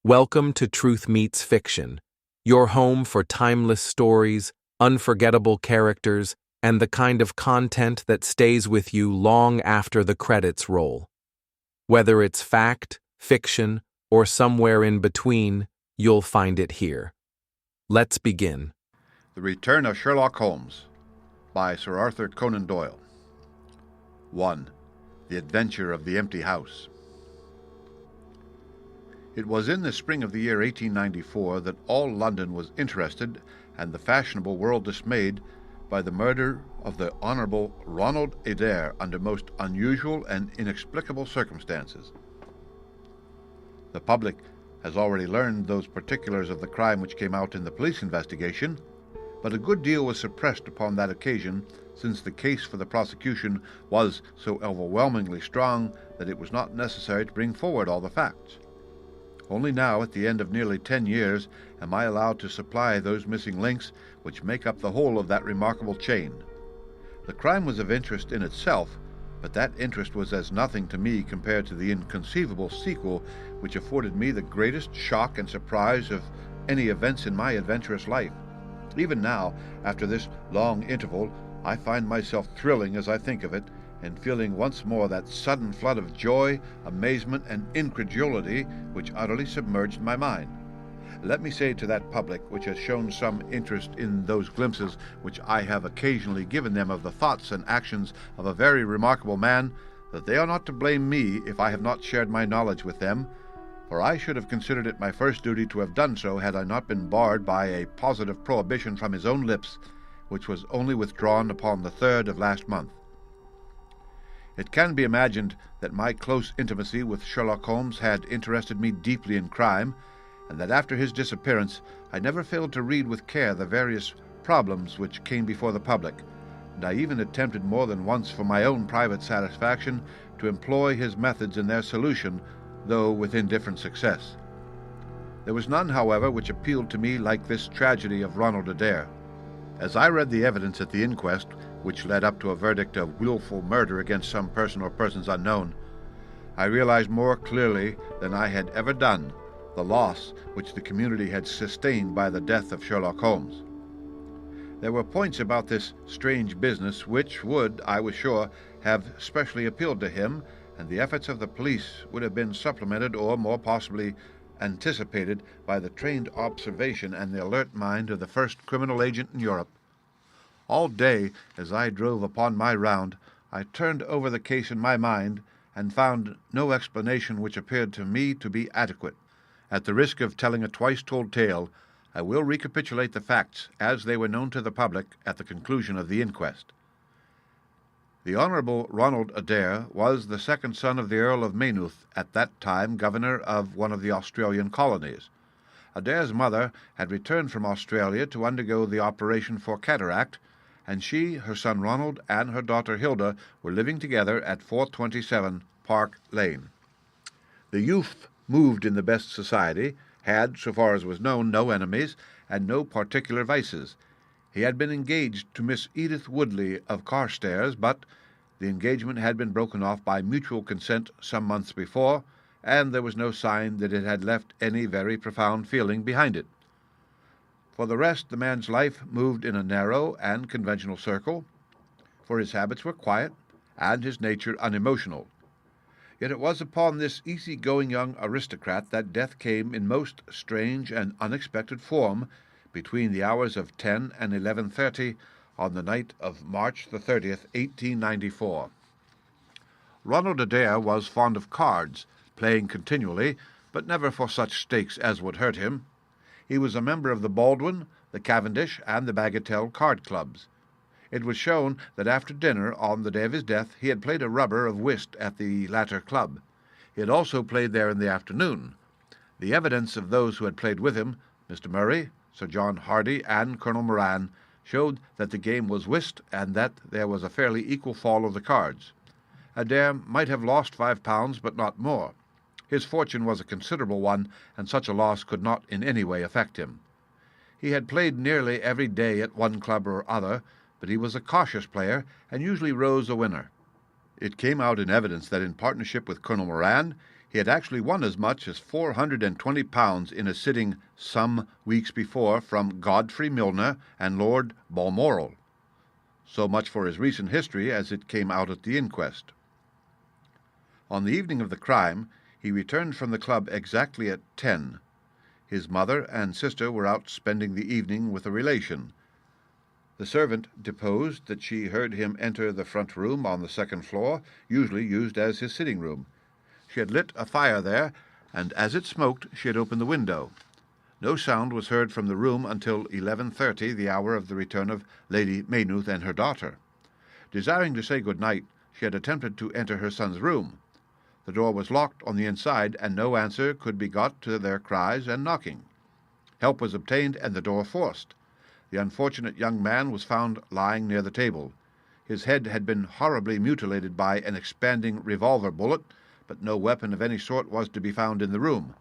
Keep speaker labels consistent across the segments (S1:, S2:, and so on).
S1: Welcome to Truth Meets Fiction, your home for timeless stories, unforgettable characters, and the kind of content that stays with you long after the credits roll. Whether it's fact, fiction, or somewhere in between, you'll find it here. Let's begin.
S2: The Return of Sherlock Holmes by Sir Arthur Conan Doyle. 1. The Adventure of the Empty House. It was in the spring of the year 1894 that all London was interested and the fashionable world dismayed by the murder of the Honourable Ronald Adair under most unusual and inexplicable circumstances. The public has already learned those particulars of the crime which came out in the police investigation, but a good deal was suppressed upon that occasion, since the case for the prosecution was so overwhelmingly strong that it was not necessary to bring forward all the facts. Only now, at the end of nearly 10 years, am I allowed to supply those missing links which make up the whole of that remarkable chain. The crime was of interest in itself, but that interest was as nothing to me compared to the inconceivable sequel which afforded me the greatest shock and surprise of any events in my adventurous life. Even now, after this long interval, I find myself thrilling as I think of it, and feeling once more that sudden flood of joy, amazement, and incredulity which utterly submerged my mind. Let me say to that public which has shown some interest in those glimpses which I have occasionally given them of the thoughts and actions of a very remarkable man, that they are not to blame me if I have not shared my knowledge with them, for I should have considered it my first duty to have done so had I not been barred by a positive prohibition from his own lips, which was only withdrawn upon the 3rd of last month. It can be imagined that my close intimacy with Sherlock Holmes had interested me deeply in crime, and that after his disappearance I never failed to read with care the various problems which came before the public, and I even attempted more than once for my own private satisfaction to employ his methods in their solution, though with indifferent success. There was none, however, which appealed to me like this tragedy of Ronald Adair. As I read the evidence at the inquest, which led up to a verdict of willful murder against some person or persons unknown, I realized more clearly than I had ever done the loss which the community had sustained by the death of Sherlock Holmes. There were points about this strange business which would, I was sure, have specially appealed to him, and the efforts of the police would have been supplemented or more possibly anticipated by the trained observation and the alert mind of the first criminal agent in Europe. All day, as I drove upon my round, I turned over the case in my mind and found no explanation which appeared to me to be adequate. At the risk of telling a twice-told tale, I will recapitulate the facts as they were known to the public at the conclusion of the inquest. The Honourable Ronald Adair was the second son of the Earl of Maynooth, at that time governor of one of the Australian colonies. Adair's mother had returned from Australia to undergo the operation for cataract, and she, her son Ronald, and her daughter Hilda were living together at 427 Park Lane. The youth moved in the best society, had, so far as was known, no enemies, and no particular vices. He had been engaged to Miss Edith Woodley of Carstairs, but the engagement had been broken off by mutual consent some months before, and there was no sign that it had left any very profound feeling behind it. For the rest, the man's life moved in a narrow and conventional circle, for his habits were quiet and his nature unemotional. Yet it was upon this easy-going young aristocrat that death came in most strange and unexpected form between the hours of 10 and 11:30 on the night of March the 30th, 1894. Ronald Adair was fond of cards, playing continually, but never for such stakes as would hurt him. He was a member of the Baldwin, the Cavendish, and the Bagatelle card clubs. It was shown that after dinner on the day of his death he had played a rubber of whist at the latter club. He had also played there in the afternoon. The evidence of those who had played with him, Mr. Murray, Sir John Hardy, and Colonel Moran, showed that the game was whist and that there was a fairly equal fall of the cards. Adair might have lost £5, but not more. His fortune was a considerable one, and such a loss could not in any way affect him. He had played nearly every day at one club or other, but he was a cautious player, and usually rose a winner. It came out in evidence that in partnership with Colonel Moran He had actually won as much as £420 in a sitting some weeks before from Godfrey Milner and Lord Balmoral. So much for his recent history as it came out at the inquest. On the evening of the crime, he returned from the club exactly at 10. His mother and sister were out spending the evening with a relation. The servant deposed that she heard him enter the front room on the second floor, usually used as his sitting room. She had lit a fire there, and as it smoked, she had opened the window. No sound was heard from the room until 11:30, the hour of the return of Lady Maynooth and her daughter. Desiring to say good night, she had attempted to enter her son's room. The door was locked on the inside, and no answer could be got to their cries and knocking. Help was obtained, and the door forced. The unfortunate young man was found lying near the table. His head had been horribly mutilated by an expanding revolver bullet, but no weapon of any sort was to be found in the room.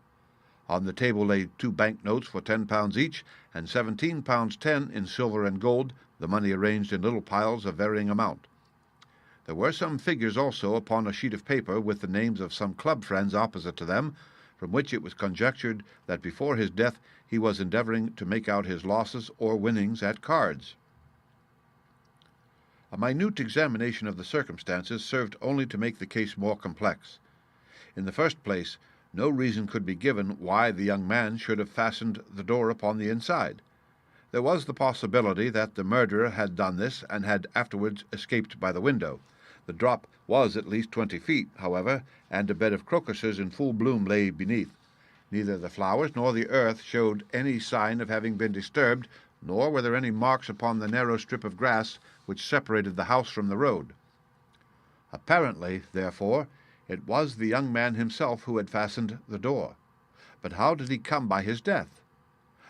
S2: On the table lay 2 banknotes for £10 each, and £17.10 in silver and gold, the money arranged in little piles of varying amount. There were some figures also upon a sheet of paper with the names of some club friends opposite to them, from which it was conjectured that before his death he was endeavouring to make out his losses or winnings at cards. A minute examination of the circumstances served only to make the case more complex. In the first place, no reason could be given why the young man should have fastened the door upon the inside. There was the possibility that the murderer had done this and had afterwards escaped by the window. The drop was at least 20 feet, however, and a bed of crocuses in full bloom lay beneath. Neither the flowers nor the earth showed any sign of having been disturbed, nor were there any marks upon the narrow strip of grass which separated the house from the road. Apparently, therefore, it was the young man himself who had fastened the door. But how did he come by his death?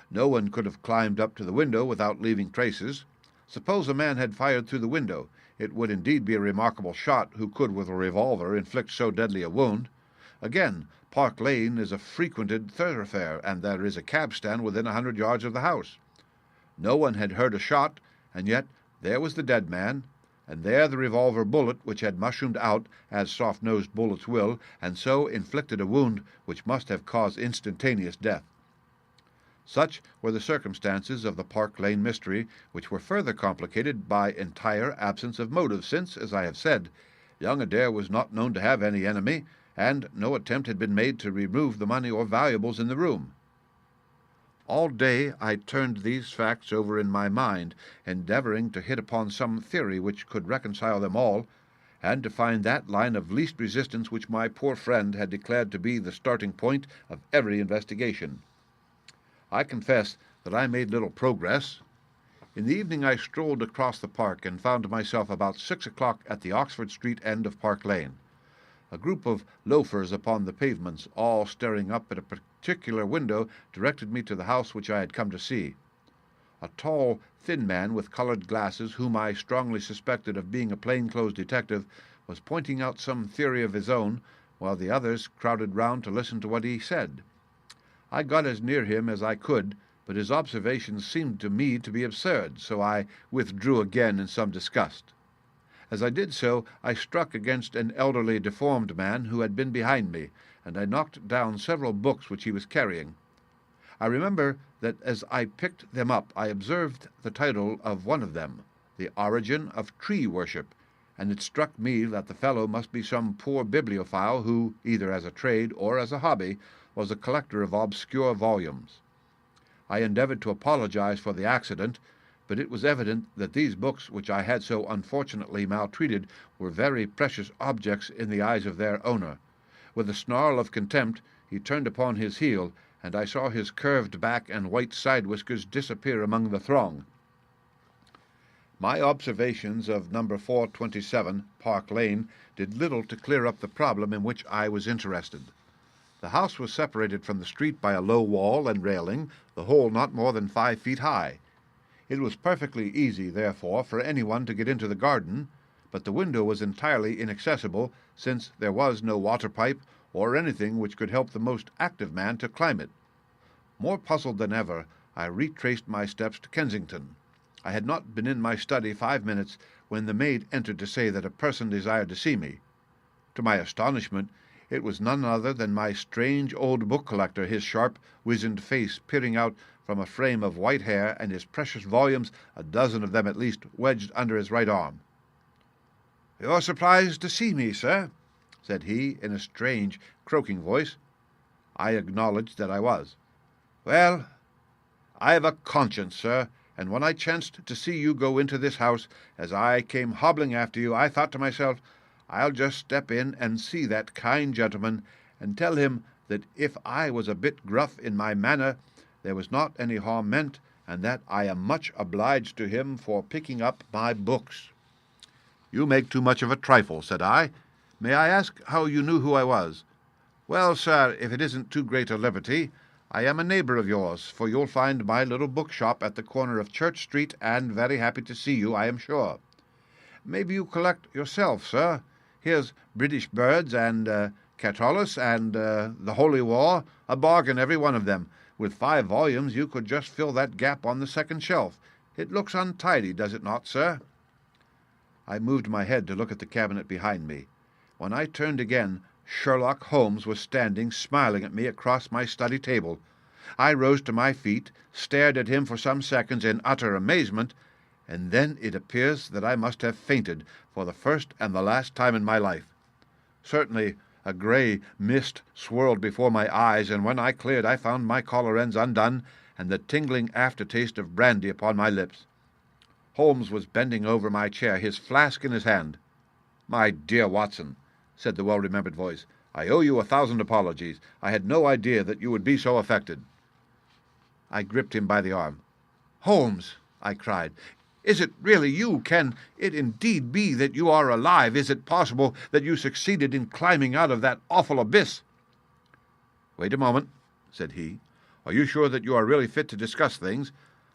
S2: No one could have climbed up to the window without leaving traces. Suppose a man had fired through the window, it would indeed be a remarkable shot who could with a revolver inflict so deadly a wound. Again, Park Lane is a frequented thoroughfare, and there is a cab stand within 100 yards of the house. No one had heard a shot, and yet there was the dead man, and there the revolver bullet which had mushroomed out, as soft-nosed bullets will, and so inflicted a wound which must have caused instantaneous death. Such were the circumstances of the Park Lane mystery, which were further complicated by entire absence of motive, since, as I have said, young Adair was not known to have any enemy, and no attempt had been made to remove the money or valuables in the room. All day I turned these facts over in my mind, endeavouring to hit upon some theory which could reconcile them all, and to find that line of least resistance which my poor friend had declared to be the starting point of every investigation. I confess that I made little progress. In the evening I strolled across the park and found myself about 6 o'clock at the Oxford Street end of Park Lane. A group of loafers upon the pavements, all staring up at a particular window, directed me to the house which I had come to see. A tall, thin man with coloured glasses, whom I strongly suspected of being a plain-clothes detective, was pointing out some theory of his own, while the others crowded round to listen to what he said. I got as near him as I could, but his observations seemed to me to be absurd, so I withdrew again in some disgust. As I did so, I struck against an elderly, deformed man who had been behind me, and I knocked down several books which he was carrying. I remember that as I picked them up, I observed the title of one of them, The Origin of Tree Worship, and it struck me that the fellow must be some poor bibliophile who, either as a trade or as a hobby, was a collector of obscure volumes. I endeavoured to apologize for the accident, but it was evident that these books, which I had so unfortunately maltreated, were very precious objects in the eyes of their owner. With a snarl of contempt, he turned upon his heel, and I saw his curved back and white side whiskers disappear among the throng. My observations of number 427, Park Lane, did little to clear up the problem in which I was interested. The house was separated from the street by a low wall and railing, the whole not more than 5 feet high. It was perfectly easy, therefore, for anyone to get into the garden, but the window was entirely inaccessible, since there was no water pipe or anything which could help the most active man to climb it. More puzzled than ever, I retraced my steps to Kensington. I had not been in my study 5 minutes when the maid entered to say that a person desired to see me. To my astonishment, It was none other than my strange old book collector, his sharp, wizened face peering out from a frame of white hair, and his precious volumes, a dozen of them at least, wedged under his right arm. "You're surprised to see me, sir?" said he, in a strange, croaking voice. I acknowledged that I was. "Well, I have a conscience, sir, and when I chanced to see you go into this house, as I came hobbling after you, I thought to myself, I'll just step in and see that kind gentleman, and tell him that if I was a bit gruff in my manner, there was not any harm meant, and that I am much obliged to him for picking up my books." "You make too much of a trifle," said I. "May I ask how you knew who I was?" "Well, sir, if it isn't too great a liberty, I am a neighbour of yours, for you'll find my little bookshop at the corner of Church Street, and very happy to see you, I am sure. Maybe you collect yourself, sir. Here's British Birds and Catullus and the Holy War, a bargain every one of them. With 5 volumes you could just fill that gap on the second shelf. It looks untidy, does it not, sir?" I moved my head to look at the cabinet behind me. When I turned again, Sherlock Holmes was standing smiling at me across my study table. I rose to my feet, stared at him for some seconds in utter amazement, and then it appears that I must have fainted for the first and the last time in my life. Certainly a grey mist swirled before my eyes, and when I cleared I found my collar ends undone and the tingling aftertaste of brandy upon my lips. Holmes was bending over my chair, his flask in his hand. "My dear Watson," said the well-remembered voice, "I owe you 1,000 apologies. I had no idea that you would be so affected." I gripped him by the arm. "Holmes," I cried, "is it really you? Can it indeed be that you are alive? Is it possible that you succeeded in climbing out of that awful abyss?" "Wait a moment," said he. "Are you sure that you are really fit to discuss things?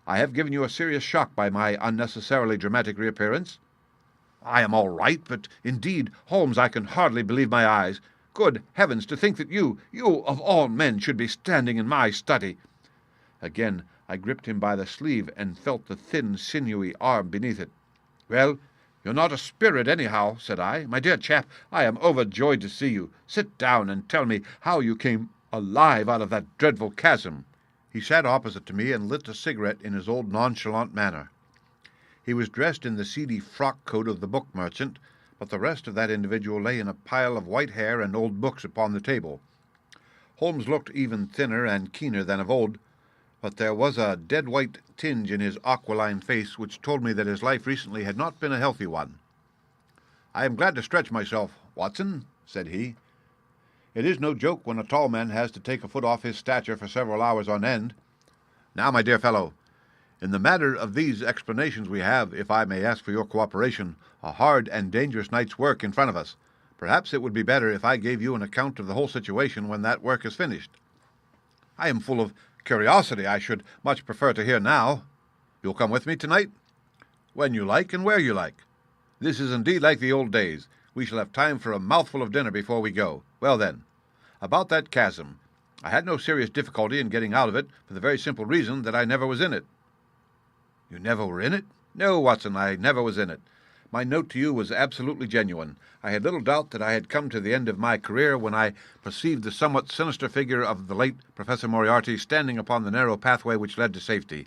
S2: I have given you a serious shock by my unnecessarily dramatic reappearance." "I am all right, but indeed, Holmes, I can hardly believe my eyes. Good heavens, to think that you of all men, should be standing in my study." Again I gripped him by the sleeve and felt the thin, sinewy arm beneath it. "Well, you're not a spirit, anyhow," said I. "My dear chap, I am overjoyed to see you. Sit down and tell me how you came alive out of that dreadful chasm." He sat opposite to me and lit a cigarette in his old nonchalant manner. He was dressed in the seedy frock-coat of the book merchant, but the rest of that individual lay in a pile of white hair and old books upon the table. Holmes looked even thinner and keener than of old, but there was a dead-white tinge in his aquiline face which told me that his life recently had not been a healthy one. "I am glad to stretch myself, Watson," said he. "It is no joke when a tall man has to take a foot off his stature for several hours on end. Now, my dear fellow, in the matter of these explanations we have, if I may ask for your cooperation, a hard and dangerous night's work in front of us. Perhaps it would be better if I gave you an account of the whole situation when that work is finished." "I am full of curiosity. I should much prefer to hear now." "You'll come with me tonight?" "When you like and where you like." "This is indeed like the old days. We shall have time for a mouthful of dinner before we go. Well then, about that chasm. I had no serious difficulty in getting out of it, for the very simple reason that I never was in it." "You never were in it?" "No, Watson, I never was in it. My note to you was absolutely genuine. I had little doubt that I had come to the end of my career when I perceived the somewhat sinister figure of the late Professor Moriarty standing upon the narrow pathway which led to safety.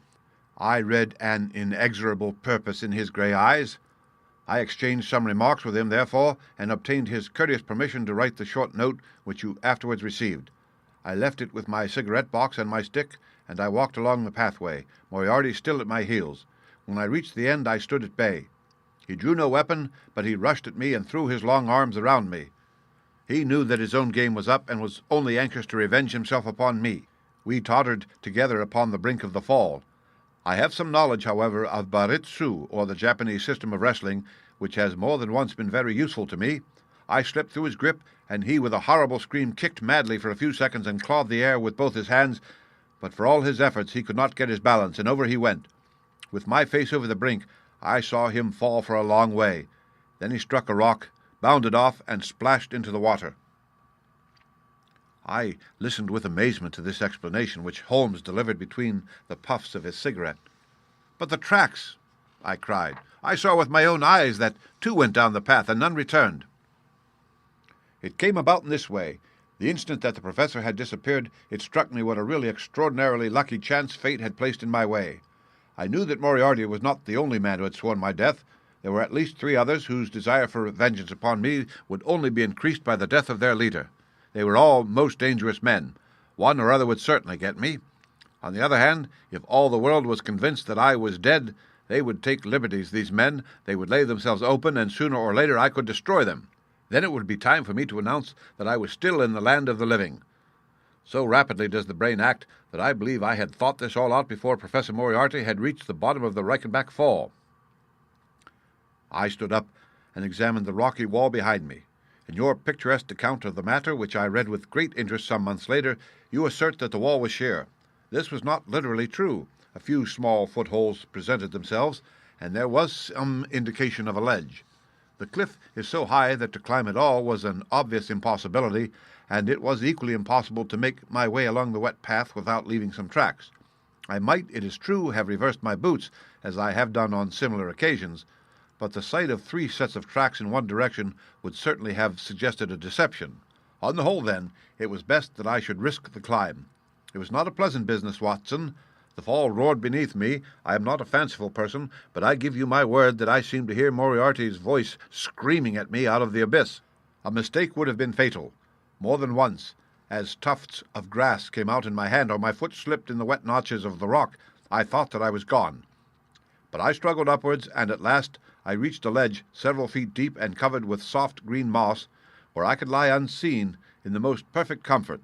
S2: I read an inexorable purpose in his grey eyes. I exchanged some remarks with him, therefore, and obtained his courteous permission to write the short note which you afterwards received. I left it with my cigarette-box and my stick, and I walked along the pathway, Moriarty still at my heels. When I reached the end, I stood at bay. He drew no weapon, but he rushed at me and threw his long arms around me. He knew that his own game was up, and was only anxious to revenge himself upon me. We tottered together upon the brink of the fall. I have some knowledge, however, of Baritsu, or the Japanese system of wrestling, which has more than once been very useful to me. I slipped through his grip, and he, with a horrible scream, kicked madly for a few seconds and clawed the air with both his hands, but for all his efforts he could not get his balance, and over he went. With my face over the brink, I saw him fall for a long way. Then he struck a rock, bounded off, and splashed into the water." I listened with amazement to this explanation, which Holmes delivered between the puffs of his cigarette. "But the tracks!" I cried. "I saw with my own eyes that 2 went down the path, and none returned." It came about in this way. The instant that the professor had disappeared, it struck me what a really extraordinarily lucky chance fate had placed in my way. I knew that Moriarty was not the only man who had sworn my death. There were at least 3 others whose desire for vengeance upon me would only be increased by the death of their leader. They were all most dangerous men. One or other would certainly get me. On the other hand, if all the world was convinced that I was dead, they would take liberties, these men. They would lay themselves open, and sooner or later I could destroy them. Then it would be time for me to announce that I was still in the land of the living. So rapidly does the brain act that I believe I had thought this all out before Professor Moriarty had reached the bottom of the Reichenbach Fall. I stood up and examined the rocky wall behind me. In your picturesque account of the matter, which I read with great interest some months later, you assert that the wall was sheer. This was not literally true. A few small footholds presented themselves, and there was some indication of a ledge. The cliff is so high that to climb at all was an obvious impossibility, and it was equally impossible to make my way along the wet path without leaving some tracks. I might, it is true, have reversed my boots, as I have done on similar occasions, but the sight of 3 sets of tracks in one direction would certainly have suggested a deception. On the whole, then, it was best that I should risk the climb. It was not a pleasant business, Watson. The fall roared beneath me. I am not a fanciful person, but I give you my word that I seemed to hear Moriarty's voice screaming at me out of the abyss. A mistake would have been fatal. More than once, as tufts of grass came out in my hand or my foot slipped in the wet notches of the rock, I thought that I was gone. But I struggled upwards, and at last I reached a ledge several feet deep and covered with soft green moss, where I could lie unseen in the most perfect comfort.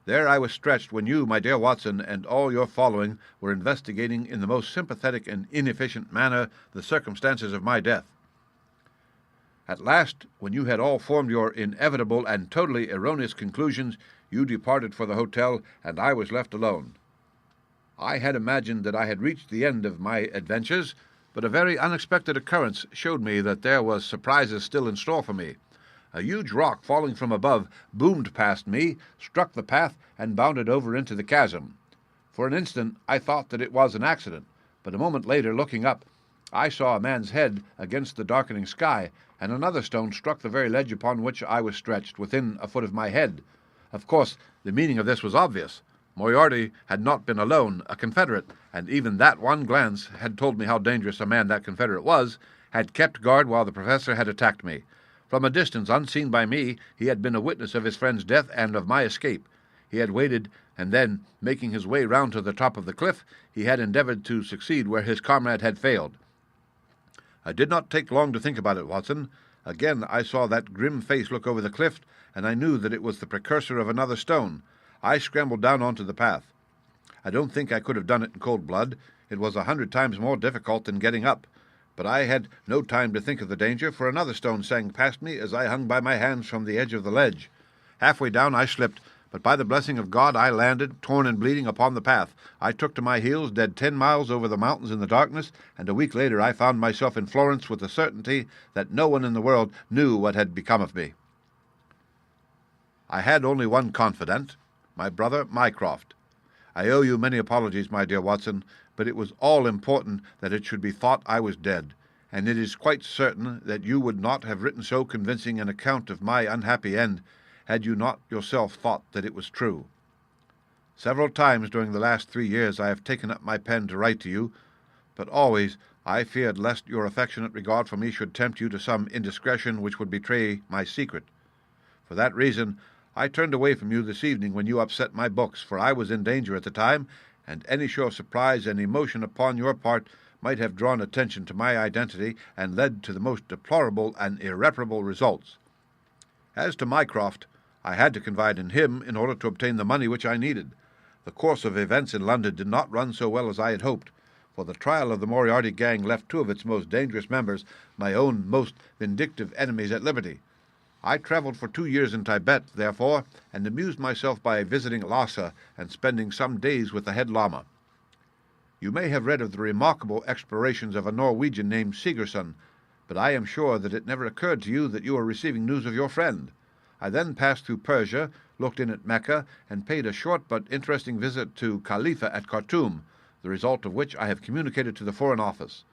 S2: There I was stretched when you, my dear Watson, and all your following were investigating in the most sympathetic and inefficient manner the circumstances of my death. At last, when you had all formed your inevitable and totally erroneous conclusions, you departed for the hotel, and I was left alone. I had imagined that I had reached the end of my adventures, but a very unexpected occurrence showed me that there was surprises still in store for me. A huge rock falling from above boomed past me, struck the path, and bounded over into the chasm. For an instant I thought that it was an accident, but a moment later, looking up, I saw a man's head against the darkening sky, and another stone struck the very ledge upon which I was stretched, within a foot of my head. Of course, the meaning of this was obvious. Moriarty had not been alone. A confederate, and even that one glance had told me how dangerous a man that confederate was, had kept guard while the professor had attacked me. From a distance, unseen by me, he had been a witness of his friend's death and of my escape. He had waited, and then, making his way round to the top of the cliff, he had endeavored to succeed where his comrade had failed. I did not take long to think about it, Watson. Again I saw that grim face look over the cliff, and I knew that it was the precursor of another stone. I scrambled down onto the path. I don't think I could have done it in cold blood. It was 100 times more difficult than getting up. But I had no time to think of the danger, for another stone sang past me as I hung by my hands from the edge of the ledge. Halfway down I slipped, but by the blessing of God I landed, torn and bleeding, upon the path. I took to my heels, dead 10 miles over the mountains in the darkness, and a week later I found myself in Florence with the certainty that no one in the world knew what had become of me. I had only one confidant, my brother Mycroft. I owe you many apologies, my dear Watson, but it was all important that it should be thought I was dead, and it is quite certain that you would not have written so convincing an account of my unhappy end had you not yourself thought that it was true. Several times during the last 3 years I have taken up my pen to write to you, but always I feared lest your affectionate regard for me should tempt you to some indiscretion which would betray my secret. For that reason I turned away from you this evening when you upset my books, for I was in danger at the time, and any show of surprise and emotion upon your part might have drawn attention to my identity and led to the most deplorable and irreparable results. As to Mycroft, I had to confide in him in order to obtain the money which I needed. The course of events in London did not run so well as I had hoped, for the trial of the Moriarty gang left 2 of its most dangerous members, my own most vindictive enemies, at liberty. I traveled for 2 years in Tibet, therefore, and amused myself by visiting Lhasa and spending some days with the head lama. You may have read of the remarkable explorations of a Norwegian named Sigerson, but I am sure that it never occurred to you that you were receiving news of your friend. I then passed through Persia, looked in at Mecca, and paid a short but interesting visit to Khalifa at Khartoum, the result of which I have communicated to the Foreign Office.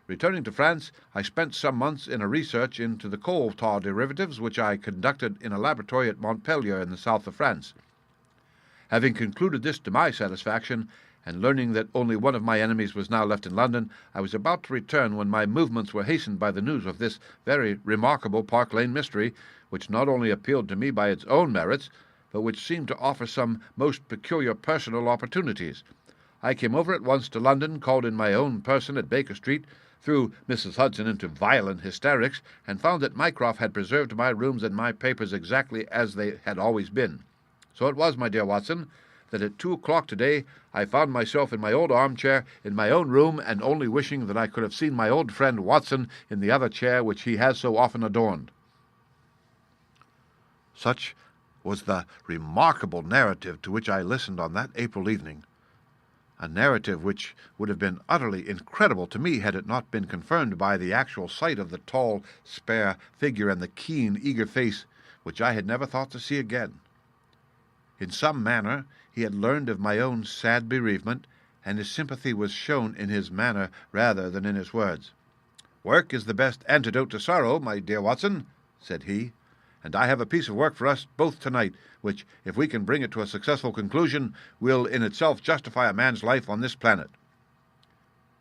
S2: Returning to France, I spent some months in a research into the coal tar derivatives which I conducted in a laboratory at Montpellier in the south of France. Having concluded this to my satisfaction, and learning that only one of my enemies was now left in London, I was about to return when my movements were hastened by the news of this very remarkable Park Lane mystery, which not only appealed to me by its own merits, but which seemed to offer some most peculiar personal opportunities. I came over at once to London, called in my own person at Baker Street, threw Mrs. Hudson into violent hysterics, and found that Mycroft had preserved my rooms and my papers exactly as they had always been. So it was, my dear Watson, that at 2 o'clock today I found myself in my old armchair in my own room, and only wishing that I could have seen my old friend Watson in the other chair which he has so often adorned. Such was the remarkable narrative to which I listened on that April evening, a narrative which would have been utterly incredible to me had it not been confirmed by the actual sight of the tall, spare figure and the keen, eager face which I had never thought to see again. In some manner he had learned of my own sad bereavement, and his sympathy was shown in his manner rather than in his words. "Work is the best antidote to sorrow, my dear Watson," said he, "and I have a piece of work for us both tonight, which, if we can bring it to a successful conclusion, will in itself justify a man's life on this planet."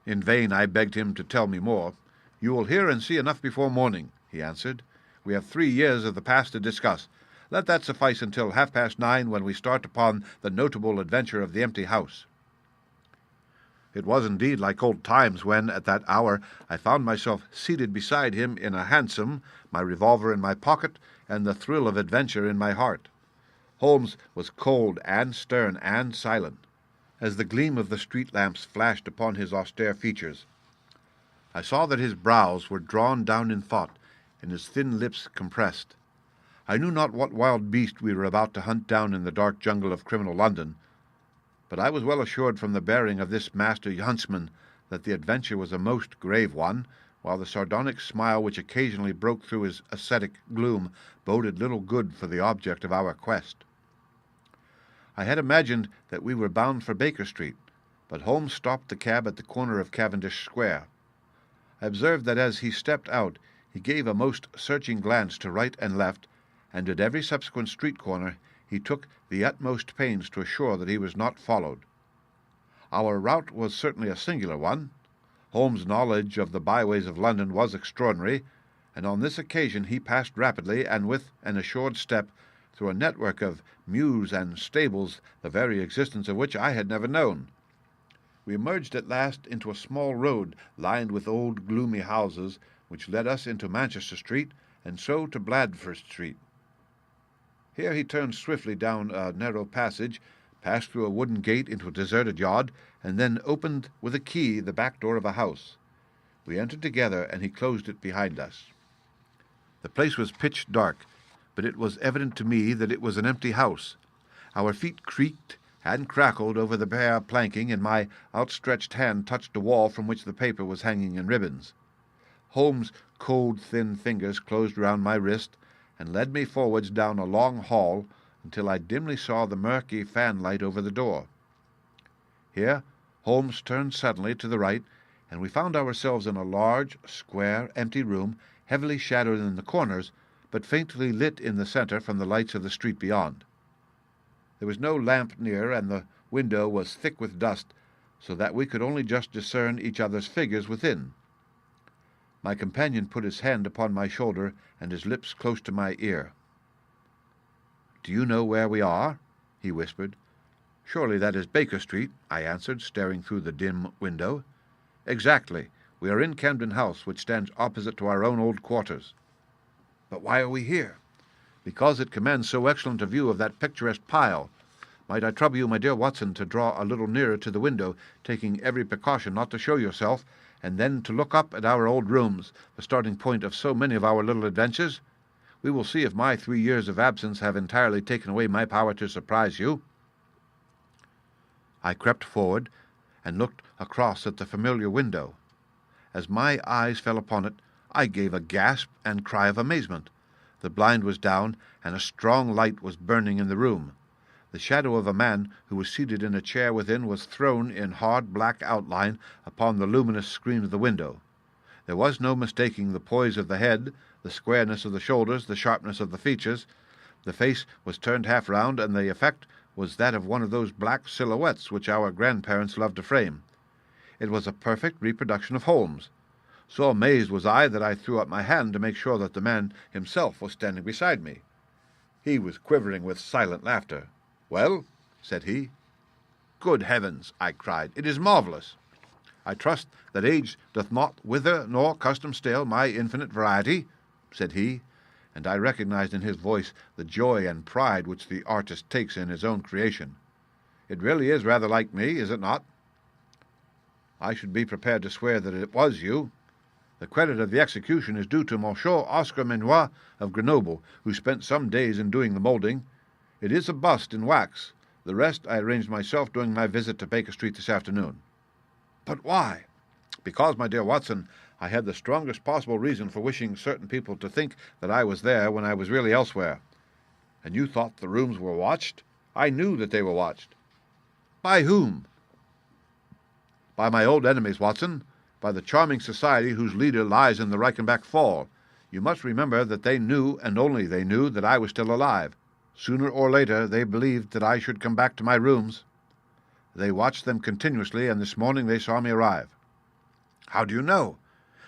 S2: In vain I begged him to tell me more. "You will hear and see enough before morning," he answered. "We have 3 years of the past to discuss. Let that suffice until 9:30, when we start upon the notable adventure of the empty house." It was indeed like old times when, at that hour, I found myself seated beside him in a hansom, my revolver in my pocket, and the thrill of adventure in my heart. Holmes was cold and stern and silent, as the gleam of the street lamps flashed upon his austere features. I saw that his brows were drawn down in thought, and his thin lips compressed. I knew not what wild beast we were about to hunt down in the dark jungle of criminal London, but I was well assured from the bearing of this master huntsman that the adventure was a most grave one, while the sardonic smile which occasionally broke through his ascetic gloom boded little good for the object of our quest. I had imagined that we were bound for Baker Street, but Holmes stopped the cab at the corner of Cavendish Square. I observed that as he stepped out he gave a most searching glance to right and left, and at every subsequent street corner he took the utmost pains to assure that he was not followed. Our route was certainly a singular one. Holmes' knowledge of the byways of London was extraordinary, and on this occasion he passed rapidly and with an assured step through a network of mews and stables, the very existence of which I had never known. We emerged at last into a small road lined with old gloomy houses, which led us into Manchester Street, and so to Blandford Street. Here he turned swiftly down a narrow passage, passed through a wooden gate into a deserted yard, and then opened with a key the back door of a house. We entered together, and he closed it behind us. The place was pitch dark, but it was evident to me that it was an empty house. Our feet creaked and crackled over the bare planking, and my outstretched hand touched a wall from which the paper was hanging in ribbons. Holmes' cold, thin fingers closed round my wrist, and led me forwards down a long hall until I dimly saw the murky fanlight over the door. Here Holmes turned suddenly to the right, and we found ourselves in a large, square, empty room, heavily shadowed in the corners, but faintly lit in the centre from the lights of the street beyond. There was no lamp near, and the window was thick with dust, so that we could only just discern each other's figures within. My companion put his hand upon my shoulder and his lips close to my ear. "Do you know where we are?" he whispered. "Surely that is Baker Street," I answered, staring through the dim window. "Exactly. We are in Camden House, which stands opposite to our own old quarters." "But why are we here?" "Because it commands so excellent a view of that picturesque pile. Might I trouble you, my dear Watson, to draw a little nearer to the window, taking every precaution not to show yourself, and then to look up at our old rooms, the starting point of so many of our little adventures? We will see if my 3 years of absence have entirely taken away my power to surprise you." I crept forward and looked across at the familiar window. As my eyes fell upon it, I gave a gasp and cry of amazement. The blind was down, and a strong light was burning in the room. The shadow of a man who was seated in a chair within was thrown in hard black outline upon the luminous screen of the window. There was no mistaking the poise of the head, the squareness of the shoulders, the sharpness of the features. The face was turned half round, and the effect was that of one of those black silhouettes which our grandparents loved to frame. It was a perfect reproduction of Holmes. So amazed was I that I threw up my hand to make sure that the man himself was standing beside me. He was quivering with silent laughter. "Well?" said he. "Good heavens!" I cried. "It is marvellous! I trust that age doth not wither nor custom stale my infinite variety," said he, and I recognized in his voice the joy and pride which the artist takes in his own creation. "It really is rather like me, is it not?" "I should be prepared to swear that it was you. The credit of the execution is due to Monsieur Oscar Menoir of Grenoble, who spent some days in doing the moulding. It is a bust in wax. The rest I arranged myself during my visit to Baker Street this afternoon." "But why?" "Because, my dear Watson, I had the strongest possible reason for wishing certain people to think that I was there when I was really elsewhere." "And you thought the rooms were watched?" "I knew that they were watched." "By whom?" "By my old enemies, Watson. By the charming society whose leader lies in the Reichenbach Falls. You must remember that they knew, and only they knew, that I was still alive. Sooner or later they believed that I should come back to my rooms. They watched them continuously, and this morning they saw me arrive." "How do you know?"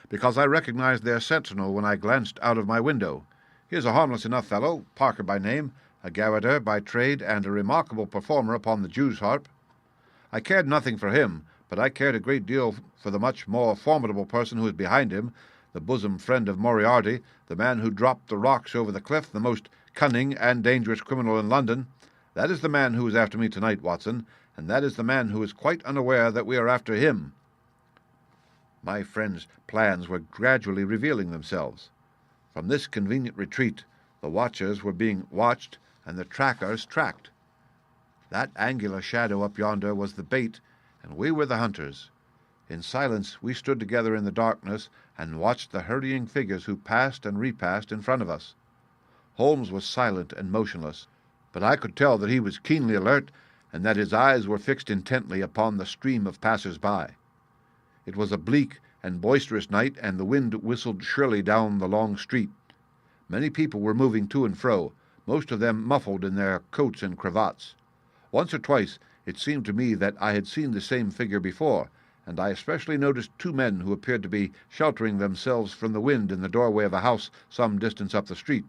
S2: "Because I recognized their sentinel when I glanced out of my window. He is a harmless enough fellow, Parker by name, a garroter by trade, and a remarkable performer upon the Jew's harp. I cared nothing for him, but I cared a great deal for the much more formidable person who is behind him, the bosom friend of Moriarty, the man who dropped the rocks over the cliff, the most cunning and dangerous criminal in London. That is the man who is after me tonight, Watson, and that is the man who is quite unaware that we are after him." My friend's plans were gradually revealing themselves. From this convenient retreat, the watchers were being watched and the trackers tracked. That angular shadow up yonder was the bait, and we were the hunters. In silence we stood together in the darkness and watched the hurrying figures who passed and repassed in front of us. Holmes was silent and motionless, but I could tell that he was keenly alert and that his eyes were fixed intently upon the stream of passers-by. It was a bleak and boisterous night, and the wind whistled shrilly down the long street. Many people were moving to and fro, most of them muffled in their coats and cravats. Once or twice it seemed to me that I had seen the same figure before, and I especially noticed two men who appeared to be sheltering themselves from the wind in the doorway of a house some distance up the street.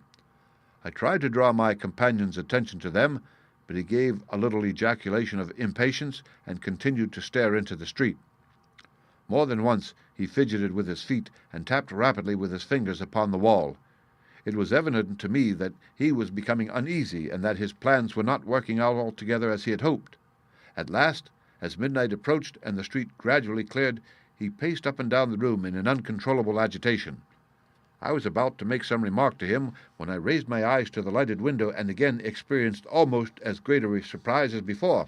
S2: I tried to draw my companion's attention to them, but he gave a little ejaculation of impatience and continued to stare into the street. More than once he fidgeted with his feet and tapped rapidly with his fingers upon the wall. It was evident to me that he was becoming uneasy and that his plans were not working out altogether as he had hoped. At last, as midnight approached and the street gradually cleared, he paced up and down the room in an uncontrollable agitation. I was about to make some remark to him when I raised my eyes to the lighted window and again experienced almost as great a surprise as before.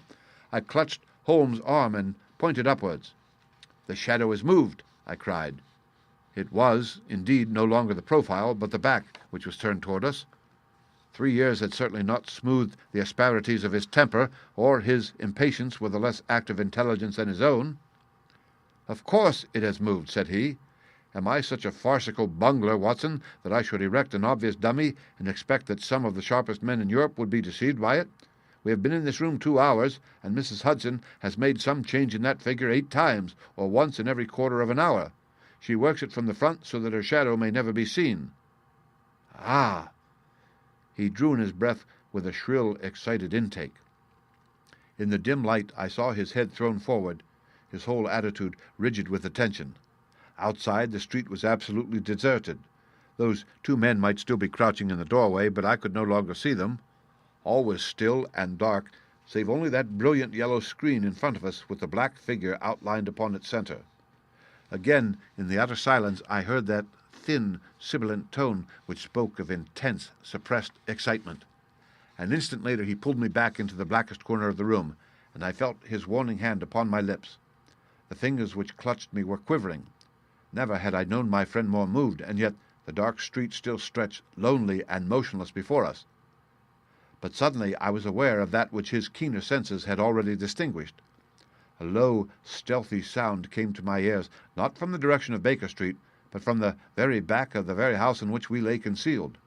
S2: I clutched Holmes' arm and pointed upwards. "The shadow has moved," I cried. It was, indeed, no longer the profile, but the back, which was turned toward us. 3 years had certainly not smoothed the asperities of his temper, or his impatience with a less active intelligence than his own. "Of course it has moved," said he. "Am I such a farcical bungler, Watson, that I should erect an obvious dummy and expect that some of the sharpest men in Europe would be deceived by it? We have been in this room 2 hours, and Mrs. Hudson has made some change in that figure 8 times, or once in every quarter of an hour. She works it from the front so that her shadow may never be seen." "Ah!" He drew in his breath with a shrill, excited intake. In the dim light I saw his head thrown forward, his whole attitude rigid with attention. Outside, the street was absolutely deserted. Those 2 men might still be crouching in the doorway, but I could no longer see them. All was still and dark, save only that brilliant yellow screen in front of us with the black figure outlined upon its center. Again, in the utter silence, I heard that thin, sibilant tone which spoke of intense, suppressed excitement. An instant later he pulled me back into the blackest corner of the room, and I felt his warning hand upon my lips. The fingers which clutched me were quivering. Never had I known my friend more moved, and yet the dark street still stretched lonely and motionless before us. But suddenly I was aware of that which his keener senses had already distinguished. A low, stealthy sound came to my ears, not from the direction of Baker Street, but from the very back of the very house in which we lay concealed.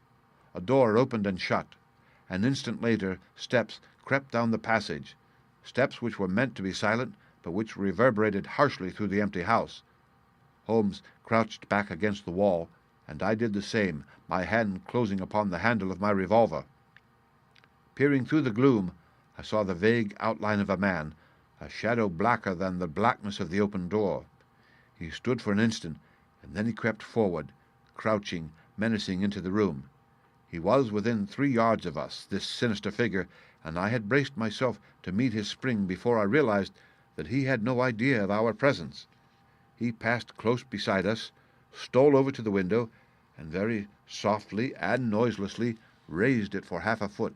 S2: A door opened and shut. An instant later, steps crept down the passage, steps which were meant to be silent, but which reverberated harshly through the empty house. Holmes crouched back against the wall, and I did the same, my hand closing upon the handle of my revolver. Peering through the gloom, I saw the vague outline of a man, a shadow blacker than the blackness of the open door. He stood for an instant, and then he crept forward, crouching, menacing, into the room. He was within 3 yards of us, this sinister figure, and I had braced myself to meet his spring before I realized that he had no idea of our presence. He passed close beside us, stole over to the window, and very softly and noiselessly raised it for half a foot.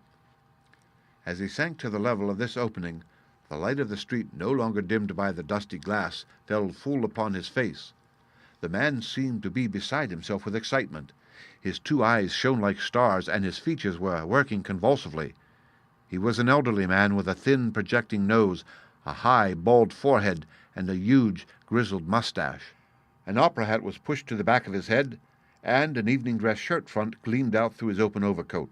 S2: As he sank to the level of this opening, the light of the street, no longer dimmed by the dusty glass, fell full upon his face. The man seemed to be beside himself with excitement. His 2 eyes shone like stars, and his features were working convulsively. He was an elderly man with a thin, projecting nose, a high, bald forehead, and a huge, grizzled mustache. An opera hat was pushed to the back of his head, and an evening dress shirt front gleamed out through his open overcoat.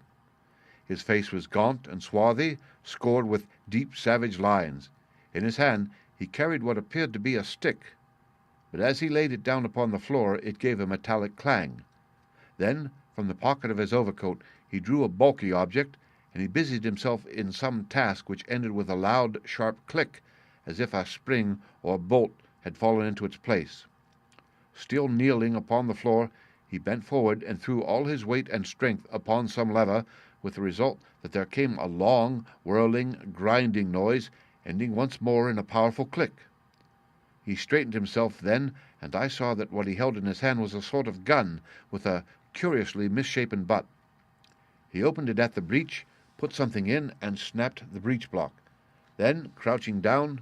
S2: His face was gaunt and swarthy, scored with deep, savage lines. In his hand he carried what appeared to be a stick, but as he laid it down upon the floor it gave a metallic clang. Then, from the pocket of his overcoat, he drew a bulky object, and he busied himself in some task which ended with a loud, sharp click, as if a spring or bolt had fallen into its place. Still kneeling upon the floor, he bent forward and threw all his weight and strength upon some lever, with the result that there came a long, whirling, grinding noise, ending once more in a powerful click. He straightened himself then, and I saw that what he held in his hand was a sort of gun with a curiously misshapen butt. He opened it at the breech, put something in, and snapped the breech block. Then, crouching down,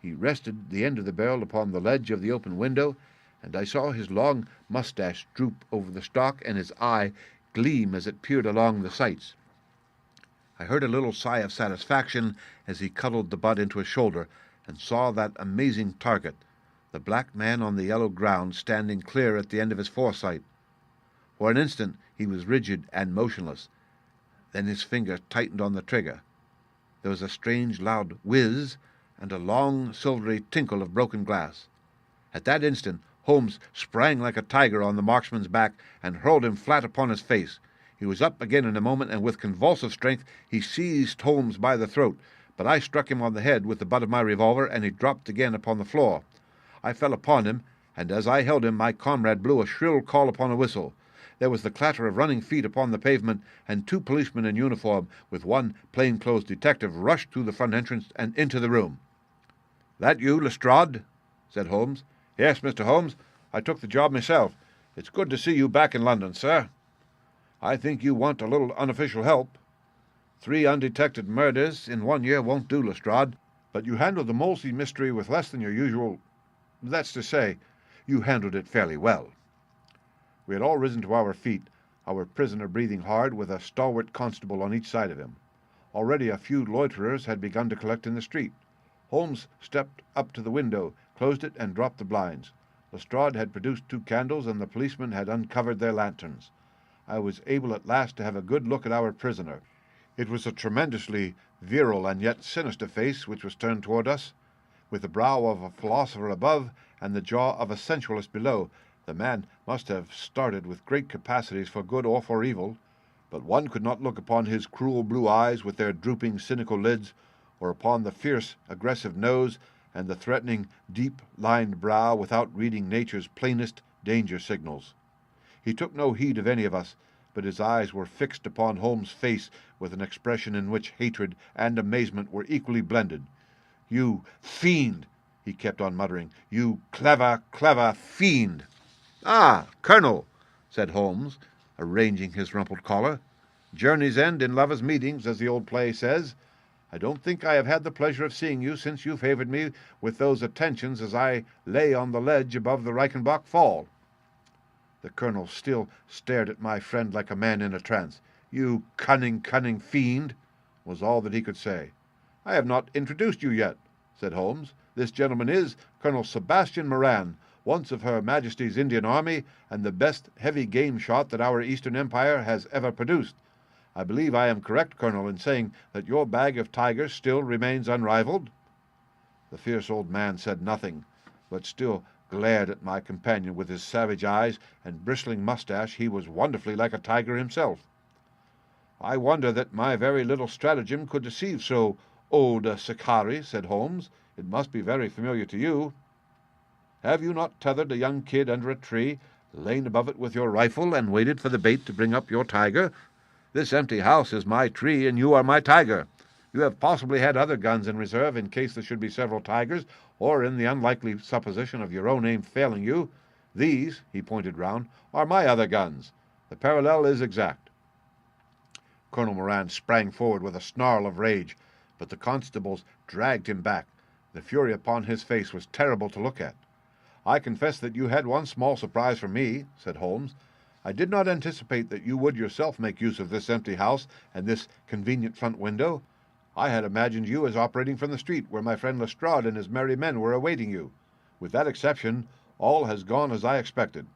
S2: he rested the end of the barrel upon the ledge of the open window, and I saw his long mustache droop over the stock and his eye gleam as it peered along the sights. I heard a little sigh of satisfaction as he cuddled the butt into his shoulder and saw that amazing target, the black man on the yellow ground, standing clear at the end of his foresight. For an instant he was rigid and motionless. Then his finger tightened on the trigger. There was a strange loud whiz and a long silvery tinkle of broken glass. At that instant Holmes sprang like a tiger on the marksman's back and hurled him flat upon his face. He was up again in a moment, and with convulsive strength he seized Holmes by the throat, but I struck him on the head with the butt of my revolver, and he dropped again upon the floor. I fell upon him, and as I held him, my comrade blew a shrill call upon a whistle. There was the clatter of running feet upon the pavement, and 2 policemen in uniform, with 1 plain-clothes detective, rushed through the front entrance and into the room. "That you, Lestrade?" said Holmes. "Yes, Mr. Holmes. I took the job myself. It's good to see you back in London, sir. I think you want a little unofficial help. 3 undetected murders in 1 year won't do, Lestrade, but you handled the Molesey mystery with less than your usual... That's to say, you handled it fairly well." We had all risen to our feet, our prisoner breathing hard, with a stalwart constable on each side of him. Already a few loiterers had begun to collect in the street. Holmes stepped up to the window, closed it, and dropped the blinds. Lestrade had produced 2 candles, and the policemen had uncovered their lanterns. I was able at last to have a good look at our prisoner. It was a tremendously virile and yet sinister face which was turned toward us. With the brow of a philosopher above and the jaw of a sensualist below, the man must have started with great capacities for good or for evil, but one could not look upon his cruel blue eyes with their drooping, cynical lids, or upon the fierce, aggressive nose and the threatening, deep-lined brow without reading nature's plainest danger signals. He took no heed of any of us, but his eyes were fixed upon Holmes' face with an expression in which hatred and amazement were equally blended. "You fiend!" he kept on muttering. "You clever, clever fiend!" "Ah, Colonel," said Holmes, arranging his rumpled collar. "Journeys end in lovers' meetings, as the old play says. I don't think I have had the pleasure of seeing you since you favored me with those attentions as I lay on the ledge above the Reichenbach Falls." The colonel still stared at my friend like a man in a trance. "You cunning, cunning fiend," was all that he could say. "I have not introduced you yet," said Holmes. "This gentleman is Colonel Sebastian Moran, once of Her Majesty's Indian Army, and the best heavy game shot that our Eastern Empire has ever produced. I believe I am correct, Colonel, in saying that your bag of tigers still remains unrivaled?" The fierce old man said nothing, but still glared at my companion with his savage eyes and bristling mustache. He was wonderfully like a tiger himself. "I wonder that my very little stratagem could deceive so old a shikari," said Holmes. "It must be very familiar to you. Have you not tethered a young kid under a tree, lain above it with your rifle, and waited for the bait to bring up your tiger? This empty house is my tree, and you are my tiger. You have possibly had other guns in reserve in case there should be several tigers, or in the unlikely supposition of your own aim failing you. These," he pointed round, "are my other guns. The parallel is exact." Colonel Moran sprang forward with a snarl of rage, but the constables dragged him back. The fury upon his face was terrible to look at. "I confess that you had one small surprise for me," said Holmes. "I did not anticipate that you would yourself make use of this empty house and this convenient front window. I had imagined you as operating from the street, where my friend Lestrade and his merry men were awaiting you. With that exception, all has gone as I expected."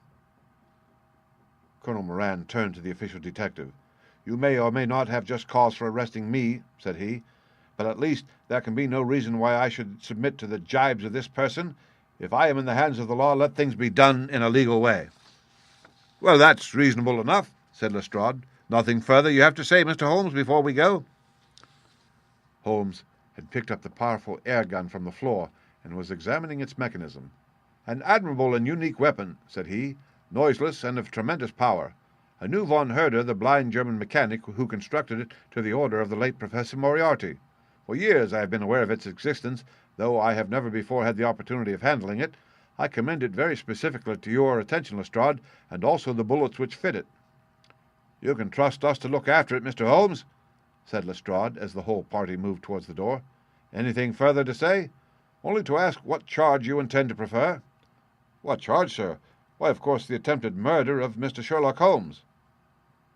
S2: Colonel Moran turned to the official detective. "You may or may not have just cause for arresting me," said he, "but at least there can be no reason why I should submit to the gibes of this person. If I am in the hands of the law, let things be done in a legal way." "Well, that's reasonable enough," said Lestrade. "Nothing further you have to say, Mr. Holmes, before we go?" Holmes had picked up the powerful air gun from the floor and was examining its mechanism. "An admirable and unique weapon," said he, "noiseless and of tremendous power. I knew von Herder, the blind German mechanic who constructed it to the order of the late Professor Moriarty. For years I have been aware of its existence, though I have never before had the opportunity of handling it. I commend it very specifically to your attention, Lestrade, and also the bullets which fit it." "You can trust us to look after it, Mr. Holmes," said Lestrade, as the whole party moved towards the door. "Anything further to say?" "Only to ask what charge you intend to prefer." "What charge, sir? Why, of course, the attempted murder of Mr. Sherlock Holmes."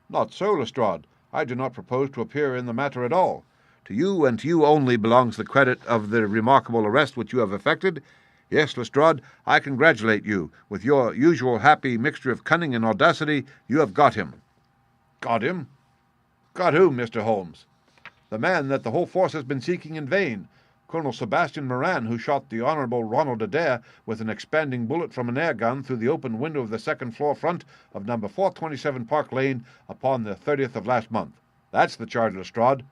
S2: "Not so, Lestrade. I do not propose to appear in the matter at all. To you, and to you only, belongs the credit of the remarkable arrest which you have effected. Yes, Lestrade, I congratulate you. With your usual happy mixture of cunning and audacity, you have got him." "Got him? Got whom, Mr. Holmes?" "The man that the whole force has been seeking in vain. Colonel Sebastian Moran, who shot the Honourable Ronald Adair with an expanding bullet from an air gun through the open window of the second-floor front of number 427 Park Lane upon the 30th of last month. That's the charge, Lestrade.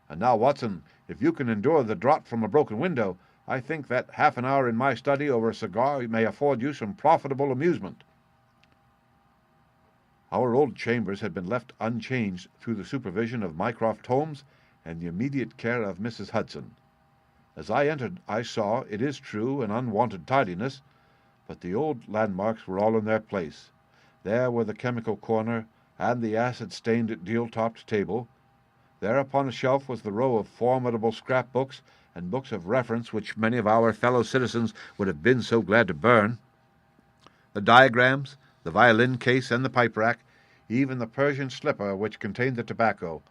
S2: And now, Watson, if you can endure the draught from a broken window, I think that half an hour in my study over a cigar may afford you some profitable amusement." Our old chambers had been left unchanged through the supervision of Mycroft Holmes and the immediate care of Mrs. Hudson. As I entered, I saw, it is true, an unwonted tidiness, but the old landmarks were all in their place. There were the chemical corner and the acid-stained deal-topped table. There upon a shelf was the row of formidable scrap-books and books of reference which many of our fellow citizens would have been so glad to burn. The diagrams, the violin case and the pipe-rack, even the Persian slipper which contained the tobacco,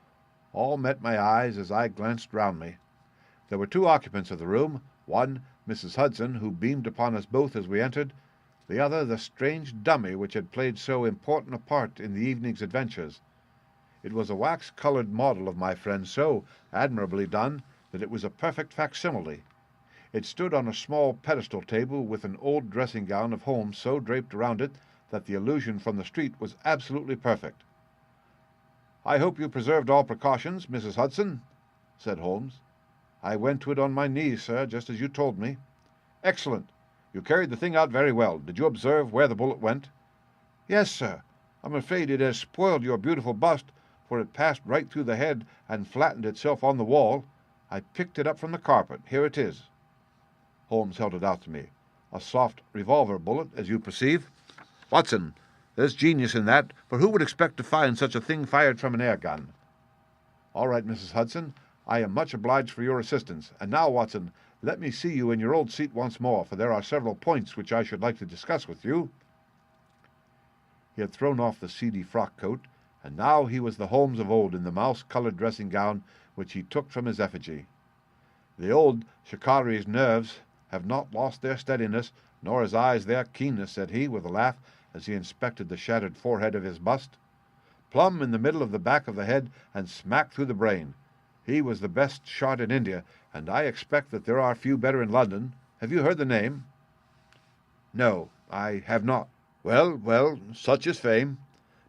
S2: all met my eyes as I glanced round me. There were two occupants of the room, one Mrs. Hudson, who beamed upon us both as we entered, the other the strange dummy which had played so important a part in the evening's adventures. It was a wax-coloured model of my friend, so admirably done that it was a perfect facsimile. It stood on a small pedestal table with an old dressing-gown of Holmes so draped around it that the illusion from the street was absolutely perfect. "I hope you preserved all precautions, Mrs. Hudson," said Holmes. "I went to it on my knees, sir, just as you told me." "Excellent. You carried the thing out very well. Did you observe where the bullet went?" "Yes, sir. I'm afraid it has spoiled your beautiful bust, for it passed right through the head and flattened itself on the wall. I picked it up from the carpet. Here it is." Holmes held it out to me. "A soft revolver bullet, as you perceive. Watson, there's genius in that, for who would expect to find such a thing fired from an air gun?" "All right, Mrs. Hudson. I am much obliged for your assistance. And now, Watson, let me see you in your old seat once more, for there are several points which I should like to discuss with you." He had thrown off the seedy frock-coat, and now he was the Holmes of old in the mouse-coloured dressing-gown which he took from his effigy. The old shikari's nerves have not lost their steadiness, nor his eyes their keenness," said he, with a laugh, as he inspected the shattered forehead of his bust. "Plumb in the middle of the back of the head, and smack through the brain. He was the best shot in India, and I expect that there are few better in London. Have you heard the name?" "No, I have not." "Well, well, such is fame.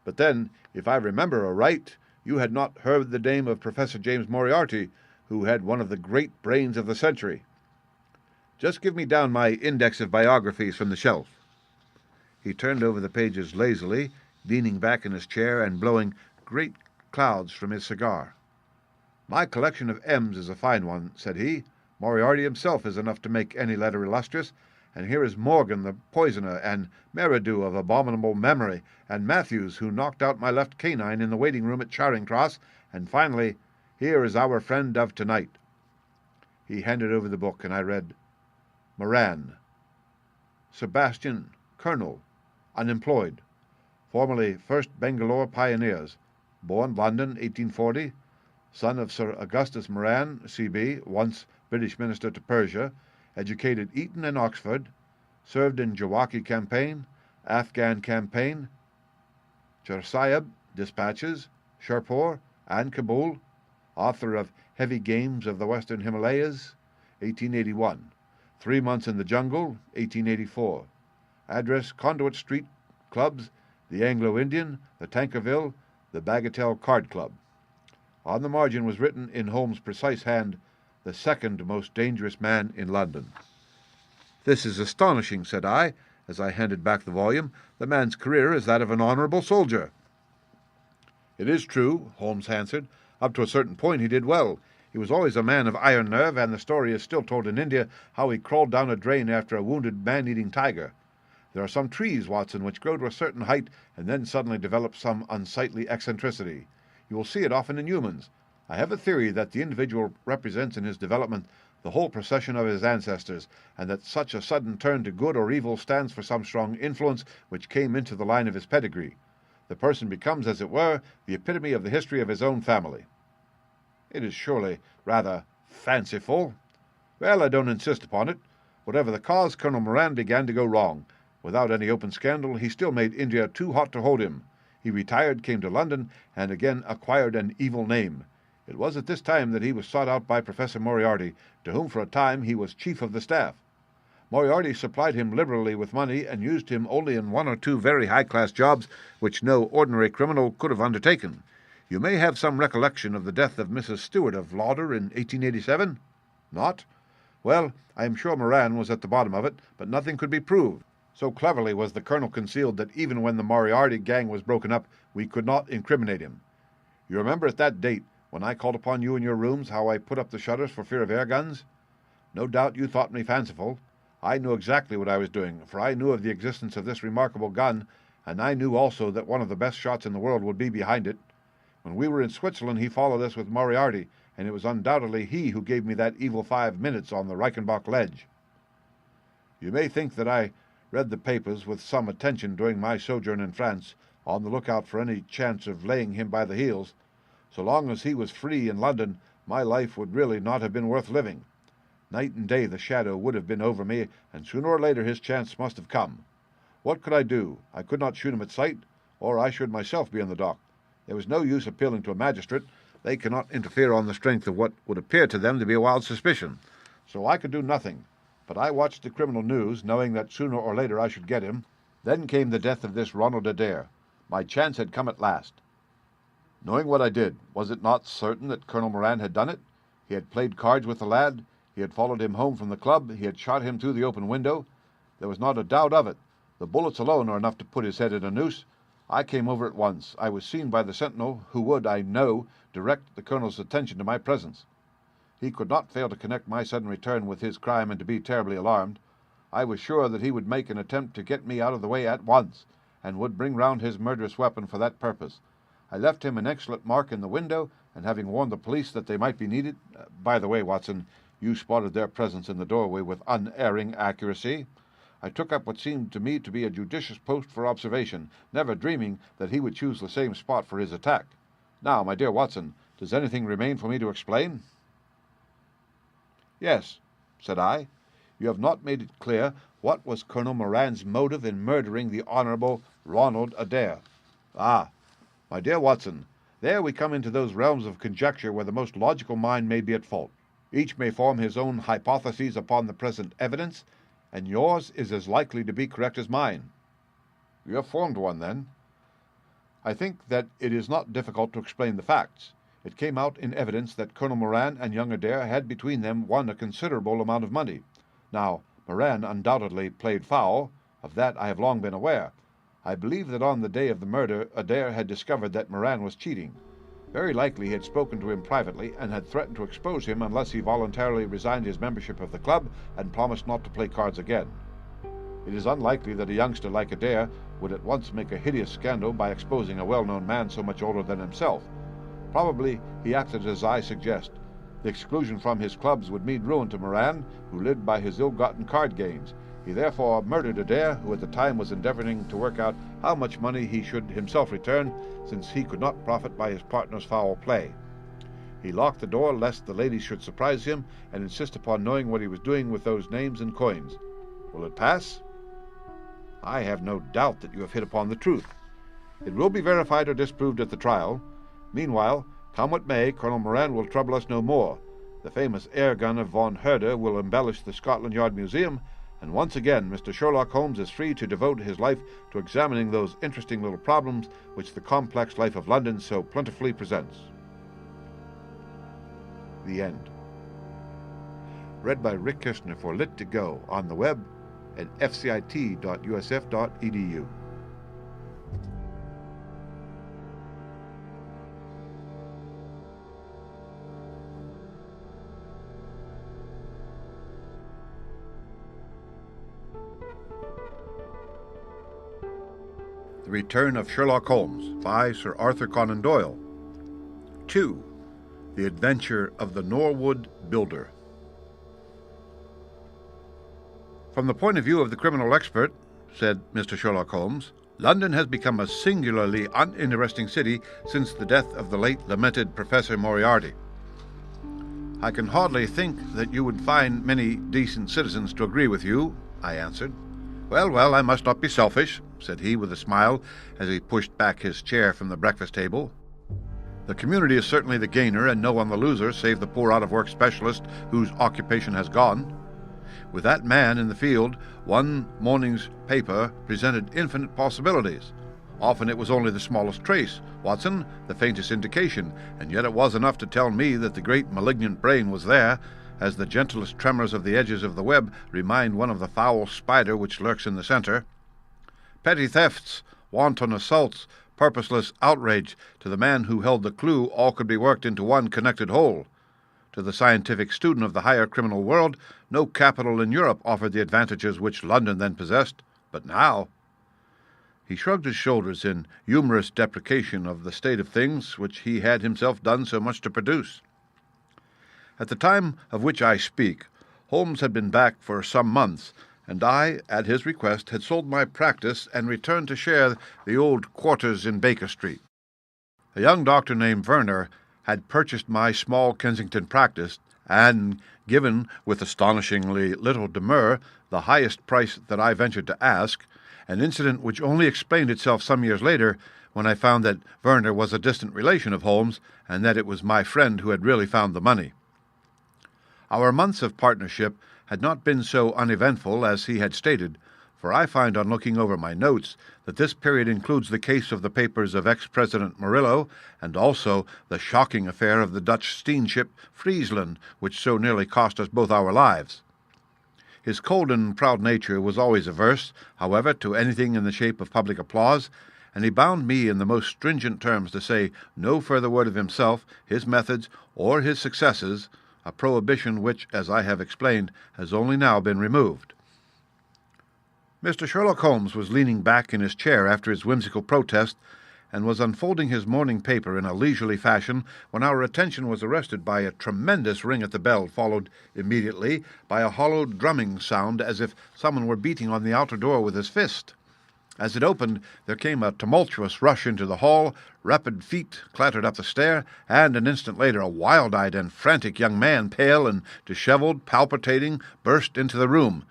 S2: But then, if I remember aright, you had not heard the name of Professor James Moriarty, who had one of the great brains of the century. Just give me down my index of biographies from the shelf." He turned over the pages lazily, leaning back in his chair and blowing great clouds from his cigar. "My collection of M's is a fine one," said he. "Moriarty himself is enough to make any letter illustrious, and here is Morgan the poisoner, and Meridew of abominable memory, and Matthews, who knocked out my left canine in the waiting room at Charing Cross, and finally, here is our friend of tonight." He handed over the book, and I read, "Moran, Sebastian, Colonel, unemployed, formerly 1st Bangalore Pioneers, born London, 1840, son of Sir Augustus Moran, C.B., once British Minister to Persia, educated Eton and Oxford, served in Jawaki campaign, Afghan campaign, Chersaib dispatches, Sherpur, and Kabul, author of Heavy Games of the Western Himalayas, 1881, 3 months in the Jungle, 1884, address Conduit Street Clubs, the Anglo-Indian, the Tankerville, the Bagatelle Card Club." On the margin was written in Holmes' precise hand, "The second most dangerous man in London." "This is astonishing," said I, as I handed back the volume. "The man's career is that of an honorable soldier." "It is true," Holmes answered. "Up to a certain point he did well. He was always a man of iron nerve, and the story is still told in India how he crawled down a drain after a wounded man-eating tiger. There are some trees, Watson, which grow to a certain height and then suddenly develop some unsightly eccentricity. You will see it often in humans. I have a theory that the individual represents in his development the whole procession of his ancestors, and that such a sudden turn to good or evil stands for some strong influence which came into the line of his pedigree. The person becomes, as it were, the epitome of the history of his own family." "It is surely rather fanciful." "Well, I don't insist upon it. Whatever the cause, Colonel Moran began to go wrong. Without any open scandal, he still made India too hot to hold him. He retired, came to London, and again acquired an evil name. It was at this time that he was sought out by Professor Moriarty, to whom for a time he was chief of the staff. Moriarty supplied him liberally with money, and used him only in 1 or 2 very high-class jobs which no ordinary criminal could have undertaken. You may have some recollection of the death of Mrs. Stewart of Lauder in 1887? Not? Well, I am sure Moran was at the bottom of it, but nothing could be proved. So cleverly was the colonel concealed that even when the Moriarty gang was broken up, we could not incriminate him. You remember at that date, when I called upon you in your rooms, how I put up the shutters for fear of air guns? No doubt you thought me fanciful. I knew exactly what I was doing, for I knew of the existence of this remarkable gun, and I knew also that one of the best shots in the world would be behind it. When we were in Switzerland, he followed us with Moriarty, and it was undoubtedly he who gave me that evil 5 minutes on the Reichenbach ledge. You may think that I read the papers with some attention during my sojourn in France, on the lookout for any chance of laying him by the heels. So long as he was free in London, my life would really not have been worth living. Night and day the shadow would have been over me, and sooner or later his chance must have come. What could I do? I could not shoot him at sight, or I should myself be in the dock. There was no use appealing to a magistrate. They cannot interfere on the strength of what would appear to them to be a wild suspicion. So I could do nothing. But I watched the criminal news, knowing that sooner or later I should get him. Then came the death of this Ronald Adair. My chance had come at last. Knowing what I did, was it not certain that Colonel Moran had done it? He had played cards with the lad. He had followed him home from the club. He had shot him through the open window. There was not a doubt of it. The bullets alone are enough to put his head in a noose. I came over at once. I was seen by the sentinel, who would, I know, direct the colonel's attention to my presence. He could not fail to connect my sudden return with his crime and to be terribly alarmed. I was sure that he would make an attempt to get me out of the way at once, and would bring round his murderous weapon for that purpose. I left him an excellent mark in the window, and having warned the police that they might be needed— by the way, Watson, you spotted their presence in the doorway with unerring accuracy— I took up what seemed to me to be a judicious post for observation, never dreaming that he would choose the same spot for his attack. Now, my dear Watson, does anything remain for me to explain?" "Yes," said I. You have not made it clear what was Colonel Moran's motive in murdering the Honourable Ronald Adair. Ah, my dear Watson, there we come into those realms of conjecture where the most logical mind may be at fault. Each may form his own hypotheses upon the present evidence, and yours is as likely to be correct as mine. You have formed one, then? I think that it is not difficult to explain the facts. It came out in evidence that Colonel Moran and young Adair had between them won a considerable amount of money. Now, Moran undoubtedly played foul. Of that I have long been aware. I believe that on the day of the murder Adair had discovered that Moran was cheating. Very likely he had spoken to him privately and had threatened to expose him unless he voluntarily resigned his membership of the club and promised not to play cards again. It is unlikely that a youngster like Adair would at once make a hideous scandal by exposing a well-known man so much older than himself. Probably he acted as I suggest. The exclusion from his clubs would mean ruin to Moran, who lived by his ill-gotten card gains. He therefore murdered Adair, who at the time was endeavoring to work out how much money he should himself return, since he could not profit by his partner's foul play. He locked the door lest the ladies should surprise him and insist upon knowing what he was doing with those names and coins. Will it pass? I have no doubt that you have hit upon the truth. It will be verified or disproved at the trial. Meanwhile, come what may, Colonel Moran will trouble us no more. The famous air gun of von Herder will embellish the Scotland Yard Museum, and once again Mr. Sherlock Holmes is free to devote his life to examining those interesting little problems which the complex life of London so plentifully presents. The end. Read by Rick Kirshner for Lit2Go on the web at fcit.usf.edu. The Return of Sherlock Holmes by Sir Arthur Conan Doyle. 2. The Adventure of the Norwood Builder. From the point of view of the criminal expert, said Mr. Sherlock Holmes, London has become a singularly uninteresting city since the death of the late lamented Professor Moriarty. I can hardly think that you would find many decent citizens to agree with you, I answered. Well, I must not be selfish, said he with a smile as he pushed back his chair from the breakfast table. The community is certainly the gainer and no one the loser save the poor out-of-work specialist whose occupation has gone. With that man in the field, one morning's paper presented infinite possibilities. Often it was only the smallest trace, Watson, the faintest indication, and yet it was enough to tell me that the great malignant brain was there, as the gentlest tremors of the edges of the web remind one of the foul spider which lurks in the center. Petty thefts, wanton assaults, purposeless outrage, to the man who held the clue all could be worked into one connected whole. To the scientific student of the higher criminal world, no capital in Europe offered the advantages which London then possessed. But now... He shrugged his shoulders in humorous deprecation of the state of things which he had himself done so much to produce. At the time of which I speak, Holmes had been back for some months, and I, at his request, had sold my practice and returned to share the old quarters in Baker Street. A young doctor named Werner had purchased my small Kensington practice and given, with astonishingly little demur, the highest price that I ventured to ask, an incident which only explained itself some years later when I found that Werner was a distant relation of Holmes and that it was my friend who had really found the money. Our months of partnership had not been so uneventful as he had stated, for I find on looking over my notes that this period includes the case of the papers of ex-President Murillo and also the shocking affair of the Dutch steamship Friesland, which so nearly cost us both our lives. His cold and proud nature was always averse, however, to anything in the shape of public applause, and he bound me in the most stringent terms to say no further word of himself, his methods, or his successes, a prohibition which, as I have explained, has only now been removed. Mr. Sherlock Holmes was leaning back in his chair after his whimsical protest, and was unfolding his morning paper in a leisurely fashion when our attention was arrested by a tremendous ring at the bell, followed immediately by a hollow drumming sound as if someone were beating on the outer door with his fist. As it opened, there came a tumultuous rush into the hall, rapid feet clattered up the stair, and an instant later a wild-eyed and frantic young man, pale and dishevelled, palpitating, burst into the room.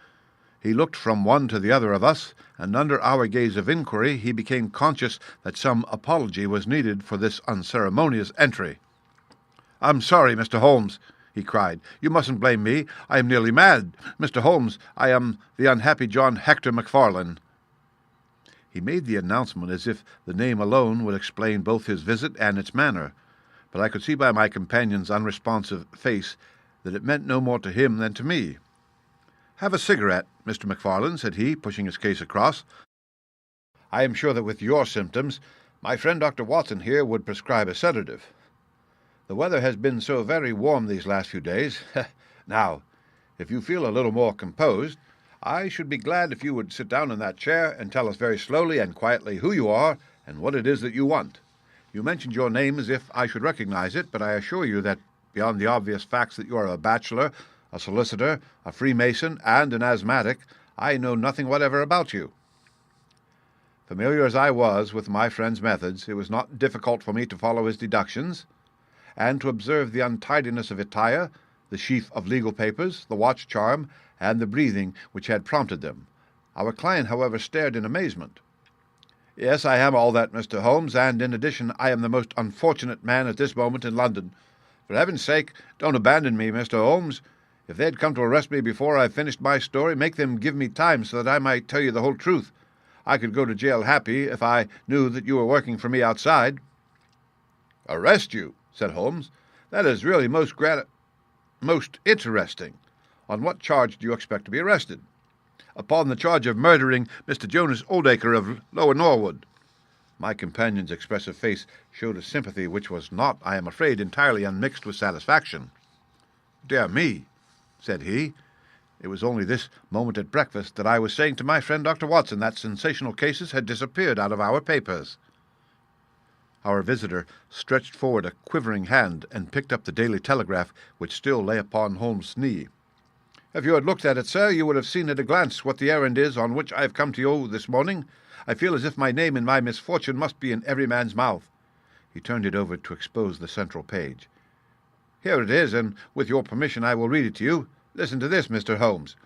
S2: He looked from one to the other of us, and under our gaze of inquiry he became conscious that some apology was needed for this unceremonious entry. "I'm sorry, Mr. Holmes," he cried. "You mustn't blame me. I am nearly mad. Mr. Holmes, I am the unhappy John Hector MacFarlane." He made the announcement as if the name alone would explain both his visit and its manner, but I could see by my companion's unresponsive face that it meant no more to him than to me. "Have a cigarette, Mr. MacFarlane," said he, pushing his case across. "I am sure that with your symptoms, my friend Dr. Watson here would prescribe a sedative. The weather has been so very warm these last few days. Now, if you feel a little more composed, I should be glad if you would sit down in that chair and tell us very slowly and quietly who you are and what it is that you want. You mentioned your name as if I should recognize it, but I assure you that beyond the obvious facts that you are a bachelor, a solicitor, a Freemason, and an asthmatic, I know nothing whatever about you." Familiar as I was with my friend's methods, it was not difficult for me to follow his deductions, and to observe the untidiness of attire, the sheaf of legal papers, the watch charm, and the breathing which had prompted them. Our client, however, stared in amazement. "Yes, I am all that, Mr. Holmes, and in addition I am the most unfortunate man at this moment in London. For heaven's sake, don't abandon me, Mr. Holmes. If they had come to arrest me before I finished my story, make them give me time so that I might tell you the whole truth. I could go to jail happy if I knew that you were working for me outside." "Arrest you?" said Holmes. "That is really most interesting. On what charge do you expect to be arrested?" "Upon the charge of murdering Mr. Jonas Oldacre of Lower Norwood." My companion's expressive face showed a sympathy which was not, I am afraid, entirely unmixed with satisfaction. "Dear me," said he, "it was only this moment at breakfast that I was saying to my friend Dr. Watson that sensational cases had disappeared out of our papers." Our visitor stretched forward a quivering hand and picked up the Daily Telegraph, which still lay upon Holmes' knee. "If you had looked at it, sir, you would have seen at a glance what the errand is on which I have come to you this morning. I feel as if my name in my misfortune must be in every man's mouth." He turned it over to expose the central page. "Here it is, and with your permission I will read it to you. Listen to this, Mr. Holmes.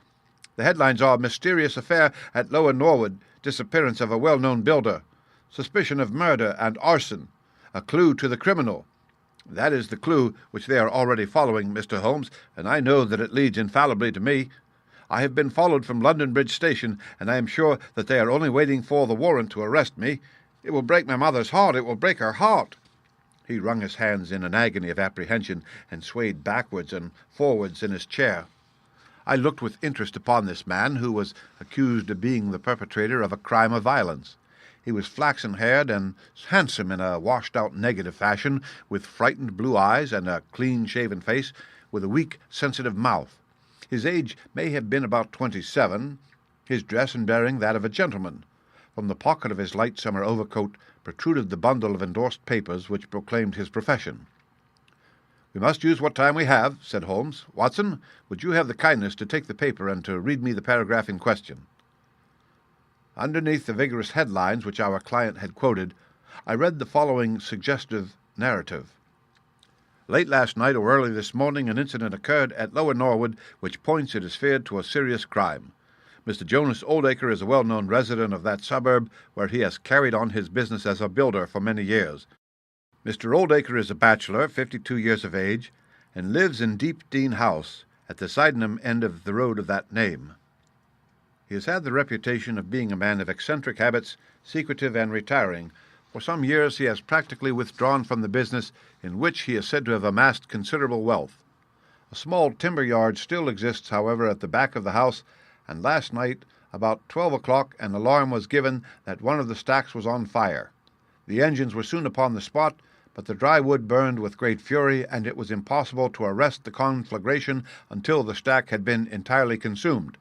S2: The headlines are: Mysterious Affair at Lower Norwood, Disappearance of a Well-Known Builder, Suspicion of Murder and Arson, A Clue to the Criminal. That is the clue which they are already following, Mr. Holmes, and I know that it leads infallibly to me. I have been followed from London Bridge Station, and I am sure that they are only waiting for the warrant to arrest me. It will break my mother's heart. It will break her heart." He wrung his hands in an agony of apprehension and swayed backwards and forwards in his chair. I looked with interest upon this man, who was accused of being the perpetrator of a crime of violence. He was flaxen-haired and handsome in a washed-out negative fashion, with frightened blue eyes and a clean-shaven face, with a weak, sensitive mouth. His age may have been about 27, his dress and bearing that of a gentleman. From the pocket of his light summer overcoat protruded the bundle of endorsed papers which proclaimed his profession. "We must use what time we have," said Holmes. "Watson, would you have the kindness to take the paper and to read me the paragraph in question?" Underneath the vigorous headlines which our client had quoted, I read the following suggestive narrative. "Late last night or early this morning an incident occurred at Lower Norwood which points, it is feared, to a serious crime. Mr. Jonas Oldacre is a well-known resident of that suburb, where he has carried on his business as a builder for many years. Mr. Oldacre is a bachelor, 52 years of age, and lives in Deep Dean House, at the Sydenham end of the road of that name. He has had the reputation of being a man of eccentric habits, secretive and retiring. For some years he has practically withdrawn from the business, in which he is said to have amassed considerable wealth. A small timber yard still exists, however, at the back of the house, and last night, about 12 o'clock, an alarm was given that one of the stacks was on fire. The engines were soon upon the spot, but the dry wood burned with great fury, and it was impossible to arrest the conflagration until the stack had been entirely consumed.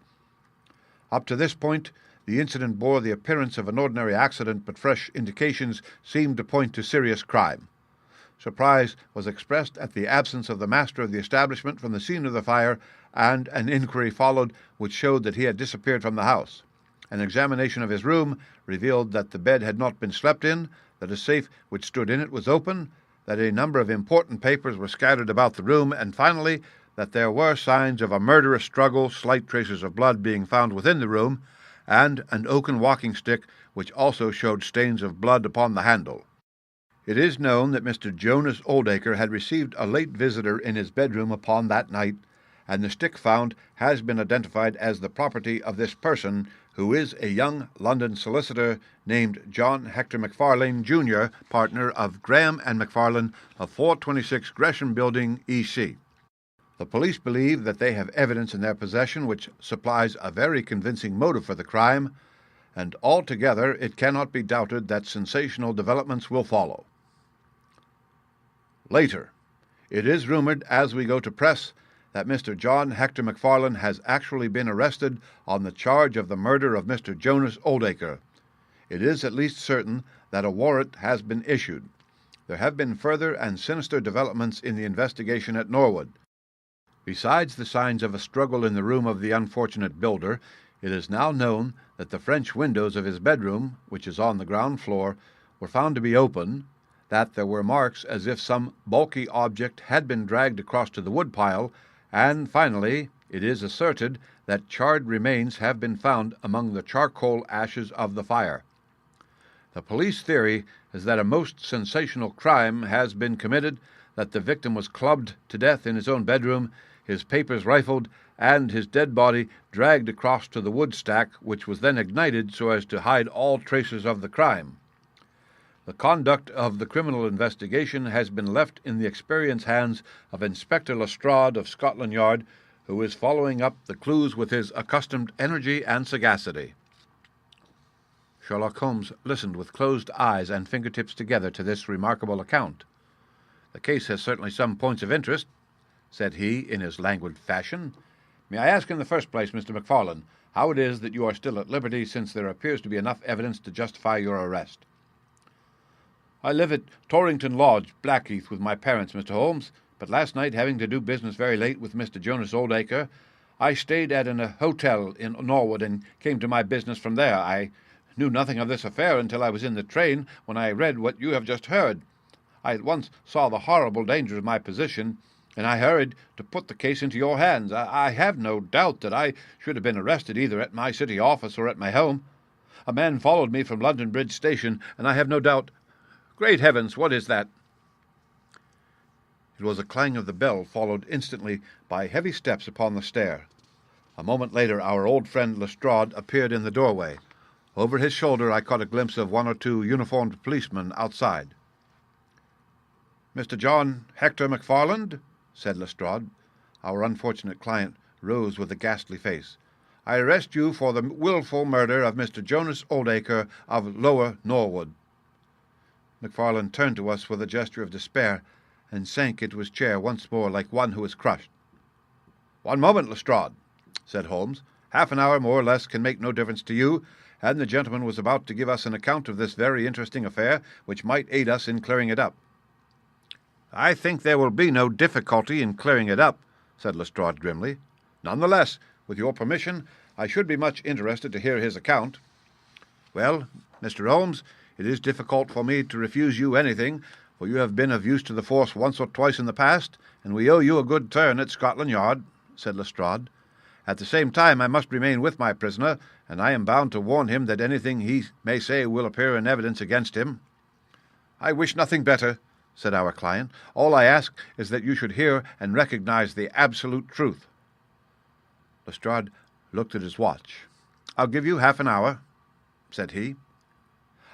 S2: Up to this point, the incident bore the appearance of an ordinary accident, but fresh indications seemed to point to serious crime. Surprise was expressed at the absence of the master of the establishment from the scene of the fire, and an inquiry followed which showed that he had disappeared from the house. An examination of his room revealed that the bed had not been slept in, that a safe which stood in it was open, that a number of important papers were scattered about the room, and finally that there were signs of a murderous struggle, slight traces of blood being found within the room, and an oaken walking stick which also showed stains of blood upon the handle. It is known that Mr. Jonas Oldacre had received a late visitor in his bedroom upon that night, and the stick found has been identified as the property of this person, who is a young London solicitor named John Hector McFarlane, Jr., partner of Graham and McFarlane of 426 Gresham Building, E.C. The police believe that they have evidence in their possession which supplies a very convincing motive for the crime, and altogether it cannot be doubted that sensational developments will follow. Later, it is rumored as we go to press that Mr. John Hector McFarlane has actually been arrested on the charge of the murder of Mr. Jonas Oldacre. It is at least certain that a warrant has been issued. There have been further and sinister developments in the investigation at Norwood. Besides the signs of a struggle in the room of the unfortunate builder, it is now known that the French windows of his bedroom, which is on the ground floor, were found to be open, that there were marks as if some bulky object had been dragged across to the woodpile, and finally, it is asserted that charred remains have been found among the charcoal ashes of the fire. The police theory is that a most sensational crime has been committed, that the victim was clubbed to death in his own bedroom, his papers rifled, and his dead body dragged across to the wood stack, which was then ignited so as to hide all traces of the crime. The conduct of the criminal investigation has been left in the experienced hands of Inspector Lestrade of Scotland Yard, who is following up the clues with his accustomed energy and sagacity. Sherlock Holmes listened with closed eyes and fingertips together to this remarkable account. "The case has certainly some points of interest," said he in his languid fashion. "May I ask in the first place, Mr. McFarlane, how it is that you are still at liberty, since there appears to be enough evidence to justify your arrest?" "I live at Torrington Lodge, Blackheath, with my parents, Mr. Holmes, but last night, having to do business very late with Mr. Jonas Oldacre, I stayed at an hotel in Norwood and came to my business from there. I knew nothing of this affair until I was in the train, when I read what you have just heard. I at once saw the horrible danger of my position, and I hurried to put the case into your hands. I have no doubt that I should have been arrested either at my city office or at my home. A man followed me from London Bridge Station, and I have no doubt— Great heavens, what is that?" It was a clang of the bell, followed instantly by heavy steps upon the stair. A moment later our old friend Lestrade appeared in the doorway. Over his shoulder I caught a glimpse of one or two uniformed policemen outside. "Mr. John Hector McFarlane," said Lestrade. Our unfortunate client rose with a ghastly face. "I arrest you for the wilful murder of Mr. Jonas Oldacre of Lower Norwood." McFarlane turned to us with a gesture of despair, and sank into his chair once more like one who is crushed. "One moment, Lestrade," said Holmes. "Half an hour more or less can make no difference to you, and the gentleman was about to give us an account of this very interesting affair, which might aid us in clearing it up." "I think there will be no difficulty in clearing it up," said Lestrade grimly. "None the less, with your permission, I should be much interested to hear his account." "Well, Mr. Holmes, it is difficult for me to refuse you anything, for you have been of use to the force once or twice in the past, and we owe you a good turn at Scotland Yard," said Lestrade. "At the same time, I must remain with my prisoner, and I am bound to warn him that anything he may say will appear in evidence against him." "I wish nothing better," said our client. "All I ask is that you should hear and recognize the absolute truth." Lestrade looked at his watch. "I'll give you half an hour," said he.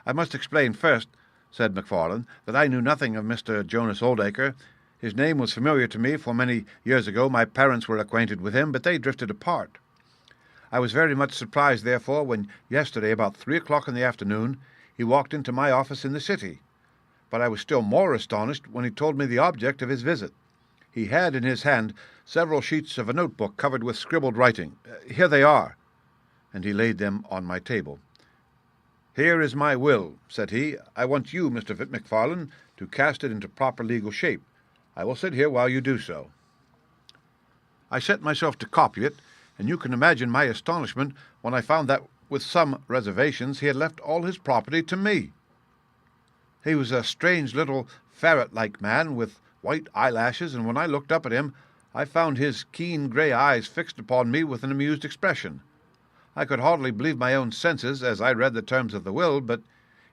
S2: "I must explain first," said McFarlane, "that I knew nothing of Mr. Jonas Oldacre. His name was familiar to me, for many years ago my parents were acquainted with him, but they drifted apart. I was very much surprised, therefore, when yesterday, about 3 o'clock in the afternoon, he walked into my office in the city. But I was still more astonished when he told me the object of his visit. He had in his hand several sheets of a notebook covered with scribbled writing. Here they are," and he laid them on my table. "Here is my will," said he. "I want you, Mr. McFarlane, to cast it into proper legal shape. I will sit here while you do so." I set myself to copy it, and you can imagine my astonishment when I found that, with some reservations, he had left all his property to me. He was a strange little ferret-like man with white eyelashes, and when I looked up at him, I found his keen grey eyes fixed upon me with an amused expression. I could hardly believe my own senses as I read the terms of the will, but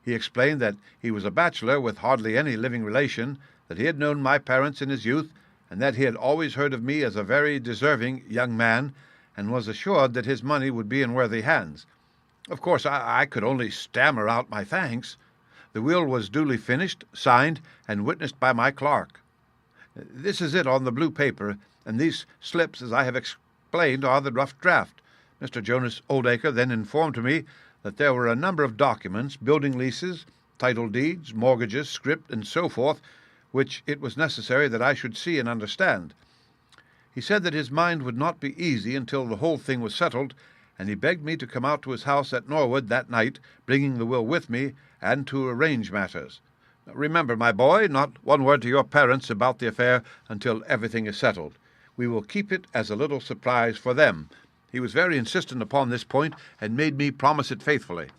S2: he explained that he was a bachelor with hardly any living relation, that he had known my parents in his youth, and that he had always heard of me as a very deserving young man, and was assured that his money would be in worthy hands. Of course, I could only stammer out my thanks. The will was duly finished, signed, and witnessed by my clerk. This is it on the blue paper, and these slips, as I have explained, are the rough draft. Mr. Jonas Oldacre then informed me that there were a number of documents, building leases, title deeds, mortgages, scrip, and so forth, which it was necessary that I should see and understand. He said that his mind would not be easy until the whole thing was settled, and he begged me to come out to his house at Norwood that night, bringing the will with me, and to arrange matters. Remember, my boy, not one word to your parents about the affair until everything is settled. We will keep it as a little surprise for them. He was very insistent upon this point, and made me promise it faithfully.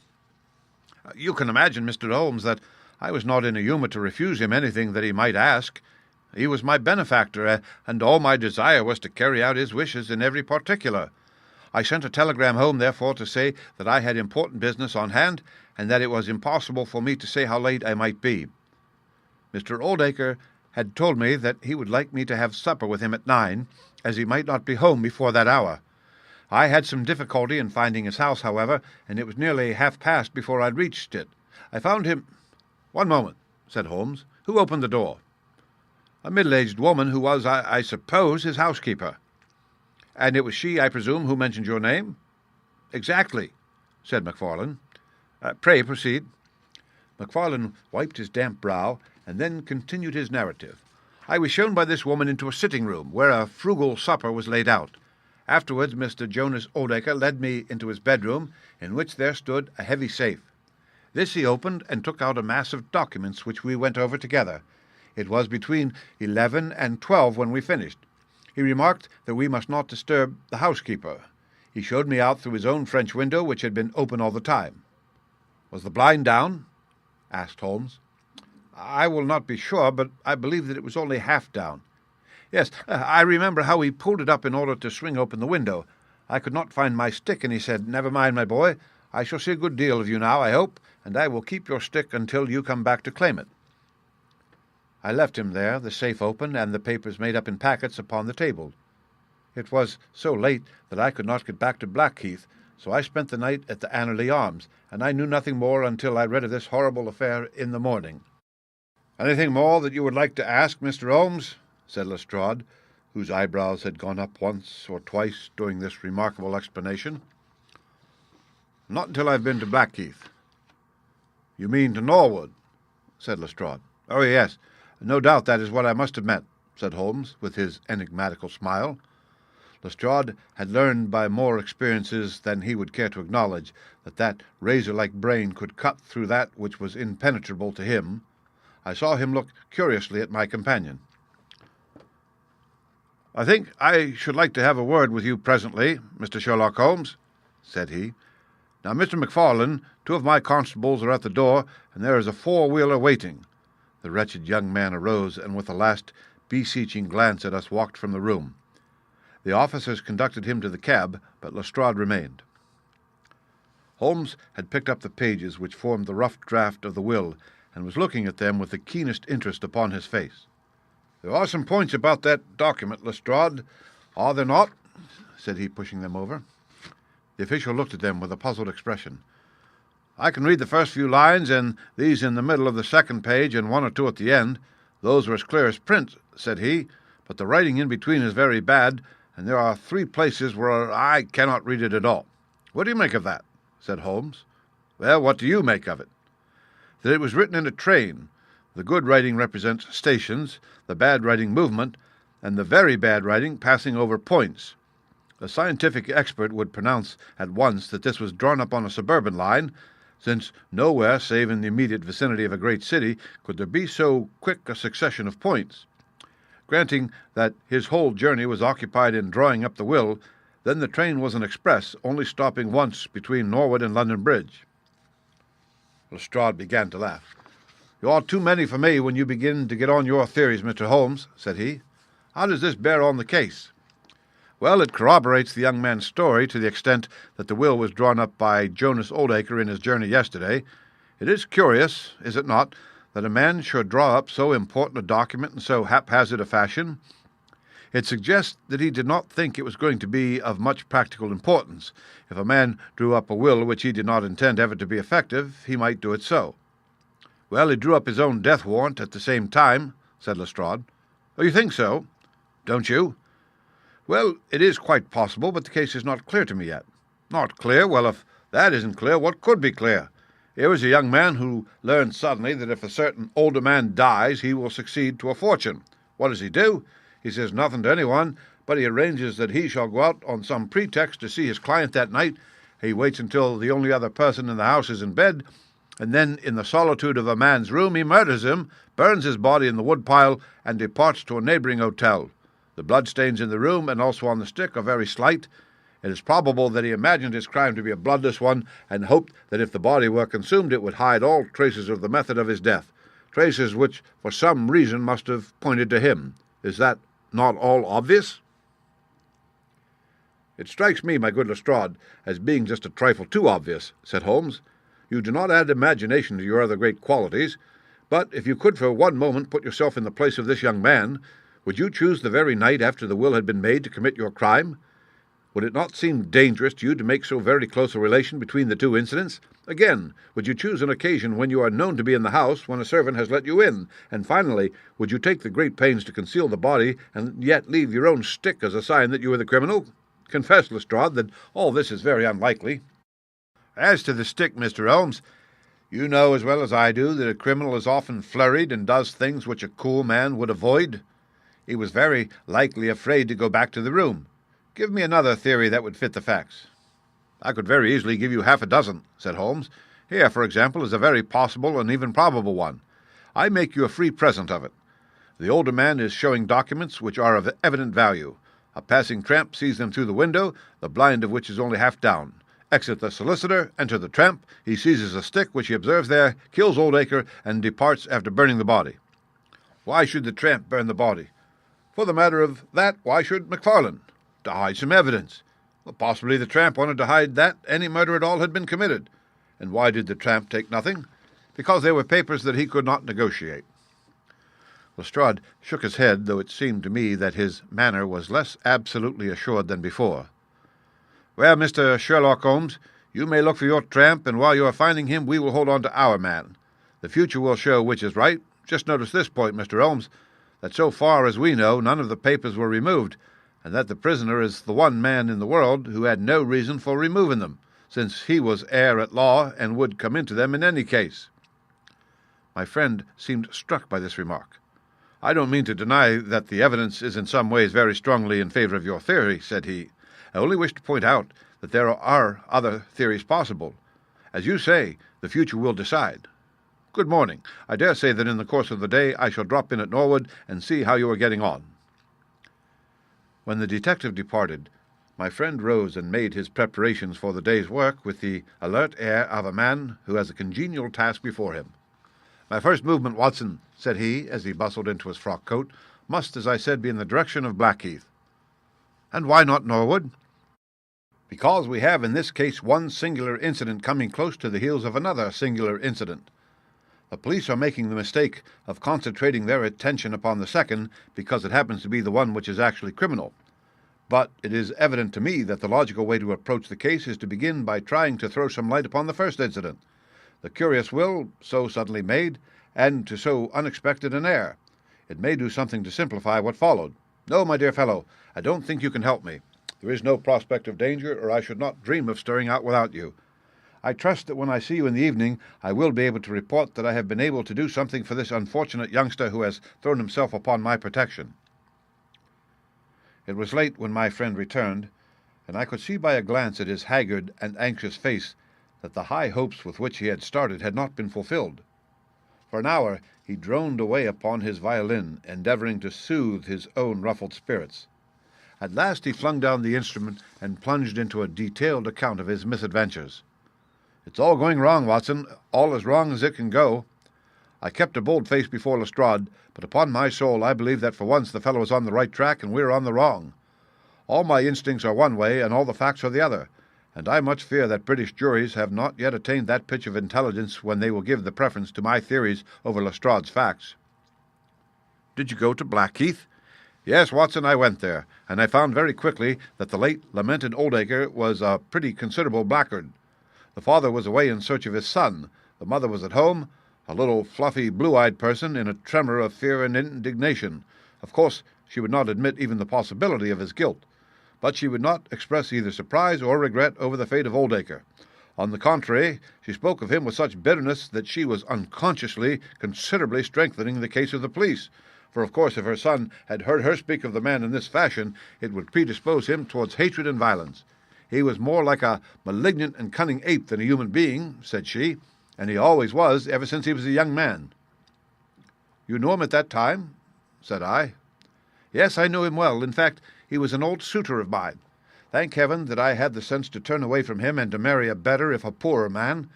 S2: You can imagine, Mr. Holmes, that I was not in a humour to refuse him anything that he might ask. He was my benefactor, and all my desire was to carry out his wishes in every particular. I sent a telegram home, therefore, to say that I had important business on hand, and that it was impossible for me to say how late I might be. Mr. Oldacre had told me that he would like me to have supper with him at 9, as he might not be home before that hour. I had some difficulty in finding his house, however, and it was nearly half-past before I reached it. I found him— "One moment," said Holmes. "Who opened the door?" "A middle-aged woman who was, I suppose, his housekeeper." "And it was she, I presume, who mentioned your name?" "Exactly," said Macfarlane. "Pray proceed." Macfarlane wiped his damp brow, and then continued his narrative. "I was shown by this woman into a sitting-room, where a frugal supper was laid out. Afterwards Mr. Jonas Oldacre led me into his bedroom, in which there stood a heavy safe. This he opened, and took out a mass of documents which we went over together. It was between 11 and 12 when we finished. He remarked that we must not disturb the housekeeper. He showed me out through his own French window, which had been open all the time." "Was the blind down?" asked Holmes. "I will not be sure, but I believe that it was only half down. Yes, I remember how he pulled it up in order to swing open the window. I could not find my stick, and he said, 'Never mind, my boy. I shall see a good deal of you now, I hope, and I will keep your stick until you come back to claim it.' I left him there, the safe open, and the papers made up in packets upon the table. It was so late that I could not get back to Blackheath, so I spent the night at the Anerley Arms, and I knew nothing more until I read of this horrible affair in the morning." "Anything more that you would like to ask, Mr. Holmes?" said Lestrade, whose eyebrows had gone up once or twice during this remarkable explanation. "Not until I've been to Blackheath." "You mean to Norwood?" said Lestrade. "Oh, yes. No doubt that is what I must have meant," said Holmes, with his enigmatical smile. Lestrade had learned by more experiences than he would care to acknowledge that razor-like brain could cut through that which was impenetrable to him. I saw him look curiously at my companion. "I think I should like to have a word with you presently, Mr. Sherlock Holmes," said he. "Now, Mr. Macfarlane, 2 of my constables are at the door, and there is a 4-wheeler waiting." The wretched young man arose, and with a last beseeching glance at us walked from the room. The officers conducted him to the cab, but Lestrade remained. Holmes had picked up the pages which formed the rough draft of the will, and was looking at them with the keenest interest upon his face. "There are some points about that document, Lestrade, are there not?" said he, pushing them over. The official looked at them with a puzzled expression. "I can read the first few lines, and these in the middle of the second page, and 1 or 2 at the end. Those are as clear as print," said he, "but the writing in between is very bad, and there are 3 places where I cannot read it at all." "What do you make of that?" said Holmes. "Well, what do you make of it?" "That it was written in a train. The good writing represents stations, the bad writing movement, and the very bad writing passing over points. A scientific expert would pronounce at once that this was drawn up on a suburban line, since nowhere, save in the immediate vicinity of a great city, could there be so quick a succession of points. Granting that his whole journey was occupied in drawing up the will, Then the train was an express, only stopping once between Norwood and London Bridge. Lestrade began to laugh. "You are too many for me when you begin to get on your theories, Mr. Holmes," said he. "How does this bear on the case?" "Well, it corroborates the young man's story to the extent that the will was drawn up by Jonas Oldacre in his journey yesterday. It is curious, is it not, that a man should draw up so important a document in so haphazard a fashion? It suggests that he did not think it was going to be of much practical importance. If a man drew up a will which he did not intend ever to be effective, he might do it so." "Well, he drew up his own death warrant at the same time," said Lestrade. "Oh, you think so? Don't you?" "Well, it is quite possible, but the case is not clear to me yet." "Not clear? Well, if that isn't clear, what could be clear? Here is a young man who learns suddenly that if a certain older man dies, he will succeed to a fortune. What does he do? He says nothing to anyone, but he arranges that he shall go out on some pretext to see his client that night. He waits until the only other person in the house is in bed, and then in the solitude of a man's room he murders him, burns his body in the woodpile, and departs to a neighbouring hotel. The bloodstains in the room and also on the stick are very slight. It is probable that he imagined his crime to be a bloodless one, and hoped that if the body were consumed it would hide all traces of the method of his death, traces which for some reason must have pointed to him. Is that not all obvious?" "It strikes me, my good Lestrade, as being just a trifle too obvious," said Holmes. "You do not add imagination to your other great qualities, but if you could for one moment put yourself in the place of this young man, would you choose the very night after the will had been made to commit your crime? Would it not seem dangerous to you to make so very close a relation between the two incidents? Again, would you choose an occasion when you are known to be in the house, when a servant has let you in? And finally, would you take the great pains to conceal the body, and yet leave your own stick as a sign that you were the criminal? Confess, Lestrade, that all this is very unlikely." "As to the stick, Mr. Holmes, you know as well as I do that a criminal is often flurried and does things which a cool man would avoid. He was very likely afraid to go back to the room. Give me another theory that would fit the facts." "I could very easily give you half a dozen," said Holmes. "Here, for example, is a very possible and even probable one. I make you a free present of it. The older man is showing documents which are of evident value. A passing tramp sees them through the window, the blind of which is only half down. Exit the solicitor, enter the tramp, he seizes a stick which he observes there, kills Oldacre, and departs after burning the body. Why should the tramp burn the body? For the matter of that, why should Macfarlane? To hide some evidence. Well, possibly the tramp wanted to hide that any murder at all had been committed. And why did the tramp take nothing? Because they were papers that he could not negotiate." Lestrade shook his head, though it seemed to me that his manner was less absolutely assured than before. "Well, Mr. Sherlock Holmes, you may look for your tramp, and while you are finding him we will hold on to our man. The future will show which is right. Just notice this point, Mr. Holmes, that so far as we know none of the papers were removed, and that the prisoner is the one man in the world who had no reason for removing them, since he was heir at law and would come into them in any case." My friend seemed struck by this remark. "I don't mean to deny that the evidence is in some ways very strongly in favor of your theory," said he. "I only wish to point out that there are other theories possible. As you say, the future will decide. Good morning. I dare say that in the course of the day I shall drop in at Norwood and see how you are getting on." When the detective departed, my friend rose and made his preparations for the day's work with the alert air of a man who has a congenial task before him. "My first movement, Watson," said he, as he bustled into his frock-coat, "must, as I said, be in the direction of Blackheath." "And why not Norwood?" "Because we have in this case one singular incident coming close to the heels of another singular incident. The police are making the mistake of concentrating their attention upon the second because it happens to be the one which is actually criminal. But it is evident to me that the logical way to approach the case is to begin by trying to throw some light upon the first incident, the curious will so suddenly made, and to so unexpected an heir. It may do something to simplify what followed. No, my dear fellow, I don't think you can help me. There is no prospect of danger, or I should not dream of stirring out without you. I trust that when I see you in the evening I will be able to report that I have been able to do something for this unfortunate youngster who has thrown himself upon my protection." It was late when my friend returned, and I could see by a glance at his haggard and anxious face that the high hopes with which he had started had not been fulfilled. For an hour he droned away upon his violin, endeavouring to soothe his own ruffled spirits. At last he flung down the instrument and plunged into a detailed account of his misadventures. "It's all going wrong, Watson, all as wrong as it can go. I kept a bold face before Lestrade, but upon my soul I believe that for once the fellow is on the right track and we're on the wrong. All my instincts are one way and all the facts are the other, and I much fear that British juries have not yet attained that pitch of intelligence when they will give the preference to my theories over Lestrade's facts." "Did you go to Blackheath?" "Yes, Watson, I went there, and I found very quickly that the late lamented Oldacre was a pretty considerable blackguard. The father was away in search of his son. The mother was at home, a little fluffy, blue-eyed person in a tremor of fear and indignation. Of course, she would not admit even the possibility of his guilt, but she would not express either surprise or regret over the fate of Oldacre. On the contrary, she spoke of him with such bitterness that she was unconsciously considerably strengthening the case of the police, for of course if her son had heard her speak of the man in this fashion, it would predispose him towards hatred and violence. He was more like a malignant and cunning ape than a human being, said she, and he always was ever since he was a young man." "You knew him at that time?" said I. "Yes, I knew him well. In fact, he was an old suitor of mine. Thank heaven that I had the sense to turn away from him and to marry a better, if a poorer man.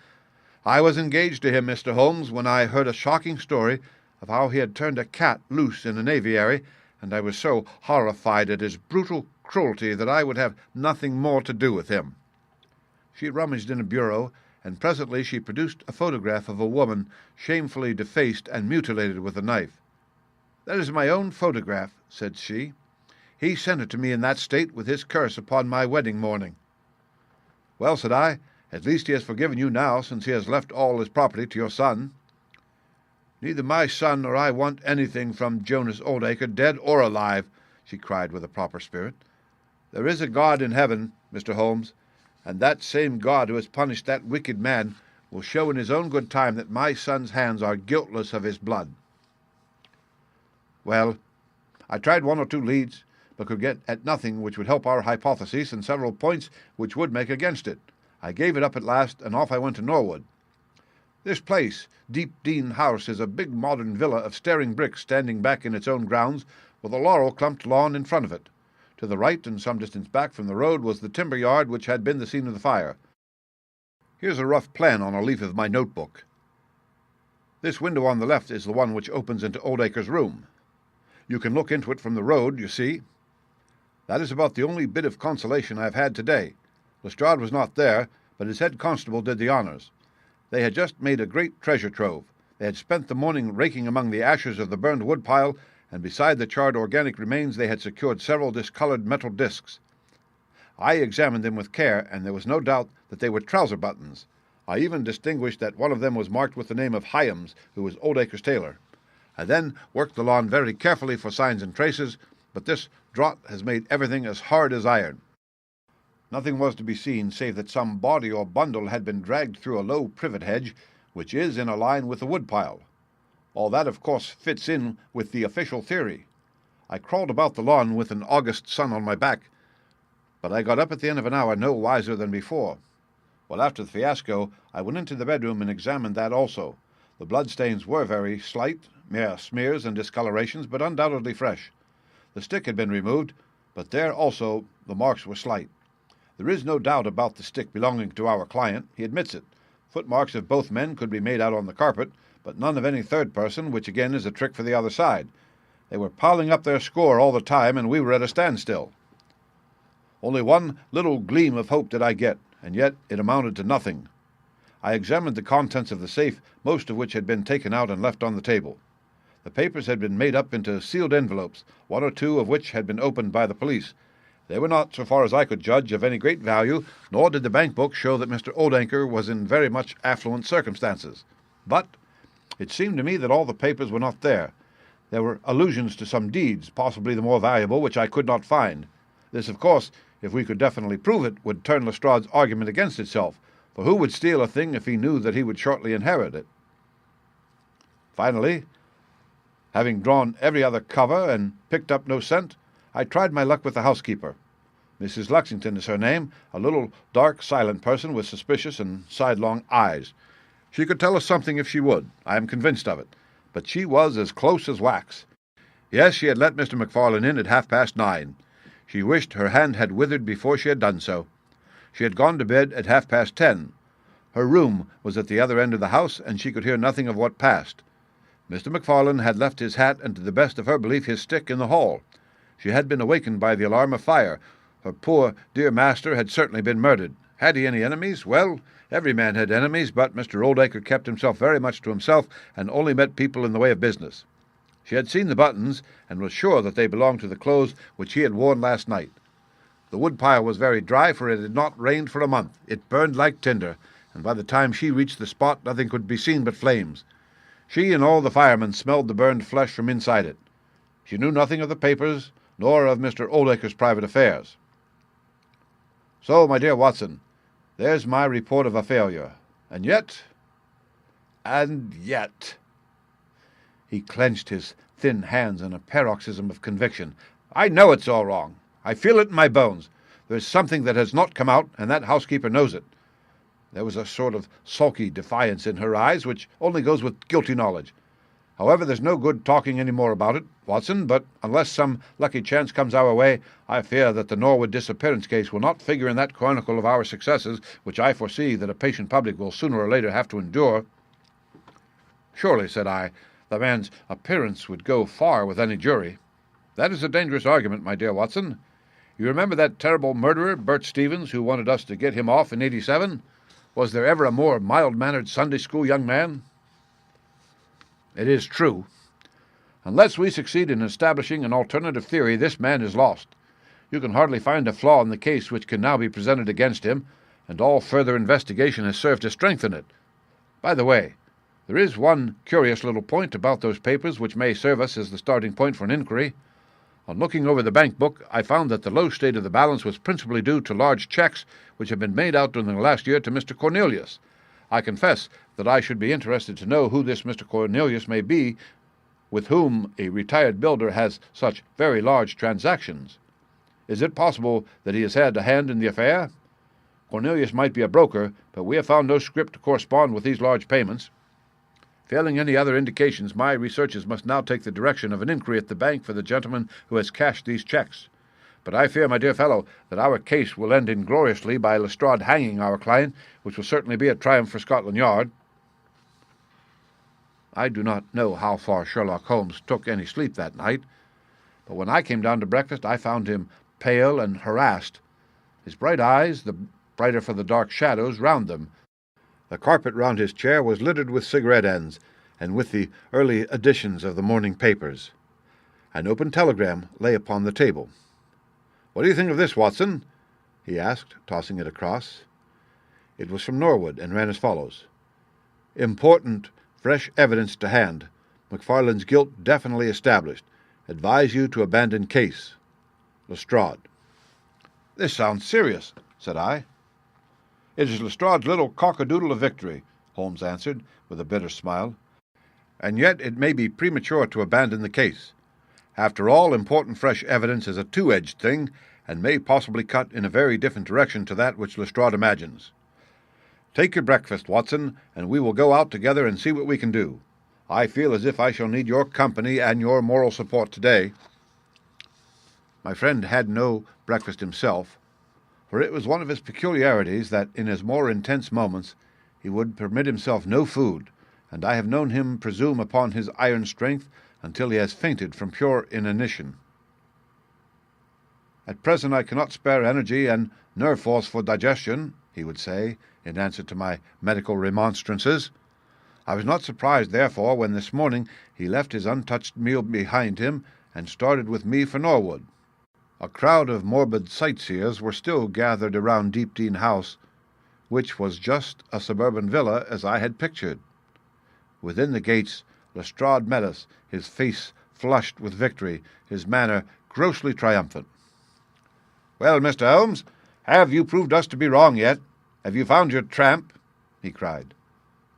S2: I was engaged to him, Mr. Holmes, when I heard a shocking story of how he had turned a cat loose in an aviary, and I was so horrified at his brutal cruelty that I would have nothing more to do with him." She rummaged in a bureau, and presently she produced a photograph of a woman shamefully defaced and mutilated with a knife. "That is my own photograph," said she. "He sent it to me in that state with his curse upon my wedding morning." "Well," said I, "at least he has forgiven you now, since he has left all his property to your son." "Neither my son nor I want anything from Jonas Oldacre, dead or alive," she cried with a proper spirit. "There is a God in heaven, Mr. Holmes, and that same God who has punished that wicked man will show in his own good time that my son's hands are guiltless of his blood." Well, I tried one or two leads, but could get at nothing which would help our hypothesis, and several points which would make against it. I gave it up at last, and off I went to Norwood. This place, Deep Dean House, is a big modern villa of staring bricks standing back in its own grounds, with a laurel-clumped lawn in front of it. To the right, and some distance back from the road, was the timber yard which had been the scene of the fire. Here's a rough plan on a leaf of my notebook. This window on the left is the one which opens into Oldacre's room. You can look into it from the road, you see. That is about the only bit of consolation I have had today. Lestrade was not there, but his head constable did the honours. They had just made a great treasure trove. They had spent the morning raking among the ashes of the burned wood pile, and beside the charred organic remains they had secured several discoloured metal discs. I examined them with care, and there was no doubt that they were trouser buttons. I even distinguished that one of them was marked with the name of Hyams, who was Oldacre's tailor. I then worked the lawn very carefully for signs and traces, but this drought has made everything as hard as iron. Nothing was to be seen save that some body or bundle had been dragged through a low privet hedge, which is in a line with the woodpile. All that, of course, fits in with the official theory. I crawled about the lawn with an August sun on my back, but I got up at the end of an hour no wiser than before. Well, after the fiasco, I went into the bedroom and examined that also. The bloodstains were very slight, mere smears and discolorations, but undoubtedly fresh. The stick had been removed, but there also the marks were slight. There is no doubt about the stick belonging to our client. He admits it. Footmarks of both men could be made out on the carpet, but none of any third person, which again is a trick for the other side. They were piling up their score all the time, and we were at a standstill. Only one little gleam of hope did I get, and yet it amounted to nothing. I examined the contents of the safe, most of which had been taken out and left on the table. The papers had been made up into sealed envelopes, one or two of which had been opened by the police. They were not, so far as I could judge, of any great value, nor did the bank book show that Mr. Oldacre was in very much affluent circumstances. But it seemed to me that all the papers were not there. There were allusions to some deeds, possibly the more valuable, which I could not find. This, of course, if we could definitely prove it, would turn Lestrade's argument against itself, for who would steal a thing if he knew that he would shortly inherit it? Finally, having drawn every other cover and picked up no scent, I tried my luck with the housekeeper. Mrs. Lexington is her name, a little dark, silent person with suspicious and sidelong eyes. She could tell us something if she would, I am convinced of it, but she was as close as wax. Yes, she had let Mr. MacFarlane in at 9:30. She wished her hand had withered before she had done so. She had gone to bed at 10:30. Her room was at the other end of the house, and she could hear nothing of what passed. Mr. MacFarlane had left his hat and, to the best of her belief, his stick in the hall. She had been awakened by the alarm of fire. Her poor, dear master had certainly been murdered. Had he any enemies? Well, every man had enemies, but Mr. Oldacre kept himself very much to himself and only met people in the way of business. She had seen the buttons, and was sure that they belonged to the clothes which he had worn last night. The woodpile was very dry, for it had not rained for a month. It burned like tinder, and by the time she reached the spot nothing could be seen but flames. She and all the firemen smelled the burned flesh from inside it. She knew nothing of the papers, nor of Mr. Oldacre's private affairs. So, my dear Watson, there's my report of a failure. And yet... He clenched his thin hands in a paroxysm of conviction. I know it's all wrong. I feel it in my bones. There's something that has not come out, and that housekeeper knows it. There was a sort of sulky defiance in her eyes, which only goes with guilty knowledge. However, there's no good talking any more about it, Watson, but unless some lucky chance comes our way, I fear that the Norwood disappearance case will not figure in that chronicle of our successes, which I foresee that a patient public will sooner or later have to endure. Surely, said I, the man's appearance would go far with any jury. That is a dangerous argument, my dear Watson. You remember that terrible murderer, Bert Stevens, who wanted us to get him off in '87? Was there ever a more mild-mannered Sunday school young man? It is true. Unless we succeed in establishing an alternative theory, this man is lost. You can hardly find a flaw in the case which can now be presented against him, and all further investigation has served to strengthen it. By the way, there is one curious little point about those papers which may serve us as the starting point for an inquiry. On looking over the bank book, I found that the low state of the balance was principally due to large checks which had been made out during the last year to Mr. Cornelius. I confess that I should be interested to know who this Mr. Cornelius may be, with whom a retired builder has such very large transactions. Is it possible that he has had a hand in the affair? Cornelius might be a broker, but we have found no scrip to correspond with these large payments. Failing any other indications, my researches must now take the direction of an inquiry at the bank for the gentleman who has cashed these checks. But I fear, my dear fellow, that our case will end ingloriously by Lestrade hanging our client, which will certainly be a triumph for Scotland Yard. I do not know how far Sherlock Holmes took any sleep that night, but when I came down to breakfast I found him pale and harassed, his bright eyes the brighter for the dark shadows round them. The carpet round his chair was littered with cigarette ends, and with the early editions of the morning papers. An open telegram lay upon the table. "What do you think of this, Watson?" he asked, tossing it across. It was from Norwood, and ran as follows. "Important, fresh evidence to hand. MacFarlane's guilt definitely established. Advise you to abandon case. Lestrade." "This sounds serious," said I. "It is Lestrade's little cock-a-doodle of victory," Holmes answered, with a bitter smile. "And yet it may be premature to abandon the case. After all, important fresh evidence is a two-edged thing, and may possibly cut in a very different direction to that which Lestrade imagines. Take your breakfast, Watson, and we will go out together and see what we can do. I feel as if I shall need your company and your moral support today." My friend had no breakfast himself, for it was one of his peculiarities that in his more intense moments he would permit himself no food, and I have known him presume upon his iron strength until he has fainted from pure inanition. "At present I cannot spare energy and nerve force for digestion," he would say, in answer to my medical remonstrances. I was not surprised, therefore, when this morning he left his untouched meal behind him and started with me for Norwood. A crowd of morbid sightseers were still gathered around Deepdene House, which was just a suburban villa as I had pictured. Within the gates Lestrade met us, his face flushed with victory, his manner grossly triumphant. "Well, Mr. Holmes, have you proved us to be wrong yet? Have you found your tramp?" he cried.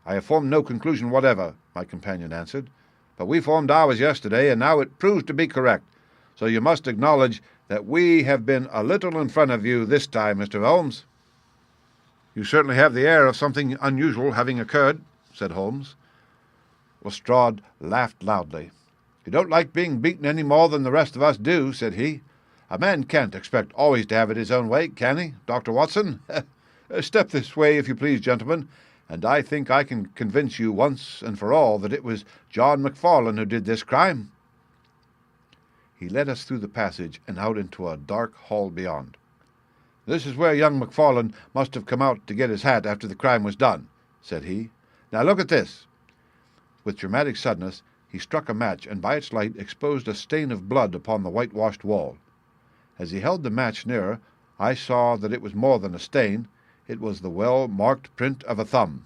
S2: "I have formed no conclusion whatever," my companion answered, "but we formed ours yesterday, and now it proves to be correct. So you must acknowledge that we have been a little in front of you this time, Mr. Holmes." "You certainly have the air of something unusual having occurred," said Holmes. Lestrade laughed loudly. "You don't like being beaten any more than the rest of us do," said he. A man can't expect always to have it his own way, can he, Dr. Watson? Step this way, if you please, gentlemen, and I think I can convince you once and for all that it was John McFarlane who did this crime." He led us through the passage and out into a dark hall beyond. "This is where young McFarlane must have come out to get his hat after the crime was done," said he. "Now look at this." With dramatic suddenness, he struck a match and by its light exposed a stain of blood upon the whitewashed wall. As he held the match nearer, I saw that it was more than a stain. It was the well-marked print of a thumb.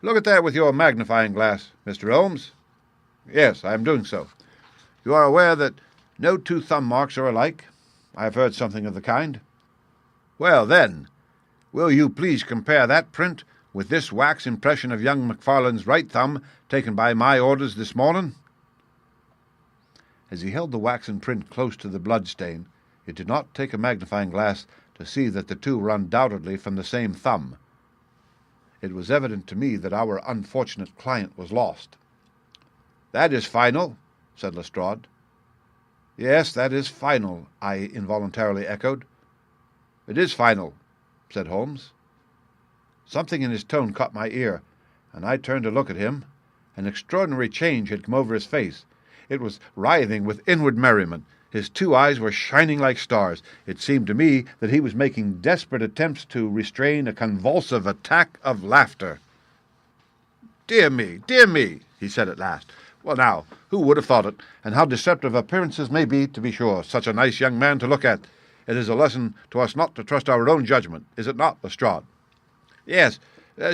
S2: "Look at that with your magnifying glass, Mr. Holmes." "Yes, I am doing so. You are aware that no two thumb marks are alike? I have heard something of the kind. Well, then, will you please compare that print with this wax impression of young McFarlane's right thumb taken by my orders this morning?" As he held the waxen print close to the blood stain, it did not take a magnifying glass to see that the two were undoubtedly from the same thumb. It was evident to me that our unfortunate client was lost. "That is final," said Lestrade. "Yes, that is final," I involuntarily echoed. "It is final," said Holmes. Something in his tone caught my ear, and I turned to look at him. An extraordinary change had come over his face. It was writhing with inward merriment. His two eyes were shining like stars. It seemed to me that he was making desperate attempts to restrain a convulsive attack of laughter. Dear me," he said at last. "Well now, who would have thought it? And how deceptive appearances may be, to be sure. Such a nice young man to look at. It is a lesson to us not to trust our own judgment, is it not, Lestrade?" "Yes,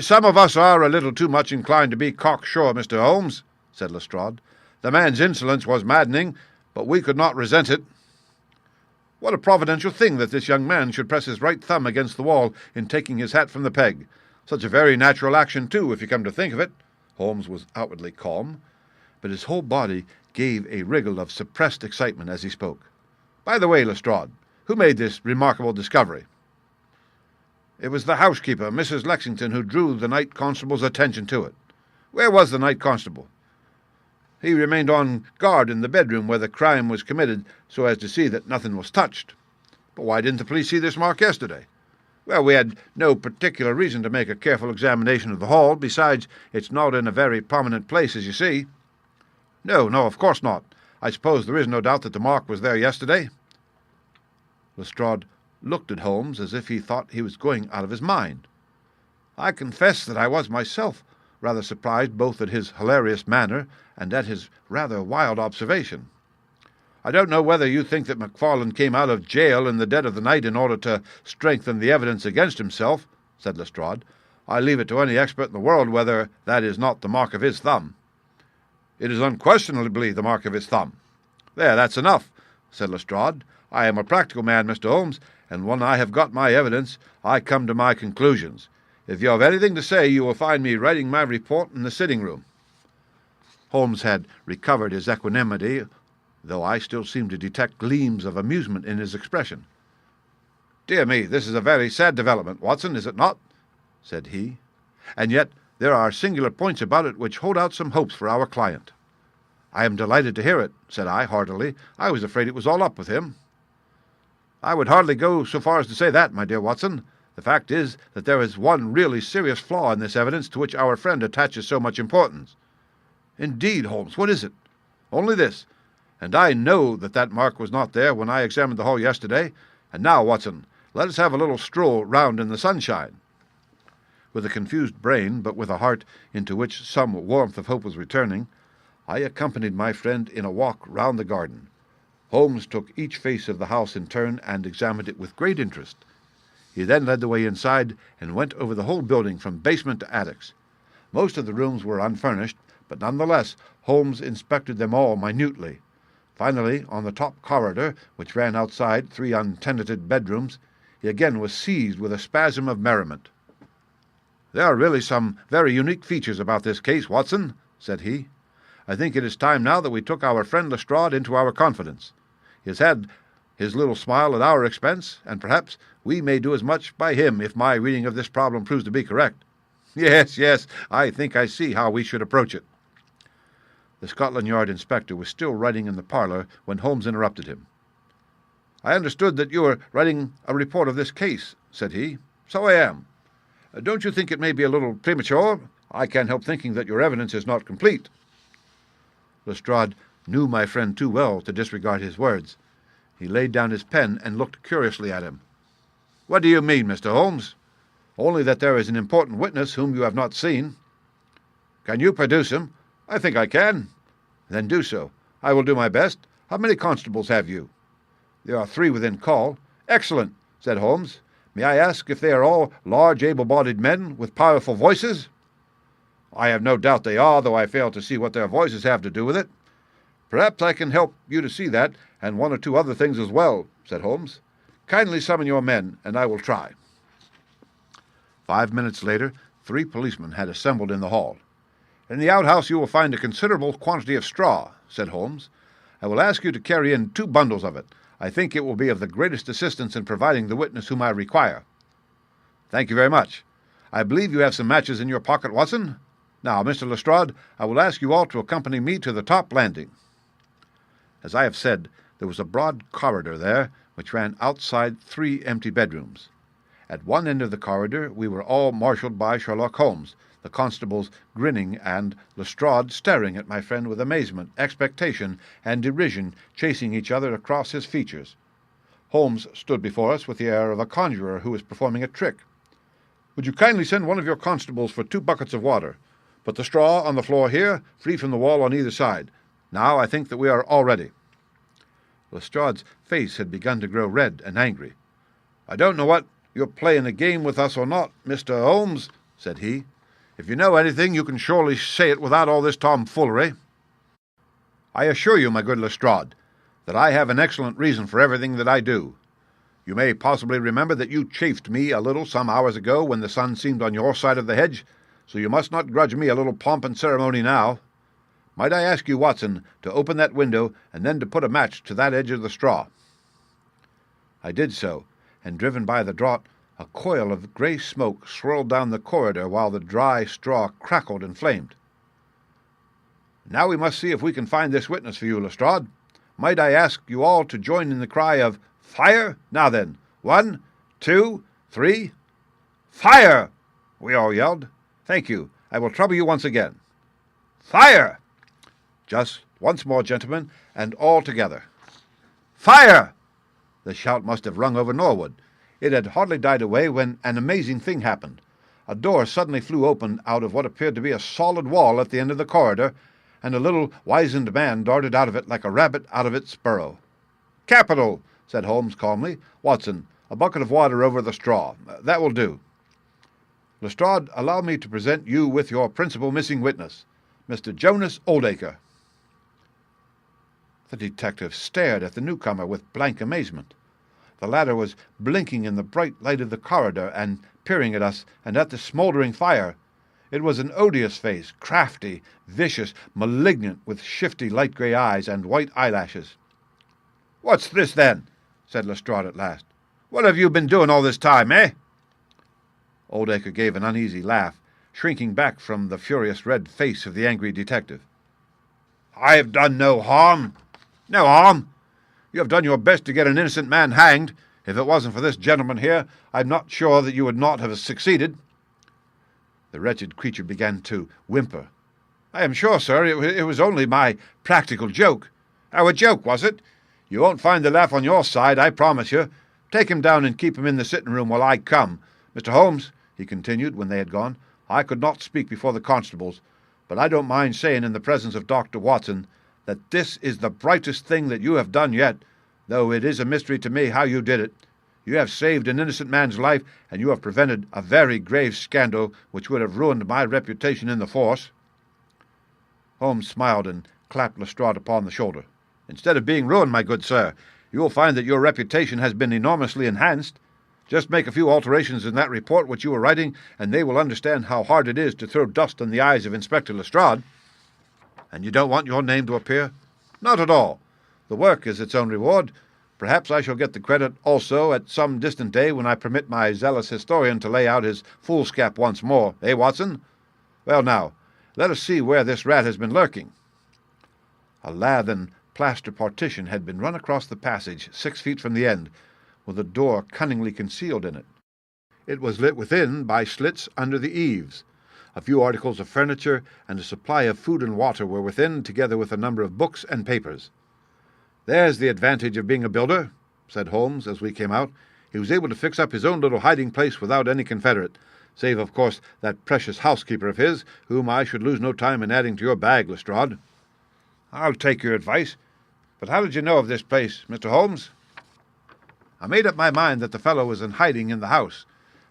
S2: some of us are a little too much inclined to be cocksure, Mr. Holmes," said Lestrade. "The man's insolence was maddening, but we could not resent it. What a providential thing that this young man should press his right thumb against the wall in taking his hat from the peg. Such a very natural action, too, if you come to think of it." Holmes was outwardly calm, but his whole body gave a wriggle of suppressed excitement as he spoke. "By the way, Lestrade, who made this remarkable discovery?" "It was the housekeeper, Mrs. Lexington, who drew the night constable's attention to it." "Where was the night constable?" "He remained on guard in the bedroom where the crime was committed so as to see that nothing was touched." "But why didn't the police see this mark yesterday?" "Well, we had no particular reason to make a careful examination of the hall. Besides, it's not in a very prominent place, as you see." No, of course not. I suppose there is no doubt that the mark was there yesterday?" Lestrade looked at Holmes as if he thought he was going out of his mind. I confess that I was myself rather surprised both at his hilarious manner and at his rather wild observation. "I don't know whether you think that McFarlane came out of jail in the dead of the night in order to strengthen the evidence against himself," said Lestrade. "I leave it to any expert in the world whether that is not the mark of his thumb." "It is unquestionably the mark of his thumb." "There, that's enough," said Lestrade. "I am a practical man, Mr. Holmes, and when I have got my evidence, I come to my conclusions. If you have anything to say, you will find me writing my report in the sitting-room." Holmes had recovered his equanimity, though I still seemed to detect gleams of amusement in his expression. "Dear me, this is a very sad development, Watson, is it not?" said he. "And yet there are singular points about it which hold out some hopes for our client." "I am delighted to hear it," said I heartily. "I was afraid it was all up with him." "I would hardly go so far as to say that, my dear Watson. The fact is that there is one really serious flaw in this evidence to which our friend attaches so much importance." "Indeed, Holmes, what is it?" "Only this, and I know that that mark was not there when I examined the hall yesterday. And now, Watson, let us have a little stroll round in the sunshine." With a confused brain, but with a heart into which some warmth of hope was returning, I accompanied my friend in a walk round the garden. Holmes took each face of the house in turn and examined it with great interest. He then led the way inside and went over the whole building from basement to attics. Most of the rooms were unfurnished, but nonetheless Holmes inspected them all minutely. Finally, on the top corridor, which ran outside 3 untenanted bedrooms, he again was seized with a spasm of merriment. "There are really some very unique features about this case, Watson," said he. "I think it is time now that we took our friend Lestrade into our confidence. He has had his little smile at our expense, and perhaps we may do as much by him if my reading of this problem proves to be correct. Yes, I think I see how we should approach it." The Scotland Yard inspector was still writing in the parlour when Holmes interrupted him. "I understood that you were writing a report of this case," said he. "So I am. Don't you think it may be a little premature? I can't help thinking that your evidence is not complete." Lestrade knew my friend too well to disregard his words. He laid down his pen and looked curiously at him. "What do you mean, Mr. Holmes?" "Only that there is an important witness whom you have not seen." "Can you produce him?" "I think I can." "Then do so. I will do my best. How many constables have you?" "There are 3 within call." "Excellent," said Holmes. "May I ask if they are all large, able-bodied men with powerful voices?" "I have no doubt they are, though I fail to see what their voices have to do with it." "Perhaps I can help you to see that, and 1 or 2 other things as well," said Holmes. "Kindly summon your men, and I will try." 5 minutes later, 3 policemen had assembled in the hall. "In the outhouse you will find a considerable quantity of straw," said Holmes. "I will ask you to carry in 2 bundles of it. I think it will be of the greatest assistance in providing the witness whom I require." "Thank you very much. I believe you have some matches in your pocket, Watson. Now, Mr. Lestrade, I will ask you all to accompany me to the top landing." As I have said, there was a broad corridor there, which ran outside 3 empty bedrooms. At one end of the corridor we were all marshalled by Sherlock Holmes, the constables grinning and Lestrade staring at my friend with amazement, expectation, and derision chasing each other across his features. Holmes stood before us with the air of a conjurer who is performing a trick. "Would you kindly send one of your constables for 2 buckets of water? Put the straw on the floor here, free from the wall on either side. Now I think that we are all ready." Lestrade's face had begun to grow red and angry. "I don't know what you're playing a game with us or not, Mr. Holmes," said he. "If you know anything, you can surely say it without all this tomfoolery." "I assure you, my good Lestrade, that I have an excellent reason for everything that I do. You may possibly remember that you chaffed me a little some hours ago when the sun seemed on your side of the hedge, so you must not grudge me a little pomp and ceremony now. Might I ask you, Watson, to open that window and then to put a match to that edge of the straw?" I did so, and driven by the draught, a coil of grey smoke swirled down the corridor while the dry straw crackled and flamed. "Now we must see if we can find this witness for you, Lestrade. Might I ask you all to join in the cry of 'Fire'? Now then, 1, 2, 3, fire!" we all yelled. "Thank you. I will trouble you once again. Fire!" Just once more, gentlemen, and all together. "Fire!" The shout must have rung over Norwood. It had hardly died away when an amazing thing happened. A door suddenly flew open out of what appeared to be a solid wall at the end of the corridor, and a little wizened man darted out of it like a rabbit out of its burrow. "Capital!" said Holmes calmly. "Watson, a bucket of water over the straw. That will do. Lestrade, allow me to present you with your principal missing witness, Mr. Jonas Oldacre." The detective stared at the newcomer with blank amazement. The latter was blinking in the bright light of the corridor and peering at us and at the smouldering fire. It was an odious face, crafty, vicious, malignant, with shifty light grey eyes and white eyelashes. "What's this, then?" said Lestrade at last. "What have you been doing all this time, eh?" Oldacre gave an uneasy laugh, shrinking back from the furious red face of the angry detective. "I have done no harm. No harm? You have done your best to get an innocent man hanged. If it wasn't for this gentleman here, I'm not sure that you would not have succeeded." The wretched creature began to whimper. "I am sure, sir, it was only my practical joke." "Oh, a joke, was it? You won't find the laugh on your side, I promise you. Take him down and keep him in the sitting-room while I come. Mr. Holmes," he continued when they had gone, "I could not speak before the constables, but I don't mind saying in the presence of Dr. Watson that this is the brightest thing that you have done yet, though it is a mystery to me how you did it. You have saved an innocent man's life, and you have prevented a very grave scandal which would have ruined my reputation in the force." Holmes smiled and clapped Lestrade upon the shoulder. "Instead of being ruined, my good sir, you will find that your reputation has been enormously enhanced. Just make a few alterations in that report which you were writing, and they will understand how hard it is to throw dust in the eyes of Inspector Lestrade." "And you don't want your name to appear?" "Not at all. The work is its own reward. Perhaps I shall get the credit also at some distant day when I permit my zealous historian to lay out his foolscap once more. Eh, Watson? Well, now, let us see where this rat has been lurking." A lath and plaster partition had been run across the passage 6 feet from the end, with a door cunningly concealed in it. It was lit within by slits under the eaves. A few articles of furniture and a supply of food and water were within, together with a number of books and papers. "There's the advantage of being a builder," said Holmes as we came out. "He was able to fix up his own little hiding-place without any confederate, save, of course, that precious housekeeper of his, whom I should lose no time in adding to your bag, Lestrade." "I'll take your advice. But how did you know of this place, Mr. Holmes?" "I made up my mind that the fellow was in hiding in the house.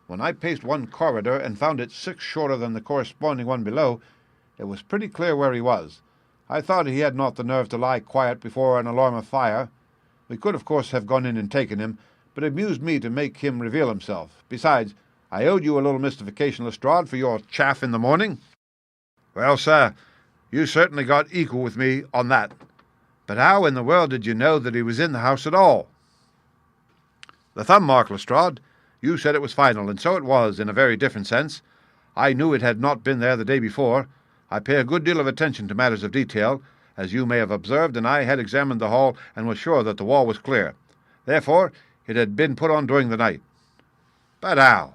S2: When I paced one corridor and found it 6 shorter than the corresponding one below, it was pretty clear where he was. I thought he had not the nerve to lie quiet before an alarm of fire. We could, of course, have gone in and taken him, but it amused me to make him reveal himself. Besides, I owed you a little mystification, Lestrade, for your chaff in the morning." "Well, sir, you certainly got equal with me on that. But how in the world did you know that he was in the house at all?" "The thumb mark, Lestrade. You said it was final, and so it was, in a very different sense. I knew it had not been there the day before. I pay a good deal of attention to matters of detail, as you may have observed, and I had examined the hall and was sure that the wall was clear. Therefore, it had been put on during the night." "But how?"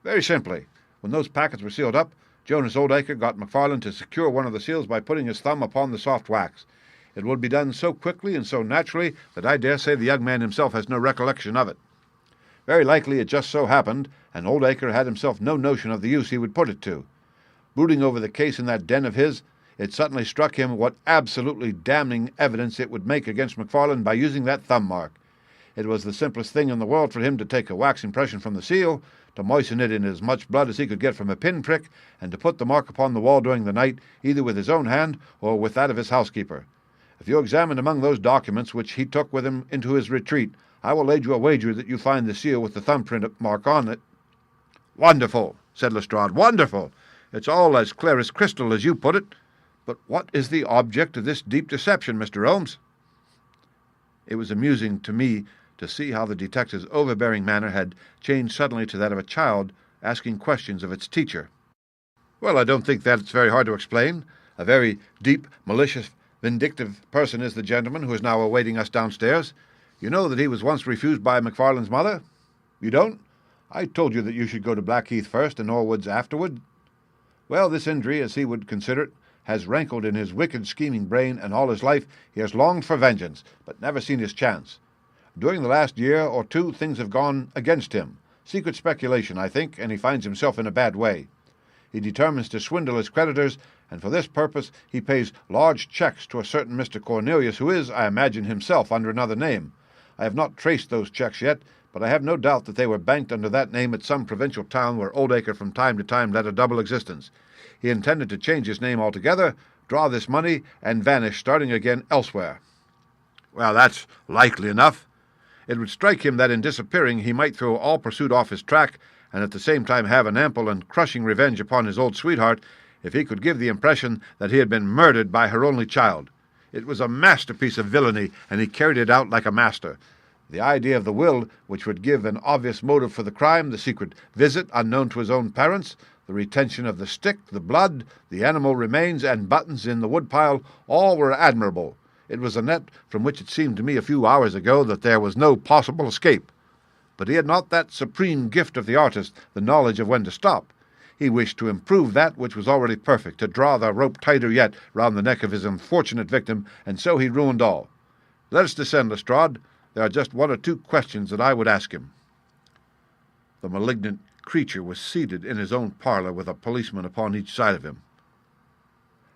S2: "Very simply. When those packets were sealed up, Jonas Oldacre got McFarlane to secure one of the seals by putting his thumb upon the soft wax. It would be done so quickly and so naturally that I dare say the young man himself has no recollection of it. Very likely it just so happened, and Oldacre had himself no notion of the use he would put it to. Brooding over the case in that den of his, it suddenly struck him what absolutely damning evidence it would make against McFarlane by using that thumb mark. It was the simplest thing in the world for him to take a wax impression from the seal, to moisten it in as much blood as he could get from a pin-prick, and to put the mark upon the wall during the night, either with his own hand or with that of his housekeeper. If you examine among those documents which he took with him into his retreat, I will lay you a wager that you find the seal with the thumbprint mark on it." "Wonderful," said Lestrade, "wonderful. It's all as clear as crystal, as you put it. But what is the object of this deep deception, Mr. Holmes?" It was amusing to me to see how the detective's overbearing manner had changed suddenly to that of a child asking questions of its teacher. "Well, I don't think that it's very hard to explain. A very deep, malicious, vindictive person is the gentleman who is now awaiting us downstairs. You know that he was once refused by McFarlane's mother? You don't? I told you that you should go to Blackheath first and Norwoods afterward. Well, this injury, as he would consider it, has rankled in his wicked, scheming brain, and all his life he has longed for vengeance, but never seen his chance. During the last year or two things have gone against him. Secret speculation, I think, and he finds himself in a bad way. He determines to swindle his creditors, and for this purpose he pays large checks to a certain Mr. Cornelius, who is, I imagine, himself under another name. I have not traced those checks yet, but I have no doubt that they were banked under that name at some provincial town where Oldacre from time to time led a double existence. He intended to change his name altogether, draw this money, and vanish, starting again elsewhere." "Well, that's likely enough. It would strike him that in disappearing he might throw all pursuit off his track, and at the same time have an ample and crushing revenge upon his old sweetheart, if he could give the impression that he had been murdered by her only child. It was a masterpiece of villainy, and he carried it out like a master. The idea of the will, which would give an obvious motive for the crime, the secret visit unknown to his own parents, the retention of the stick, the blood, the animal remains, and buttons in the woodpile, all were admirable. It was a net from which it seemed to me a few hours ago that there was no possible escape. But he had not that supreme gift of the artist, the knowledge of when to stop. He wished to improve that which was already perfect, to draw the rope tighter yet round the neck of his unfortunate victim, and so he ruined all. Let us descend, Lestrade. There are just 1 or 2 questions that I would ask him." The malignant creature was seated in his own parlour with a policeman upon each side of him.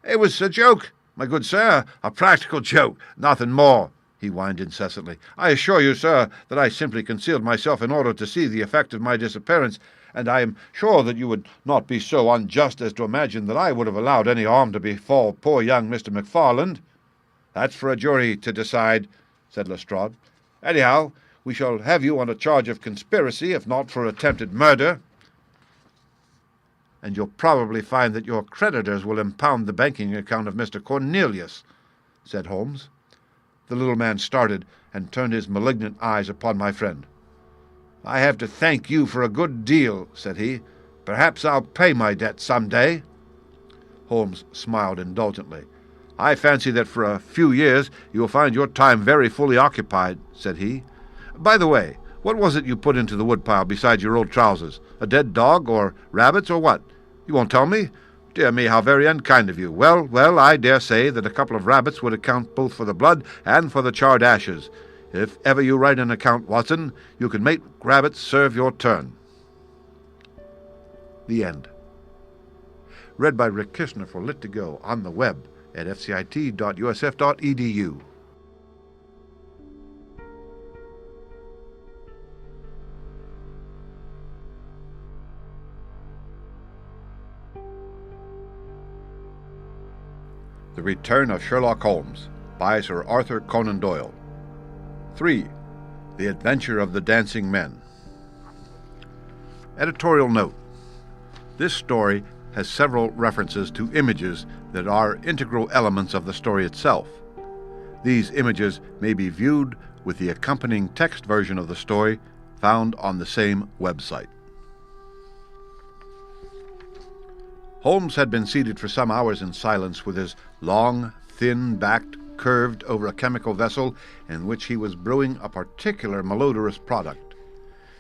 S2: "It was a joke, my good sir, a practical joke, nothing more," he whined incessantly. "I assure you, sir, that I simply concealed myself in order to see the effect of my disappearance, and I am sure that you would not be so unjust as to imagine that I would have allowed any harm to befall poor young Mr. McFarlane." "That's for a jury to decide," said Lestrade. "Anyhow, we shall have you on a charge of conspiracy, if not for attempted murder." "And you'll probably find that your creditors will impound the banking account of Mr. Cornelius," said Holmes. The little man started and turned his malignant eyes upon my friend. "I have to thank you for a good deal," said he. "Perhaps I'll pay my debt some day." Holmes smiled indulgently. "I fancy that for a few years you will find your time very fully occupied," said he. "By the way, what was it you put into the woodpile beside your old trousers? A dead dog, or rabbits, or what? You won't tell me? Dear me, how very unkind of you. Well, I dare say that a couple of rabbits would account both for the blood and for the charred ashes. If ever you write an account, Watson, you can make rabbits serve your turn." The end. Read by Rick Kishner for Lit2Go on the web at fcit.usf.edu. The Return of Sherlock Holmes by Sir Arthur Conan Doyle. 3. The Adventure of the Dancing Men. Editorial note. This story has several references to images that are integral elements of the story itself. These images may be viewed with the accompanying text version of the story found on the same website. Holmes had been seated for some hours in silence with his long, thin-backed, curved over a chemical vessel in which he was brewing a particular malodorous product.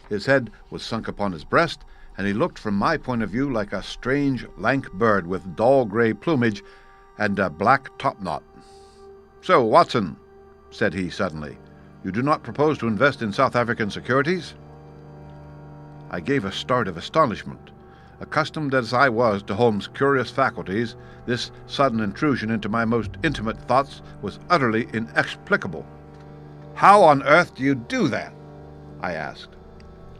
S2: His head was sunk upon his breast, and he looked from my point of view like a strange, lank bird with dull gray plumage and a black topknot. "So, Watson," said he suddenly, "you do not propose to invest in South African securities?" I gave a start of astonishment. Accustomed as I was to Holmes' curious faculties, this sudden intrusion into my most intimate thoughts was utterly inexplicable. "How on earth do you do that?" I asked.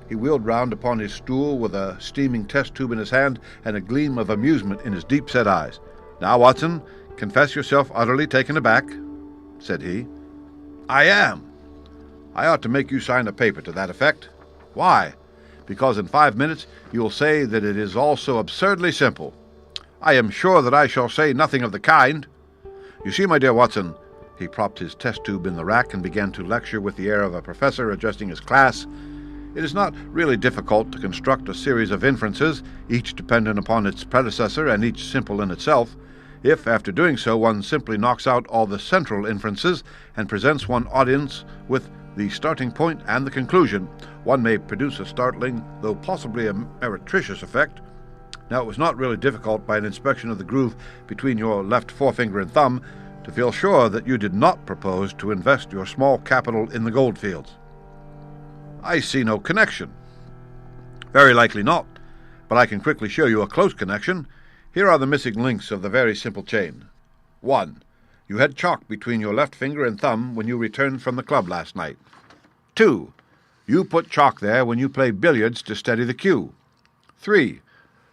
S2: He wheeled round upon his stool with a steaming test tube in his hand and a gleam of amusement in his deep-set eyes. "Now, Watson, confess yourself utterly taken aback," said he. "I am." "I ought to make you sign a paper to that effect." "Why?" "Because in 5 minutes you will say that it is all so absurdly simple." "I am sure that I shall say nothing of the kind." "You see, my dear Watson," he propped his test tube in the rack and began to lecture with the air of a professor addressing his class, "it is not really difficult to construct a series of inferences, each dependent upon its predecessor and each simple in itself. If, after doing so, one simply knocks out all the central inferences and presents one audience with the starting point and the conclusion, one may produce a startling, though possibly a meretricious effect. Now, it was not really difficult by an inspection of the groove between your left forefinger and thumb to feel sure that you did not propose to invest your small capital in the goldfields." "I see no connection." "Very likely not, but I can quickly show you a close connection. Here are the missing links of the very simple chain. 1. You had chalk between your left finger and thumb when you returned from the club last night. 2. You put chalk there when you play billiards to steady the cue. 3.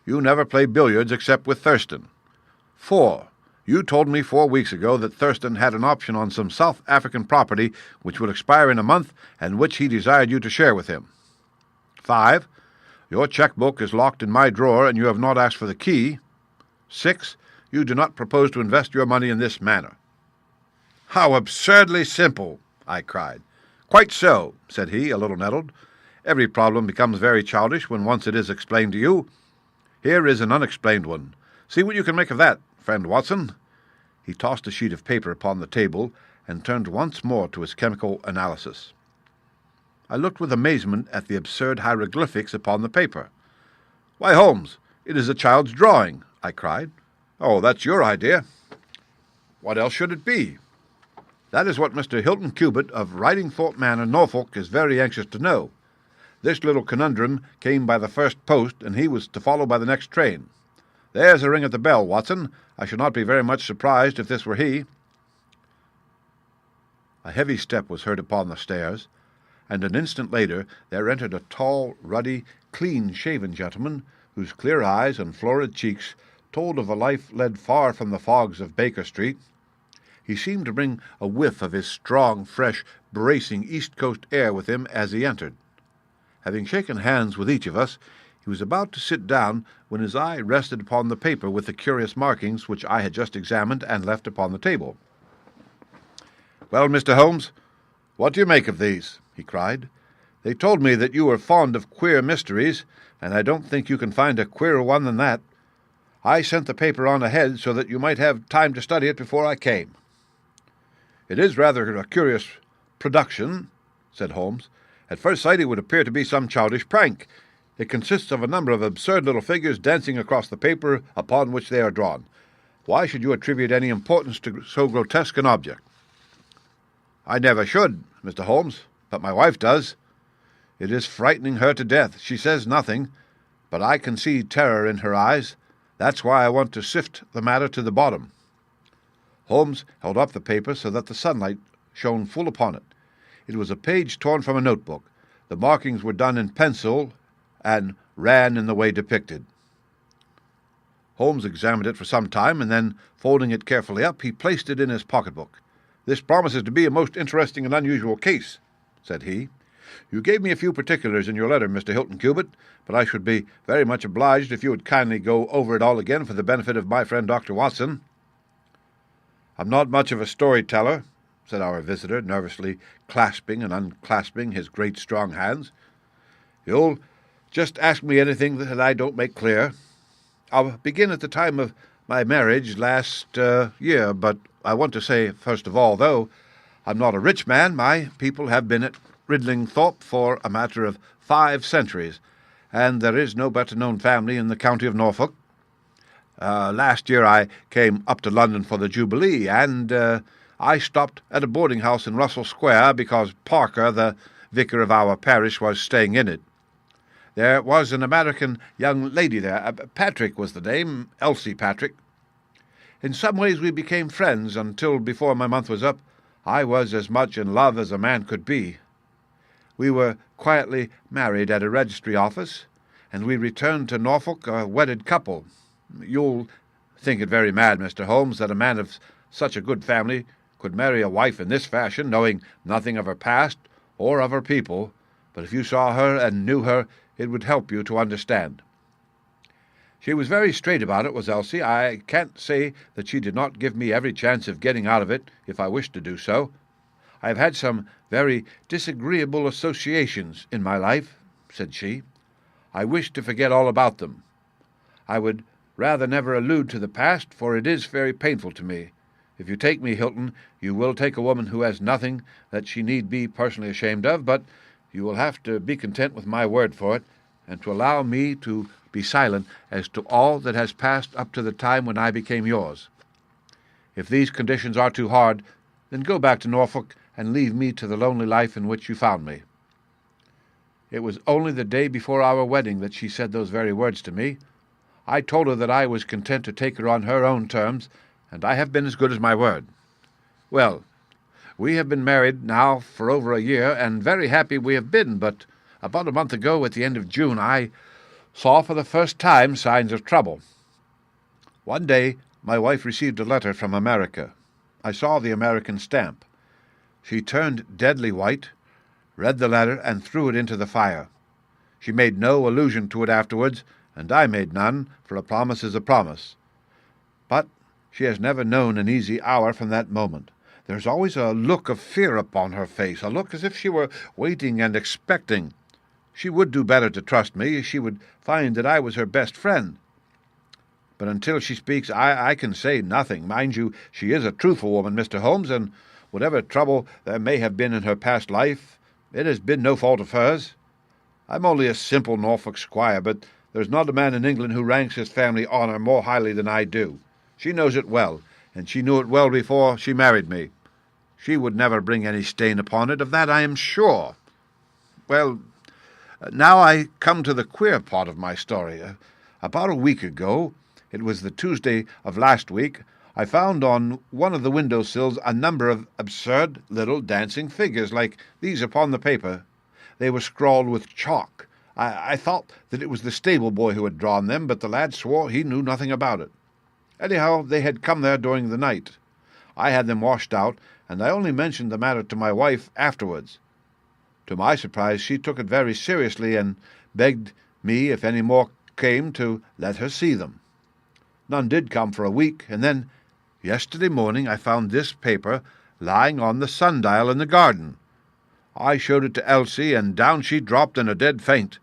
S2: You never play billiards except with Thurston. 4. You told me 4 weeks ago that Thurston had an option on some South African property which would expire in a month and which he desired you to share with him. 5. Your checkbook is locked in my drawer and you have not asked for the key. 6. You do not propose to invest your money in this manner." "How absurdly simple!" I cried. "Quite so," said he, a little nettled. "Every problem becomes very childish when once it is explained to you. Here is an unexplained one. See what you can make of that, friend Watson." He tossed a sheet of paper upon the table and turned once more to his chemical analysis. I looked with amazement at the absurd hieroglyphics upon the paper. "Why, Holmes, it is a child's drawing," I cried. "Oh, that's your idea." "What else should it be?" "That is what Mr. Hilton Cubitt of Ridingthorpe Manor, Norfolk, is very anxious to know. This little conundrum came by the first post, and he was to follow by the next train. There's a ring at the bell, Watson. I should not be very much surprised if this were he." A heavy step was heard upon the stairs, and an instant later there entered a tall, ruddy, clean-shaven gentleman, whose clear eyes and florid cheeks told of a life led far from the fogs of Baker Street. He seemed to bring a whiff of his strong, fresh, bracing East Coast air with him as he entered. Having shaken hands with each of us, he was about to sit down when his eye rested upon the paper with the curious markings which I had just examined and left upon the table. "Well, Mr. Holmes, what do you make of these?" he cried. "They told me that you were fond of queer mysteries, and I don't think you can find a queerer one than that. I sent the paper on ahead so that you might have time to study it before I came." "It is rather a curious production," said Holmes. "At first sight it would appear to be some childish prank. It consists of a number of absurd little figures dancing across the paper upon which they are drawn. Why should you attribute any importance to so grotesque an object?" "I never should, Mr. Holmes, but my wife does. It is frightening her to death. She says nothing, but I can see terror in her eyes. That's why I want to sift the matter to the bottom." Holmes held up the paper so that the sunlight shone full upon it. It was a page torn from a notebook. The markings were done in pencil and ran in the way depicted. Holmes examined it for some time, and then, folding it carefully up, he placed it in his pocketbook. "This promises to be a most interesting and unusual case," said he. "You gave me a few particulars in your letter, Mr. Hilton Cubitt, but I should be very much obliged if you would kindly go over it all again for the benefit of my friend Dr. Watson." "I'm not much of a storyteller," said our visitor, nervously clasping and unclasping his great strong hands. "You'll just ask me anything that I don't make clear. I'll begin at the time of my marriage last year, but I want to say, first of all, though I'm not a rich man, my people have been at Ridlingthorpe for a matter of 5 centuries, and there is no better-known family in the county of Norfolk. Last year I came up to London for the Jubilee, and I stopped at a boarding-house in Russell Square because Parker, the vicar of our parish, was staying in it. There was an American young lady there. Patrick was the name, Elsie Patrick. In some ways we became friends until, before my month was up, I was as much in love as a man could be. We were quietly married at a registry office, and we returned to Norfolk a wedded couple. You'll think it very mad, Mr. Holmes, that a man of such a good family could marry a wife in this fashion, knowing nothing of her past or of her people, but if you saw her and knew her, it would help you to understand. She was very straight about it, was Elsie. I can't say that she did not give me every chance of getting out of it, if I wished to do so. I have had some very disagreeable associations in my life," said she. "I wish to forget all about them. I would rather never allude to the past, for it is very painful to me. If you take me, Hilton, you will take a woman who has nothing that she need be personally ashamed of, but you will have to be content with my word for it, and to allow me to be silent as to all that has passed up to the time when I became yours. If these conditions are too hard, then go back to Norfolk and leave me to the lonely life in which you found me." It was only the day before our wedding that she said those very words to me. I told her that I was content to take her on her own terms, and I have been as good as my word. Well, we have been married now for over a year, and very happy we have been, but about a month ago, at the end of June, I saw for the first time signs of trouble. One day my wife received a letter from America. I saw the American stamp. She turned deadly white, read the letter, and threw it into the fire. She made no allusion to it afterwards, and I made none, for a promise is a promise. But she has never known an easy hour from that moment. There is always a look of fear upon her face, a look as if she were waiting and expecting. She would do better to trust me. She would find that I was her best friend. But until she speaks, I can say nothing. Mind you, she is a truthful woman, Mr. Holmes, and whatever trouble there may have been in her past life, it has been no fault of hers. I'm only a simple Norfolk squire, but there's not a man in England who ranks his family honour more highly than I do. She knows it well, and she knew it well before she married me. She would never bring any stain upon it, of that I am sure. Well, now I come to the queer part of my story. About a week ago, it was the Tuesday of last week, I found on one of the window-sills a number of absurd little dancing figures like these upon the paper. They were scrawled with chalk. I thought that it was the stable boy who had drawn them, but the lad swore he knew nothing about it. Anyhow, they had come there during the night. I had them washed out, and I only mentioned the matter to my wife afterwards. To my surprise, she took it very seriously and begged me, if any more came, to let her see them. None did come for a week, and then yesterday morning I found this paper lying on the sundial in the garden. I showed it to Elsie, and down she dropped in a dead faint.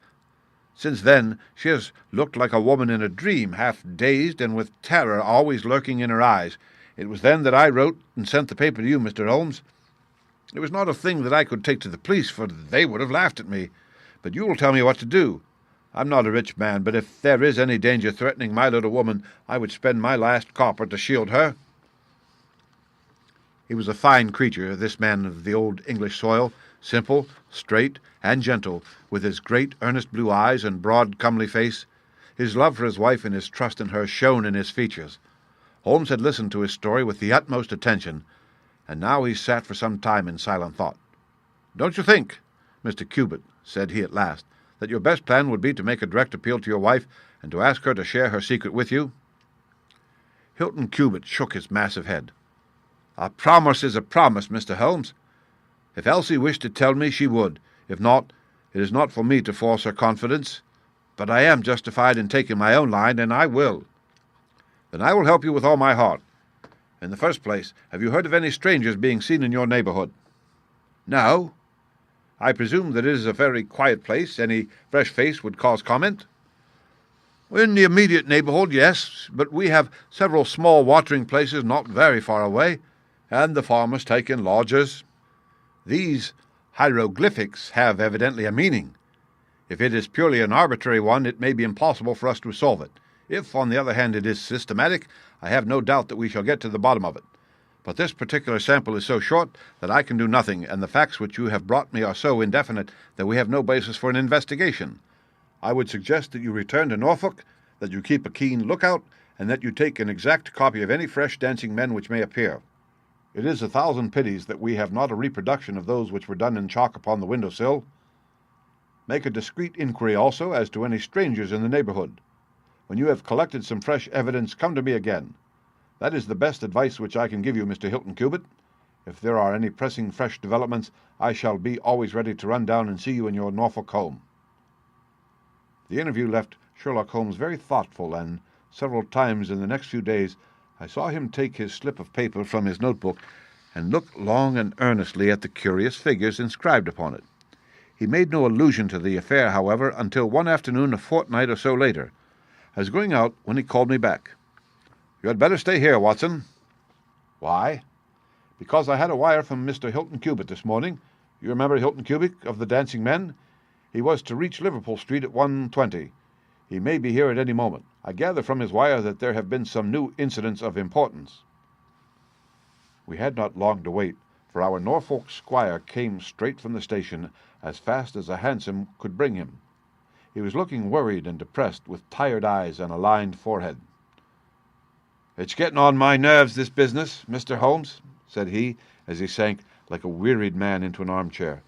S2: Since then she has looked like a woman in a dream, half dazed and with terror always lurking in her eyes. It was then that I wrote and sent the paper to you, Mr. Holmes. It was not a thing that I could take to the police, for they would have laughed at me. But you will tell me what to do. I'm not a rich man, but if there is any danger threatening my little woman, I would spend my last copper to shield her." He was a fine creature, this man of the old English soil, simple, straight, and gentle, with his great earnest blue eyes and broad comely face. His love for his wife and his trust in her shone in his features. Holmes had listened to his story with the utmost attention, and now he sat for some time in silent thought. "Don't you think, Mr. Cubitt," said he at last, "that your best plan would be to make a direct appeal to your wife and to ask her to share her secret with you?" Hilton Cubitt shook his massive head. "A promise is a promise, Mr. Holmes. If Elsie wished to tell me, she would. If not, it is not for me to force her confidence. But I am justified in taking my own line, and I will." "Then I will help you with all my heart. In the first place, have you heard of any strangers being seen in your neighbourhood?" "No." "I presume that it is a very quiet place. Any fresh face would cause comment?" "In the immediate neighbourhood, yes, but we have several small watering places not very far away, and the farmers take in lodgers. These hieroglyphics have evidently a meaning. If it is purely an arbitrary one, it may be impossible for us to solve it. If, on the other hand, it is systematic, I have no doubt that we shall get to the bottom of it. But this particular sample is so short that I can do nothing, and the facts which you have brought me are so indefinite that we have no basis for an investigation. I would suggest that you return to Norfolk, that you keep a keen lookout, and that you take an exact copy of any fresh dancing men which may appear. It is 1,000 pities that we have not a reproduction of those which were done in chalk upon the window-sill. Make a discreet inquiry also as to any strangers in the neighbourhood. When you have collected some fresh evidence, come to me again. That is the best advice which I can give you, Mr. Hilton Cubitt. If there are any pressing fresh developments, I shall be always ready to run down and see you in your Norfolk home." The interview left Sherlock Holmes very thoughtful, and several times in the next few days I saw him take his slip of paper from his notebook and look long and earnestly at the curious figures inscribed upon it. He made no allusion to the affair, however, until one afternoon a fortnight or so later. I was going out when he called me back. "You had better stay here, Watson." "Why?" "Because I had a wire from Mr. Hilton Cubitt this morning. You remember Hilton Cubitt of the Dancing Men? He was to reach Liverpool Street at 1:20. He may be here at any moment. I gather from his wire that there have been some new incidents of importance." We had not long to wait, for our Norfolk squire came straight from the station as fast as a hansom could bring him. He was looking worried and depressed, with tired eyes and a lined forehead. "It's getting on my nerves, this business, Mr. Holmes," said he, as he sank like a wearied man into an armchair.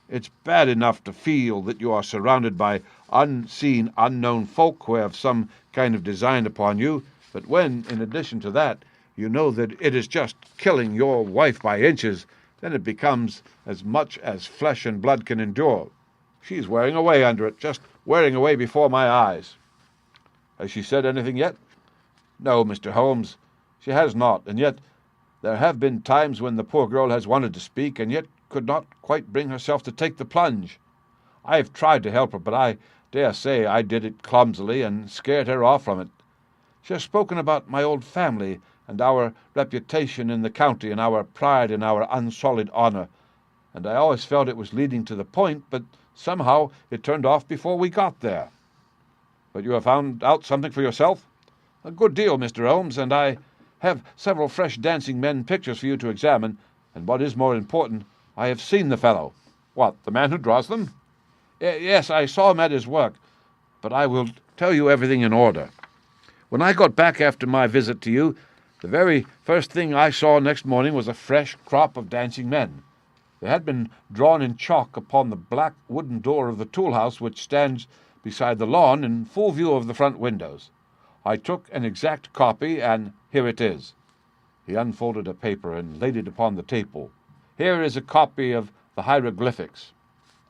S2: "It's bad enough to feel that you are surrounded by unseen, unknown folk who have some kind of design upon you, but when, in addition to that, you know that it is just killing your wife by inches, then it becomes as much as flesh and blood can endure. She's wearing away under it, just wearing away before my eyes." "Has she said anything yet?" "No, Mr. Holmes, she has not, and yet there have been times when the poor girl has wanted to speak, and yet could not quite bring herself to take the plunge. I have tried to help her, but I dare say I did it clumsily and scared her off from it. She has spoken about my old family and our reputation in the county and our pride in our unsullied honour, and I always felt it was leading to the point, but somehow it turned off before we got there." "But you have found out something for yourself?" "A good deal, Mr. Holmes, and I have several fresh dancing men pictures for you to examine, and what is more important, I have seen the fellow." "What, the man who draws them?" Yes, I saw him at his work, but I will tell you everything in order. When I got back after my visit to you, the very first thing I saw next morning was a fresh crop of dancing men. They had been drawn in chalk upon the black wooden door of the tool-house which stands beside the lawn in full view of the front windows. I took an exact copy, and here it is." He unfolded a paper and laid it upon the table. "Here is a copy of the hieroglyphics."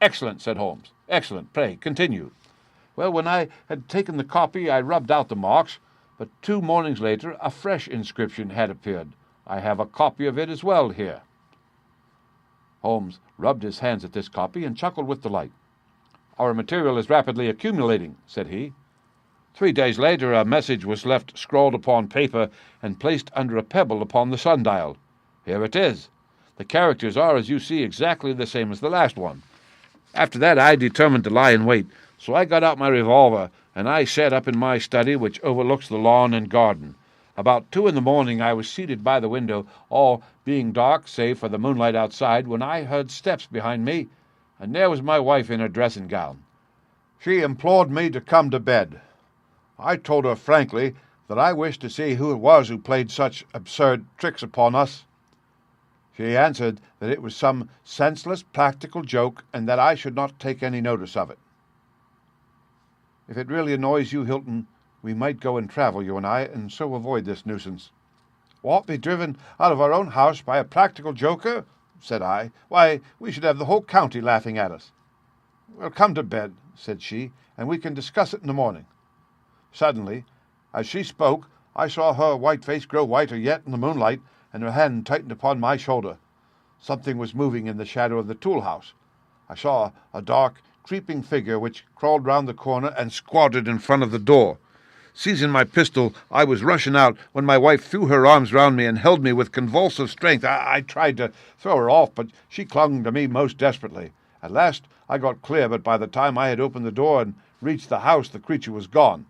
S2: "Excellent," said Holmes. "Excellent. Pray, continue." "Well, when I had taken the copy, I rubbed out the marks, but 2 mornings later a fresh inscription had appeared. I have a copy of it as well here." Holmes rubbed his hands at this copy and chuckled with delight.
S3: Our material is rapidly accumulating," said he. 3 days later a message was left scrawled upon paper and placed under a pebble upon the sundial. Here it is. The characters are, as you see, exactly the same as the last one. After that I determined to lie in wait, so I got out my revolver, and I sat up in my study, which overlooks the lawn and garden. About 2 in the morning I was seated by the window, all being dark save for the moonlight outside, when I heard steps behind me, and there was my wife in her dressing-gown. She implored me to come to bed. I told her frankly that I wished to see who it was who played such absurd tricks upon us. She answered that it was some senseless practical joke, and that I should not take any notice of it. If it really annoys you, Hilton, we might go and travel, you and I, and so avoid this nuisance." "What, be driven out of our own house by a practical joker?" said I. "Why, we should have the whole county laughing at us." "Well, come to bed," said she, "and we can discuss it in the morning." Suddenly, as she spoke, I saw her white face grow whiter yet in the moonlight, and her hand tightened upon my shoulder. Something was moving in the shadow of the tool-house. I saw a dark, creeping figure which crawled round the corner and squatted in front of the door. Seizing my pistol, I was rushing out when my wife threw her arms round me and held me with convulsive strength. I tried to throw her off, but she clung to me most desperately. At last I got clear, but by the time I had opened the door and reached the house, the creature was gone.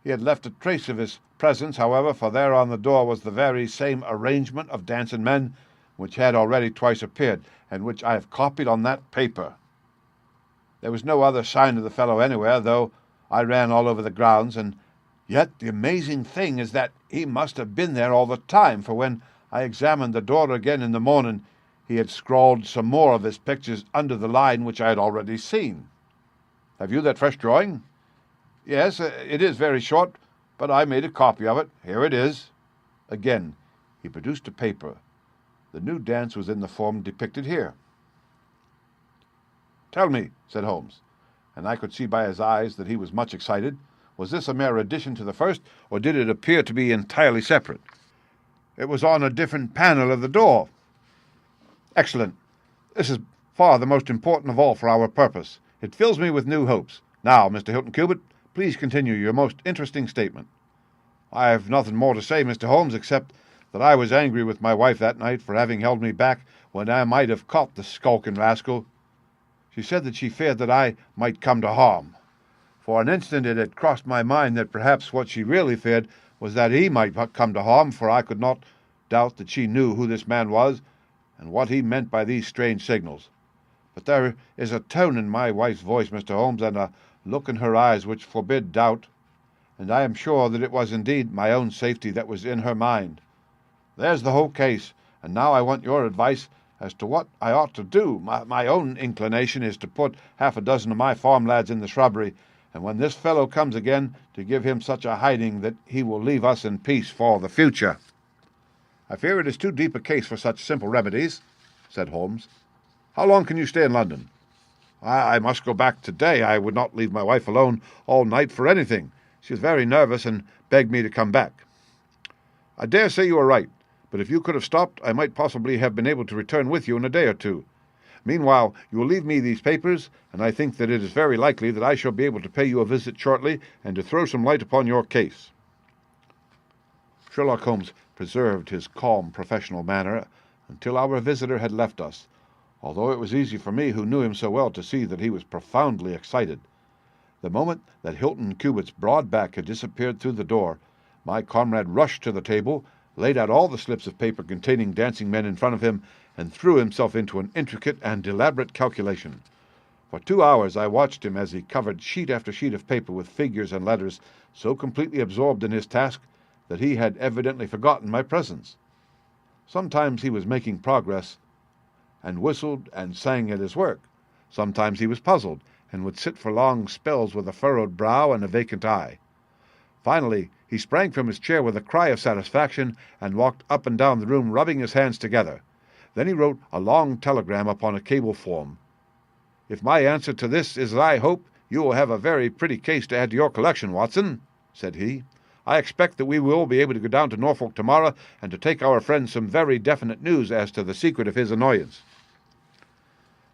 S3: He had left a trace of his presence, however, for there on the door was the very same arrangement of dancing men which had already twice appeared, and which I have copied on that paper. There was no other sign of the fellow anywhere, though I ran all over the grounds, and yet the amazing thing is that he must have been there all the time, for when I examined the door again in the morning, he had scrawled some more of his pictures under the line which I had already seen. Have you that fresh drawing?" "Yes, it is very short, but I made a copy of it. Here it is." Again he produced a paper. The new dance was in the form depicted here. "Tell me," said Holmes, and I could see by his eyes that he was much excited, "was this a mere addition to the first, or did it appear to be entirely separate?" "It was on a different panel of the door." "Excellent. This is far the most important of all for our purpose. It fills me with new hopes. Now, Mr. Hilton Cubitt, please continue your most interesting statement." "I have nothing more to say, Mr. Holmes, except that I was angry with my wife that night for having held me back when I might have caught the skulking rascal. She said that she feared that I might come to harm. For an instant it had crossed my mind that perhaps what she really feared was that he might come to harm, for I could not doubt that she knew who this man was and what he meant by these strange signals. But there is a tone in my wife's voice, Mr. Holmes, and a look in her eyes which forbid doubt, and I am sure that it was indeed my own safety that was in her mind. There's the whole case, and now I want your advice as to what I ought to do. My own inclination is to put 6 of my farm lads in the shrubbery, and when this fellow comes again, to give him such a hiding that he will leave us in peace for the future." "I fear it is too deep a case for such simple remedies," said Holmes. "How long can you stay in London?" I must go back today. I would not leave my wife alone all night for anything. She is very nervous and begged me to come back." "I dare say you are right, but if you could have stopped, I might possibly have been able to return with you in a day or two. Meanwhile, you will leave me these papers, and I think that it is very likely that I shall be able to pay you a visit shortly and to throw some light upon your case." Sherlock Holmes preserved his calm professional manner until our visitor had left us, although it was easy for me, who knew him so well, to see that he was profoundly excited. The moment that Hilton Cubitt's broad back had disappeared through the door, my comrade rushed to the table, laid out all the slips of paper containing dancing men in front of him, and threw himself into an intricate and elaborate calculation. For 2 hours I watched him as he covered sheet after sheet of paper with figures and letters, so completely absorbed in his task that he had evidently forgotten my presence. Sometimes he was making progress, and whistled and sang at his work. Sometimes he was puzzled, and would sit for long spells with a furrowed brow and a vacant eye. Finally he sprang from his chair with a cry of satisfaction, and walked up and down the room rubbing his hands together. Then he wrote a long telegram upon a cable form. "If my answer to this is as I hope, you will have a very pretty case to add to your collection, Watson," said he. "I expect that we will be able to go down to Norfolk tomorrow, and to take our friend some very definite news as to the secret of his annoyance."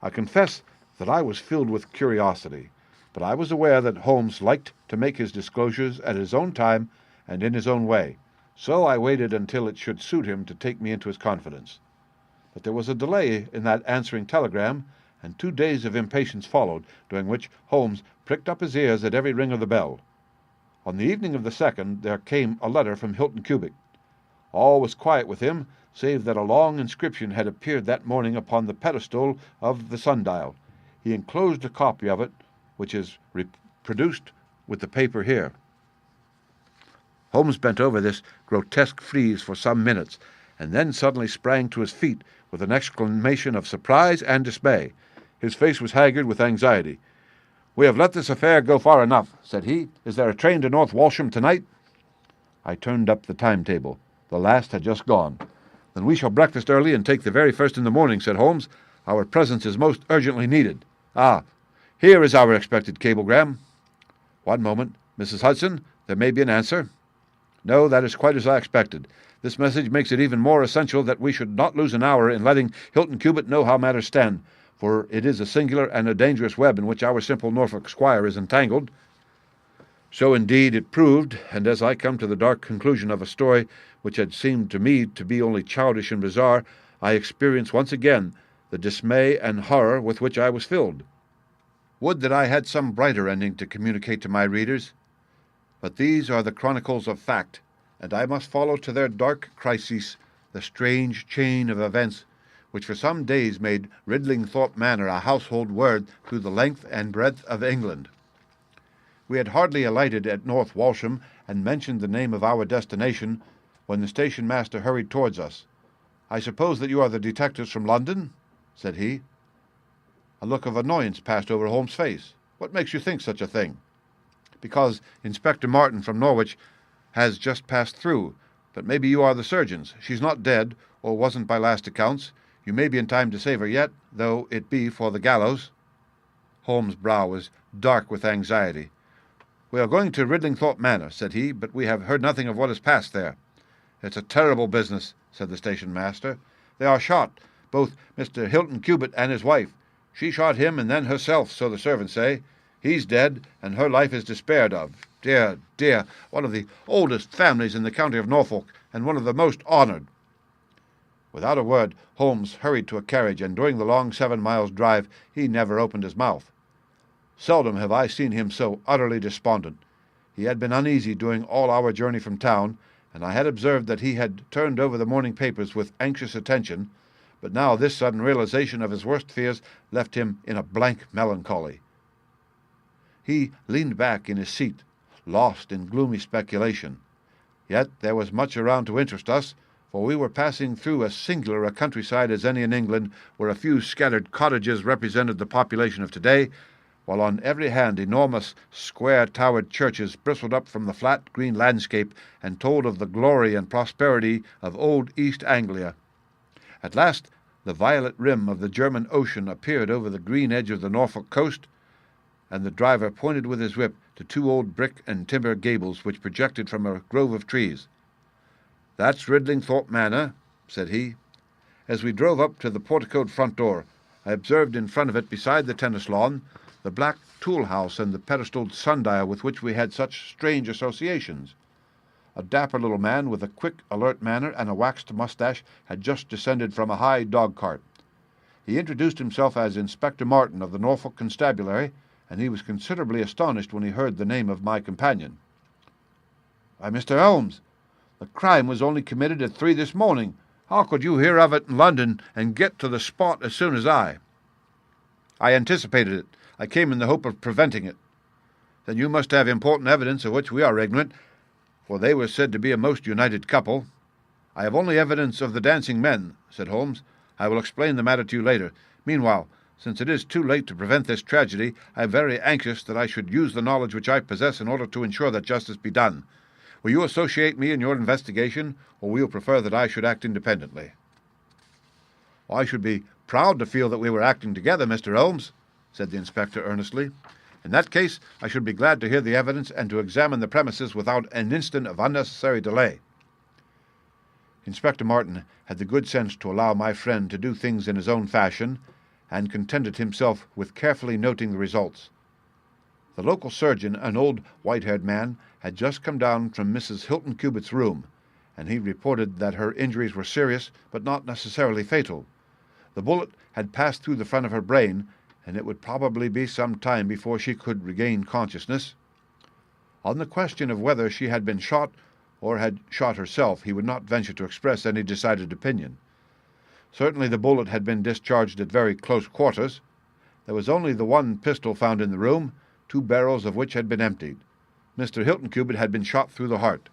S3: I confess that I was filled with curiosity, but I was aware that Holmes liked to make his disclosures at his own time and in his own way, so I waited until it should suit him to take me into his confidence. But there was a delay in that answering telegram, and 2 days of impatience followed, during which Holmes pricked up his ears at every ring of the bell. On the evening of the 2nd there came a letter from Hilton Cubitt. All was quiet with him, save that a long inscription had appeared that morning upon the pedestal of the sundial. He enclosed a copy of it, which is reproduced with the paper here. Holmes bent over this grotesque frieze for some minutes, and then suddenly sprang to his feet with an exclamation of surprise and dismay. His face was haggard with anxiety. "We have let this affair go far enough," said he. "Is there a train to North Walsham tonight?" I turned up the timetable. The last had just gone. "Then we shall breakfast early and take the very first in the morning," said Holmes. "Our presence is most urgently needed. Ah, here is our expected cablegram." "One moment. Mrs. Hudson, there may be an answer." "No, that is quite as I expected. This message makes it even more essential that we should not lose an hour in letting Hilton Cubitt know how matters stand, for it is a singular and a dangerous web in which our simple Norfolk squire is entangled." So indeed it proved, and as I come to the dark conclusion of a story which had seemed to me to be only childish and bizarre, I experience once again the dismay and horror with which I was filled. Would that I had some brighter ending to communicate to my readers. But these are the chronicles of fact, and I must follow to their dark crises the strange chain of events which for some days made Ridlingthorpe Manor a household word through the length and breadth of England. We had hardly alighted at North Walsham and mentioned the name of our destination when the station master hurried towards us. "I suppose that you are the detectives from London?" said he. A look of annoyance passed over Holmes' face. "What makes you think such a thing?" "Because Inspector Martin from Norwich has just passed through. But maybe you are the surgeons. She's not dead, or wasn't by last accounts. You may be in time to save her yet, though it be for the gallows." Holmes' brow was dark with anxiety. "We are going to Ridlingthorpe Manor," said he, "but we have heard nothing of what has passed there." "It's a terrible business," said the station master. "They are shot, both Mr. Hilton Cubitt and his wife. She shot him and then herself, so the servants say. He's dead, and her life is despaired of. Dear, dear, one of the oldest families in the county of Norfolk, and one of the most honoured." Without a word, Holmes hurried to a carriage, and during the long 7 miles' drive he never opened his mouth. Seldom have I seen him so utterly despondent. He had been uneasy during all our journey from town, and I had observed that he had turned over the morning papers with anxious attention, but now this sudden realization of his worst fears left him in a blank melancholy. He leaned back in his seat, lost in gloomy speculation. Yet there was much around to interest us, for we were passing through as singular a countryside as any in England, where a few scattered cottages represented the population of today, while on every hand enormous square-towered churches bristled up from the flat green landscape and told of the glory and prosperity of old East Anglia. At last the violet rim of the German Ocean appeared over the green edge of the Norfolk coast, and the driver pointed with his whip to 2 old brick and timber gables which projected from a grove of trees. "That's Ridlingthorpe Manor," said he. As we drove up to the porticoed front door, I observed in front of it, beside the tennis lawn, the black tool-house and the pedestaled sundial with which we had such strange associations. A dapper little man with a quick, alert manner and a waxed moustache had just descended from a high dog-cart. He introduced himself as Inspector Martin of the Norfolk Constabulary, and he was considerably astonished when he heard the name of my companion. "Why, Mr. Holmes, the crime was only committed at 3 this morning. How could you hear of it in London and get to the spot as soon as I?" "I anticipated it. I came in the hope of preventing it." "Then you must have important evidence of which we are ignorant, for they were said to be a most united couple." "I have only evidence of the dancing men," said Holmes. "I will explain the matter to you later. Meanwhile, since it is too late to prevent this tragedy, I am very anxious that I should use the knowledge which I possess in order to ensure that justice be done. Will you associate me in your investigation, or will you prefer that I should act independently?" "I should be proud to feel that we were acting together, Mr. Holmes," said the inspector earnestly. "In that case, I should be glad to hear the evidence and to examine the premises without an instant of unnecessary delay." Inspector Martin had the good sense to allow my friend to do things in his own fashion, and contented himself with carefully noting the results.
S2: The local surgeon, an old white-haired man, had just come down from Mrs. Hilton Cubit's room, and he reported that her injuries were serious, but not necessarily fatal. The bullet had passed through the front of her brain, and it would probably be some time before she could regain consciousness. On the question of whether she had been shot or had shot herself, he would not venture to express any decided opinion. Certainly the bullet had been discharged at very close quarters. There was only the one pistol found in the room, 2 barrels of which had been emptied. Mr. Hilton Cubit had been shot through the heart.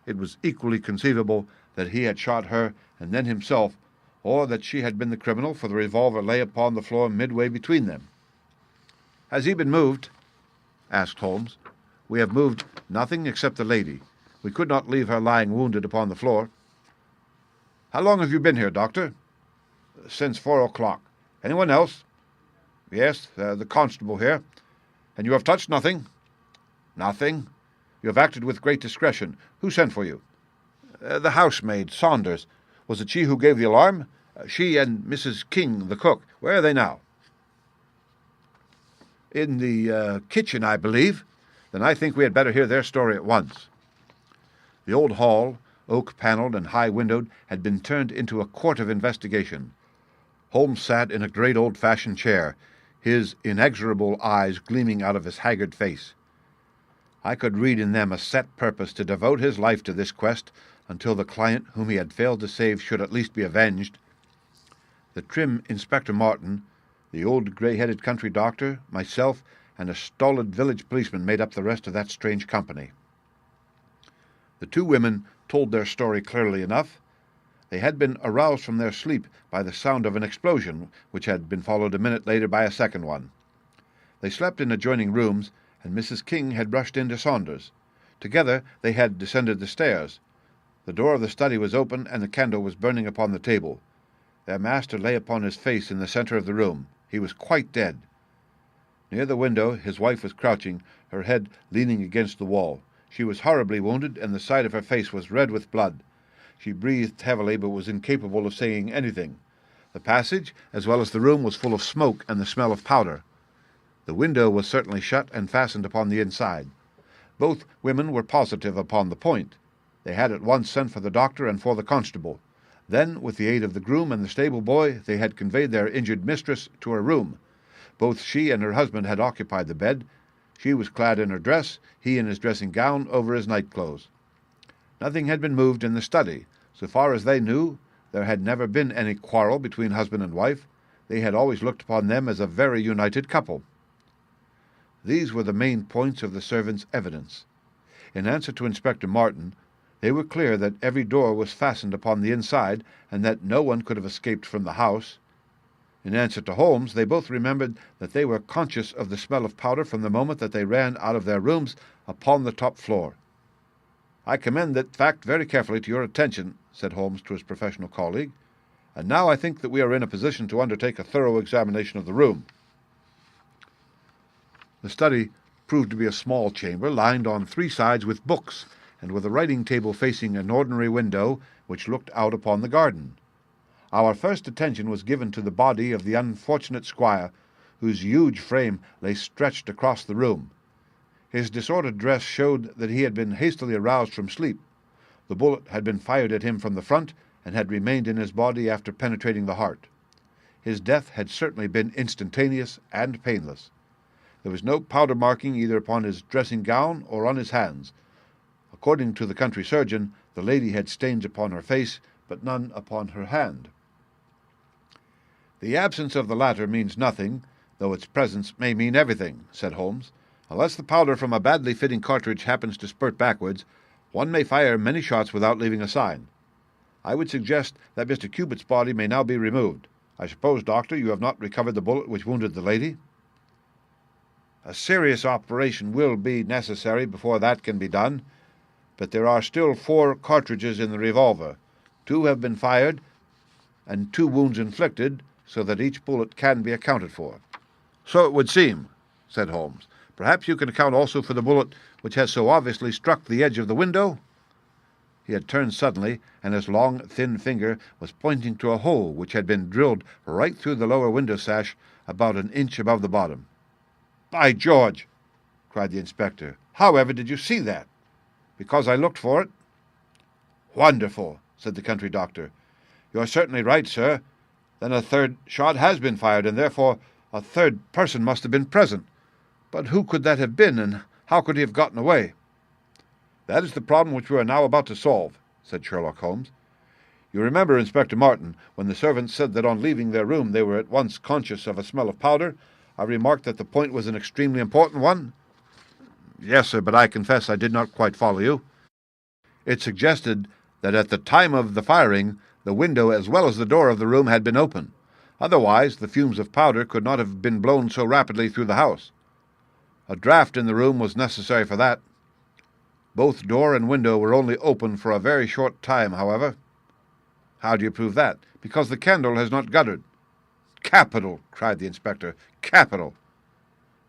S2: It was equally conceivable that he had shot her and then himself, or that she had been the criminal, for the revolver lay upon the floor midway between them. "Has he been moved?" asked Holmes. "We have moved nothing except the lady. We could not leave her lying wounded upon the floor." "How long have you been here, Doctor?" "Since 4 o'clock. Anyone else?" "Yes, the constable here." "And you have touched nothing?" "Nothing." "You have acted with great discretion. Who sent for you?" "The housemaid, Saunders. Was it she who gave the alarm?" "She and Mrs. King, the cook. Where are they now?" "In the kitchen, I believe." "Then I think we had better hear their story at once." The old hall, oak-panelled and high-windowed, had been turned into a court of investigation. Holmes sat in a great old-fashioned chair, his inexorable eyes gleaming out of his haggard face. I could read in them a set purpose to devote his life to this quest until the client whom he had failed to save should at least be avenged. The trim Inspector Martin, the old grey-headed country doctor, myself, and a stolid village policeman made up the rest of that strange company. The 2 women told their story clearly enough. They had been aroused from their sleep by the sound of an explosion, which had been followed a minute later by a second one. They slept in adjoining rooms, and Mrs. King had rushed in to Saunders. Together they had descended the stairs. The door of the study was open, and the candle was burning upon the table. Their master lay upon his face in the centre of the room. He was quite dead. Near the window his wife was crouching, her head leaning against the wall. She was horribly wounded, and the side of her face was red with blood. She breathed heavily, but was incapable of saying anything. The passage, as well as the room, was full of smoke and the smell of powder. The window was certainly shut and fastened upon the inside. Both women were positive upon the point. They had at once sent for the doctor and for the constable. Then, with the aid of the groom and the stable boy, they had conveyed their injured mistress to her room. Both she and her husband had occupied the bed. She was clad in her dress, he in his dressing gown over his night-clothes. Nothing had been moved in the study. So far as they knew, there had never been any quarrel between husband and wife. They had always looked upon them as a very united couple. These were the main points of the servants' evidence. In answer to Inspector Martin, they were clear that every door was fastened upon the inside, and that no one could have escaped from the house. In answer to Holmes, they both remembered that they were conscious of the smell of powder from the moment that they ran out of their rooms upon the top floor. "I commend that fact very carefully to your attention," said Holmes to his professional colleague, "and now I think that we are in a position to undertake a thorough examination of the room." The study proved to be a small chamber, lined on 3 sides with books, and with a writing table facing an ordinary window which looked out upon the garden. Our first attention was given to the body of the unfortunate squire, whose huge frame lay stretched across the room. His disordered dress showed that he had been hastily aroused from sleep. The bullet had been fired at him from the front, and had remained in his body after penetrating the heart. His death had certainly been instantaneous and painless. There was no powder marking either upon his dressing gown or on his hands. According to the country surgeon, the lady had stains upon her face, but none upon her hand. "The absence of the latter means nothing, though its presence may mean everything," said Holmes. "Unless the powder from a badly fitting cartridge happens to spurt backwards, one may fire many shots without leaving a sign. I would suggest that Mr. Cubit's body may now be removed. I suppose, Doctor, you have not recovered the bullet which wounded the lady?" "A serious operation will be necessary before that can be done, but there are still 4 cartridges in the revolver. 2 have been fired, and 2 wounds inflicted, so that each bullet can be accounted for." "So it would seem," said Holmes. "Perhaps you can account also for the bullet which has so obviously struck the edge of the window?" He had turned suddenly, and his long, thin finger was pointing to a hole which had been drilled right through the lower window sash, about an inch above the bottom. "By George!" cried the inspector. "However did you see that?" "Because I looked for it." "Wonderful," said the country doctor. "You are certainly right, sir. Then a third shot has been fired, and therefore a third person must have been present. But who could that have been, and how could he have gotten away?" "That is the problem which we are now about to solve," said Sherlock Holmes. "You remember, Inspector Martin, when the servants said that on leaving their room they were at once conscious of a smell of powder, I remarked that the point was an extremely important one?" "Yes, sir, but I confess I did not quite follow you." "It suggested that at the time of the firing, the window as well as the door of the room had been open. Otherwise, the fumes of powder could not have been blown so rapidly through the house. A draught in the room was necessary for that. Both door and window were only open for a very short time, however." "How do you prove that?" "Because the candle has not guttered." "Capital!" cried the inspector. "Capital!"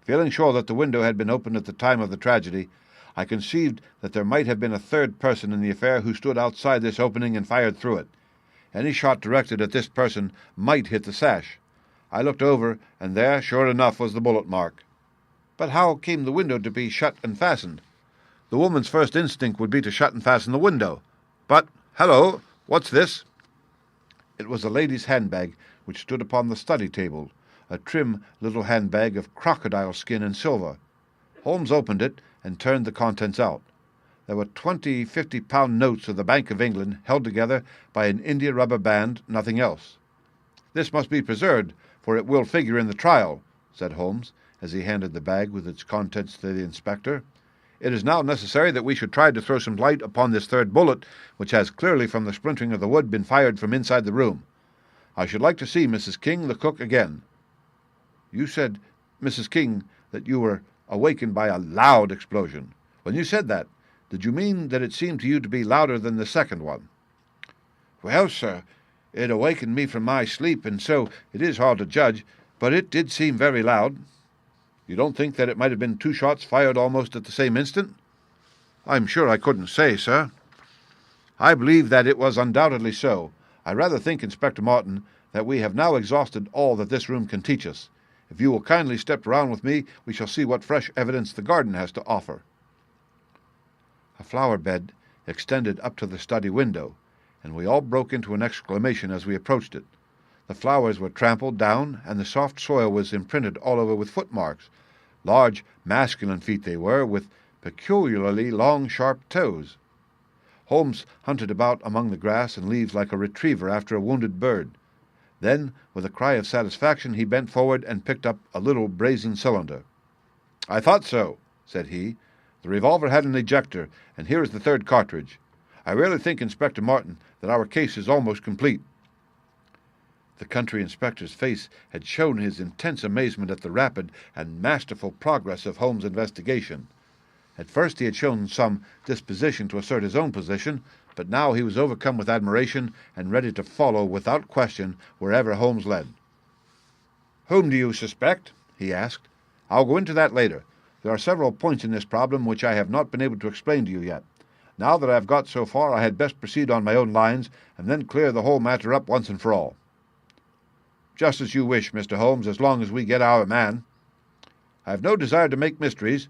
S2: "Feeling sure that the window had been opened at the time of the tragedy, I conceived that there might have been a third person in the affair who stood outside this opening and fired through it. Any shot directed at this person might hit the sash. I looked over, and there, sure enough, was the bullet mark." "But how came the window to be shut and fastened?" "The woman's first instinct would be to shut and fasten the window. But, hello, what's this?" It was a lady's handbag which stood upon the study table, a trim little handbag of crocodile skin and silver. Holmes opened it and turned the contents out. There were 20 50-pound notes of the Bank of England held together by an india-rubber band, nothing else. "This must be preserved, for it will figure in the trial," said Holmes, as he handed the bag with its contents to the inspector. "It is now necessary that we should try to throw some light upon this third bullet, which has clearly from the splintering of the wood been fired from inside the room. I should like to see Mrs. King, the cook, again." "You said, Mrs. King, that you were awakened by a loud explosion. When you said that, did you mean that it seemed to you to be louder than the second one?" "Well, sir, it awakened me from my sleep, and so it is hard to judge, but it did seem very loud." "You don't think that it might have been two shots fired almost at the same instant?" "I'm sure I couldn't say, sir." "I believe that it was undoubtedly so. I rather think, Inspector Martin, that we have now exhausted all that this room can teach us. If you will kindly step round with me, we shall see what fresh evidence the garden has to offer." A flower bed extended up to the study window, and we all broke into an exclamation as we approached it. The flowers were trampled down, and the soft soil was imprinted all over with footmarks. Large masculine feet they were, with peculiarly long, sharp toes. Holmes hunted about among the grass and leaves like a retriever after a wounded bird. Then, with a cry of satisfaction, he bent forward and picked up a little brazen cylinder. "I thought so," said he. "The revolver had an ejector, and here is the third cartridge. I really think, Inspector Martin, that our case is almost complete." The country inspector's face had shown his intense amazement at the rapid and masterful progress of Holmes' investigation. At first he had shown some disposition to assert his own position, but now he was overcome with admiration and ready to follow without question wherever Holmes led. "Whom do you suspect?" he asked. "I'll go into that later. There are several points in this problem which I have not been able to explain to you yet. Now that I have got so far, I had best proceed on my own lines, and then clear the whole matter up once and for all." "Just as you wish, Mr. Holmes, as long as we get our man. I have no desire to make mysteries,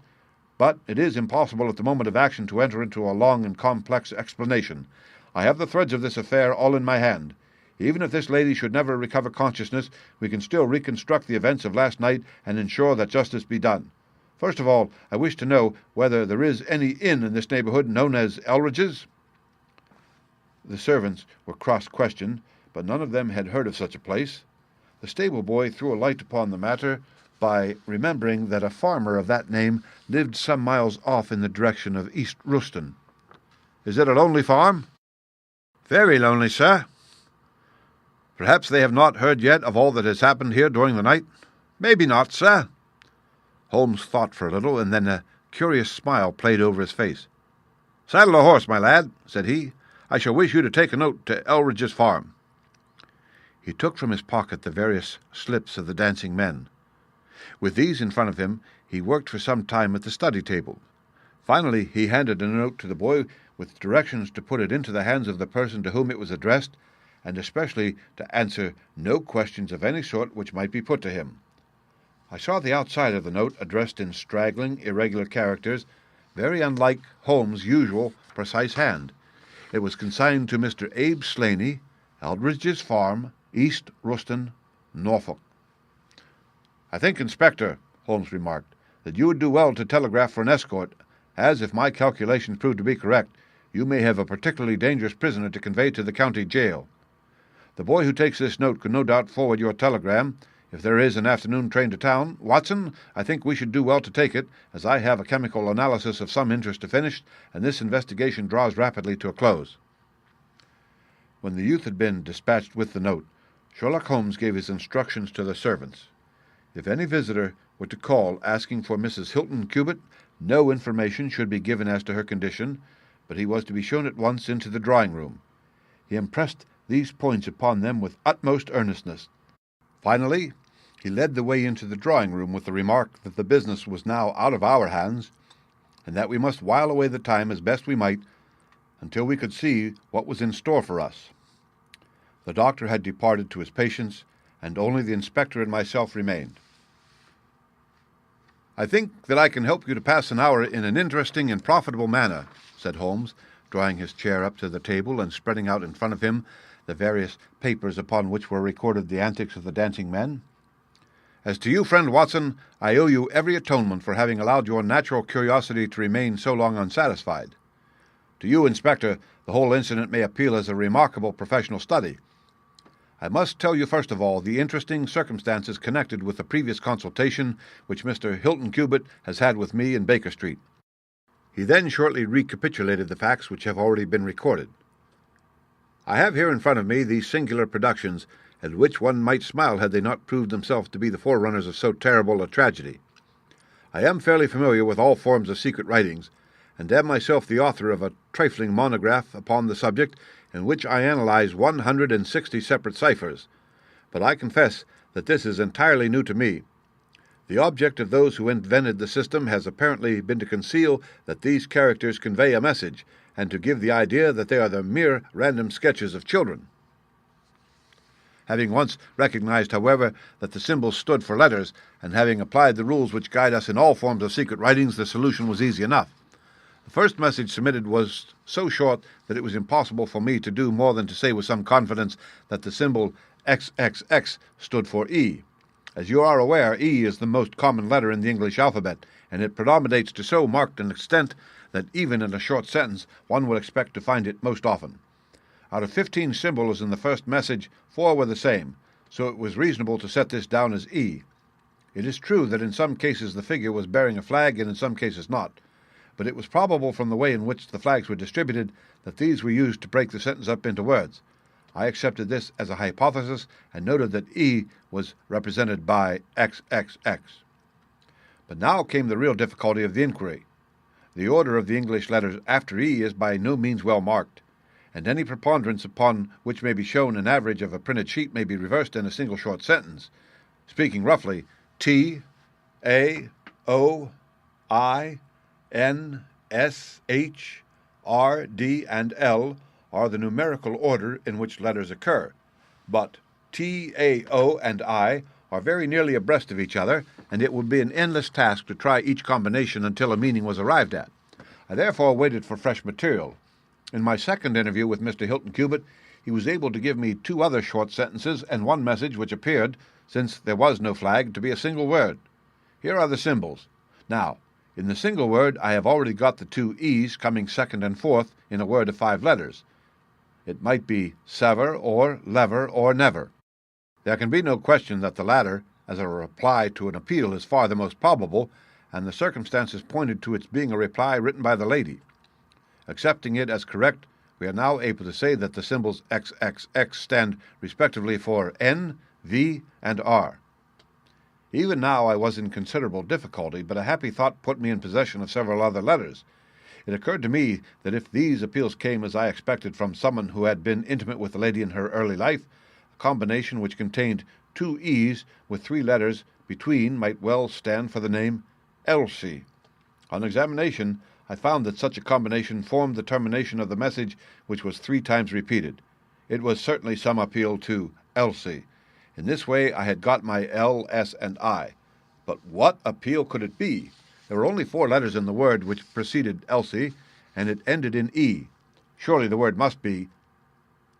S2: but it is impossible at the moment of action to enter into a long and complex explanation. I have the threads of this affair all in my hand. Even if this lady should never recover consciousness, we can still reconstruct the events of last night and ensure that justice be done. First of all, I wish to know whether there is any inn in this neighborhood known as Elridge's." The servants were cross-questioned, but none of them had heard of such a place. The stable-boy threw a light upon the matter by remembering that a farmer of that name lived some miles off in the direction of East Ruston. "Is it a lonely farm?" "Very lonely, sir." "Perhaps they have not heard yet of all that has happened here during the night?" "Maybe not, sir." Holmes thought for a little, and then a curious smile played over his face. "Saddle a horse, my lad," said he. "I shall wish you to take a note to Elridge's farm." He took from his pocket the various slips of the dancing men. With these in front of him, he worked for some time at the study table. Finally, he handed a note to the boy with directions to put it into the hands of the person to whom it was addressed, and especially to answer no questions of any sort which might be put to him. I saw the outside of the note addressed in straggling, irregular characters, very unlike Holmes' usual precise hand. It was consigned to Mr. Abe Slaney, Aldridge's Farm, East Ruston, Norfolk. "I think, Inspector," Holmes remarked, "that you would do well to telegraph for an escort, as, if my calculations prove to be correct, you may have a particularly dangerous prisoner to convey to the county jail. The boy who takes this note could no doubt forward your telegram, if there is an afternoon train to town. Watson, I think we should do well to take it, as I have a chemical analysis of some interest to finish, and this investigation draws rapidly to a close." When the youth had been dispatched with the note, Sherlock Holmes gave his instructions to the servants. If any visitor were to call asking for Mrs. Hilton Cubitt, no information should be given as to her condition, but he was to be shown at once into the drawing-room. He impressed these points upon them with utmost earnestness. Finally, he led the way into the drawing-room with the remark that the business was now out of our hands, and that we must while away the time as best we might until we could see what was in store for us. The doctor had departed to his patients, and only the inspector and myself remained. "I think that I can help you to pass an hour in an interesting and profitable manner," said Holmes, drawing his chair up to the table and spreading out in front of him the various papers upon which were recorded the antics of the dancing men. "As to you, friend Watson, I owe you every atonement for having allowed your natural curiosity to remain so long unsatisfied. To you, Inspector, the whole incident may appeal as a remarkable professional study. I must tell you first of all the interesting circumstances connected with the previous consultation which Mr. Hilton Cubitt has had with me in Baker Street." He then shortly recapitulated the facts which have already been recorded. "I have here in front of me these singular productions, at which one might smile had they not proved themselves to be the forerunners of so terrible a tragedy. I am fairly familiar with all forms of secret writings, and am myself the author of a trifling monograph upon the subject, in which I analyze 160 separate ciphers, but I confess that this is entirely new to me. The object of those who invented the system has apparently been to conceal that these characters convey a message, and to give the idea that they are the mere random sketches of children. Having once recognized, however, that the symbols stood for letters, and having applied the rules which guide us in all forms of secret writings, the solution was easy enough. The first message submitted was so short that it was impossible for me to do more than to say with some confidence that the symbol XXX stood for E. As you are aware, E is the most common letter in the English alphabet, and it predominates to so marked an extent that even in a short sentence one would expect to find it most often. Out of 15 symbols in the first message, 4 were the same, so it was reasonable to set this down as E. It is true that in some cases the figure was bearing a flag and in some cases not, but it was probable from the way in which the flags were distributed that these were used to break the sentence up into words. I accepted this as a hypothesis and noted that E was represented by XXX. But now came the real difficulty of the inquiry. The order of the English letters after E is by no means well marked, and any preponderance upon which may be shown an average of a printed sheet may be reversed in a single short sentence. Speaking roughly, T, A, O, I, N, S, H, R, D, and L are the numerical order in which letters occur, but T, A, O, and I are very nearly abreast of each other, and it would be an endless task to try each combination until a meaning was arrived at. I therefore waited for fresh material. In my second interview with Mr. Hilton Cubitt, he was able to give me 2 other short sentences and one message which appeared, since there was no flag, to be a single word. Here are the symbols. Now, in the single word, I have already got the 2 E's coming second and fourth in a word of 5 letters. It might be sever, or lever, or never. There can be no question that the latter, as a reply to an appeal, is far the most probable, and the circumstances pointed to its being a reply written by the lady. Accepting it as correct, we are now able to say that the symbols XXX stand respectively for N, V, and R. Even now I was in considerable difficulty, but a happy thought put me in possession of several other letters. It occurred to me that if these appeals came, as I expected, from someone who had been intimate with the lady in her early life, a combination which contained 2 E's with 3 letters between might well stand for the name Elsie. On examination, I found that such a combination formed the termination of the message, which was 3 times repeated. It was certainly some appeal to Elsie. In this way I had got my L, S, and I, But what appeal could it be? There were only 4 letters in the word which preceded Elsie, and it ended in E. Surely the word must be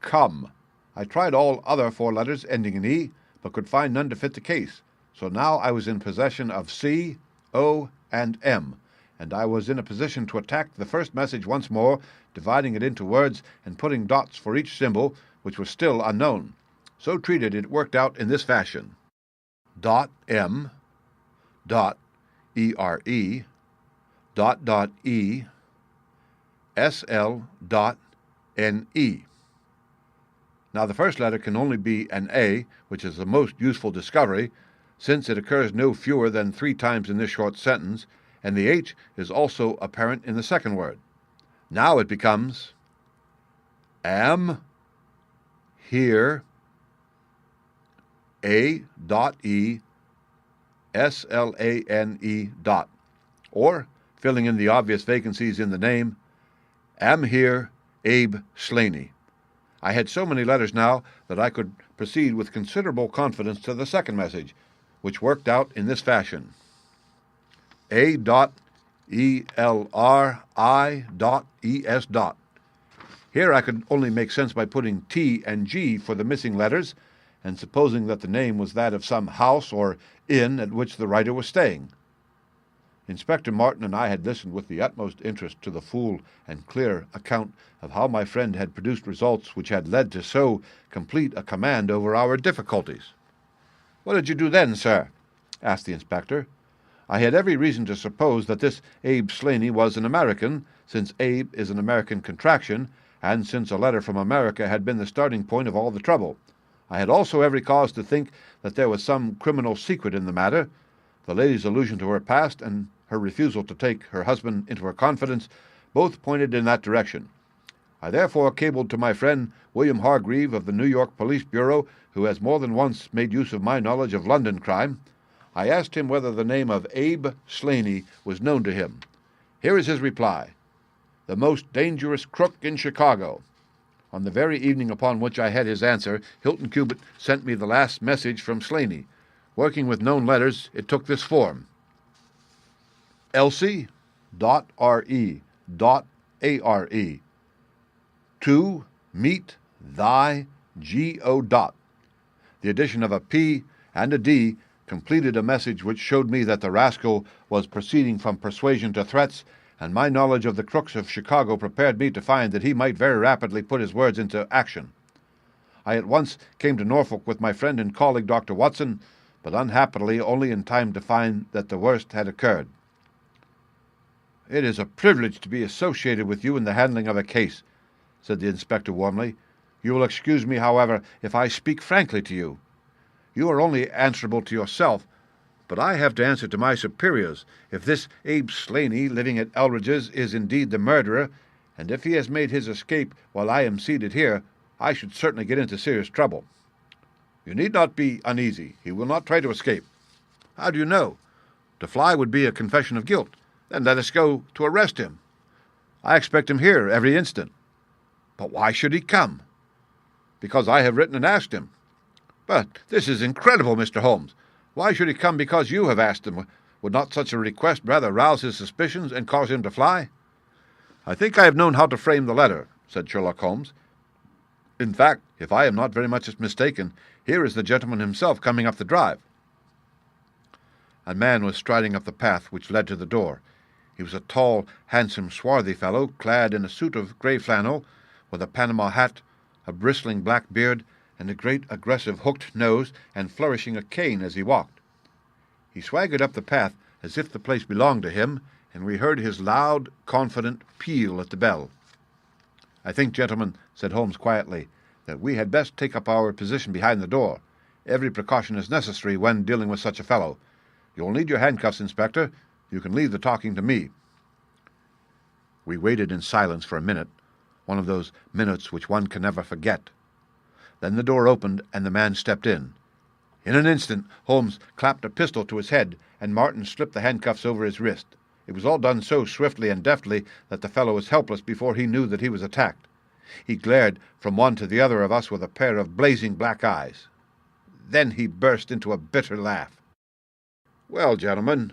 S2: come. I tried all other 4 letters ending in E, but could find none to fit the case. So now I was in possession of C, O, and M, and I was in a position to attack the first message once more, dividing it into words and putting dots for each symbol, which was still unknown. So treated, it worked out in this fashion. .M, .ERE, .E, SL.NE. Now the first letter can only be an A, which is the most useful discovery, since it occurs no fewer than 3 times in this short sentence, and the H is also apparent in the second word. Now it becomes am, here, A.E, SLANE dot, or, filling in the obvious vacancies in the name, am here, Abe Slaney. I had so many letters now that I could proceed with considerable confidence to the second message, which worked out in this fashion. A.ELRI.ES. Here I could only make sense by putting T and G for the missing letters, and supposing that the name was that of some house or inn at which the writer was staying. Inspector Martin and I had listened with the utmost interest to the full and clear account of how my friend had produced results which had led to so complete a command over our difficulties. "What did you do then, sir?" asked the inspector. I had every reason to suppose that this Abe Slaney was an American, since Abe is an American contraction, and since a letter from America had been the starting point of all the trouble. I had also every cause to think that there was some criminal secret in the matter. The lady's allusion to her past and her refusal to take her husband into her confidence both pointed in that direction. I therefore cabled to my friend William Hargreave of the New York Police Bureau, who has more than once made use of my knowledge of London crime. I asked him whether the name of Abe Slaney was known to him. Here is his reply: "The most dangerous crook in Chicago." On the very evening upon which I had his answer, Hilton Cubitt sent me the last message from Slaney. Working with known letters, it took this form: Elsie.re.are. To meet thy G.O. dot. The addition of a P and a D completed a message which showed me that the rascal was proceeding from persuasion to threats, and my knowledge of the crooks of Chicago prepared me to find that he might very rapidly put his words into action. I at once came to Norfolk with my friend and colleague Dr. Watson, but unhappily only in time to find that the worst had occurred. "It is a privilege to be associated with you in the handling of a case," said the inspector warmly. "You will excuse me, however, if I speak frankly to you. You are only answerable to yourself, but I have to answer to my superiors. If this Abe Slaney, living at Elridge's, is indeed the murderer, and if he has made his escape while I am seated here, I should certainly get into serious trouble." "You need not be uneasy. He will not try to escape." "How do you know? To fly would be a confession of guilt. Then let us go to arrest him." "I expect him here every instant." "But why should he come?" "Because I have written and asked him." "But this is incredible, Mr. Holmes. Why should he come because you have asked him? Would not such a request rather rouse his suspicions and cause him to fly?" "I think I have known how to frame the letter," said Sherlock Holmes. "In fact, if I am not very much mistaken, here is the gentleman himself coming up the drive." A man was striding up the path which led to the door. He was a tall, handsome, swarthy fellow, clad in a suit of grey flannel, with a Panama hat, a bristling black beard, and a great aggressive hooked nose, and flourishing a cane as he walked. He swaggered up the path as if the place belonged to him, and we heard his loud, confident peal at the bell. "I think, gentlemen," said Holmes quietly, "that we had best take up our position behind the door. Every precaution is necessary when dealing with such a fellow. You'll need your handcuffs, Inspector. You can leave the talking to me." We waited in silence for a minute, one of those minutes which one can never forget. Then the door opened, and the man stepped in. In an instant, Holmes clapped a pistol to his head, and Martin slipped the handcuffs over his wrist. It was all done so swiftly and deftly that the fellow was helpless before he knew that he was attacked. He glared from one to the other of us with a pair of blazing black eyes. Then he burst into a bitter laugh. Well, gentlemen,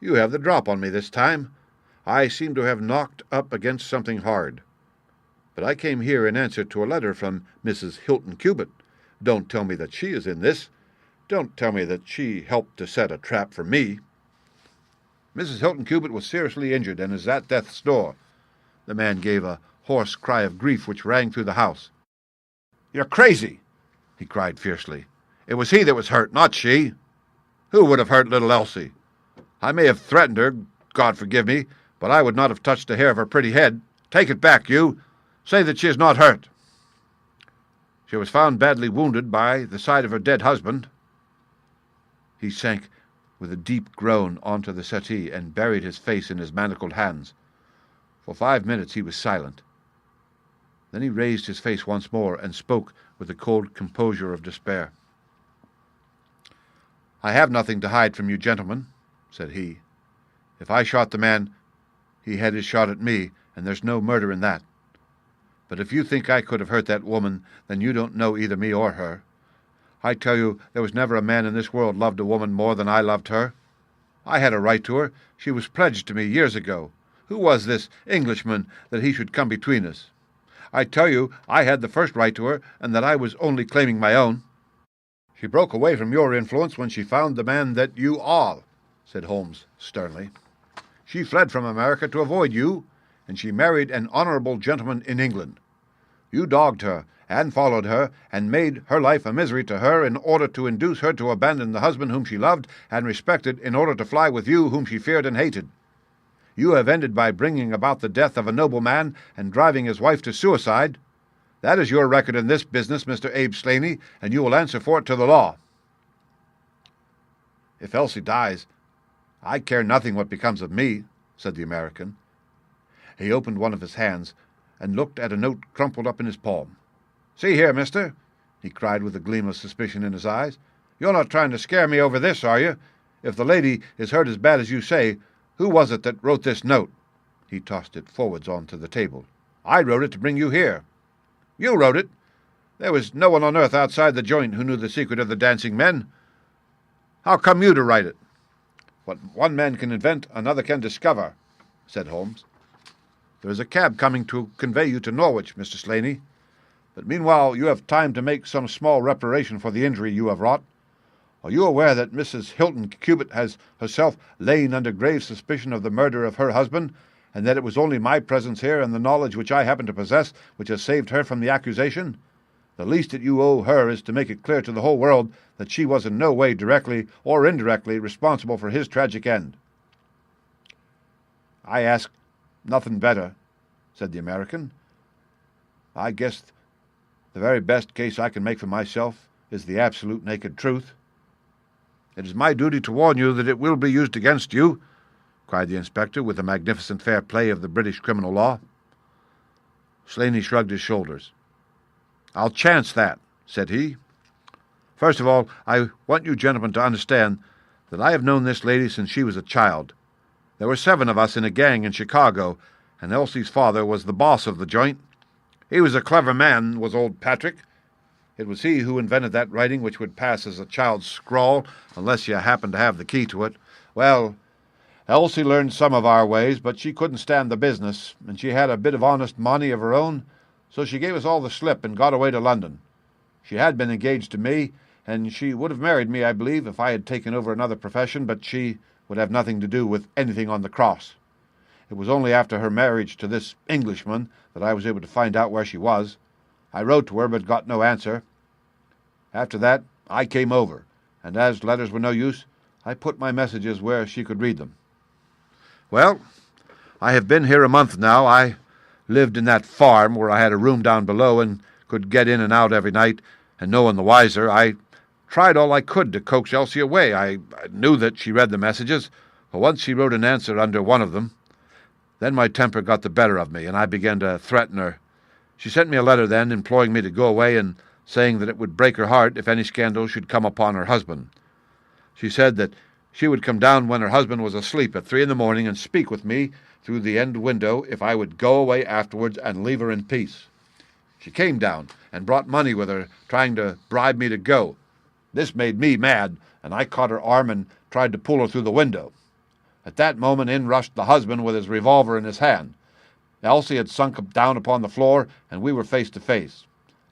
S2: you have the drop on me this time. I seem to have knocked up against something hard. But I came here in answer to a letter from Mrs. Hilton Cubitt. Don't tell me that she is in this. Don't tell me that she helped to set a trap for me. Mrs. Hilton Cubitt was seriously injured and is at death's door. The man gave a hoarse cry of grief which rang through the house. "You're crazy!" he cried fiercely. "It was he that was hurt, not she. Who would have hurt little Elsie? I may have threatened her, God forgive me, but I would not have touched a hair of her pretty head. Take it back, you. Say that she is not hurt." "She was found badly wounded by the side of her dead husband." He sank with a deep groan onto the settee and buried his face in his manacled hands. For 5 minutes he was silent. Then he raised his face once more and spoke with the cold composure of despair. "I have nothing to hide from you, gentlemen," said he. "If I shot the man, he had his shot at me, and there's no murder in that. But if you think I could have hurt that woman, then you don't know either me or her. I tell you, there was never a man in this world loved a woman more than I loved her. I had a right to her. She was pledged to me years ago. Who was this Englishman that he should come between us? I tell you, I had the first right to her, and that I was only claiming my own." "She broke away from your influence when she found the man that you are," said Holmes sternly. "She fled from America to avoid you, and she married an honorable gentleman in England. You dogged her, and followed her, and made her life a misery to her in order to induce her to abandon the husband whom she loved and respected in order to fly with you whom she feared and hated. You have ended by bringing about the death of a noble man and driving his wife to suicide. That is your record in this business, Mr. Abe Slaney, and you will answer for it to the law." "If Elsie dies, I care nothing what becomes of me," said the American. He opened one of his hands and looked at a note crumpled up in his palm. "See here, mister," he cried with a gleam of suspicion in his eyes. "You're not trying to scare me over this, are you? If the lady is hurt as bad as you say, who was it that wrote this note?" He tossed it forwards onto the table. "I wrote it to bring you here." "You wrote it? There was no one on earth outside the joint who knew the secret of the dancing men. How come you to write it?" "What one man can invent, another can discover," said Holmes. "There is a cab coming to convey you to Norwich, Mr. Slaney. But meanwhile you have time to make some small reparation for the injury you have wrought. Are you aware that Mrs. Hilton Cubitt has herself lain under grave suspicion of the murder of her husband, and that it was only my presence here and the knowledge which I happen to possess which has saved her from the accusation? The least that you owe her is to make it clear to the whole world that she was in no way directly or indirectly responsible for his tragic end." "I ask nothing better," said the American. "I guess the very best case I can make for myself is the absolute naked truth." "It is my duty to warn you that it will be used against you," cried the inspector with the magnificent fair play of the British criminal law. Slaney shrugged his shoulders. "I'll chance that," said he. "First of all, I want you gentlemen to understand that I have known this lady since she was a child. There were 7 of us in a gang in Chicago, and Elsie's father was the boss of the joint. He was a clever man, was old Patrick. It was he who invented that writing which would pass as a child's scrawl, unless you happened to have the key to it. Well, Elsie learned some of our ways, but she couldn't stand the business, and she had a bit of honest money of her own, so she gave us all the slip and got away to London. She had been engaged to me, and she would have married me, I believe, if I had taken over another profession, but she would have nothing to do with anything on the cross. It was only after her marriage to this Englishman that I was able to find out where she was. I wrote to her, but got no answer. After that, I came over, and as letters were no use, I put my messages where she could read them. Well, I have been here a month now. I lived in that farm where I had a room down below and could get in and out every night, and no one the wiser. I tried all I could to coax Elsie away. I knew that she read the messages, but once she wrote an answer under one of them. Then my temper got the better of me, and I began to threaten her. She sent me a letter then, imploring me to go away and saying that it would break her heart if any scandal should come upon her husband. She said that she would come down when her husband was asleep at 3 a.m. and speak with me through the end window if I would go away afterwards and leave her in peace. She came down and brought money with her, trying to bribe me to go. This made me mad, and I caught her arm and
S3: tried to pull her through the window. At that moment in rushed the husband with his revolver in his hand. Elsie had sunk down upon the floor, and we were face to face.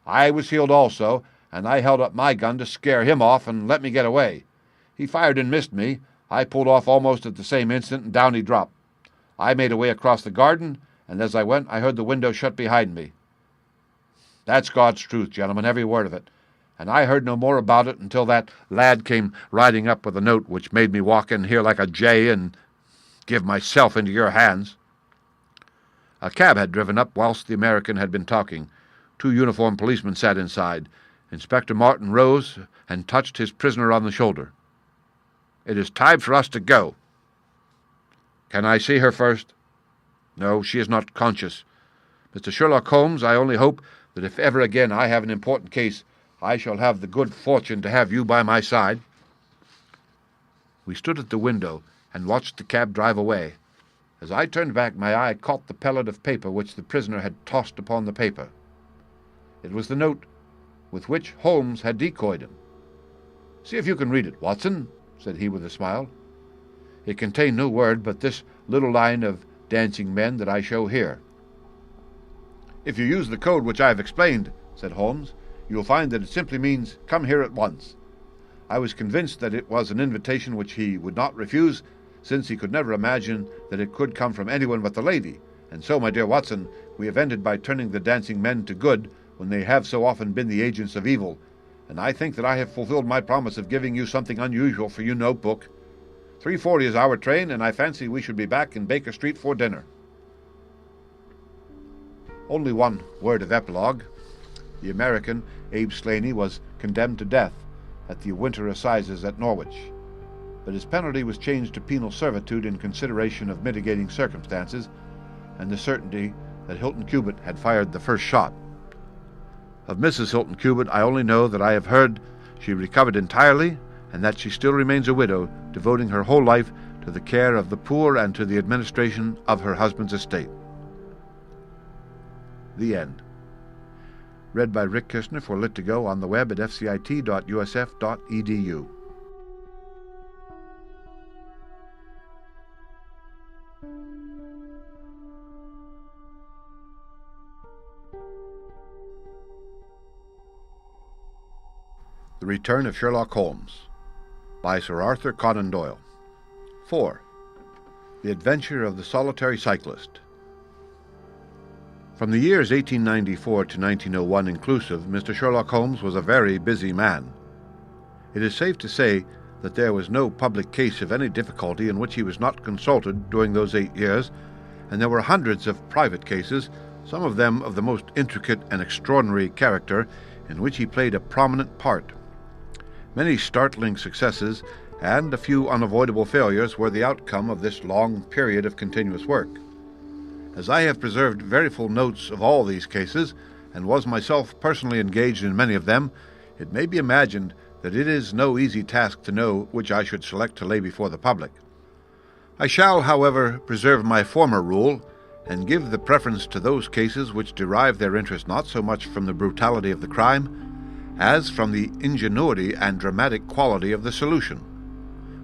S3: I was healed also, and I held up my gun to scare him off and let me get away. He fired and missed me. I pulled off almost at the same instant, and down he dropped. I made away across the garden, and as I went, I heard the window shut behind me. That's God's truth, gentlemen, every word of it. And I heard no more about it until that lad came riding up with a note which made me walk in here like a jay and give myself into your hands." A cab had driven up whilst the American had been talking. 2 uniformed policemen sat inside. Inspector Martin rose and touched his prisoner on the shoulder. "It is time for us to go." "Can I see her first?" "No, she is not conscious. Mr. Sherlock Holmes, I only hope that if ever again I have an important case, I shall have the good fortune to have you by my side." We stood at the window and watched the cab drive away. As I turned back, my eye caught the pellet of paper which the prisoner had tossed upon the paper. It was the note with which Holmes had decoyed him. "See if you can read it, Watson," said he with a smile. It contained no word but this little line of dancing men that I show here. "If you use the code which I have explained," said Holmes, "you will find that it simply means, 'Come here at once.'" I was convinced that it was an invitation which he would not refuse, since he could never imagine that it could come from anyone but the lady. And so, my dear Watson, we have ended by turning the dancing men to good when they have so often been the agents of evil, and I think that I have fulfilled my promise of giving you something unusual for your notebook. 3:40 is our train, and I fancy we should be back in Baker Street for dinner." Only one word of epilogue. The American, Abe Slaney, was condemned to death at the winter assizes at Norwich, but his penalty was changed to penal servitude in consideration of mitigating circumstances and the certainty that Hilton Cubitt had fired the first shot. Of Mrs. Hilton Cubitt I only know that I have heard she recovered entirely, and that she still remains a widow, devoting her whole life to the care of the poor and to the administration of her husband's estate. The end. Read by Rick Kistner for Lit2Go on the web at fcit.usf.edu. The Return of Sherlock Holmes by Sir Arthur Conan Doyle. 4. The Adventure of the Solitary Cyclist. From the years 1894 to 1901 inclusive, Mr. Sherlock Holmes was a very busy man. It is safe to say that there was no public case of any difficulty in which he was not consulted during those 8 years, and there were hundreds of private cases, some of them of the most intricate and extraordinary character, in which he played a prominent part. Many startling successes and a few unavoidable failures were the outcome of this long period of continuous work. As I have preserved very full notes of all these cases, and was myself personally engaged in many of them, it may be imagined that it is no easy task to know which I should select to lay before the public. I shall, however, preserve my former rule, and give the preference to those cases which derive their interest not so much from the brutality of the crime, as from the ingenuity and dramatic quality of the solution.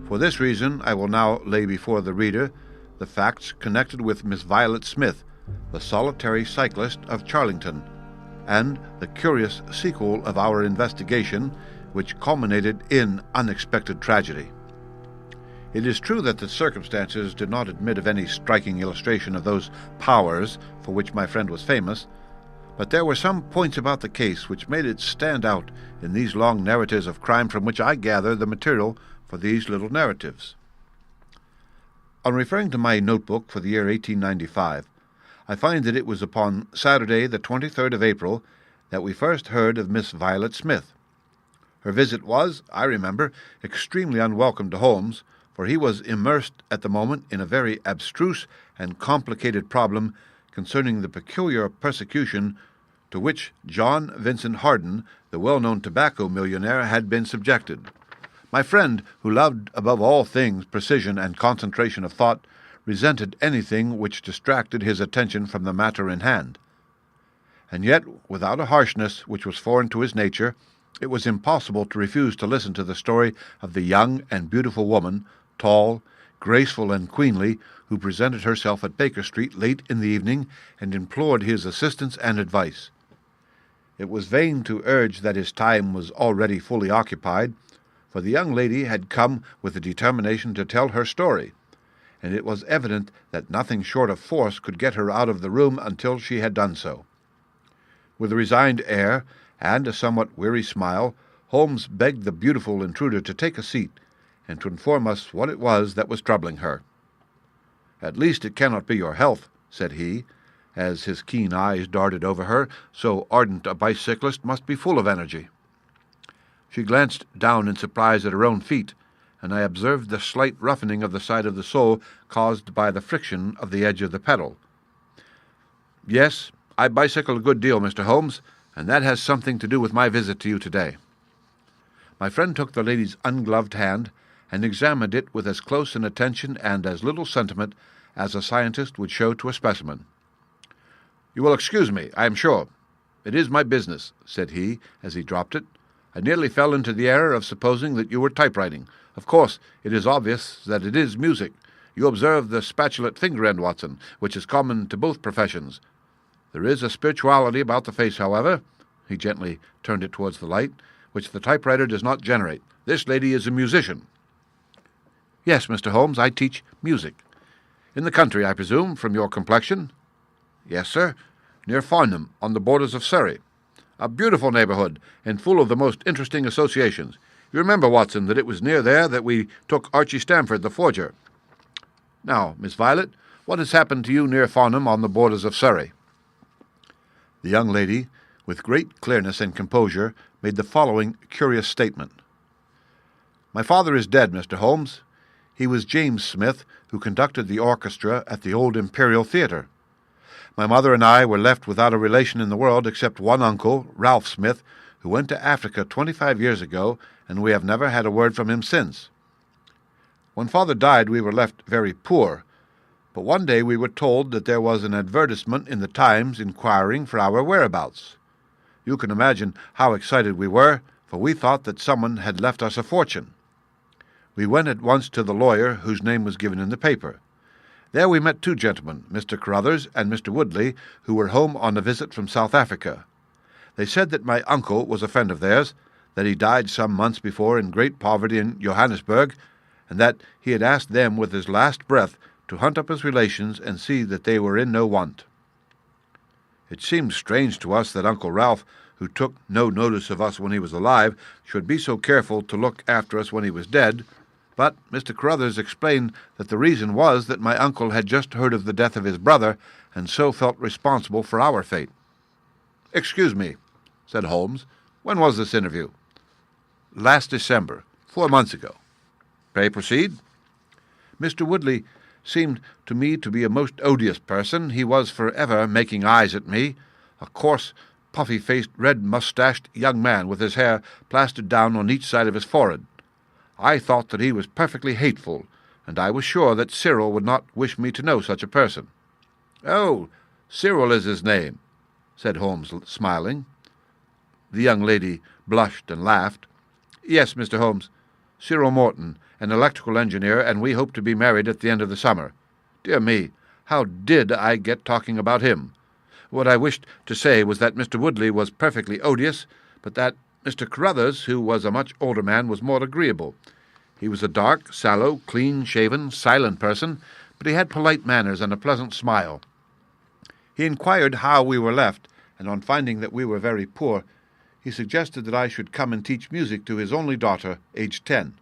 S3: For this reason I will now lay before the reader the facts connected with Miss Violet Smith, the solitary cyclist of Charlington, and the curious sequel of our investigation, which culminated in unexpected tragedy. It is true that the circumstances did not admit of any striking illustration of those powers for which my friend was famous, but there were some points about the case which made it stand out in these long narratives of crime from which I gather the material for these little narratives. On referring to my notebook for the year 1895, I find that it was upon Saturday, the 23rd of April, that we first heard of Miss Violet Smith. Her visit was, I remember, extremely unwelcome to Holmes, for he was immersed at the moment in a very abstruse and complicated problem concerning the peculiar persecution to which John Vincent Harden, the well-known tobacco millionaire, had been subjected. My friend, who loved above all things precision and concentration of thought, resented anything which distracted his attention from the matter in hand. And yet, without a harshness which was foreign to his nature,
S2: It was impossible to refuse to listen to the story of the young and beautiful woman, tall, graceful, and queenly, who presented herself at Baker Street late in the evening and implored his assistance and advice. It was vain to urge that his time was already fully occupied, for the young lady had come with the determination to tell her story, and it was evident that nothing short of force could get her out of the room until she had done so. With a resigned air and a somewhat weary smile, Holmes begged the beautiful intruder to take a seat and to inform us what it was that was troubling her. "At least it cannot be your health," said he, as his keen eyes darted over her. "So ardent a bicyclist must be full of energy." She glanced down in surprise at her own feet, and I observed the slight roughening of the side of the sole caused by the friction of the edge of the pedal. "Yes, I bicycle a good deal, Mr. Holmes, and that has something to do with my visit to you today." My friend took the lady's ungloved hand and examined it with as close an attention and as little sentiment as a scientist would show to a specimen. "You will excuse me, I am sure. It is my business," said he, as he dropped it. "I nearly fell into the error of supposing that you were typewriting. Of course, it is obvious that it is music. You observe the spatulate finger end, Watson, which is common to both professions. There is a spirituality about the face, however," he gently turned it towards the light, "which the typewriter does not generate. This lady is a musician." "Yes, Mr. Holmes, I teach music." "In the country, I presume, from your complexion?" "Yes, sir, near Farnham, on the borders of Surrey. A beautiful neighbourhood, and full of the most interesting associations. You remember, Watson, that it was near there that we took Archie Stamford, the forger. Now, Miss Violet, what has happened to you near Farnham, on the borders of Surrey?" The young lady, with great clearness and composure, made the following curious statement. "My father is dead, Mr. Holmes. He was James Smith, who conducted the orchestra at the old Imperial Theatre. My mother and I were left without a relation in the world except one uncle, Ralph Smith, who went to Africa 25 years ago, and we have never had a word from him since. When father died, we were left very poor, but one day we were told that there was an advertisement in the Times inquiring for our whereabouts. You can imagine how excited we were, for we thought that someone had left us a fortune. We went at once to the lawyer whose name was given in the paper. There we met two gentlemen, Mr. Carruthers and Mr. Woodley, who were home on a visit from South Africa. They said that my uncle was a friend of theirs, that he died some months before in great poverty in Johannesburg, and that he had asked them with his last breath to hunt up his relations and see that they were in no want. It seemed strange to us that Uncle Ralph, who took no notice of us when he was alive, should be so careful to look after us when he was dead, but Mr. Carruthers explained that the reason was that my uncle had just heard of the death of his brother, and so felt responsible for our fate." "Excuse me," said Holmes. "When was this interview?" "Last December, 4 months ago." "Pray proceed." "Mr. Woodley seemed to me to be a most odious person. He was for ever making eyes at me, a coarse, puffy-faced, red-moustached young man with his hair plastered down on each side of his forehead. I thought that he was perfectly hateful, and I was sure that Cyril would not wish me to know such a person." "Oh, Cyril is his name," said Holmes, smiling. The young lady blushed and laughed. "Yes, Mr. Holmes, Cyril Morton, an electrical engineer, and we hope to be married at the end of the summer. Dear me, how did I get talking about him? What I wished to say was that Mr. Woodley was perfectly odious, but that Mr. Carruthers, who was a much older man, was more agreeable. He was a dark, sallow, clean-shaven, silent person, but he had polite manners and a pleasant smile. He inquired how we were left, and on finding that we were very poor, he suggested that I should come and teach music to his only daughter, aged 10.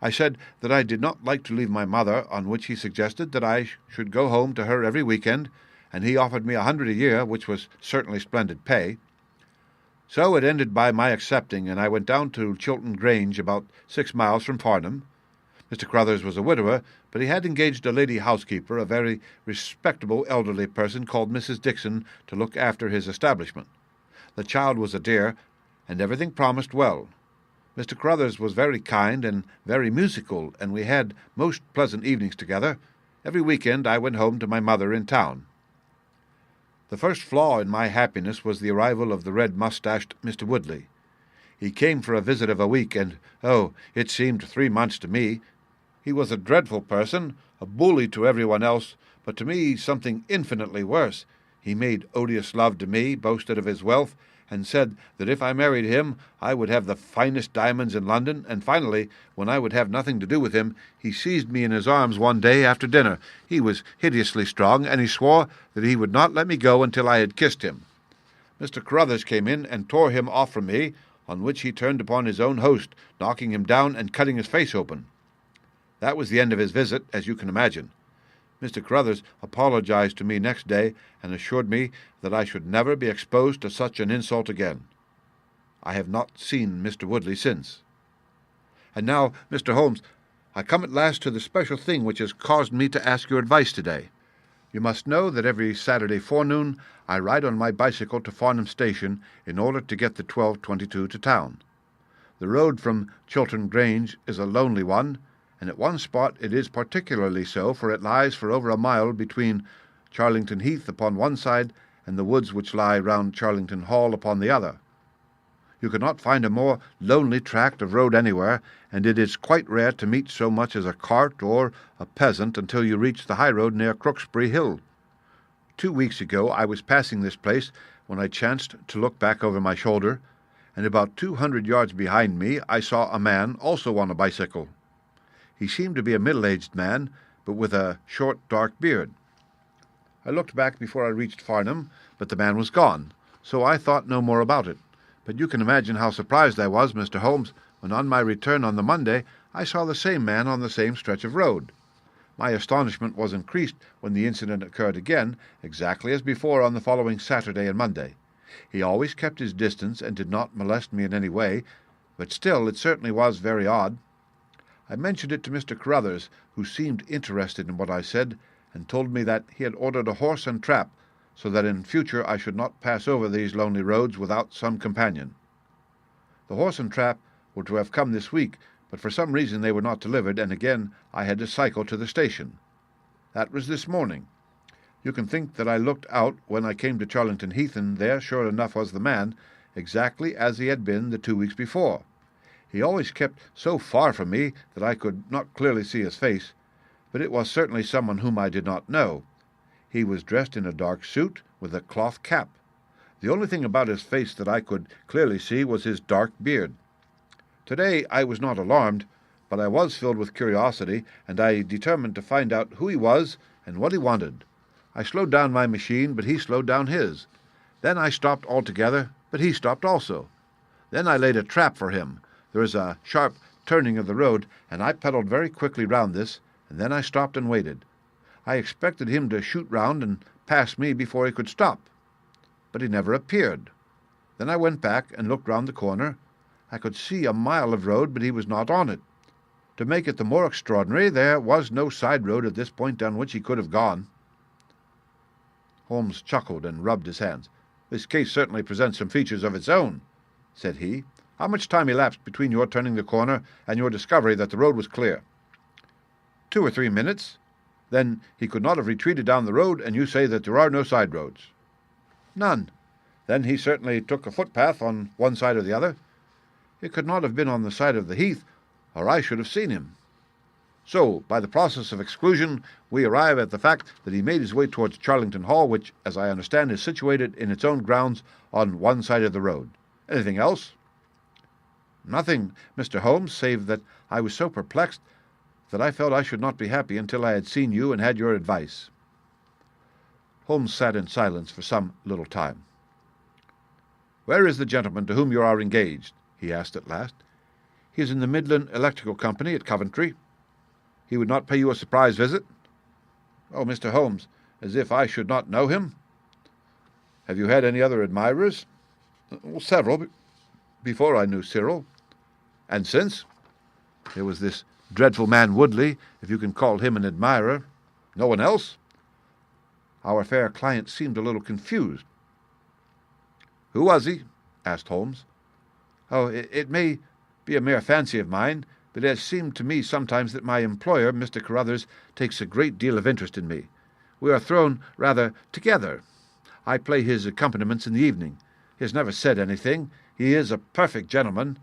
S2: I said that I did not like to leave my mother, on which he suggested that I should go home to her every weekend, and he offered me 100 a year, which was certainly splendid pay. So it ended by my accepting, and I went down to Chilton Grange, about 6 miles from Farnham. Mr. Carruthers was a widower, but he had engaged a lady housekeeper, a very respectable elderly person called Mrs. Dixon, to look after his establishment. The child was a dear, and everything promised well. Mr. Carruthers was very kind and very musical, and we had most pleasant evenings together. Every weekend I went home to my mother in town. The first flaw in my happiness was the arrival of the red-moustached Mr. Woodley. He came for a visit of a week, and, oh, it seemed 3 months to me. He was a dreadful person, a bully to everyone else, but to me something infinitely worse. He made odious love to me, boasted of his wealth, and said that if I married him I would have the finest diamonds in London, and finally, when I would have nothing to do with him, he seized me in his arms one day after dinner. He was hideously strong, and he swore that he would not let me go until I had kissed him. Mr. Carruthers came in and tore him off from me, on which he turned upon his own host, knocking him down and cutting his face open. That was the end of his visit, as you can imagine. Mr. Carruthers apologized to me next day and assured me that I should never be exposed to such an insult again. I have not seen Mr. Woodley since. And now, Mr. Holmes, I come at last to the special thing which has caused me to ask your advice today. You must know that every Saturday forenoon I ride on my bicycle to Farnham Station in order to get the 12:22 to town. The road from Chiltern Grange is a lonely one, and at one spot it is particularly so, for it lies for over a mile between Charlington Heath upon one side and the woods which lie round Charlington Hall upon the other. You could not find a more lonely tract of road anywhere, and it is quite rare to meet so much as a cart or a peasant until you reach the high road near Crooksbury Hill. 2 weeks ago I was passing this place when I chanced to look back over my shoulder, and about 200 yards behind me I saw a man also on a bicycle. He seemed to be a middle-aged man, but with a short, dark beard. I looked back before I reached Farnham, but the man was gone, so I thought no more about it. But you can imagine how surprised I was, Mr. Holmes, when on my return on the Monday I saw the same man on the same stretch of road. My astonishment was increased when the incident occurred again, exactly as before on the following Saturday and Monday. He always kept his distance and did not molest me in any way, but still it certainly was very odd. I mentioned it to Mr. Carruthers, who seemed interested in what I said, and told me that he had ordered a horse and trap, so that in future I should not pass over these lonely roads without some companion. The horse and trap were to have come this week, but for some reason they were not delivered, and again I had to cycle to the station. That was this morning. You can think that I looked out when I came to Charlington Heath, and there, sure enough, was the man, exactly as he had been the 2 weeks before. He always kept so far from me that I could not clearly see his face, but it was certainly someone whom I did not know. He was dressed in a dark suit with a cloth cap. The only thing about his face that I could clearly see was his dark beard. Today I was not alarmed, but I was filled with curiosity, and I determined to find out who he was and what he wanted. I slowed down my machine, but he slowed down his. Then I stopped altogether, but he stopped also. Then I laid a trap for him. There is a sharp turning of the road, and I pedalled very quickly round this, and then I stopped and waited. I expected him to shoot round and pass me before he could stop, but he never appeared. Then I went back and looked round the corner. I could see a mile of road, but he was not on it. To make it the more extraordinary, there was no side road at this point down which he could have gone. Holmes chuckled and rubbed his hands. "This case certainly presents some features of its own," said he. "How much time elapsed between your turning the corner and your discovery that the road was clear?" 2 or 3 minutes. Then he could not have retreated down the road, and you say that there are no side roads?" "None." "Then he certainly took a footpath on one side or the other?" "It could not have been on the side of the heath, or I should have seen him." "So, by the process of exclusion, we arrive at the fact that he made his way towards Charlington Hall, which, as I understand, is situated in its own grounds on one side of the road. Anything else?" "Nothing, Mr. Holmes, save that I was so perplexed that I felt I should not be happy until I had seen you and had your advice." Holmes sat in silence for some little time. "Where is the gentleman to whom you are engaged?" he asked at last. "He is in the Midland Electrical Company at Coventry." "He would not pay you a surprise visit?" "Oh, Mr. Holmes, as if I should not know him." "Have you had any other admirers?" "Several, before I knew Cyril." "And since?" "There was this dreadful man Woodley, if you can call him an admirer." "No one else?" Our fair client seemed a little confused. "Who was he?" asked Holmes. "Oh, it may be a mere fancy of mine, but it has seemed to me sometimes that my employer, Mr. Carruthers, takes a great deal of interest in me. We are thrown rather together. I play his accompaniments in the evening. He has never said anything, He is a perfect gentleman,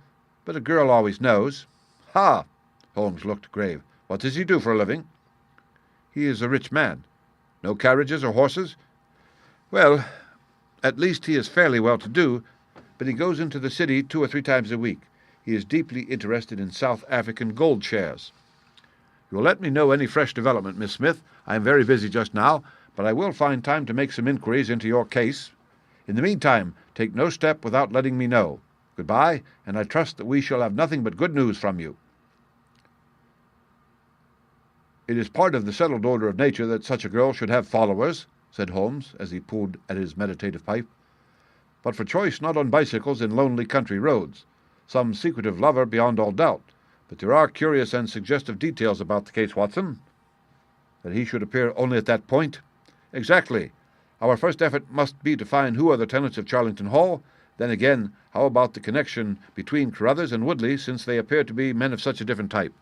S2: but a girl always knows." "Ha!" Holmes looked grave. "What does he do for a living?" "He is a rich man." "No carriages or horses?" "Well, at least he is fairly well-to-do, but he goes into the city 2 or 3 times a week. He is deeply interested in South African gold shares." "You will let me know any fresh development, Miss Smith. I am very busy just now, but I will find time to make some inquiries into your case. In the meantime, take no step without letting me know. Goodbye, and I trust that we shall have nothing but good news from you." "It is part of the settled order of nature that such a girl should have followers," said Holmes, as he pulled at his meditative pipe. "But for choice not on bicycles in lonely country roads. Some secretive lover beyond all doubt. But there are curious and suggestive details about the case, Watson." "That he should appear only at that point?" "Exactly. Our first effort must be to find who are the tenants of Charlington Hall. Then again, how about the connection between Carruthers and Woodley, since they appear to be men of such a different type?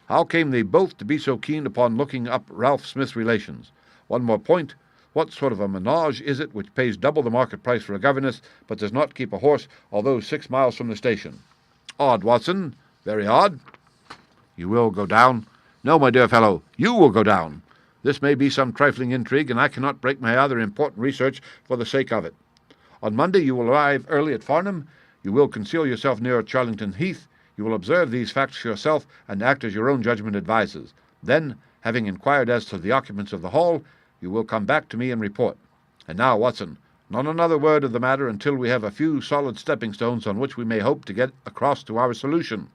S2: How came they both to be so keen upon looking up Ralph Smith's relations? One more point. What sort of a menage is it which pays double the market price for a governess, but does not keep a horse, although 6 miles from the station? Odd, Watson. Very odd." "You will go down?" "No, my dear fellow, you will go down. This may be some trifling intrigue, and I cannot break my other important research for the sake of it. On Monday you will arrive early at Farnham. You will conceal yourself near Charlington Heath. You will observe these facts yourself, and act as your own judgment advises. Then, having inquired as to the occupants of the hall, you will come back to me and report. And now, Watson, not another word of the matter until we have a few solid stepping stones on which we may hope to get across to our solution."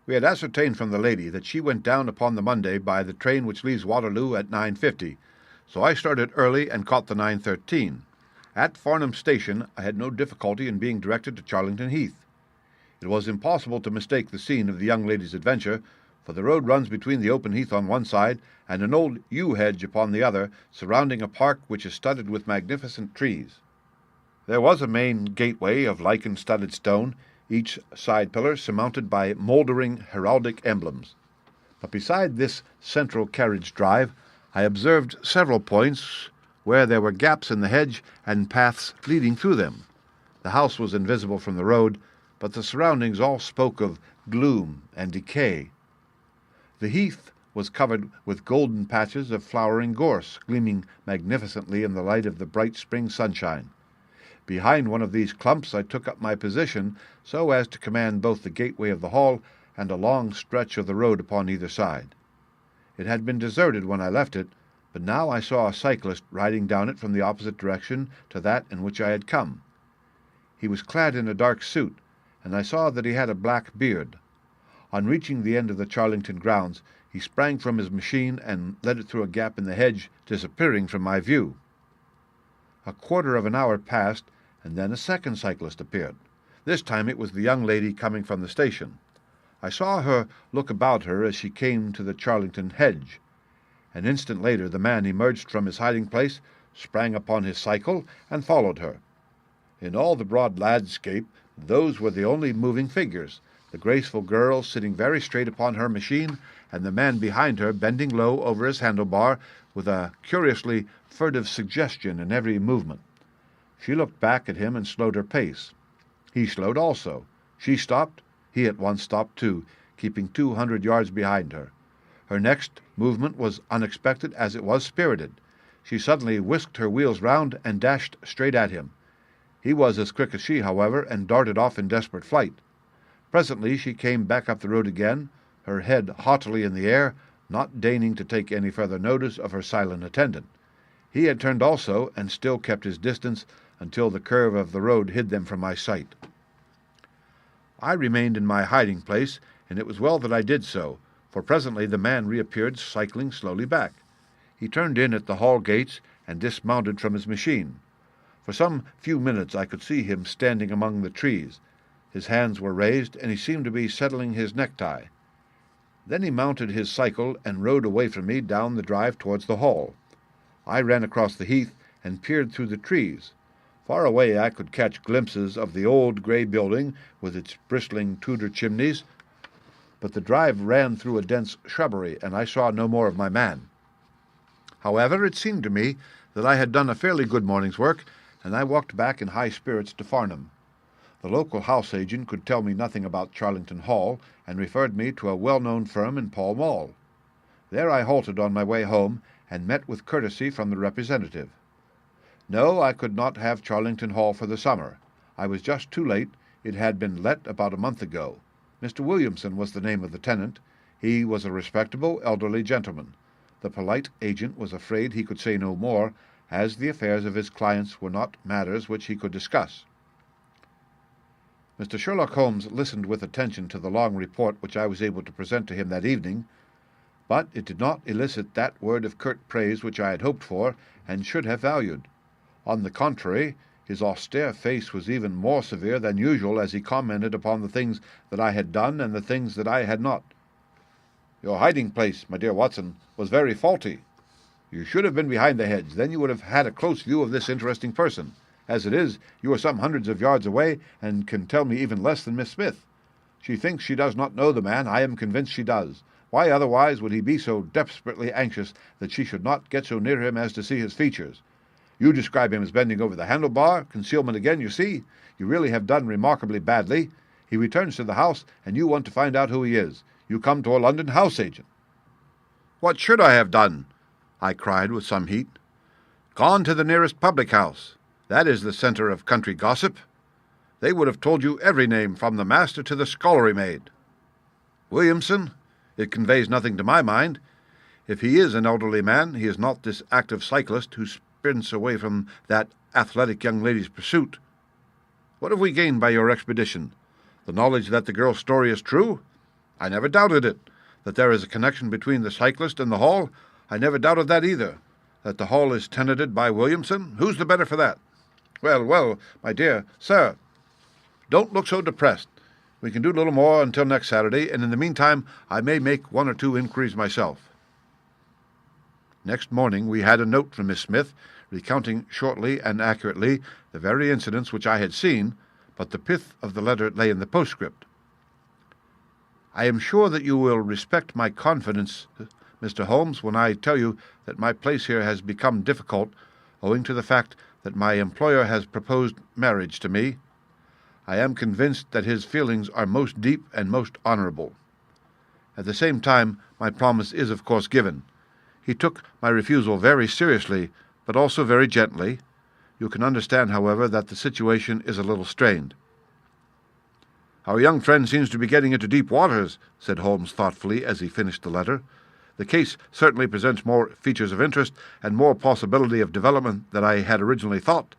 S2: We had ascertained from the lady that she went down upon the Monday by the train which leaves Waterloo at 9:50, so I started early and caught the 9:13. At Farnham Station I had no difficulty in being directed to Charlington Heath. It was impossible to mistake the scene of the young lady's adventure, for the road runs between the open heath on one side and an old yew hedge upon the other, surrounding a park which is studded with magnificent trees. There was a main gateway of lichen-studded stone, each side pillar surmounted by mouldering heraldic emblems. But beside this central carriage drive I observed several points where there were gaps in the hedge and paths leading through them. The house was invisible from the road, but the surroundings all spoke of gloom and decay. The heath was covered with golden patches of flowering gorse, gleaming magnificently in the light of the bright spring sunshine. Behind one of these clumps I took up my position so as to command both the gateway of the hall and a long stretch of the road upon either side. It had been deserted when I left it, but now I saw a cyclist riding down it from the opposite direction to that in which I had come. He was clad in a dark suit, and I saw that he had a black beard. On reaching the end of the Charlington grounds, he sprang from his machine and led it through a gap in the hedge, disappearing from my view. A quarter of an hour passed, and then a second cyclist appeared. This time it was the young lady coming from the station. I saw her look about her as she came to the Charlington hedge. An instant later the man emerged from his hiding-place, sprang upon his cycle, and followed her. In all the broad landscape those were the only moving figures, the graceful girl sitting very straight upon her machine, and the man behind her bending low over his handlebar with a curiously furtive suggestion in every movement. She looked back at him and slowed her pace. He slowed also. She stopped. He at once stopped too, keeping 200 yards behind her. Her next movement was unexpected as it was spirited. She suddenly whisked her wheels round and dashed straight at him. He was as quick as she, however, and darted off in desperate flight. Presently she came back up the road again, her head haughtily in the air, not deigning to take any further notice of her silent attendant. He had turned also, and still kept his distance until the curve of the road hid them from my sight. I remained in my hiding-place, and it was well that I did so, for presently the man reappeared, cycling slowly back. He turned in at the hall gates and dismounted from his machine. For some few minutes I could see him standing among the trees. His hands were raised, and he seemed to be settling his necktie. Then he mounted his cycle and rode away from me down the drive towards the hall. I ran across the heath and peered through the trees. Far away I could catch glimpses of the old grey building with its bristling Tudor chimneys, but the drive ran through a dense shrubbery, and I saw no more of my man. However, it seemed to me that I had done a fairly good morning's work, and I walked back in high spirits to Farnham. The local house agent could tell me nothing about Charlington Hall, and referred me to a well-known firm in Pall Mall. There I halted on my way home, and met with courtesy from the representative. No, I could not have Charlington Hall for the summer. I was just too late. It had been let about a month ago. Mr. Williamson was the name of the tenant. He was a respectable, elderly gentleman. The polite agent was afraid he could say no more, as the affairs of his clients were not matters which he could discuss. Mr. Sherlock Holmes listened with attention to the long report which I was able to present to him that evening, but it did not elicit that word of curt praise which I had hoped for, and should have valued. On the contrary, his austere face was even more severe than usual as he commented upon the things that I had done and the things that I had not. "Your hiding-place, my dear Watson, was very faulty. You should have been behind the hedge. Then you would have had a close view of this interesting person. As it is, you are some hundreds of yards away, and can tell me even less than Miss Smith. She thinks she does not know the man. I am convinced she does. Why otherwise would he be so desperately anxious that she should not get so near him as to see his features? You describe him as bending over the handlebar. Concealment again, you see. You really have done remarkably badly. He returns to the house, and you want to find out who he is. You come to a London house agent." "What should I have done?" I cried with some heat. "Gone to the nearest public house. That is the centre of country gossip. They would have told you every name, from the master to the scullery maid. Williamson? It conveys nothing to my mind. If he is an elderly man, he is not this active cyclist who sprints away from that athletic young lady's pursuit. What have we gained by your expedition? The knowledge that the girl's story is true? I never doubted it. That there is a connection between the cyclist and the Hall? I never doubted that either. That the Hall is tenanted by Williamson? Who's the better for that? Well, my dear sir, don't look so depressed. We can do little more until next Saturday, and in the meantime I may make one or two inquiries myself." Next morning we had a note from Miss Smith, recounting shortly and accurately the very incidents which I had seen, but the pith of the letter lay in the postscript. "I am sure that you will respect my confidence, Mr. Holmes, when I tell you that my place here has become difficult, owing to the fact that my employer has proposed marriage to me. I am convinced that his feelings are most deep and most honourable. At the same time, my promise is of course given. He took my refusal very seriously, but also very gently. You can understand, however, that the situation is a little strained." "Our young friend seems to be getting into deep waters," said Holmes thoughtfully as he finished the letter. "The case certainly presents more features of interest and more possibility of development than I had originally thought.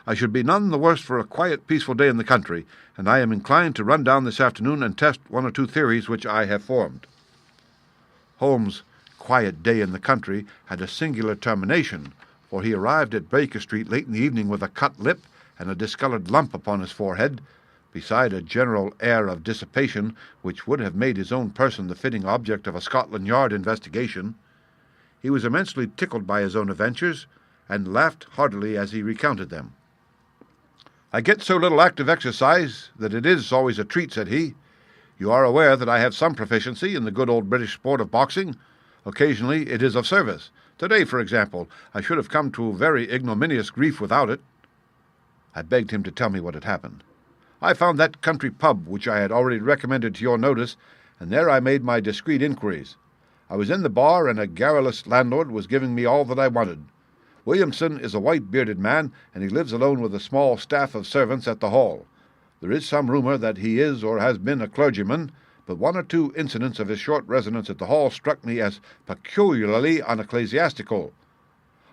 S2: I should be none the worse for a quiet, peaceful day in the country, and I am inclined to run down this afternoon and test one or two theories which I have formed." Holmes' quiet day in the country had a singular termination, for he arrived at Baker Street late in the evening with a cut lip and a discoloured lump upon his forehead, beside a general air of dissipation which would have made his own person the fitting object of a Scotland Yard investigation. He was immensely tickled by his own adventures, and laughed heartily as he recounted them. "I get so little active exercise that it is always a treat," said he. "You are aware that I have some proficiency in the good old British sport of boxing. Occasionally it is of service. Today, for example, I should have come to very ignominious grief without it." I begged him to tell me what had happened. "I found that country pub which I had already recommended to your notice, and there I made my discreet inquiries. I was in the bar, and a garrulous landlord was giving me all that I wanted. Williamson is a white-bearded man, and he lives alone with a small staff of servants at the Hall. There is some rumour that he is or has been a clergyman, but one or two incidents of his short residence at the Hall struck me as peculiarly unecclesiastical.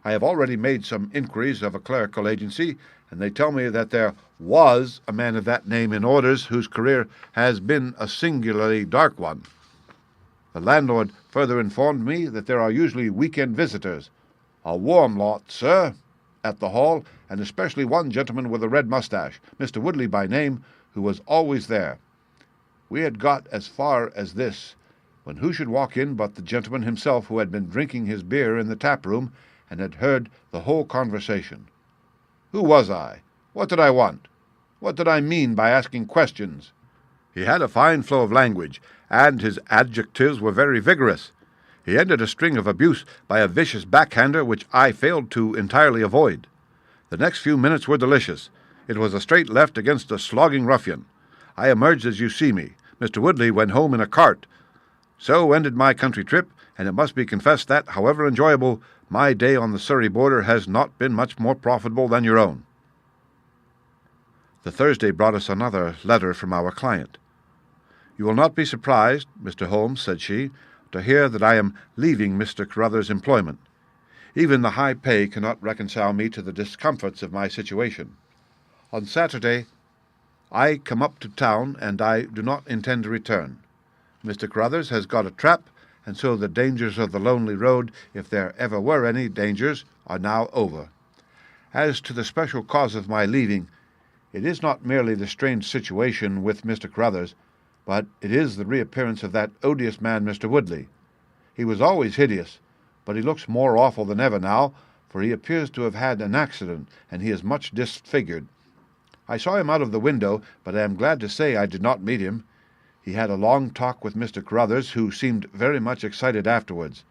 S2: I have already made some inquiries of a clerical agency, and they tell me that there was a man of that name in orders whose career has been a singularly dark one. The landlord further informed me that there are usually week-end visitors, a warm lot, sir, at the Hall, and especially one gentleman with a red moustache, Mr. Woodley by name, who was always there. We had got as far as this, when who should walk in but the gentleman himself, who had been drinking his beer in the tap-room, and had heard the whole conversation. Who was I? What did I want? What did I mean by asking questions? He had a fine flow of language, and his adjectives were very vigorous. He ended a string of abuse by a vicious backhander which I failed to entirely avoid. The next few minutes were delicious. It was a straight left against a slogging ruffian. I emerged as you see me. Mr. Woodley went home in a cart. So ended my country trip, and it must be confessed that, however enjoyable, my day on the Surrey border has not been much more profitable than your own." The Thursday brought us another letter from our client. "You will not be surprised, Mr. Holmes," said she, "to hear that I am leaving Mr. Carruthers' employment. Even the high pay cannot reconcile me to the discomforts of my situation. On Saturday I come up to town, and I do not intend to return. Mr. Carruthers has got a trap, and so the dangers of the lonely road, if there ever were any dangers, are now over. As to the special cause of my leaving, it is not merely the strange situation with Mr. Carruthers, but it is the reappearance of that odious man, Mr. Woodley. He was always hideous, but he looks more awful than ever now, for he appears to have had an accident, and he is much disfigured. I saw him out of the window, but I am glad to say I did not meet him. He had a long talk with Mr. Carruthers, who seemed very much excited afterwards.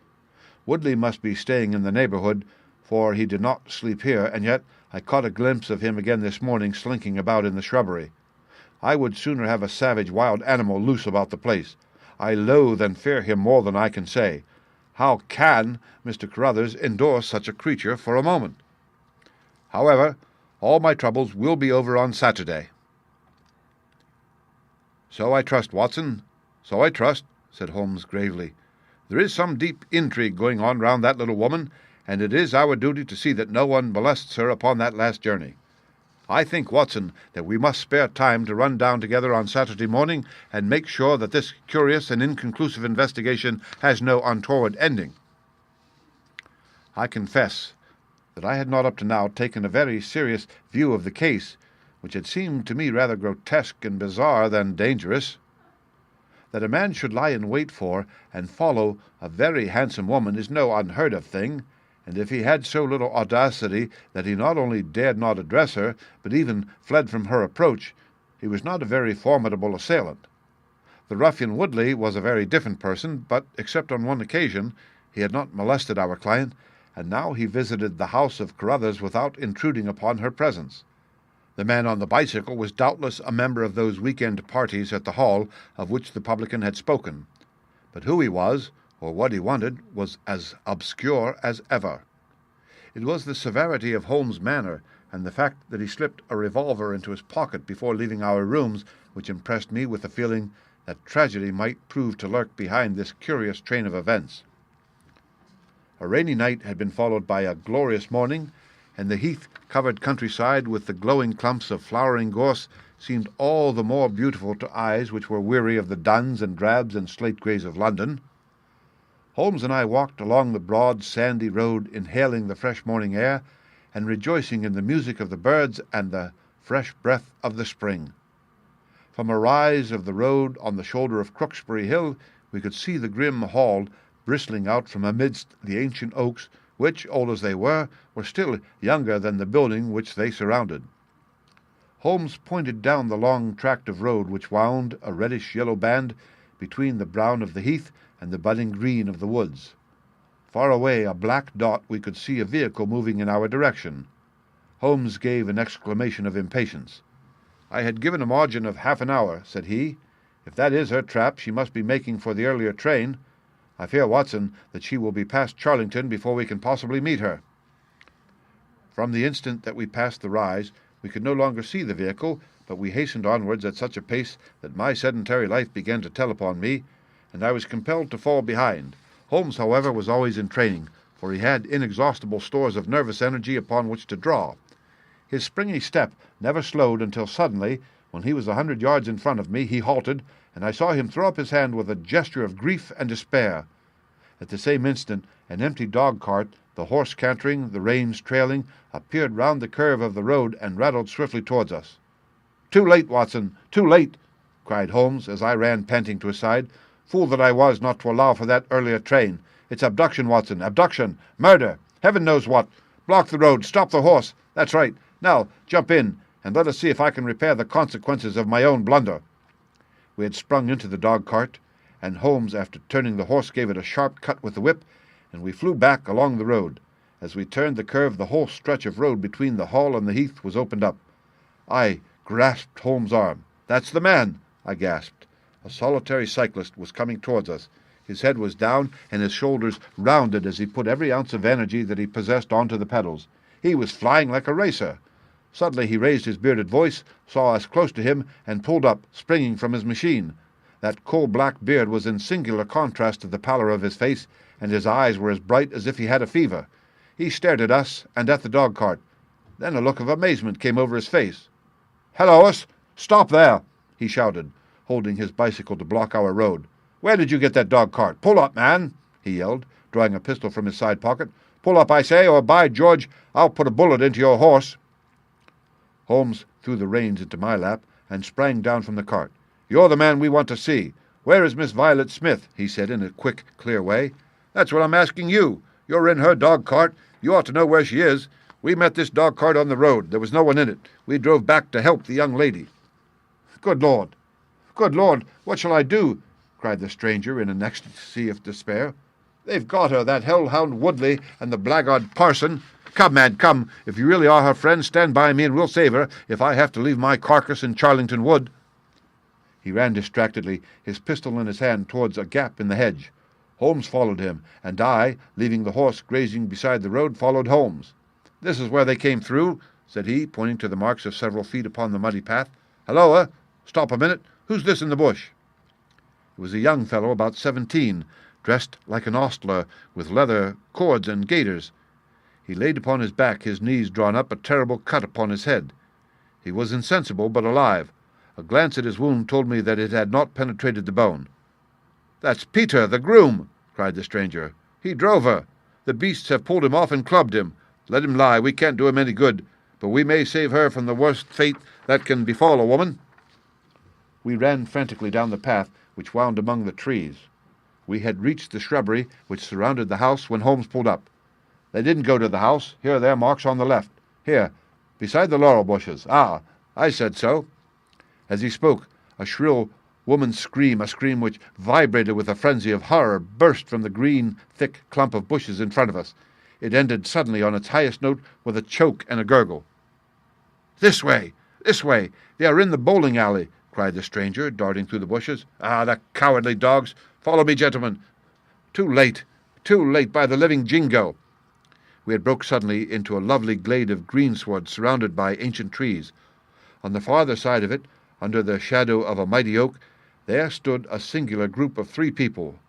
S2: Woodley must be staying in the neighbourhood, for he did not sleep here, and yet I caught a glimpse of him again this morning slinking about in the shrubbery. I would sooner have a savage wild animal loose about the place. I loathe and fear him more than I can say. How can Mr. Carruthers endure such a creature for a moment? However, all my troubles will be over on Saturday." "So I trust, Watson, so I trust," said Holmes gravely. "There is some deep intrigue going on round that little woman, and it is our duty to see that no one molests her upon that last journey. I think, Watson, that we must spare time to run down together on Saturday morning and make sure that this curious and inconclusive investigation has no untoward ending." I confess that I had not up to now taken a very serious view of the case, which had seemed to me rather grotesque and bizarre than dangerous. That a man should lie in wait for and follow a very handsome woman is no unheard-of thing, and if he had so little audacity that he not only dared not address her, but even fled from her approach, he was not a very formidable assailant. The ruffian Woodley was a very different person, but, except on one occasion, he had not molested our client, and now he visited the house of Carruthers without intruding upon her presence. The man on the bicycle was doubtless a member of those week-end parties at the hall of which the publican had spoken, but who he was, or what he wanted, was as obscure as ever. It was the severity of Holmes' manner, and the fact that he slipped a revolver into his pocket before leaving our rooms, which impressed me with the feeling that tragedy might prove to lurk behind this curious train of events. A rainy night had been followed by a glorious morning, and the heath-covered countryside with the glowing clumps of flowering gorse seemed all the more beautiful to eyes which were weary of the duns and drabs and slate-greys of London. Holmes and I walked along the broad, sandy road, inhaling the fresh morning air, and rejoicing in the music of the birds and the fresh breath of the spring. From a rise of the road on the shoulder of Crooksbury Hill, we could see the grim hall bristling out from amidst the ancient oaks, which, old as they were still younger than the building which they surrounded. Holmes pointed down the long tract of road which wound, a reddish-yellow band, between the brown of the heath and the budding green of the woods. Far away, a black dot, we could see a vehicle moving in our direction. Holmes gave an exclamation of impatience. "I had given a margin of half an hour," said he. "If that is her trap, she must be making for the earlier train. I fear, Watson, that she will be past Charlington before we can possibly meet her." From the instant that we passed the rise, we could no longer see the vehicle, but we hastened onwards at such a pace that my sedentary life began to tell upon me, and I was compelled to fall behind. Holmes, however, was always in training, for he had inexhaustible stores of nervous energy upon which to draw. His springy step never slowed until suddenly, when he was 100 yards in front of me, he halted, and I saw him throw up his hand with a gesture of grief and despair. At the same instant, an empty dog-cart, the horse cantering, the reins trailing, appeared round the curve of the road and rattled swiftly towards us. "Too late, Watson, too late!" cried Holmes, as I ran panting to his side. "Fool that I was not to allow for that earlier train. It's abduction, Watson, abduction, murder, heaven knows what. Block the road, stop the horse. That's right. Now, jump in, and let us see if I can repair the consequences of my own blunder." We had sprung into the dog-cart, and Holmes, after turning the horse, gave it a sharp cut with the whip, and we flew back along the road. As we turned the curve, the whole stretch of road between the hall and the heath was opened up. I grasped Holmes' arm. "That's the man!" I gasped. A solitary cyclist was coming towards us. His head was down and his shoulders rounded as he put every ounce of energy that he possessed onto the pedals. He was flying like a racer. Suddenly he raised his bearded voice, saw us close to him, and pulled up, springing from his machine. That coal-black beard was in singular contrast to the pallor of his face, and his eyes were as bright as if he had a fever. He stared at us and at the dog-cart. Then a look of amazement came over his face. "Hello-us! Stop there!" he shouted, holding his bicycle to block our road. "Where did you get that dog-cart? Pull up, man!" he yelled, drawing a pistol from his side pocket. "Pull up, I say, or by George, I'll put a bullet into your horse." Holmes threw the reins into my lap and sprang down from the cart. "You're the man we want to see. Where is Miss Violet Smith?" he said in a quick, clear way. "That's what I'm asking you. You're in her dog-cart. You ought to know where she is. We met this dog-cart on the road. There was no one in it. We drove back to help the young lady." "Good Lord! Good Lord! What shall I do?" cried the stranger in an ecstasy of despair. "They've got her, that hellhound Woodley and the blackguard parson. Come, man, come. If you really are her friend, stand by me and we'll save her, if I have to leave my carcass in Charlington Wood." He ran distractedly, his pistol in his hand, towards a gap in the hedge. Holmes followed him, and I, leaving the horse grazing beside the road, followed Holmes. "This is where they came through," said he, pointing to the marks of several feet upon the muddy path. "Halloa! Stop a minute. Who's this in the bush?" It was a young fellow about 17, dressed like an ostler, with leather cords and gaiters. He laid upon his back, his knees drawn up, a terrible cut upon his head. He was insensible, but alive. A glance at his wound told me that it had not penetrated the bone. "That's Peter, the groom!" cried the stranger. "He drove her. The beasts have pulled him off and clubbed him. Let him lie. We can't do him any good, but we may save her from the worst fate that can befall a woman." We ran frantically down the path which wound among the trees. We had reached the shrubbery which surrounded the house when Holmes pulled up. "They didn't go to the house. Here are their marks on the left. Here, beside the laurel bushes. Ah, I said so." As he spoke, a shrill woman's scream, a scream which vibrated with a frenzy of horror, burst from the green, thick clump of bushes in front of us. It ended suddenly on its highest note with a choke and a gurgle. "This way! This way! They are in the bowling alley!" cried the stranger, darting through the bushes. "Ah, the cowardly dogs! Follow me, gentlemen! Too late! Too late, by the living jingo!" We had broke suddenly into a lovely glade of greensward surrounded by ancient trees. On the farther side of it, under the shadow of a mighty oak, there stood a singular group of 3 people.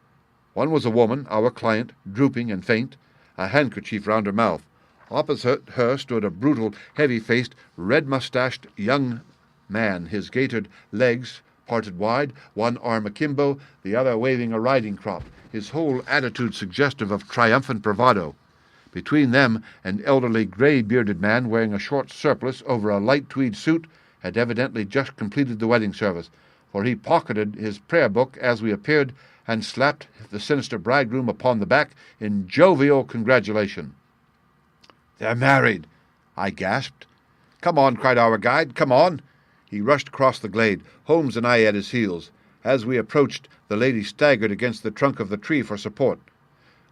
S2: One was a woman, our client, drooping and faint, a handkerchief round her mouth. Opposite her stood a brutal, heavy-faced, red-moustached young man, his gaitered legs parted wide, one arm akimbo, the other waving a riding crop, his whole attitude suggestive of triumphant bravado. Between them, an elderly, grey-bearded man wearing a short surplice over a light tweed suit had evidently just completed the wedding service, for he pocketed his prayer-book as we appeared and slapped the sinister bridegroom upon the back in jovial congratulation. "They're married!" I gasped. "Come on," cried our guide, "come on!" He rushed across the glade, Holmes and I at his heels. As we approached, the lady staggered against the trunk of the tree for support.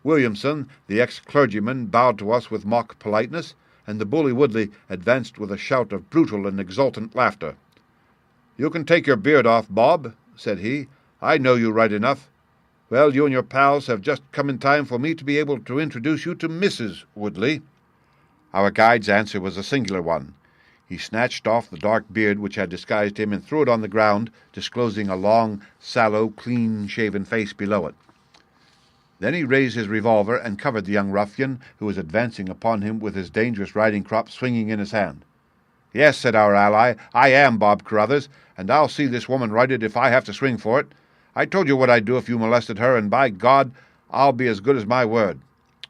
S2: Williamson, the ex-clergyman, bowed to us with mock politeness, and the bully Woodley advanced with a shout of brutal and exultant laughter. "You can take your beard off, Bob," said he. "I know you right enough. Well, you and your pals have just come in time for me to be able to introduce you to Mrs. Woodley." Our guide's answer was a singular one. He snatched off the dark beard which had disguised him and threw it on the ground, disclosing a long, sallow, clean-shaven face below it. Then he raised his revolver and covered the young ruffian, who was advancing upon him with his dangerous riding-crop swinging in his hand. "Yes," said our ally, "I am Bob Carruthers, and I'll see this woman righted if I have to swing for it. I told you what I'd do if you molested her, and by God, I'll be as good as my word.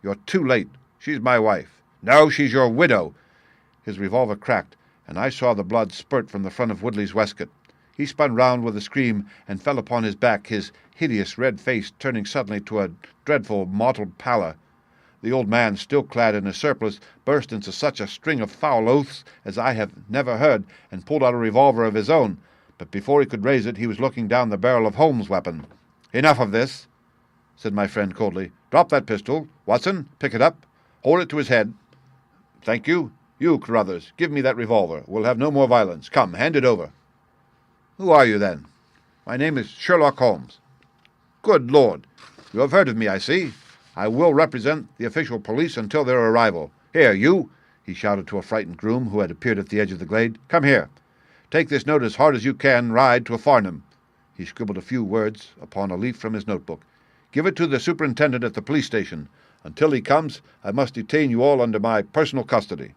S2: You're too late. She's my wife. No, she's your widow." His revolver cracked, and I saw the blood spurt from the front of Woodley's waistcoat. He spun round with a scream and fell upon his back, his hideous red face turning suddenly to a dreadful mottled pallor. The old man, still clad in a surplice, burst into such a string of foul oaths as I have never heard, and pulled out a revolver of his own, but before he could raise it he was looking down the barrel of Holmes' weapon. "Enough of this," said my friend coldly. "Drop that pistol. Watson, pick it up. Hold it to his head. Thank you. You, Carruthers, give me that revolver. We'll have no more violence. Come, hand it over. Who are you, then? My name is Sherlock Holmes. Good Lord. You have heard of me, I see. I will represent the official police until their arrival. Here, you, he shouted to a frightened groom who had appeared at the edge of the glade. Come here. Take this note as hard as you can ride to a Farnham. He scribbled a few words upon a leaf from his notebook. Give it to the superintendent at the police station. Until he comes, I must detain you all under my personal custody.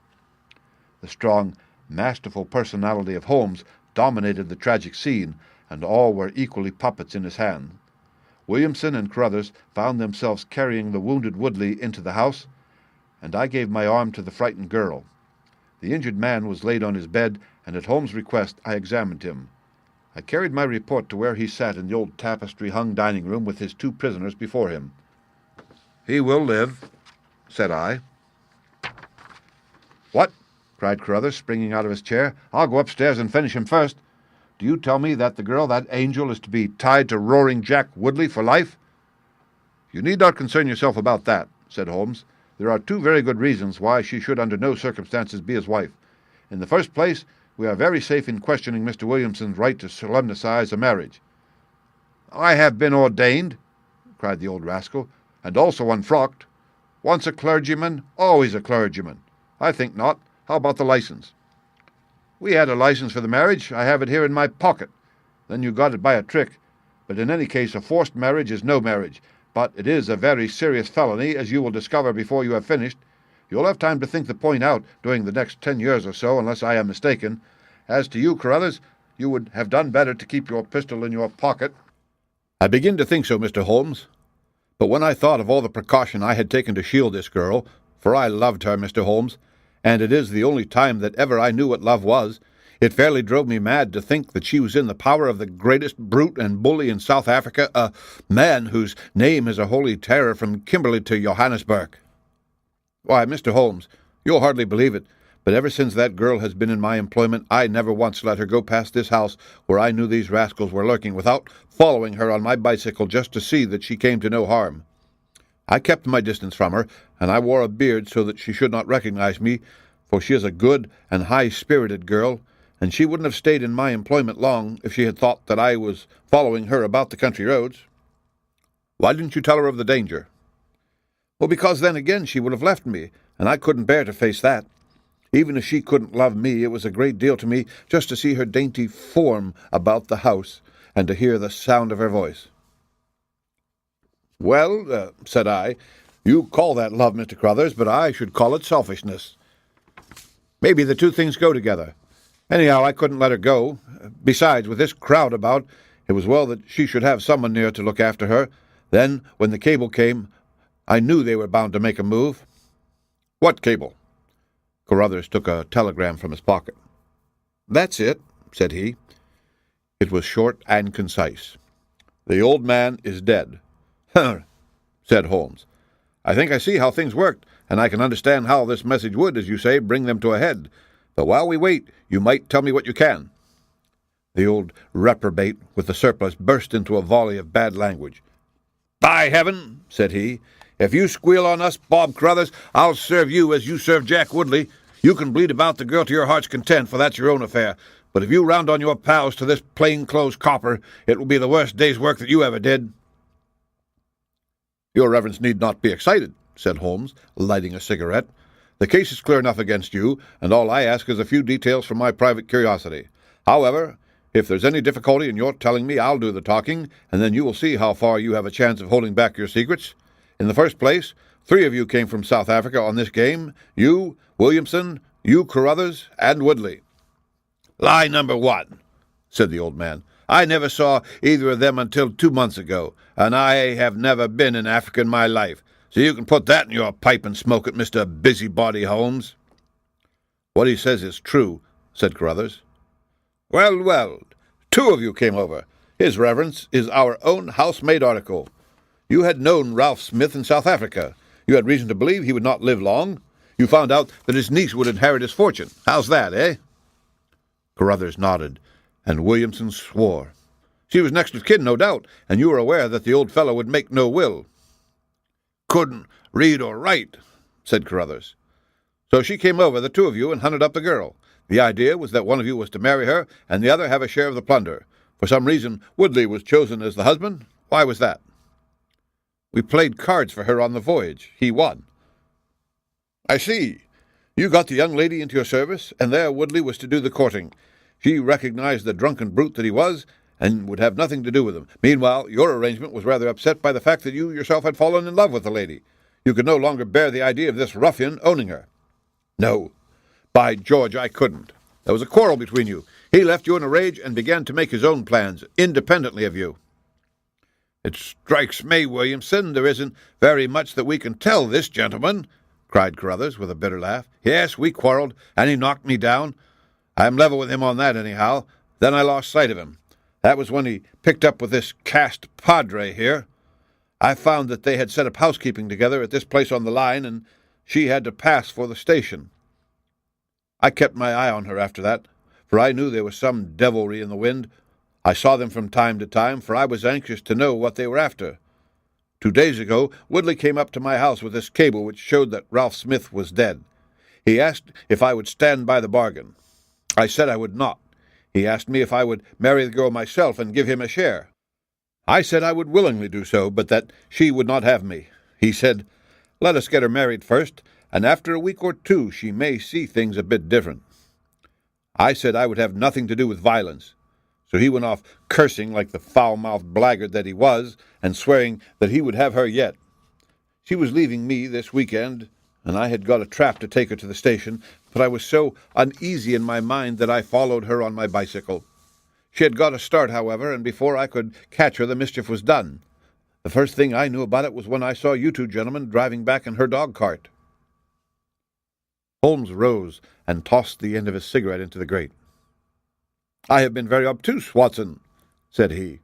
S2: The strong, masterful personality of Holmes dominated the tragic scene, and all were equally puppets in his hand. Williamson and Carruthers found themselves carrying the wounded Woodley into the house, and I gave my arm to the frightened girl. The injured man was laid on his bed, and at Holmes' request I examined him. I carried my report to where he sat in the old tapestry-hung dining room with his 2 prisoners before him. "He will live," said I. "What?" cried Carruthers, springing out of his chair. "I'll go upstairs and finish him first. Do you tell me that the girl, that angel, is to be tied to Roaring Jack Woodley for life?" "You need not concern yourself about that," said Holmes. "There are 2 very good reasons why she should under no circumstances be his wife. In the first place, we are very safe in questioning Mr. Williamson's right to solemnize a marriage." "I have been ordained," cried the old rascal, "and also unfrocked. Once a clergyman, always a clergyman. I think not. How about the license?" "We had a license for the marriage. I have it here in my pocket. Then you got it by a trick. But in any case, a forced marriage is no marriage. But it is a very serious felony, as you will discover before you have finished. You'll have time to think the point out during the next 10 years or so, unless I am mistaken. As to you, Carruthers, you would have done better to keep your pistol in your pocket." "I begin to think so, Mr. Holmes. But when I thought of all the precaution I had taken to shield this girl, for I loved her, Mr. Holmes, and it is the only time that ever I knew what love was, it fairly drove me mad to think that she was in the power of the greatest brute and bully in South Africa, a man whose name is a holy terror from Kimberley to Johannesburg. Why, Mr. Holmes, you'll hardly believe it, but ever since that girl has been in my employment, I never once let her go past this house where I knew these rascals were lurking without following her on my bicycle just to see that she came to no harm. I kept my distance from her, and I wore a beard so that she should not recognize me, for she is a good and high-spirited girl, and she wouldn't have stayed in my employment long if she had thought that I was following her about the country roads." "Why didn't you tell her of the danger?" "Well, because then again she would have left me, and I couldn't bear to face that. Even if she couldn't love me, it was a great deal to me just to see her dainty form about the house, and to hear the sound of her voice." "Well," said I, "you call that love, Mr. Carruthers, but I should call it selfishness. Maybe the 2 things go together. Anyhow, I couldn't let her go. Besides, with this crowd about, it was well that she should have someone near to look after her. Then, when the cable came, I knew they were bound to make a move." "What cable?" Carruthers took a telegram from his pocket. "That's it," said he. It was short and concise. "The old man is dead." "Huh," said Holmes. "I think I see how things worked, and I can understand how this message would, as you say, bring them to a head. But while we wait, you might tell me what you can." The old reprobate with the surplice burst into a volley of bad language. "By heaven," said he, "if you squeal on us, Bob Carruthers, I'll serve you as you serve Jack Woodley. You can bleed about the girl to your heart's content, for that's your own affair. But if you round on your pals to this plain-clothes copper, it will be the worst day's work that you ever did." "Your reverence need not be excited," said Holmes, lighting a cigarette. "The case is clear enough against you, and all I ask is a few details from my private curiosity. However, if there's any difficulty in your telling me, I'll do the talking, and then you will see how far you have a chance of holding back your secrets. In the first place, 3 of you came from South Africa on this game. You, Williamson, you, Carruthers, and Woodley." "Lie number 1, said the old man. "I never saw either of them until 2 months ago, and I have never been in Africa in my life. So you can put that in your pipe and smoke it, Mr. Busybody Holmes." "What he says is true," said Carruthers. Well, well, 2 of you came over. His reverence is our own house-made article. You had known Ralph Smith in South Africa. You had reason to believe he would not live long. You found out that his niece would inherit his fortune. How's that, eh?" Carruthers nodded, and Williamson swore. "She was next of kin, no doubt, and you were aware that the old fellow would make no will." "Couldn't read or write," said Carruthers. So she came over, the two of you, and hunted up the girl. The idea was that one of you was to marry her, and the other have a share of the plunder. For some reason, Woodley was chosen as the husband. Why was that? We played cards for her on the voyage. He won. I see. You got the young lady into your service, and there Woodley was to do the courting. She recognized the drunken brute that he was, and would have nothing to do with him. Meanwhile, your arrangement was rather upset by the fact that you yourself had fallen in love with the lady. You could no longer bear the idea of this ruffian owning her. No. By George, I couldn't. There was a quarrel between you. He left you in a rage and began to make his own plans, independently of you. It strikes me, Williamson, there isn't very much that we can tell this gentleman, cried Carruthers with a bitter laugh. Yes, we quarreled, and he knocked me down. I'm level with him on that, anyhow. Then I lost sight of him. That was when he picked up with this cast padre here. I found that they had set up housekeeping together at this place on the line, and she had to pass for the station. I kept my eye on her after that, for I knew there was some devilry in the wind. I saw them from time to time, for I was anxious to know what they were after. 2 days ago, Woodley came up to my house with this cable which showed that Ralph Smith was dead. He asked if I would stand by the bargain. I said I would not. He asked me if I would marry the girl myself and give him a share. I said I would willingly do so, but that she would not have me. He said, "Let us get her married first, and after a week or two she may see things a bit different." I said I would have nothing to do with violence. So he went off cursing like the foul-mouthed blackguard that he was, and swearing that he would have her yet. She was leaving me this weekend, and I had got a trap to take her to the station, but I was so uneasy in my mind that I followed her on my bicycle. She had got a start, however, and before I could catch her the mischief was done. The first thing I knew about it was when I saw you two gentlemen driving back in her dog-cart. Holmes rose and tossed the end of his cigarette into the grate. "I have been very obtuse, Watson," said he.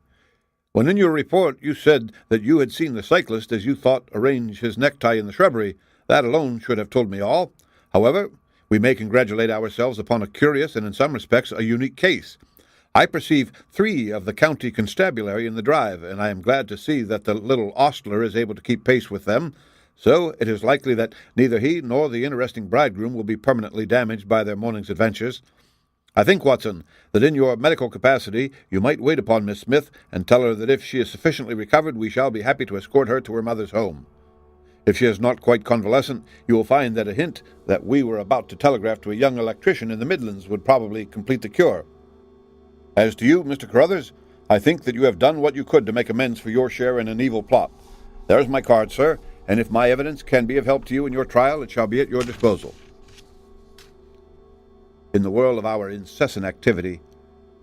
S2: "When in your report you said that you had seen the cyclist as you thought arrange his necktie in the shrubbery, that alone should have told me all. However, we may congratulate ourselves upon a curious and in some respects a unique case. I perceive 3 of the county constabulary in the drive, and I am glad to see that the little ostler is able to keep pace with them, so it is likely that neither he nor the interesting bridegroom will be permanently damaged by their morning's adventures. I think, Watson, that in your medical capacity you might wait upon Miss Smith and tell her that if she is sufficiently recovered we shall be happy to escort her to her mother's home. If she is not quite convalescent, you will find that a hint that we were about to telegraph to a young electrician in the Midlands would probably complete the cure. As to you, Mr. Carruthers, I think that you have done what you could to make amends for your share in an evil plot. There is my card, sir, and if my evidence can be of help to you in your trial, it shall be at your disposal." In the whirl of our incessant activity,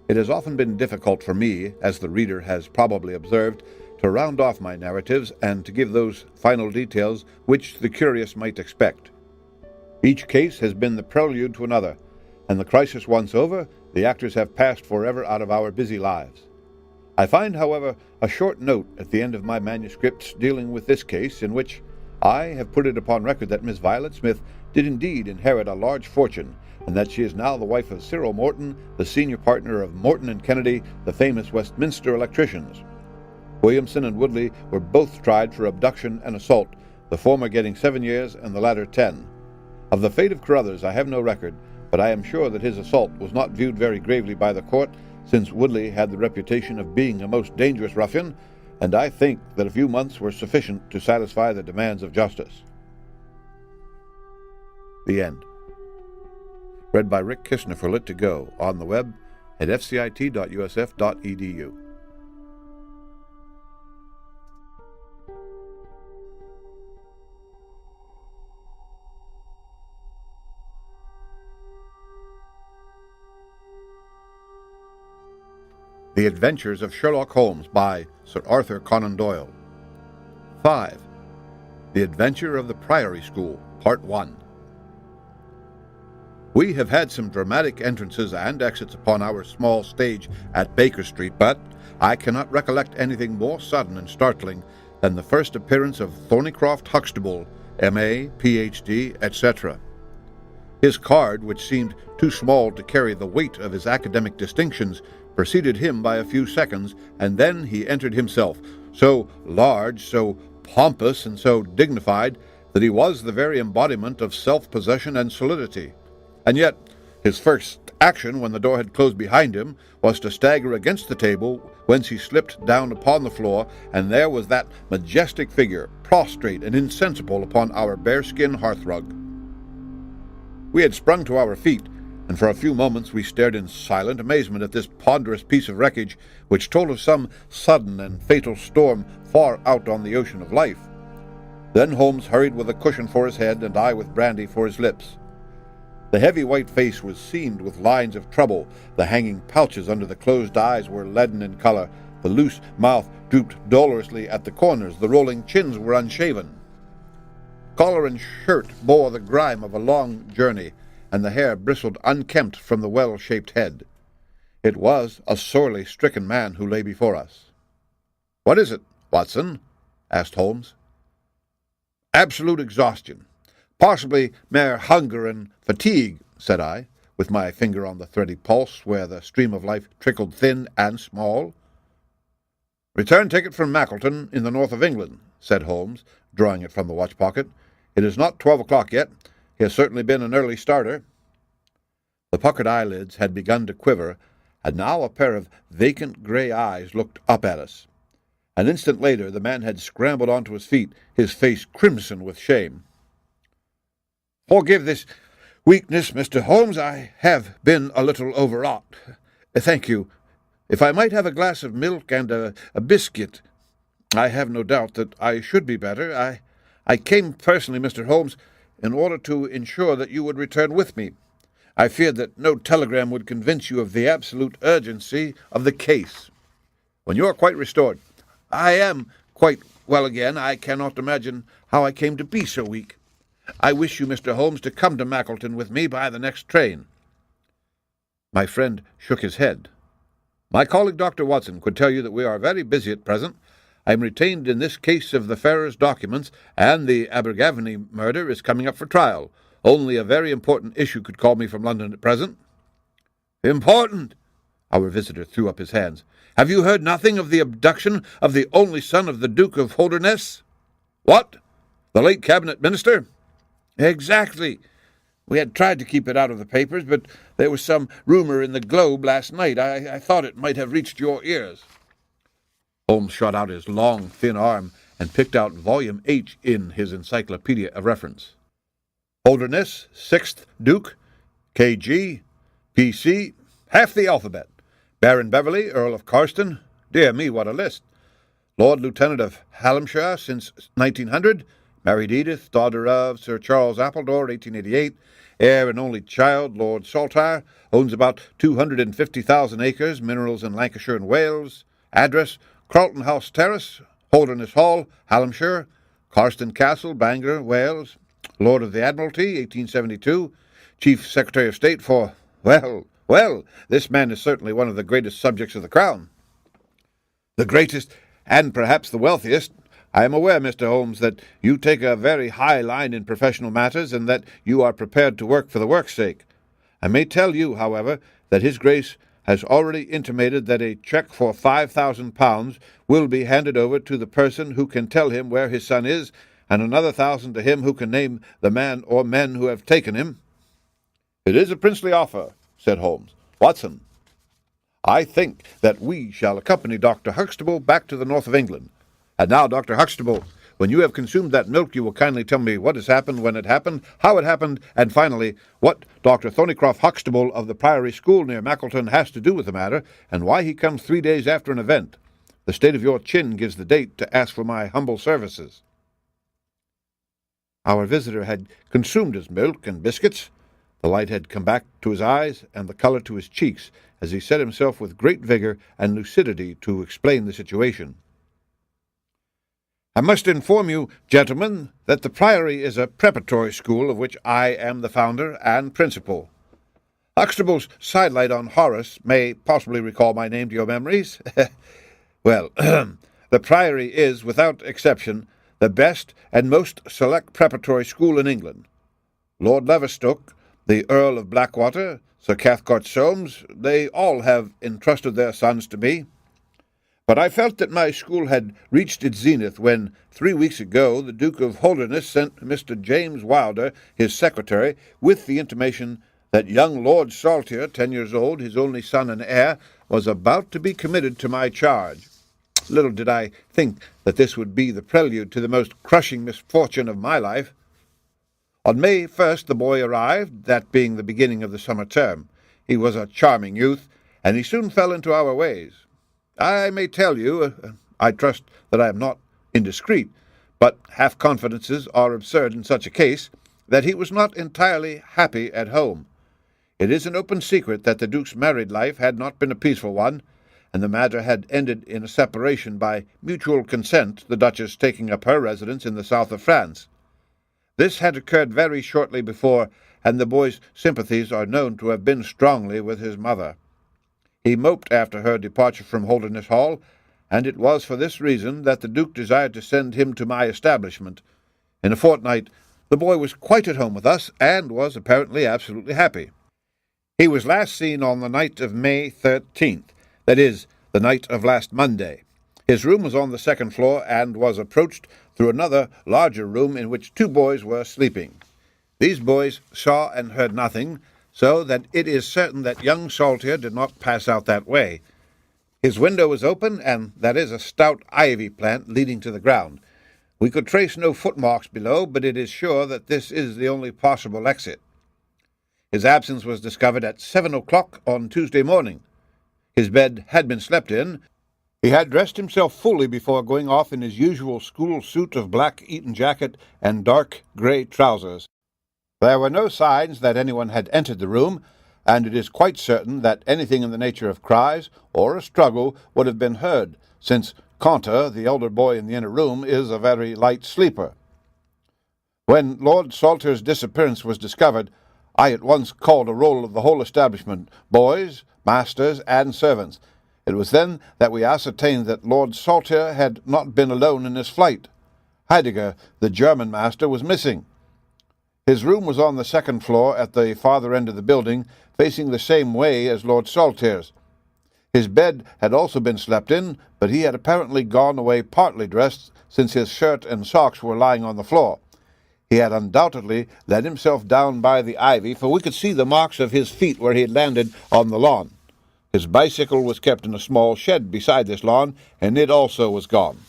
S2: it has often been difficult for me, as the reader has probably observed, to round off my narratives and to give those final details which the curious might expect. Each case has been the prelude to another, and the crisis once over, the actors have passed forever out of our busy lives. I find, however, a short note at the end of my manuscripts dealing with this case, in which I have put it upon record that Miss Violet Smith did indeed inherit a large fortune, and that she is now the wife of Cyril Morton, the senior partner of Morton and Kennedy, the famous Westminster electricians. Williamson and Woodley were both tried for abduction and assault, the former getting 7 years and the latter 10. Of the fate of Carruthers I have no record, but I am sure that his assault was not viewed very gravely by the court, since Woodley had the reputation of being a most dangerous ruffian, and I think that a few months were sufficient to satisfy the demands of justice. The end. Read by Rick Kishner for Lit2Go, on the web at fcit.usf.edu. The Adventures of Sherlock Holmes by Sir Arthur Conan Doyle. 5. The Adventure of the Priory School, Part 1. We have had some dramatic entrances and exits upon our small stage at Baker Street, but I cannot recollect anything more sudden and startling than the first appearance of Thornycroft Huxtable, M.A., Ph.D., etc. His card, which seemed too small to carry the weight of his academic distinctions, preceded him by a few seconds, and then he entered himself, so large, so pompous, and so dignified, that he was the very embodiment of self-possession and solidity. And yet, his first action, when the door had closed behind him, was to stagger against the table, whence he slipped down upon the floor, and there was that majestic figure, prostrate and insensible upon our bearskin hearthrug. We had sprung to our feet, and for a few moments we stared in silent amazement at this ponderous piece of wreckage, which told of some sudden and fatal storm far out on the ocean of life. Then Holmes hurried with a cushion for his head, and I with brandy for his lips. The heavy white face was seamed with lines of trouble. The hanging pouches under the closed eyes were leaden in color. The loose mouth drooped dolorously at the corners. The rolling chins were unshaven. Collar and shirt bore the grime of a long journey, and the hair bristled unkempt from the well-shaped head. It was a sorely stricken man who lay before us. "What is it, Watson?" asked Holmes. "Absolute exhaustion. Possibly mere hunger and fatigue," said I, with my finger on the thready pulse where the stream of life trickled thin and small. "Return ticket from Mackleton in the north of England," said Holmes, drawing it from the watch-pocket. "It is not 12 o'clock yet. He has certainly been an early starter." The puckered eyelids had begun to quiver, and now a pair of vacant grey eyes looked up at us. An instant later the man had scrambled onto his feet, his face crimson with shame. "Forgive this weakness, Mr. Holmes. I have been a little overwrought. Thank you. If I might have a glass of milk and a biscuit. I have no doubt that I should be better. I came personally, Mr. Holmes, in order to ensure that you would return with me. I feared that no telegram would convince you of the absolute urgency of the case. When you are quite restored—" "I am quite well again. I cannot imagine how I came to be so weak. I wish you, Mr. Holmes, to come to Mackleton with me by the next train." My friend shook his head. "My colleague, Dr. Watson, could tell you that we are very busy at present. I am retained in this case of the Ferrers' documents, and the Abergavenny murder is coming up for trial. Only a very important issue could call me from London at present." "Important?" Our visitor threw up his hands. "Have you heard nothing of the abduction of the only son of the Duke of Holderness?" "What? The late cabinet minister?" "Exactly. We had tried to keep it out of the papers, but there was some rumor in the Globe last night. I thought it might have reached your ears." Holmes shot out his long, thin arm and picked out volume H in his encyclopedia of reference. "Holderness, 6th Duke, K.G., P.C., half the alphabet. Baron Beverley, Earl of Carston. Dear me, what a list. Lord Lieutenant of Hallamshire since 1900. Married Edith, daughter of Sir Charles Appledore, 1888. Heir and only child, Lord Saltire. Owns about 250,000 acres, minerals in Lancashire and Wales. Address, Carlton House Terrace, Holderness Hall, Hallamshire. Carston Castle, Bangor, Wales. Lord of the Admiralty, 1872. Chief Secretary of State for, well, this man is certainly one of the greatest subjects of the Crown." "The greatest, and perhaps the wealthiest. I am aware, Mr. Holmes, that you take a very high line in professional matters, and that you are prepared to work for the work's sake. I may tell you, however, that His Grace has already intimated that a cheque for £5,000 will be handed over to the person who can tell him where his son is, and another 1,000 to him who can name the man or men who have taken him." "It is a princely offer," said Holmes. "Watson, I think that we shall accompany Dr. Huxtable back to the north of England. And now, Dr. Huxtable, when you have consumed that milk, you will kindly tell me what has happened, when it happened, how it happened, and finally, what Dr. Thornycroft Huxtable of the Priory School near Mackleton has to do with the matter, and why he comes 3 days after an event. The state of your chin gives the date to ask for my humble services." Our visitor had consumed his milk and biscuits. The light had come back to his eyes and the color to his cheeks as he set himself with great vigor and lucidity to explain the situation. "I must inform you, gentlemen, that the Priory is a preparatory school of which I am the founder and principal. Huxtable's sidelight on Horace may possibly recall my name to your memories. Well, the Priory is, without exception, the best and most select preparatory school in England. Lord Leverstoke, the Earl of Blackwater, Sir Cathcart Soames, they all have entrusted their sons to me. But I felt that my school had reached its zenith when, 3 weeks ago, the Duke of Holderness sent Mr. James Wilder, his secretary, with the intimation that young Lord Saltire, 10 years old, his only son and heir, was about to be committed to my charge. Little did I think that this would be the prelude to the most crushing misfortune of my life. On May 1st the boy arrived, that being the beginning of the summer term. He was a charming youth, and he soon fell into our ways. I may tell you, I trust that I am not indiscreet, but half-confidences are absurd in such a case, that he was not entirely happy at home. It is an open secret that the Duke's married life had not been a peaceful one, and the matter had ended in a separation by mutual consent, the Duchess taking up her residence in the south of France. This had occurred very shortly before, and the boy's sympathies are known to have been strongly with his mother. He moped after her departure from Holderness Hall, and it was for this reason that the Duke desired to send him to my establishment. In a fortnight the boy was quite at home with us, and was apparently absolutely happy. He was last seen on the night of May 13th, that is, the night of last Monday. His room was on the second floor, and was approached through another larger room in which 2 boys were sleeping. These boys saw and heard nothing, so that it is certain that young Saltire did not pass out that way. His window was open, and that is a stout ivy plant leading to the ground. We could trace no footmarks below, but it is sure that this is the only possible exit. His absence was discovered at 7 o'clock on Tuesday morning. His bed had been slept in. He had dressed himself fully before going off in his usual school suit of black Eton jacket and dark grey trousers. There were no signs that anyone had entered the room, and it is quite certain that anything in the nature of cries or a struggle would have been heard, since Conter, the elder boy in the inner room, is a very light sleeper. When Lord Saltire's disappearance was discovered, I at once called a roll of the whole establishment, boys, masters, and servants. It was then that we ascertained that Lord Saltire had not been alone in his flight. Heidegger, the German master, was missing. His room was on the second floor at the farther end of the building, facing the same way as Lord Saltire's. His bed had also been slept in, but he had apparently gone away partly dressed, since his shirt and socks were lying on the floor. He had undoubtedly let himself down by the ivy, for we could see the marks of his feet where he had landed on the lawn. His bicycle was kept in a small shed beside this lawn, and it also was gone.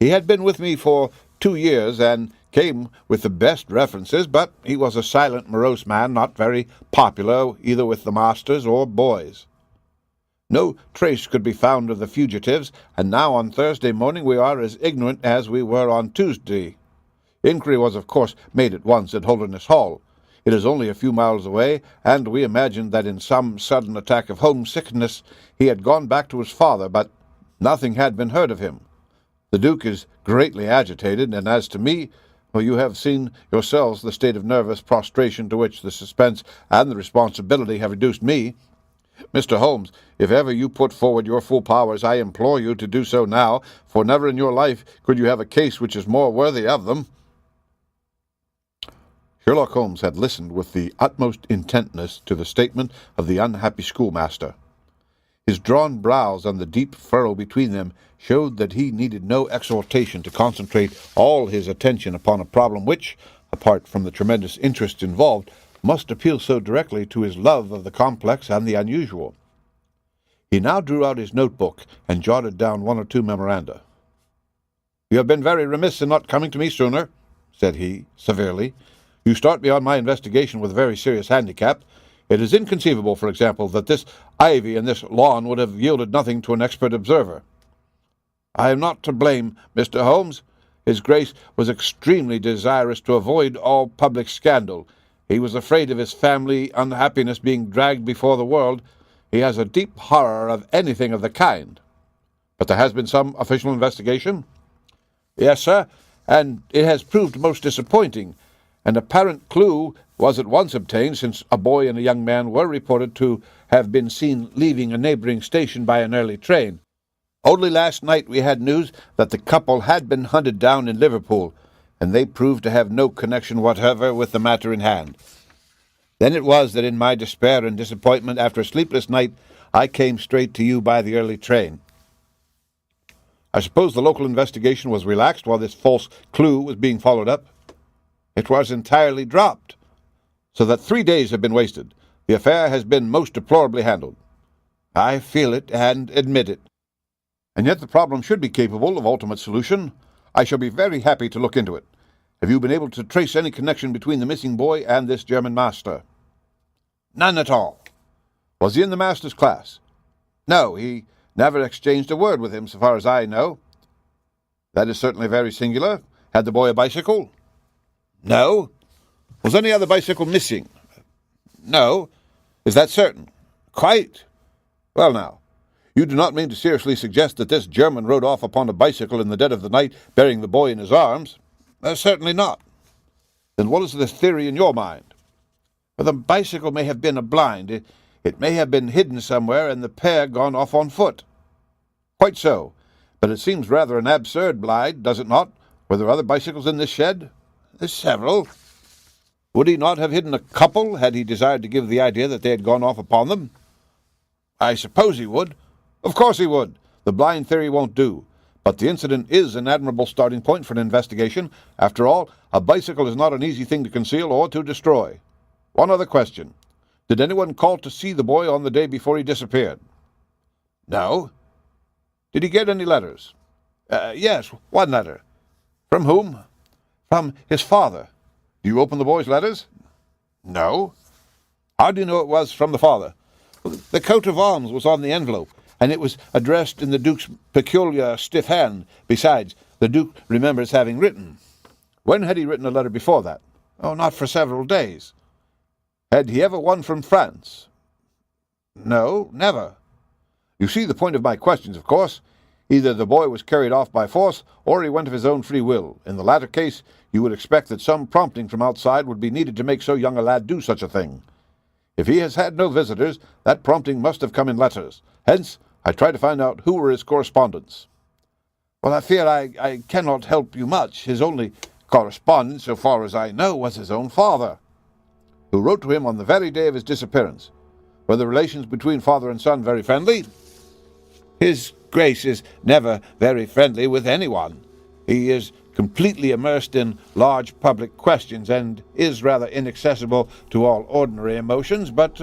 S2: He had been with me for 2 years, and came with the best references, but he was a silent, morose man, not very popular either with the masters or boys. No trace could be found of the fugitives, and now on Thursday morning we are as ignorant as we were on Tuesday. Inquiry was, of course, made at once at Holderness Hall. It is only a few miles away, and we imagined that in some sudden attack of homesickness he had gone back to his father, but nothing had been heard of him. The Duke is greatly agitated, and as to me, well, you have seen yourselves the state of nervous prostration to which the suspense and the responsibility have reduced me. Mr. Holmes, if ever you put forward your full powers, I implore you to do so now, for never in your life could you have a case which is more worthy of them. Sherlock Holmes had listened with the utmost intentness to the statement of the unhappy schoolmaster. His drawn brows and the deep furrow between them showed that he needed no exhortation to concentrate all his attention upon a problem which, apart from the tremendous interest involved, must appeal so directly to his love of the complex and the unusual. He now drew out his notebook and jotted down 1 or 2 memoranda. "You have been very remiss in not coming to me sooner," said he, severely. "You start me on my investigation with a very serious handicap. It is inconceivable, for example, that this ivy and this lawn would have yielded nothing to an expert observer. I am not to blame, Mr. Holmes. His Grace was extremely desirous to avoid all public scandal. He was afraid of his family unhappiness being dragged before the world. He has a deep horror of anything of the kind." "But there has been some official investigation?" "Yes, sir, and it has proved most disappointing. An apparent clue was at once obtained, since a boy and a young man were reported to have been seen leaving a neighboring station by an early train. Only last night we had news that the couple had been hunted down in Liverpool, and they proved to have no connection whatever with the matter in hand. Then it was that in my despair and disappointment after a sleepless night I came straight to you by the early train." I suppose the local investigation was relaxed while this false clue was being followed up. It was entirely dropped, so that 3 days have been wasted. The affair has been most deplorably handled. I feel it and admit it. And yet the problem should be capable of ultimate solution. I shall be very happy to look into it. Have you been able to trace any connection between the missing boy and this German master? None at all. Was he in the master's class? No, he never exchanged a word with him, so far as I know. That is certainly very singular. Had the boy a bicycle? No. Was any other bicycle missing? No. Is that certain? Quite. Well, now, you do not mean to seriously suggest that this German rode off upon a bicycle in the dead of the night, bearing the boy in his arms? Certainly not. Then what is the theory in your mind? Well, the bicycle may have been a blind. It may have been hidden somewhere and the pair gone off on foot. Quite so. But it seems rather an absurd blind, does it not? Were there other bicycles in this shed? There's several. Would he not have hidden a couple had he desired to give the idea that they had gone off upon them? I suppose he would. Of course he would. The blind theory won't do. But the incident is an admirable starting point for an investigation. After all, a bicycle is not an easy thing to conceal or to destroy. One other question. Did anyone call to see the boy on the day before he disappeared? No. Did he get any letters? Yes, one letter. From whom? From his father. Do you open the boy's letters? No. How do you know it was from the father? The coat of arms was on the envelope, and it was addressed in the Duke's peculiar stiff hand. Besides, the Duke remembers having written. When had he written a letter before that? Oh, not for several days. Had he ever one from France? No, never. You see the point of my questions, of course. Either the boy was carried off by force, or he went of his own free will. In the latter case, you would expect that some prompting from outside would be needed to make so young a lad do such a thing. If he has had no visitors, that prompting must have come in letters. Hence, I try to find out who were his correspondents. Well, I fear I cannot help you much. His only correspondent, so far as I know, was his own father, who wrote to him on the very day of his disappearance. Were the relations between father and son very friendly? His Grace is never very friendly with anyone. He is completely immersed in large public questions and is rather inaccessible to all ordinary emotions, but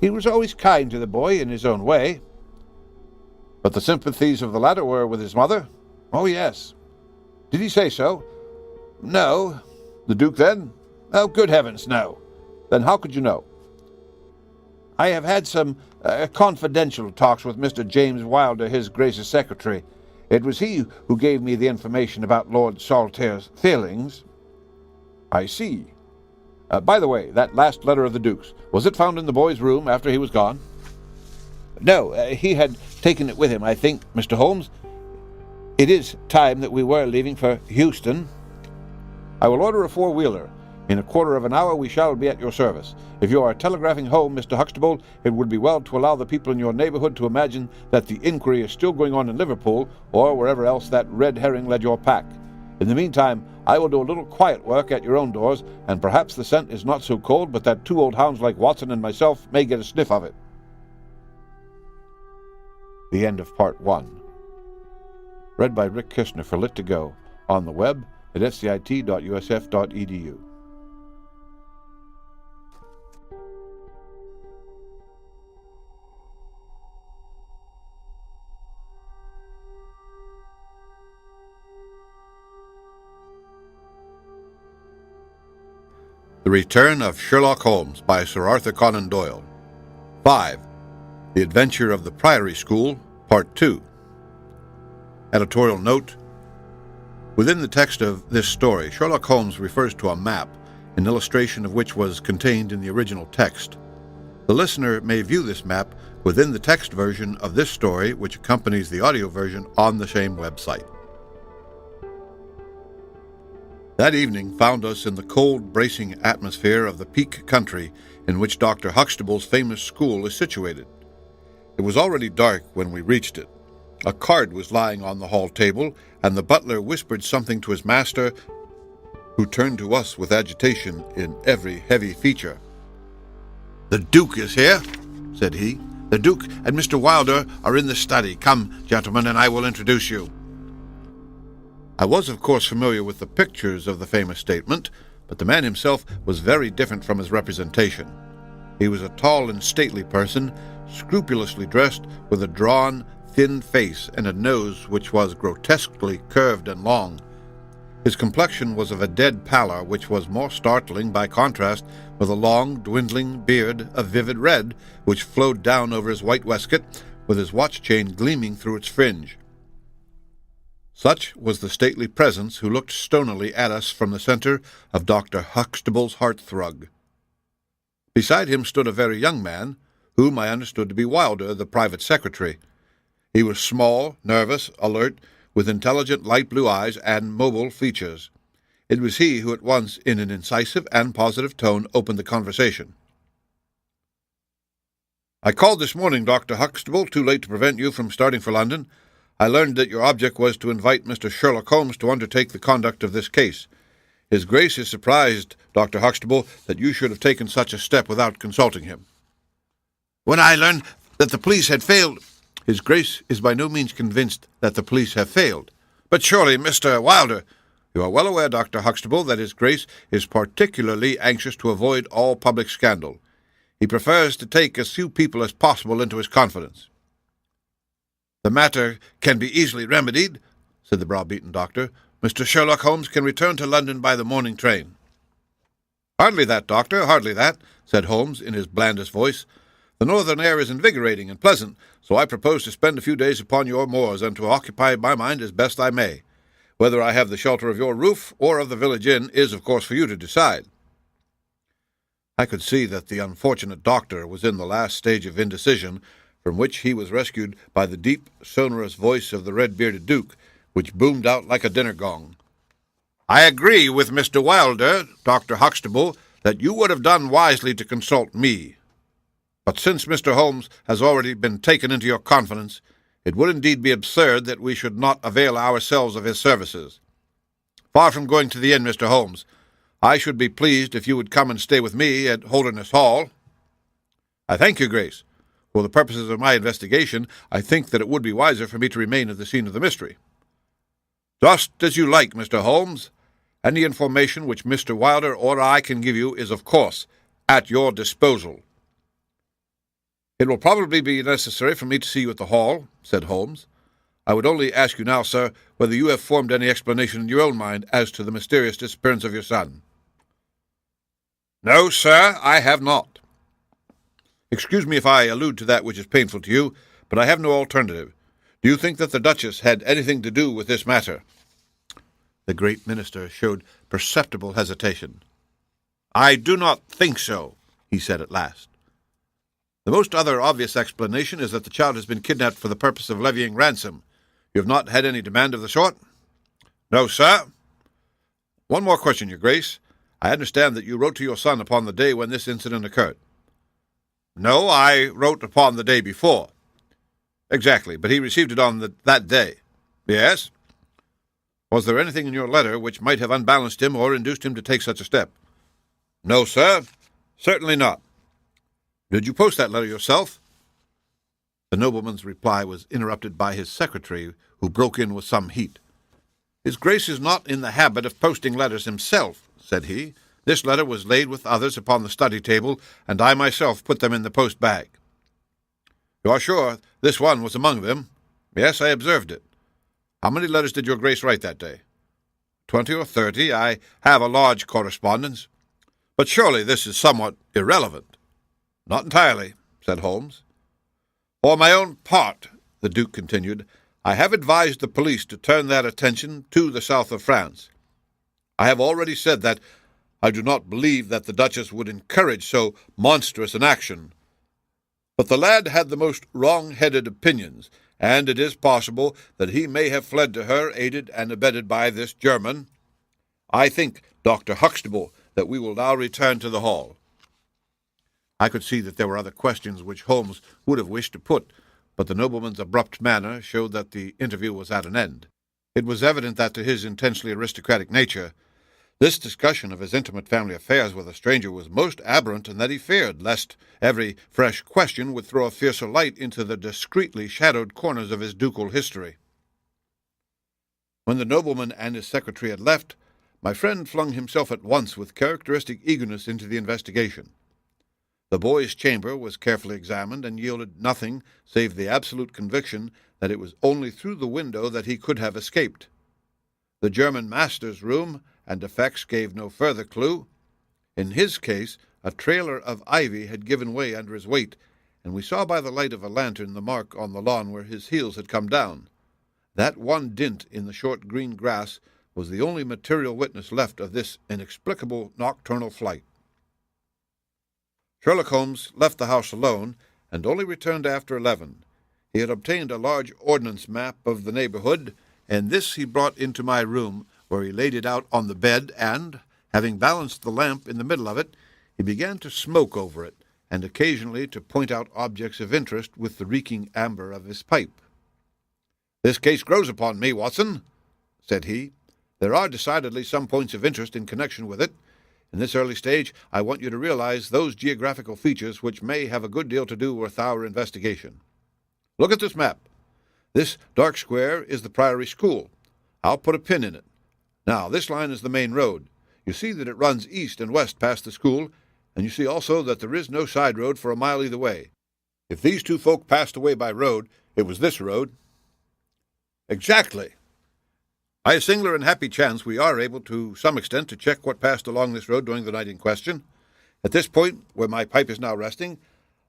S2: he was always kind to the boy in his own way. But the sympathies of the latter were with his mother? Oh, yes. Did he say so? No. The Duke, then? Oh, good heavens, no. Then how could you know? I have had some confidential talks with Mr. James Wilder, his Grace's secretary. It was he who gave me the information about Lord Saltair's feelings. I see. By the way, that last letter of the Duke's, was it found in the boy's room after he was gone? No, he had taken it with him, I think, Mr. Holmes. It is time that we were leaving for Euston. I will order a four-wheeler. In a quarter of an hour we shall be at your service. If you are telegraphing home, Mr. Huxtable, it would be well to allow the people in your neighborhood to imagine that the inquiry is still going on in Liverpool, or wherever else that red herring led your pack. In the meantime, I will do a little quiet work at your own doors, and perhaps the scent is not so cold but that two old hounds like Watson and myself may get a sniff of it. The end of Part 1. Read by Rick Kishner for Lit2Go, on the web at scit.usf.edu. The Return of Sherlock Holmes by Sir Arthur Conan Doyle. 5. The Adventure of the Priory School, Part 2. Editorial note: within the text of this story, Sherlock Holmes refers to a map, an illustration of which was contained in the original text. The listener may view this map within the text version of this story, which accompanies the audio version on the same website. That evening found us in the cold, bracing atmosphere of the Peak Country in which Dr. Huxtable's famous school is situated. It was already dark when we reached it. A card was lying on the hall table, and the butler whispered something to his master, who turned to us with agitation in every heavy feature. "The Duke is here," said he. "The Duke and Mr. Wilder are in the study. Come, gentlemen, and I will introduce you." I was, of course, familiar with the pictures of the famous statement, but the man himself was very different from his representation. He was a tall and stately person, scrupulously dressed, with a drawn, thin face and a nose which was grotesquely curved and long. His complexion was of a dead pallor, which was more startling by contrast with a long, dwindling beard of vivid red, which flowed down over his white waistcoat, with his watch chain gleaming through its fringe. Such was the stately presence who looked stonily at us from the center of Dr. Huxtable's hearthrug. Beside him stood a very young man, whom I understood to be Wilder, the private secretary. He was small, nervous, alert, with intelligent light blue eyes and mobile features. It was he who at once, in an incisive and positive tone, opened the conversation. "I called this morning, Dr. Huxtable, too late to prevent you from starting for London. I learned that your object was to invite Mr. Sherlock Holmes to undertake the conduct of this case. His Grace is surprised, Dr. Huxtable, that you should have taken such a step without consulting him." "When I learned that the police had failed—" "His Grace is by no means convinced that the police have failed." "But surely, Mr. Wilder—" "You are well aware, Dr. Huxtable, that His Grace is particularly anxious to avoid all public scandal. He prefers to take as few people as possible into his confidence." "The matter can be easily remedied," said the browbeaten doctor. "Mr. Sherlock Holmes can return to London by the morning train." "Hardly that, Doctor, hardly that," said Holmes in his blandest voice. "The northern air is invigorating and pleasant, so I propose to spend a few days upon your moors and to occupy my mind as best I may. Whether I have the shelter of your roof or of the village inn is, of course, for you to decide." I could see that the unfortunate doctor was in the last stage of indecision, from which he was rescued by the deep, sonorous voice of the red-bearded duke, which boomed out like a dinner gong. "I agree with Mr. Wilder, Dr. Huxtable, that you would have done wisely to consult me. But since Mr. Holmes has already been taken into your confidence, it would indeed be absurd that we should not avail ourselves of his services. Far from going to the inn, Mr. Holmes, I should be pleased if you would come and stay with me at Holderness Hall." "I thank your Grace. For the purposes of my investigation, I think that it would be wiser for me to remain at the scene of the mystery." "Just as you like, Mr. Holmes. Any information which Mr. Wilder or I can give you is, of course, at your disposal." "It will probably be necessary for me to see you at the hall," said Holmes. "I would only ask you now, sir, whether you have formed any explanation in your own mind as to the mysterious disappearance of your son." "No, sir, I have not." "Excuse me if I allude to that which is painful to you, but I have no alternative. Do you think that the Duchess had anything to do with this matter?" The great minister showed perceptible hesitation. "I do not think so," he said at last. "The most other obvious explanation is that the child has been kidnapped for the purpose of levying ransom. You have not had any demand of the sort?" "No, sir." "One more question, your Grace. I understand that you wrote to your son upon the day when this incident occurred." "No, I wrote upon the day before." "Exactly, but he received it on that day." "Yes." "Was there anything in your letter which might have unbalanced him or induced him to take such a step?" "No, sir, certainly not." "Did you post that letter yourself?" The nobleman's reply was interrupted by his secretary, who broke in with some heat. "His Grace is not in the habit of posting letters himself," said he. "This letter was laid with others upon the study table, and I myself put them in the post-bag." "You are sure this one was among them?" "Yes, I observed it." "How many letters did your Grace write that day?" 20 or 30. I have a large correspondence." "But surely this is somewhat irrelevant." "Not entirely," said Holmes. "For my own part," the Duke continued, "I have advised the police to turn their attention to the south of France. I have already said that I do not believe that the Duchess would encourage so monstrous an action. But the lad had the most wrong-headed opinions, and it is possible that he may have fled to her, aided and abetted by this German. I think, Dr. Huxtable, that we will now return to the hall." I could see that there were other questions which Holmes would have wished to put, but the nobleman's abrupt manner showed that the interview was at an end. It was evident that to his intensely aristocratic nature, this discussion of his intimate family affairs with a stranger was most aberrant, and that he feared lest every fresh question would throw a fiercer light into the discreetly shadowed corners of his ducal history. When the nobleman and his secretary had left, my friend flung himself at once with characteristic eagerness into the investigation. The boy's chamber was carefully examined and yielded nothing save the absolute conviction that it was only through the window that he could have escaped. The German master's room and effects gave no further clue. In his case, a trailer of ivy had given way under his weight, and we saw by the light of a lantern the mark on the lawn where his heels had come down. That one dint in the short green grass was the only material witness left of this inexplicable nocturnal flight. Sherlock Holmes left the house alone, and only returned after 11. He had obtained a large ordnance map of the neighborhood, and this he brought into my room, where he laid it out on the bed, and, having balanced the lamp in the middle of it, he began to smoke over it, and occasionally to point out objects of interest with the reeking amber of his pipe. "This case grows upon me, Watson," said he. "There are decidedly some points of interest in connection with it. In this early stage, I want you to realize those geographical features which may have a good deal to do with our investigation. Look at this map. This dark square is the Priory School. I'll put a pin in it. Now, this line is the main road. You see that it runs east and west past the school, and you see also that there is no side road for a mile either way. If these two folk passed away by road, it was this road." "Exactly. By a singular and happy chance, we are able to some extent to check what passed along this road during the night in question. At this point, where my pipe is now resting,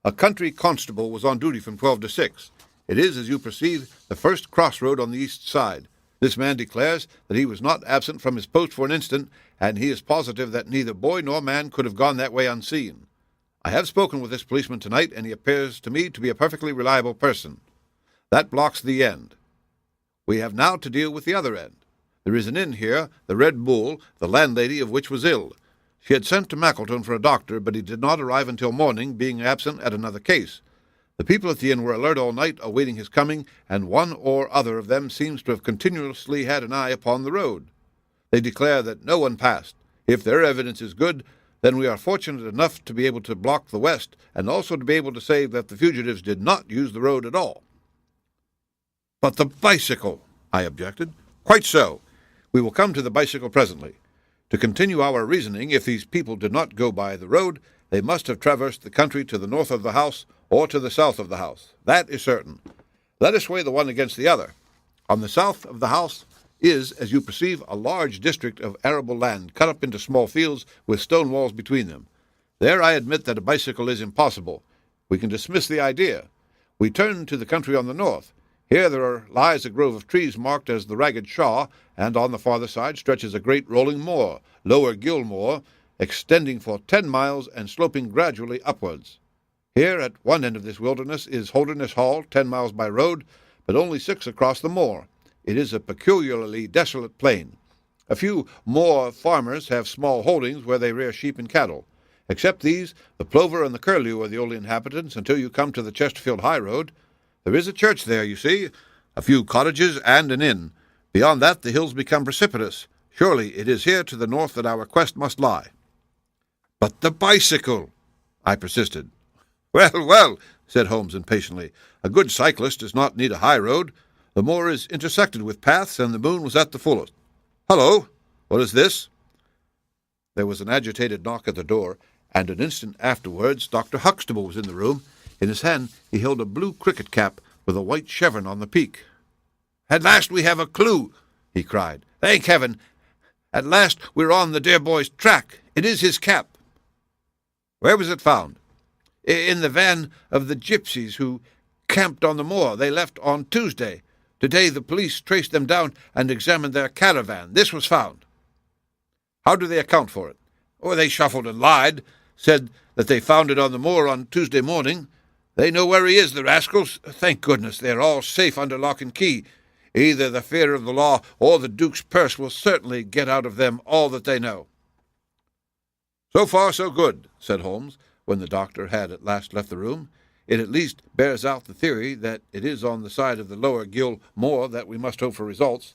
S2: a country constable was on duty from 12 to 6. It is, as you perceive, the first crossroad on the east side. This man declares that he was not absent from his post for an instant, and he is positive that neither boy nor man could have gone that way unseen. I have spoken with this policeman tonight, and he appears to me to be a perfectly reliable person. That blocks the end. We have now to deal with the other end. There is an inn here, the Red Bull, the landlady of which was ill. She had sent to Mackleton for a doctor, but he did not arrive until morning, being absent at another case. The people at the inn were alert all night, awaiting his coming, and one or other of them seems to have continuously had an eye upon the road. They declare that no one passed. If their evidence is good, then we are fortunate enough to be able to block the west, and also to be able to say that the fugitives did not use the road at all." "But the bicycle," I objected. "Quite so. We will come to the bicycle presently. To continue our reasoning, if these people did not go by the road, they must have traversed the country to the north of the house or to the south of the house. That is certain. Let us weigh the one against the other. On the south of the house is, as you perceive, a large district of arable land cut up into small fields with stone walls between them. There I admit that a bicycle is impossible. We can dismiss the idea. We turn to the country on the north. Here lies a grove of trees marked as the Ragged Shaw, and on the farther side stretches a great rolling moor, Lower Gill Moor, extending for 10 miles and sloping gradually upwards. Here at one end of this wilderness is Holderness Hall, 10 miles by road, but only 6 across the moor. It is a peculiarly desolate plain. A few moor farmers have small holdings where they rear sheep and cattle. Except these, the plover and the curlew are the only inhabitants until you come to the Chesterfield high road. There is a church there, you see, a few cottages, and an inn. Beyond that, the hills become precipitous. Surely it is here to the north that our quest must lie." "But the bicycle," I persisted. "Well, well," said Holmes impatiently, "a good cyclist does not need a high road. The moor is intersected with paths, and the moon was at the fullest. Hullo! What is this?" There was an agitated knock at the door, and an instant afterwards Dr. Huxtable was in the room. In his hand he held a blue cricket cap with a white chevron on the peak. "At last we have a clue," he cried. "Thank heaven! At last we're on the dear boy's track. It is his cap." "Where was it found?" "In the van of the gypsies who camped on the moor. They left on Tuesday. Today the police traced them down and examined their caravan. This was found." "How do they account for it?" "Oh, they shuffled and lied. Said that they found it on the moor on Tuesday morning. They know where he is, the rascals. Thank goodness, they are all safe under lock and key. Either the fear of the law or the Duke's purse will certainly get out of them all that they know." "So far, so good," said Holmes, when the doctor had at last left the room. "It at least bears out the theory that it is on the side of the Lower Gill Moor that we must hope for results.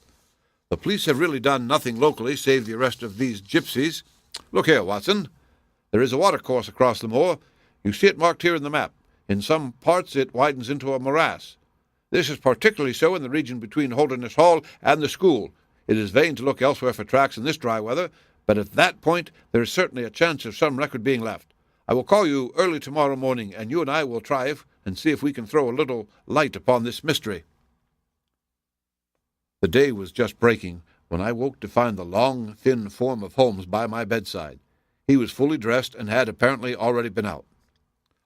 S2: The police have really done nothing locally save the arrest of these gypsies. Look here, Watson. There is a watercourse across the moor. You see it marked here in the map. In some parts it widens into a morass. This is particularly so in the region between Holderness Hall and the school. It is vain to look elsewhere for tracks in this dry weather, but at that point there is certainly a chance of some record being left. I will call you early tomorrow morning, and you and I will try and see if we can throw a little light upon this mystery." The day was just breaking when I woke to find the long, thin form of Holmes by my bedside. He was fully dressed and had apparently already been out.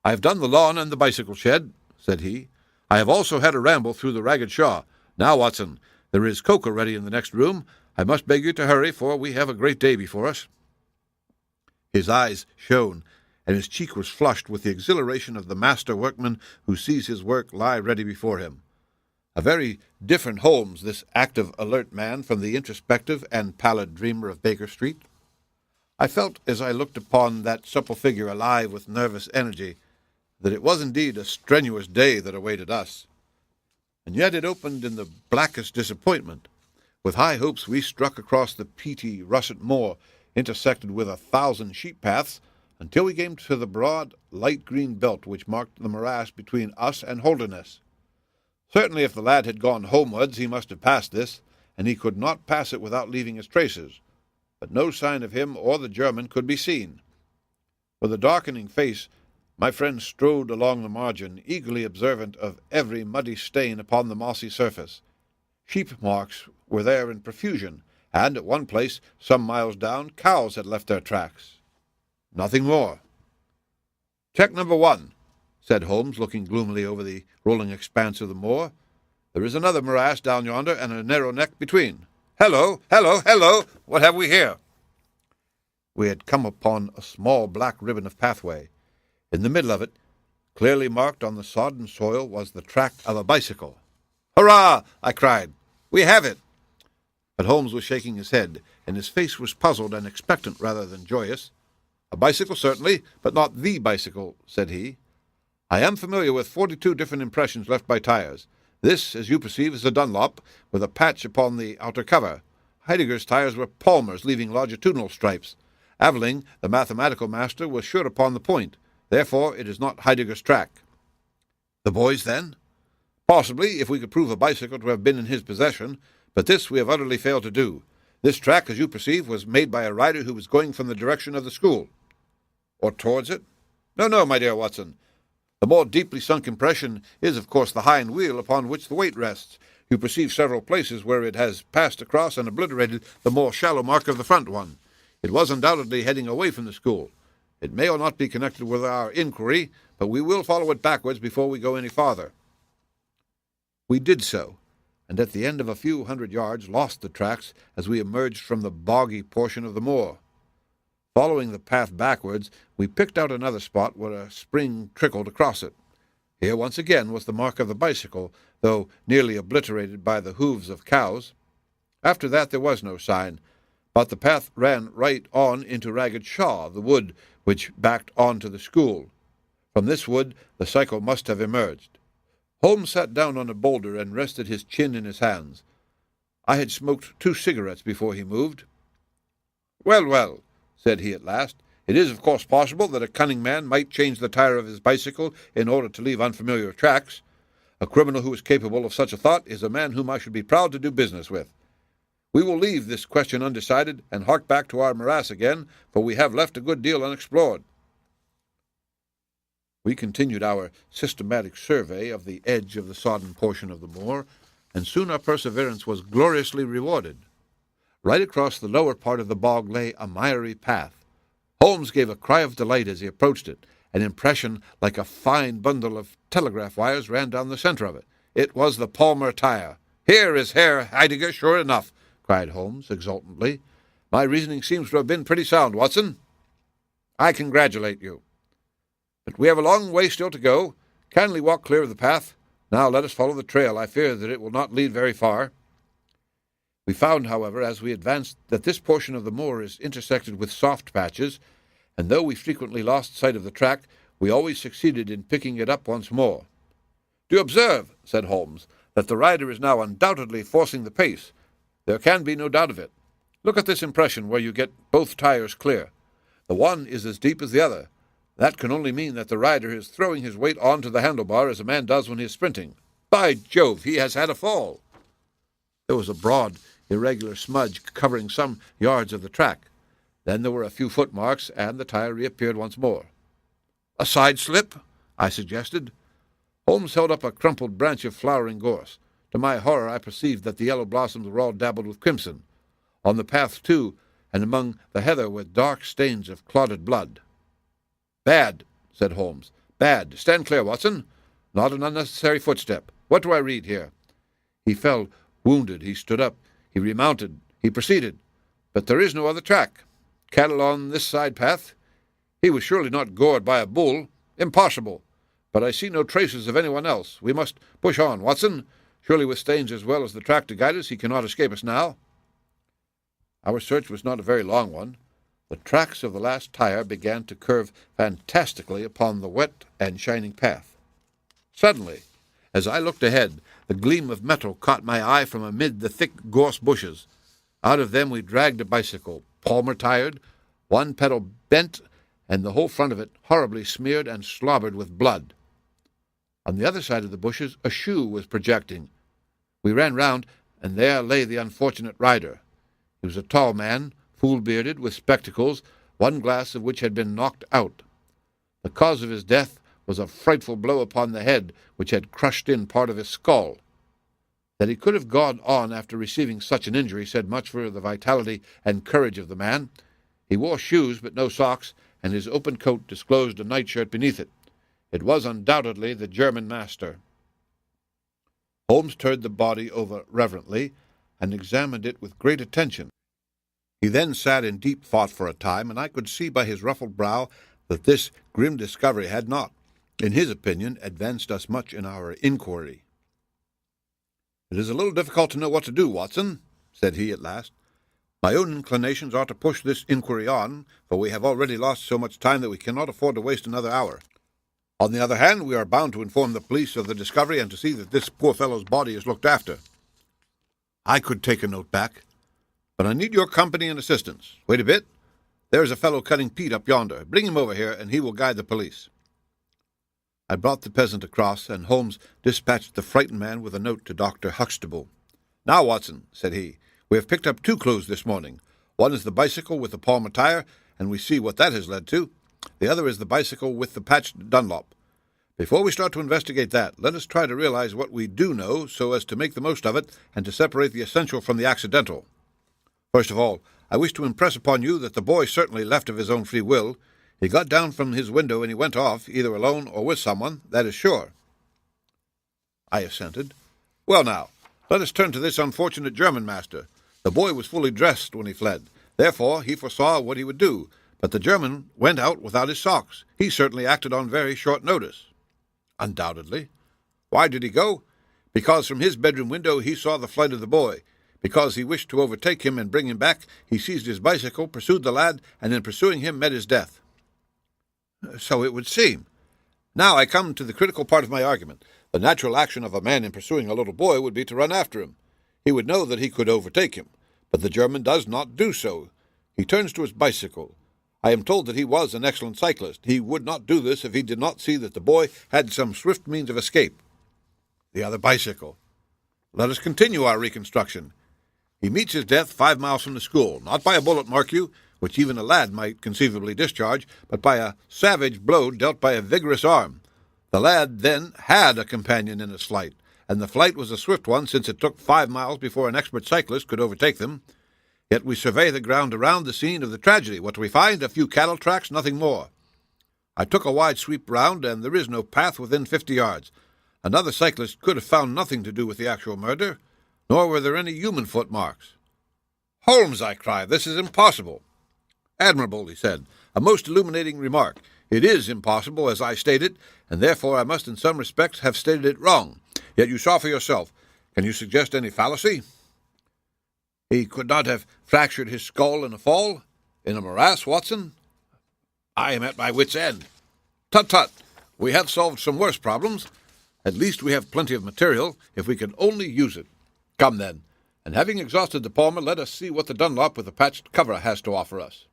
S2: "I have done the lawn and the bicycle shed," said he. "I have also had a ramble through the Ragged Shaw. Now, Watson, there is cocoa ready in the next room. I must beg you to hurry, for we have a great day before us." His eyes shone, and his cheek was flushed with the exhilaration of the master workman who sees his work lie ready before him. A very different Holmes, this active, alert man, from the introspective and pallid dreamer of Baker Street. I felt, as I looked upon that supple figure alive with nervous energy, that it was indeed a strenuous day that awaited us. And yet it opened in the blackest disappointment. With high hopes we struck across the peaty russet moor, intersected with 1,000 sheep paths, until we came to the broad, light green belt which marked the morass between us and Holderness. Certainly if the lad had gone homewards he must have passed this, and he could not pass it without leaving his traces. But no sign of him or the German could be seen. With a darkening face, my friend strode along the margin, eagerly observant of every muddy stain upon the mossy surface. Sheep marks were there in profusion, and at one place, some miles down, cows had left their tracks. Nothing more. "Check number 1, said Holmes, looking gloomily over the rolling expanse of the moor. "There is another morass down yonder, and a narrow neck between. Hello, hello, hello! What have we here?" We had come upon a small black ribbon of pathway. In the middle of it, clearly marked on the sodden soil, was the track of a bicycle. "Hurrah!" I cried. "We have it!" But Holmes was shaking his head, and his face was puzzled and expectant rather than joyous. "A bicycle, certainly, but not the bicycle," said he. "I am familiar with 42 different impressions left by tires. This, as you perceive, is a Dunlop, with a patch upon the outer cover. Heidegger's tires were Palmer's, leaving longitudinal stripes. Aveling, the mathematical master, was sure upon the point. Therefore, it is not Heidegger's track." "The boy's, then?" "Possibly, if we could prove a bicycle to have been in his possession, but this we have utterly failed to do. This track, as you perceive, was made by a rider who was going from the direction of the school." "Or towards it?" No, my dear Watson. The more deeply sunk impression is, of course, the hind wheel upon which the weight rests. You perceive several places where it has passed across and obliterated the more shallow mark of the front one. It was undoubtedly heading away from the school. It may or not be connected with our inquiry, but we will follow it backwards before we go any farther." We did so, and at the end of a few hundred yards lost the tracks as we emerged from the boggy portion of the moor. Following the path backwards, we picked out another spot where a spring trickled across it. Here once again was the mark of the bicycle, though nearly obliterated by the hooves of cows. After that there was no sign, but the path ran right on into Ragged Shaw, the wood which backed on to the school. From this wood the cycle must have emerged. Holmes sat down on a boulder and rested his chin in his hands. I had smoked 2 cigarettes before he moved. Well, said he at last, "it is of course possible that a cunning man might change the tire of his bicycle in order to leave unfamiliar tracks. A criminal who is capable of such a thought is a man whom I should be proud to do business with. We will leave this question undecided and hark back to our morass again, for we have left a good deal unexplored." We continued our systematic survey of the edge of the sodden portion of the moor, and soon our perseverance was gloriously rewarded. Right across the lower part of the bog lay a miry path. Holmes gave a cry of delight as he approached it. An impression like a fine bundle of telegraph wires ran down the center of it. It was the Palmer tire. "Here is Herr Heidegger, sure enough," cried Holmes exultantly. "My reasoning seems to have been pretty sound, Watson. I congratulate you. But we have a long way still to go. Kindly walk clear of the path. Now let us follow the trail. I fear that it will not lead very far." We found, however, as we advanced, that this portion of the moor is intersected with soft patches, and though we frequently lost sight of the track, we always succeeded in picking it up once more. "Do you observe," said Holmes, "that the rider is now undoubtedly forcing the pace? There can be no doubt of it. Look at this impression where you get both tires clear. The one is as deep as the other. That can only mean that the rider is throwing his weight onto the handlebar as a man does when he is sprinting. By Jove, he has had a fall." There was a broad, irregular smudge covering some yards of the track. Then there were a few footmarks, and the tire reappeared once more. "A side slip?" I suggested. Holmes held up a crumpled branch of flowering gorse. To my horror, I perceived that the yellow blossoms were all dabbled with crimson. On the path, too, and among the heather were dark stains of clotted blood. "Bad," said Holmes. "Bad. Stand clear, Watson. Not an unnecessary footstep. What do I read here?" He fell wounded. He stood up. He remounted. He proceeded. "But there is no other track. Cattle on this side path. He was surely not gored by a bull. Impossible. But I see no traces of anyone else. We must push on, Watson. Surely with Staines as well as the track to guide us, he cannot escape us now." Our search was not a very long one. The tracks of the last tire began to curve fantastically upon the wet and shining path. Suddenly, as I looked ahead, the gleam of metal caught my eye from amid the thick gorse bushes. Out of them we dragged a bicycle, palmer-tired, one pedal bent, and the whole front of it horribly smeared and slobbered with blood. On the other side of the bushes a shoe was projecting. We ran round, and there lay the unfortunate rider. He was a tall man, full-bearded, with spectacles, one glass of which had been knocked out. The cause of his death was a frightful blow upon the head, which had crushed in part of his skull. That he could have gone on after receiving such an injury said much for the vitality and courage of the man. He wore shoes but no socks, and his open coat disclosed a nightshirt beneath it. It was undoubtedly the German master. Holmes turned the body over reverently and examined it with great attention. He then sat in deep thought for a time, and I could see by his ruffled brow that this grim discovery had not, in his opinion, advanced us much in our inquiry. "It is a little difficult to know what to do, Watson," said he at last. "My own inclinations are to push this inquiry on, for we have already lost so much time that we cannot afford to waste another hour. On the other hand, we are bound to inform the police of the discovery and to see that this poor fellow's body is looked after. I could take a note back, but I need your company and assistance. Wait a bit. There is a fellow cutting peat up yonder. Bring him over here, and he will guide the police." I brought the peasant across, and Holmes dispatched the frightened man with a note to Dr. Huxtable. "Now, Watson," said he, "we have picked up two clues this morning. One is the bicycle with the palmer tire, and we see what that has led to. The other is the bicycle with the patched Dunlop. Before we start to investigate that, let us try to realize what we do know so as to make the most of it and to separate the essential from the accidental. First of all, I wish to impress upon you that the boy certainly left of his own free will. He got down from his window and he went off, either alone or with someone, that is sure." I assented. "Well now, let us turn to this unfortunate German master. The boy was fully dressed when he fled. Therefore he foresaw what he would do, but the German went out without his socks. He certainly acted on very short notice." "Undoubtedly." "Why did he go? Because from his bedroom window he saw the flight of the boy. Because he wished to overtake him and bring him back, he seized his bicycle, pursued the lad, and in pursuing him met his death." "So it would seem. Now I come to the critical part of my argument. The natural action of a man in pursuing a little boy would be to run after him. He would know that he could overtake him, but the German does not do so. He turns to his bicycle. I am told that he was an excellent cyclist. He would not do this if he did not see that the boy had some swift means of escape. The other bicycle. Let us continue our reconstruction. He meets his death 5 miles from the school, not by a bullet, mark you, which even a lad might conceivably discharge, but by a savage blow dealt by a vigorous arm. The lad then had a companion in his flight, and the flight was a swift one, since it took 5 miles before an expert cyclist could overtake them. Yet we survey the ground around the scene of the tragedy. What do we find? A few cattle tracks, nothing more. I took a wide sweep round, and there is no path within 50 yards. Another cyclist could have found nothing to do with the actual murder, nor were there any human footmarks. "Holmes," I cried, "this is impossible." "Admirable," he said, "a most illuminating remark. It is impossible, as I stated, and therefore I must in some respects have stated it wrong. Yet you saw for yourself. Can you suggest any fallacy?" "He could not have fractured his skull in a fall? In a morass, Watson?" "I am at my wit's end." "Tut, tut! We have solved some worse problems. At least we have plenty of material, if we can only use it. Come, then, and having exhausted the palmer, let us see what the Dunlop with the patched cover has to offer us."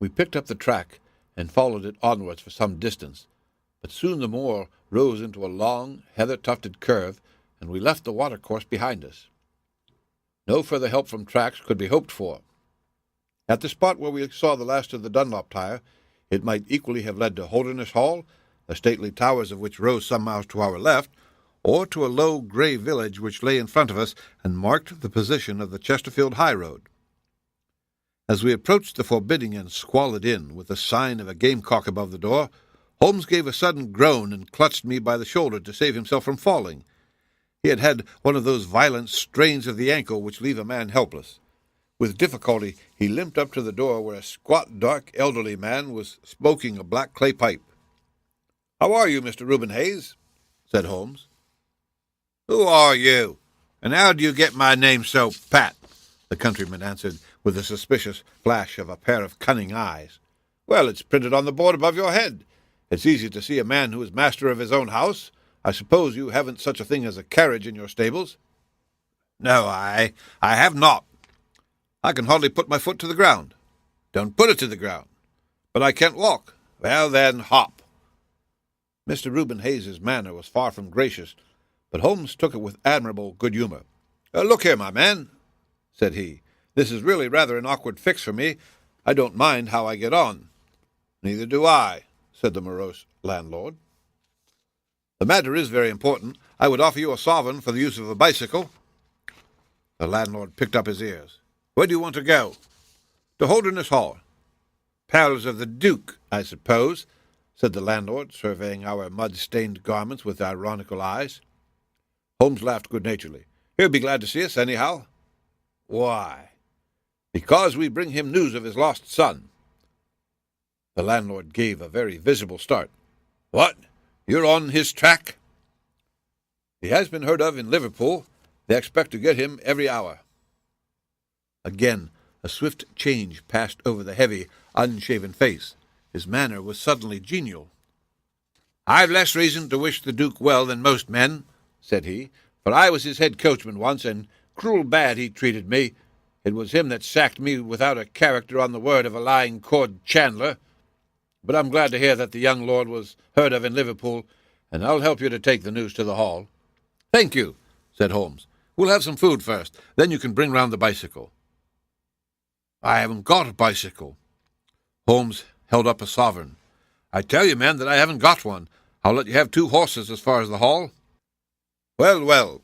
S2: We picked up the track and followed it onwards for some distance, but soon the moor rose into a long, heather-tufted curve, and we left the watercourse behind us. No further help from tracks could be hoped for. At the spot where we saw the last of the Dunlop tire, it might equally have led to Holderness Hall, the stately towers of which rose some miles to our left, or to a low grey village which lay in front of us and marked the position of the Chesterfield high road. As we approached the forbidding and squalid inn, with the sign of a gamecock above the door, Holmes gave a sudden groan and clutched me by the shoulder to save himself from falling. He had had one of those violent strains of the ankle which leave a man helpless. With difficulty he limped up to the door, where a squat, dark, elderly man was smoking a black clay pipe. "How are you, Mr. Reuben Hayes?" said Holmes. "Who are you, and how do you get my name so pat?" the countryman answered, with a suspicious flash of a pair of cunning eyes. "Well, it's printed on the board above your head. It's easy to see a man who is master of his own house. I suppose you haven't such a thing as a carriage in your stables?" "No, I have not. I can hardly put my foot to the ground." "Don't put it to the ground." "But I can't walk." "Well, then, hop." Mr. Reuben Hayes's manner was far from gracious, but Holmes took it with admirable good humor. "Look here, my man," said he. "This is really rather an awkward fix for me. I don't mind how I get on." "Neither do I," said the morose landlord. "The matter is very important. I would offer you a sovereign for the use of a bicycle." The landlord picked up his ears. "Where do you want to go?" "To Holderness Hall." "Palace of the Duke, I suppose," said the landlord, surveying our mud-stained garments with ironical eyes. Holmes laughed good-naturedly. "He'll be glad to see us, anyhow." "Why?" "Because we bring him news of his lost son." The landlord gave a very visible start. "What? You're on his track?" "He has been heard of in Liverpool. They expect to get him every hour." Again a swift change passed over the heavy, unshaven face. His manner was suddenly genial. "I've less reason to wish the Duke well than most men," said he, "for I was his head coachman once, and cruel bad he treated me. It was him that sacked me without a character on the word of a lying cord chandler. But I'm glad to hear that the young lord was heard of in Liverpool, and I'll help you to take the news to the hall." "Thank you," said Holmes. "We'll have some food first, then you can bring round the bicycle." "I haven't got a bicycle." Holmes held up a sovereign. "I tell you, man, that I haven't got one. I'll let you have 2 horses as far as the hall." "Well, well,"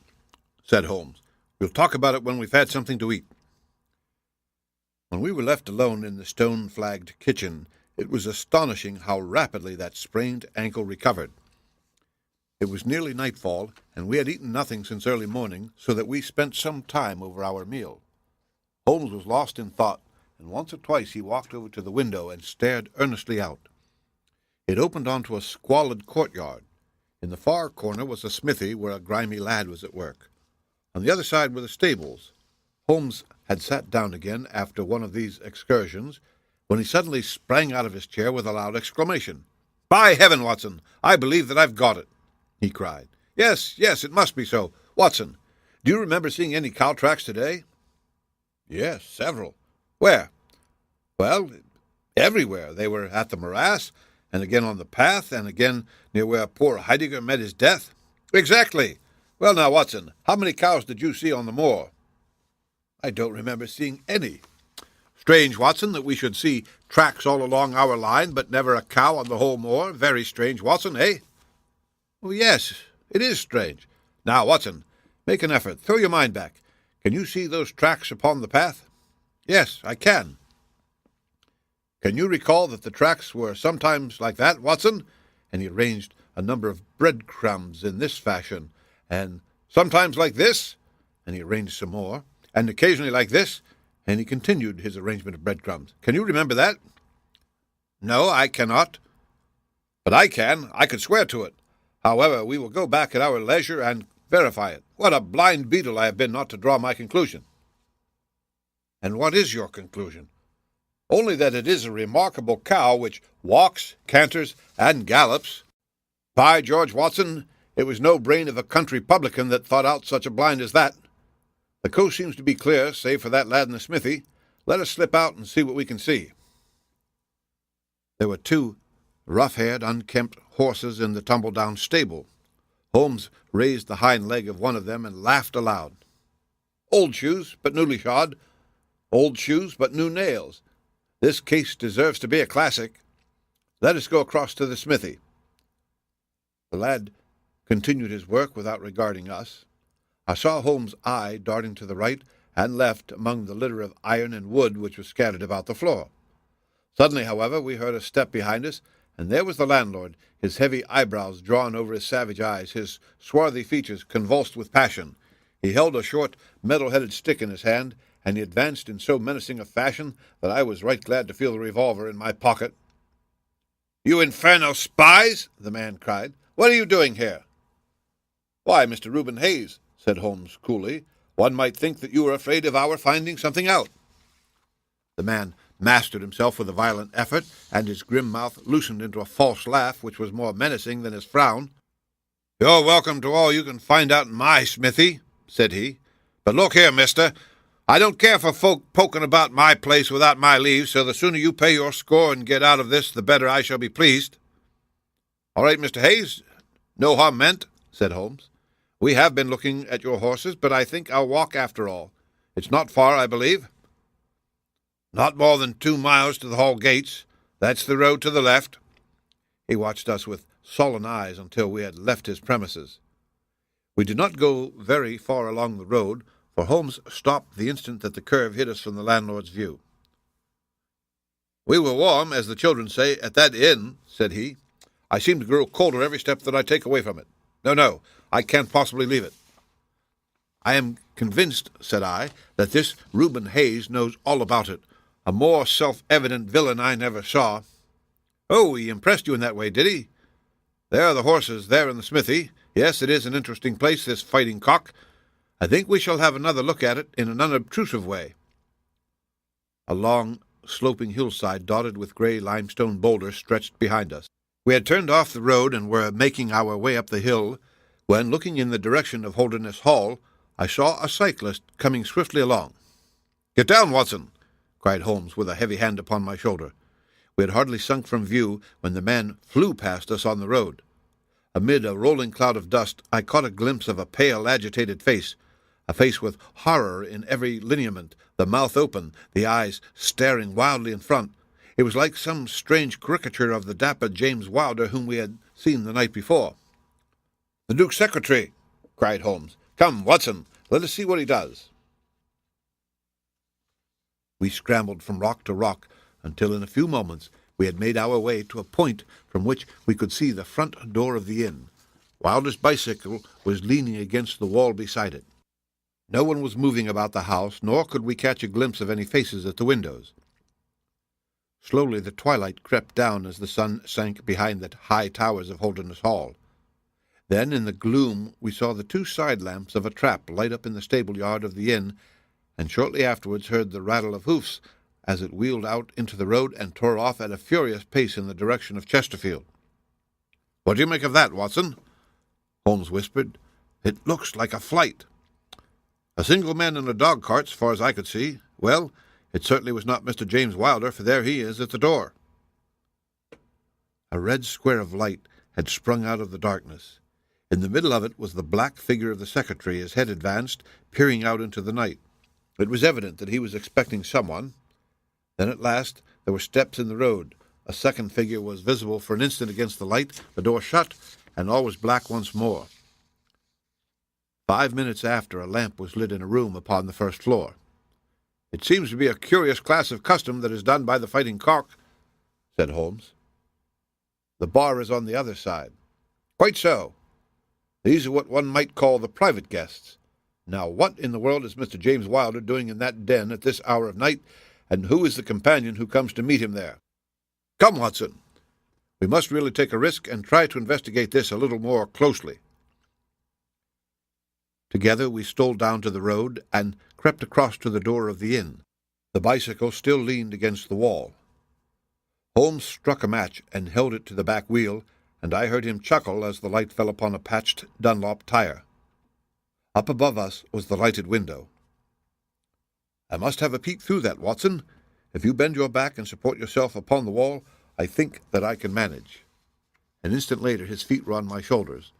S2: said Holmes. "We'll talk about it when we've had something to eat." When we were left alone in the stone-flagged kitchen, it was astonishing how rapidly that sprained ankle recovered. It was nearly nightfall, and we had eaten nothing since early morning, so that we spent some time over our meal. Holmes was lost in thought, and once or twice he walked over to the window and stared earnestly out. It opened onto a squalid courtyard. In the far corner was a smithy where a grimy lad was at work. On the other side were the stables. Holmes had sat down again after one of these excursions, when he suddenly sprang out of his chair with a loud exclamation. "By heaven, Watson, I believe that I've got it!" he cried. Yes, it must be so. Watson, do you remember seeing any cow tracks today?" "Yes, several." "Where?" "Well, everywhere. They were at the morass, and again on the path, and again near where poor Heidegger met his death." "Exactly. Well, now, Watson, how many cows did you see on the moor?" "I don't remember seeing any." "Strange, Watson, that we should see tracks all along our line, but never a cow on the whole moor. Very strange, Watson, eh?" "Oh, yes, it is strange. Now, Watson, make an effort. Throw your mind back. Can you see those tracks upon the path?" "Yes, I can." "Can you recall that the tracks were sometimes like that, Watson?" And he arranged a number of breadcrumbs in this fashion, and sometimes like this, and he arranged some more, and occasionally like this, and he continued his arrangement of breadcrumbs. "Can you remember that?" "No, I cannot." "But I can. I could swear to it. However, we will go back at our leisure and verify it. What a blind beetle I have been not to draw my conclusion." "And what is your conclusion?" "Only that it is a remarkable cow which walks, canters, and gallops. By George, Watson, it was no brain of a country publican that thought out such a blind as that. The coast seems to be clear, save for that lad in the smithy. Let us slip out and see what we can see." There were 2 rough-haired, unkempt horses in the tumble-down stable. Holmes raised the hind leg of one of them and laughed aloud. "Old shoes, but newly shod. Old shoes, but new nails. This case deserves to be a classic. Let us go across to the smithy." The lad continued his work without regarding us. I saw Holmes' eye darting to the right and left among the litter of iron and wood which was scattered about the floor. Suddenly, however, we heard a step behind us, and there was the landlord, his heavy eyebrows drawn over his savage eyes, his swarthy features convulsed with passion. He held a short, metal-headed stick in his hand, and he advanced in so menacing a fashion that I was right glad to feel the revolver in my pocket. "You infernal spies!" the man cried. "What are you doing here?" "Why, Mr. Reuben Hayes," said Holmes coolly, "one might think that you were afraid of our finding something out." The man mastered himself with a violent effort, and his grim mouth loosened into a false laugh which was more menacing than his frown. "You're welcome to all you can find out in my smithy," said he. "But look here, mister, I don't care for folk poking about my place without my leave, so the sooner you pay your score and get out of this, the better I shall be pleased." "All right, Mr. Hayes, no harm meant," said Holmes. "We have been looking at your horses, but I think I'll walk after all. It's not far, I believe." "Not more than 2 miles to the hall gates. That's the road to the left." He watched us with sullen eyes until we had left his premises. We did not go very far along the road, for Holmes stopped the instant that the curve hid us from the landlord's view. "We were warm, as the children say, at that inn," said he. "I seem to grow colder every step that I take away from it. No, I can't possibly leave it." "I am convinced," said I, "that this Reuben Hayes knows all about it. A more self-evident villain I never saw." "Oh, he impressed you in that way, did he?" "There are the horses, there in the smithy. Yes, it is an interesting place, this Fighting Cock. I think we shall have another look at it in an unobtrusive way." A long, sloping hillside dotted with grey limestone boulders stretched behind us. We had turned off the road and were making our way up the hill, when, looking in the direction of Holderness Hall, I saw a cyclist coming swiftly along. "Get down, Watson!" cried Holmes with a heavy hand upon my shoulder. We had hardly sunk from view when the man flew past us on the road. Amid a rolling cloud of dust, I caught a glimpse of a pale, agitated face, a face with horror in every lineament, the mouth open, the eyes staring wildly in front. It was like some strange caricature of the dapper James Wilder whom we had seen the night before. "The Duke's secretary!" cried Holmes. "Come, Watson, let us see what he does." We scrambled from rock to rock until in a few moments we had made our way to a point from which we could see the front door of the inn. Wilder's bicycle was leaning against the wall beside it. No one was moving about the house, nor could we catch a glimpse of any faces at the windows. Slowly the twilight crept down as the sun sank behind the high towers of Holderness Hall. Then in the gloom we saw the 2 side lamps of a trap light up in the stable-yard of the inn, and shortly afterwards heard the rattle of hoofs as it wheeled out into the road and tore off at a furious pace in the direction of Chesterfield. "What do you make of that, Watson?" Holmes whispered. "It looks like a flight." "A single man in a dog-cart, as far as I could see. Well, it certainly was not Mr. James Wilder, for there he is at the door." A red square of light had sprung out of the darkness. In the middle of it was the black figure of the secretary, his head advanced, peering out into the night. It was evident that he was expecting someone. Then at last there were steps in the road. A second figure was visible for an instant against the light, the door shut, and all was black once more. 5 minutes after, a lamp was lit in a room upon the first floor. "It seems to be a curious class of custom that is done by the Fighting Cock," said Holmes. "The bar is on the other side." "Quite so. These are what one might call the private guests. Now, what in the world is Mr. James Wilder doing in that den at this hour of night, and who is the companion who comes to meet him there? Come, Watson, we must really take a risk and try to investigate this a little more closely." Together we stole down to the road and crept across to the door of the inn. The bicycle still leaned against the wall. Holmes struck a match and held it to the back wheel, and I heard him chuckle as the light fell upon a patched Dunlop tire. Up above us was the lighted window. "I must have a peep through that, Watson. If you bend your back and support yourself upon the wall, I think that I can manage." An instant later his feet were on my shoulders.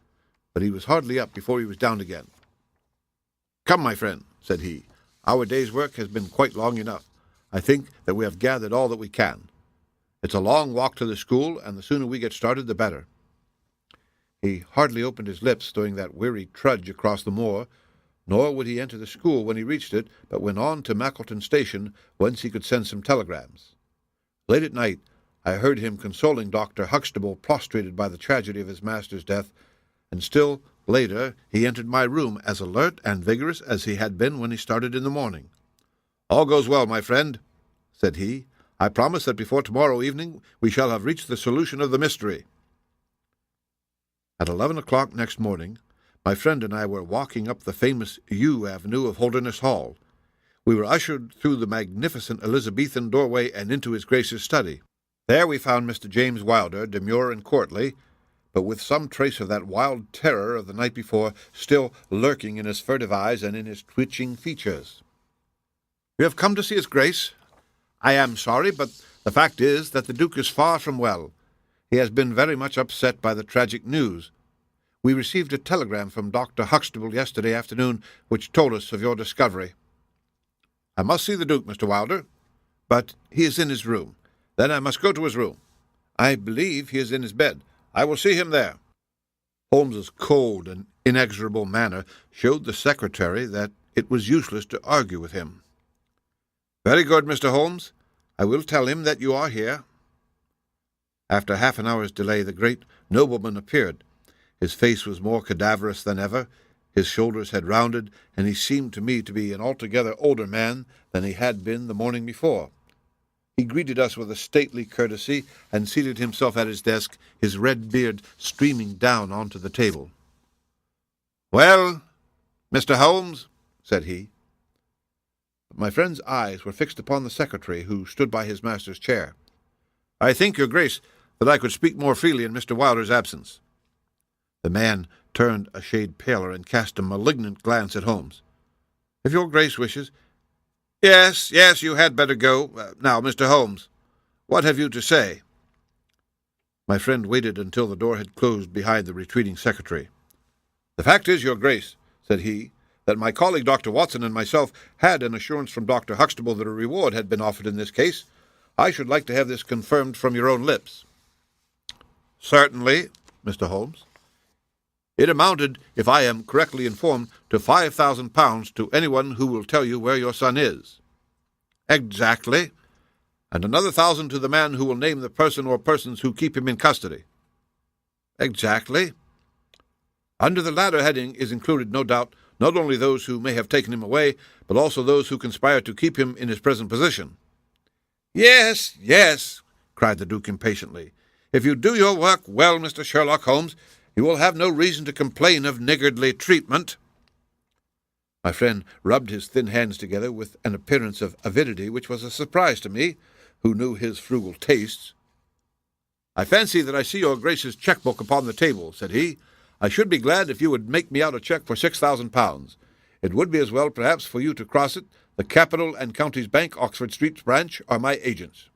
S2: but he was hardly up before he was down again. "Come, my friend," said he. "Our day's work has been quite long enough. I think that we have gathered all that we can. It's a long walk to the school, and the sooner we get started, the better." He hardly opened his lips during that weary trudge across the moor, nor would he enter the school when he reached it, but went on to Mackleton Station, whence he could send some telegrams. Late at night, I heard him consoling Dr. Huxtable, prostrated by the tragedy of his master's death, and still later he entered my room as alert and vigorous as he had been when he started in the morning. "All goes well, my friend," said he. "I promise that before tomorrow evening we shall have reached the solution of the mystery." At 11 o'clock next morning, my friend and I were walking up the famous yew avenue of Holderness Hall. We were ushered through the magnificent Elizabethan doorway and into his Grace's study. There we found Mr. James Wilder, demure and courtly, but with some trace of that wild terror of the night before still lurking in his furtive eyes and in his twitching features. "You have come to see his Grace? I am sorry, but the fact is that the Duke is far from well. He has been very much upset by the tragic news. We received a telegram from Dr. Huxtable yesterday afternoon, which told us of your discovery." "I must see the Duke, Mr. Wilder." "But he is in his room." "Then I must go to his room." "I believe he is in his bed." "I will see him there." Holmes's cold and inexorable manner showed the secretary that it was useless to argue with him. "Very good, Mr. Holmes. I will tell him that you are here." After half an hour's delay, the great nobleman appeared. His face was more cadaverous than ever, his shoulders had rounded, and he seemed to me to be an altogether older man than he had been the morning before. He greeted us with a stately courtesy, and seated himself at his desk, his red beard streaming down onto the table. "Well, Mr. Holmes," said he. But my friend's eyes were fixed upon the secretary, who stood by his master's chair. "I think, your Grace, that I could speak more freely in Mr. Wilder's absence." The man turned a shade paler and cast a malignant glance at Holmes. "If your Grace wishes—" Yes, you had better go. Now, Mr. Holmes, what have you to say?" My friend waited until the door had closed behind the retreating secretary. "The fact is, your Grace," said he, "that my colleague Dr. Watson and myself had an assurance from Dr. Huxtable that a reward had been offered in this case. I should like to have this confirmed from your own lips." "Certainly, Mr. Holmes." "It amounted, if I am correctly informed, to £5,000 to anyone who will tell you where your son is." "Exactly." "And another 1,000 to the man who will name the person or persons who keep him in custody." "Exactly." "Under the latter heading is included, no doubt, not only those who may have taken him away, but also those who conspire to keep him in his present position." Yes, cried the Duke impatiently. "If you do your work well, Mr. Sherlock Holmes, you will have no reason to complain of niggardly treatment." My friend rubbed his thin hands together with an appearance of avidity which was a surprise to me, who knew his frugal tastes. "I fancy that I see your Grace's cheque-book upon the table," said he. "I should be glad if you would make me out a cheque for £6,000. It would be as well, perhaps, for you to cross it. The Capital and Counties Bank, Oxford Street branch, are my agents."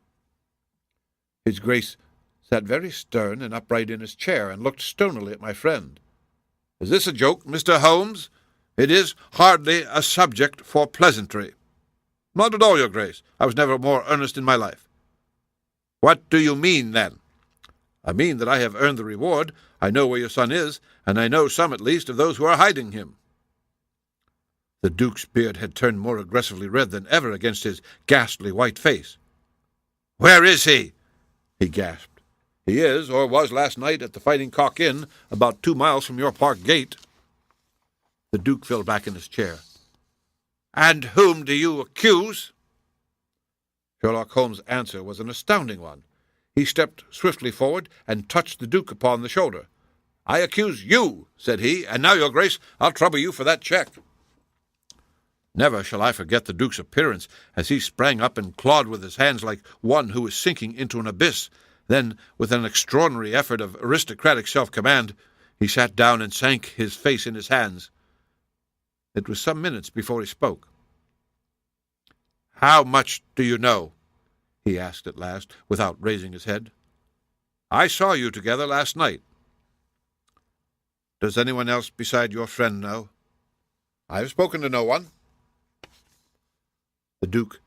S2: His Grace sat very stern and upright in his chair, and looked stonily at my friend. "Is this a joke, Mr. Holmes? It is hardly a subject for pleasantry." "Not at all, your Grace. I was never more earnest in my life." "What do you mean, then?" "I mean that I have earned the reward. I know where your son is, and I know some, at least, of those who are hiding him." The Duke's beard had turned more aggressively red than ever against his ghastly white face. "Where is he?" he gasped. "He is, or was last night, at the Fighting Cock Inn, about 2 miles from your park gate." The Duke fell back in his chair. "And whom do you accuse?" Sherlock Holmes' answer was an astounding one. He stepped swiftly forward and touched the Duke upon the shoulder. "I accuse you," said he, "and now, your Grace, I'll trouble you for that cheque." Never shall I forget the Duke's appearance as he sprang up and clawed with his hands like one who is sinking into an abyss. Then, with an extraordinary effort of aristocratic self-command, he sat down and sank his face in his hands. It was some minutes before he spoke. "How much do you know?" he asked at last, without raising his head. "I saw you together last night." Does anyone else beside your friend know? I have spoken to no one. The Duke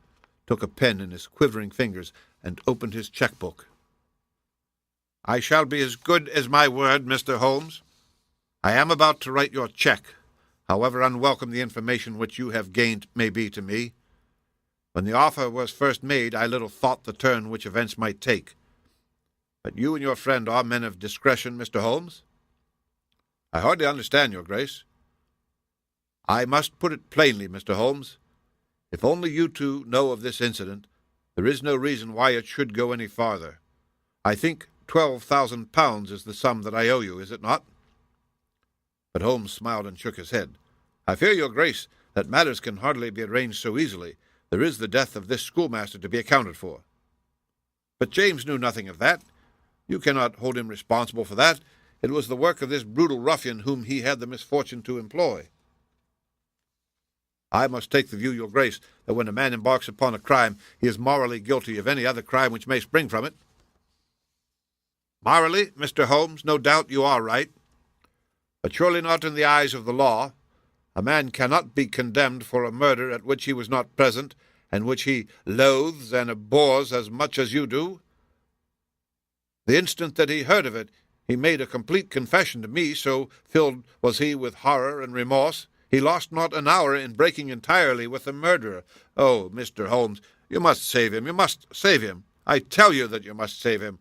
S2: took a pen in his quivering fingers and opened his checkbook. I shall be as good as my word, Mr. Holmes. I am about to write your check, however unwelcome the information which you have gained may be to me. When the offer was first made, I little thought the turn which events might take. But you and your friend are men of discretion, Mr. Holmes. I hardly understand, your Grace. I must put it plainly, Mr. Holmes. If only you two know of this incident, there is no reason why it should go any farther. I think £12,000 is the sum that I owe you, is it not? But Holmes smiled and shook his head. I fear, your Grace, that matters can hardly be arranged so easily. There is the death of this schoolmaster to be accounted for. But James knew nothing of that. You cannot hold him responsible for that. It was the work of this brutal ruffian whom he had the misfortune to employ. I must take the view, your Grace, that when a man embarks upon a crime, he is morally guilty of any other crime which may spring from it. Morally, Mr. Holmes, no doubt you are right, but surely not in the eyes of the law. A man cannot be condemned for a murder at which he was not present, and which he loathes and abhors as much as you do. The instant that he heard of it, he made a complete confession to me, so filled was he with horror and remorse. He lost not an hour in breaking entirely with the murderer. Oh, Mr. Holmes, you must save him. You must save him. I tell you that you must save him.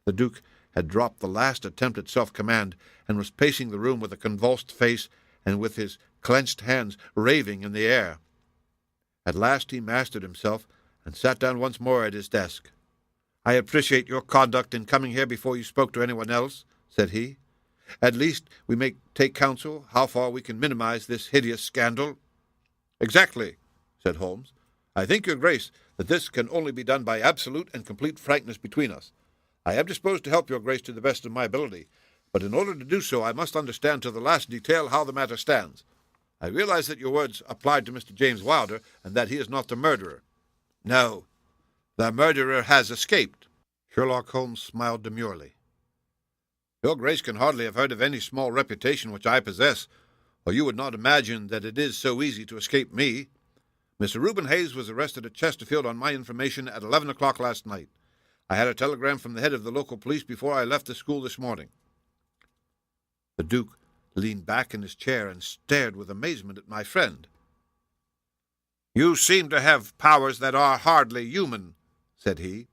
S2: The Duke had dropped the last attempt at self-command, and was pacing the room with a convulsed face and with his clenched hands raving in the air. At last he mastered himself and sat down once more at his desk. I appreciate your conduct in coming here before you spoke to anyone else, said he. At least we may take counsel how far we can minimize this hideous scandal. Exactly, said Holmes. I think, your Grace, that this can only be done by absolute and complete frankness between us. I am disposed to help your Grace to the best of my ability, but in order to do so I must understand to the last detail how the matter stands. I realize that your words applied to Mr. James Wilder, and that he is not the murderer. No, the murderer has escaped. Sherlock Holmes smiled demurely. Your Grace can hardly have heard of any small reputation which I possess, or you would not imagine that it is so easy to escape me. Mr. Reuben Hayes was arrested at Chesterfield on my information at 11 o'clock last night. I had a telegram from the head of the local police before I left the school this morning. The Duke leaned back in his chair and stared with amazement at my friend. You seem to have powers that are hardly human, said he.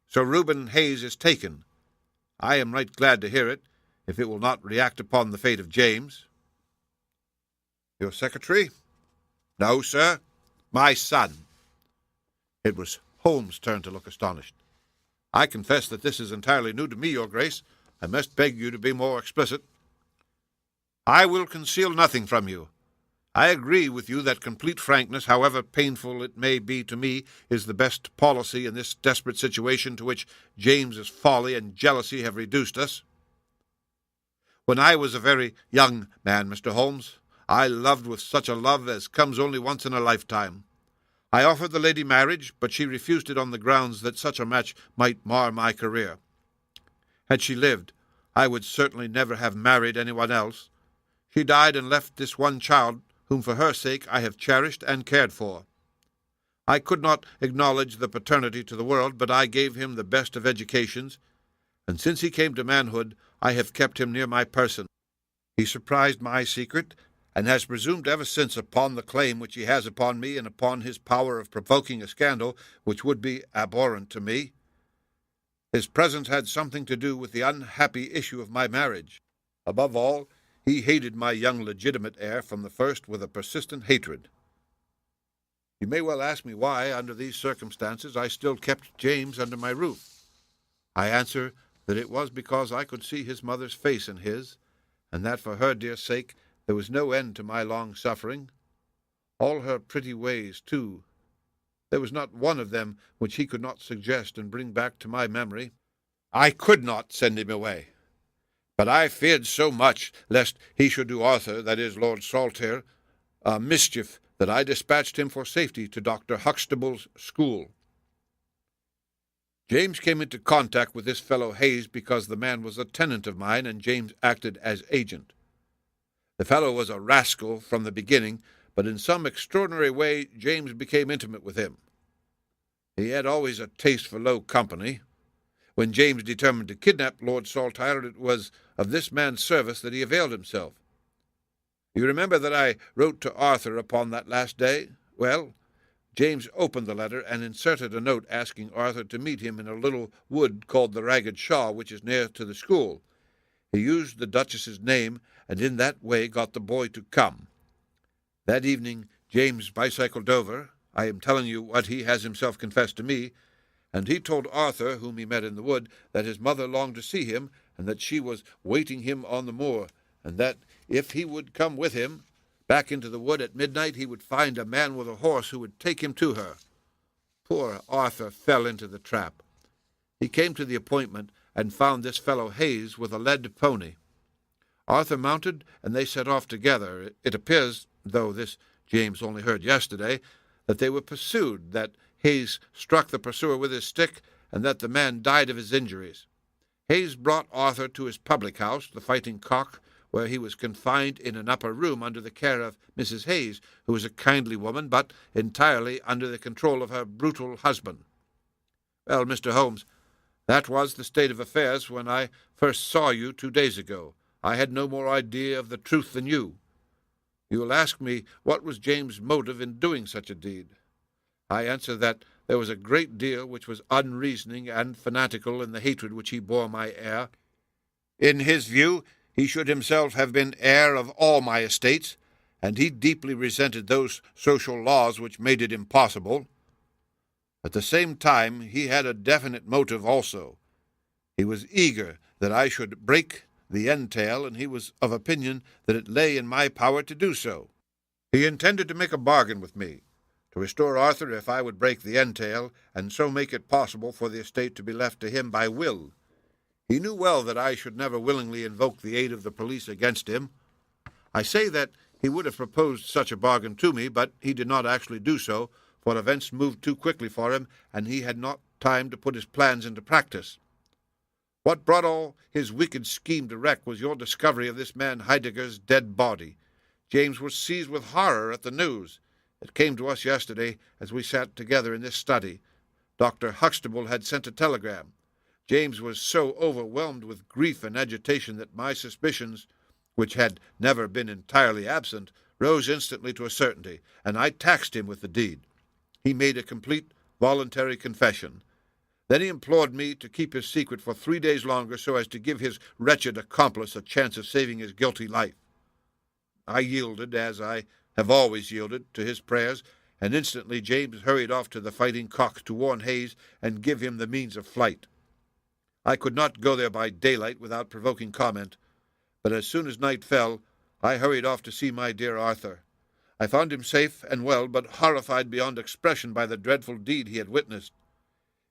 S2: Sir Reuben Hayes is taken. I am right glad to hear it, if it will not react upon the fate of James. Your secretary? No, sir. My son. It was Holmes' turn to look astonished. I confess that this is entirely new to me, your Grace. I must beg you to be more explicit. I will conceal nothing from you. I agree with you that complete frankness, however painful it may be to me, is the best policy in this desperate situation to which James's folly and jealousy have reduced us. When I was a very young man, Mr. Holmes, I loved with such a love as comes only once in a lifetime. I offered the lady marriage, but she refused it on the grounds that such a match might mar my career. Had she lived, I would certainly never have married anyone else. She died and left this one child, whom for her sake I have cherished and cared for. I could not acknowledge the paternity to the world, but I gave him the best of educations, and since he came to manhood, I have kept him near my person. He surprised my secret, and has presumed ever since upon the claim which he has upon me, and upon his power of provoking a scandal which would be abhorrent to me. His presence had something to do with the unhappy issue of my marriage. Above all, he hated my young legitimate heir from the first with a persistent hatred. You may well ask me why, under these circumstances, I still kept James under my roof. I answer that it was because I could see his mother's face in his, and that for her dear sake there was no end to my long suffering. All her pretty ways, too. There was not one of them which he could not suggest and bring back to my memory. I could not send him away. But I feared so much lest he should do Arthur, that is, Lord Saltire, a mischief, that I dispatched him for safety to Dr. Huxtable's school. James came into contact with this fellow Hayes because the man was a tenant of mine, and James acted as agent. The fellow was a rascal from the beginning, but in some extraordinary way James became intimate with him. He had always a taste for low company. When James determined to kidnap Lord Saltire, it was of this man's service that he availed himself. You remember that I wrote to Arthur upon that last day? Well, James opened the letter and inserted a note asking Arthur to meet him in a little wood called the Ragged Shaw, which is near to the school. He used the Duchess's name, and in that way got the boy to come. That evening James bicycled over. I am telling you what he has himself confessed to me, and he told Arthur, whom he met in the wood, that his mother longed to see him, and that she was waiting him on the moor, and that if he would come with him back into the wood at midnight, he would find a man with a horse who would take him to her. Poor Arthur fell into the trap. He came to the appointment and found this fellow Hayes with a led pony. Arthur mounted, and they set off together. It appears, though this James only heard yesterday, that they were pursued, that Hayes struck the pursuer with his stick, and that the man died of his injuries. Hayes brought Arthur to his public-house, the Fighting Cock, where he was confined in an upper room under the care of Mrs. Hayes, who was a kindly woman, but entirely under the control of her brutal husband. Well, Mr. Holmes, that was the state of affairs when I first saw you 2 days ago. I had no more idea of the truth than you. You will ask me what was James' motive in doing such a deed. I answer that there was a great deal which was unreasoning and fanatical in the hatred which he bore my heir. In his view, he should himself have been heir of all my estates, and he deeply resented those social laws which made it impossible. At the same time, he had a definite motive also. He was eager that I should break the entail, and he was of opinion that it lay in my power to do so. He intended to make a bargain with me, to restore Arthur if I would break the entail, and so make it possible for the estate to be left to him by will. He knew well that I should never willingly invoke the aid of the police against him. I say that he would have proposed such a bargain to me, but he did not actually do so, for events moved too quickly for him, and he had not time to put his plans into practice. What brought all his wicked scheme to wreck was your discovery of this man Heidegger's dead body. James was seized with horror at the news. It came to us yesterday as we sat together in this study. Dr. Huxtable had sent a telegram. James was so overwhelmed with grief and agitation that my suspicions, which had never been entirely absent, rose instantly to a certainty, and I taxed him with the deed. He made a complete voluntary confession. Then he implored me to keep his secret for 3 days longer so as to give his wretched accomplice a chance of saving his guilty life. I yielded, as I have always yielded, to his prayers, and instantly James hurried off to the Fighting Cock to warn Hayes and give him the means of flight. I could not go there by daylight without provoking comment, but as soon as night fell, I hurried off to see my dear Arthur. I found him safe and well, but horrified beyond expression by the dreadful deed he had witnessed.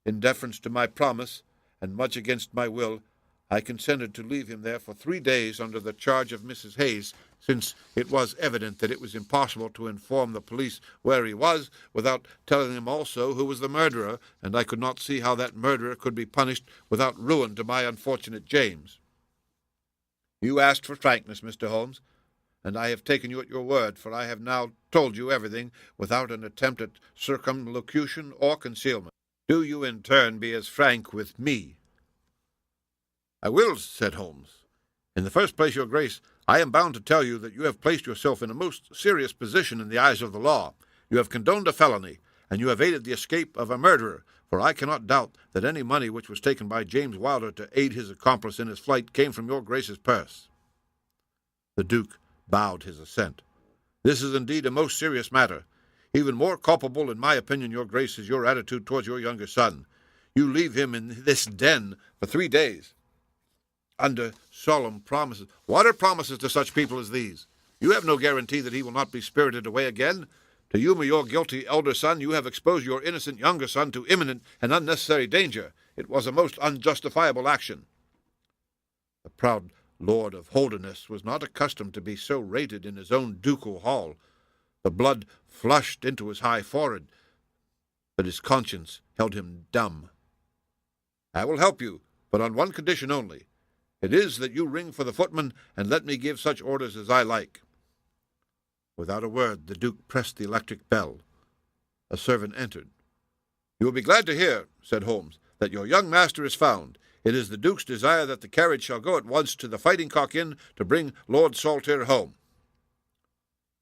S2: In deference to my promise, and much against my will, I consented to leave him there for 3 days under the charge of Mrs. Hayes, since it was evident that it was impossible to inform the police where he was without telling them also who was the murderer, and I could not see how that murderer could be punished without ruin to my unfortunate James. You asked for frankness, Mr. Holmes, and I have taken you at your word, for I have now told you everything without an attempt at circumlocution or concealment. Do you in turn be as frank with me? I will, said Holmes. In the first place, your grace, I am bound to tell you that you have placed yourself in a most serious position in the eyes of the law. You have condoned a felony, and you have aided the escape of a murderer, for I cannot doubt that any money which was taken by James Wilder to aid his accomplice in his flight came from your grace's purse. The Duke bowed his assent. This is indeed a most serious matter. Even more culpable, in my opinion, your grace, is your attitude towards your younger son. You leave him in this den for 3 days, under solemn promises. What are promises to such people as these? You have no guarantee that he will not be spirited away again. To you or your guilty elder son, you have exposed your innocent younger son to imminent and unnecessary danger. It was a most unjustifiable action. The proud Lord of Holderness was not accustomed to be so rated in his own ducal hall. The blood flushed into his high forehead, but his conscience held him dumb. I will help you, but on one condition only. It is that you ring for the footman and let me give such orders as I like." Without a word, the Duke pressed the electric bell. A servant entered. "You will be glad to hear," said Holmes, "that your young master is found. It is the Duke's desire that the carriage shall go at once to the Fighting Cock Inn to bring Lord Saltire home."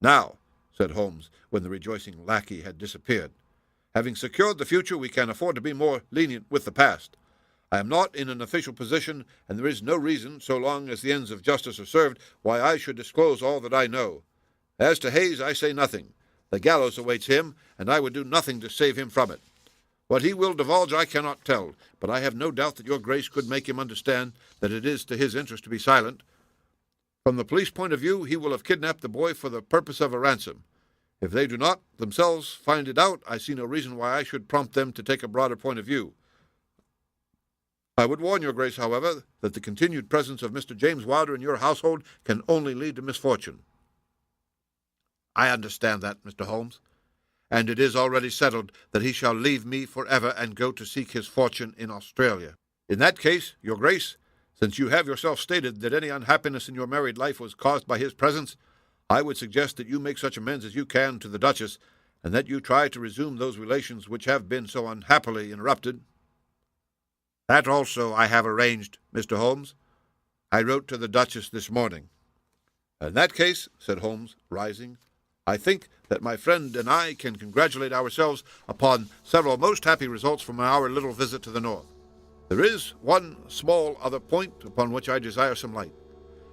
S2: "Now," said Holmes, when the rejoicing lackey had disappeared, "having secured the future, we can afford to be more lenient with the past. I am not in an official position, and there is no reason, so long as the ends of justice are served, why I should disclose all that I know. As to Hayes, I say nothing. The gallows awaits him, and I would do nothing to save him from it. What he will divulge I cannot tell, but I have no doubt that your Grace could make him understand that it is to his interest to be silent. From the police point of view, he will have kidnapped the boy for the purpose of a ransom. If they do not themselves find it out, I see no reason why I should prompt them to take a broader point of view. I would warn your Grace, however, that the continued presence of Mr. James Wilder in your household can only lead to misfortune." "I understand that, Mr. Holmes, and it is already settled that he shall leave me forever and go to seek his fortune in Australia. In that case, your Grace, since you have yourself stated that any unhappiness in your married life was caused by his presence, I would suggest that you make such amends as you can to the Duchess, and that you try to resume those relations which have been so unhappily interrupted." "That also I have arranged, Mr. Holmes. I wrote to the Duchess this morning." "In that case," said Holmes, rising, "I think that my friend and I can congratulate ourselves upon several most happy results from our little visit to the north. There is one small other point upon which I desire some light.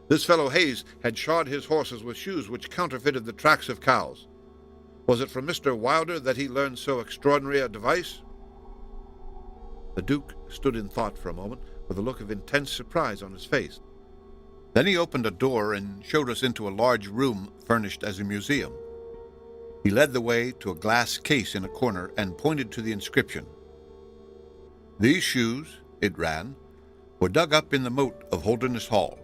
S2: This fellow Hayes had shod his horses with shoes which counterfeited the tracks of cows. Was it from Mr. Wilder that he learned so extraordinary a device?" The Duke stood in thought for a moment, with a look of intense surprise on his face. Then he opened a door and showed us into a large room furnished as a museum. He led the way to a glass case in a corner and pointed to the inscription. "These shoes," it ran, "were dug up in the moat of Holderness Hall.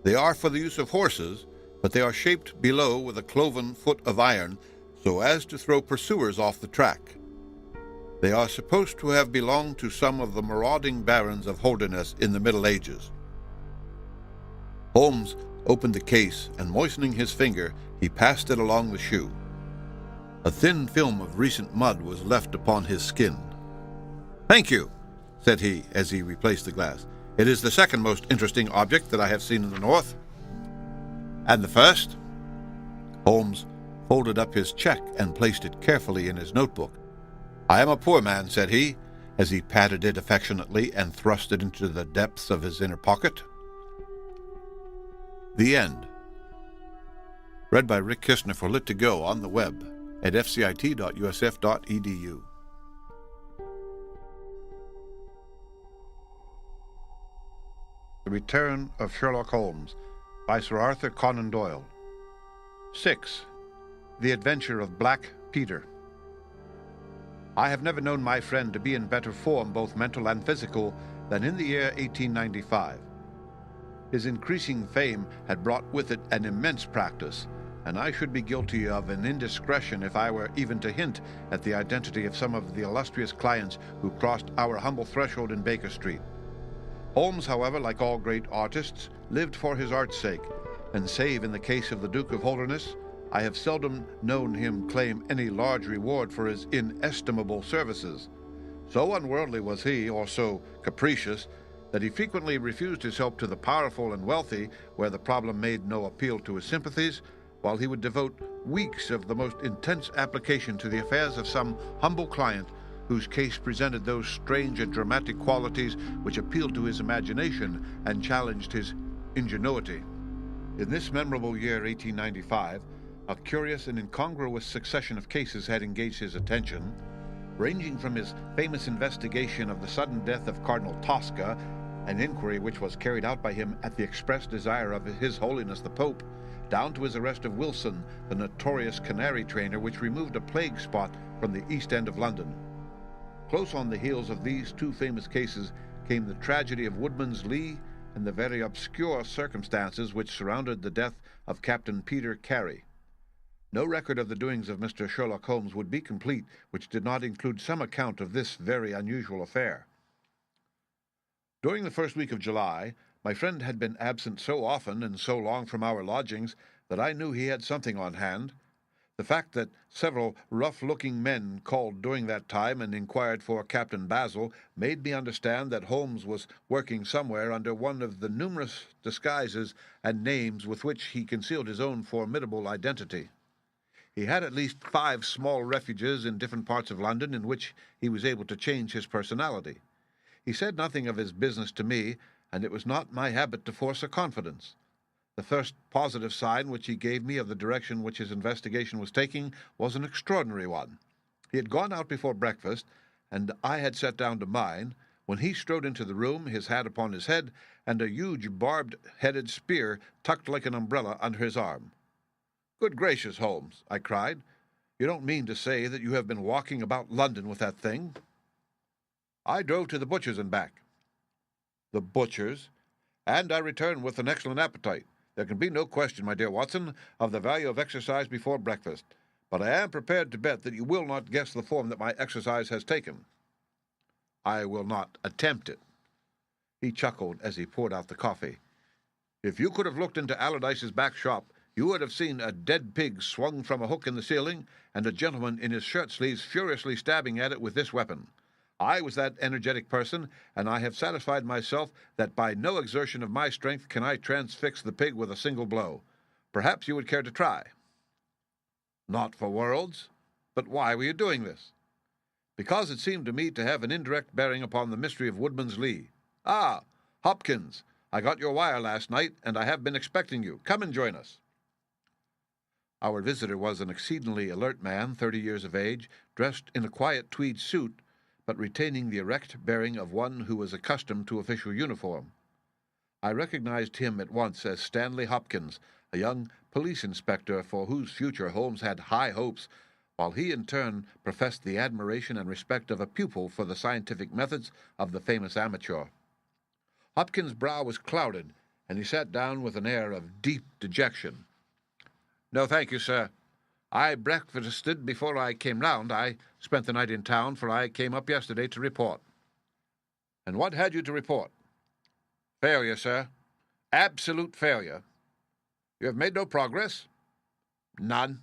S2: They are for the use of horses, but they are shaped below with a cloven foot of iron so as to throw pursuers off the track. They are supposed to have belonged to some of the marauding barons of Holderness in the Middle Ages." Holmes opened the case, and moistening his finger, he passed it along the shoe. A thin film of recent mud was left upon his skin. "Thank you," said he, as he replaced the glass. "It is the second most interesting object that I have seen in the north." "And the first?" Holmes folded up his check and placed it carefully in his notebook. "I am a poor man," said he, as he patted it affectionately and thrust it into the depths of his inner pocket. The End. Read by Rick Kistner for Lit2Go on the web at fcit.usf.edu. The Return of Sherlock Holmes by Sir Arthur Conan Doyle. 6. The Adventure of Black Peter. I have never known my friend to be in better form, both mental and physical, than in the year 1895. His increasing fame had brought with it an immense practice, and I should be guilty of an indiscretion if I were even to hint at the identity of some of the illustrious clients who crossed our humble threshold in Baker Street. Holmes, however, like all great artists, lived for his art's sake, and save in the case of the Duke of Holderness, I have seldom known him claim any large reward for his inestimable services. So unworldly was he, or so capricious, that he frequently refused his help to the powerful and wealthy where the problem made no appeal to his sympathies, while he would devote weeks of the most intense application to the affairs of some humble client whose case presented those strange and dramatic qualities which appealed to his imagination and challenged his ingenuity. In this memorable year 1895, a curious and incongruous succession of cases had engaged his attention, ranging from his famous investigation of the sudden death of Cardinal Tosca, an inquiry which was carried out by him at the express desire of His Holiness the Pope, down to his arrest of Wilson, the notorious canary trainer which removed a plague spot from the East End of London. Close on the heels of these two famous cases came the tragedy of Woodman's Lee and the very obscure circumstances which surrounded the death of Captain Peter Carey. No record of the doings of Mr. Sherlock Holmes would be complete which did not include some account of this very unusual affair. During the first week of July, My friend had been absent so often and so long from our lodgings that I knew he had something on hand. The fact that several rough-looking men called during that time and inquired for Captain Basil made me understand that Holmes was working somewhere under one of the numerous disguises and names with which he concealed his own formidable identity. He had at least 5 small refuges in different parts of London in which he was able to change his personality. He said nothing of his business to me, and it was not my habit to force a confidence. The first positive sign which he gave me of the direction which his investigation was taking was an extraordinary one. He had gone out before breakfast, and I had sat down to mine, when he strode into the room, his hat upon his head, and a huge barbed-headed spear tucked like an umbrella under his arm. "Good gracious, Holmes," I cried. "You don't mean to say that you have been walking about London with that thing?" "I drove to the butcher's and back." "The butcher's? And I returned with an excellent appetite. There can be no question, my dear Watson, of the value of exercise before breakfast, but I am prepared to bet that you will not guess the form that my exercise has taken." "I will not attempt it." He chuckled as he poured out the coffee. "If you could have looked into Allardyce's back shop, you would have seen a dead pig swung from a hook in the ceiling, and a gentleman in his shirt-sleeves furiously stabbing at it with this weapon. I was that energetic person, and I have satisfied myself that by no exertion of my strength can I transfix the pig with a single blow. Perhaps you would care to try." "Not for worlds. But why were you doing this?" "Because it seemed to me to have an indirect bearing upon the mystery of Woodman's Lee. Ah, Hopkins, I got your wire last night, and I have been expecting you. Come and join us." Our visitor was an exceedingly alert man, 30 years of age, dressed in a quiet tweed suit, but retaining the erect bearing of one who was accustomed to official uniform. I recognized him at once as Stanley Hopkins, a young police inspector for whose future Holmes had high hopes, while he in turn professed the admiration and respect of a pupil for the scientific methods of the famous amateur. Hopkins' brow was clouded, and he sat down with an air of deep dejection. "No, thank you, sir. I breakfasted before I came round. I spent the night in town, for I came up yesterday to report." "And what had you to report?" "Failure, sir. Absolute failure." "You have made no progress?" "None."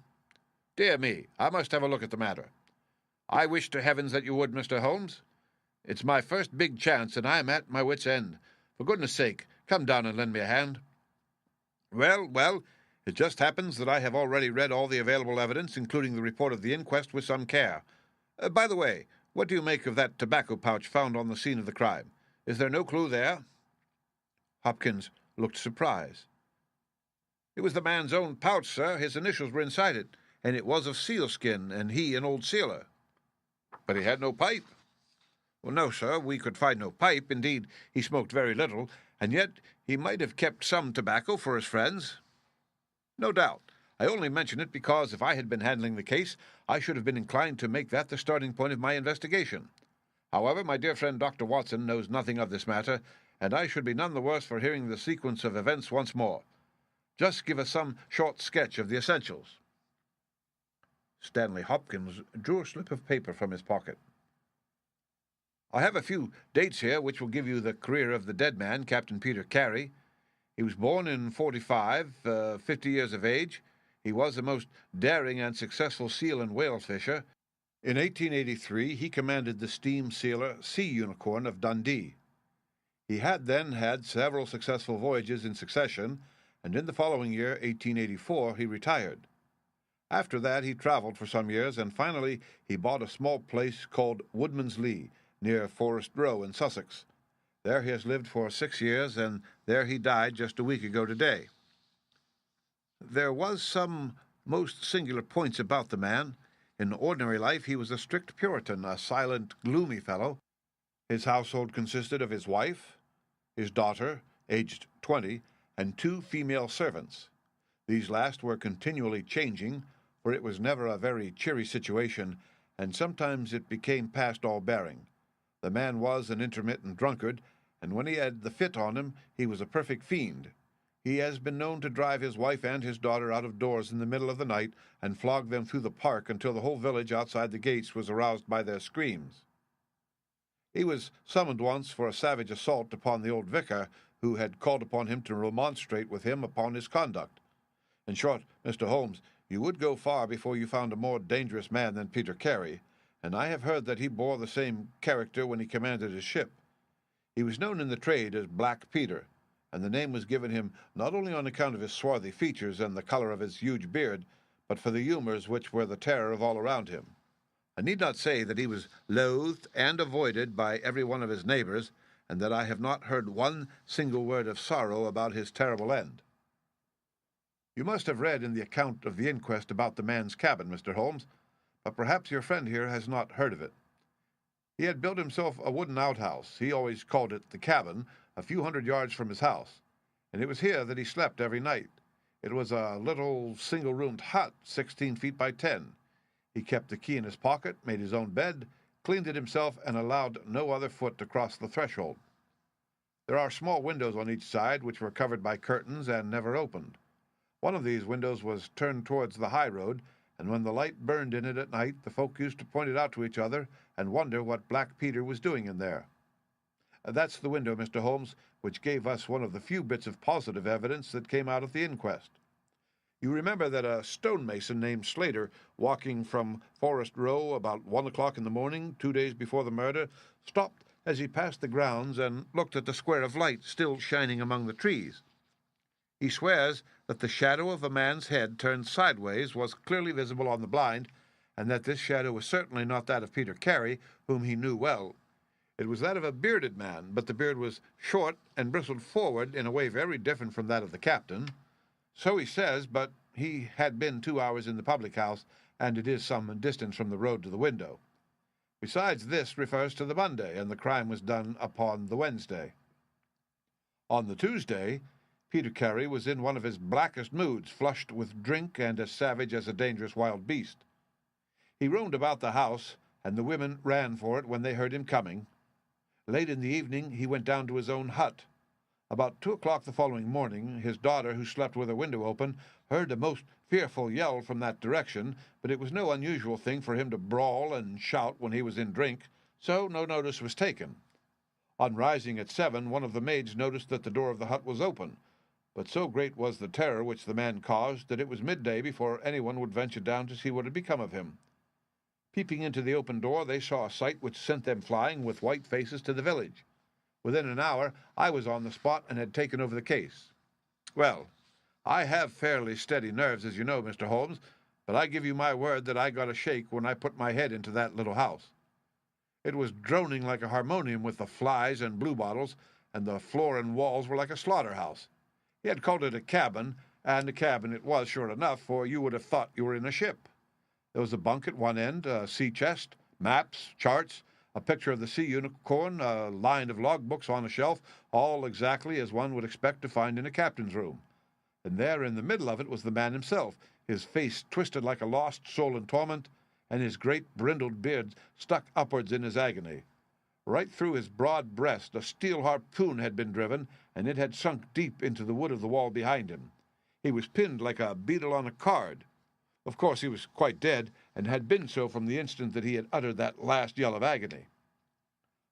S2: "Dear me, I must have a look at the matter." "I wish to heavens that you would, Mr. Holmes. It's my first big chance, and I am at my wit's end. For goodness sake, come down and lend me a hand." Well, it just happens that I have already read all the available evidence, including the report of the inquest, with some care. By the way, what do you make of that tobacco pouch found on the scene of the crime? Is there no clue there?" Hopkins looked surprised. "It was the man's own pouch, sir. His initials were inside it, and it was of sealskin, and he an old sealer." "But he had no pipe?" "Well, no, sir, we could find no pipe. Indeed, he smoked very little, and yet he might have kept some tobacco for his friends." "No doubt. I only mention it because if I had been handling the case, I should have been inclined to make that the starting point of my investigation. However, my dear friend Dr. Watson knows nothing of this matter, and I should be none the worse for hearing the sequence of events once more. Just give us some short sketch of the essentials." Stanley Hopkins drew a slip of paper from his pocket. "I have a few dates here which will give you the career of the dead man, Captain Peter Carey. He was born in 45, 50 years of age. He was a most daring and successful seal and whale fisher. In 1883 he commanded the steam sealer Sea Unicorn of Dundee. He had then had several successful voyages in succession, and in the following year, 1884, he retired. After that he travelled for some years, and finally he bought a small place called Woodman's Lee, near Forest Row in Sussex. There he has lived for 6 years, and there he died just a week ago today." There was some most singular points about the man. In ordinary life he was a strict Puritan, a silent, gloomy fellow. His household consisted of his wife, his daughter, aged 20, and 2 female servants. These last were continually changing, for it was never a very cheery situation, and sometimes it became past all bearing. The man was an intermittent drunkard, and when he had the fit on him, he was a perfect fiend. He has been known to drive his wife and his daughter out of doors in the middle of the night and flog them through the park until the whole village outside the gates was aroused by their screams. He was summoned once for a savage assault upon the old vicar, who had called upon him to remonstrate with him upon his conduct. In short, Mr. Holmes, you would go far before you found a more dangerous man than Peter Carey, and I have heard that he bore the same character when he commanded his ship. He was known in the trade as Black Peter, and the name was given him not only on account of his swarthy features and the color of his huge beard, but for the humors which were the terror of all around him. I need not say that he was loathed and avoided by every one of his neighbors, and that I have not heard one single word of sorrow about his terrible end. You must have read in the account of the inquest about the man's cabin, Mr. Holmes, but perhaps your friend here has not heard of it. He had built himself a wooden outhouse. He always called it the cabin, a few hundred yards from his house, and it was here that he slept every night. It was a little single-roomed hut, 16 feet by 10. He kept the key in his pocket, made his own bed, cleaned it himself, and allowed no other foot to cross the threshold. There are small windows on each side, which were covered by curtains and never opened. One of these windows was turned towards the high road, and when the light burned in it at night, the folk used to point it out to each other and wonder what Black Peter was doing in there. That's the window, Mr. Holmes, which gave us one of the few bits of positive evidence that came out of the inquest. You remember that a stonemason named Slater, walking from Forest Row about 1 o'clock in the morning, 2 days before the murder, stopped as he passed the grounds and looked at the square of light still shining among the trees. He swears that the shadow of a man's head turned sideways was clearly visible on the blind, and that this shadow was certainly not that of Peter Carey, whom he knew well. It was that of a bearded man, but the beard was short and bristled forward in a way very different from that of the captain. So he says, but he had been 2 hours in the public house, and it is some distance from the road to the window. Besides, this refers to the Monday, and the crime was done upon the Wednesday. On the Tuesday, Peter Carey was in one of his blackest moods, flushed with drink and as savage as a dangerous wild beast. He roamed about the house, and the women ran for it when they heard him coming. Late in the evening he went down to his own hut. About 2 o'clock the following morning, his daughter, who slept with her window open, heard a most fearful yell from that direction, but it was no unusual thing for him to brawl and shout when he was in drink, so no notice was taken. On rising at 7, one of the maids noticed that the door of the hut was open, but so great was the terror which the man caused that it was midday before anyone would venture down to see what had become of him. Peeping into the open door, they saw a sight which sent them flying with white faces to the village. Within an hour, I was on the spot and had taken over the case. Well, I have fairly steady nerves, as you know, Mr. Holmes, but I give you my word that I got a shake when I put my head into that little house. It was droning like a harmonium with the flies and bluebottles, and the floor and walls were like a slaughterhouse. He had called it a cabin, and a cabin it was, sure enough, for you would have thought you were in a ship. There was a bunk at one end, a sea chest, maps, charts, a picture of the sea unicorn, a line of logbooks on a shelf, all exactly as one would expect to find in a captain's room. And there in the middle of it was the man himself, his face twisted like a lost soul in torment, and his great brindled beard stuck upwards in his agony. Right through his broad breast a steel harpoon had been driven, and it had sunk deep into the wood of the wall behind him. He was pinned like a beetle on a card. Of course, he was quite dead, and had been so from the instant that he had uttered that last yell of agony.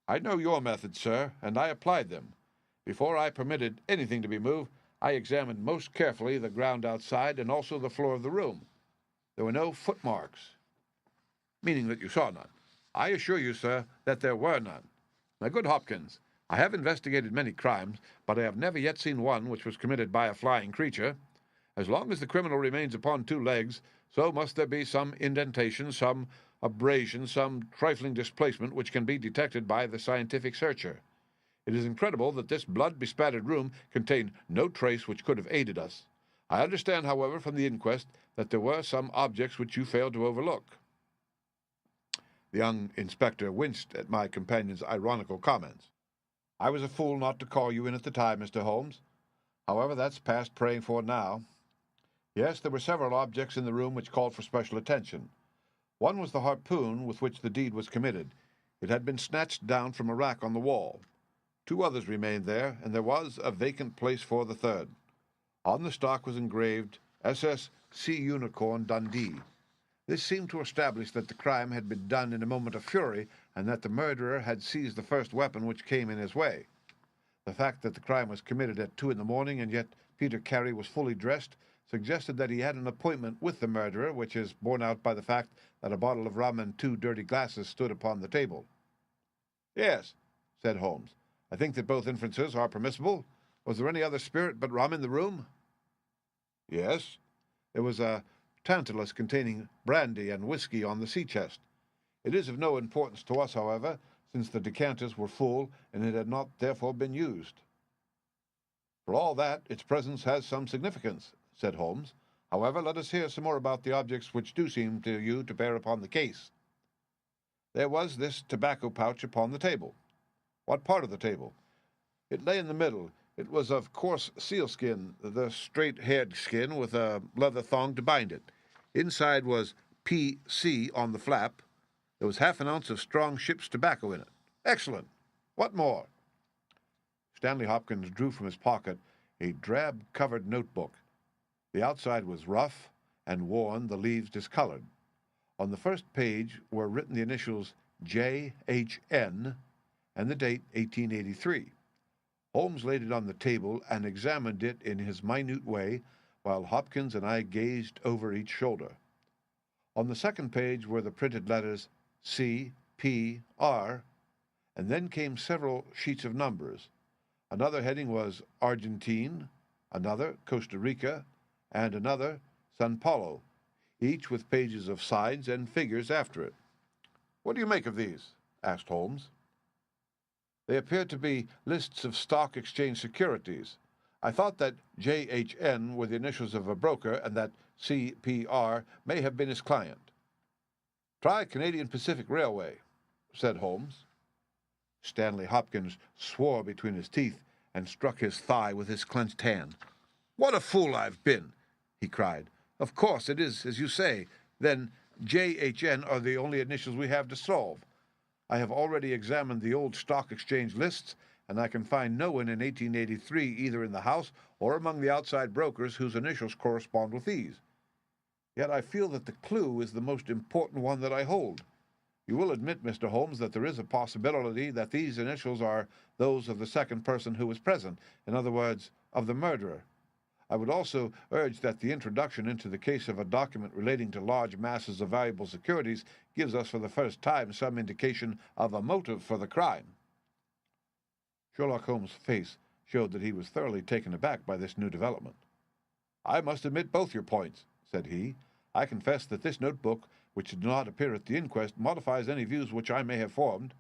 S2: I know your methods, sir, and I applied them. Before I permitted anything to be moved, I examined most carefully the ground outside and also the floor of the room. There were no footmarks, meaning that you saw none. I assure you, sir, that there were none. My good Hopkins, I have investigated many crimes, but I have never yet seen one which was committed by a flying creature. As long as the criminal remains upon 2 legs, so must there be some indentation, some abrasion, some trifling displacement which can be detected by the scientific searcher. It is incredible that this blood-bespattered room contained no trace which could have aided us. I understand, however, from the inquest that there were some objects which you failed to overlook. The young inspector winced at my companion's ironical comments. I was a fool not to call you in at the time, Mr. Holmes. However, that's past praying for now. Yes, there were several objects in the room which called for special attention. One was the harpoon with which the deed was committed. It had been snatched down from a rack on the wall. 2 others remained there, and there was a vacant place for the third. On the stock was engraved SS Sea Unicorn Dundee. This seemed to establish that the crime had been done in a moment of fury, and that the murderer had seized the first weapon which came in his way. The fact that the crime was committed at 2 in the morning and yet Peter Carey was fully dressed suggested that he had an appointment with the murderer, which is borne out by the fact that a bottle of rum and 2 dirty glasses stood upon the table. Yes, said Holmes. I think that both inferences are permissible. Was there any other spirit but rum in the room? Yes. There was a tantalus containing brandy and whiskey on the sea chest. It is of no importance to us, however, since the decanters were full and it had not therefore been used. For all that, its presence has some significance, said Holmes. However, let us hear some more about the objects which do seem to you to bear upon the case. There was this tobacco pouch upon the table. What part of the table? It lay in the middle. It was of coarse sealskin, the straight-haired skin, with a leather thong to bind it. Inside was P.C. on the flap. There was half an ounce of strong ship's tobacco in it. Excellent. What more? Stanley Hopkins drew from his pocket a drab-covered notebook. The outside was rough and worn, the leaves discolored. On the first page were written the initials J.H.N. and the date 1883. Holmes laid it on the table and examined it in his minute way, while Hopkins and I gazed over each shoulder. On the second page were the printed letters C, P, R, and then came several sheets of numbers. Another heading was Argentine, another Costa Rica, and another San Paulo, each with pages of signs and figures after it. What do you make of these? Asked Holmes. They appeared to be lists of stock exchange securities. I thought that J.H.N. were the initials of a broker and that C.P.R. may have been his client. Try Canadian Pacific Railway, said Holmes. Stanley Hopkins swore between his teeth and struck his thigh with his clenched hand. What a fool I've been, he cried. Of course it is, as you say. Then J.H.N. are the only initials we have to solve. I have already examined the old stock exchange lists, and I can find no one in 1883 either in the house or among the outside brokers whose initials correspond with these. Yet I feel that the clue is the most important one that I hold. You will admit, Mr. Holmes, that there is a possibility that these initials are those of the second person who was present, in other words, of the murderer. I would also urge that the introduction into the case of a document relating to large masses of valuable securities gives us for the first time some indication of a motive for the crime. Sherlock Holmes' face showed that he was thoroughly taken aback by this new development. I must admit both your points, said he. I confess that this notebook, which did not appear at the inquest, modifies any views which I may have formed.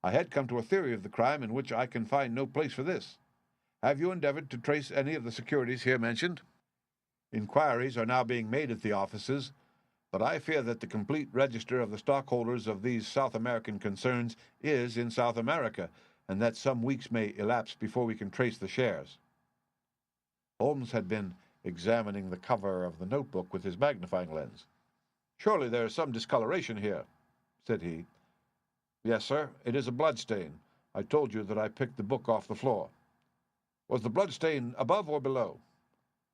S2: I had come to a theory of the crime in which I can find no place for this. Have you endeavored to trace any of the securities here mentioned? Inquiries are now being made at the offices, but I fear that the complete register of the stockholders of these South American concerns is in South America, and that some weeks may elapse before we can trace the shares. Holmes had been examining the cover of the notebook with his magnifying lens. Surely there is some discoloration here, said he. Yes, sir, it is a bloodstain. I told you that I picked the book off the floor. Was the bloodstain above or below?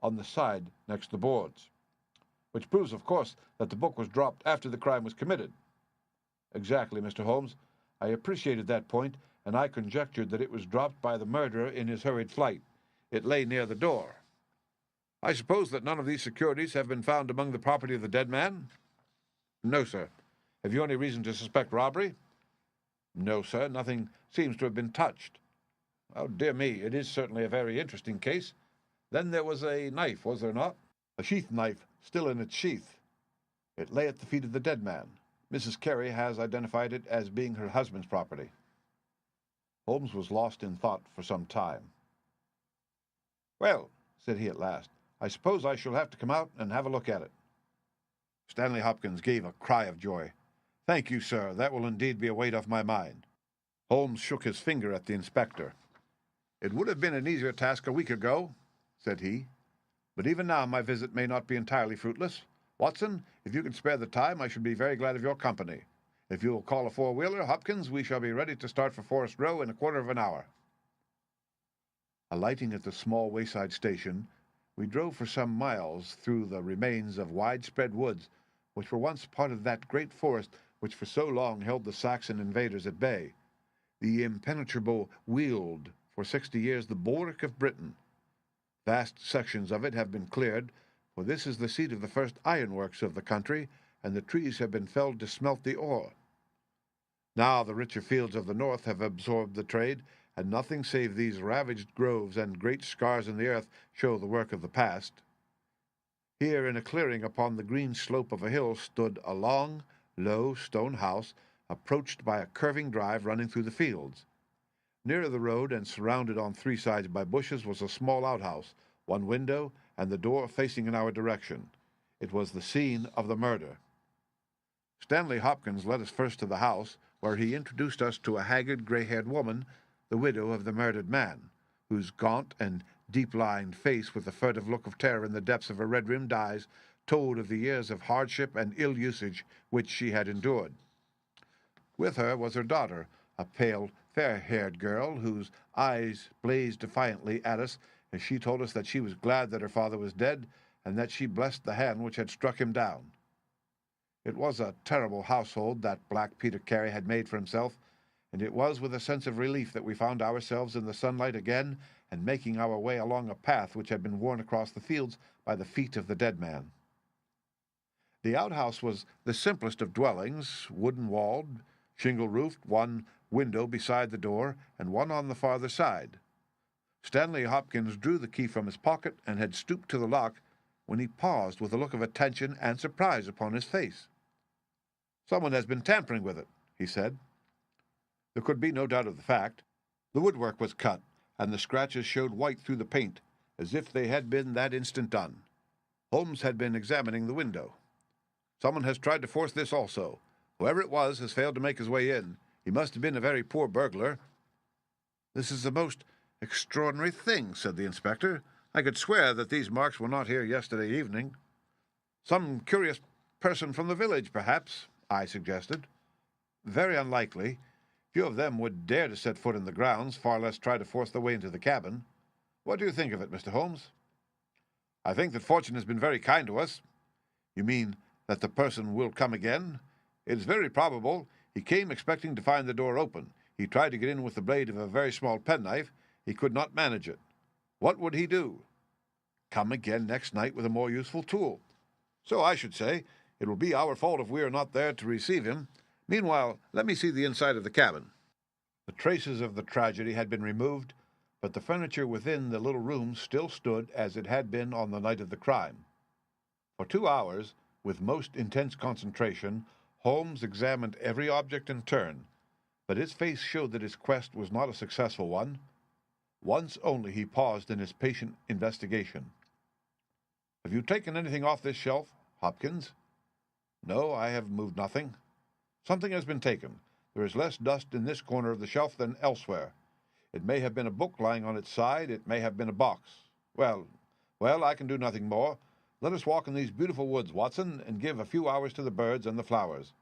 S2: On the side next to the boards. Which proves, of course, that the book was dropped after the crime was committed. Exactly, Mr. Holmes. I appreciated that point, and I conjectured that it was dropped by the murderer in his hurried flight. It lay near the door. I suppose that none of these securities have been found among the property of the dead man? No, sir. Have you any reason to suspect robbery? No, sir. Nothing seems to have been touched. Oh, dear me, it is certainly a very interesting case. Then there was a knife, was there not? A sheath knife, still in its sheath. It lay at the feet of the dead man. Mrs. Carey has identified it as being her husband's property. Holmes was lost in thought for some time. Well, said he at last, I suppose I shall have to come out and have a look at it. Stanley Hopkins gave a cry of joy. Thank you, sir. That will indeed be a weight off my mind. Holmes shook his finger at the inspector. It would have been an easier task a week ago, said he, but even now my visit may not be entirely fruitless. Watson, if you can spare the time, I should be very glad of your company. If you will call a four-wheeler, Hopkins, we shall be ready to start for Forest Row in a quarter of an hour. Alighting at the small wayside station, we drove for some miles through the remains of widespread woods, which were once part of that great forest which for so long held the Saxon invaders at bay. The impenetrable Weald for 60 years the bulwark of Britain. Vast sections of it have been cleared, for this is the seat of the first ironworks of the country, and the trees have been felled to smelt the ore. Now the richer fields of the north have absorbed the trade, and nothing save these ravaged groves and great scars in the earth show the work of the past. Here in a clearing upon the green slope of a hill stood a long, low stone house, approached by a curving drive running through the fields. Near the road and surrounded on three sides by bushes was a small outhouse, one window, and the door facing in our direction. It was the scene of the murder. Stanley Hopkins led us first to the house, where he introduced us to a haggard, gray-haired woman, the widow of the murdered man, whose gaunt and deep-lined face, with the furtive look of terror in the depths of her red-rimmed eyes, told of the years of hardship and ill usage which she had endured. With her was her daughter, a pale, fair-haired girl, whose eyes blazed defiantly at us as she told us that she was glad that her father was dead, and that she blessed the hand which had struck him down. It was a terrible household that Black Peter Carey had made for himself, and it was with a sense of relief that we found ourselves in the sunlight again and making our way along a path which had been worn across the fields by the feet of the dead man. The outhouse was the simplest of dwellings, wooden-walled, shingle-roofed, one window beside the door, and one on the farther side. Stanley Hopkins drew the key from his pocket and had stooped to the lock when he paused with a look of attention and surprise upon his face. "Someone has been tampering with it," he said. There could be no doubt of the fact. The woodwork was cut, and the scratches showed white through the paint, as if they had been that instant done. Holmes had been examining the window. "Someone has tried to force this also. Whoever it was has failed to make his way in. He must have been a very poor burglar." "This is the most extraordinary thing," said the inspector. "I could swear that these marks were not here yesterday evening." "Some curious person from the village, perhaps," I suggested. "Very unlikely. Few of them would dare to set foot in the grounds, far less try to force their way into the cabin. What do you think of it, Mr. Holmes?" "I think that fortune has been very kind to us." "You mean that the person will come again?" "It is very probable. He came expecting to find the door open. He tried to get in with the blade of a very small penknife. He could not manage it. What would he do?" "Come again next night with a more useful tool." "So I should say. It will be our fault if we are not there to receive him. Meanwhile, let me see the inside of the cabin." The traces of the tragedy had been removed, but the furniture within the little room still stood as it had been on the night of the crime. For 2 hours, with most intense concentration, Holmes examined every object in turn, but his face showed that his quest was not a successful one. Once only he paused in his patient investigation. "Have you taken anything off this shelf, Hopkins?" "No, I have moved nothing." "Something has been taken. There is less dust in this corner of the shelf than elsewhere. It may have been a book lying on its side. It may have been a box. Well, I can do nothing more. Let us walk in these beautiful woods, Watson, and give a few hours to the birds and the flowers.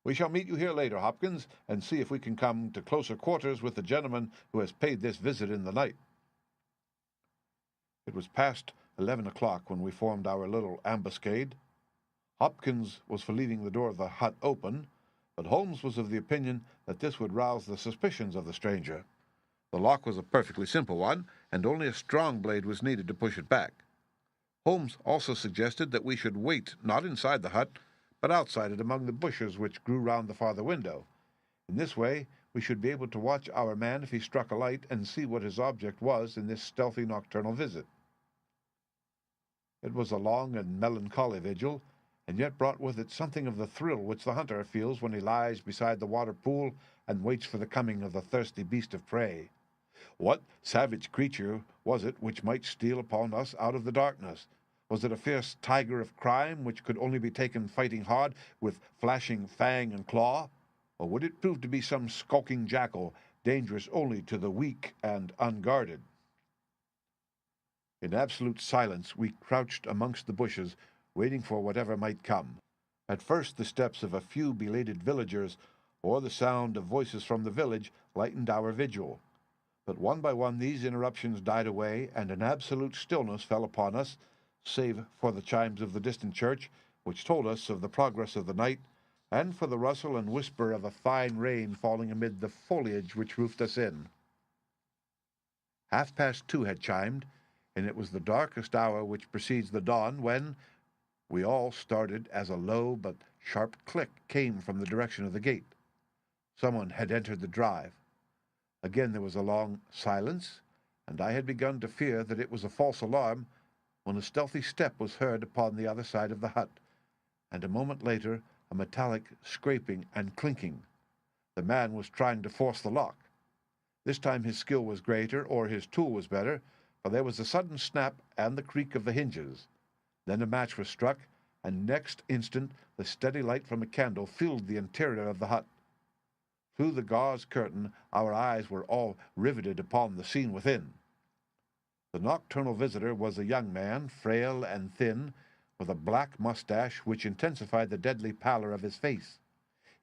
S2: We shall meet you here later, Hopkins, and see if we can come to closer quarters with the gentleman who has paid this visit in the night." It was past 11 o'clock when we formed our little ambuscade. Hopkins was for leaving the door of the hut open, but Holmes was of the opinion that this would rouse the suspicions of the stranger. The lock was a perfectly simple one, and only a strong blade was needed to push it back. Holmes also suggested that we should wait not inside the hut, but outside it among the bushes which grew round the farther window. In this way we should be able to watch our man if he struck a light and see what his object was in this stealthy nocturnal visit. It was a long and melancholy vigil, and yet brought with it something of the thrill which the hunter feels when he lies beside the water pool and waits for the coming of the thirsty beast of prey. What savage creature was it which might steal upon us out of the darkness? Was it a fierce tiger of crime which could only be taken fighting hard with flashing fang and claw? Or would it prove to be some skulking jackal, dangerous only to the weak and unguarded? In absolute silence we crouched amongst the bushes, waiting for whatever might come. At first the steps of a few belated villagers, or the sound of voices from the village, lightened our vigil. But one by one these interruptions died away, and an absolute stillness fell upon us, save for the chimes of the distant church, which told us of the progress of the night, and for the rustle and whisper of a fine rain falling amid the foliage which roofed us in. 2:30 had chimed, and it was the darkest hour which precedes the dawn when we all started as a low but sharp click came from the direction of the gate. Someone had entered the drive. Again there was a long silence, and I had begun to fear that it was a false alarm when a stealthy step was heard upon the other side of the hut, and a moment later a metallic scraping and clinking. The man was trying to force the lock. This time his skill was greater, or his tool was better, for there was a sudden snap and the creak of the hinges. Then a match was struck, and next instant the steady light from a candle filled the interior of the hut. Through the gauze curtain our eyes were all riveted upon the scene within. The nocturnal visitor was a young man, frail and thin, with a black mustache which intensified the deadly pallor of his face.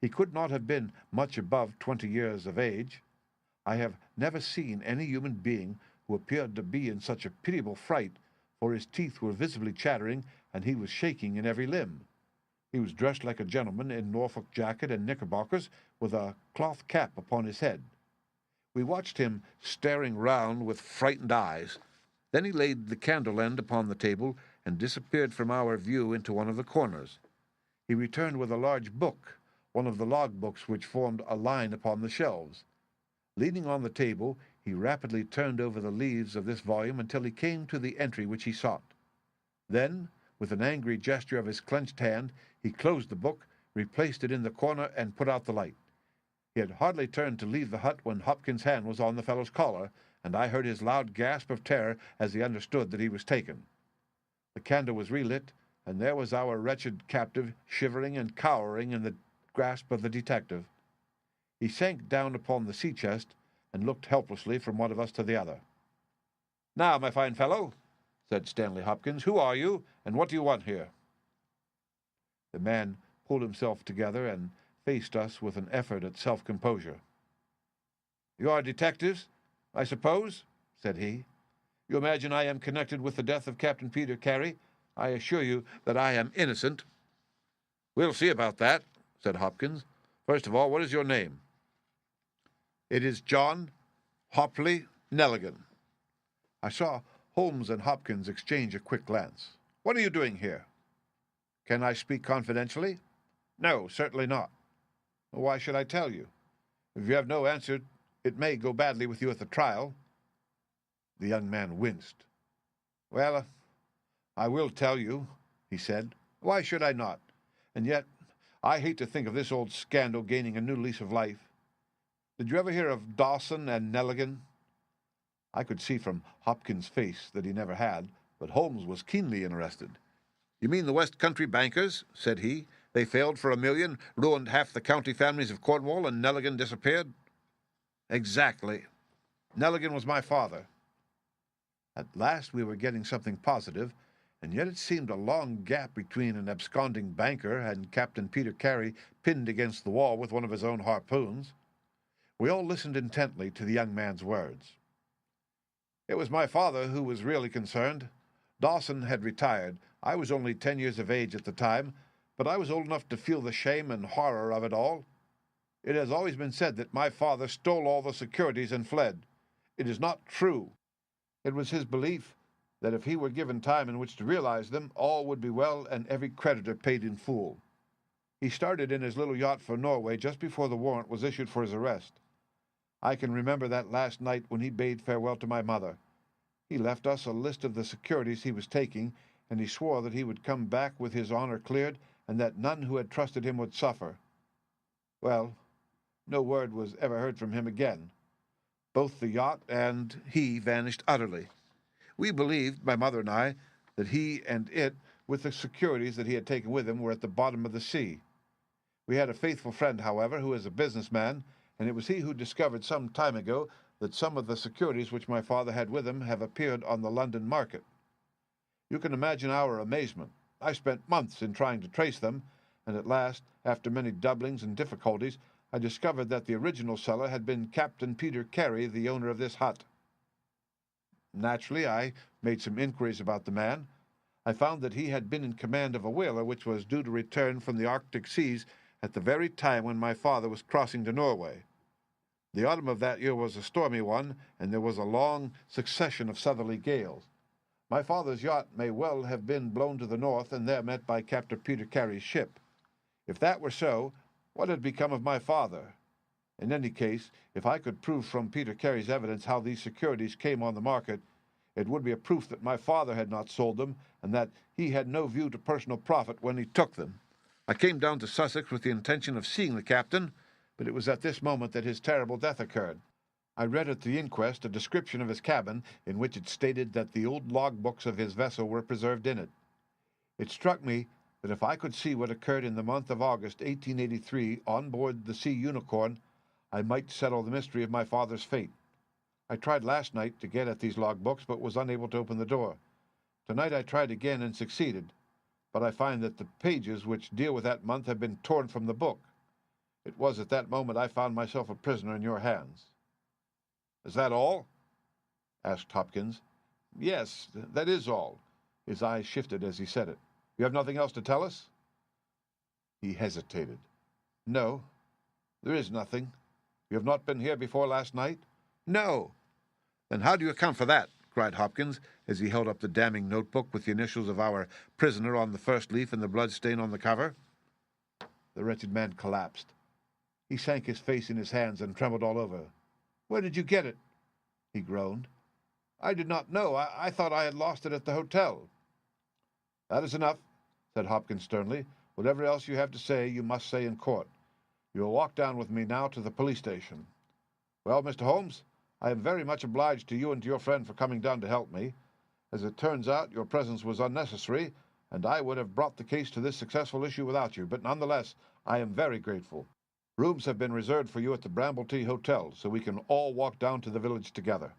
S2: He could not have been much above 20 years of age. I have never seen any human being who appeared to be in such a pitiable fright, for his teeth were visibly chattering, and he was shaking in every limb. He was dressed like a gentleman in Norfolk jacket and knickerbockers, with a cloth cap upon his head. We watched him staring round with frightened eyes. Then he laid the candle end upon the table and disappeared from our view into one of the corners. He returned with a large book, one of the log books which formed a line upon the shelves. Leaning on the table, he rapidly turned over the leaves of this volume until he came to the entry which he sought. Then, with an angry gesture of his clenched hand, he closed the book, replaced it in the corner, and put out the light. He had hardly turned to leave the hut when Hopkins' hand was on the fellow's collar, and I heard his loud gasp of terror as he understood that he was taken. The candle was relit, and there was our wretched captive shivering and cowering in the grasp of the detective. He sank down upon the sea-chest and looked helplessly from one of us to the other. "Now, my fine fellow," said Stanley Hopkins, "who are you, and what do you want here?" The man pulled himself together and faced us with an effort at self-composure. "You are detectives, I suppose?" said he. "You imagine I am connected with the death of Captain Peter Carey? I assure you that I am innocent." "We'll see about that," said Hopkins. "First of all, what is your name?" "It is John Hopley Nelligan." I saw Holmes and Hopkins exchange a quick glance. "What are you doing here?" "Can I speak confidentially?" "No, certainly not." "Why should I tell you? If you have no answer, it may go badly with you at the trial." The young man winced. "Well, I will tell you," he said. "Why should I not? And yet, I hate to think of this old scandal gaining a new lease of life. Did you ever hear of Dawson and Nelligan?" I could see from Hopkins' face that he never had, but Holmes was keenly interested. "You mean the West Country bankers?" said he. "They failed for $1 million, ruined half the county families of Cornwall, and Nelligan disappeared?" "Exactly. Nelligan was my father." At last we were getting something positive, and yet it seemed a long gap between an absconding banker and Captain Peter Carey pinned against the wall with one of his own harpoons. We all listened intently to the young man's words. "It was my father who was really concerned. Dawson had retired. I was only 10 years of age at the time, but I was old enough to feel the shame and horror of it all. It has always been said that my father stole all the securities and fled. It is not true. It was his belief that if he were given time in which to realize them, all would be well and every creditor paid in full. He started in his little yacht for Norway just before the warrant was issued for his arrest. I can remember that last night when he bade farewell to my mother. He left us a list of the securities he was taking, and he swore that he would come back with his honor cleared, and that none who had trusted him would suffer. Well, no word was ever heard from him again. Both the yacht and he vanished utterly. We believed, my mother and I, that he and it, with the securities that he had taken with him, were at the bottom of the sea. We had a faithful friend, however, who is a businessman, and it was he who discovered some time ago that some of the securities which my father had with him have appeared on the London market. You can imagine our amazement. I spent months in trying to trace them, and at last, after many doublings and difficulties, I discovered that the original seller had been Captain Peter Carey, the owner of this hut. Naturally, I made some inquiries about the man. I found that he had been in command of a whaler which was due to return from the Arctic seas at the very time when my father was crossing to Norway. The autumn of that year was a stormy one, and there was a long succession of southerly gales. My father's yacht may well have been blown to the north and there met by Captain Peter Carey's ship. If that were so, what had become of my father? In any case, if I could prove from Peter Carey's evidence how these securities came on the market, it would be a proof that my father had not sold them, and that he had no view to personal profit when he took them. I came down to Sussex with the intention of seeing the captain, but it was at this moment that his terrible death occurred. I read at the inquest a description of his cabin, in which it stated that the old logbooks of his vessel were preserved in it. It struck me that if I could see what occurred in the month of August, 1883, on board the Sea Unicorn, I might settle the mystery of my father's fate. I tried last night to get at these logbooks, but was unable to open the door. Tonight I tried again and succeeded, but I find that the pages which deal with that month have been torn from the book. It was at that moment I found myself a prisoner in your hands." "Is that all?" asked Hopkins. "Yes, that is all." His eyes shifted as he said it. "You have nothing else to tell us?" He hesitated. "No, there is nothing. You have not been here before last night?" "No." "Then how do you account for that?" cried Hopkins, as he held up the damning notebook with the initials of our prisoner on the first leaf and the blood stain on the cover. The wretched man collapsed. He sank his face in his hands and trembled all over. "Where did you get it?" he groaned. "I did not know. I thought I had lost it at the hotel." "That is enough," said Hopkins sternly. "Whatever else you have to say, you must say in court. You will walk down with me now to the police station. Well, Mr. Holmes, I am very much obliged to you and to your friend for coming down to help me. As it turns out, your presence was unnecessary, and I would have brought the case to this successful issue without you, but nonetheless, I am very grateful. Rooms have been reserved for you at the Bramblety Hotel, so we can all walk down to the village together."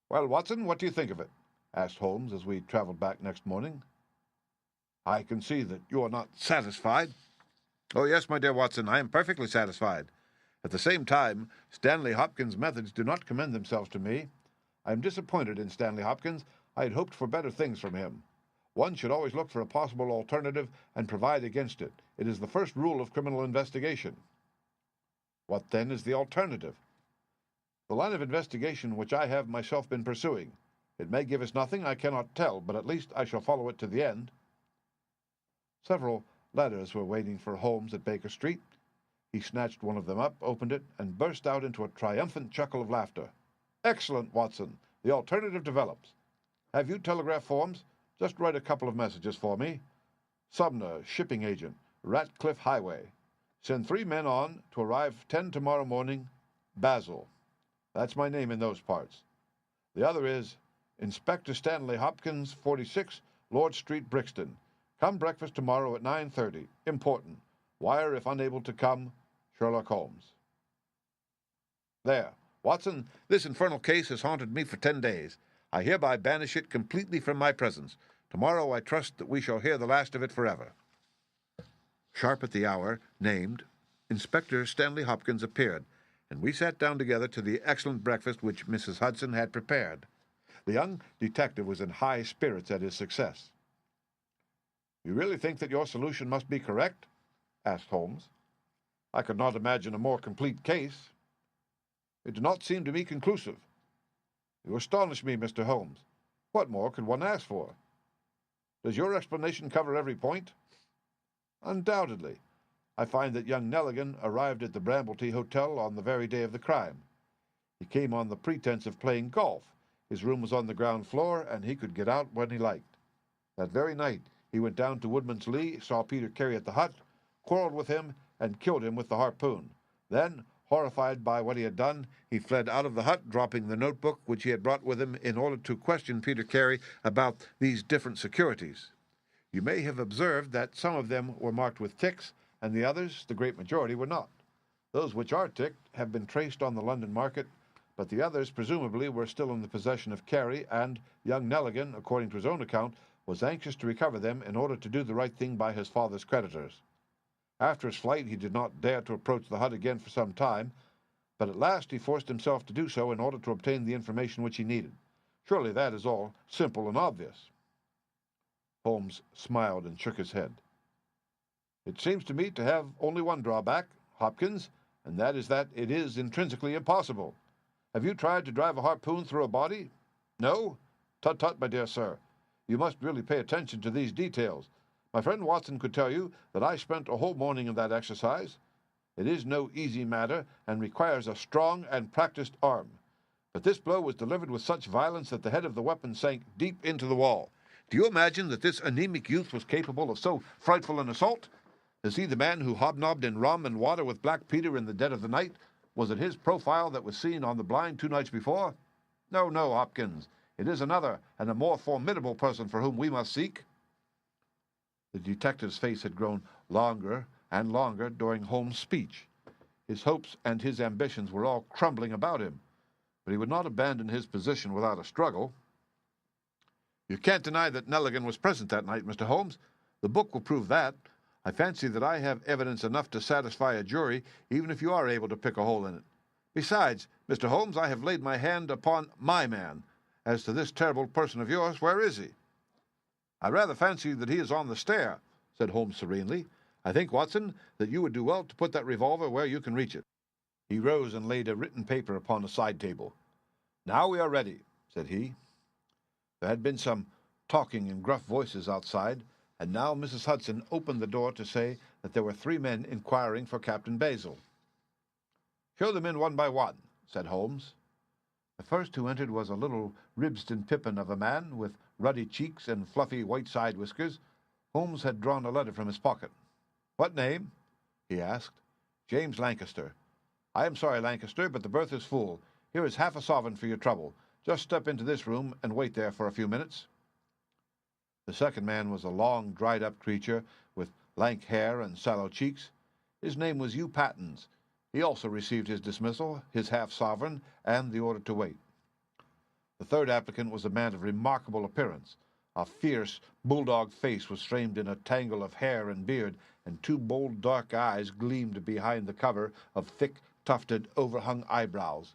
S2: "Well, Watson, what do you think of it?" asked Holmes as we traveled back next morning. "I can see that you are not satisfied." "Oh, yes, my dear Watson, I am perfectly satisfied. At the same time, Stanley Hopkins' methods do not commend themselves to me. I am disappointed in Stanley Hopkins. I had hoped for better things from him. One should always look for a possible alternative and provide against it. It is the first rule of criminal investigation." "What, then, is the alternative?" "The line of investigation which I have myself been pursuing. It may give us nothing, I cannot tell, but at least I shall follow it to the end." Several letters were waiting for Holmes at Baker Street. He snatched one of them up, opened it, and burst out into a triumphant chuckle of laughter. "Excellent, Watson. The alternative develops. Have you telegraph forms? Just write a couple of messages for me. Sumner, shipping agent, Ratcliffe Highway. Send 3 men on to arrive 10 tomorrow morning, Basel. That's my name in those parts. The other is Inspector Stanley Hopkins, 46, Lord Street, Brixton. Come breakfast tomorrow at 9:30. Important. Wire if unable to come. Sherlock Holmes." "There. Watson, this infernal case has haunted me for 10 days. I hereby banish it completely from my presence. Tomorrow I trust that we shall hear the last of it forever." Sharp at the hour named, Inspector Stanley Hopkins appeared, and we sat down together to the excellent breakfast which Mrs. Hudson had prepared. The young detective was in high spirits at his success. "You really think that your solution must be correct?" asked Holmes. "I could not imagine a more complete case." "It did not seem to me conclusive." "You astonish me, Mr. Holmes. What more could one ask for?" "Does your explanation cover every point?" "Undoubtedly. I find that young Nelligan arrived at the Bramblety Hotel on the very day of the crime. He came on the pretense of playing golf. His room was on the ground floor, and he could get out when he liked. That very night he went down to Woodman's Lee, saw Peter Carey at the hut, quarreled with him, and killed him with the harpoon. Then, horrified by what he had done, he fled out of the hut, dropping the notebook which he had brought with him in order to question Peter Carey about these different securities. You may have observed that some of them were marked with ticks, and the others, the great majority, were not. Those which are ticked have been traced on the London market, but the others presumably were still in the possession of Carey, and young Nelligan, according to his own account, was anxious to recover them in order to do the right thing by his father's creditors. After his flight he did not dare to approach the hut again for some time, but at last he forced himself to do so in order to obtain the information which he needed. Surely that is all simple and obvious." Holmes smiled and shook his head. "It seems to me to have only one drawback, Hopkins,
S3: and that is that it is intrinsically impossible. Have you tried to drive a harpoon through a body? No? Tut tut, my dear sir. You must really pay attention to these details. My friend Watson could tell you that I spent a whole morning in that exercise. It is no easy matter, and requires a strong and practiced arm. But this blow was delivered with such violence that the head of the weapon sank deep into the wall. Do you imagine that this anemic youth was capable of so frightful an assault? Is he the man who hobnobbed in rum and water with Black Peter in the dead of the night? Was it his profile that was seen on the blind 2 nights before? No, no, Hopkins. It is another and a more formidable person for whom we must seek. The detective's face had grown longer and longer during Holmes' speech. His hopes and his ambitions were all crumbling about him, but he would not abandon his position without a struggle. You can't deny that Nelligan was present that night, Mr. Holmes. The book will prove that. I fancy that I have evidence enough to satisfy a jury, even if you are able to pick a hole in it. Besides, Mr. Holmes, I have laid my hand upon my man. As to this terrible person of yours, where is he? I rather fancy that he is on the stair, said Holmes serenely. I think, Watson, that you would do well to put that revolver where you can reach it. He rose and laid a written paper upon a side table. Now we are ready, said he. There had been some talking in gruff voices outside, and now Mrs. Hudson opened the door to say that there were 3 men inquiring for Captain Basil. Show them in one by one, said Holmes. The first who entered was a little Ribston Pippin of a man, with ruddy cheeks and fluffy white side whiskers. Holmes had drawn a letter from his pocket. What name? He asked. James Lancaster. I am sorry, Lancaster, but the berth is full. Here is half a sovereign for your trouble. Just step into this room and wait there for a few minutes. The second man was a long, dried-up creature with lank hair and sallow cheeks. His name was Hugh Pattens. He also received his dismissal, his half-sovereign, and the order to wait. The third applicant was a man of remarkable appearance. A fierce, bulldog face was framed in a tangle of hair and beard, and 2 bold, dark eyes gleamed behind the cover of thick, tufted, overhung eyebrows.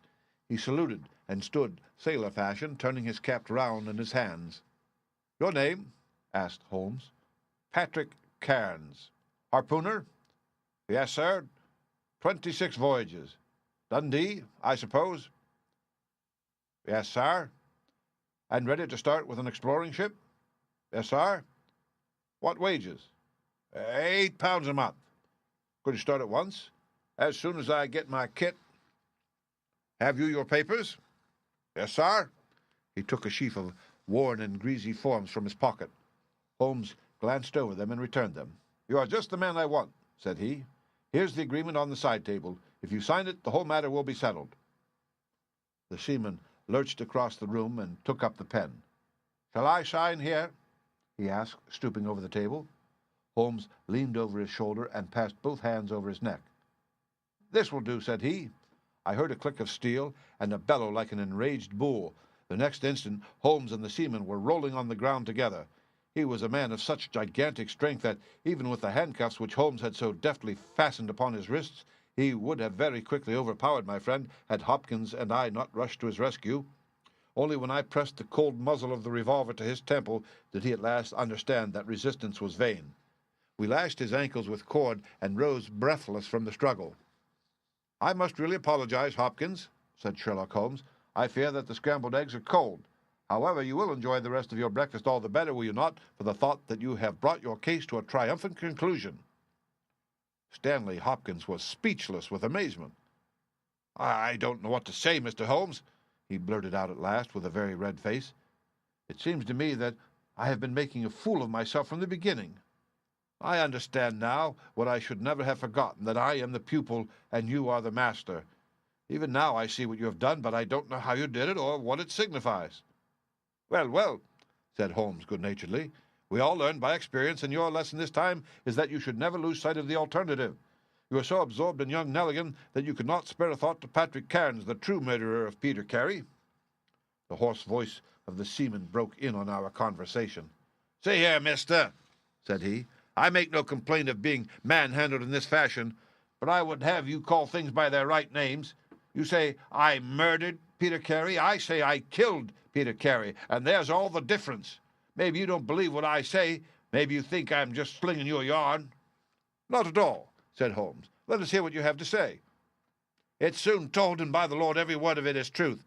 S3: He saluted and stood, sailor fashion, turning his cap round in his hands. Your name? Asked Holmes. Patrick Cairns. Harpooner? Yes, sir. 26 voyages. Dundee, I suppose? Yes, sir. And ready to start with an exploring ship? Yes, sir. What wages? £8 a month. Could you start at once? As soon as I get my kit. Have you your papers? Yes, sir. He took a sheaf of worn and greasy forms from his pocket. Holmes glanced over them and returned them. You are just the man I want, said he. Here's the agreement on the side table. If you sign it, the whole matter will be settled. The seaman lurched across the room and took up the pen. Shall I sign here? He asked, stooping over the table. Holmes leaned over his shoulder and passed both hands over his neck. This will do, said he. I heard a click of steel and a bellow like an enraged bull. The next instant, Holmes and the seaman were rolling on the ground together. He was a man of such gigantic strength that, even with the handcuffs which Holmes had so deftly fastened upon his wrists, he would have very quickly overpowered my friend had Hopkins and I not rushed to his rescue. Only when I pressed the cold muzzle of the revolver to his temple did he at last understand that resistance was vain. We lashed his ankles with cord and rose breathless from the struggle. I must really apologize, Hopkins, said Sherlock Holmes. I fear that the scrambled eggs are cold. However, you will enjoy the rest of your breakfast all the better, will you not, for the thought that you have brought your case to a triumphant conclusion. Stanley Hopkins was speechless with amazement. I don't know what to say, Mr. Holmes, he blurted out at last with a very red face. It seems to me that I have been making a fool of myself from the beginning. I understand now what I should never have forgotten, that I am the pupil and you are the master. Even now I see what you have done, but I don't know how you did it or what it signifies. Well, well, said Holmes good-naturedly, we all learn by experience, and your lesson this time is that you should never lose sight of the alternative. You are so absorbed in young Nelligan that you could not spare a thought to Patrick Cairns, the true murderer of Peter Carey. The hoarse voice of the seaman broke in on our conversation. See here, mister, said he, I make no complaint of being manhandled in this fashion, but I would have you call things by their right names. You say I murdered Peter Carey. I say I killed Peter Carey, and there's all the difference. Maybe you don't believe what I say. Maybe you think I'm just slinging you a yarn. Not at all, said Holmes. Let us hear what you have to say.
S2: It's soon told, and by the Lord, every word of it is truth.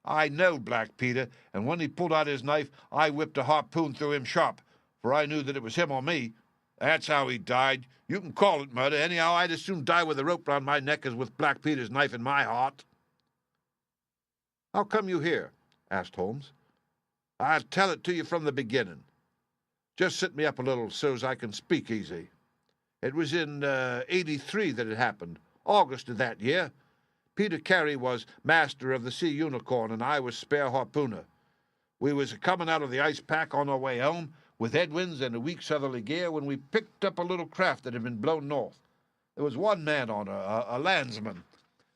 S2: I know Black Peter, and when he pulled out his knife, I whipped a harpoon through him sharp, for I knew that it was him or me. That's how he died. You can call it murder. Anyhow, I'd as soon die with a rope round my neck as with Black Peter's knife in my heart.
S3: How come you here? Asked Holmes.
S2: I'll tell it to you from the beginning.
S3: Just sit me up a little so's I can speak easy.
S2: It was in '83 that it happened, August of that year. Peter Carey was master of the Sea Unicorn, and I was spare harpooner. We was coming out of the ice pack on our way home with headwinds and a weak southerly gale when we picked up a little craft that had been blown north. There was one man on her, a landsman.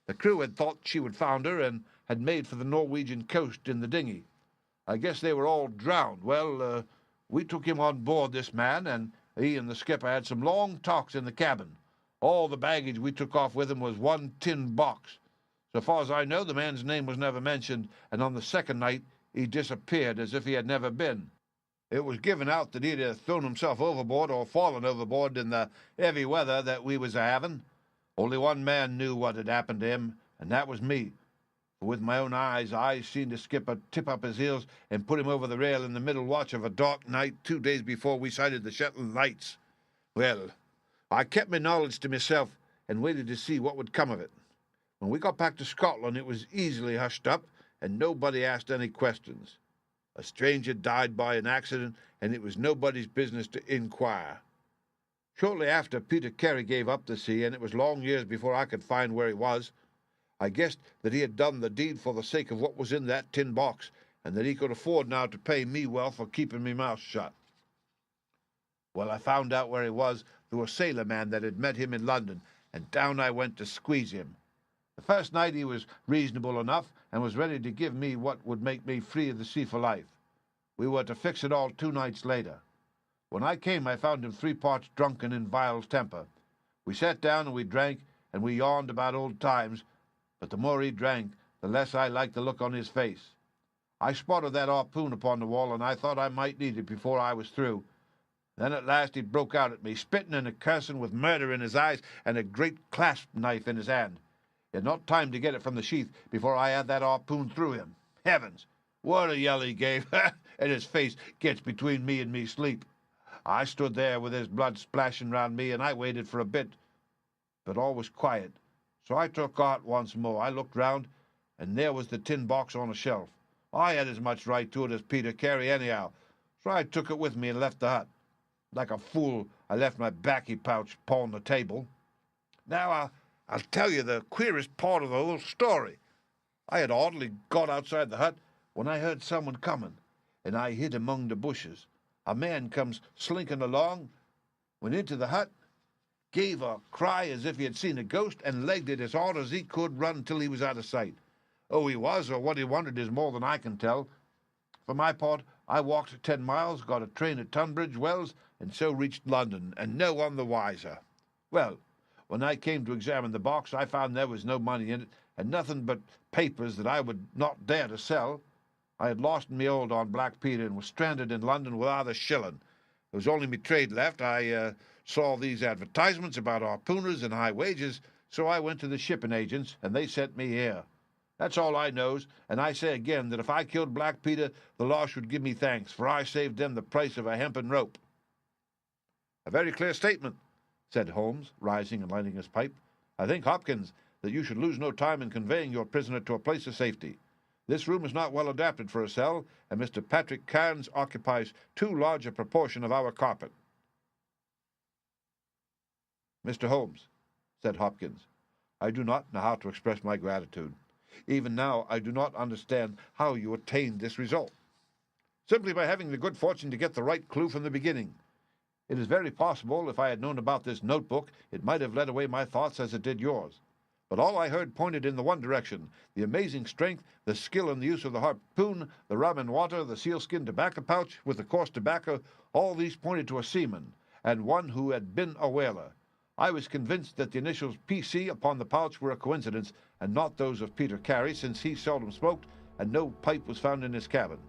S2: The crew had thought she would founder and had made for the Norwegian coast in the dinghy. I guess they were all drowned. Well, we took him on board, this man, and he and the skipper had some long talks in the cabin. All the baggage we took off with him was one tin box. So far as I know, the man's name was never mentioned, and on the second night he disappeared as if he had never been. It was given out that he'd thrown himself overboard or fallen overboard in the heavy weather that we was a-having. Only one man knew what had happened to him, and that was me. For with my own eyes, I seen the skipper tip up his heels and put him over the rail in the middle watch of a dark night 2 days before we sighted the Shetland lights. Well, I kept my knowledge to myself and waited to see what would come of it. When we got back to Scotland, it was easily hushed up, and nobody asked any questions. A stranger died by an accident, and it was nobody's business to inquire. Shortly after, Peter Carey gave up the sea, and it was long years before I could find where he was. I guessed that he had done the deed for the sake of what was in that tin box, and that he could afford now to pay me well for keeping me mouth shut. Well, I found out where he was through a sailor man that had met him in London, and down I went to squeeze him. The first night he was reasonable enough and was ready to give me what would make me free of the sea for life. We were to fix it all 2 nights later. When I came, I found him 3 parts drunk and in vile temper. We sat down and we drank, and we yawned about old times, but the more he drank, the less I liked the look on his face. I spotted that harpoon upon the wall, and I thought I might need it before I was through. Then at last he broke out at me, spitting and cursing with murder in his eyes and a great clasp knife in his hand. He had not time to get it from the sheath before I had that harpoon through him. Heavens, what a yell he gave, and his face gets between me and me sleep. I stood there with his blood splashing round me, and I waited for a bit, but all was quiet. So I took heart once more. I looked round, and there was the tin box on a shelf. I had as much right to it as Peter Carey anyhow, so I took it with me and left the hut. Like a fool, I left my baccy pouch upon the table. Now I'll tell you the queerest part of the whole story. I had hardly got outside the hut when I heard someone coming, and I hid among the bushes. A man comes slinking along, went into the hut, gave a cry as if he had seen a ghost, and legged it as hard as he could run till he was out of sight. Who he was or what he wanted is more than I can tell. For my part, I walked 10 miles, got a train at Tunbridge Wells, and so reached London, and no one the wiser. Well, when I came to examine the box, I found there was no money in it, and nothing but papers that I would not dare to sell. I had lost me hold on Black Peter and was stranded in London without a shilling. There was only me trade left. I saw these advertisements about harpooners and high wages, so I went to the shipping agents, and they sent me here. That's all I knows, and I say again that if I killed Black Peter, the law should give me thanks, for I saved them the price of a hempen rope.
S3: A very clear statement, said Holmes, rising and lighting his pipe. I think, Hopkins, that you should lose no time in conveying your prisoner to a place of safety. This room is not well adapted for a cell, and Mr. Patrick Cairns occupies too large a proportion of our carpet. Mr. Holmes, said Hopkins, I do not know how to express my gratitude. Even now I do not understand how you attained this result. Simply by having the good fortune to get the right clue from the beginning. It is very possible, if I had known about this notebook, it might have led away my thoughts as it did yours. But all I heard pointed in the one direction, the amazing strength, the skill in the use of the harpoon, the rum and water, the sealskin tobacco pouch with the coarse tobacco, all these pointed to a seaman, and one who had been a whaler. I was convinced that the initials P.C. upon the pouch were a coincidence, and not those of Peter Carey, since he seldom smoked, and no pipe was found in his cabin.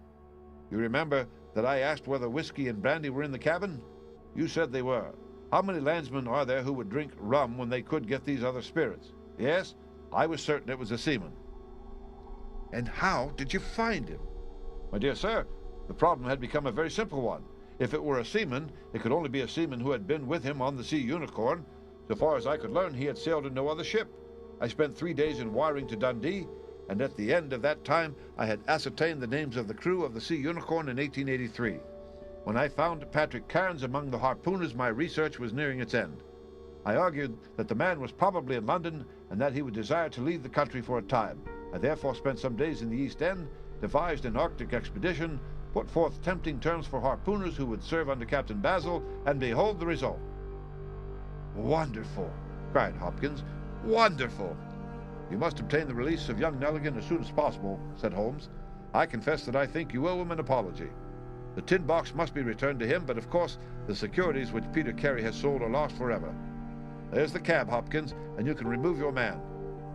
S3: You remember that I asked whether whiskey and brandy were in the cabin? You said they were. How many landsmen are there who would drink rum when they could get these other spirits? Yes,
S2: I was certain it was a seaman. And how did you find him? My dear sir, the problem had become a very simple one. If it were a seaman, it could only be a seaman who had been with him on the Sea Unicorn. So far as I could learn, he had sailed in no other ship. I spent 3 days in wiring to Dundee, and at the end of that time I had ascertained the names of the crew of the Sea Unicorn in 1883. When I found Patrick Cairns among the harpooners, my research was nearing its end. I argued that the man was probably in London and that he would desire to leave the country for a time. I therefore spent some days in the East End, devised an Arctic expedition, put forth tempting terms for harpooners who would serve under Captain Basil, and behold the result. Wonderful, cried Hopkins. Wonderful! You must obtain the release of young Nelligan as soon as possible, said Holmes. I confess that I think you owe him an apology. The tin box must be returned to him, but of course the securities which Peter Carey has sold are lost forever. There's the cab, Hopkins, and you can remove your man.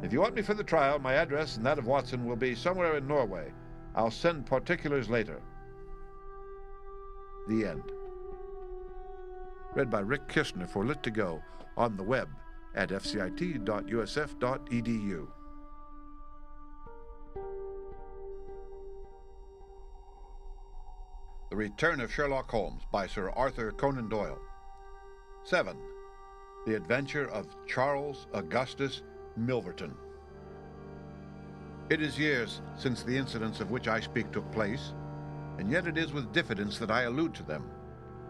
S2: If you want me for the trial, my address and that of Watson will be somewhere in Norway. I'll send particulars later. The end. Read by Rick Kistner for Lit2Go on the web at fcit.usf.edu. The Return of Sherlock Holmes by Sir Arthur Conan Doyle. 7. The Adventure of Charles Augustus Milverton. It is years since the incidents of which I speak took place, and yet it is with diffidence that I allude to them.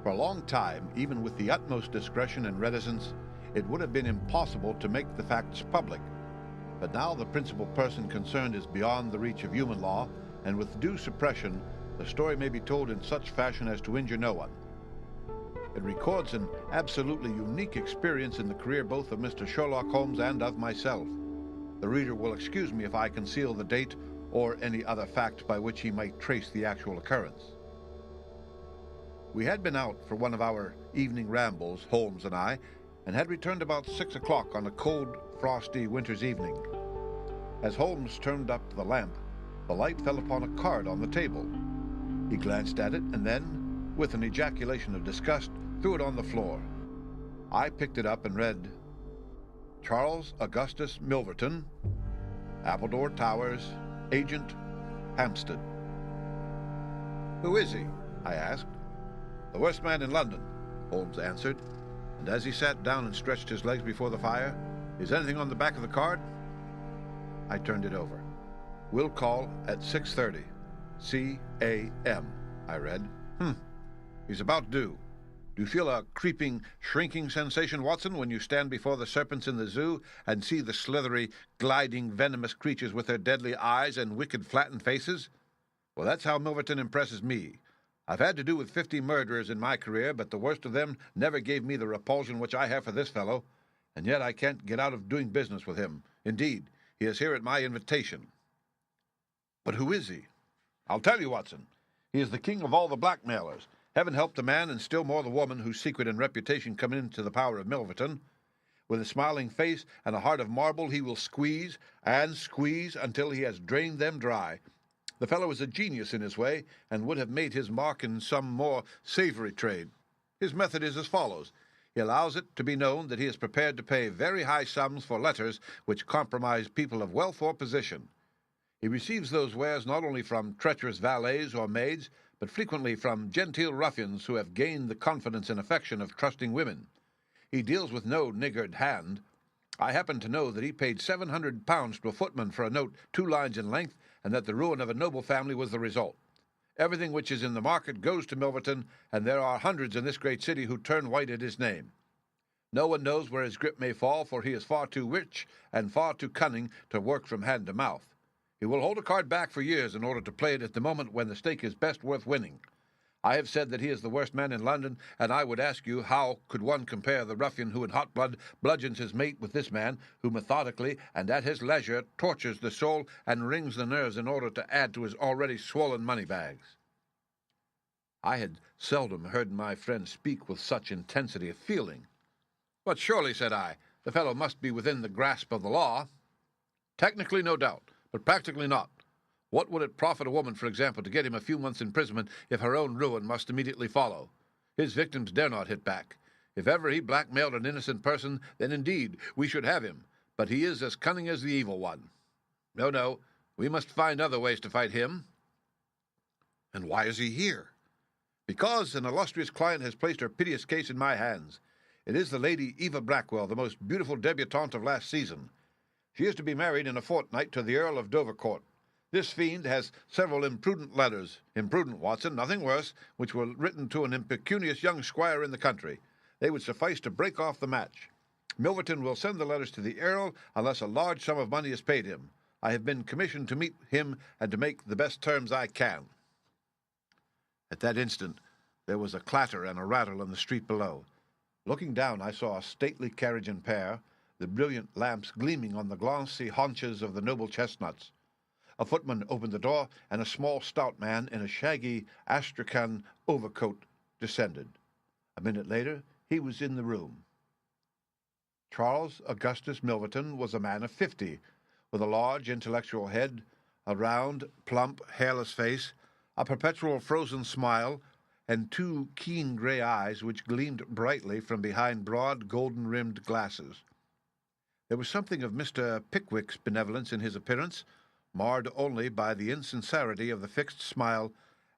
S2: For a long time, even with the utmost discretion and reticence, it would have been impossible to make the facts public. But now the principal person concerned is beyond the reach of human law, and with due suppression, the story may be told in such fashion as to injure no one. It records an absolutely unique experience in the career both of Mr. Sherlock Holmes and of myself. The reader will excuse me if I conceal the date or any other fact by which he might trace the actual occurrence. We had been out for one of our evening rambles, Holmes and I, and had returned about 6 o'clock on a cold, frosty winter's evening. As Holmes turned up the lamp, the light fell upon a card on the table. He glanced at it and then, with an ejaculation of disgust, threw it on the floor. I picked it up and read, Charles Augustus Milverton, Appledore Towers, Agent, Hampstead. Who is he? I asked. The worst man in London, Holmes answered, and as he sat down and stretched his legs before the fire, is anything on the back of the card? I turned it over. Will call at 6:30. C.A.M., I read. He's about due. Do you feel a creeping, shrinking sensation, Watson, when you stand before the serpents in the zoo and see the slithery, gliding, venomous creatures with their deadly eyes and wicked, flattened faces? Well, that's how Milverton impresses me. I've had to do with 50 murderers in my career, but the worst of them never gave me the repulsion which I have for this fellow, and yet I can't get out of doing business with him. Indeed, he is here at my invitation. But who is he? I'll tell you, Watson. He is the king of all the blackmailers. Heaven help the man, and still more the woman, whose secret and reputation come into the power of Milverton. With a smiling face and a heart of marble, he will squeeze and squeeze until he has drained them dry. The fellow is a genius in his way, and would have made his mark in some more savory trade. His method is as follows. He allows it to be known that he is prepared to pay very high sums for letters which compromise people of wealth or position. He receives those wares not only from treacherous valets or maids, but frequently from genteel ruffians who have gained the confidence and affection of trusting women. He deals with no niggard hand. I happen to know that he paid £700 to a footman for a note 2 lines in length, and that the ruin of a noble family was the result. Everything which is in the market goes to Milverton, and there are hundreds in this great city who turn white at his name. No one knows where his grip may fall, for he is far too rich and far too cunning to work from hand to mouth. He will hold a card back for years in order to play it at the moment when the stake is best worth winning. I have said that he is the worst man in London, and I would ask you how could one compare the ruffian who in hot blood bludgeons his mate with this man, who methodically and at his leisure tortures the soul and wrings the nerves in order to add to his already swollen money bags. I had seldom heard my friend speak with such intensity of feeling. But surely, said I, the fellow must be within the grasp of the law. Technically, no doubt, but practically not. What would it profit a woman, for example, to get him a few months' imprisonment if her own ruin must immediately follow? His victims dare not hit back. If ever he blackmailed an innocent person, then indeed we should have him. but he is as cunning as the evil one. No, we must find other ways to fight him.
S4: And why is he here?
S2: Because an illustrious client has placed her piteous case in my hands. It is the Lady Eva Blackwell, the most beautiful debutante of last season. She is to be married in a fortnight to the Earl of Dovercourt. This fiend has several imprudent letters, imprudent, Watson, nothing worse, which were written to an impecunious young squire in the country. They would suffice to break off the match. Milverton will send the letters to the Earl unless a large sum of money is paid him. I have been commissioned to meet him and to make the best terms I can. At that instant, there was a clatter and a rattle in the street below. Looking down, I saw a stately carriage and pair, the brilliant lamps gleaming on the glossy haunches of the noble chestnuts. A footman opened the door, and a small, stout man in a shaggy astrakhan overcoat descended. A minute later, he was in the room. Charles Augustus Milverton was a man of 50, with a large, intellectual head, a round, plump, hairless face, a perpetual frozen smile, and two keen grey eyes which gleamed brightly from behind broad, golden-rimmed glasses. There was something of Mr. Pickwick's benevolence in his appearance, marred only by the insincerity of the fixed smile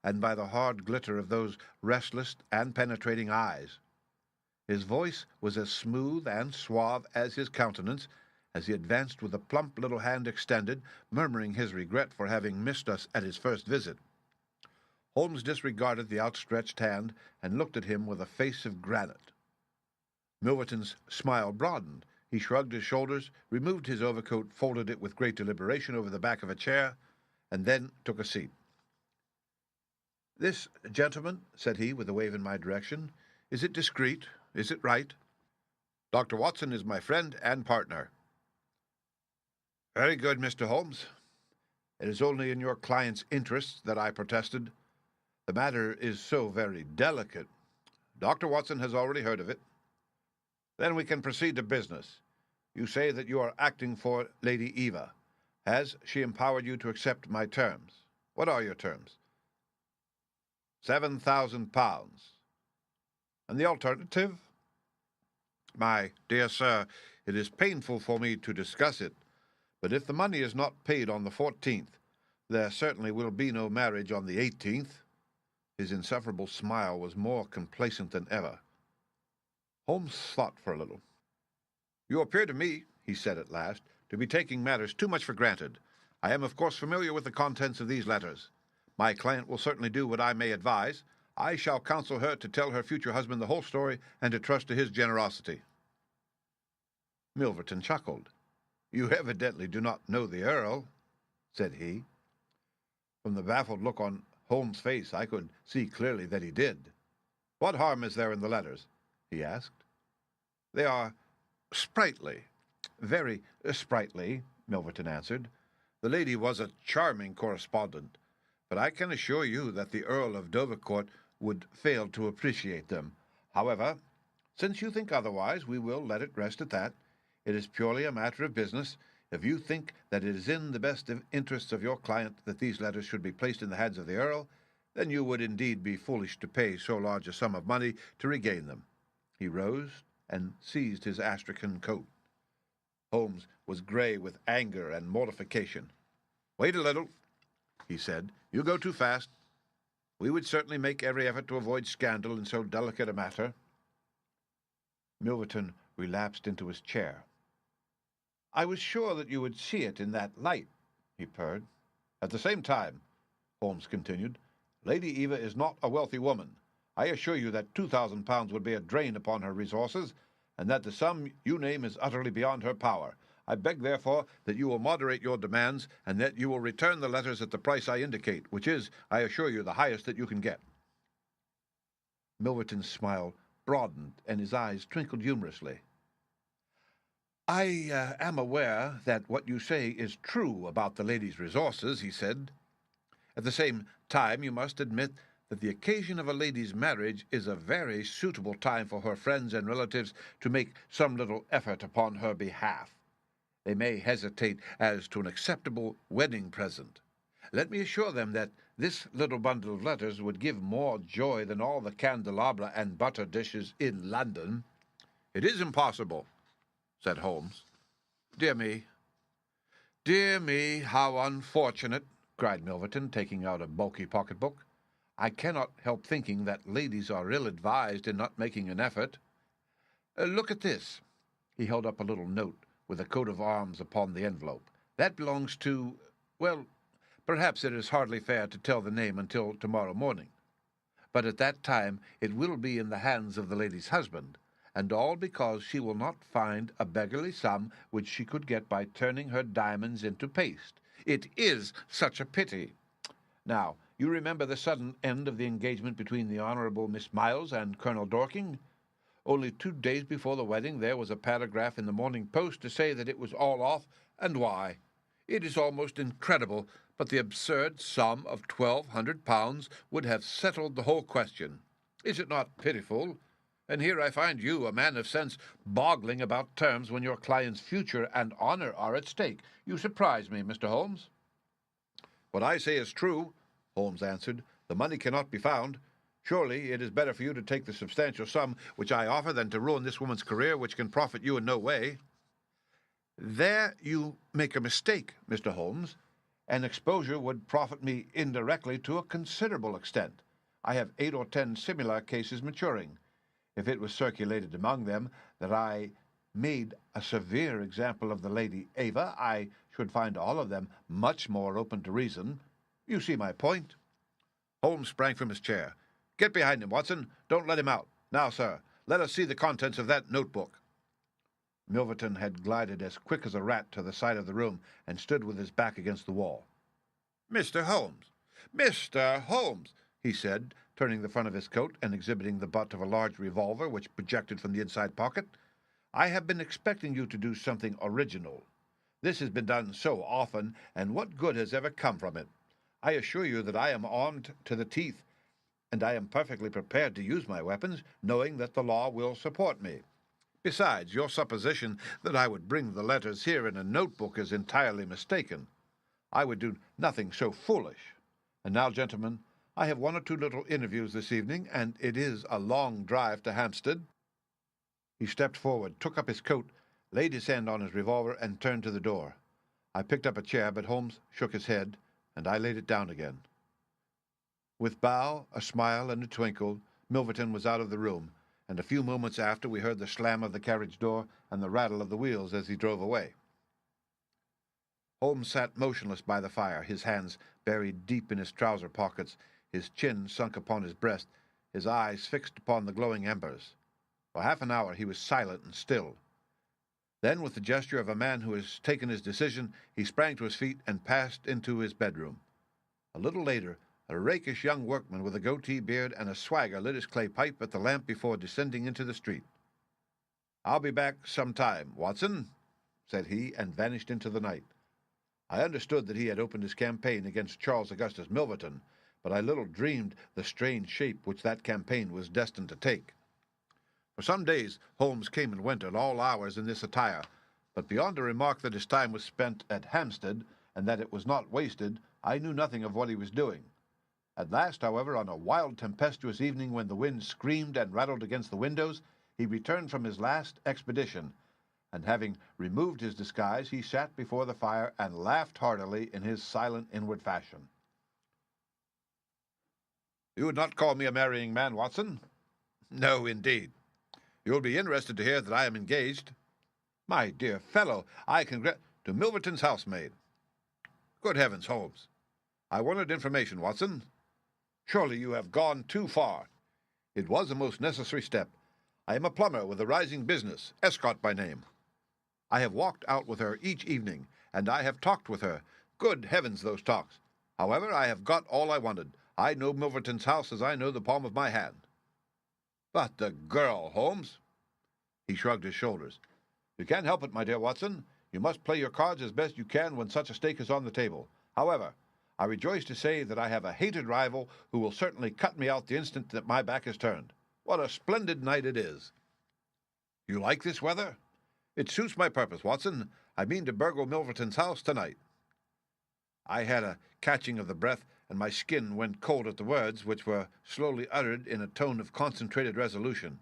S2: and by the hard glitter of those restless and penetrating eyes. His voice was as smooth and suave as his countenance, as he advanced with a plump little hand extended, murmuring his regret for having missed us at his first visit. Holmes disregarded the outstretched hand and looked at him with a face of granite. Milverton's smile broadened. He shrugged his shoulders, removed his overcoat, folded it with great deliberation over the back of a chair, and then took a seat. "This gentleman," said he, with a wave in my direction, "is it discreet? Is it right?" "Dr. Watson is my friend and partner." "Very good, Mr. Holmes. It is only in your client's interests that I protested. The matter is so very delicate. Dr. Watson has already heard of it. Then we can proceed to business. You say that you are acting for Lady Eva. Has she empowered you to accept my terms? What are your terms?" £7,000. "And the alternative?" "My dear sir, it is painful for me to discuss it, but if the money is not paid on the 14th, there certainly will be no marriage on the 18th. His insufferable smile was more complacent than ever. Holmes thought for a little. "You appear to me," he said at last, "to be taking matters too much for granted. I am, of course, familiar with the contents of these letters. My client will certainly do what I may advise. I shall counsel her to tell her future husband the whole story and to trust to his generosity." Milverton chuckled. "You evidently do not know the Earl," said he. From the baffled look on Holmes' face, I could see clearly that he did. "What harm is there in the letters?" he asked. "They are sprightly, very sprightly," Milverton answered. "The lady was a charming correspondent, but I can assure you that the Earl of Dovercourt would fail to appreciate them. However, since you think otherwise, we will let it rest at that. It is purely a matter of business. If you think that it is in the best interests of your client that these letters should be placed in the hands of the Earl, then you would indeed be foolish to pay so large a sum of money to regain them." He rose and seized his astrakhan coat. Holmes was grey with anger and mortification. "Wait a little," he said. "You go too fast. We would certainly make every effort to avoid scandal in so delicate a matter." Milverton relapsed into his chair. "I was sure that you would see it in that light," he purred. "At the same time," Holmes continued, "Lady Eva is not a wealthy woman. I assure you that £2,000 would be a drain upon her resources, and that the sum you name is utterly beyond her power. I beg, therefore, that you will moderate your demands, and that you will return the letters at the price I indicate, which is, I assure you, the highest that you can get." Milverton's smile broadened, and his eyes twinkled humorously. "I am aware that what you say is true about the lady's resources," he said. "At the same time, you must admit that the occasion of a lady's marriage is a very suitable time for her friends and relatives to make some little effort upon her behalf. They may hesitate as to an acceptable wedding present. Let me assure them that this little bundle of letters would give more joy than all the candelabra and butter dishes in London." "It is impossible," said Holmes. Dear me, how unfortunate," cried Milverton, taking out a bulky pocketbook. "I cannot help thinking that ladies are ill-advised in not making an effort. Look at this." He held up a little note with a coat of arms upon the envelope. "That belongs to, well, perhaps it is hardly fair to tell the name until tomorrow morning. But at that time it will be in the hands of the lady's husband, and all because she will not find a beggarly sum which she could get by turning her diamonds into paste. It is such a pity. Now, you remember the sudden end of the engagement between the Honourable Miss Miles and Colonel Dorking? Only 2 days before the wedding there was a paragraph in the Morning Post to say that it was all off, and why. It is almost incredible, but the absurd sum of £1,200 would have settled the whole question. Is it not pitiful? And here I find you, a man of sense, boggling about terms when your client's future and honour are at stake. You surprise me, Mr. Holmes." "What I say is true," Holmes answered. "The money cannot be found. Surely it is better for you to take the substantial sum which I offer than to ruin this woman's career, which can profit you in no way." "There you make a mistake, Mr. Holmes. An exposure would profit me indirectly to a considerable extent. I have 8 or 10 similar cases maturing. If it was circulated among them that I made a severe example of the Lady Ava, I should find all of them much more open to reason. You see my point." Holmes sprang from his chair. "Get behind him, Watson. Don't let him out. Now, sir, let us see the contents of that notebook." Milverton had glided as quick as a rat to the side of the room and stood with his back against the wall. "Mr. Holmes," he said, turning the front of his coat and exhibiting the butt of a large revolver which projected from the inside pocket. "I have been expecting you to do something original. This has been done so often, and what good has ever come from it? I assure you that I am armed to the teeth, and I am perfectly prepared to use my weapons, knowing that the law will support me. Besides, your supposition that I would bring the letters here in a notebook is entirely mistaken. I would do nothing so foolish. And now, gentlemen, I have 1 or 2 little interviews this evening, and it is a long drive to Hampstead." He stepped forward, took up his coat, laid his hand on his revolver, and turned to the door. I picked up a chair, but Holmes shook his head, and I laid it down again. With bow, a smile, and a twinkle, Milverton was out of the room, and a few moments after we heard the slam of the carriage door and the rattle of the wheels as he drove away. Holmes sat motionless by the fire, his hands buried deep in his trouser pockets, his chin sunk upon his breast, his eyes fixed upon the glowing embers. For half an hour he was silent and still. Then, with the gesture of a man who has taken his decision, he sprang to his feet and passed into his bedroom. A little later, a rakish young workman with a goatee beard and a swagger lit his clay pipe at the lamp before descending into the street. "I'll be back some time, Watson," said he, and vanished into the night. I understood that he had opened his campaign against Charles Augustus Milverton, but I little dreamed the strange shape which that campaign was destined to take. For some days Holmes came and went at all hours in this attire, but beyond a remark that his time was spent at Hampstead, and that it was not wasted, I knew nothing of what he was doing. At last, however, on a wild tempestuous evening when the wind screamed and rattled against the windows, he returned from his last expedition, and having removed his disguise, he sat before the fire and laughed heartily in his silent inward fashion. "You would not call me a marrying man, Watson?" "No, indeed." "You will be interested to hear that I am engaged." "My dear fellow, to Milverton's housemaid." "Good heavens, Holmes! I wanted information, Watson." "Surely you have gone too far." "It was a most necessary step. I am a plumber with a rising business, Escott by name. I have walked out with her each evening, and I have talked with her. Good heavens, those talks! However, I have got all I wanted. I know Milverton's house as I know the palm of my hand." "But the girl, Holmes?" He shrugged his shoulders. "You can't help it, my dear Watson. You must play your cards as best you can when such a stake is on the table. However, I rejoice to say that I have a hated rival who will certainly cut me out the instant that my back is turned. What a splendid night it is!" "You like this weather?" "It suits my purpose, Watson. I mean to burgle Milverton's house tonight." I had a catching of the breath, and my skin went cold at the words, which were slowly uttered in a tone of concentrated resolution.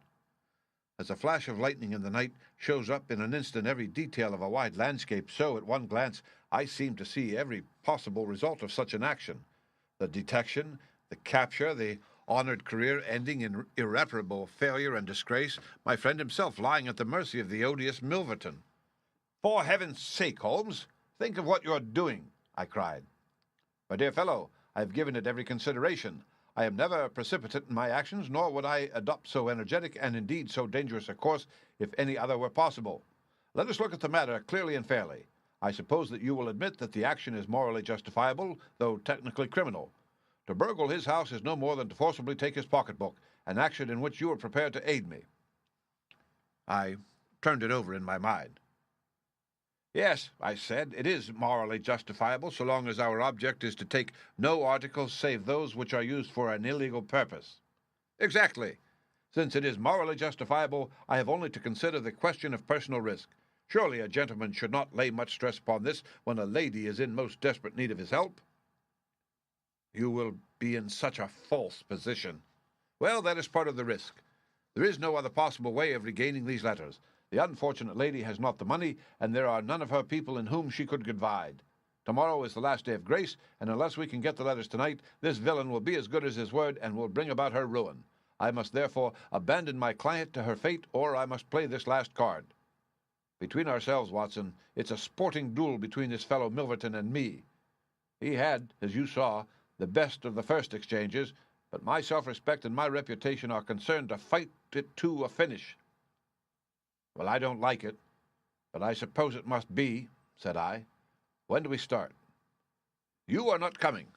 S2: As a flash of lightning in the night shows up in an instant every detail of a wide landscape, so at one glance I seemed to see every possible result of such an action. The detection, the capture, the honored career ending in irreparable failure and disgrace, my friend himself lying at the mercy of the odious Milverton. "For heaven's sake, Holmes, think of what you're doing," I cried. "My dear fellow, I have given it every consideration. I am never precipitate in my actions, nor would I adopt so energetic and indeed so dangerous a course if any other were possible. Let us look at the matter clearly and fairly. I suppose that you will admit that the action is morally justifiable, though technically criminal. To burgle his house is no more than to forcibly take his pocketbook, an action in which you are prepared to aid me." I turned it over in my mind. "Yes," I said, "it is morally justifiable so long as our object is to take no articles save those which are used for an illegal purpose." "Exactly. Since it is morally justifiable, I have only to consider the question of personal risk. Surely a gentleman should not lay much stress upon this when a lady is in most desperate need of his help." "You will be in such a false position." "Well, that is part of the risk. There is no other possible way of regaining these letters. The unfortunate lady has not the money, and there are none of her people in whom she could confide. Tomorrow is the last day of grace, and unless we can get the letters tonight, this villain will be as good as his word and will bring about her ruin. I must therefore abandon my client to her fate, or I must play this last card. Between ourselves, Watson, it's a sporting duel between this fellow Milverton and me. He had, as you saw, the best of the first exchanges, but my self-respect and my reputation are concerned to fight it to a finish." "Well, I don't like it, but I suppose it must be," said I. "When do we start?" "You are not coming."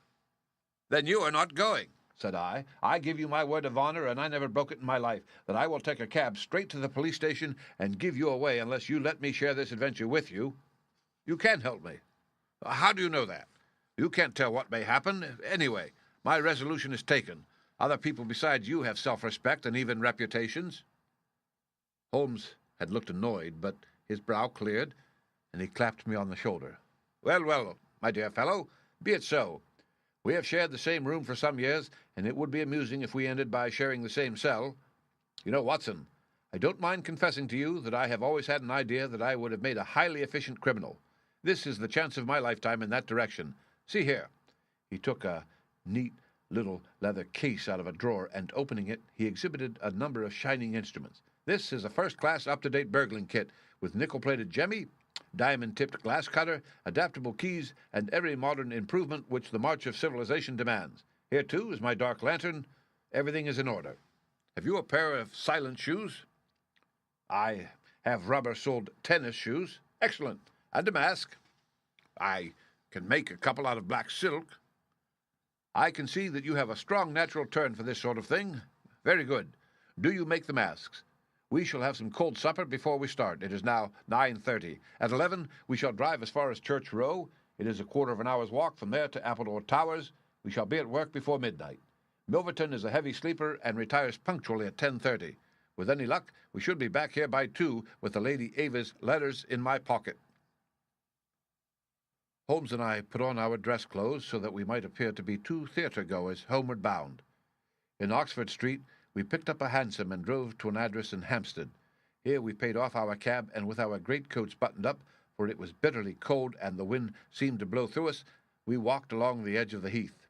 S2: "Then you are not going," said I. "I give you my word of honor, and I never broke it in my life, that I will take a cab straight to the police station and give you away unless you let me share this adventure with you." "You can help me." "How do you know that?" "You can't tell what may happen. Anyway, my resolution is taken. Other people besides you have self-respect and even reputations." Holmes had looked annoyed, but his brow cleared, and he clapped me on the shoulder. "Well, well, my dear fellow, be it so. We have shared the same room for some years, and it would be amusing if we ended by sharing the same cell. You know, Watson, I don't mind confessing to you that I have always had an idea that I would have made a highly efficient criminal. This is the chance of my lifetime in that direction. See here." He took a neat little leather case out of a drawer, and opening it, he exhibited a number of shining instruments. "This is a first-class, up-to-date burgling kit, with nickel-plated jemmy, diamond-tipped glass cutter, adaptable keys, and every modern improvement which the march of civilization demands. Here, too, is my dark lantern. Everything is in order. Have you a pair of silent shoes?" "I have rubber-soled tennis shoes." "Excellent. And a mask?" "I can make a couple out of black silk." "I can see that you have a strong natural turn for this sort of thing. Very good. Do you make the masks? We shall have some cold supper before we start. It is now 9:30. At 11 we shall drive as far as Church Row. It is a quarter of an hour's walk from there to Appledore Towers. We shall be at work before midnight. Milverton is a heavy sleeper and retires punctually at 10:30. With any luck, we should be back here by 2 with the Lady Ava's letters in my pocket." Holmes and I put on our dress clothes so that we might appear to be two theatre-goers homeward bound. In Oxford Street, we picked up a hansom and drove to an address in Hampstead. Here we paid off our cab, and with our greatcoats buttoned up, for it was bitterly cold and the wind seemed to blow through us, we walked along the edge of the heath.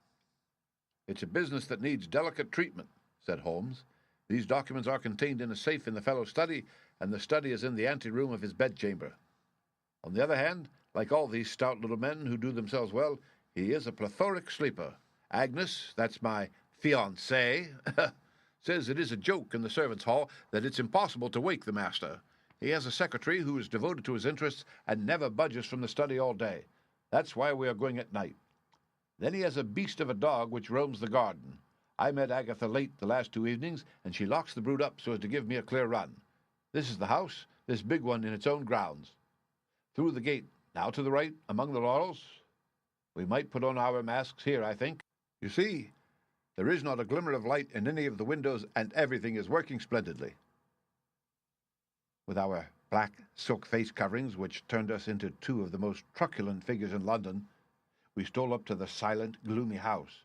S2: "It's a business that needs delicate treatment," said Holmes. "These documents are contained in a safe in the fellow's study, and the study is in the ante-room of his bedchamber. On the other hand, like all these stout little men who do themselves well, he is a plethoric sleeper. Agnes, that's my fiancée, says it is a joke in the servants' hall that it's impossible to wake the master. He has a secretary who is devoted to his interests and never budges from the study all day. That's why we are going at night. Then he has a beast of a dog which roams the garden. I met Agatha late the last 2 evenings, and she locks the brood up so as to give me a clear run. This is the house, this big one in its own grounds. Through the gate, now to the right, among the laurels. We might put on our masks here, I think. You see, there is not a glimmer of light in any of the windows, and everything is working splendidly." With our black silk face coverings, which turned us into two of the most truculent figures in London, we stole up to the silent, gloomy house.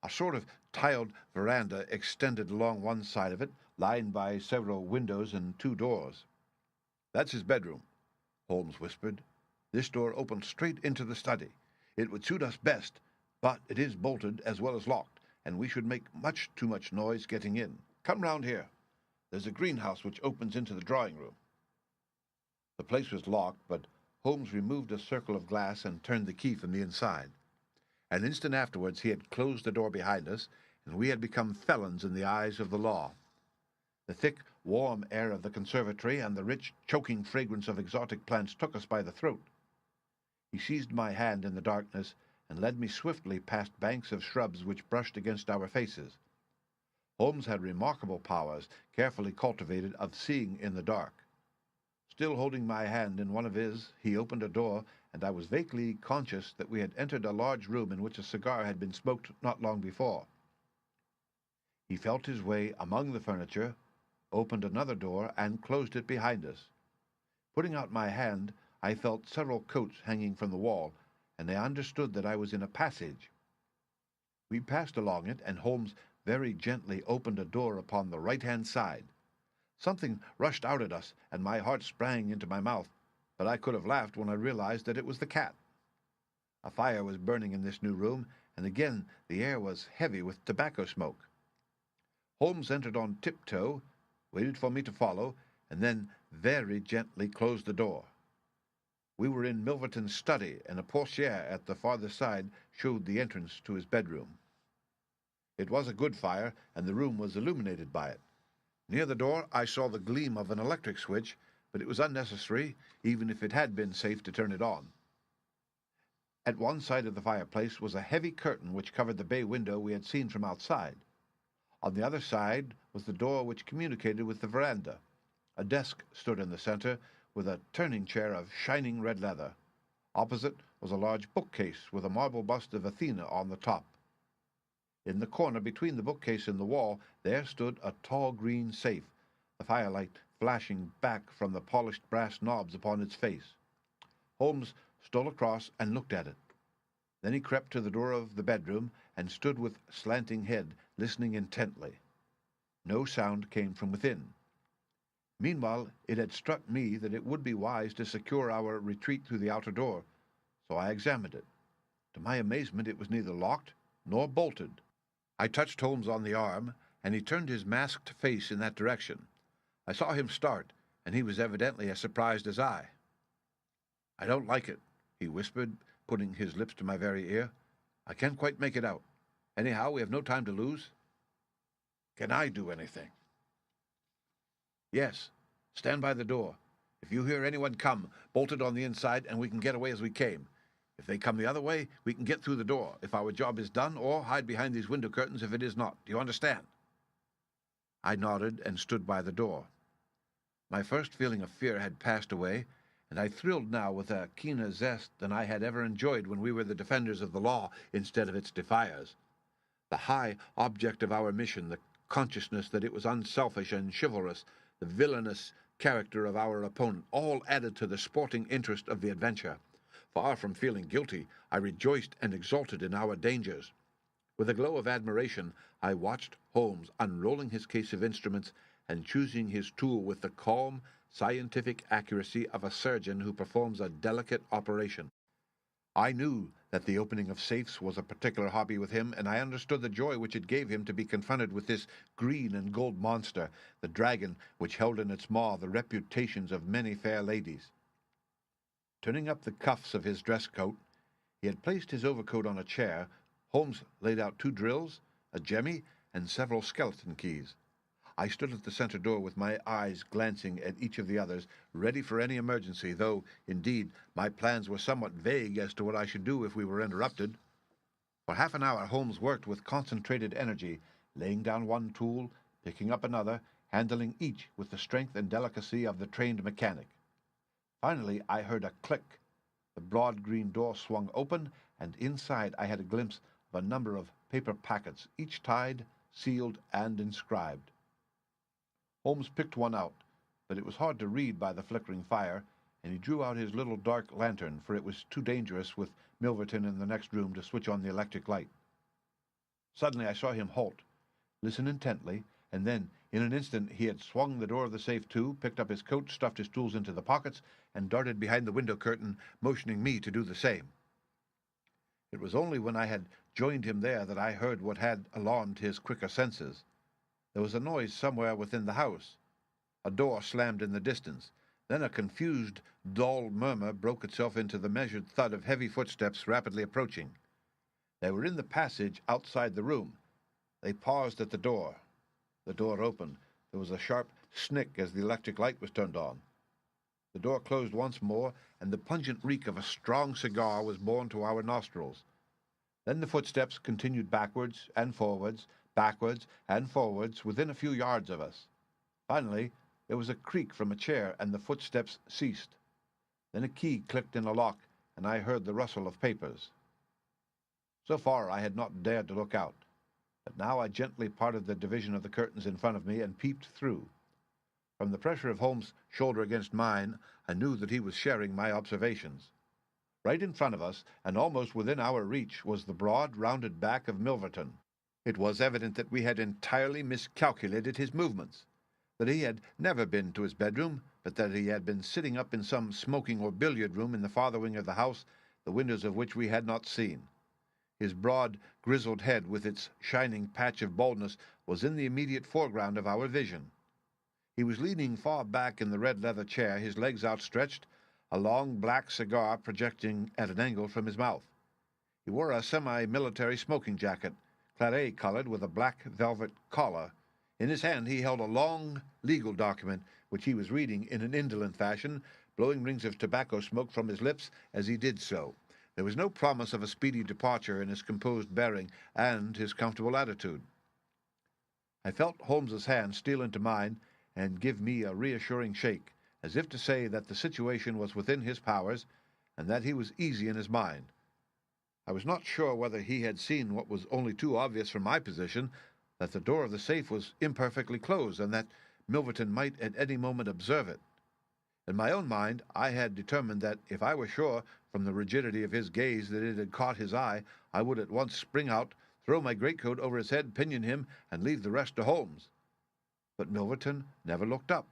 S2: A sort of tiled veranda extended along one side of it, lined by several windows and 2 doors. "That's his bedroom," Holmes whispered. "This door opens straight into the study. It would suit us best, but it is bolted as well as locked, and we should make much too much noise getting in. Come round here. There's a greenhouse which opens into the drawing room." The place was locked, but Holmes removed a circle of glass and turned the key from the inside. An instant afterwards he had closed the door behind us, and we had become felons in the eyes of the law. The thick, warm air of the conservatory and the rich, choking fragrance of exotic plants took us by the throat. He seized my hand in the darkness and led me swiftly past banks of shrubs which brushed against our faces. Holmes had remarkable powers, carefully cultivated, of seeing in the dark. Still holding my hand in one of his, he opened a door, and I was vaguely conscious that we had entered a large room in which a cigar had been smoked not long before. He felt his way among the furniture, opened another door, and closed it behind us. Putting out my hand, I felt several coats hanging from the wall, and I understood that I was in a passage. We passed along it, and Holmes very gently opened a door upon the right-hand side. Something rushed out at us, and my heart sprang into my mouth, but I could have laughed when I realized that it was the cat. A fire was burning in this new room, and again the air was heavy with tobacco smoke. Holmes entered on tiptoe, waited for me to follow, and then very gently closed the door. We were in Milverton's study, and a portière at the farther side showed the entrance to his bedroom. It was a good fire, and the room was illuminated by it. Near the door I saw the gleam of an electric switch, but it was unnecessary, even if it had been safe to turn it on. At one side of the fireplace was a heavy curtain which covered the bay window we had seen from outside. On the other side was the door which communicated with the veranda. A desk stood in the center, with a turning chair of shining red leather. Opposite was a large bookcase with a marble bust of Athena on the top. In the corner between the bookcase and the wall there stood a tall green safe, the firelight flashing back from the polished brass knobs upon its face. Holmes stole across and looked at it. Then he crept to the door of the bedroom and stood with slanting head, listening intently. No sound came from within. Meanwhile, it had struck me that it would be wise to secure our retreat through the outer door, so I examined it. To my amazement, it was neither locked nor bolted. I touched Holmes on the arm, and he turned his masked face in that direction. I saw him start, and he was evidently as surprised as I. "I don't like it," he whispered, putting his lips to my very ear. "I can't quite make it out. Anyhow, we have no time to lose."
S4: Can I do anything?
S2: "Yes. Stand by the door. If you hear anyone come, bolt it on the inside, and we can get away as we came. If they come the other way, we can get through the door, if our job is done, or hide behind these window curtains if it is not. Do you understand?" I nodded and stood by the door. My first feeling of fear had passed away, and I thrilled now with a keener zest than I had ever enjoyed when we were the defenders of the law instead of its defiers. The high object of our mission, the consciousness that it was unselfish and chivalrous, the villainous character of our opponent, all added to the sporting interest of the adventure. Far from feeling guilty, I rejoiced and exulted in our dangers. With a glow of admiration, I watched Holmes unrolling his case of instruments and choosing his tool with the calm, scientific accuracy of a surgeon who performs a delicate operation. I knew that the opening of safes was a particular hobby with him, and I understood the joy which it gave him to be confronted with this green and gold monster, the dragon which held in its maw the reputations of many fair ladies. Turning up the cuffs of his dress coat, he had placed his overcoat on a chair. Holmes laid out 2 drills, a jemmy, and several skeleton keys. I stood at the center door with my eyes glancing at each of the others, ready for any emergency, though, indeed, my plans were somewhat vague as to what I should do if we were interrupted. For half an hour Holmes worked with concentrated energy, laying down one tool, picking up another, handling each with the strength and delicacy of the trained mechanic. Finally, I heard a click. The broad green door swung open, and inside I had a glimpse of a number of paper packets, each tied, sealed, and inscribed. Holmes picked one out, but it was hard to read by the flickering fire, and he drew out his little dark lantern, for it was too dangerous with Milverton in the next room to switch on the electric light. Suddenly I saw him halt, listen intently, and then, In an instant he had swung the door of the safe to, picked up his coat, stuffed his tools into the pockets, and darted behind the window curtain, motioning me to do the same. It was only when I had joined him there that I heard what had alarmed his quicker senses. There was a noise somewhere within the house. A door slammed in the distance. Then a confused, dull murmur broke itself into the measured thud of heavy footsteps rapidly approaching. They were in the passage outside the room. They paused at the door. The door opened. There was a sharp snick as the electric light was turned on. The door closed once more, and the pungent reek of a strong cigar was borne to our nostrils. Then the footsteps continued backwards and forwards within a few yards of us. Finally, there was a creak from a chair, and the footsteps ceased. Then a key clicked in a lock, and I heard the rustle of papers. So far I had not dared to look out, but now I gently parted the division of the curtains in front of me and peeped through. From the pressure of Holmes' shoulder against mine, I knew that he was sharing my observations. Right in front of us, and almost within our reach, was the broad, rounded back of Milverton. It was evident that we had entirely miscalculated his movements, that he had never been to his bedroom, but that he had been sitting up in some smoking or billiard room in the farther wing of the house, the windows of which we had not seen. His broad, grizzled head, with its shining patch of baldness, was in the immediate foreground of our vision. He was leaning far back in the red leather chair, his legs outstretched, a long black cigar projecting at an angle from his mouth. He wore a semi-military smoking jacket, claret-colored, with a black velvet collar. In his hand he held a long legal document, which he was reading in an indolent fashion, blowing rings of tobacco smoke from his lips as he did so. There was no promise of a speedy departure in his composed bearing and his comfortable attitude. I felt Holmes's hand steal into mine and give me a reassuring shake, as if to say that the situation was within his powers, and that he was easy in his mind. I was not sure whether he had seen what was only too obvious from my position, that the door of the safe was imperfectly closed, and that Milverton might at any moment observe it. In my own mind, I had determined that if I were sure, from the rigidity of his gaze, that it had caught his eye, I would at once spring out, throw my greatcoat over his head, pinion him, and leave the rest to Holmes. But Milverton never looked up.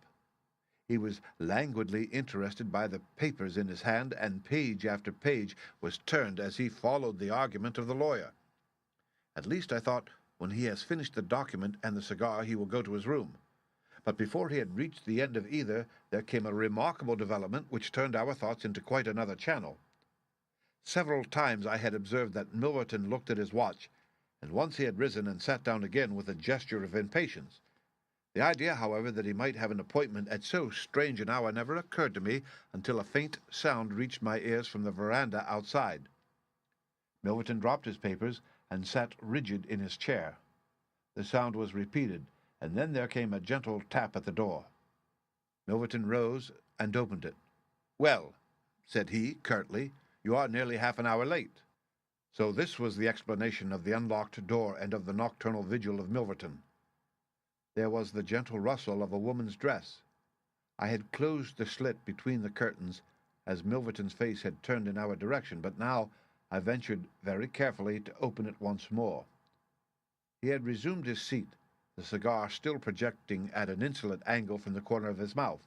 S2: He was languidly interested by the papers in his hand, and page after page was turned as he followed the argument of the lawyer. At least, I thought, when he has finished the document and the cigar, he will go to his room. But before he had reached the end of either, there came a remarkable development which turned our thoughts into quite another channel. Several times I had observed that Milverton looked at his watch, and once he had risen and sat down again with a gesture of impatience. The idea, however, that he might have an appointment at so strange an hour never occurred to me until a faint sound reached my ears from the veranda outside. Milverton dropped his papers and sat rigid in his chair. The sound was repeated, and then there came a gentle tap at the door. Milverton rose and opened it. "Well," said he, curtly, "you are nearly half an hour late." So this was the explanation of the unlocked door and of the nocturnal vigil of Milverton. There was the gentle rustle of a woman's dress. I had closed the slit between the curtains, as Milverton's face had turned in our direction, but now I ventured very carefully to open it once more. He had resumed his seat, the cigar still projecting at an insolent angle from the corner of his mouth.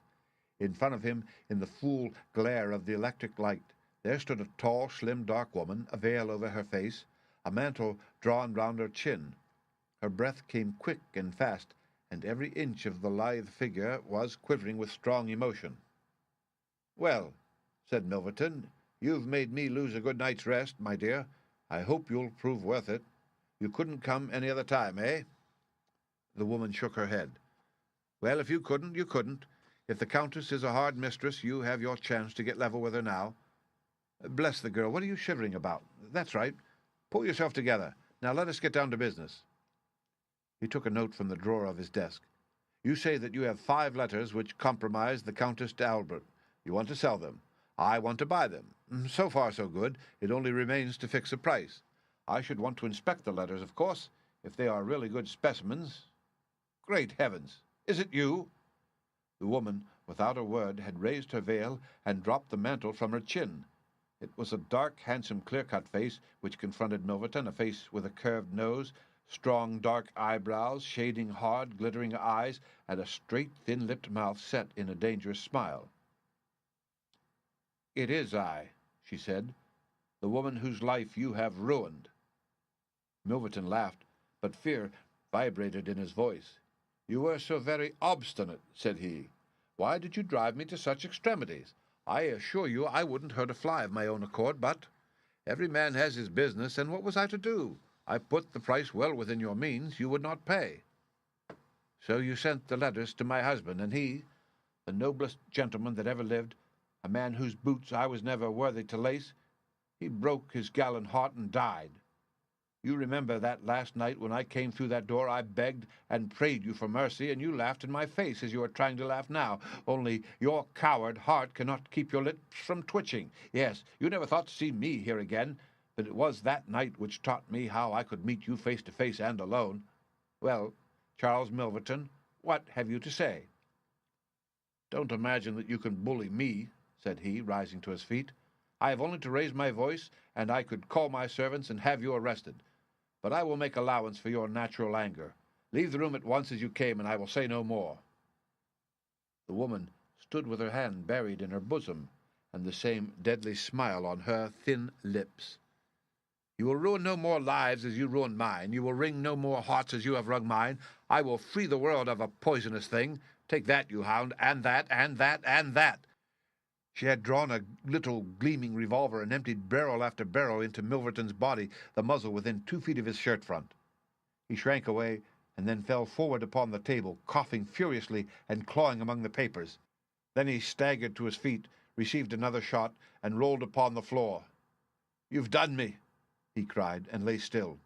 S2: In front of him, in the full glare of the electric light, there stood a tall, slim, dark woman, a veil over her face, a mantle drawn round her chin. Her breath came quick and fast, and every inch of the lithe figure was quivering with strong emotion. "Well," said Milverton, "you've made me lose a good night's rest, my dear. I hope you'll prove worth it. You couldn't come any other time, eh?" The woman shook her head. "Well, if you couldn't, you couldn't. If the Countess is a hard mistress, you have your chance to get level with her now. Bless the girl, what are you shivering about? That's right. Pull yourself together. Now let us get down to business." He took a note from the drawer of his desk. "You say that you have 5 letters which compromise the Countess de Albert. You want to sell them. I want to buy them. So far, so good. It only remains to fix a price. I should want to inspect the letters, of course, if they are really good specimens. Great heavens! Is it you?" The woman, without a word, had raised her veil and dropped the mantle from her chin. It was a dark, handsome, clear-cut face which confronted Milverton, a face with a curved nose,
S3: strong dark eyebrows, shading hard, glittering eyes, and a straight, thin-lipped mouth set in a dangerous smile. "It is I," she said, "the woman whose life you have ruined." Milverton laughed, but fear vibrated in his voice. "You were so very obstinate," said he. "Why did you drive me to such extremities? I assure you I wouldn't hurt a fly of my own accord, but every man has his business, and what was I to do? I put the price well within your means. You would not pay. So you sent the letters to my husband, and he, the noblest gentleman that ever lived, a man whose boots I was never worthy to lace, he broke his gallant heart and died. You remember that last night when I came through that door I begged and prayed you for mercy, and you laughed in my face as you are trying to laugh now, only your coward heart cannot keep your lips from twitching. Yes, you never thought to see me here again, but it was that night which taught me how I could meet you face to face and alone. Well, Charles Milverton, what have you to say?" "Don't imagine that you can bully me," said he, rising to his feet. "I have only to raise my voice, and I could call my servants and have you arrested. But I will make allowance for your natural anger. Leave the room at once as you came, and I will say no more." The woman stood with her hand buried in her bosom, and the same deadly smile on her thin lips. "You will ruin no more lives as you ruined mine. You will wring no more hearts as you have wrung mine. I will free the world of a poisonous thing. Take that, you hound, and that, and that, and that." She had drawn a little gleaming revolver and emptied barrel after barrel into Milverton's body, the muzzle within 2 feet of his shirt-front. He shrank away, and then fell forward upon the table, coughing furiously and clawing among the papers. Then he staggered to his feet, received another shot, and rolled upon the floor. "You've done me," he cried, and lay still.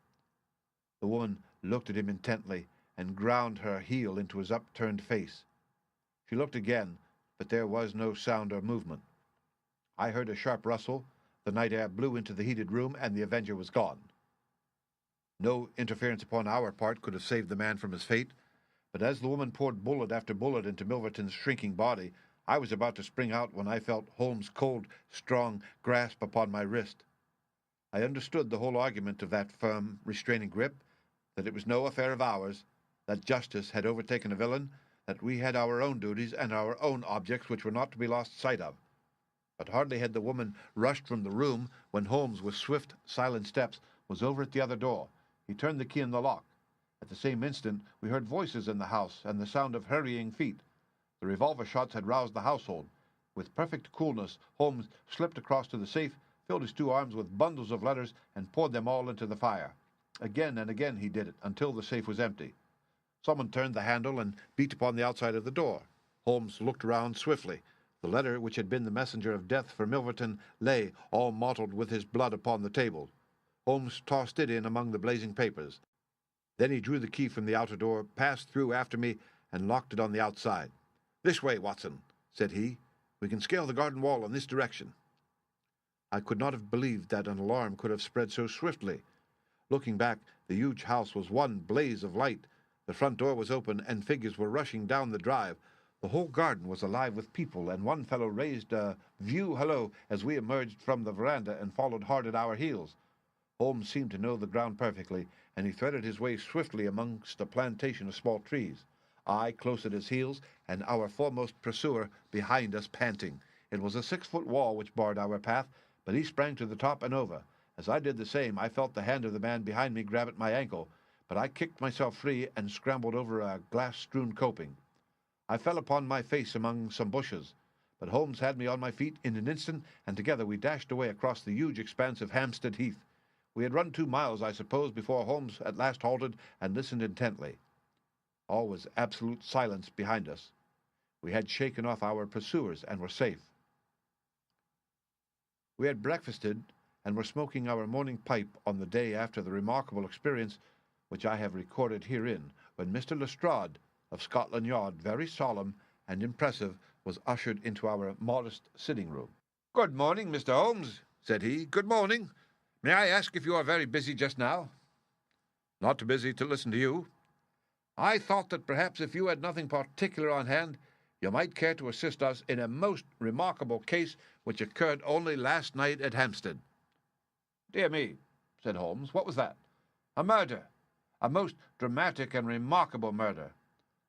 S3: The woman looked at him intently, and ground her heel into his upturned face. She looked again, but there was no sound or movement. I heard a sharp rustle, the night air blew into the heated room, and the avenger was gone. No interference upon our part could have saved the man from his fate, but as the woman poured bullet after bullet into Milverton's shrinking body, I was about to spring out when I felt Holmes' cold, strong grasp upon my wrist. I understood the whole argument of that firm, restraining grip, that it was no affair of ours, that justice had overtaken a villain, that we had our own duties and our own objects which were not to be lost sight of. But hardly had the woman rushed from the room when Holmes, with swift, silent steps, was over at the other door. He turned the key in the lock. At the same instant we heard voices in the house and the sound of hurrying feet. The revolver shots had roused the household. With perfect coolness, Holmes slipped across to the safe, filled his 2 arms with bundles of letters, and poured them all into the fire. Again and again he did it, until the safe was empty. Someone turned the handle and beat upon the outside of the door. Holmes looked round swiftly. The letter, which had been the messenger of death for Milverton, lay, all mottled with his blood, upon the table. Holmes tossed it in among the blazing papers. Then he drew the key from the outer door, passed through after me, and locked it on the outside. "This way, Watson," said he. "We can scale the garden wall in this direction." I could not have believed that an alarm could have spread so swiftly. Looking back, the huge house was one blaze of light. The front door was open, and figures were rushing down the drive. The whole garden was alive with people, and one fellow raised a view-hallo as we emerged from the veranda and followed hard at our heels. Holmes seemed to know the ground perfectly, and he threaded his way swiftly amongst a plantation of small trees. I close at his heels, and our foremost pursuer behind us, panting. It was a 6-foot wall which barred our path, but he sprang to the top and over. As I did the same, I felt the hand of the man behind me grab at my ankle, but I kicked myself free and scrambled over a glass-strewn coping. I fell upon my face among some bushes, but Holmes had me on my feet in an instant, and together we dashed away across the huge expanse of Hampstead Heath. We had run 2 miles, I suppose, before Holmes at last halted and listened intently. All was absolute silence behind us. We had shaken off our pursuers and were safe. We had breakfasted and were smoking our morning pipe on the day after the remarkable experience which I have recorded herein, when Mr. Lestrade, of Scotland Yard, very solemn and impressive, was ushered into our modest sitting-room. "Good morning, Mr. Holmes," said he. "Good morning. May I ask if you are very busy just now?" "Not too busy to listen to you." "I thought that perhaps if you had nothing particular on hand, you might care to assist us in a most remarkable case which occurred only last night at Hampstead." "Dear me," said Holmes. "What was that?" "A murder. A most dramatic and remarkable murder.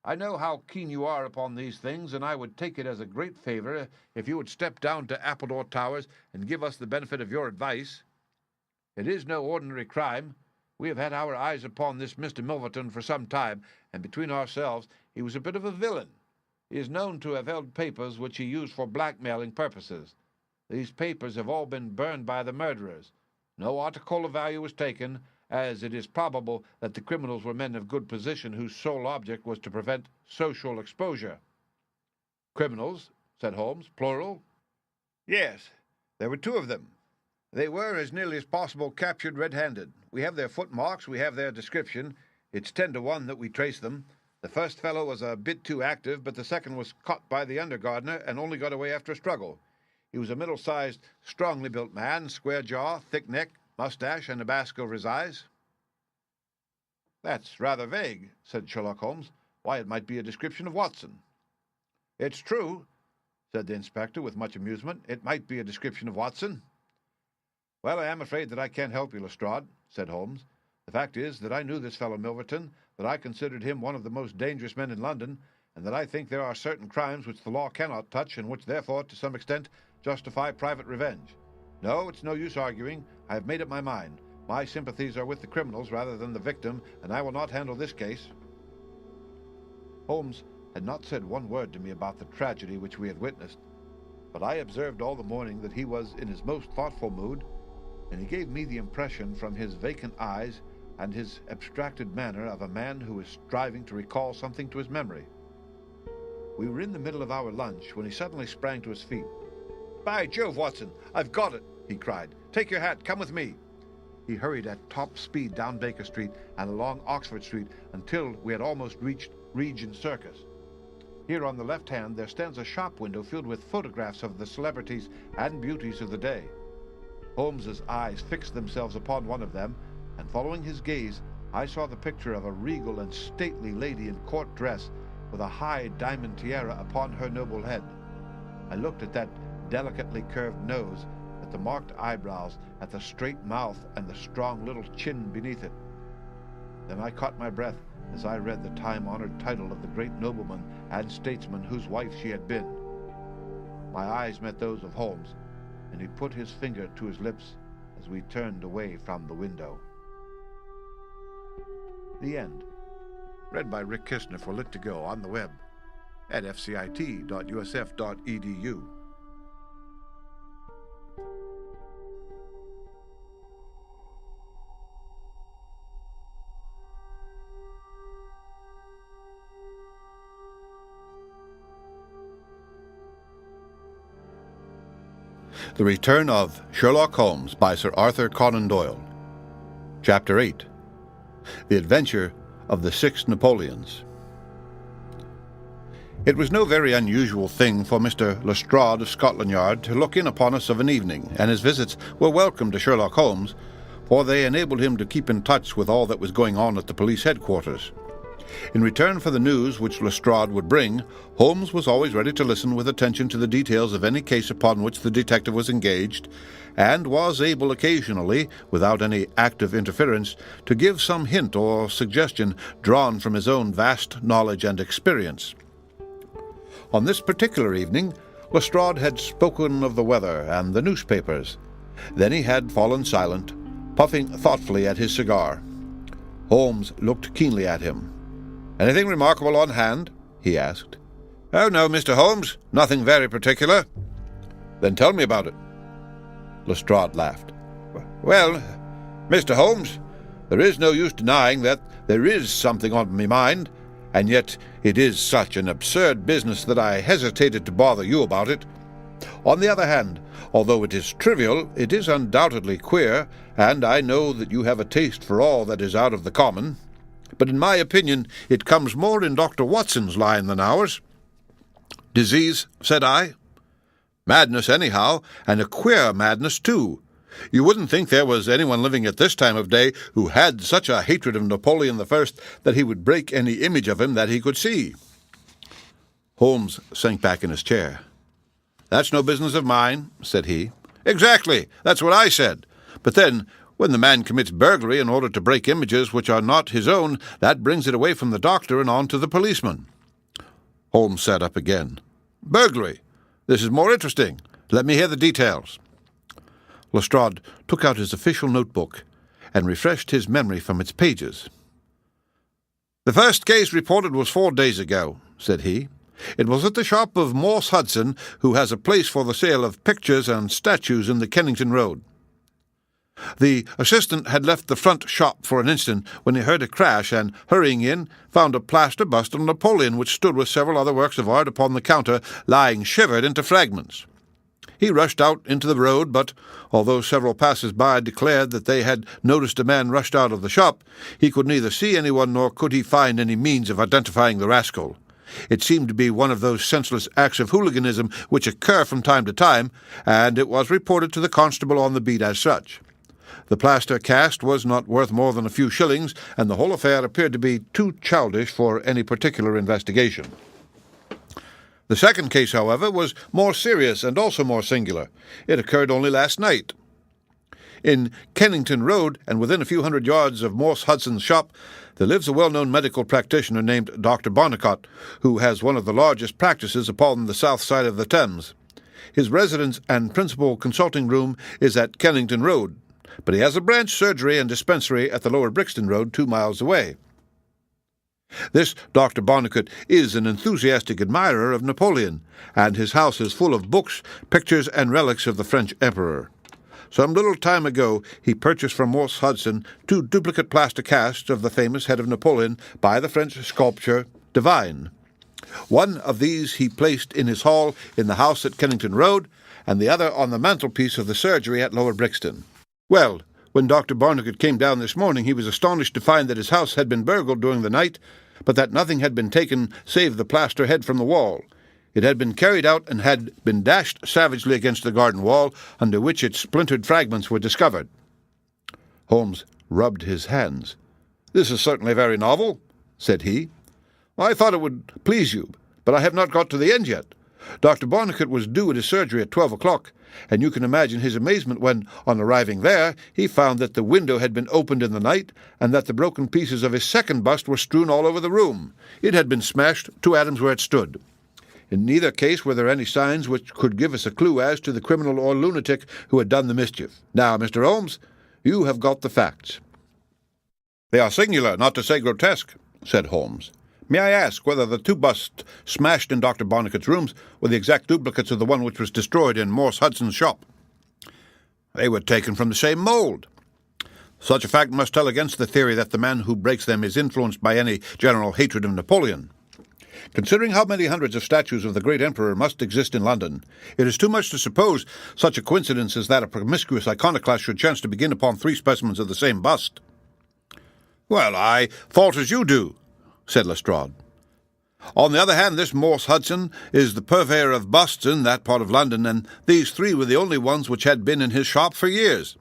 S3: I know how keen you are upon these things, and I would take it as a great favor if you would step down to Appledore Towers and give us the benefit of your advice. It is no ordinary crime. We have had our eyes upon this Mr. Milverton for some time, and between ourselves, he was a bit of a villain. He is known to have held papers which he used for blackmailing purposes. These papers have all been burned by the murderers. No article of value was taken, as it is probable that the criminals were men of good position whose sole object was to prevent social exposure. Criminals, said Holmes, plural?
S2: Yes, there were two of them. They were, as nearly as possible, captured red-handed. We have their footmarks, we have their description. It's 10 to 1 that we trace them. The first fellow was a bit too active, but the second was caught by the undergardener and only got away after a struggle. He was a middle-sized, strongly built man, square jaw, thick neck, mustache, and a mask over his eyes.
S3: That's rather vague, said Sherlock Holmes. Why, it might be a description of Watson.
S2: It's true, said the inspector with much amusement. It might be a description of Watson.
S3: Well, I am afraid that I can't help you, Lestrade, said Holmes. The fact is that I knew this fellow Milverton, that I considered him one of the most dangerous men in London, and that I think there are certain crimes which the law cannot touch and which, therefore, to some extent, justify private revenge. No, it's no use arguing. I have made up my mind. My sympathies are with the criminals rather than the victim, and I will not handle this case. Holmes had not said one word to me about the tragedy which we had witnessed, but I observed all the morning that he was in his most thoughtful mood, and he gave me the impression from his vacant eyes and his abstracted manner of a man who is striving to recall something to his memory. We were in the middle of our lunch when he suddenly sprang to his feet. "By Jove, Watson, I've got it!" he cried. "Take your hat, come with me." He hurried at top speed down Baker Street and along Oxford Street until we had almost reached Regent Circus. Here on the left hand there stands a shop window filled with photographs of the celebrities and beauties of the day. Holmes's eyes fixed themselves upon one of them, and following his gaze, I saw the picture of a regal and stately lady in court dress, with a high diamond tiara upon her noble head. I looked at that delicately curved nose, at the marked eyebrows, at the straight mouth, and the strong little chin beneath it. Then I caught my breath as I read the time-honored title of the great nobleman and statesman whose wife she had been. My eyes met those of Holmes, and he put his finger to his lips as we turned away from the window. The end. Read by Rick Kistner for Lit2Go on the web at fcit.usf.edu. The Return of Sherlock Holmes by Sir Arthur Conan Doyle. Chapter 8. The Adventure of the 6 Napoleons. It was no very unusual thing for Mr. Lestrade of Scotland Yard to look in upon us of an evening, and his visits were welcome to Sherlock Holmes, for they enabled him to keep in touch with all that was going on at the police headquarters. In return for the news which Lestrade would bring, Holmes was always ready to listen with attention to the details of any case upon which the detective was engaged, and was able occasionally, without any active interference, to give some hint or suggestion drawn from his own vast knowledge and experience. On this particular evening, Lestrade had spoken of the weather and the newspapers. Then he had fallen silent, puffing thoughtfully at his cigar. Holmes looked keenly at him. "Anything remarkable on hand?" he asked. "Oh, no, Mr. Holmes, nothing very particular." "Then tell me about it." Lestrade laughed. "Well, Mr. Holmes, there is no use denying that there is something on my mind, and yet it is such an absurd business that I hesitated to bother you about it. On the other hand, although it is trivial, it is undoubtedly queer, and I know that you have a taste for all that is out of the common. But in my opinion it comes more in Dr. Watson's line than ours." "Disease?" said I. "Madness, anyhow, and a queer madness, too. You wouldn't think there was anyone living at this time of day who had such a hatred of Napoleon I that he would break any image of him that he could see." Holmes sank back in his chair. "That's no business of mine," said he. "Exactly. That's what I said. But then,
S2: When the man commits burglary in order to break images which are not his own, that brings it away from the doctor and on to the policeman." Holmes sat up again. "Burglary? This is more interesting. Let me hear the details." Lestrade took out his official notebook and refreshed his memory from its pages. "The first case reported was 4 days ago," said he. "It was at the shop of Morse Hudson, who has a place for the sale of pictures and statues in the Kennington Road. The assistant had left the front shop for an instant when he heard a crash and, hurrying in, found a plaster bust of Napoleon which stood with several other works of art upon the counter, lying shivered into fragments. He rushed out into the road, but, although several passers-by declared that they had noticed a man rushed out of the shop, he could neither see anyone nor could he find any means of identifying the rascal. It seemed to be one of those senseless acts of hooliganism which occur from time to time, and it was reported to the constable on the beat as such. The plaster cast was not worth more than a few shillings, and the whole affair appeared to be too childish for any particular investigation. The second case, however, was more serious and also more singular. It occurred only last night. In Kennington Road, and within a few hundred yards of Morse Hudson's shop, there lives a well-known medical practitioner named Dr. Barnicot, who has one of the largest practices upon the south side of the Thames. His residence and principal consulting room is at Kennington Road, but he has a branch surgery and dispensary at the Lower Brixton Road 2 miles away. This Dr. Barnicot is an enthusiastic admirer of Napoleon, and his house is full of books, pictures, and relics of the French emperor. Some little time ago he purchased from Morse Hudson 2 duplicate plaster casts of the famous head of Napoleon by the French sculptor Divine. One of these he placed in his hall in the house at Kennington Road, and the other on the mantelpiece of the surgery at Lower Brixton. Well, when Dr. Barnicot came down this morning, he was astonished to find that his house had been burgled during the night, but that nothing had been taken save the plaster head from the wall. It had been carried out and had been dashed savagely against the garden wall, under which its splintered fragments were discovered. Holmes rubbed his hands. "This is certainly very novel," said he. "I thought it would please you, but I have not got to the end yet. Dr. Barnicot was due at his surgery at 12 o'clock, and you can imagine his amazement when, on arriving there, he found that the window had been opened in the night, and that the broken pieces of his second bust were strewn all over the room. It had been smashed to atoms where it stood. In neither case were there any signs which could give us a clue as to the criminal or lunatic who had done the mischief. Now, Mr. Holmes, you have got the facts." "They are singular, not to say grotesque," said Holmes. "May I ask whether the 2 busts smashed in Dr. Barnicot's rooms were the exact duplicates of the one which was destroyed in Morse Hudson's shop?" "They were taken from the same mould." "Such a fact must tell against the theory that the man who breaks them is influenced by any general hatred of Napoleon. Considering how many hundreds of statues of the great emperor must exist in London, it is too much to suppose such a coincidence as that a promiscuous iconoclast should chance to begin upon 3 specimens of the same bust." "Well, I thought as you do," said Lestrade. "On the other hand, this Morse Hudson is the purveyor of busts in that part of London, and these 3 were the only ones which had been in his shop for years.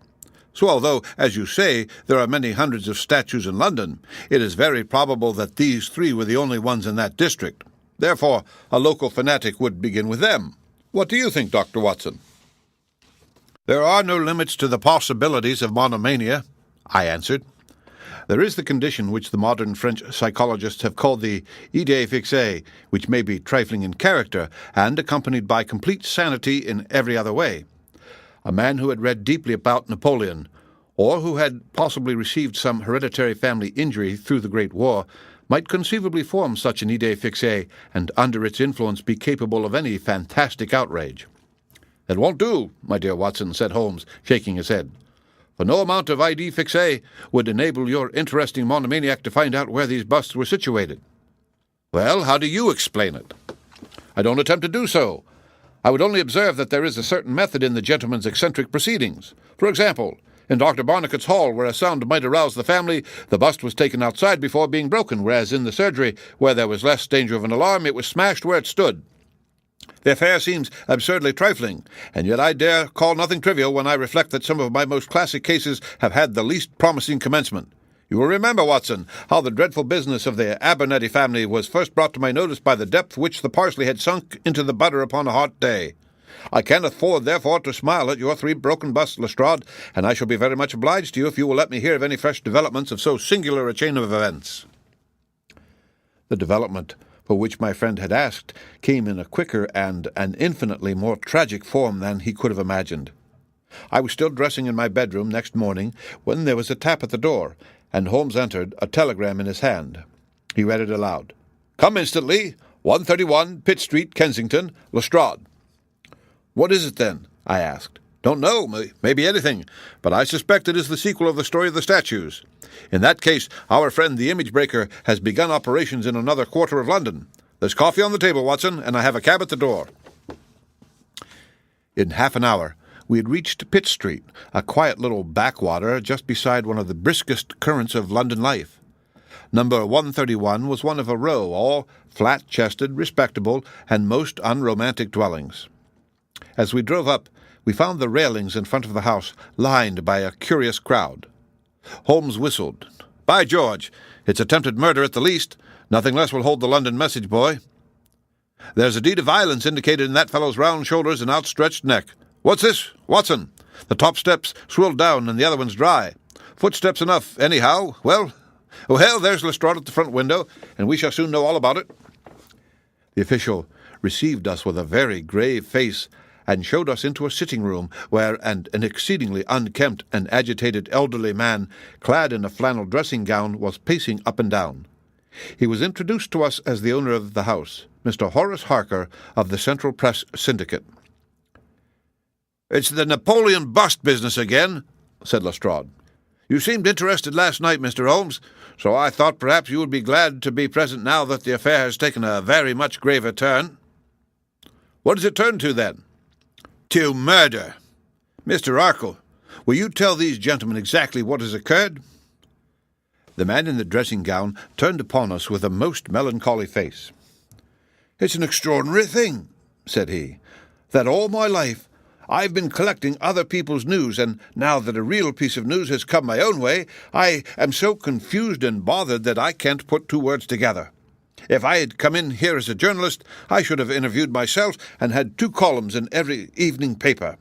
S2: So although, as you say, there are many hundreds of statues in London, it is very probable that these 3 were the only ones in that district. Therefore, a local fanatic would begin with them. What do you think, Dr. Watson?" "There are no limits to the possibilities of monomania," I answered. "There is the condition which the modern French psychologists have called the idée fixe, which may be trifling in character and accompanied by complete sanity in every other way. A man who had read deeply about Napoleon, or who had possibly received some hereditary family injury through the Great War, might conceivably form such an idée fixe, and under its influence be capable of any fantastic outrage." "That won't do, my dear Watson," said Holmes, shaking his head. "For no amount of idée fixe would enable your interesting monomaniac to find out where these busts were situated." "Well, how do you explain it?" "I don't attempt to do so. I would only observe that there is a certain method in the gentleman's eccentric proceedings. For example, in Dr. Barnicot's hall, where a sound might arouse the family, the bust was taken outside before being broken, whereas in the surgery, where there was less danger of an alarm, it was smashed where it stood. The affair seems absurdly trifling, and yet I dare call nothing trivial when I reflect that some of my most classic cases have had the least promising commencement. You will remember, Watson, how the dreadful business of the Abernethy family was first brought to my notice by the depth which the parsley had sunk into the butter upon a hot day. I can't afford, therefore, to smile at your 3 broken busts, Lestrade, and I shall be very much obliged to you if you will let me hear of any fresh developments of so singular a chain of events." The development for which my friend had asked came in a quicker and an infinitely more tragic form than he could have imagined. I was still dressing in my bedroom next morning when there was a tap at the door, and Holmes entered, a telegram in his hand. He read it aloud. "Come instantly, 131 Pitt Street, Kensington, Lestrade." "What is it, then?" I asked. "Don't know. Maybe anything. But I suspect it is the sequel of the story of the statues. In that case, our friend the image breaker has begun operations in another quarter of London. There's coffee on the table, Watson, and I have a cab at the door." In half an hour, we had reached Pitt Street, a quiet little backwater just beside one of the briskest currents of London life. Number 131 was one of a row, all flat-chested, respectable, and most unromantic dwellings. As we drove up, we found the railings in front of the house lined by a curious crowd. Holmes whistled. "By George, it's attempted murder at the least. Nothing less will hold the London message boy. There's a deed of violence indicated in that fellow's round shoulders and outstretched neck. What's this, Watson? The top step's swilled down and the other one's dry. Footsteps enough, anyhow. Well, there's Lestrade at the front window, and we shall soon know all about it." The official received us with a very grave face, and showed us into a sitting-room where an exceedingly unkempt and agitated elderly man, clad in a flannel dressing-gown, was pacing up and down. He was introduced to us as the owner of the house, Mr. Horace Harker of the Central Press Syndicate. "It's the Napoleon bust business again," said Lestrade. "You seemed interested last night, Mr. Holmes, so I thought perhaps you would be glad to be present now that the affair has taken a very much graver turn." "What has it turned to, then?" "To murder. Mr. Arkle, will you tell these gentlemen exactly what has occurred?" The man in the dressing-gown turned upon us with a most melancholy face. "It's an extraordinary thing," said he, "that all my life I've been collecting other people's news, and now that a real piece of news has come my own way, I am so confused and bothered that I can't put 2 words together. If I had come in here as a journalist, I should have interviewed myself and had 2 columns in every evening paper.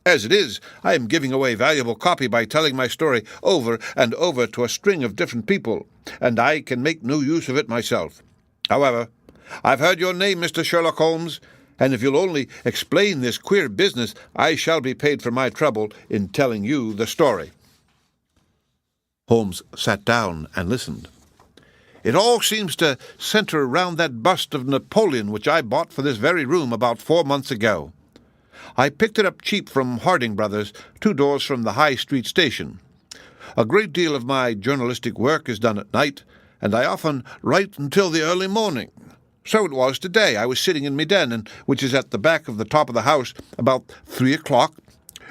S2: As it is, I am giving away valuable copy by telling my story over and over to a string of different people, and I can make no use of it myself. However, I've heard your name, Mr. Sherlock Holmes, and if you'll only explain this queer business, I shall be paid for my trouble in telling you the story." Holmes sat down and listened. "It all seems to center around that bust of Napoleon which I bought for this very room about 4 months ago. I picked it up cheap from Harding Brothers, 2 doors from the High Street station. A great deal of my journalistic work is done at night, and I often write until the early morning. So it was today. I was sitting in my den, which is at the back of the top of the house, about 3 o'clock,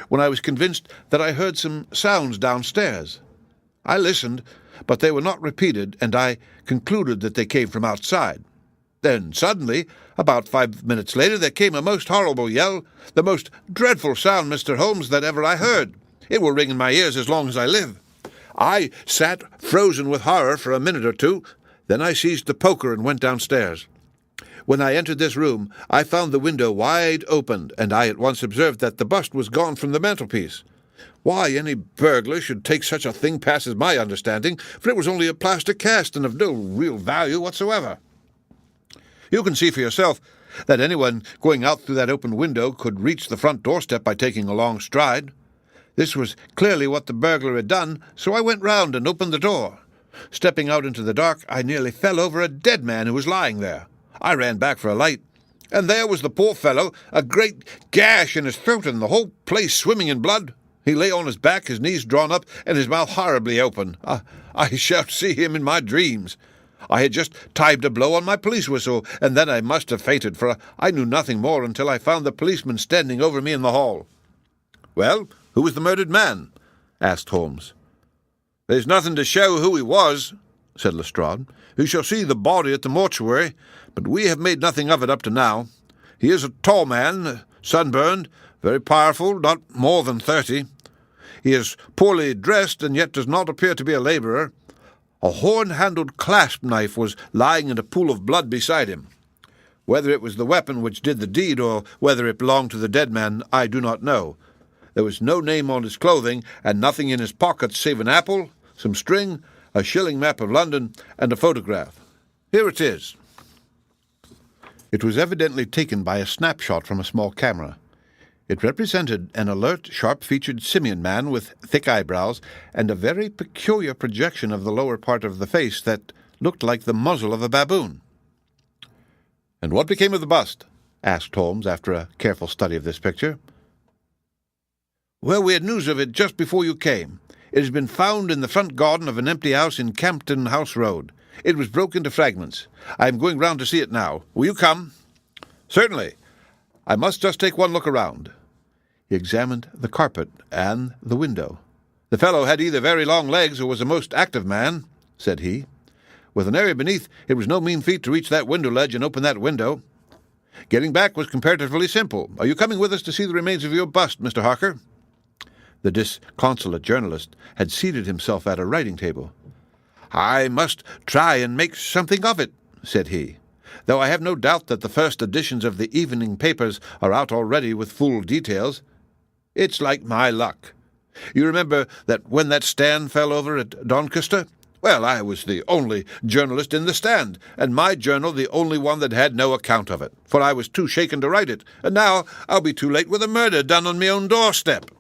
S2: when I was convinced that I heard some sounds downstairs. I listened, but they were not repeated, and I concluded that they came from outside. Then suddenly, about 5 minutes later, there came a most horrible yell, the most dreadful sound, Mr. Holmes, that ever I heard. It will ring in my ears as long as I live. I sat frozen with horror for a minute or 2, then I seized the poker and went downstairs. When I entered this room, I found the window wide open, and I at once observed that the bust was gone from the mantelpiece. Why any burglar should take such a thing passes my understanding, for it was only a plaster cast and of no real value whatsoever. You can see for yourself that anyone going out through that open window could reach the front doorstep by taking a long stride. This was clearly what the burglar had done, so I went round and opened the door. Stepping out into the dark, I nearly fell over a dead man who was lying there. I ran back for a light, and there was the poor fellow, a great gash in his throat and the whole place swimming in blood. He lay on his back, his knees drawn up, and his mouth horribly open. I shall see him in my dreams. I had just timed a blow on my police whistle, and then I must have fainted, for I knew nothing more until I found the policeman standing over me in the hall." "Well, who was the murdered man?" asked Holmes. "There's nothing to show who he was," said Lestrade. "You shall see the body at the mortuary, but we have made nothing of it up to now. He is a tall man, sunburned, very powerful, not more than 30. He is poorly dressed, and yet does not appear to be a labourer. A horn-handled clasp-knife was lying in a pool of blood beside him. Whether it was the weapon which did the deed, or whether it belonged to the dead man, I do not know. There was no name on his clothing, and nothing in his pockets save an apple, some string, a shilling map of London, and a photograph. Here it is." It was evidently taken by a snapshot from a small camera. It represented an alert, sharp-featured simian man with thick eyebrows and a very peculiar projection of the lower part of the face that looked like the muzzle of a baboon. "And what became of the bust?" asked Holmes, after a careful study of this picture. "Well, we had news of it just before you came. It has been found in the front garden of an empty house in Campden House Road. It was broken to fragments. I am going round to see it now. Will you come?" "Certainly. I must just take one look around." He examined the carpet and the window. "The fellow had either very long legs or was a most active man," said he. "With an area beneath, it was no mean feat to reach that window ledge and open that window. Getting back was comparatively simple. Are you coming with us to see the remains of your bust, Mr. Harker?" The disconsolate journalist had seated himself at a writing table. "I must try and make something of it," said he, "though I have no doubt that the first editions of the evening papers are out already with full details. It's like my luck. You remember that when that stand fell over at Doncaster? Well, I was the only journalist in the stand, and my journal the only one that had no account of it, for I was too shaken to write it, and now I'll be too late with a murder done on me own doorstep."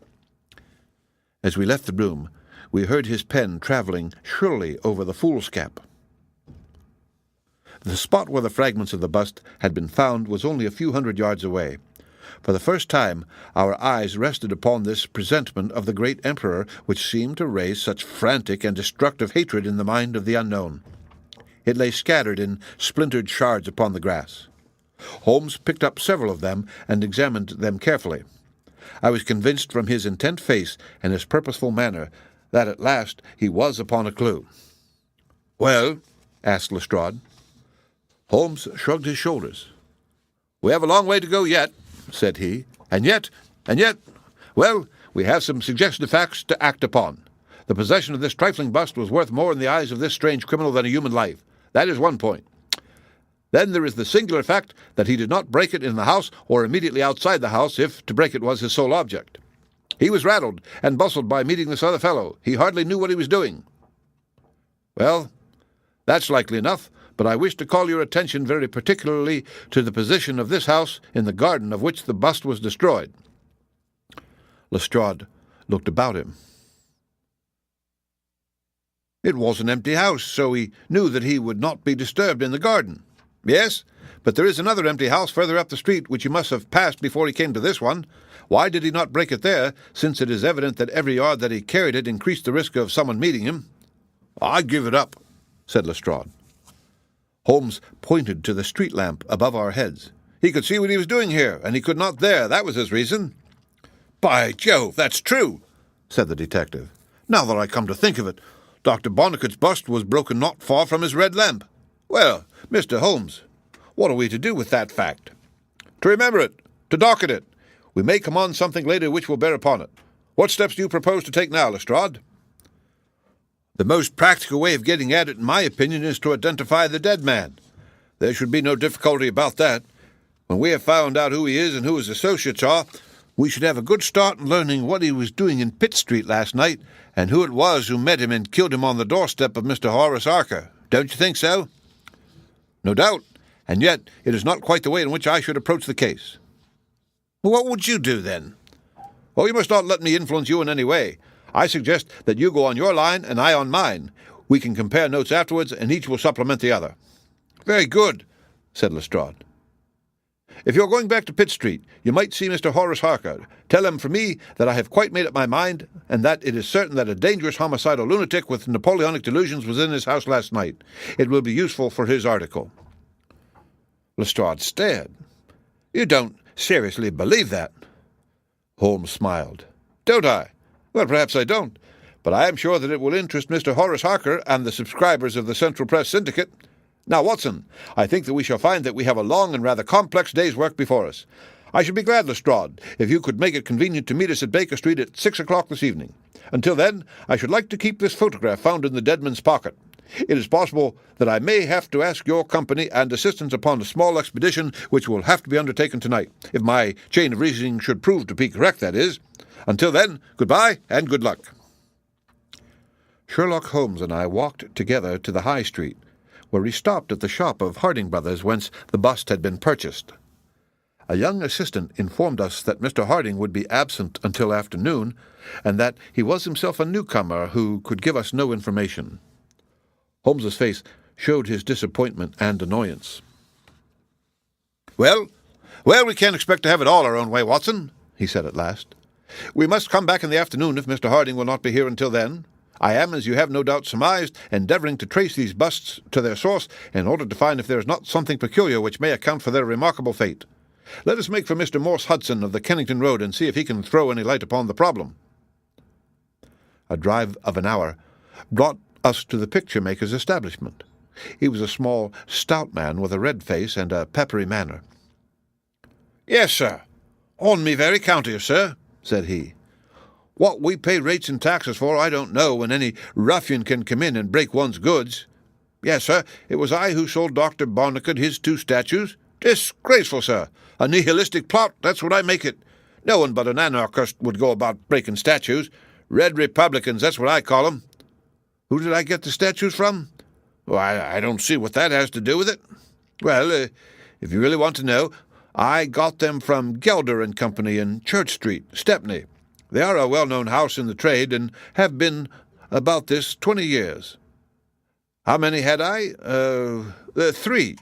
S2: As we left the room, we heard his pen travelling shrilly over the foolscap. The spot where the fragments of the bust had been found was only a few hundred yards away. For the first time, our eyes rested upon this presentment of the great emperor, which seemed to raise such frantic and destructive hatred in the mind of the unknown. It lay scattered in splintered shards upon the grass. Holmes picked up several of them and examined them carefully. I was convinced from his intent face and his purposeful manner that at last he was upon a clue. "Well?" asked Lestrade. Holmes shrugged his shoulders. "We have a long way to go yet," said he, and yet, well, we have some suggestive facts to act upon. The possession of this trifling bust was worth more in the eyes of this strange criminal than a human life. That is one point. Then there is the singular fact that he did not break it in the house or immediately outside the house, if to break it was his sole object. He was rattled and bustled by meeting this other fellow. He hardly knew what he was doing. Well, that's likely enough, but I wish to call your attention very particularly to the position of this house in the garden of which the bust was destroyed." Lestrade looked about him. It was an empty house, so he knew that he would not be disturbed in the garden. "Yes, but there is another empty house further up the street which he must have passed before he came to this one. Why did he not break it there, since it is evident that every yard that he carried it increased the risk of someone meeting him?" "I give it up," said Lestrade. Holmes pointed to the street lamp above our heads. "He could see what he was doing here, and he could not there. That was his reason." "By Jove, that's true," said the detective. "Now that I come to think of it, Dr. Barnicot's bust was broken not far from his red lamp. Well, Mr. Holmes, what are we to do with that fact?" "To remember it, to docket it. We may come on something later which will bear upon it. What steps do you propose to take now, Lestrade?" "The most practical way of getting at it, in my opinion, is to identify the dead man. There should be no difficulty about that. When we have found out who he is and who his associates are, we should have a good start in learning what he was doing in Pitt Street last night, and who it was who met him and killed him on the doorstep of Mr. Horace Harker. Don't you think so?" "No doubt, and yet it is not quite the way in which I should approach the case." "What would you do, then?" "Oh, you must not let me influence you in any way. I suggest that you go on your line and I on mine. We can compare notes afterwards, and each will supplement the other." "Very good," said Lestrade. "If you're going back to Pitt Street, you might see Mr. Horace Harker. Tell him from me that I have quite made up my mind, and that it is certain that a dangerous homicidal lunatic with Napoleonic delusions was in his house last night. It will be useful for his article." Lestrade stared. "You don't seriously believe that?" Holmes smiled. "Don't I? Well, perhaps I don't, but I am sure that it will interest Mr. Horace Harker and the subscribers of the Central Press Syndicate. Now, Watson, I think that we shall find that we have a long and rather complex day's work before us. I should be glad, Lestrade, if you could make it convenient to meet us at Baker Street at 6 o'clock this evening. Until then, I should like to keep this photograph found in the dead man's pocket. It is possible that I may have to ask your company and assistance upon a small expedition which will have to be undertaken tonight, if my chain of reasoning should prove to be correct, that is. Until then, goodbye and good luck." Sherlock Holmes and I walked together to the High Street, where we stopped at the shop of Harding Brothers whence the bust had been purchased. A young assistant informed us that Mr. Harding would be absent until afternoon, and that he was himself a newcomer who could give us no information. Holmes's face showed his disappointment and annoyance. Well, we can't expect to have it all our own way, Watson," he said at last. "We must come back in the afternoon if Mr. Harding will not be here until then. I am, as you have no doubt surmised, endeavouring to trace these busts to their source in order to find if there is not something peculiar which may account for their remarkable fate. Let us make for Mr. Morse Hudson of the Kennington Road and see if he can throw any light upon the problem." A drive of an hour brought us to the picture-maker's establishment. He was a small, stout man with a red face and a peppery manner. "Yes, sir. On me very county, sir," said he. "What we pay rates and taxes for I don't know, when any ruffian can come in and break one's goods. Yes, sir, it was I who sold Dr. Barnacle his 2 statues. Disgraceful, sir. A nihilistic plot, that's what I make it. No one but an anarchist would go about breaking statues. Red Republicans, that's what I call 'em. Who did I get the statues from? Why, I don't see what that has to do with it. Well, if you really want to know, I got them from Gelder and Company in Church Street, Stepney. They are a well-known house in the trade, and have been about this 20 years. How many had I? 3.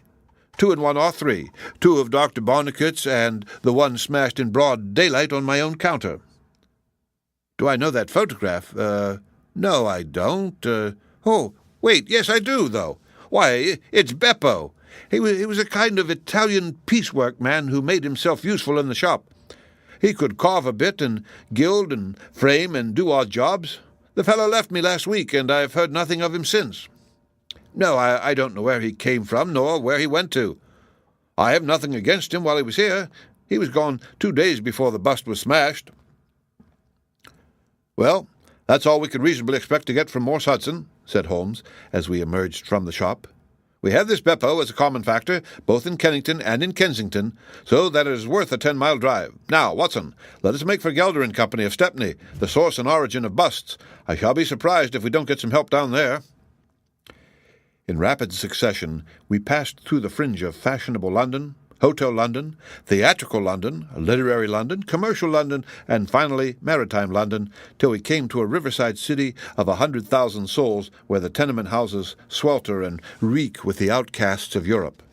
S2: 2 in one, or 3. 2 of Dr. Barnacle's, and the one smashed in broad daylight on my own counter. Do I know that photograph? No, I don't. Oh, wait, yes, I do, though. Why, it's Beppo. He was a kind of Italian piecework man who made himself useful in the shop. He could carve a bit and gild and frame and do odd jobs. The fellow left me last week, and I've heard nothing of him since. No, I don't know where he came from, nor where he went to. I have nothing against him while he was here. He was gone 2 days before the bust was smashed." "Well, that's all we could reasonably expect to get from Morse Hudson," said Holmes, as we emerged from the shop. "We have this Beppo as a common factor, both in Kennington and in Kensington, so that it is worth a 10-mile drive. Now, Watson, let us make for Gelder and Company of Stepney, the source and origin of busts. I shall be surprised if we don't get some help down there." In rapid succession, we passed through the fringe of fashionable London, Hotel London, theatrical London, literary London, commercial London, and finally maritime London, till we came to a riverside city of 100,000 souls, where the tenement houses swelter and reek with the outcasts of Europe.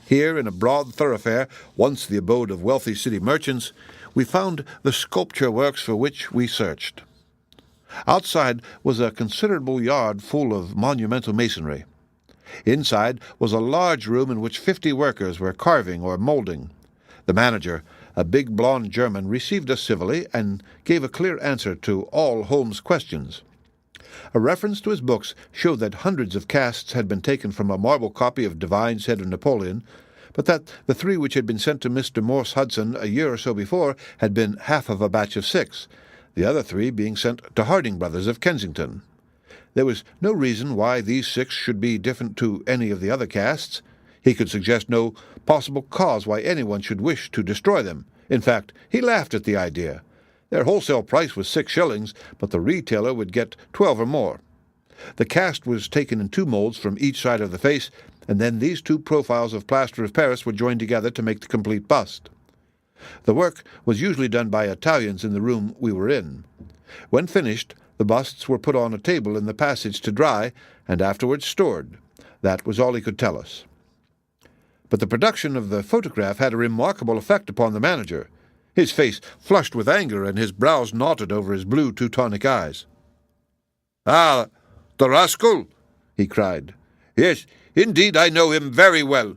S2: Here, in a broad thoroughfare, once the abode of wealthy city merchants, we found the sculpture works for which we searched. Outside was a considerable yard full of monumental masonry. Inside was a large room in which 50 workers were carving or moulding. The manager, a big blond German, received us civilly and gave a clear answer to all Holmes' questions. A reference to his books showed that hundreds of casts had been taken from a marble copy of Divine's Head of Napoleon, but that the 3 which had been sent to Mr. Morse Hudson a year or so before had been half of a batch of 6, the other 3 being sent to Harding Brothers of Kensington. There was no reason why these 6 should be different to any of the other casts. He could suggest no possible cause why anyone should wish to destroy them. In fact, he laughed at the idea. Their wholesale price was 6 shillings, but the retailer would get 12 or more. The cast was taken in 2 moulds from each side of the face, and then these 2 profiles of plaster of Paris were joined together to make the complete bust. The work was usually done by Italians in the room we were in. When finished, the busts were put on a table in the passage to dry, and afterwards stored. That was all he could tell us. But the production of the photograph had a remarkable effect upon the manager. His face flushed with anger, and his brows knotted over his blue Teutonic eyes. "Ah, the rascal!" he cried. "Yes, indeed, I know him very well.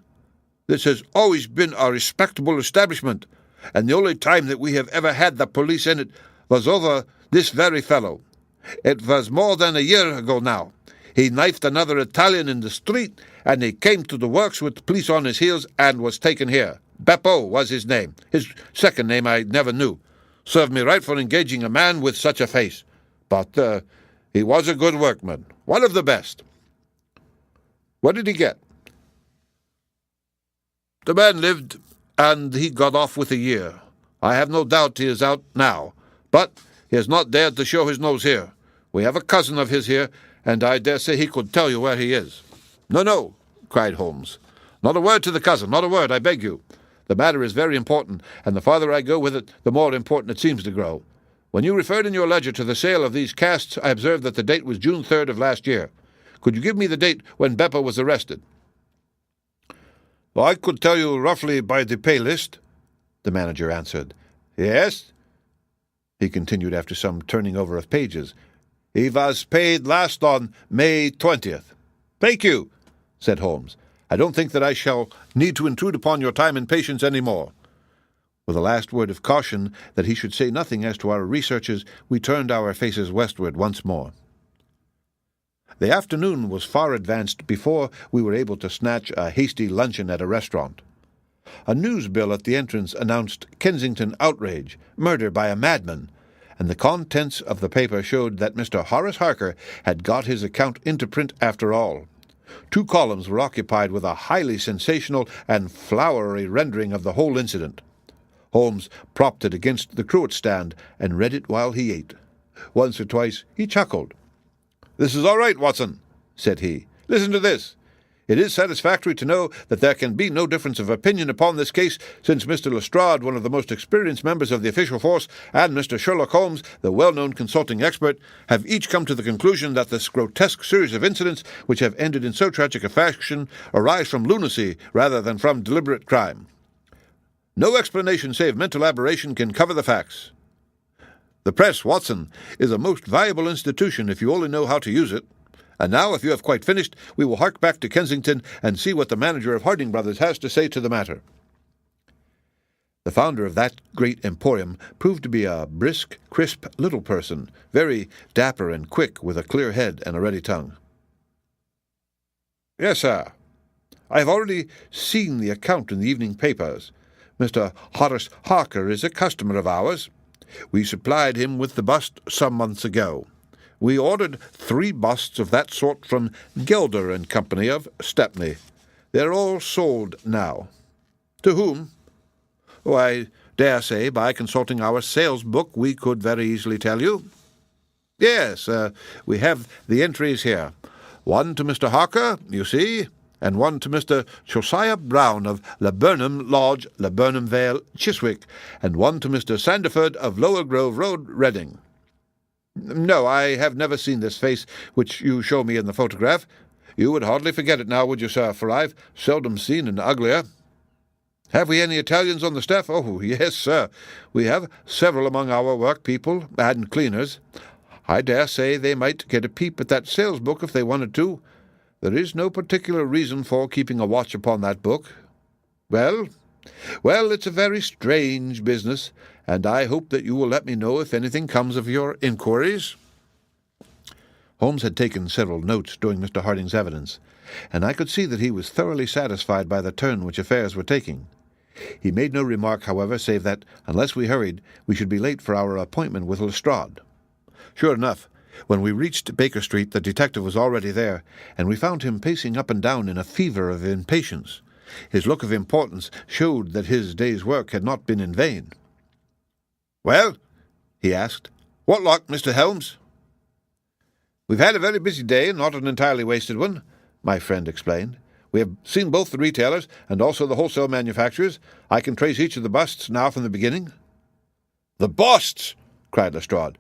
S2: This has always been a respectable establishment, and the only time that we have ever had the police in it was over this very fellow. It was more than a year ago now. He knifed another Italian in the street, and he came to the works with the police on his heels and was taken here. Beppo was his name. His second name I never knew. Served me right for engaging a man with such a face. But he was a good workman, one of the best."
S5: What did he get? The man lived, and he got off with a year. I have no doubt he is out now, but he has not dared to show his nose here. We have a cousin of his here, and I dare say he could tell you where he is." "No, no," cried Holmes. "Not a word to the cousin, not a word, I beg you. The matter is very important, and the farther I go with it, the more important it seems to grow. When you referred in your ledger to the sale of these casts, I observed that the date was June 3rd of last year. Could you give me the date when Beppo was arrested?" "I could tell you roughly by the pay list," the manager answered. "Yes?" he continued after some turning over of pages. "He was paid last on May 20th. "Thank you," said Holmes. "I don't think that I shall need to intrude upon your time and patience any more." With a last word of caution that he should say nothing as to our researches, we turned our faces westward once more. The afternoon was far advanced before we were able to snatch a hasty luncheon at a restaurant. A news bill at the entrance announced Kensington outrage, murder by a madman, and the contents of the paper showed that Mr. Horace Harker had got his account into print after all. 2 columns were occupied with a highly sensational and flowery rendering of the whole incident. Holmes propped it against the cruet stand and read it while he ate. Once or twice he chuckled. "This is all right, Watson," said he. "Listen to this. It is satisfactory to know that there can be no difference of opinion upon this case, since Mr. Lestrade, one of the most experienced members of the official force, and Mr. Sherlock Holmes, the well-known consulting expert, have each come to the conclusion that this grotesque series of incidents which have ended in so tragic a fashion arise from lunacy rather than from deliberate crime. No explanation save mental aberration can cover the facts. The press, Watson, is a most valuable institution if you only know how to use it. And now, if you have quite finished, we will hark back to Kensington and see what the manager of Harding Brothers has to say to the matter." The founder of that great emporium proved to be a brisk, crisp little person, very dapper and quick, with a clear head and a ready tongue. "Yes, sir. I have already seen the account in the evening papers. Mr. Horace Harker is a customer of ours. We supplied him with the bust some months ago. We ordered 3 busts of that sort from Gelder and Company of Stepney. They're all sold now." "To whom?" "Oh, I dare say by consulting our sales book we could very easily tell you." "Yes, we have the entries here. 1 to Mr. Harker, you see, and 1 to Mr. Josiah Brown of Laburnham Lodge, Laburnham Vale, Chiswick, and 1 to Mr. Sandiford of Lower Grove Road, Reading." "No, I have never seen this face which you show me in the photograph. You would hardly forget it now, would you, sir, for I've seldom seen an uglier. Have we any Italians on the staff?" "Oh, yes, sir. We have several among our workpeople and cleaners. I dare say they might get a peep at that sales book if they wanted to. There is no particular reason for keeping a watch upon that book. Well, it's a very strange business, and I hope that you will let me know if anything comes of your inquiries." Holmes had taken several notes during Mr. Harding's evidence, and I could see that he was thoroughly satisfied by the turn which affairs were taking. He made no remark, however, save that, unless we hurried, we should be late for our appointment with Lestrade. Sure enough, when we reached Baker Street, the detective was already there, and we found him pacing up and down in a fever of impatience. His look of importance showed that his day's work had not been in vain. "Well," he asked, "what luck, Mr. Holmes?" "We've had a very busy day, and not an entirely wasted one," my friend explained. "We have seen both the retailers and also the wholesale manufacturers. I can trace each of the busts now from the beginning." "The busts!" cried Lestrade.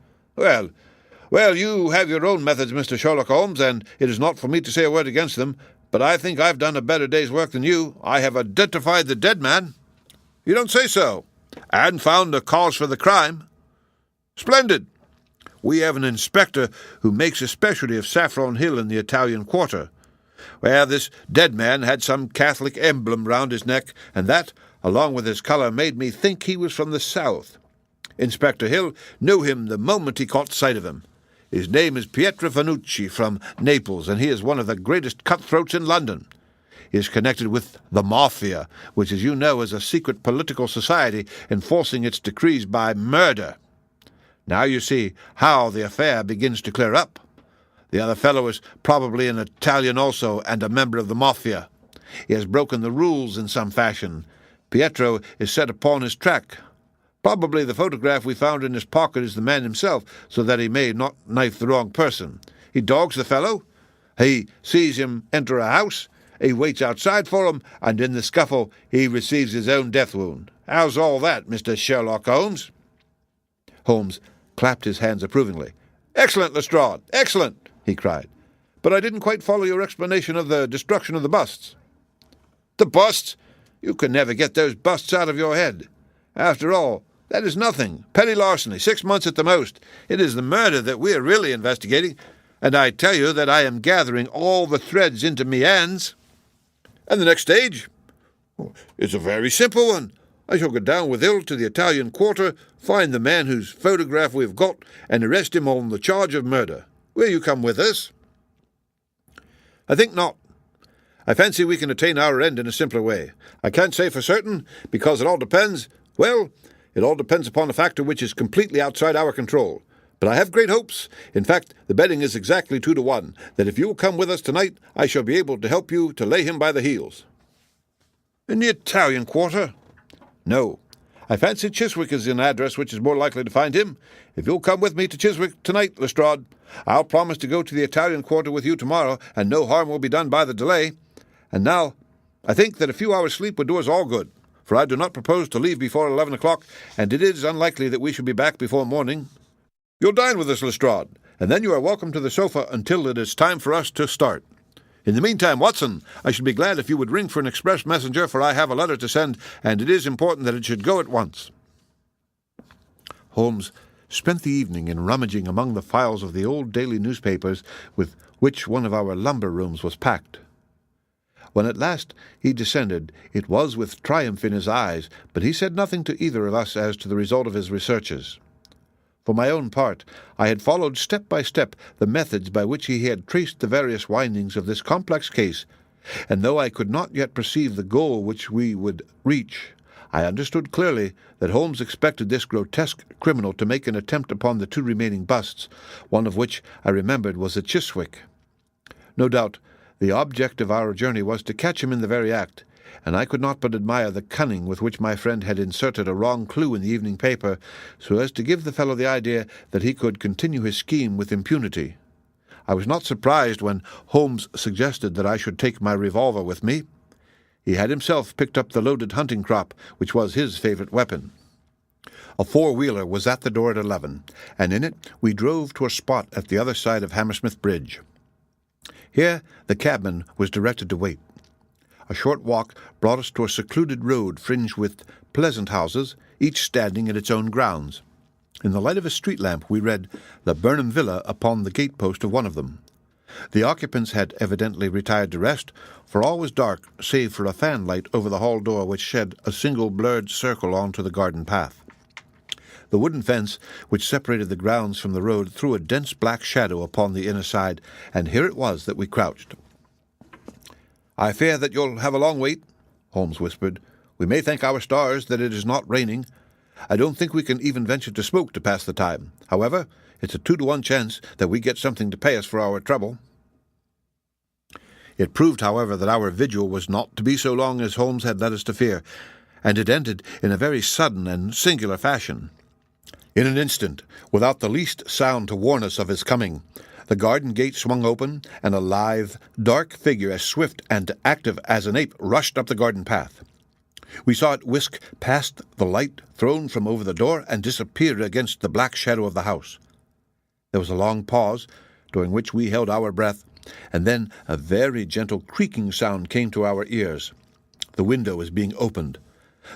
S5: Well, you have your own methods, Mr. Sherlock Holmes, and it is not for me to say a word against them, but I think I've done a better day's work than you. I have identified the dead man." "You don't say so." "And found a cause for the crime." "Splendid. We have an inspector who makes a specialty of Saffron Hill in the Italian Quarter, where this dead man had some Catholic emblem round his neck, and that, along with his colour, made me think he was from the south. Inspector Hill knew him the moment he caught sight of him. His name is Pietro Vanucci from Naples, and he is one of the greatest cutthroats in London. He is connected with the Mafia, which, as you know, is a secret political society enforcing its decrees by murder. Now you see how the affair begins to clear up. The other fellow is probably an Italian also, and a member of the Mafia. He has broken the rules in some fashion. Pietro is set upon his track. Probably the photograph we found in his pocket is the man himself, so that he may not knife the wrong person. He dogs the fellow. He sees him enter a house. He waits outside for him, and in the scuffle he receives his own death wound. How's all that, Mr. Sherlock Holmes?" Holmes clapped his hands approvingly. "Excellent, Lestrade, excellent!" he cried. "But I didn't quite follow your explanation of the destruction of the busts." "The busts? You can never get those busts out of your head. After all, that is nothing. Petty larceny, 6 months at the most. It is the murder that we are really investigating, and I tell you that I am gathering all the threads into me hands." "And the next stage?" "It's a very simple one. I shall go down with Hill to the Italian quarter, find the man whose photograph we have got, and arrest him on the charge of murder. Will you come with us?" "I think not. I fancy we can attain our end in a simpler way. I can't say for certain, because it all depends upon a factor which is completely outside our control. But I have great hopes. In fact, the betting is exactly 2 to 1, that if you will come with us tonight, I shall be able to help you to lay him by the heels." "In the Italian quarter?" "No. I fancy Chiswick is an address which is more likely to find him. If you'll come with me to Chiswick tonight, Lestrade, I'll promise to go to the Italian quarter with you tomorrow, and no harm will be done by the delay. And now, I think that a few hours' sleep would do us all good, for I do not propose to leave before 11 o'clock, and it is unlikely that we shall be back before morning. You'll dine with us, Lestrade, and then you are welcome to the sofa until it is time for us to start. In the meantime, Watson, I should be glad if you would ring for an express messenger, for I have a letter to send, and it is important that it should go at once." Holmes spent the evening in rummaging among the files of the old daily newspapers with which one of our lumber rooms was packed. When at last he descended, it was with triumph in his eyes, but he said nothing to either of us as to the result of his researches. For my own part, I had followed step by step the methods by which he had traced the various windings of this complex case, and though I could not yet perceive the goal which we would reach, I understood clearly that Holmes expected this grotesque criminal to make an attempt upon the 2 remaining busts, one of which I remembered was at Chiswick. No doubt the object of our journey was to catch him in the very act, and I could not but admire the cunning with which my friend had inserted a wrong clue in the evening paper, so as to give the fellow the idea that he could continue his scheme with impunity. I was not surprised when Holmes suggested that I should take my revolver with me. He had himself picked up the loaded hunting crop, which was his favourite weapon. A 4-wheeler was at the door at 11, and in it we drove to a spot at the other side of Hammersmith Bridge. Here the cabman was directed to wait. A short walk brought us to a secluded road fringed with pleasant houses, each standing in its own grounds. In the light of a street lamp we read "The Burnham Villa" upon the gate-post of one of them. The occupants had evidently retired to rest, for all was dark save for a fan-light over the hall door which shed a single blurred circle onto the garden path. The wooden fence which separated the grounds from the road threw a dense black shadow upon the inner side, and here it was that we crouched. "I fear that you'll have a long wait," Holmes whispered. "We may thank our stars that it is not raining. I don't think we can even venture to smoke to pass the time. However, it's a 2 to 1 chance that we get something to pay us for our trouble." It proved, however, that our vigil was not to be so long as Holmes had led us to fear, and it ended in a very sudden and singular fashion. In an instant, without the least sound to warn us of his coming, the garden gate swung open, and a lithe, dark figure as swift and active as an ape rushed up the garden path. We saw it whisk past the light thrown from over the door and disappear against the black shadow of the house. There was a long pause, during which we held our breath, and then a very gentle creaking sound came to our ears. The window was being opened.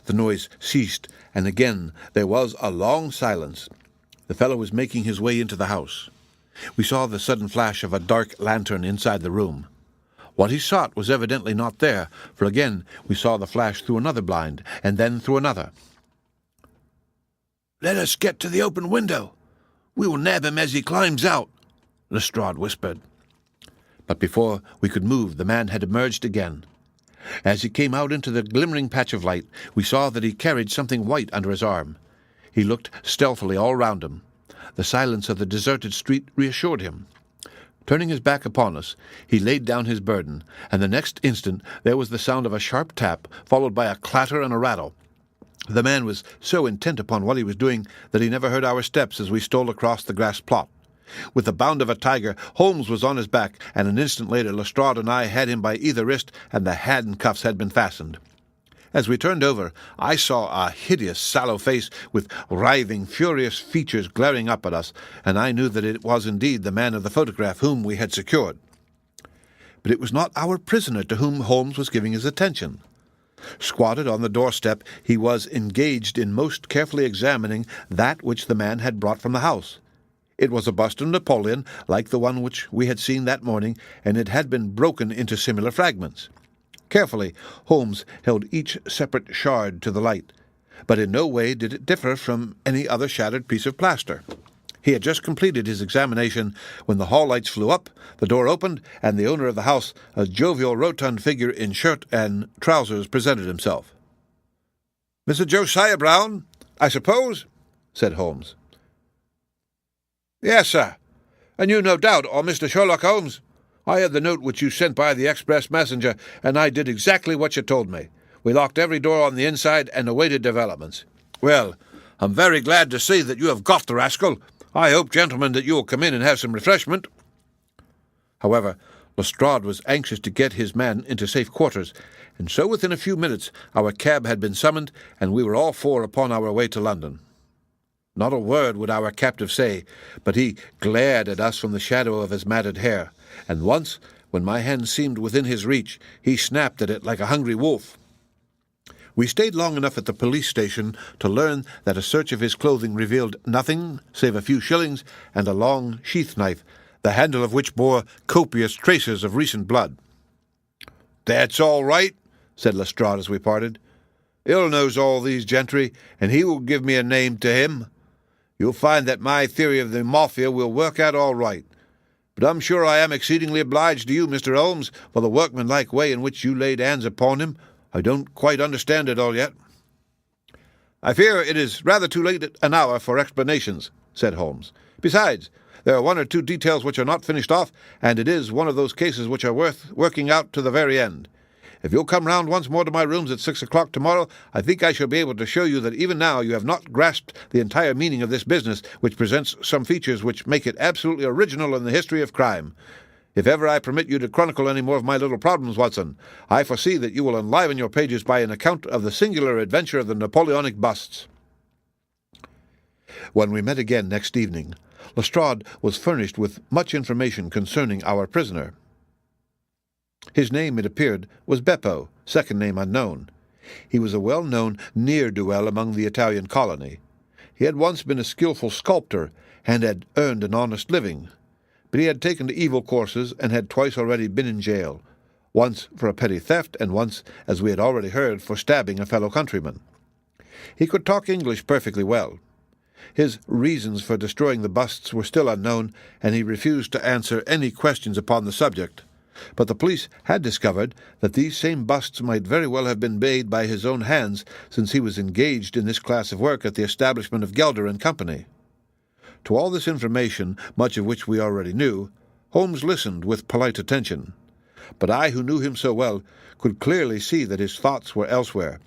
S5: The noise ceased, and again there was a long silence. The fellow was making his way into the house. We saw the sudden flash of a dark lantern inside the room. What he sought was evidently not there, for again we saw the flash through another blind, and then through another. "Let us get to the open window. We will nab him as he climbs out," Lestrade whispered. But before we could move, the man had emerged again. As he came out into the glimmering patch of light, we saw that he carried something white under his arm. He looked stealthily all round him. The silence of the deserted street reassured him. Turning his back upon us, he laid down his burden, and the next instant there was the sound of a sharp tap, followed by a clatter and a rattle. The man was so intent upon what he was doing that he never heard our steps as we stole across the grass plot. With the bound of a tiger, Holmes was on his back, and an instant later Lestrade and I had him by either wrist, and the handcuffs had been fastened. As we turned over, I saw a hideous, sallow face with writhing, furious features glaring up at us, and I knew that it was indeed the man of the photograph whom we had secured. But it was not our prisoner to whom Holmes was giving his attention. Squatted on the doorstep, he was engaged in most carefully examining that which the man had brought from the house. It was a bust of Napoleon, like the one which we had seen that morning, and it had been broken into similar fragments. Carefully, Holmes held each separate shard to the light, but in no way did it differ from any other shattered piece of plaster. He had just completed his examination when the hall lights flew up, the door opened, and the owner of the house, a jovial, rotund figure in shirt and trousers, presented himself. "Mr. Josiah Brown, I suppose?" said Holmes. "Yes, sir. And you, no doubt, are Mr. Sherlock Holmes? I had the note which you sent by the express messenger, and I did exactly what you told me. We locked every door on the inside and awaited developments. Well, I'm very glad to see that you have got the rascal. I hope, gentlemen, that you will come in and have some refreshment." However, Lestrade was anxious to get his man into safe quarters, and so within a few minutes our cab had been summoned, and we were all four upon our way to London. Not a word would our captive say, but he glared at us from the shadow of his matted hair, and once, when my hand seemed within his reach, he snapped at it like a hungry wolf. We stayed long enough at the police station to learn that a search of his clothing revealed nothing save a few shillings and a long sheath knife, the handle of which bore copious traces of recent blood. "That's all right," said Lestrade as we parted. "Hill knows all these gentry, and he will give me a name to him. You'll find that my theory of the mafia will work out all right. But I'm sure I am exceedingly obliged to you, Mr. Holmes, for the workmanlike way in which you laid hands upon him. I don't quite understand it all yet." "I fear it is rather too late an hour for explanations," said Holmes. "Besides, there are one or two details which are not finished off, and it is one of those cases which are worth working out to the very end. If you'll come round once more to my rooms at 6 o'clock tomorrow, I think I shall be able to show you that even now you have not grasped the entire meaning of this business, which presents some features which make it absolutely original in the history of crime. If ever I permit you to chronicle any more of my little problems, Watson, I foresee that you will enliven your pages by an account of the singular adventure of the Napoleonic busts." When we met again next evening, Lestrade was furnished with much information concerning our prisoner. His name, it appeared, was Beppo, second name unknown. He was a well-known ne'er-do-well among the Italian colony. He had once been a skilful sculptor, and had earned an honest living. But he had taken to evil courses, and had twice already been in jail, once for a petty theft, and once, as we had already heard, for stabbing a fellow countryman. He could talk English perfectly well. His reasons for destroying the busts were still unknown, and he refused to answer any questions upon the subject. But the police had discovered that these same busts might very well have been made by his own hands, since he was engaged in this class of work at the establishment of Gelder and Company. To all this information, much of which we already knew, Holmes listened with polite attention. But I, who knew him so well, could clearly see that his thoughts were elsewhere,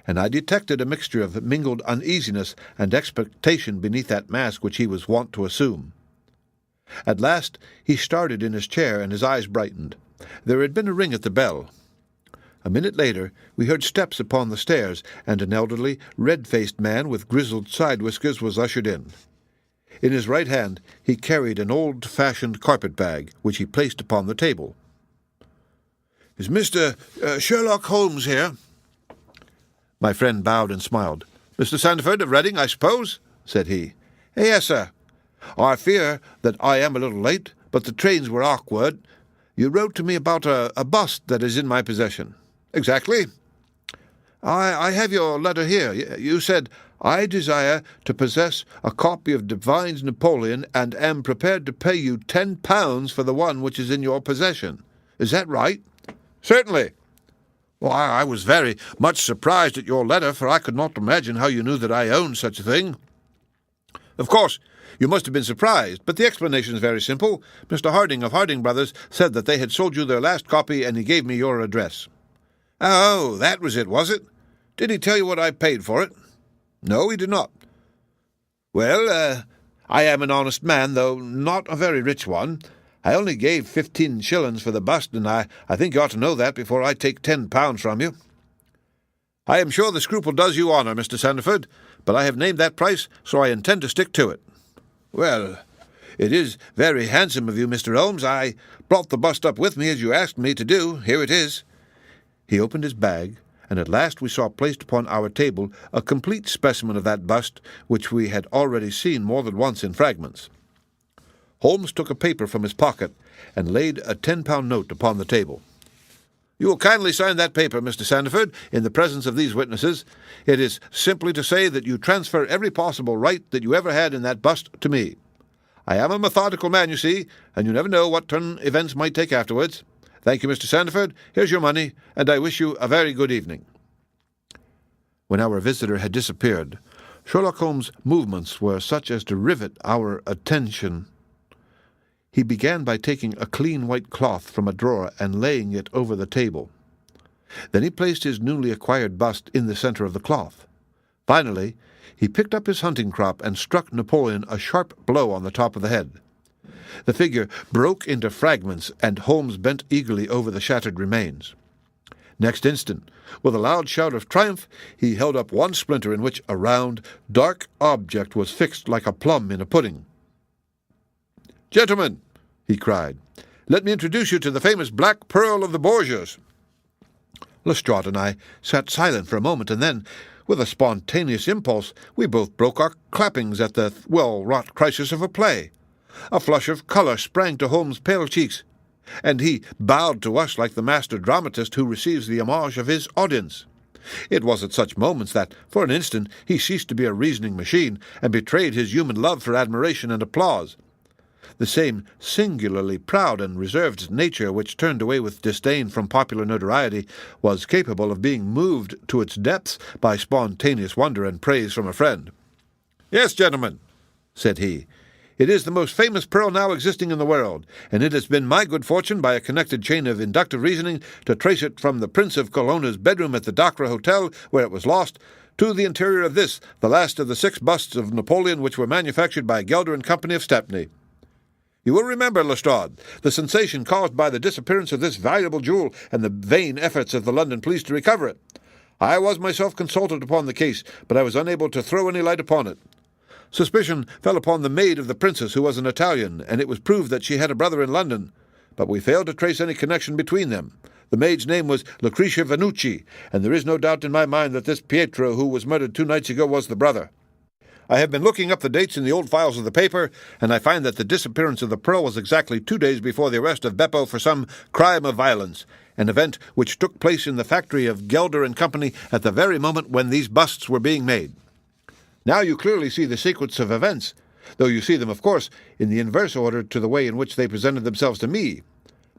S5: and I detected a mixture of mingled uneasiness and expectation beneath that mask which he was wont to assume. At last he started in his chair, and his eyes brightened. There had been a ring at the bell. A minute later we heard steps upon the stairs, and an elderly, red-faced man with grizzled side whiskers was ushered in. In his right hand he carried an old-fashioned carpet-bag, which he placed upon the table. "Is Mr. Sherlock Holmes here?" My friend bowed and smiled. "Mr. Sandford of Reading, I suppose?" said he. "Yes, sir. I fear that I am a little late, but the trains were awkward. You wrote to me about a bust that is in my possession." "Exactly." I have your letter here. You said, 'I desire to possess a copy of Devine's Napoleon, and am prepared to pay you £10 for the one which is in your possession.' Is that right?" "Certainly." "Well, I was very much surprised at your letter, for I could not imagine how you knew that I owned such a thing." "Of course, You must have been surprised, but the explanation is very simple. Mr. Harding of Harding Brothers said that they had sold you their last copy, and he gave me your address." "Oh, that was it, was it? Did he tell you what I paid for it?" "No, he did not." "Well, I am an honest man, though not a very rich one. I only gave 15 shillings for the bust, and I think you ought to know that before I take £10 from you." "I am sure the scruple does you honour, Mr. Sandford, but I have named that price, so I intend to stick to it." "Well, it is very handsome of you, Mr. Holmes. I brought the bust up with me as you asked me to do. Here it is." He opened his bag, and at last we saw placed upon our table a complete specimen of that bust, which we had already seen more than once in fragments. Holmes took a paper from his pocket and laid a £10 note upon the table. "You will kindly sign that paper, Mr. Sandford, in the presence of these witnesses. It is simply to say that you transfer every possible right that you ever had in that bust to me. I am a methodical man, you see, and you never know what turn events might take afterwards. Thank you, Mr. Sandford. Here's your money, and I wish you a very good evening." When our visitor had disappeared, Sherlock Holmes' movements were such as to rivet our attention. He began by taking a clean white cloth from a drawer and laying it over the table. Then he placed his newly acquired bust in the center of the cloth. Finally, he picked up his hunting crop and struck Napoleon a sharp blow on the top of the head. The figure broke into fragments, and Holmes bent eagerly over the shattered remains. Next instant, with a loud shout of triumph, he held up one splinter in which a round, dark object was fixed like a plum in a pudding. "Gentlemen," he cried, "let me introduce you to the famous Black Pearl of the Borgias." Lestrade and I sat silent for a moment, and then, with a spontaneous impulse, we both broke our clappings at the well-wrought crisis of a play. A flush of colour sprang to Holmes' pale cheeks, and he bowed to us like the master dramatist who receives the homage of his audience. It was at such moments that, for an instant, he ceased to be a reasoning machine, and betrayed his human love for admiration and applause. The same singularly proud and reserved nature which turned away with disdain from popular notoriety was capable of being moved to its depths by spontaneous wonder and praise from a friend. "Yes, gentlemen," said he, "it is the most famous pearl now existing in the world, and it has been my good fortune, by a connected chain of inductive reasoning, to trace it from the Prince of Colonna's bedroom at the Dacre Hotel, where it was lost, to the interior of this, the last of the 6 busts of Napoleon which were manufactured by Gelder and Company of Stepney. You will remember, Lestrade, the sensation caused by the disappearance of this valuable jewel and the vain efforts of the London police to recover it. I was myself consulted upon the case, but I was unable to throw any light upon it. Suspicion fell upon the maid of the princess, who was an Italian, and it was proved that she had a brother in London, but we failed to trace any connection between them. The maid's name was Lucretia Vanucci, and there is no doubt in my mind that this Pietro, who was murdered 2 nights ago, was the brother. I have been looking up the dates in the old files of the paper, and I find that the disappearance of the pearl was exactly 2 days before the arrest of Beppo for some crime of violence, an event which took place in the factory of Gelder and Company at the very moment when these busts were being made. Now you clearly see the sequence of events, though you see them, of course, in the inverse order to the way in which they presented themselves to me.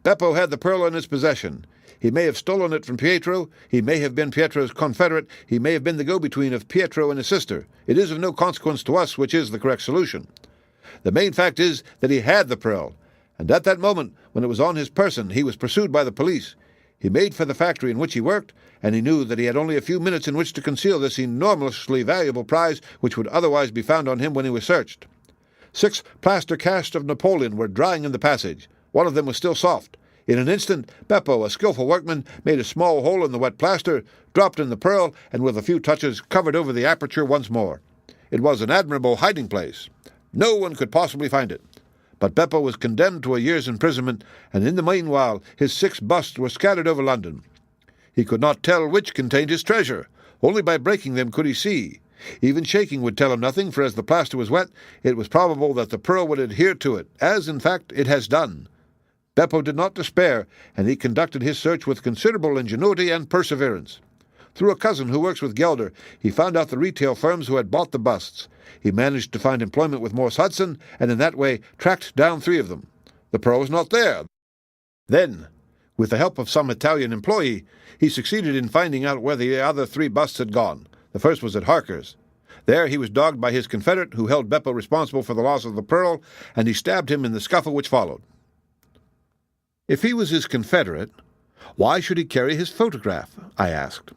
S5: Beppo had the pearl in his possession. He may have stolen it from Pietro, he may have been Pietro's confederate, he may have been the go-between of Pietro and his sister. It is of no consequence to us which is the correct solution. The main fact is that he had the pearl, and at that moment, when it was on his person, he was pursued by the police. He made for the factory in which he worked, and he knew that he had only a few minutes in which to conceal this enormously valuable prize which would otherwise be found on him when he was searched. 6 plaster casts of Napoleon were drying in the passage. One of them was still soft. In an instant, Beppo, a skilful workman, made a small hole in the wet plaster, dropped in the pearl, and with a few touches covered over the aperture once more. It was an admirable hiding place. No one could possibly find it. But Beppo was condemned to a year's imprisonment, and in the meanwhile his 6 busts were scattered over London. He could not tell which contained his treasure. Only by breaking them could he see. Even shaking would tell him nothing, for as the plaster was wet, it was probable that the pearl would adhere to it, as in fact it has done. Beppo did not despair, and he conducted his search with considerable ingenuity and perseverance. Through a cousin who works with Gelder, he found out the retail firms who had bought the busts. He managed to find employment with Morse Hudson, and in that way tracked down 3 of them. The pearl was not there. Then, with the help of some Italian employee, he succeeded in finding out where the other 3 busts had gone. The first was at Harker's. There he was dogged by his confederate, who held Beppo responsible for the loss of the pearl, and he stabbed him in the scuffle which followed. If he was his confederate, why should he carry his photograph? I asked.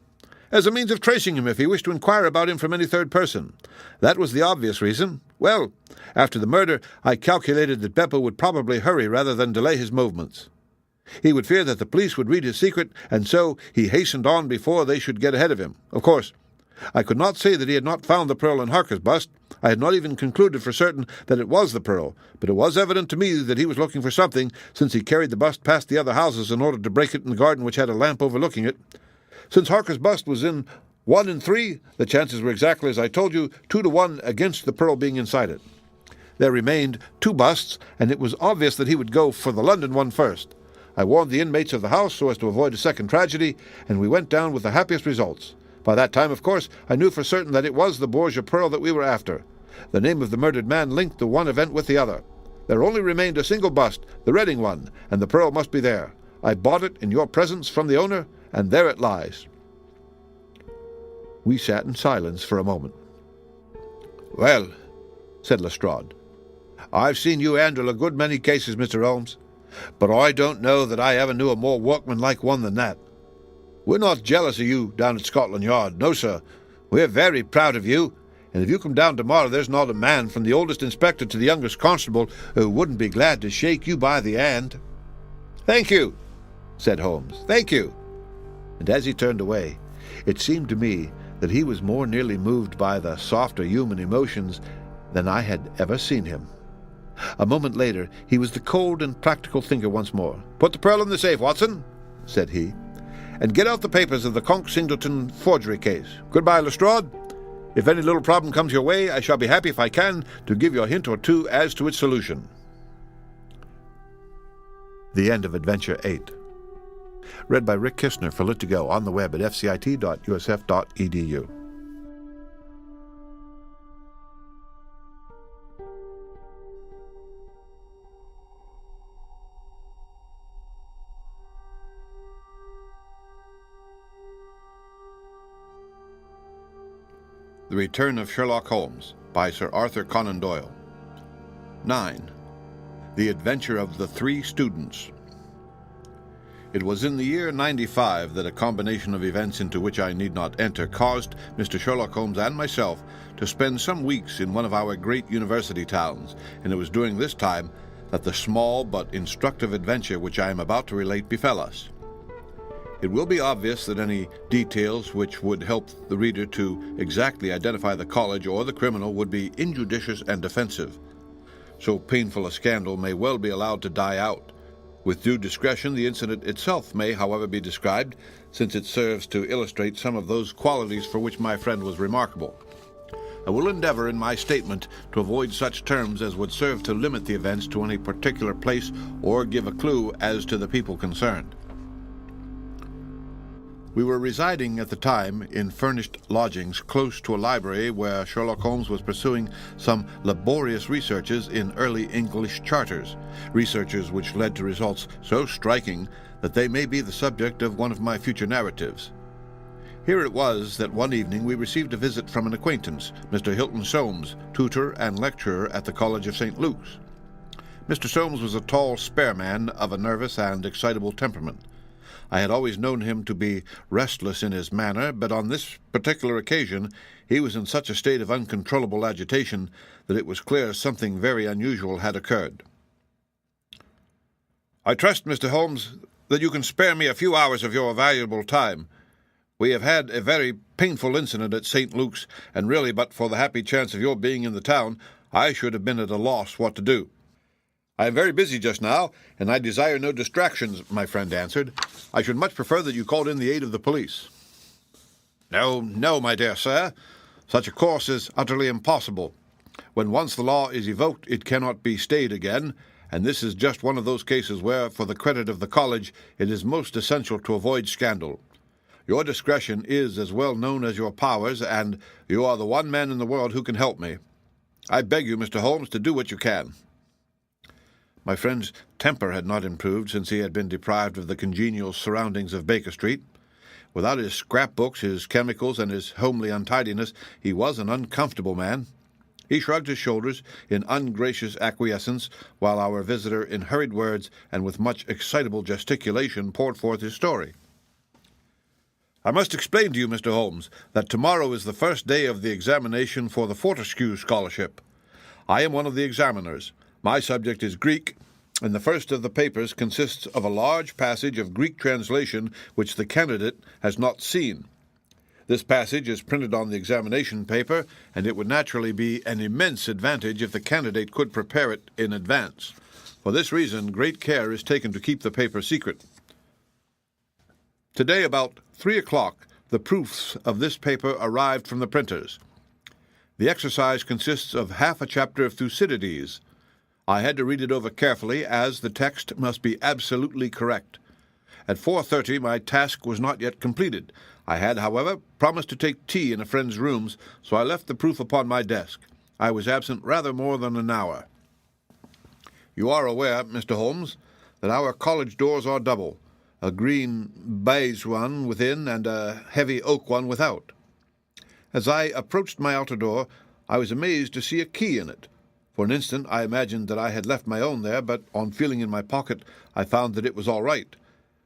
S5: As a means of tracing him if he wished to inquire about him from any third person. That was the obvious reason. Well, after the murder, I calculated that Beppo would probably hurry rather than delay his movements. He would fear that the police would read his secret, and so he hastened on before they should get ahead of him. Of course, I could not say that he had not found the pearl in Harker's bust. I had not even concluded for certain that it was the pearl, but it was evident to me that he was looking for something, since he carried the bust past the other houses in order to break it in the garden which had a lamp overlooking it. Since Harker's bust was in 1 in 3, the chances were exactly as I told you, 2 to 1 against the pearl being inside it. There remained 2 busts, and it was obvious that he would go for the London one first. I warned the inmates of the house so as to avoid a second tragedy, and we went down with the happiest results. By that time, of course, I knew for certain that it was the Borgia pearl that we were after. The name of the murdered man linked the one event with the other. There only remained a single bust, the Reading one, and the pearl must be there. I bought it in your presence from the owner, and there it lies. We sat in silence for a moment. "Well," said Lestrade, "I've seen you handle a good many cases, Mr. Holmes, but I don't know that I ever knew a more workmanlike one than that. We're not jealous of you down at Scotland Yard. No, sir. We're very proud of you, and if you come down tomorrow, there's not a man, from the oldest inspector to the youngest constable, who wouldn't be glad to shake you by the hand." "Thank you," said Holmes. "Thank you." And as he turned away, it seemed to me that he was more nearly moved by the softer human emotions than I had ever seen him. A moment later, he was the cold and practical thinker once more. "Put the pearl in the safe, Watson," said he, "and get out the papers of the Conk-Singleton forgery case. Goodbye, Lestrade. If any little problem comes your way, I shall be happy, if I can, to give you a hint or two as to its solution." The end of Adventure 8. Read by Rick Kistner for Lit2Go on the web at fcit.usf.edu.
S2: The Return of Sherlock Holmes by Sir Arthur Conan Doyle. 9. The Adventure of the Three Students. It was in the year 95 that a combination of events into which I need not enter caused Mr. Sherlock Holmes and myself to spend some weeks in one of our great university towns, and it was during this time that the small but instructive adventure which I am about to relate befell us. It will be obvious that any details which would help the reader to exactly identify the college or the criminal would be injudicious and offensive. So painful a scandal may well be allowed to die out. With due discretion, the incident itself may, however, be described, since it serves to illustrate some of those qualities for which my friend was remarkable. I will endeavor in my statement to avoid such terms as would serve to limit the events to any particular place or give a clue as to the people concerned. We were residing at the time in furnished lodgings close to a library where Sherlock Holmes was pursuing some laborious researches in early English charters, researches which led to results so striking that they may be the subject of one of my future narratives. Here it was that one evening we received a visit from an acquaintance, Mr. Hilton Soames, tutor and lecturer at the College of St. Luke's. Mr. Soames was a tall, spare man of a nervous and excitable temperament. I had always known him to be restless in his manner, but on this particular occasion he was in such a state of uncontrollable agitation that it was clear something very unusual had occurred. "I trust, Mr. Holmes, that you can spare me a few hours of your valuable time. We have had a very painful incident at St. Luke's, and really but for the happy chance of your being in the town, I should have been at a loss what to do." "I am very busy just now, and I desire no distractions," my friend answered. "I should much prefer that you called in the aid of the police." "No, no, my dear sir. Such a course is utterly impossible. When once the law is evoked, it cannot be stayed again, and this is just one of those cases where, for the credit of the college, it is most essential to avoid scandal. Your discretion is as well known as your powers, and you are the one man in the world who can help me. I beg you, Mr. Holmes, to do what you can." My friend's temper had not improved since he had been deprived of the congenial surroundings of Baker Street.
S5: Without his scrapbooks, his chemicals, and his homely untidiness, he was an uncomfortable man. He shrugged his shoulders in ungracious acquiescence, while our visitor, in hurried words and with much excitable gesticulation, poured forth his story. "I must explain to you, Mr. Holmes, that tomorrow is the first day of the examination for the Fortescue Scholarship. I am one of the examiners. My subject is Greek, and the first of the papers consists of a large passage of Greek translation which the candidate has not seen. This passage is printed on the examination paper, and it would naturally be an immense advantage if the candidate could prepare it in advance. For this reason, great care is taken to keep the paper secret. Today, about 3 o'clock, the proofs of this paper arrived from the printers. The exercise consists of half a chapter of Thucydides. I had to read it over carefully, as the text must be absolutely correct. At 4:30 my task was not yet completed. I had, however, promised to take tea in a friend's rooms, so I left the proof upon my desk. I was absent rather more than an hour. You are aware, Mr. Holmes, that our college doors are double, a green baize one within and a heavy oak one without. As I approached my outer door, I was amazed to see a key in it. For an instant I imagined that I had left my own there, but on feeling in my pocket I found that it was all right.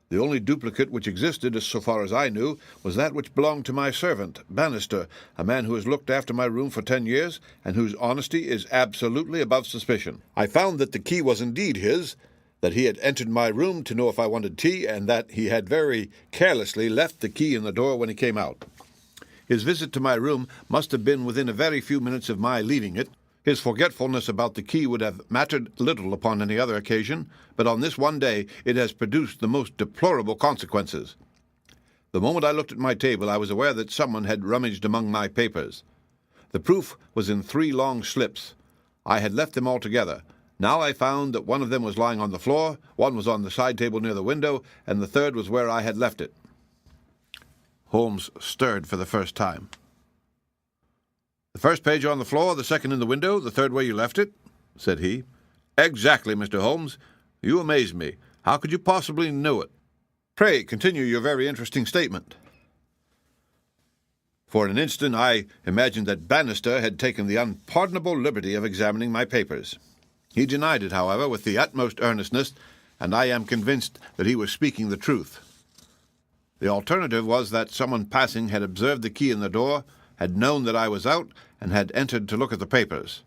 S5: The only duplicate which existed, as so far as I knew, was that which belonged to my servant, Bannister, a man who has looked after my room for 10 years, and whose honesty is absolutely above suspicion. I found that the key was indeed his, that he had entered my room to know if I wanted tea, and that he had very carelessly left the key in the door when he came out. His visit to my room must have been within a very few minutes of my leaving it. His forgetfulness about the key would have mattered little upon any other occasion, but on this one day it has produced the most deplorable consequences. The moment I looked at my table, I was aware that someone had rummaged among my papers. The proof was in 3 long slips. I had left them all together. Now I found that one of them was lying on the floor, one was on the side table near the window, and the third was where I had left it. Holmes stirred for the first time. "The first page on the floor, the second in the window, the third where you left it?" said he. "Exactly, Mr. Holmes. You amaze me. How could you possibly know it? Pray continue your very interesting statement." For an instant I imagined that Bannister had taken the unpardonable liberty of examining my papers. He denied it, however, with the utmost earnestness, and I am convinced that he was speaking the truth. The alternative was that someone passing had observed the key in the door, had known that I was out, and had entered to look at the papers.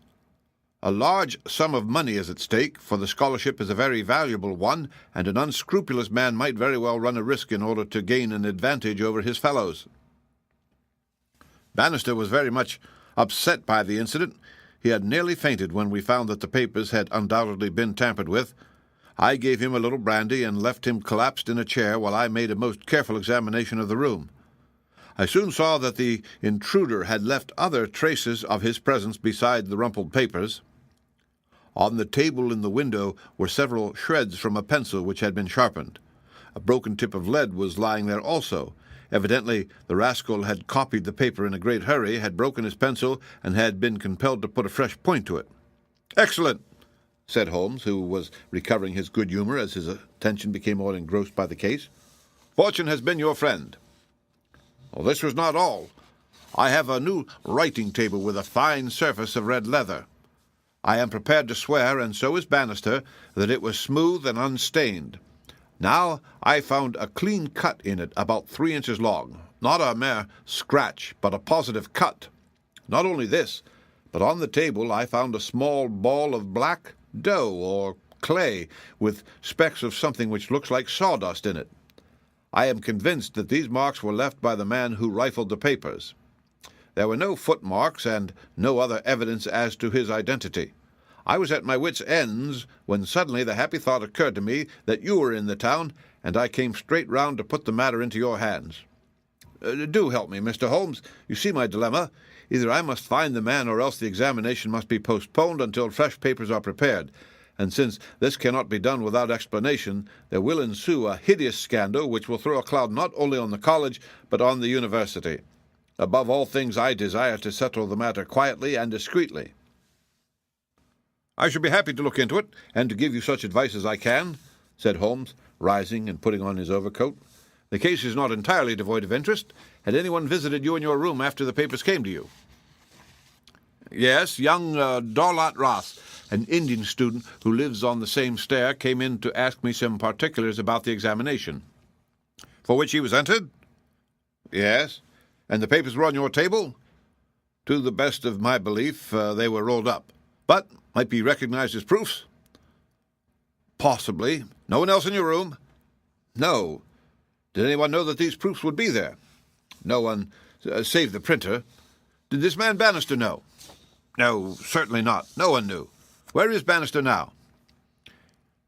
S5: A large sum of money is at stake, for the scholarship is a very valuable one, and an unscrupulous man might very well run a risk in order to gain an advantage over his fellows. Bannister was very much upset by the incident. He had nearly fainted when we found that the papers had undoubtedly been tampered with. I gave him a little brandy and left him collapsed in a chair while I made a most careful examination of the room. I soon saw that the intruder had left other traces of his presence beside the rumpled papers. On the table in the window were several shreds from a pencil which had been sharpened. A broken tip of lead was lying there also. Evidently the rascal had copied the paper in a great hurry, had broken his pencil, and had been compelled to put a fresh point to it. "Excellent," said Holmes, who was recovering his good humour as his attention became more engrossed by the case. "Fortune has been your friend." "Well, this was not all. I have a new writing table with a fine surface of red leather. I am prepared to swear, and so is Bannister, that it was smooth and unstained. Now I found a clean cut in it about 3 inches long, not a mere scratch, but a positive cut. Not only this, but on the table I found a small ball of black dough or clay, with specks of something which looks like sawdust in it. I am convinced that these marks were left by the man who rifled the papers. There were no footmarks and no other evidence as to his identity. I was at my wits' ends when suddenly the happy thought occurred to me that you were in the town, and I came straight round to put the matter into your hands. Do help me, Mr. Holmes. You see my dilemma. Either I must find the man, or else the examination must be postponed until fresh papers are prepared, and since this cannot be done without explanation, there will ensue a hideous scandal which will throw a cloud not only on the college, but on the university. Above all things, I desire to settle the matter quietly and discreetly." "I shall be happy to look into it, and to give you such advice as I can," said Holmes, rising and putting on his overcoat. The case is not entirely devoid of interest. Had anyone visited you in your room after the papers came to you?" "Yes, young Dorlat Ross, an Indian student who lives on the same stair, came in to ask me some particulars about the examination." "For which he was entered?" "Yes. And the papers were on your table?" "To the best of my belief, they were rolled up. But might be recognized as proofs?" "Possibly. No one else in your room?" "No." "Did anyone know that these proofs would be there?" "No one, save the printer." "Did this man Bannister know?" "No, certainly not. No one knew. Where is Bannister now?"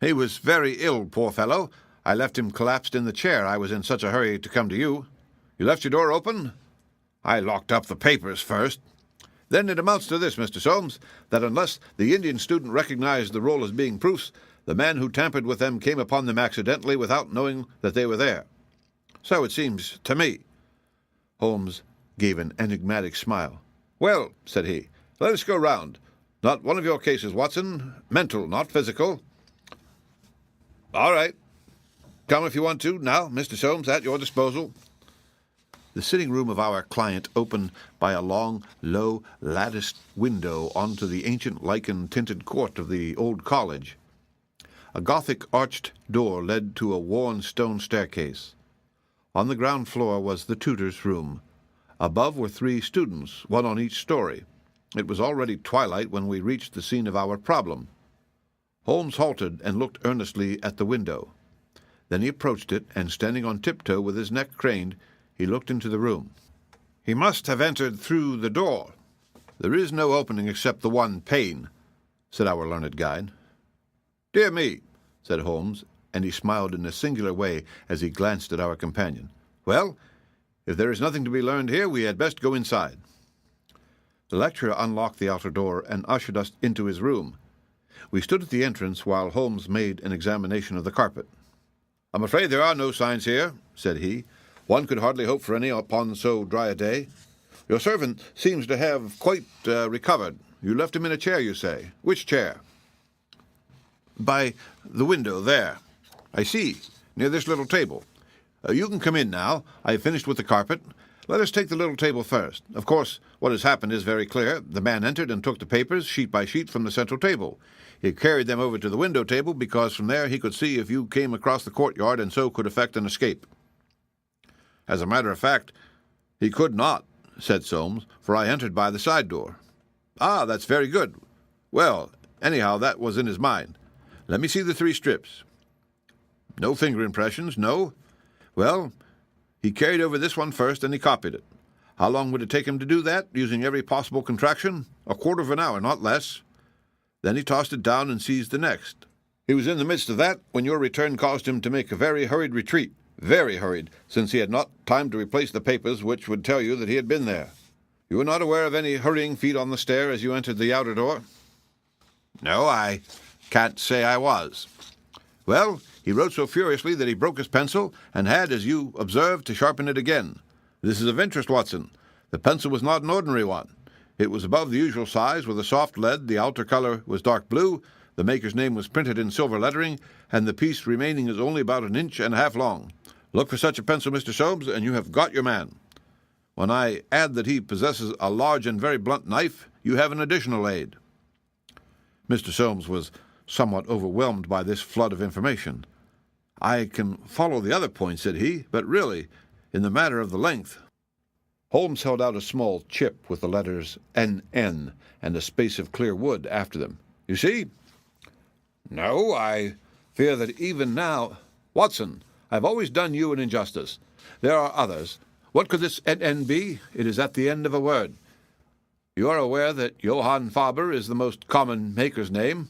S5: "He was very ill, poor fellow. I left him collapsed in the chair. I was in such a hurry to come to you." "You left your door open?" "I locked up the papers first." "Then it amounts to this, Mr. Soames, that unless the Indian student recognized the roll as being proofs, the man who tampered with them came upon them accidentally without knowing that they were there. So it seems to me." Holmes gave an enigmatic smile. "Well," said he, "let us go round. Not one of your cases, Watson. Mental, not physical." "All right. Come if you want to. Now, Mr. Soames, at your disposal." The sitting room of our client opened by a long, low, latticed window onto the ancient lichen-tinted court of the old college. A Gothic arched door led to a worn stone staircase. On the ground floor was the tutor's room. Above were 3 students, one on each story. It was already twilight when we reached the scene of our problem. Holmes halted and looked earnestly at the window. Then he approached it, and standing on tiptoe with his neck craned, he looked into the room. "He must have entered through the door. There is no opening except the one pane," said our learned guide. "Dear me," said Holmes, and he smiled in a singular way as he glanced at our companion. "Well, if there is nothing to be learned here, we had best go inside." The lecturer unlocked the outer door and ushered us into his room. We stood at the entrance while Holmes made an examination of the carpet. "I'm afraid there are no signs here," said he. "One could hardly hope for any upon so dry a day. Your servant seems to have quite recovered. You left him in a chair, you say. Which chair?" "By the window, there." "I see, near this little table. You can come in now. I have finished with the carpet. Let us take the little table first. Of course, what has happened is very clear. The man entered and took the papers, sheet by sheet, from the central table. He carried them over to the window table because from there he could see if you came across the courtyard and so could effect an escape." "As a matter of fact, he could not," said Soames, "for I entered by the side door." "Ah, that's very good. Well, anyhow, that was in his mind. Let me see the 3 strips. No finger impressions, no? Well, he carried over this one first, and he copied it. How long would it take him to do that, using every possible contraction? A quarter of an hour, not less. Then he tossed it down and seized the next. He was in the midst of that when your return caused him to make a very hurried retreat. Very hurried, since he had not time to replace the papers, which would tell you that he had been there. You were not aware of any hurrying feet on the stair as you entered the outer door?" "No, I can't say I was." "Well, he wrote so furiously that he broke his pencil, and had, as you observed, to sharpen it again. This is of interest, Watson. The pencil was not an ordinary one. It was above the usual size, with a soft lead. The outer color was dark blue. The maker's name was printed in silver lettering, and the piece remaining is only about 1.5 inches long. Look for such a pencil, Mr. Soames, and you have got your man. When I add that he possesses a large and very blunt knife, you have an additional aid." Mr. Soames was somewhat overwhelmed by this flood of information. "I can follow the other points," said he, "but really, in the matter of the length—" Holmes held out a small chip with the letters NN and a space of clear wood after them. "You see?" "No, I fear that even now—" "Watson, I have always done you an injustice. There are others. What could this NN be? It is at the end of a word. You are aware that Johann Faber is the most common maker's name.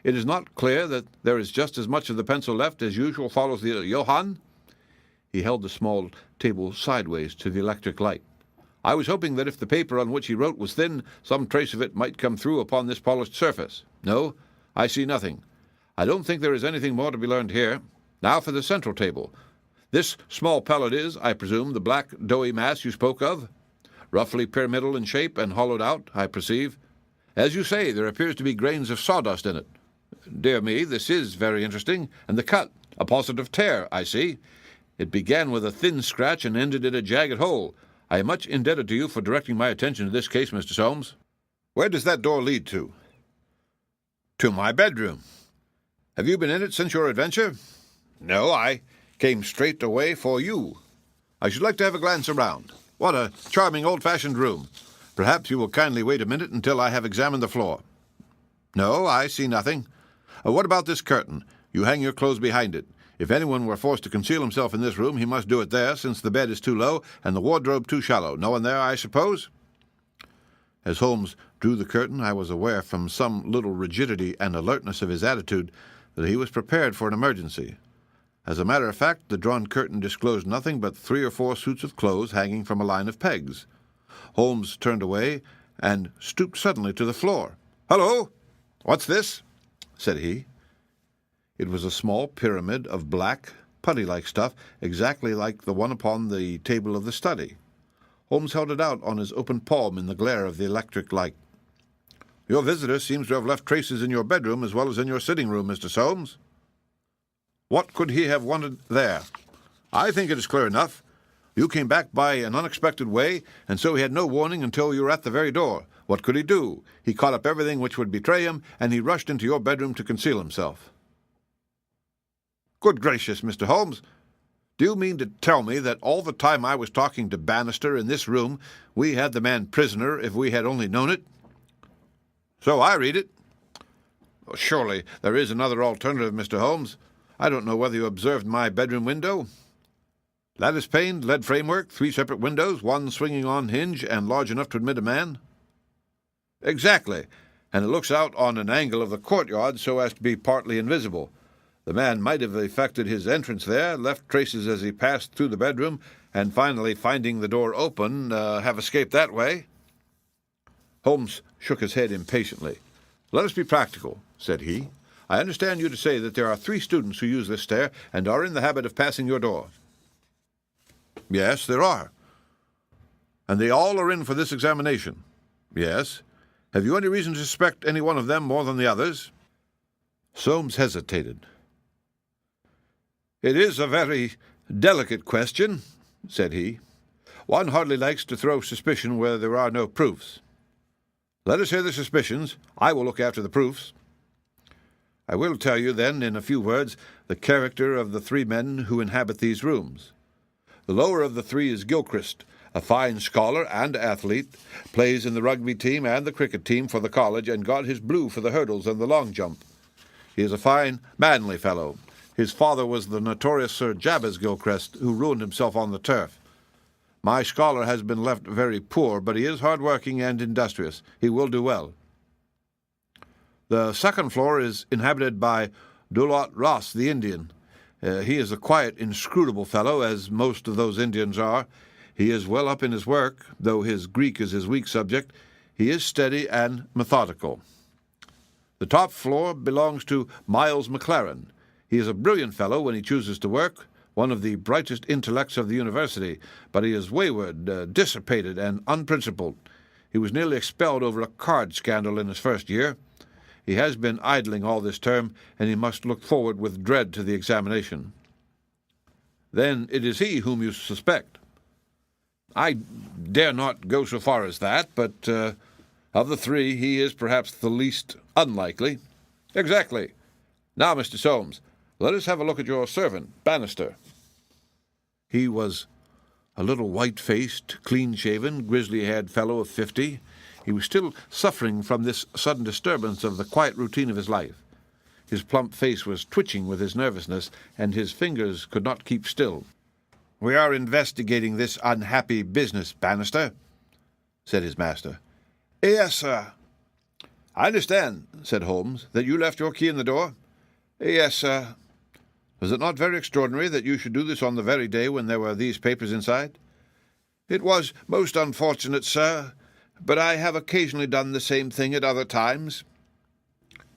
S5: It is not clear that there is just as much of the pencil left as usual follows the Johann." He held the small table sideways to the electric light. "I was hoping that if the paper on which he wrote was thin, some trace of it might come through upon this polished surface. No, I see nothing. I don't think there is anything more to be learned here. Now for the central table. This small pellet is, I presume, the black, doughy mass you spoke of? Roughly pyramidal in shape and hollowed out, I perceive. As you say, there appears to be grains of sawdust in it. Dear me, this is very interesting. And the cut, a positive tear, I see. It began with a thin scratch and ended in a jagged hole. I am much indebted to you for directing my attention to this case, Mr. Soames. Where does that door lead to? To my bedroom. Have you been in it since your adventure? No, I came straight away for you. I should like to have a glance around. What a charming old-fashioned room. Perhaps you will kindly wait a minute until I have examined the floor. No, I see nothing. What about this curtain? You hang your clothes behind it. If anyone were forced to conceal himself in this room, he must do it there, since the bed is too low and the wardrobe too shallow. No one there, I suppose? As Holmes drew the curtain, I was aware from some little rigidity and alertness of his attitude that he was prepared for an emergency. As a matter of fact, the drawn curtain disclosed nothing but 3 or 4 suits of clothes hanging from a line of pegs. Holmes turned away and stooped suddenly to the floor. "Hello! What's this?" said he. It was a small pyramid of black, putty-like stuff, exactly like the one upon the table of the study. Holmes held it out on his open palm in the glare of the electric light. "Your visitor seems to have left traces in your bedroom as well as in your sitting room, Mr. Soames. What could he have wanted there? I think it is clear enough. You came back by an unexpected way, and so he had no warning until you were at the very door. What could he do? He caught up everything which would betray him, and he rushed into your bedroom to conceal himself." "Good gracious, Mr. Holmes! Do you mean to tell me that all the time I was talking to Bannister in this room, we had the man prisoner if we had only known it?" "So I read it." "Well, surely there is another alternative, Mr. Holmes. I don't know whether you observed my bedroom window. Lattice-paned, lead framework, 3 separate windows, one swinging on hinge and large enough to admit a man." "Exactly, and it looks out on an angle of the courtyard so as to be partly invisible. The man might have effected his entrance there, left traces as he passed through the bedroom, and finally, finding the door open, have escaped that way." Holmes shook his head impatiently. "Let us be practical," said he. "I understand you to say that there are 3 students who use this stair and are in the habit of passing your door." "Yes, there are." "And they all are in for this examination?" "Yes." "Have you any reason to suspect any one of them more than the others?" Soames hesitated. "It is a very delicate question," said he. "One hardly likes to throw suspicion where there are no proofs. Let us hear the suspicions. I will look after the proofs." "I will tell you, then, in a few words, the character of the 3 men who inhabit these rooms. The lower of the 3 is Gilchrist, a fine scholar and athlete, plays in the rugby team and the cricket team for the college, and got his blue for the hurdles and the long jump. He is a fine, manly fellow. His father was the notorious Sir Jabez Gilchrist, who ruined himself on the turf. My scholar has been left very poor, but he is hard-working and industrious. He will do well. The second floor is inhabited by Dulot Ross, the Indian. He is a quiet, inscrutable fellow, as most of those Indians are. He is well up in his work, though his Greek is his weak subject. He is steady and methodical. The top floor belongs to Miles McLaren. He is a brilliant fellow when he chooses to work, one of the brightest intellects of the university, but he is wayward, dissipated, and unprincipled. He was nearly expelled over a card scandal in his first year. He has been idling all this term, and he must look forward with dread to the examination." "Then it is he whom you suspect?" "I dare not go so far as that, but of the 3 he is perhaps the least unlikely." "Exactly. Now, Mr. Soames, let us have a look at your servant, Bannister." He was a little white-faced, clean-shaven, grizzly-haired fellow of 50. He was still suffering from this sudden disturbance of the quiet routine of his life. His plump face was twitching with his nervousness, and his fingers could not keep still. "We are investigating this unhappy business, Bannister," said his master. "Yes, sir." "I understand," said Holmes, "that you left your key in the door?" "Yes, sir." "Was it not very extraordinary that you should do this on the very day when there were these papers inside?" "It was most unfortunate, sir, but I have occasionally done the same thing at other times."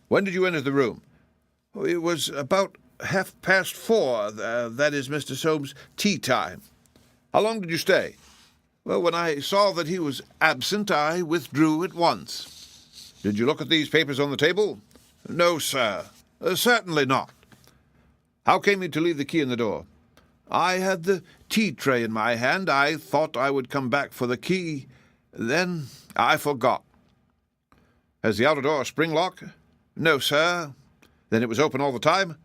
S5: "When did you enter the room?" "It was about 4:30, that is, Mr. Soames, tea time." "How long did you stay?" "Well, when I saw that he was absent, I withdrew at once." "Did you look at these papers on the table?" "No, sir. Certainly not." "How came you to leave the key in the door?" I had the tea tray in my hand. I thought I would come back for the key. Then I forgot." "Has the outer door a spring lock?" "No, sir." "Then it was open all the time?"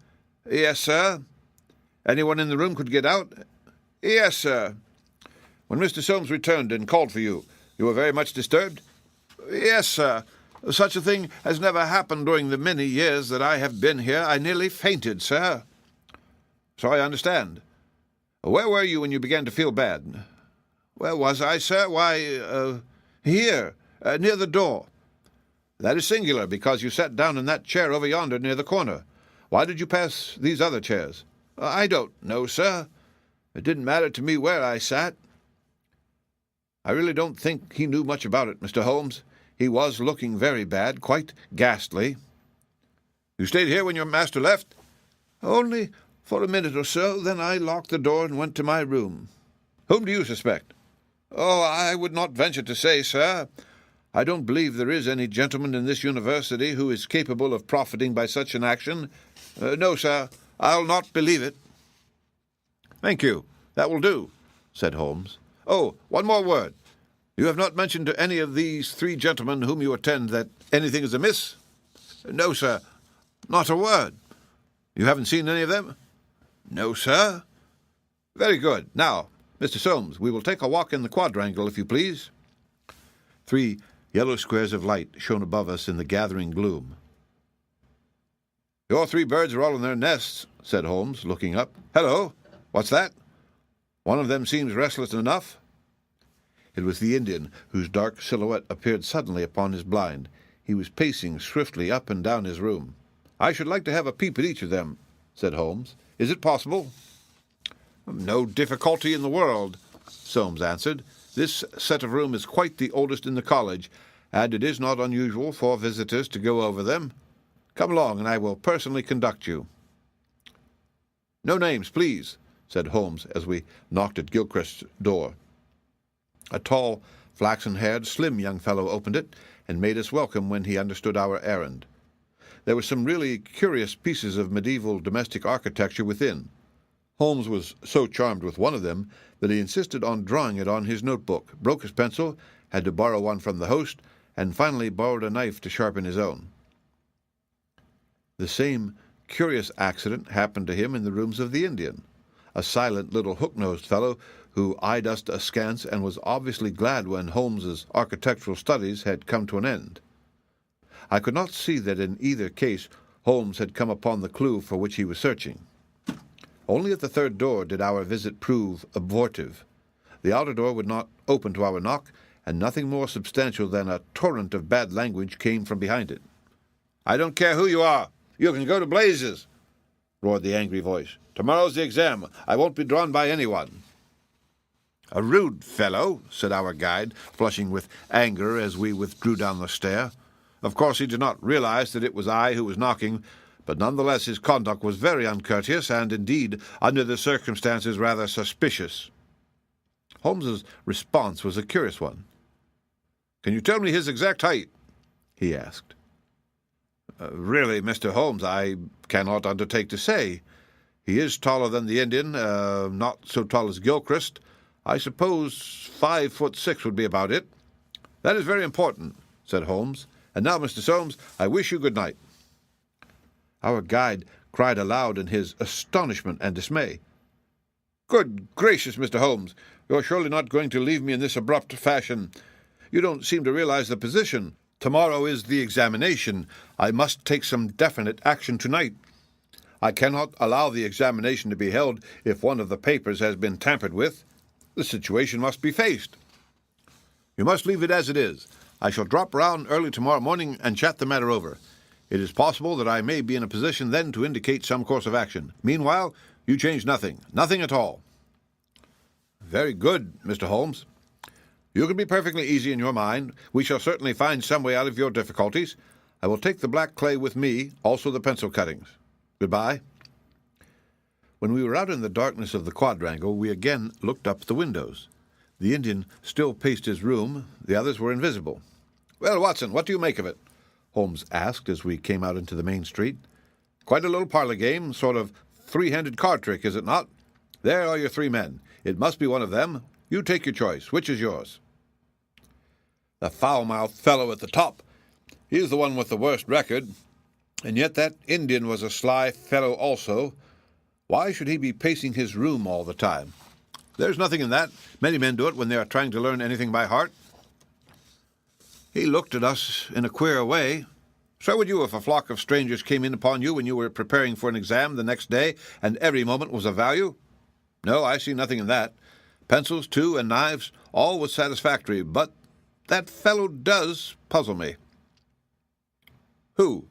S5: "Yes, sir." "Anyone in the room could get out?" "Yes, sir." "When Mr. Soames returned and called for you, you were very much disturbed?" "Yes, sir. Such a thing has never happened during the many years that I have been here. I nearly fainted, sir." "So I understand. Where were you when you began to feel bad?" "Where was I, sir? Why, here, near the door." "That is singular, because you sat down in that chair over yonder near the corner. Why did you pass these other chairs?" "I don't know, sir. It didn't matter to me where I sat." "I really don't think he knew much about it, Mr. Holmes. He was looking very bad, quite ghastly." "You stayed here when your master left?" "Only for a minute or so. Then I locked the door and went to my room." "Whom do you suspect?" "Oh, I would not venture to say, sir. I don't believe there is any gentleman in this university who is capable of profiting by such an action. No, sir, I'll not believe it." "Thank you. That will do," said Holmes. "Oh, one more word. You have not mentioned to any of these three gentlemen whom you attend that anything is amiss?" "No, sir, not a word." "You haven't seen any of them?" "No, sir." "Very good. Now, Mr. Soames, we will take a walk in the quadrangle, if you please." 3 yellow squares of light shone above us in the gathering gloom. "Your 3 birds are all in their nests," said Holmes, looking up. "Hello! What's that? One of them seems restless enough." It was the Indian, whose dark silhouette appeared suddenly upon his blind. He was pacing swiftly up and down his room. "I should like to have a peep at each of them," said Holmes. "Is it possible?" "No difficulty in the world," Soames answered. "This set of room is quite the oldest in the college, and it is not unusual for visitors to go over them. Come along, and I will personally conduct you." "No names, please," said Holmes as we knocked at Gilchrist's door. A tall, flaxen-haired, slim young fellow opened it and made us welcome when he understood our errand. There were some really curious pieces of medieval domestic architecture within. Holmes was so charmed with one of them that he insisted on drawing it on his notebook, broke his pencil, had to borrow one from the host, and finally borrowed a knife to sharpen his own. The same curious accident happened to him in the rooms of the Indian, a silent little hook-nosed fellow who eyed us askance and was obviously glad when Holmes's architectural studies had come to an end. I could not see that in either case Holmes had come upon the clue for which he was searching. Only at the 3rd door did our visit prove abortive. The outer door would not open to our knock, and nothing more substantial than a torrent of bad language came from behind it. "I don't care who you are. You can go to blazes," roared the angry voice. "Tomorrow's the exam. I won't be drawn by anyone." "A rude fellow," said our guide, flushing with anger as we withdrew down the stair. Of course he did not realize that it was I who was knocking, but nonetheless his conduct was very uncourteous and, indeed, under the circumstances, rather suspicious. Holmes's response was a curious one. "Can you tell me his exact height?" he asked. Really, Mr. Holmes, I cannot undertake to say. He is taller than the Indian, not so tall as Gilchrist. I suppose 5'6" would be about it." "That is very important," said Holmes. "And now, Mr. Soames, I wish you good night." Our guide cried aloud in his astonishment and dismay. "Good gracious, Mr. Holmes, you're surely not going to leave me in this abrupt fashion. You don't seem to realize the position. Tomorrow is the examination. I must take some definite action tonight. I cannot allow the examination to be held if one of the papers has been tampered with. The situation must be faced." "You must leave it as it is. I shall drop round early tomorrow morning and chat the matter over. It is possible that I may be in a position then to indicate some course of action. Meanwhile, you change nothing at all." "Very good, Mr. Holmes. You can be perfectly easy in your mind. We shall certainly find some way out of your difficulties. I will take the black clay with me, also the pencil cuttings. Goodbye." When we were out in the darkness of the quadrangle, we again looked up at the windows. The Indian still paced his room. The others were invisible. "Well, Watson, what do you make of it?" Holmes asked as we came out into the main street. "Quite a little parlor game, sort of three-handed card trick, is it not?" There are your 3 men. It must be one of them. You take your choice. Which is yours?" The foul-mouthed fellow at the top. He is the one with the worst record. And yet that Indian was a sly fellow also. Why should he be pacing his room all the time? There's nothing in that. Many men do it when they are trying to learn anything by heart. He looked at us in a queer way. So would you if a flock of strangers came in upon you when you were preparing for an exam the next day, and every moment was of value? No, I see nothing in that. Pencils, too, and knives, all was satisfactory, but that fellow does puzzle me. Who?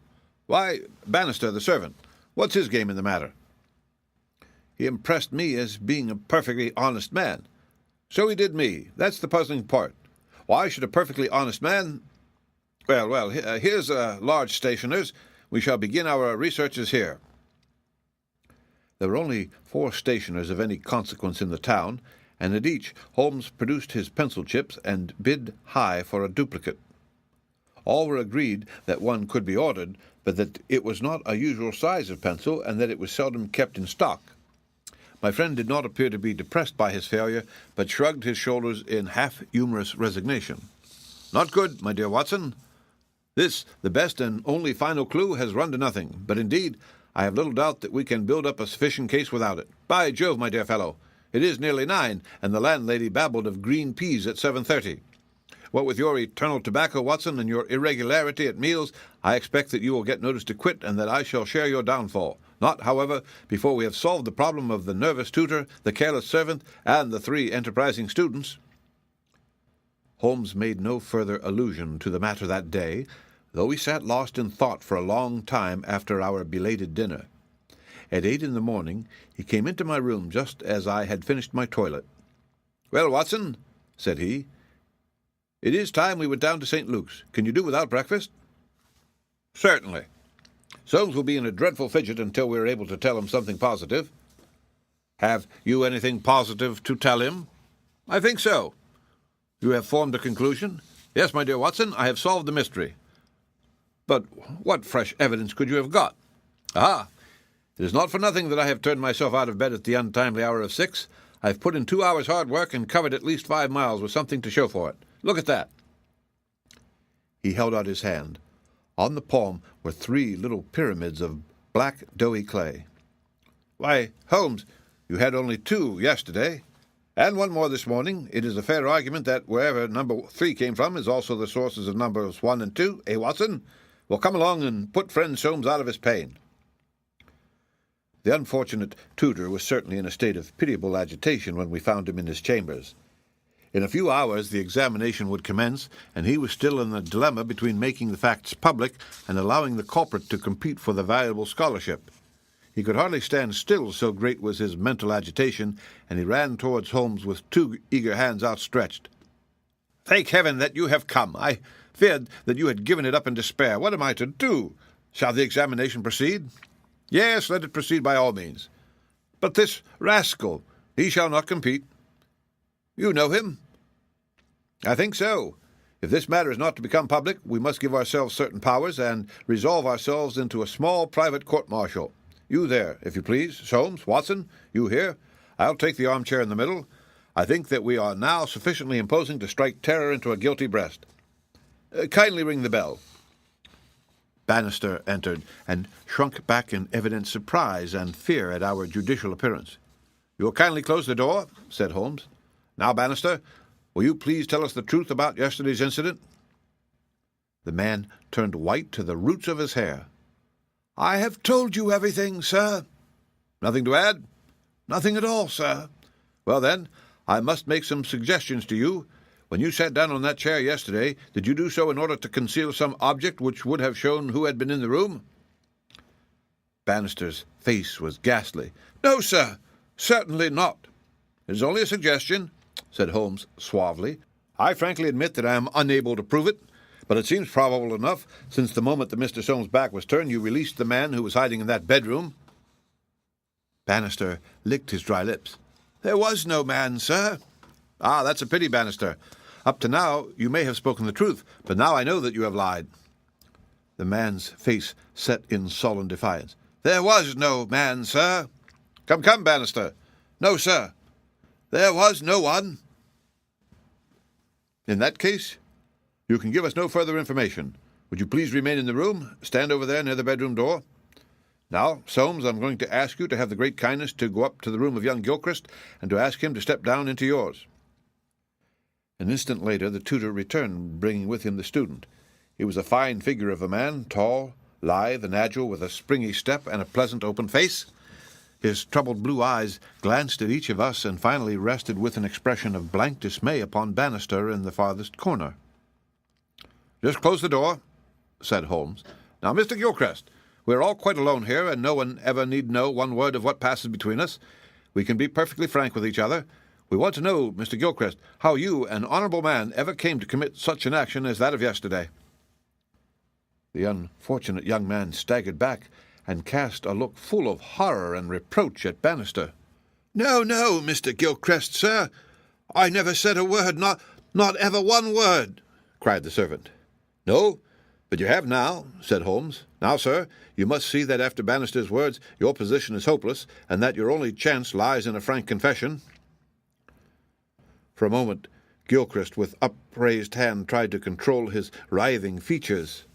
S5: Why, Bannister, the servant. What's his game in the matter? He impressed me as being a perfectly honest man. So he did me. That's the puzzling part. Why should a perfectly honest man... Well, here's large stationers. We shall begin our researches here. There were only 4 stationers of any consequence in the town, and at each Holmes produced his pencil chips and bid high for a duplicate. All were agreed that one could be ordered, but that it was not a usual size of pencil, and that it was seldom kept in stock. My friend did not appear to be depressed by his failure, but shrugged his shoulders in half-humorous resignation. "Not good, my dear Watson. This, the best and only final clue, has run to nothing, but indeed I have little doubt that we can build up a sufficient case without it. By Jove, my dear fellow, it is nearly 9, and the landlady babbled of green peas at 7:30. What with your eternal tobacco, Watson, and your irregularity at meals, I expect that you will get notice to quit, and that I shall share your downfall. Not, however, before we have solved the problem of the nervous tutor, the careless servant, and the 3 enterprising students." Holmes made no further allusion to the matter that day, though we sat lost in thought for a long time after our belated dinner. At 8 in the morning he came into my room just as I had finished my toilet. "Well, Watson," said he, "it is time we went down to St. Luke's. Can you do without breakfast?" "Certainly. Soames will be in a dreadful fidget until we are able to tell him something positive." "Have you anything positive to tell him?" "I think so." "You have formed a conclusion?" "Yes, my dear Watson, I have solved the mystery." "But what fresh evidence could you have got?" "Ah! It is not for nothing that I have turned myself out of bed at the untimely hour of 6. I have put in 2 hours' hard work and covered at least 5 miles with something to show for it. Look at that." He held out his hand. On the palm were 3 little pyramids of black, doughy clay. "Why, Holmes, you had only 2 yesterday, and 1 more this morning. It is a fair argument that wherever number 3 came from is also the sources of numbers 1 and 2, eh, Watson? Well, come along and put friend Soames out of his pain." The unfortunate tutor was certainly in a state of pitiable agitation when we found him in his chambers. In a few hours the examination would commence, and he was still in the dilemma between making the facts public and allowing the culprit to compete for the valuable scholarship. He could hardly stand still, so great was his mental agitation, and he ran towards Holmes with 2 eager hands outstretched. "Thank heaven that you have come. I feared that you had given it up in despair. What am I to do? Shall the examination proceed?" "Yes, let it proceed by all means." "But this rascal, he shall not compete." "You know him?" "I think so. If this matter is not to become public, we must give ourselves certain powers, and resolve ourselves into a small private court-martial. You there, if you please. Soames, Watson, you here. I'll take the armchair in the middle. I think that we are now sufficiently imposing to strike terror into a guilty breast. Kindly ring the bell." Bannister entered, and shrunk back in evident surprise and fear at our judicial appearance. "You will kindly close the door," said Holmes. "Now, Bannister, will you please tell us the truth about yesterday's incident?" The man turned white to the roots of his hair. "I have told you everything, sir." "Nothing to add?" "Nothing at all, sir." "Well, then, I must make some suggestions to you. When you sat down on that chair yesterday, did you do so in order to conceal some object which would have shown who had been in the room?" Bannister's face was ghastly. "No, sir, certainly not." "It is only a suggestion," said Holmes suavely. "I frankly admit that I am unable to prove it, but it seems probable enough, since the moment that Mr. Soames' back was turned, you released the man who was hiding in that bedroom." Bannister licked his dry lips. "There was no man, sir." "Ah, that's a pity, Bannister. Up to now you may have spoken the truth, but now I know that you have lied." The man's face set in sullen defiance. "There was no man, sir." Come, Bannister. "No, sir. There was no one." "In that case, you can give us no further information. Would you please remain in the room? Stand over there near the bedroom door. Now, Soames, I'm going to ask you to have the great kindness to go up to the room of young Gilchrist and to ask him to step down into yours." An instant later the tutor returned, bringing with him the student. He was a fine figure of a man, tall, lithe, and agile, with a springy step and a pleasant open face. His troubled blue eyes glanced at each of us and finally rested with an expression of blank dismay upon Bannister in the farthest corner. "Just close the door," said Holmes. "Now, Mr. Gilchrist, we're all quite alone here, and no one ever need know one word of what passes between us. We can be perfectly frank with each other. We want to know, Mr. Gilchrist, how you, an honourable man, ever came to commit such an action as that of yesterday." The unfortunate young man staggered back and cast a look full of horror and reproach at Bannister. "No, no, Mr. Gilchrist, sir. I never said a word, not ever one word," cried the servant. "No, but you have now," said Holmes. "Now, sir, you must see that after Bannister's words your position is hopeless, and that your only chance lies in a frank confession." For a moment Gilchrist, with upraised hand, tried to control his writhing features.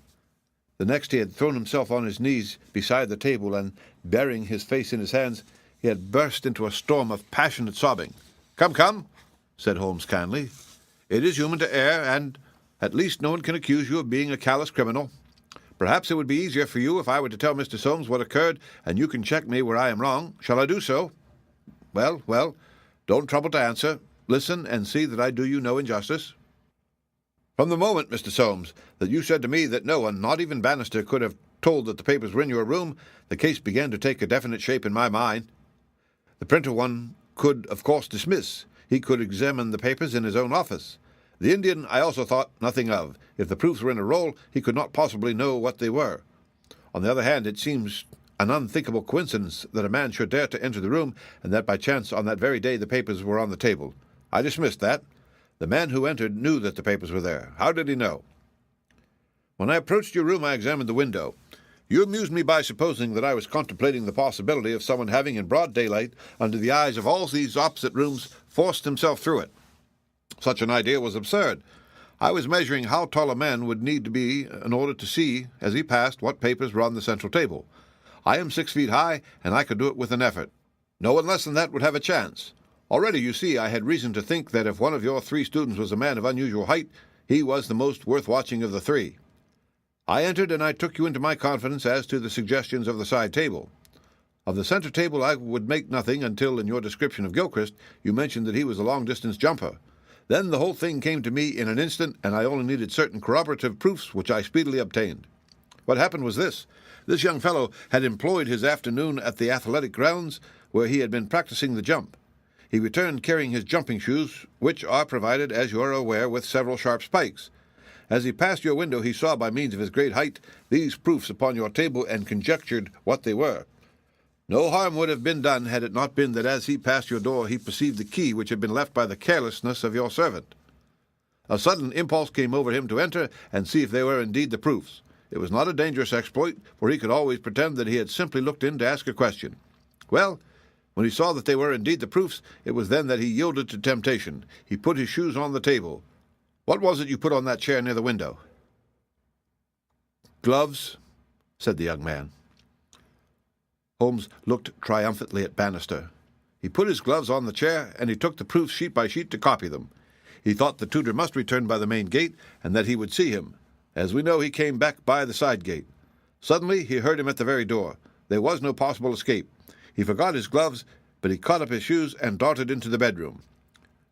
S5: The next he had thrown himself on his knees beside the table, and, burying his face in his hands, he had burst into a storm of passionate sobbing. "Come, come," said Holmes kindly. "It is human to err, and at least no one can accuse you of being a callous criminal. Perhaps it would be easier for you if I were to tell Mr. Soames what occurred, and you can check me where I am wrong. Shall I do so?" Well, don't trouble to answer. Listen and see that I do you no injustice." "From the moment, Mr. Soames, that you said to me that no one, not even Bannister, could have told that the papers were in your room, the case began to take a definite shape in my mind. The printer one could, of course, dismiss. He could examine the papers in his own office. The Indian I also thought nothing of. If the proofs were in a roll, he could not possibly know what they were. On the other hand, it seems an unthinkable coincidence that a man should dare to enter the room, and that by chance on that very day the papers were on the table. I dismissed that. The man who entered knew that the papers were there. How did he know? When I approached your room, I examined the window. You amused me by supposing that I was contemplating the possibility of someone having, in broad daylight, under the eyes of all these opposite rooms, forced himself through it. Such an idea was absurd. I was measuring how tall a man would need to be in order to see, as he passed, what papers were on the central table. I am 6 feet high, and I could do it with an effort. No one less than that would have a chance. Already, you see, I had reason to think that if one of your 3 students was a man of unusual height, he was the most worth watching of the 3. I entered, and I took you into my confidence as to the suggestions of the side table. Of the center table I would make nothing until, in your description of Gilchrist, you mentioned that he was a long-distance jumper. Then the whole thing came to me in an instant, and I only needed certain corroborative proofs, which I speedily obtained. What happened was this. This young fellow had employed his afternoon at the athletic grounds, where he had been practicing the jump. He returned carrying his jumping shoes, which are provided, as you are aware, with several sharp spikes. As he passed your window, he saw, by means of his great height, these proofs upon your table, and conjectured what they were. No harm would have been done had it not been that as he passed your door he perceived the key which had been left by the carelessness of your servant. A sudden impulse came over him to enter and see if they were indeed the proofs. It was not a dangerous exploit, for he could always pretend that he had simply looked in to ask a question. Well, when he saw that they were indeed the proofs, it was then that he yielded to temptation. He put his shoes on the table. What was it you put on that chair near the window?" "Gloves," said the young man. Holmes looked triumphantly at Bannister. He put his gloves on the chair, and he took the proofs sheet by sheet to copy them. He thought the tutor must return by the main gate, and that he would see him. As we know, he came back by the side gate. Suddenly he heard him at the very door. There was no possible escape. He forgot his gloves, but he caught up his shoes and darted into the bedroom.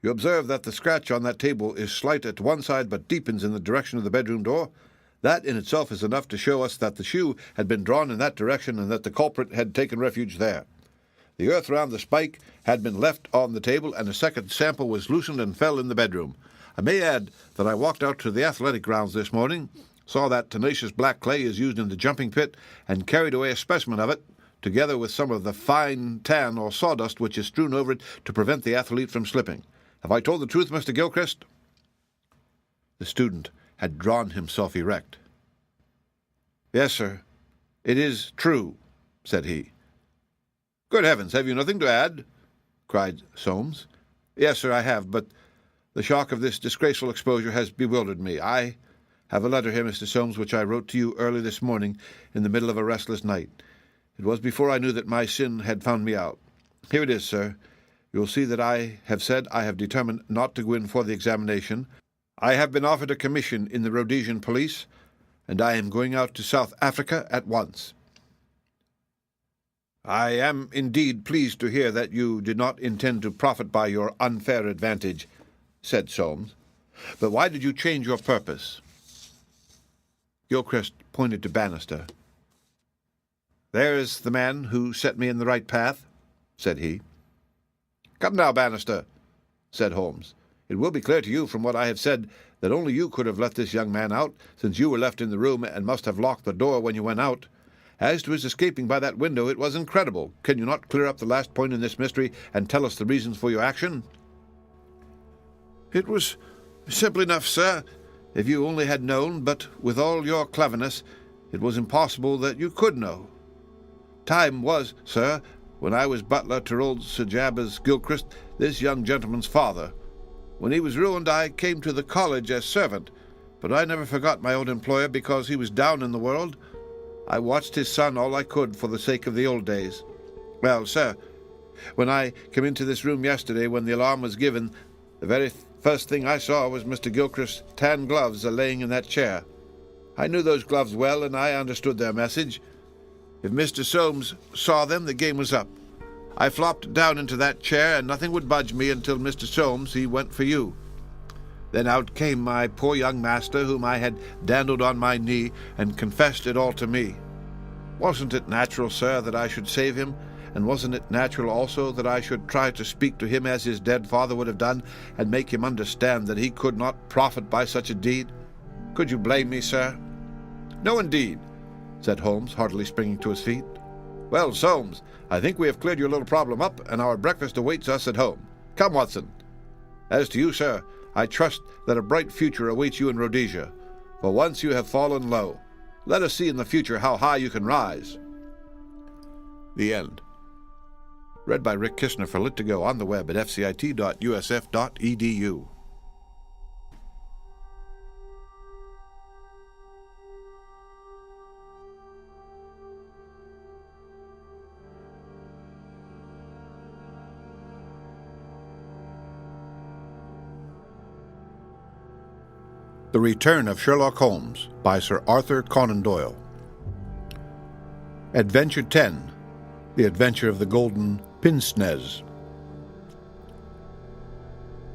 S5: You observe that the scratch on that table is slight at one side, but deepens in the direction of the bedroom door. That in itself is enough to show us that the shoe had been drawn in that direction and that the culprit had taken refuge there. The earth round the spike had been left on the table, and a second sample was loosened and fell in the bedroom. I may add that I walked out to the athletic grounds this morning, saw that tenacious black clay is used in the jumping pit, and carried away a specimen of it, together with some of the fine tan or sawdust which is strewn over it to prevent the athlete from slipping. Have I told the truth, Mr. Gilchrist?" The student had drawn himself erect. "Yes, sir, it is true," said he. "Good heavens, have you nothing to add?" cried Soames. "Yes, sir, I have, but the shock of this disgraceful exposure has bewildered me. I have a letter here, Mr. Soames, which I wrote to you early this morning in the middle of a restless night. It was before I knew that my sin had found me out. Here it is, sir. You will see that I have said I have determined not to go in for the examination. I have been offered a commission in the Rhodesian police, and I am going out to South Africa at once." "I am indeed pleased to hear that you did not intend to profit by your unfair advantage," said Soames. "But why did you change your purpose?" Gilchrist pointed to Bannister. "There is the man who set me in the right path," said he. "Come now, Bannister," said Holmes. "It will be clear to you from what I have said that only you could have let this young man out, since you were left in the room and must have locked the door when you went out. As to his escaping by that window, it was incredible. Can you not clear up the last point in this mystery and tell us the reasons for your action?" "It was simple enough, sir, if you only had known, but with all your cleverness, it was impossible that you could know. Time was, sir, when I was butler to old Sir Jabez Gilchrist, this young gentleman's father. When he was ruined, I came to the college as servant, but I never forgot my old employer because he was down in the world. I watched his son all I could for the sake of the old days. Well, sir, when I came into this room yesterday when the alarm was given, the very first thing I saw was Mr. Gilchrist's tan gloves laying in that chair. I knew those gloves well, and I understood their message. If Mr. Soames saw them, the game was up. I flopped down into that chair, and nothing would budge me until Mr. Soames, he went for you. Then out came my poor young master, whom I had dandled on my knee, and confessed it all to me. Wasn't it natural, sir, that I should save him? And wasn't it natural also that I should try to speak to him as his dead father would have done, and make him understand that he could not profit by such a deed? Could you blame me, sir?" "No, indeed," said Holmes, heartily springing to his feet. "Well, Soames, I think we have cleared your little problem up, and our breakfast awaits us at home. Come, Watson. As to you, sir, I trust that a bright future awaits you in Rhodesia, for once you have fallen low. Let us see in the future how high you can rise." The end. Read by Rick Kishner for Lit2Go on the web at fcit.usf.edu. The Return of Sherlock Holmes by Sir Arthur Conan Doyle. Adventure 10. The Adventure of the Golden Pince-Nez.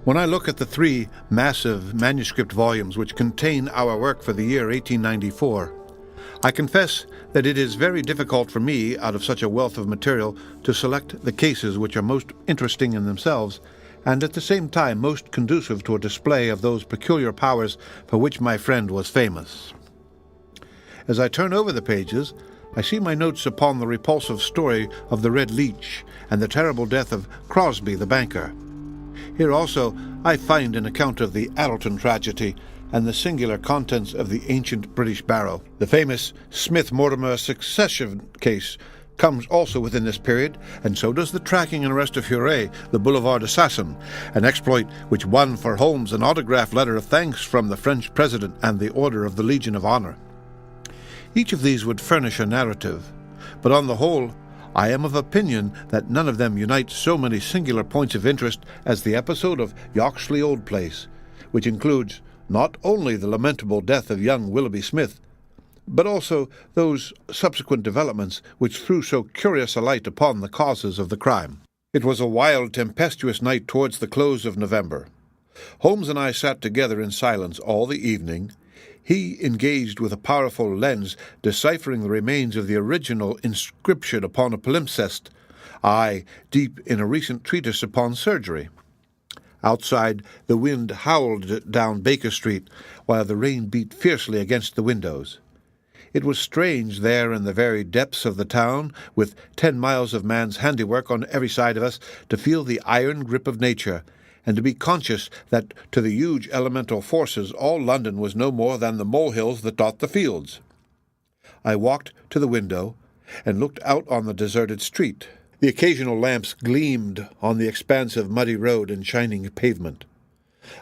S5: When I look at the 3 massive manuscript volumes which contain our work for the year 1894, I confess that it is very difficult for me, out of such a wealth of material, to select the cases which are most interesting in themselves, and at the same time most conducive to a display of those peculiar powers for which my friend was famous. As I turn over the pages, I see my notes upon the repulsive story of the Red Leech and the terrible death of Crosby the banker. Here also I find an account of the Addleton tragedy and the singular contents of the ancient British barrow. The famous Smith-Mortimer succession case comes also within this period, and so does the tracking and arrest of Furet, the Boulevard assassin, an exploit which won for Holmes an autographed letter of thanks from the French President and the Order of the Legion of Honor. Each of these would furnish a narrative, but on the whole, I am of opinion that none of them unites so many singular points of interest as the episode of Yoxley Old Place, which includes not only the lamentable death of young Willoughby Smith, but also those subsequent developments which threw so curious a light upon the causes of the crime. It was a wild, tempestuous night towards the close of November. Holmes and I sat together in silence all the evening, he engaged with a powerful lens deciphering the remains of the original inscription upon a palimpsest, I deep in a recent treatise upon surgery. Outside, the wind howled down Baker Street, while the rain beat fiercely against the windows. It was strange there in the very depths of the town, with 10 miles of man's handiwork on every side of us, to feel the iron grip of nature, and to be conscious that to the huge elemental forces all London was no more than the molehills that dot the fields. I walked to the window and looked out on the deserted street. The occasional lamps gleamed on the expansive muddy road and shining pavement.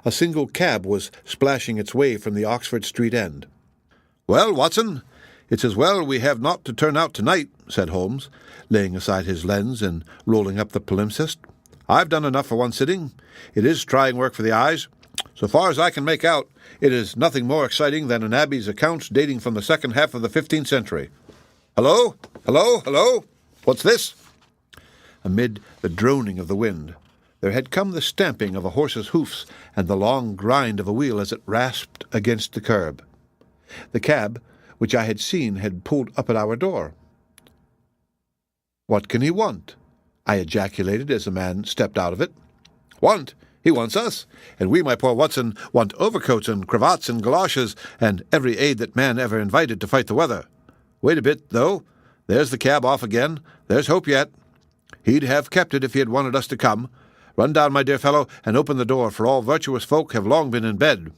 S5: A single cab was splashing its way from the Oxford Street end. "Well, Watson, it's as well we have not to turn out tonight," said Holmes, laying aside his lens and rolling up the palimpsest. "I've done enough for one sitting. It is trying work for the eyes. So far as I can make out, it is nothing more exciting than an abbey's accounts dating from the second half of the 15th century. Hello? Hello? Hello? What's this?" Amid the droning of the wind, there had come the stamping of a horse's hoofs and the long grind of a wheel as it rasped against the curb. The cab, which I had seen, had pulled up at our door. "What can he want?" I ejaculated as the man stepped out of it. "Want? He wants us, and we, my poor Watson, want overcoats and cravats and galoshes and every aid that man ever invited to fight the weather. Wait a bit, though. There's the cab off again. There's hope yet. He'd have kept it if he had wanted us to come. Run down, my dear fellow, and open the door, for all virtuous folk have long been in bed."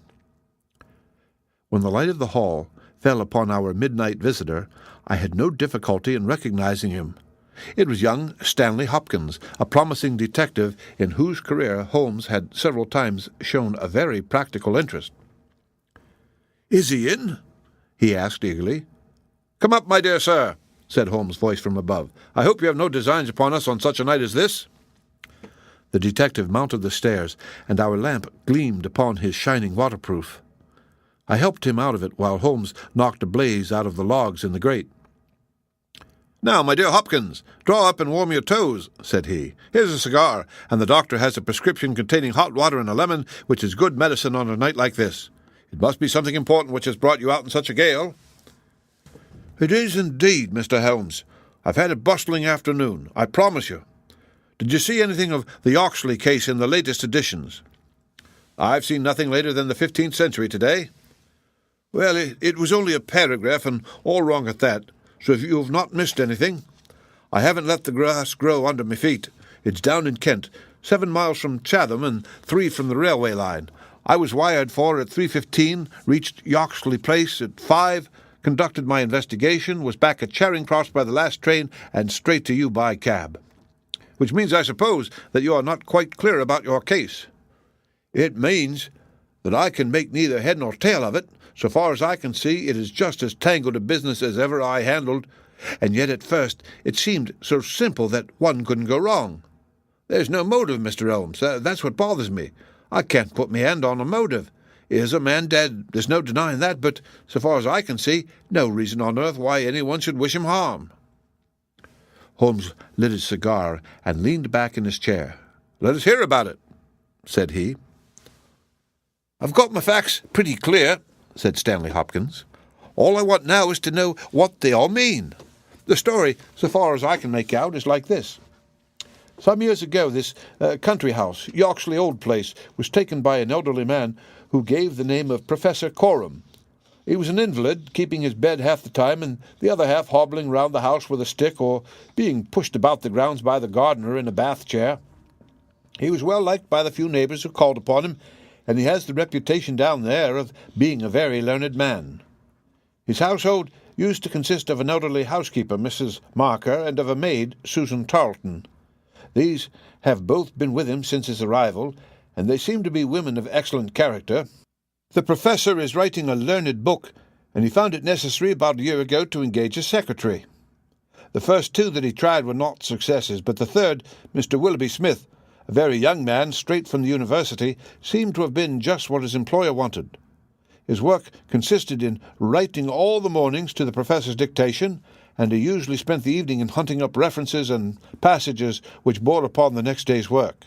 S5: When the light of the hall fell upon our midnight visitor, I had no difficulty in recognizing him. It was young Stanley Hopkins, a promising detective in whose career Holmes had several times shown a very practical interest. "Is he in?" he asked eagerly. "Come up, my dear sir," said Holmes' voice from above. "I hope you have no designs upon us on such a night as this." The detective mounted the stairs, and our lamp gleamed upon his shining waterproof. I helped him out of it while Holmes knocked a blaze out of the logs in the grate. "Now, my dear Hopkins, draw up and warm your toes," said he. "Here's a cigar, and the doctor has a prescription containing hot water and a lemon, which is good medicine on a night like this. It must be something important which has brought you out in such a gale." "It is indeed, Mr. Holmes. I've had a bustling afternoon, I promise you. Did you see anything of the Oxley case in the latest editions?" "I've seen nothing later than the 15th century today." "Well, it was only a paragraph, and all wrong at that, so if you have not missed anything. I haven't let the grass grow under my feet. It's down in Kent, 7 miles from Chatham and 3 from the railway line. I was wired for at 3:15, reached Yoxley Place at 5, conducted my investigation, was back at Charing Cross by the last train, and straight to you by cab. Which means, I suppose, that you are not quite clear about your case." "It means that I can make neither head nor tail of it. So far as I can see, it is just as tangled a business as ever I handled, and yet at first it seemed so simple that one couldn't go wrong. There's no motive, Mr. Holmes. That's what bothers me. I can't put my hand on a motive. Is a man dead? There's no denying that, but so far as I can see, no reason on earth why anyone should wish him harm." Holmes lit his cigar and leaned back in his chair. "Let us hear about it," said he. "I've got my facts pretty clear," said Stanley Hopkins. "All I want now is to know what they all mean. The story, so far as I can make out, is like this. Some years ago, this country house, Yoxley Old Place, was taken by an elderly man who gave the name of Professor Coram. He was an invalid, keeping his bed half the time and the other half hobbling round the house with a stick or being pushed about the grounds by the gardener in a bath chair. He was well liked by the few neighbours who called upon him, and he has the reputation down there of being a very learned man. His household used to consist of an elderly housekeeper, Mrs. Marker, and of a maid, Susan Tarleton. These have both been with him since his arrival, and they seem to be women of excellent character. The professor is writing a learned book, and he found it necessary about a year ago to engage a secretary. The first 2 that he tried were not successes, but the third, Mr. Willoughby Smith, a very young man, straight from the university, seemed to have been just what his employer wanted. His work consisted in writing all the mornings to the professor's dictation, and he usually spent the evening in hunting up references and passages which bore upon the next day's work.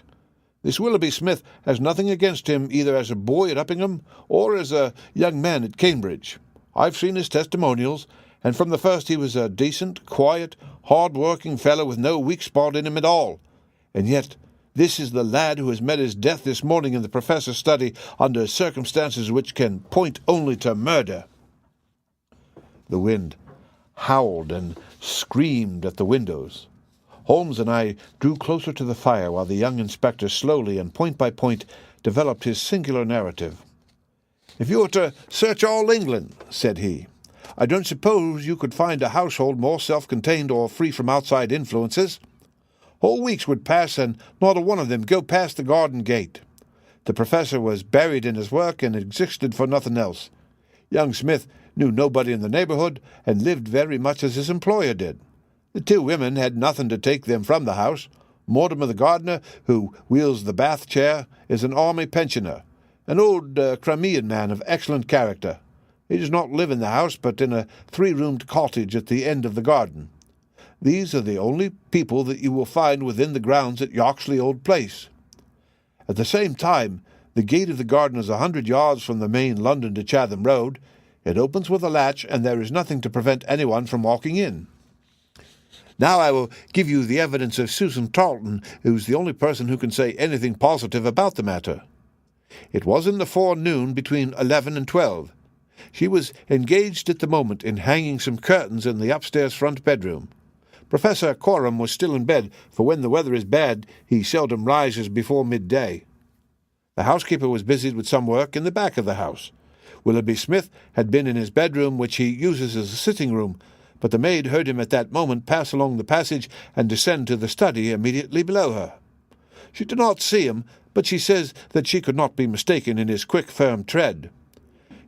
S5: This Willoughby Smith has nothing against him either as a boy at Uppingham or as a young man at Cambridge. I've seen his testimonials, and from the first he was a decent, quiet, hard-working fellow with no weak spot in him at all. And yet this is the lad who has met his death this morning in the professor's study under circumstances which can point only to murder." The wind howled and screamed at the windows. Holmes and I drew closer to the fire while the young inspector slowly and point by point developed his singular narrative. "If you were to search all England," said he, "I don't suppose you could find a household more self-contained or free from outside influences. Whole weeks would pass, and not a one of them go past the garden gate. The professor was buried in his work and existed for nothing else. Young Smith knew nobody in the neighborhood, and lived very much as his employer did. The two women had nothing to take them from the house. Mortimer the gardener, who wheels the bath chair, is an army pensioner, an old Crimean man of excellent character. He does not live in the house, but in a 3-roomed cottage at the end of the garden. These are the only people that you will find within the grounds at Yoxley Old Place. At the same time, the gate of the garden is 100 yards from the main London to Chatham Road. It opens with a latch, and there is nothing to prevent anyone from walking in. Now I will give you the evidence of Susan Tarleton, who is the only person who can say anything positive about the matter. It was in the forenoon between 11 and 12. She was engaged at the moment in hanging some curtains in the upstairs front bedroom. Professor Coram was still in bed, for when the weather is bad, he seldom rises before midday. The housekeeper was busied with some work in the back of the house. Willoughby Smith had been in his bedroom, which he uses as a sitting room, but the maid heard him at that moment pass along the passage and descend to the study immediately below her. She did not see him, but she says that she could not be mistaken in his quick, firm tread.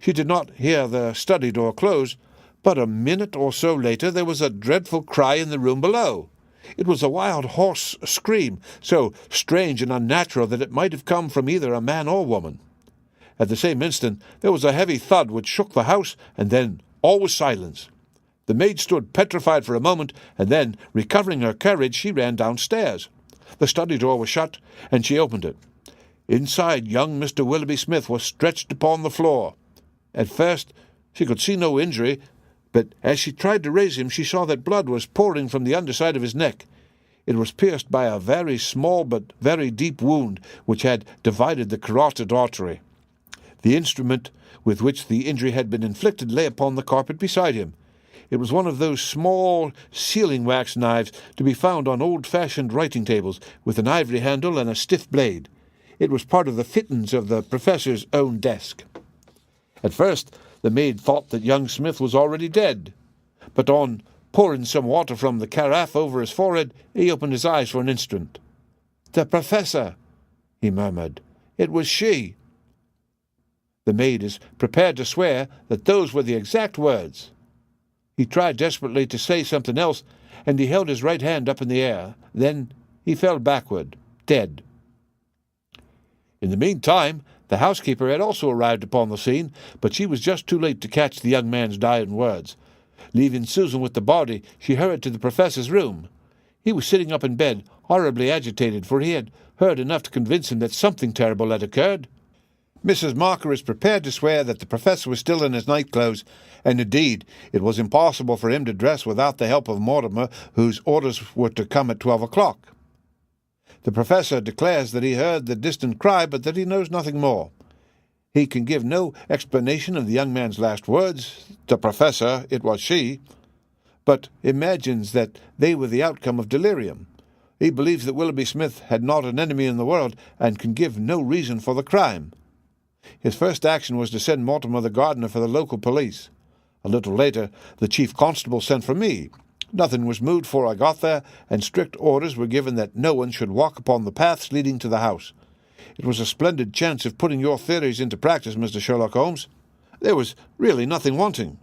S5: She did not hear the study door close, but a minute or so later there was a dreadful cry in the room below. It was a wild, hoarse scream, so strange and unnatural that it might have come from either a man or woman. At the same instant there was a heavy thud which shook the house, and then all was silence. The maid stood petrified for a moment, and then, recovering her courage, she ran downstairs. The study door was shut, and she opened it. Inside, young Mr. Willoughby Smith was stretched upon the floor. At first she could see no injury, but as she tried to raise him, she saw that blood was pouring from the underside of his neck. It was pierced by a very small but very deep wound, which had divided the carotid artery. The instrument with which the injury had been inflicted lay upon the carpet beside him. It was one of those small sealing-wax knives to be found on old-fashioned writing tables, with an ivory handle and a stiff blade. It was part of the fittings of the professor's own desk. At first the maid thought that young Smith was already dead, but on pouring some water from the carafe over his forehead, he opened his eyes for an instant. "The professor," he murmured. "It was she." The maid is prepared to swear that those were the exact words. He tried desperately to say something else, and he held his right hand up in the air. Then he fell backward, dead. In the meantime, the housekeeper had also arrived upon the scene, but she was just too late to catch the young man's dying words. Leaving Susan with the body, she hurried to the professor's room. He was sitting up in bed, horribly agitated, for he had heard enough to convince him that something terrible had occurred. Mrs. Marker is prepared to swear that the professor was still in his nightclothes, and indeed it was impossible for him to dress without the help of Mortimer, whose orders were to come at 12 o'clock. The professor declares that he heard the distant cry, but that he knows nothing more. He can give no explanation of the young man's last words, "The professor, it was she," but imagines that they were the outcome of delirium. He believes that Willoughby Smith had not an enemy in the world, and can give no reason for the crime. His first action was to send Mortimer the gardener for the local police. A little later, the chief constable sent for me. Nothing was moved before I got there, and strict orders were given that no one should walk upon the paths leading to the house. It was a splendid chance of putting your theories into practice, Mr. Sherlock Holmes. There was really nothing wanting.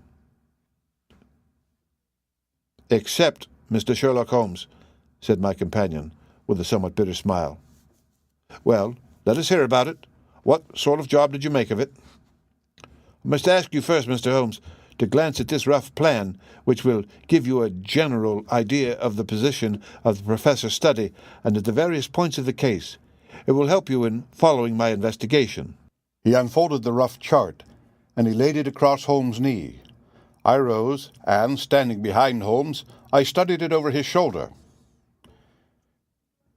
S5: "Except Mr. Sherlock Holmes," said my companion, with a somewhat bitter smile. "Well, let us hear about it. What sort of job did you make of it?" "I must ask you first, Mr. Holmes, to glance at this rough plan, which will give you a general idea of the position of the professor's study and at the various points of the case. It will help you in following my investigation."
S2: He unfolded the rough chart, and he laid it across Holmes' knee. I rose, and, standing behind Holmes, I studied it over his shoulder.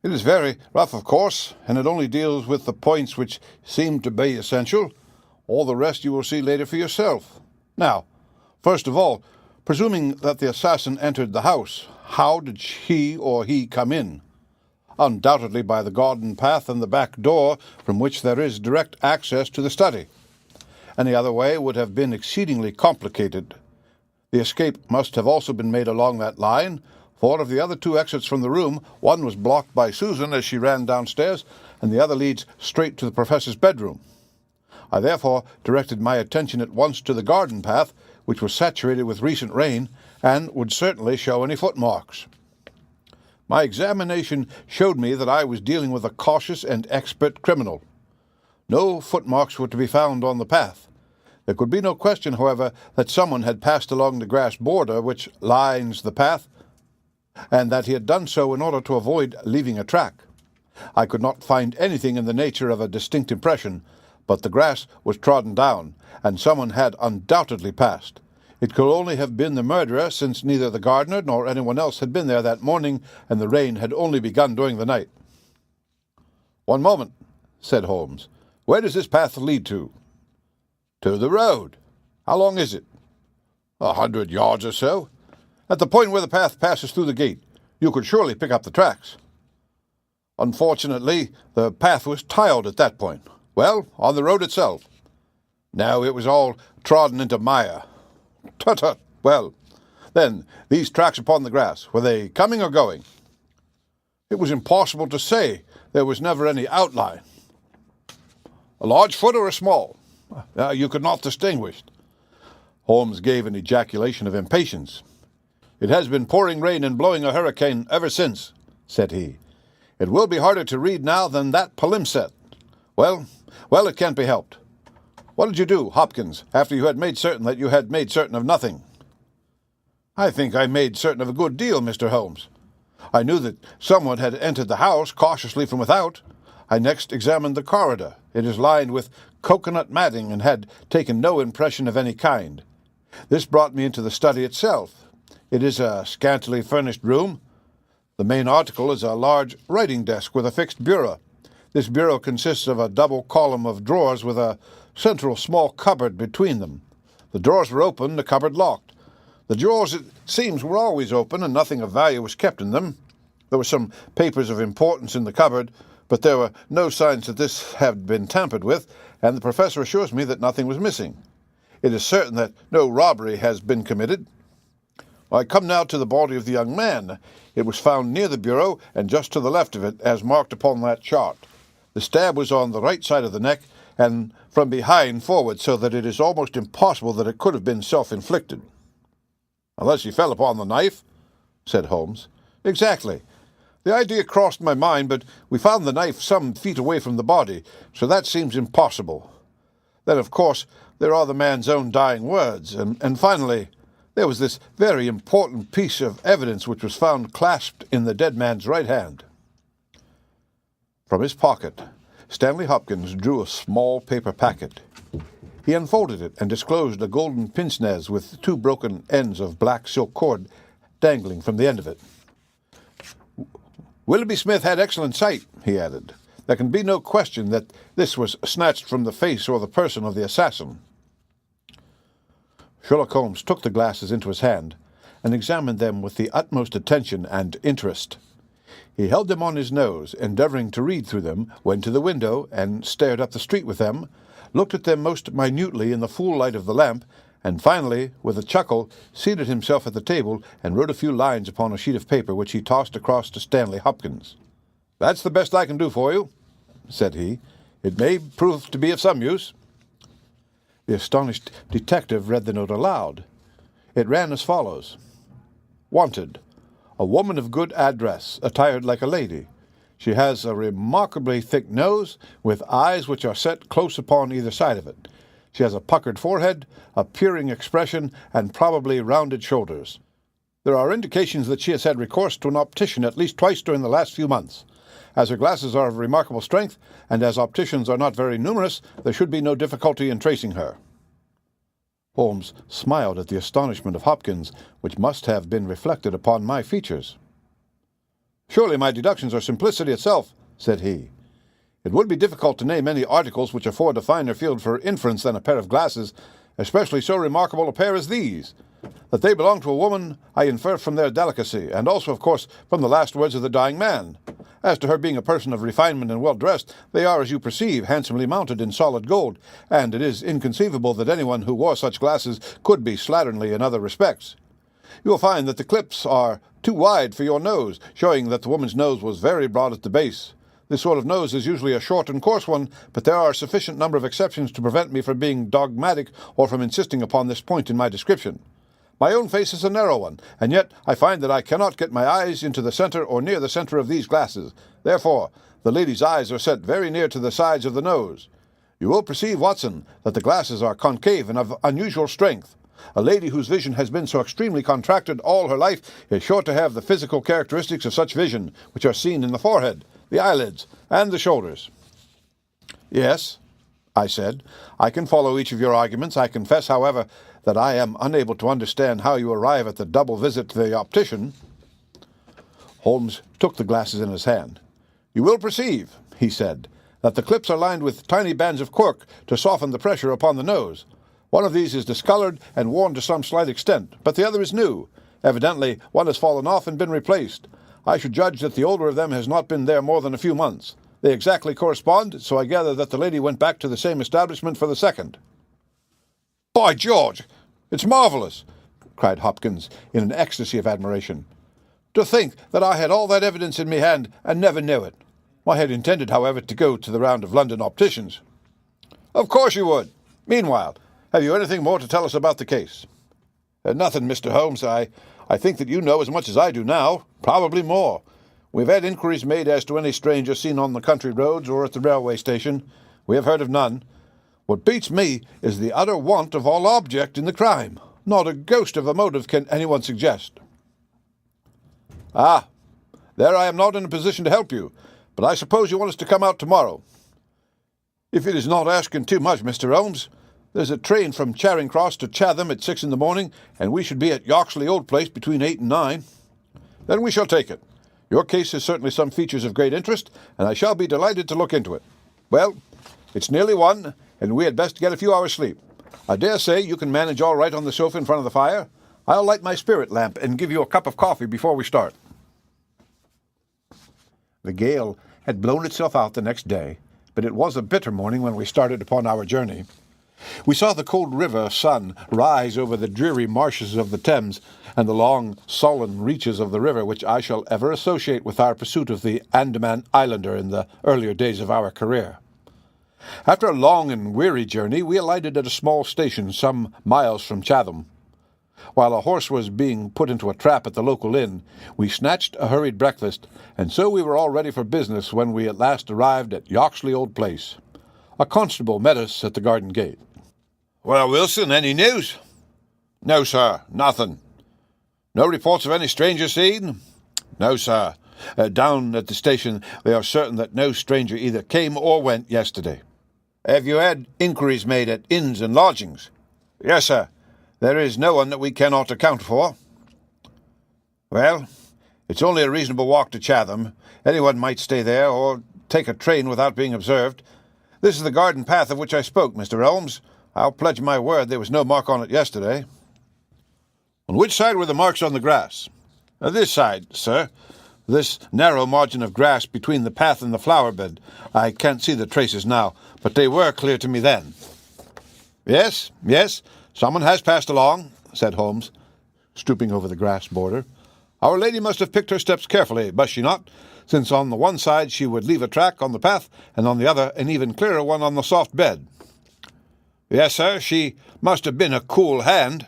S2: "It is very rough, of course, and it only deals with the points which seem to be essential. All the rest you will see later for yourself. Now, first of all, presuming that the assassin entered the house, how did she or he come in? Undoubtedly by the garden path and the back door, from which there is direct access to the study. Any other way would have been exceedingly complicated. The escape must have also been made along that line,
S5: 4 of the other 2 exits from the room, one was blocked by Susan as she ran downstairs, and the other leads straight to the professor's bedroom. I therefore directed my attention at once to the garden path, which was saturated with recent rain, and would certainly show any footmarks. My examination showed me that I was dealing with a cautious and expert criminal. No footmarks were to be found on the path. There could be no question, however, that someone had passed along the grass border which lines the path, and that he had done so in order to avoid leaving a track. I could not find anything in the nature of a distinct impression, but the grass was trodden down, and someone had undoubtedly passed. It could only have been the murderer, since neither the gardener nor anyone else had been there that morning, and the rain had only begun during the night. "One moment," said Holmes. "Where does this path lead to?" "To the road." "How long is it?" 100 yards or so. At the point where the path passes through the gate, you could surely pick up the tracks." "Unfortunately, the path was tiled at that point." "Well, on the road itself?" "No, it was all trodden into mire." "Tut, tut. Well, then, these tracks upon the grass, were they coming or going?" "It was impossible to say. There was never any outline." "A large foot or a small?" "You could not distinguish." Holmes gave an ejaculation of impatience. "It has been pouring rain and blowing a hurricane ever since," said he. "It will be harder to read now than that palimpsest. Well, it can't be helped. What did you do, Hopkins, after you had made certain that you had made certain of nothing?" "I think I made certain of a good deal, Mr. Holmes. I knew that someone had entered the house cautiously from without. I next examined the corridor. It is lined with coconut matting and had taken no impression of any kind. This brought me into the study itself. It is a scantily furnished room. The main article is a large writing desk with a fixed bureau. This bureau consists of a double column of drawers with a central small cupboard between them. The drawers were open, the cupboard locked. The drawers, it seems, were always open, and nothing of value was kept in them. There were some papers of importance in the cupboard, but there were no signs that this had been tampered with, and the professor assures me that nothing was missing. It is certain that no robbery has been committed. I come now to the body of the young man. It was found near the bureau and just to the left of it, as marked upon that chart. The stab was on the right side of the neck, and from behind forward, so that it is almost impossible that it could have been self-inflicted." "Unless he fell upon the knife?" said Holmes. "Exactly. The idea crossed my mind, but we found the knife some feet away from the body, so that seems impossible. Then, of course, there are the man's own dying words, and finally, there was this very important piece of evidence which was found clasped in the dead man's right hand." From his pocket, Stanley Hopkins drew a small paper packet. He unfolded it and disclosed a golden pince-nez with 2 broken ends of black silk cord dangling from the end of it. "Willoughby Smith had excellent sight," he added. "There can be no question that this was snatched from the face or the person of the assassin." Sherlock Holmes took the glasses into his hand and examined them with the utmost attention and interest. He held them on his nose, endeavoring to read through them, went to the window and stared up the street with them, looked at them most minutely in the full light of the lamp, and finally, with a chuckle, seated himself at the table and wrote a few lines upon a sheet of paper which he tossed across to Stanley Hopkins. "That's the best I can do for you," said he. "It may prove to be of some use." The astonished detective read the note aloud. It ran as follows: "Wanted. A woman of good address, attired like a lady. She has a remarkably thick nose, with eyes which are set close upon either side of it. She has a puckered forehead, a peering expression, and probably rounded shoulders. There are indications that she has had recourse to an optician at least twice during the last few months. As her glasses are of remarkable strength, and as opticians are not very numerous, there should be no difficulty in tracing her." Holmes smiled at the astonishment of Hopkins, which must have been reflected upon my features. "Surely my deductions are simplicity itself," said he. "It would be difficult to name any articles which afford a finer field for inference than a pair of glasses, especially so remarkable a pair as these. That they belong to a woman I infer from their delicacy, and also, of course, from the last words of the dying man. As to her being a person of refinement and well-dressed, they are, as you perceive, handsomely mounted in solid gold, and it is inconceivable that anyone who wore such glasses could be slatternly in other respects. You will find that the clips are too wide for your nose, showing that the woman's nose was very broad at the base. This sort of nose is usually a short and coarse one, but there are a sufficient number of exceptions to prevent me from being dogmatic or from insisting upon this point in my description. My own face is a narrow one, and yet I find that I cannot get my eyes into the centre or near the centre of these glasses. Therefore, the lady's eyes are set very near to the sides of the nose. You will perceive, Watson, that the glasses are concave and of unusual strength. A lady whose vision has been so extremely contracted all her life is sure to have the physical characteristics of such vision, which are seen in the forehead, the eyelids, and the shoulders. Yes, I said, I can follow each of your arguments. I confess, however, that I am unable to understand how you arrive at the double visit to the optician. Holmes took the glasses in his hand. You will perceive, he said, that the clips are lined with tiny bands of cork to soften the pressure upon the nose. One of these is discolored and worn to some slight extent, but the other is new. Evidently, one has fallen off and been replaced. I should judge that the older of them has not been there more than a few months. They exactly correspond, so I gather that the lady went back to the same establishment for the second. By George, it's marvellous, cried Hopkins in an ecstasy of admiration. To think that I had all that evidence in me hand and never knew it. I had intended, however, to go to the round of London opticians. Of course you would. Meanwhile, have you anything more to tell us about the case? Nothing, Mr. Holmes. I think that you know as much as I do now, probably more. We've had inquiries made as to any stranger seen on the country roads or at the railway station. We have heard of none. What beats me is the utter want of all object in the crime. Not a ghost of a motive can anyone suggest. Ah, there I am not in a position to help you, but I suppose you want us to come out tomorrow. If it is not asking too much, Mr. Holmes. There's a train from Charing Cross to Chatham at 6 in the morning, and we should be at Yoxley Old Place between 8 and 9. Then we shall take it. Your case has certainly some features of great interest, and I shall be delighted to look into it. Well, it's nearly 1, and we had best get a few hours' sleep. I dare say you can manage all right on the sofa in front of the fire. I'll light my spirit lamp and give you a cup of coffee before we start. The gale had blown itself out the next day, but it was a bitter morning when we started upon our journey. We saw the cold river sun rise over the dreary marshes of the Thames and the long, sullen reaches of the river which I shall ever associate with our pursuit of the Andaman Islander in the earlier days of our career. After a long and weary journey, we alighted at a small station some miles from Chatham. While a horse was being put into a trap at the local inn, we snatched a hurried breakfast, and so we were all ready for business when we at last arrived at Yoxley Old Place. A constable met us at the garden gate. "Well, Wilson, any news?" "No, sir, nothing." "No reports of any stranger seen?" "No, sir. Down at the station they are certain that no stranger either came or went yesterday." "Have you had inquiries made at inns and lodgings?" "Yes, sir. There is no one that we cannot account for." "Well, it's only a reasonable walk to Chatham. Anyone might stay there or take a train without being observed. This is the garden path of which I spoke, Mr. Holmes. I'll pledge my word there was no mark on it yesterday." "On which side were the marks on the grass?" "This side, sir. This narrow margin of grass between the path and the flower bed. I can't see the traces now, but they were clear to me then." Yes, someone has passed along," said Holmes, stooping over the grass border. "Our lady must have picked her steps carefully, must she not, since on the one side she would leave a track on the path, and on the other an even clearer one on the soft bed." "Yes, sir, she must have been a cool hand."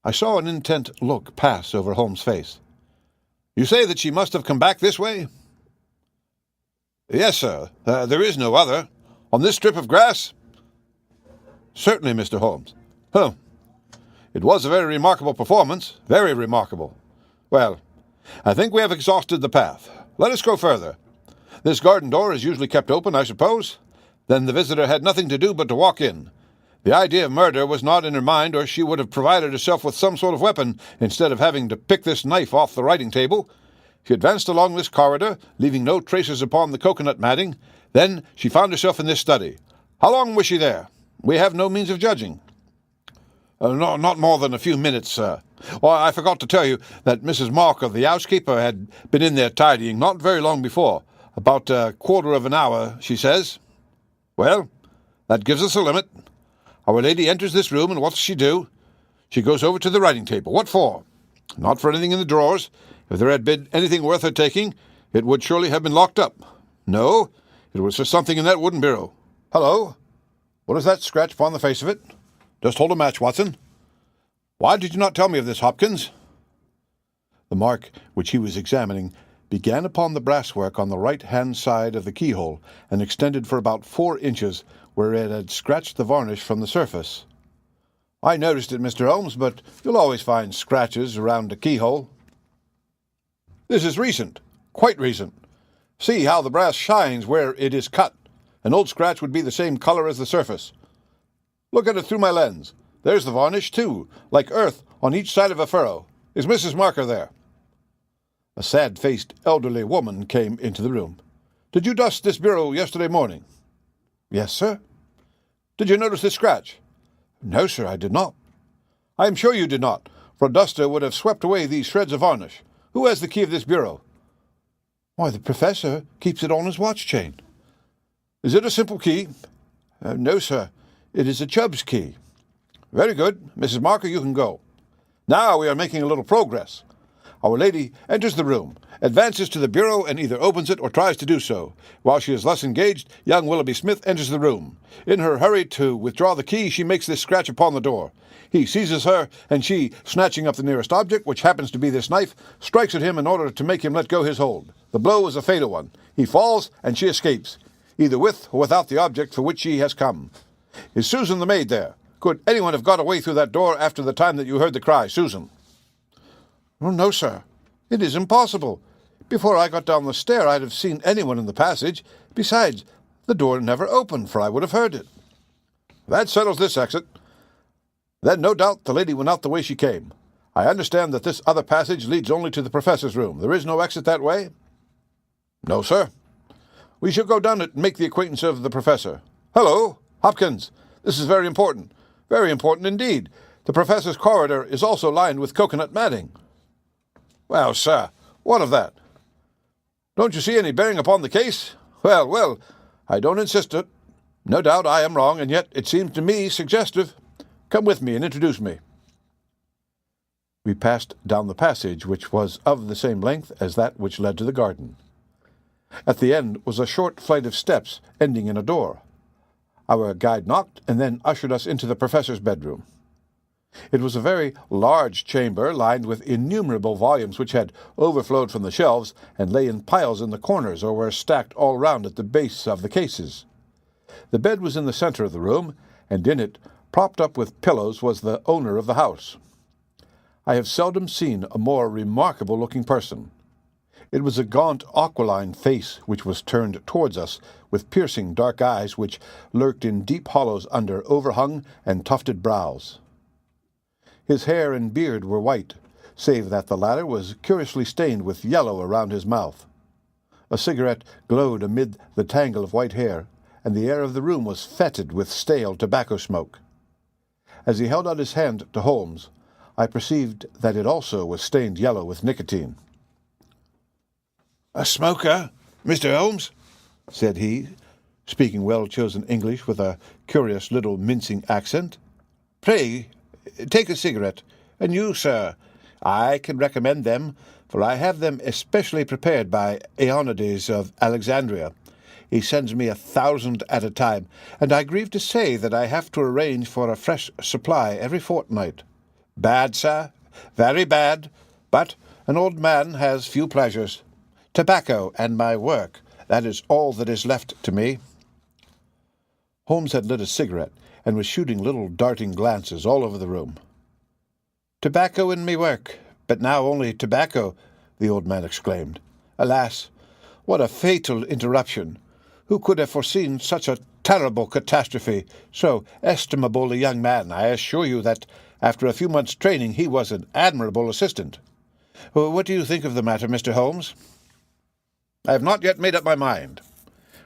S5: I saw an intent look pass over Holmes' face. "You say that she must have come back this way?" "Yes, sir. There is no other. On this strip of grass?" "Certainly, Mr. Holmes." "Humph. It was a very remarkable performance, very remarkable. Well, I think we have exhausted the path. Let us go further. This garden door is usually kept open, I suppose? Then the visitor had nothing to do but to walk in. The idea of murder was not in her mind, or she would have provided herself with some sort of weapon, instead of having to pick this knife off the writing-table. She advanced along this corridor, leaving no traces upon the coconut matting. Then she found herself in this study. How long was she there? We have no means of judging." Not more than a few minutes, sir. I forgot to tell you that Mrs. Marker, the housekeeper, had been in there tidying not very long before. About a quarter of an hour, she says." "Well, that gives us a limit. Our lady enters this room, and what does she do? She goes over to the writing table. What for? Not for anything in the drawers. If there had been anything worth her taking, it would surely have been locked up. No, it was for something in that wooden bureau. Hello? What is that scratch upon the face of it? Just hold a match, Watson. Why did you not tell me of this, Hopkins? The mark which he was examining began upon the brasswork on the right-hand side of the keyhole and extended for about 4 inches where it had scratched the varnish from the surface. I noticed it, Mr. Holmes, but you'll always find scratches around a keyhole. This is recent, quite recent. See how the brass shines where it is cut. An old scratch would be the same color as the surface. Look at it through my lens. There's the varnish, too, like earth on each side of a furrow. Is Mrs. Marker there? A sad-faced elderly woman came into the room. Did you dust this bureau yesterday morning? Yes, sir. Did you notice this scratch? No, sir, I did not. I am sure you did not, for a duster would have swept away these shreds of varnish. Who has the key of this bureau? Why, the professor keeps it on his watch chain. Is it a simple key? No, sir. It is a Chubb's key. Very good. Mrs. Marker, you can go. Now we are making a little progress. Our lady enters the room, advances to the bureau, and either opens it or tries to do so. While she is thus engaged, young Willoughby Smith enters the room. In her hurry to withdraw the key, she makes this scratch upon the door. He seizes her, and she, snatching up the nearest object, which happens to be this knife, strikes at him in order to make him let go his hold. The blow is a fatal one. He falls, and she escapes, either with or without the object for which she has come. Is Susan the maid there? Could anyone have got away through that door after the time that you heard the cry, Susan? Oh, no, sir. It is impossible. Before I got down the stair, I'd have seen anyone in the passage. Besides, the door never opened, for I would have heard it. That settles this exit. Then, no doubt, the lady went out the way she came. I understand that this other passage leads only to the professor's room. There is no exit that way? No, sir. We shall go down it and make the acquaintance of the professor. Hello, Hopkins. This is very important. Very important indeed. The professor's corridor is also lined with coconut matting. Well, sir, what of that? Don't you see any bearing upon the case? Well, I don't insist it. No doubt I am wrong, and yet it seems to me suggestive. Come with me and introduce me. We passed down the passage, which was of the same length as that which led to the garden. At the end was a short flight of steps ending in a door. Our guide knocked and then ushered us into the professor's bedroom. It was a very large chamber lined with innumerable volumes which had overflowed from the shelves and lay in piles in the corners or were stacked all round at the base of the cases. The bed was in the center of the room, and in it, propped up with pillows, was the owner of the house. I have seldom seen a more remarkable-looking person. It was a gaunt, aquiline face which was turned towards us, with piercing dark eyes which lurked in deep hollows under overhung and tufted brows. His hair and beard were white, save that the latter was curiously stained with yellow around his mouth. A cigarette glowed amid the tangle of white hair, and the air of the room was fetid with stale tobacco smoke. As he held out his hand to Holmes, I perceived that it also was stained yellow with nicotine. "A smoker, Mr. Holmes?" said he, speaking well-chosen English with a curious little mincing accent. "Pray, take a cigarette. And you, sir, I can recommend them, for I have them especially prepared by Aeonides of Alexandria. He sends me 1,000 at a time, and I grieve to say that I have to arrange for a fresh supply every fortnight. Bad, sir, very bad, but an old man has few pleasures. Tobacco and my work, that is all that is left to me." Holmes had lit a cigarette, and was shooting little darting glances all over the room. "Tobacco and me work, but now only tobacco," the old man exclaimed. "Alas, what a fatal interruption! Who could have foreseen such a terrible catastrophe? So estimable a young man, I assure you that, after a few months' training, he was an admirable assistant. What do you think of the matter, Mr. Holmes?" "I have not yet made up my mind.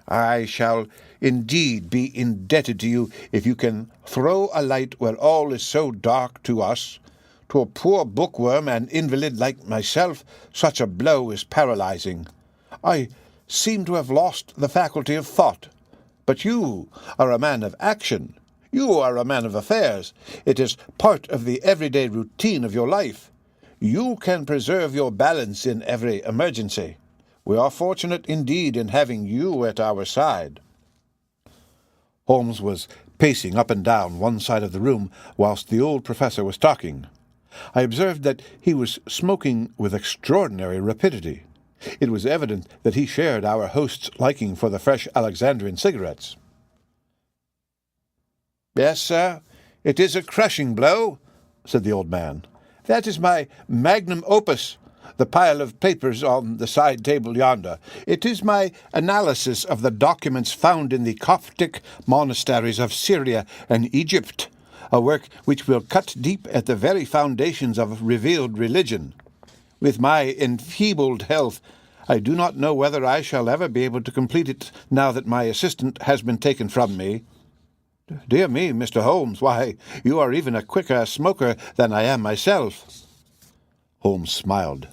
S5: I shall indeed be indebted to you if you can throw a light where all is so dark to us. To a poor bookworm and invalid like myself, such a blow is paralyzing. I seem to have lost the faculty of thought. But you are a man of action. You are a man of affairs. It is part of the everyday routine of your life. You can preserve your balance in every emergency. We are fortunate indeed in having you at our side." Holmes was pacing up and down one side of the room whilst the old professor was talking. I observed that he was smoking with extraordinary rapidity. It was evident that he shared our host's liking for the fresh Alexandrian cigarettes. "Yes, sir, it is a crushing blow," said the old man. "That is my magnum opus, the pile of papers on the side table yonder. It is my analysis of the documents found in the Coptic monasteries of Syria and Egypt, a work which will cut deep at the very foundations of revealed religion. With my enfeebled health, I do not know whether I shall ever be able to complete it now that my assistant has been taken from me." "Dear me, Mr. Holmes, why, you are even a quicker smoker than I am myself." Holmes smiled.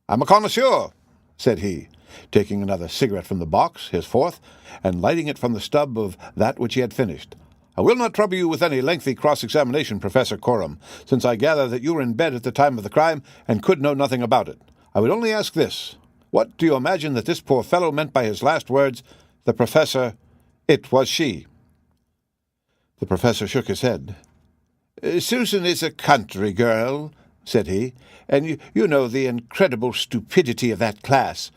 S5: "I'm a connoisseur," said he, taking another cigarette from the box, his fourth, and lighting it from the stub of that which he had finished. "I will not trouble you with any lengthy cross-examination, Professor Coram, since I gather that you were in bed at the time of the crime and could know nothing about it. I would only ask this. What do you imagine that this poor fellow meant by his last words, 'The professor, it was she'?" The professor shook his head. "Susan is a country girl," said he, "and you know the incredible stupidity of that class.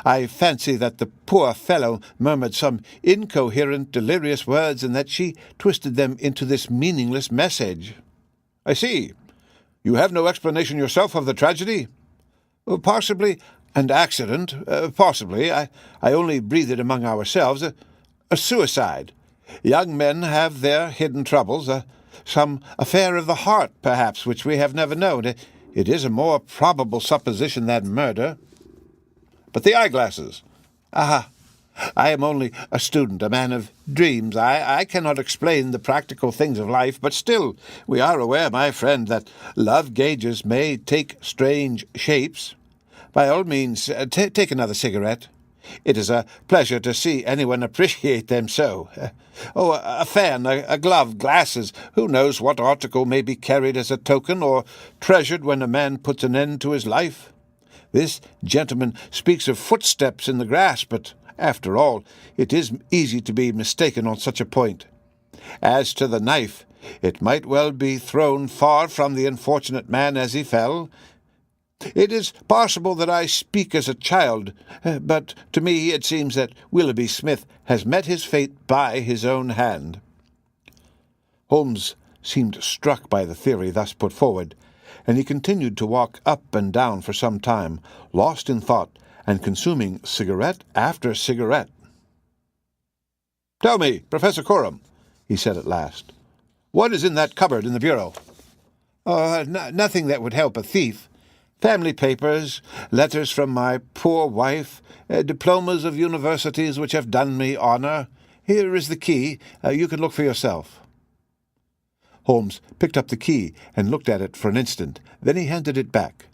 S5: I fancy that the poor fellow murmured some incoherent, delirious words, and that she twisted them into this meaningless message." "I see. You have no explanation yourself of the tragedy?" "Possibly an accident. Possibly. I only breathe it among ourselves. A suicide. Young men have their hidden troubles. Some affair of the heart, perhaps, which we have never known. It is a more probable supposition than murder." "But the eyeglasses?" "Ah, I am only a student, a man of dreams. I cannot explain the practical things of life, but still we are aware, my friend, that love gauges may take strange shapes. By all means, take another cigarette. It is a pleasure to see anyone appreciate them so. A fan, a glove, glasses, who knows what article may be carried as a token or treasured when a man puts an end to his life? This gentleman speaks of footsteps in the grass, but, after all, it is easy to be mistaken on such a point. As to the knife, it might well be thrown far from the unfortunate man as he fell. It is possible that I speak as a child, but to me it seems that Willoughby Smith has met his fate by his own hand." Holmes seemed struck by the theory thus put forward, and he continued to walk up and down for some time, lost in thought, and consuming cigarette after cigarette. "Tell me, Professor Coram," he said at last, "what is in that cupboard in the bureau?" Nothing that would help a thief. Family papers, letters from my poor wife, diplomas of universities which have done me honour. Here is the key. You can look for yourself." Holmes picked up the key and looked at it for an instant. Then he handed it back.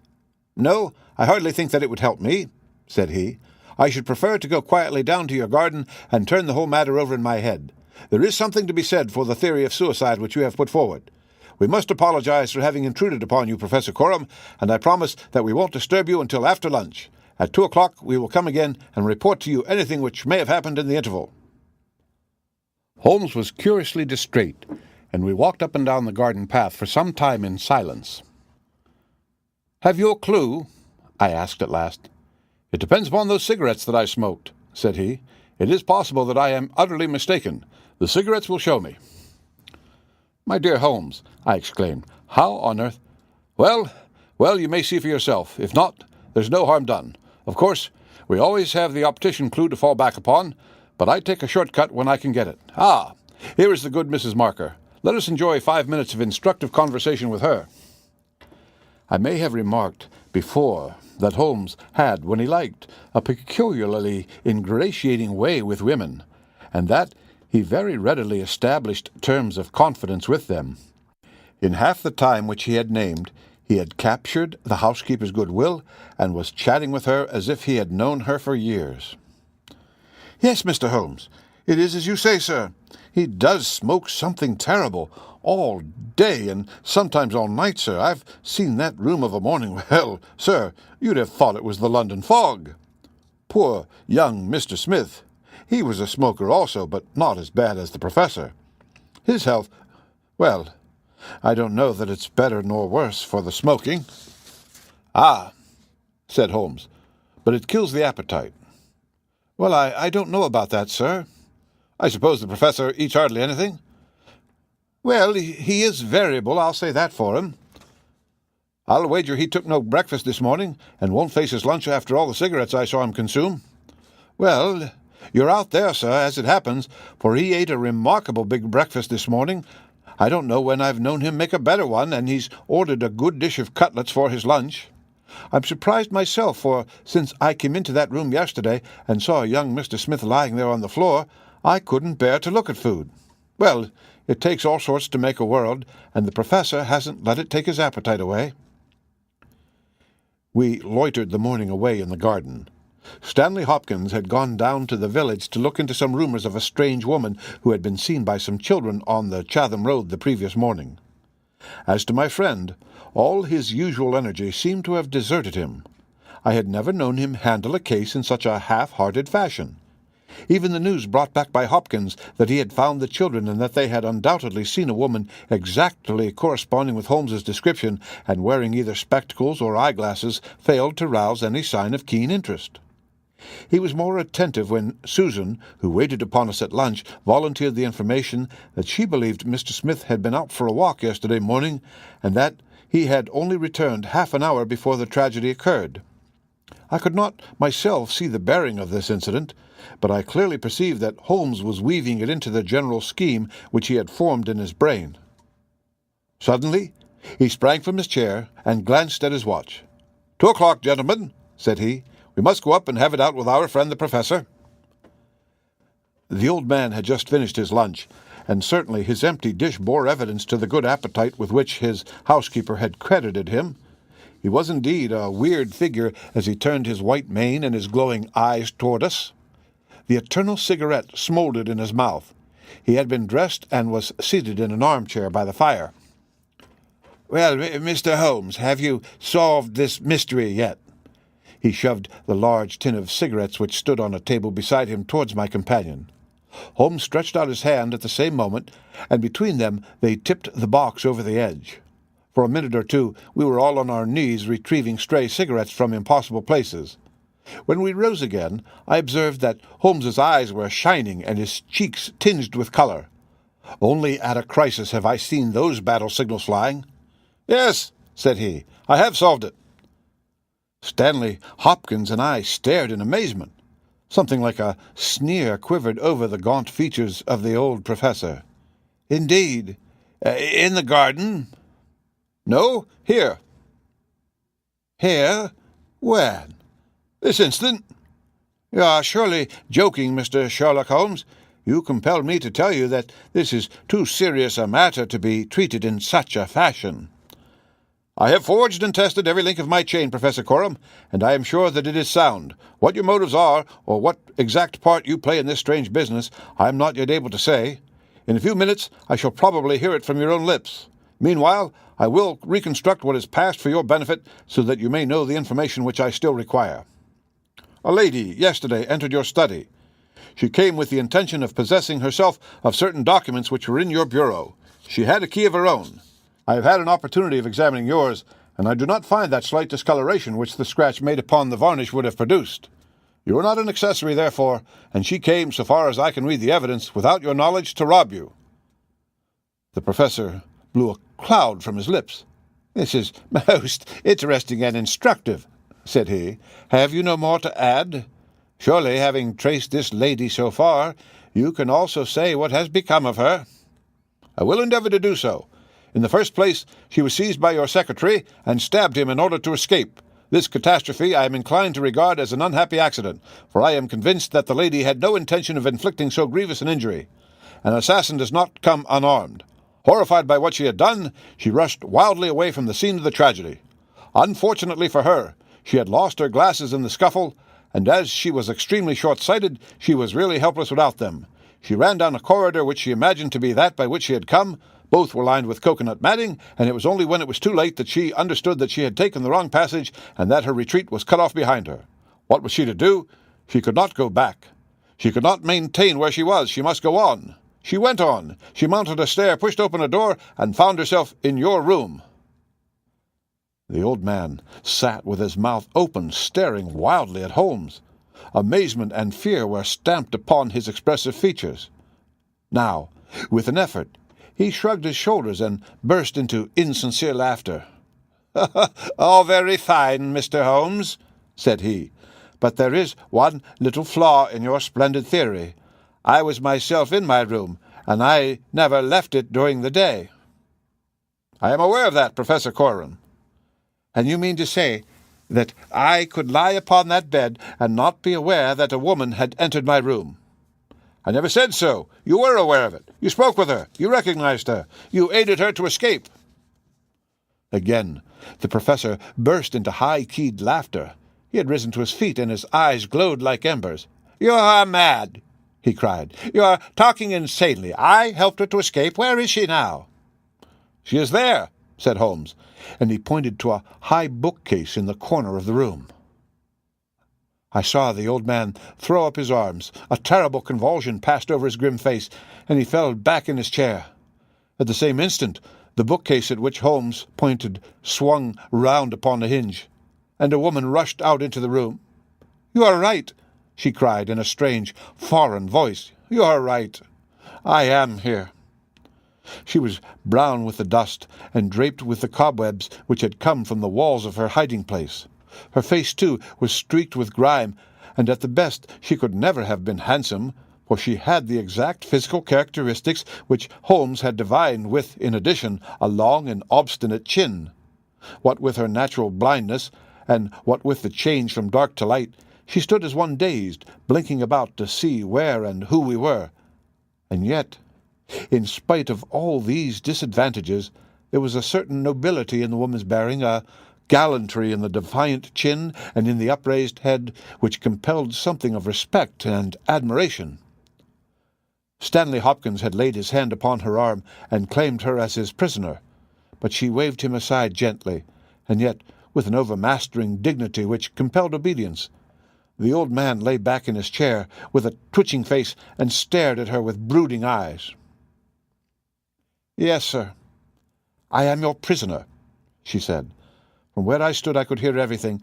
S5: "No, I hardly think that it would help me," said he. "I should prefer to go quietly down to your garden and turn the whole matter over in my head. There is something to be said for the theory of suicide which you have put forward. We must apologize for having intruded upon you, Professor Coram, and I promise that we won't disturb you until after lunch. At 2 o'clock we will come again and report to you anything which may have happened in the interval." Holmes was curiously distrait, and we walked up and down the garden path for some time in silence. "Have you a clue?" I asked at last. "It depends upon those cigarettes that I smoked," said he. "It is possible that I am utterly mistaken. The cigarettes will show me." "My dear Holmes," I exclaimed, "how on earth—" Well, you may see for yourself. If not, there's no harm done. Of course, we always have the optician clue to fall back upon, but I take a short cut when I can get it. Ah, here is the good Mrs. Marker. Let us enjoy 5 minutes of instructive conversation with her." I may have remarked before that Holmes had, when he liked, a peculiarly ingratiating way with women, and that he very readily established terms of confidence with them. In half the time which he had named, he had captured the housekeeper's goodwill, and was chatting with her as if he had known her for years. "Yes, Mr. Holmes, It is as you say, sir. He does smoke something terrible, all day and sometimes all night, sir. I've seen that room of a morning. Well, sir, you'd have thought it was the London fog. Poor young Mr. Smith. He was a smoker also, but not as bad as the professor. His health, well, I don't know that it's better nor worse for the smoking. Ah, said Holmes, but it kills the appetite. Well, I don't know about that, sir. I suppose the professor eats hardly anything? Well, he is variable, I'll say that for him. I'll wager he took no breakfast this morning, and won't face his lunch after all the cigarettes I saw him consume. Well, you're out there, sir, as it happens, for he ate a remarkable big breakfast this morning. I don't know when I've known him make a better one, and he's ordered a good dish of cutlets for his lunch. I'm surprised myself, for since I came into that room yesterday and saw young Mr. Smith lying there on the floor, I couldn't bear to look at food. Well, it takes all sorts to make a world, and the professor hasn't let it take his appetite away. We loitered the morning away in the garden. Stanley Hopkins had gone down to the village to look into some rumours of a strange woman who had been seen by some children on the Chatham Road the previous morning. As to my friend, all his usual energy seemed to have deserted him. I had never known him handle a case in such a half-hearted fashion. Even the news brought back by Hopkins that he had found the children and that they had undoubtedly seen a woman exactly corresponding with Holmes's description and wearing either spectacles or eyeglasses failed to rouse any sign of keen interest. He was more attentive when Susan, who waited upon us at lunch, volunteered the information that she believed Mr. Smith had been out for a walk yesterday morning, and that he had only returned half an hour before the tragedy occurred. I could not myself see the bearing of this incident, but I clearly perceived that Holmes was weaving it into the general scheme which he had formed in his brain. Suddenly he sprang from his chair and glanced at his watch. 2 o'clock, gentlemen, said he. We must go up and have it out with our friend the professor. The old man had just finished his lunch, and certainly his empty dish bore evidence to the good appetite with which his housekeeper had credited him. He was indeed a weird figure as he turned his white mane and his glowing eyes toward us. The eternal cigarette smouldered in his mouth. He had been dressed and was seated in an armchair by the fire. "Well, Mr. Holmes, have you solved this mystery yet?" He shoved the large tin of cigarettes which stood on a table beside him towards my companion. Holmes stretched out his hand at the same moment, and between them they tipped the box over the edge. For a minute or two we were all on our knees retrieving stray cigarettes from impossible places. When we rose again, I observed that Holmes's eyes were shining and his cheeks tinged with colour. Only at a crisis have I seen those battle signals flying. "Yes," said he, "I have solved it." Stanley Hopkins and I stared in amazement. Something like a sneer quivered over the gaunt features of the old professor. "Indeed. In the garden?" "No, here." "Here? When?" "This instant." "You are surely joking, Mr. Sherlock Holmes. You compelled me to tell you that this is too serious a matter to be treated in such a fashion." "I have forged and tested every link of my chain, Professor Coram, and I am sure that it is sound. What your motives are, or what exact part you play in this strange business, I am not yet able to say. In a few minutes I shall probably hear it from your own lips. Meanwhile, I will reconstruct what is past for your benefit, so that you may know the information which I still require. A lady yesterday entered your study. She came with the intention of possessing herself of certain documents which were in your bureau. She had a key of her own. I have had an opportunity of examining yours, and I do not find that slight discoloration which the scratch made upon the varnish would have produced. You are not an accessory, therefore, and she came, so far as I can read the evidence, without your knowledge to rob you." The professor blew a cloud from his lips. "This is most interesting and instructive," said he. "Have you no more to add? Surely, having traced this lady so far, you can also say what has become of her." "I will endeavour to do so. In the first place, she was seized by your secretary and stabbed him in order to escape. This catastrophe I am inclined to regard as an unhappy accident, for I am convinced that the lady had no intention of inflicting so grievous an injury. An assassin does not come unarmed. Horrified by what she had done, she rushed wildly away from the scene of the tragedy. Unfortunately for her, she had lost her glasses in the scuffle, and as she was extremely short-sighted, she was really helpless without them. She ran down a corridor which she imagined to be that by which she had come. Both were lined with coconut matting, and it was only when it was too late that she understood that she had taken the wrong passage and that her retreat was cut off behind her. What was she to do? She could not go back. She could not maintain where she was. She must go on. She went on. She mounted a stair, pushed open a door, and found herself in your room." The old man sat with his mouth open, staring wildly at Holmes. Amazement and fear were stamped upon his expressive features. Now, with an effort, he shrugged his shoulders and burst into insincere laughter. "All very fine, Mr. Holmes," said he, "but there is one little flaw in your splendid theory. I was myself in my room, and I never left it during the day." "I am aware of that, Professor Coram." "And you mean to say that I could lie upon that bed and not be aware that a woman had entered my room?" "I never said so. You were aware of it. You spoke with her. You recognized her. You aided her to escape." Again, the professor burst into high-keyed laughter. He had risen to his feet, and his eyes glowed like embers. "You are mad," he cried. "You are talking insanely. I helped her to escape. Where is she now?" "She is there," said Holmes, and he pointed to a high bookcase in the corner of the room. I saw the old man throw up his arms. A terrible convulsion passed over his grim face, and he fell back in his chair. At the same instant, the bookcase at which Holmes pointed swung round upon a hinge, and a woman rushed out into the room. "You are right," she cried in a strange, foreign voice. "You are right. I am here." She was brown with the dust, and draped with the cobwebs which had come from the walls of her hiding-place. Her face, too, was streaked with grime, and at the best she could never have been handsome, for she had the exact physical characteristics which Holmes had divined, with, in addition, a long and obstinate chin. What with her natural blindness, and what with the change from dark to light, she stood as one dazed, blinking about to see where and who we were. And yet, in spite of all these disadvantages, there was a certain nobility in the woman's bearing, a gallantry in the defiant chin and in the upraised head, which compelled something of respect and admiration. Stanley Hopkins had laid his hand upon her arm and claimed her as his prisoner, but she waved him aside gently, and yet with an overmastering dignity which compelled obedience. The old man lay back in his chair with a twitching face and stared at her with brooding eyes. "Yes, sir, I am your prisoner," she said. "From where I stood I could hear everything,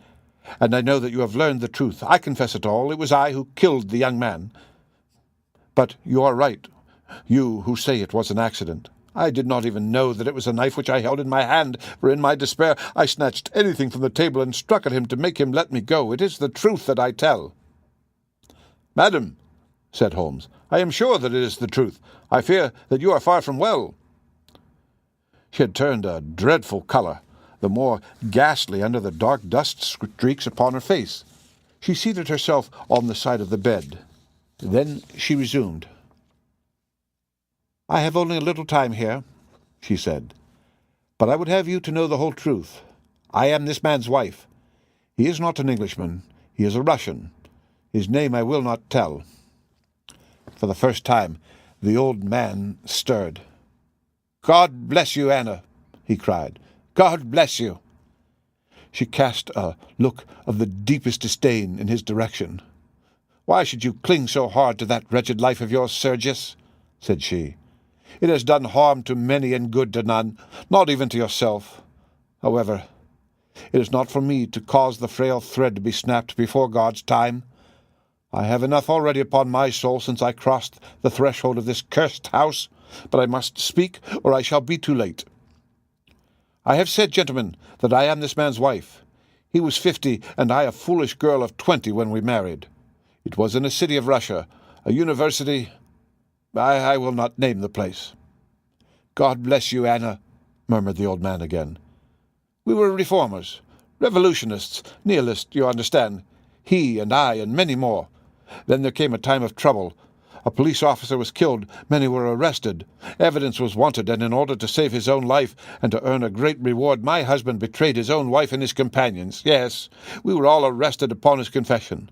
S5: and I know that you have learned the truth. I confess it all. It was I who killed the young man. But you are right, you who say it was an accident. I did not even know that it was a knife which I held in my hand, for in my despair I snatched anything from the table and struck at him to make him let me go. It is the truth that I tell." "Madam," said Holmes, "I am sure that it is the truth. I fear that you are far from well." She had turned a dreadful colour, the more ghastly under the dark dust streaks upon her face. She seated herself on the side of the bed. Then she resumed. "I have only a little time here," she said, "but I would have you to know the whole truth. I am this man's wife. He is not an Englishman. He is a Russian. His name I will not tell." For the first time, the old man stirred. "God bless you, Anna," he cried. "God bless you." She cast a look of the deepest disdain in his direction. "Why should you cling so hard to that wretched life of yours, Sergius?" said she. "It has done harm to many and good to none, not even to yourself. However, it is not for me to cause the frail thread to be snapped before God's time. I have enough already upon my soul since I crossed the threshold of this cursed house, but I must speak, or I shall be too late. I have said, gentlemen, that I am this man's wife. He was 50, and I a foolish girl of 20 when we married. It was in a city of Russia, a university. I will not name the place." "God bless you, Anna," murmured the old man again. "We were reformers, revolutionists, nihilists, you understand. He and I and many more. Then there came a time of trouble. A police officer was killed, many were arrested. Evidence was wanted, and in order to save his own life and to earn a great reward, my husband betrayed his own wife and his companions. Yes, we were all arrested upon his confession.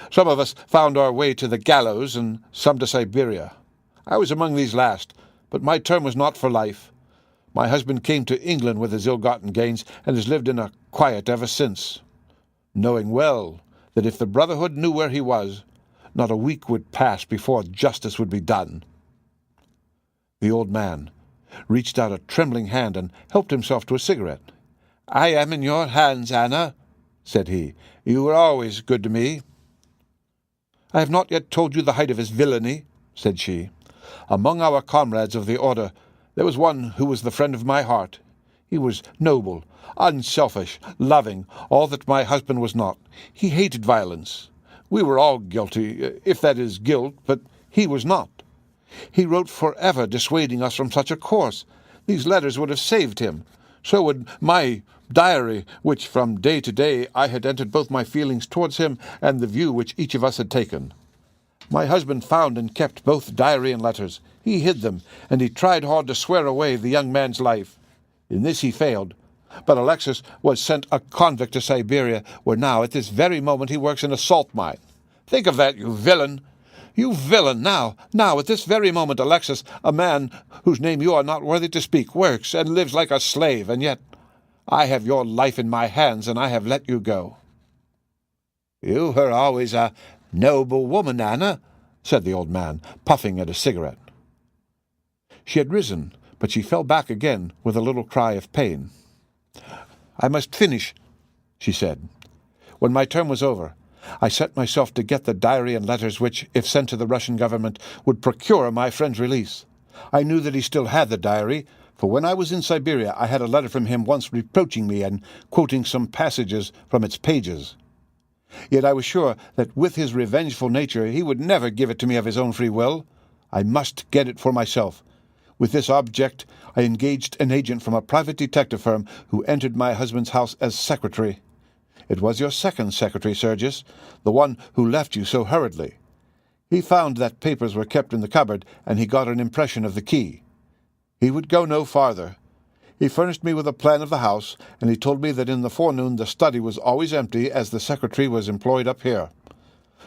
S5: Some of us found our way to the gallows, and some to Siberia. I was among these last, but my term was not for life. My husband came to England with his ill-gotten gains, and has lived in a quiet ever since, knowing well that if the Brotherhood knew where he was, not a week would pass before justice would be done." The old man reached out a trembling hand and helped himself to a cigarette. "I am in your hands, Anna," said he. "You were always good to me." "I have not yet told you the height of his villainy," said she. "Among our comrades of the order there was one who was the friend of my heart. He was noble, unselfish, loving, all that my husband was not. He hated violence. We were all guilty, if that is guilt, but he was not. He wrote forever dissuading us from such a course. These letters would have saved him. So would my diary, which from day to day I had entered both my feelings towards him and the view which each of us had taken. My husband found and kept both diary and letters. He hid them, and he tried hard to swear away the young man's life. In this he failed. But Alexis was sent a convict to Siberia, where now, at this very moment, he works in a salt mine. Think of that, you villain! You villain! Now, at this very moment, Alexis, a man whose name you are not worthy to speak, works and lives like a slave, and yet I have your life in my hands, and I have let you go." "You were always a noble woman, Anna," said the old man, puffing at a cigarette. She had risen, but she fell back again with a little cry of pain. "I must finish," she said. "When my term was over, I set myself to get the diary and letters which, if sent to the Russian government, would procure my friend's release. I knew that he still had the diary, for when I was in Siberia I had a letter from him once reproaching me and quoting some passages from its pages. Yet I was sure that with his revengeful nature he would never give it to me of his own free will. I must get it for myself. With this object I engaged an agent from a private detective firm who entered my husband's house as secretary. It was your second secretary, Sergius, the one who left you so hurriedly. He found that papers were kept in the cupboard, and he got an impression of the key. He would go no farther. He furnished me with a plan of the house, and he told me that in the forenoon the study was always empty, as the secretary was employed up here.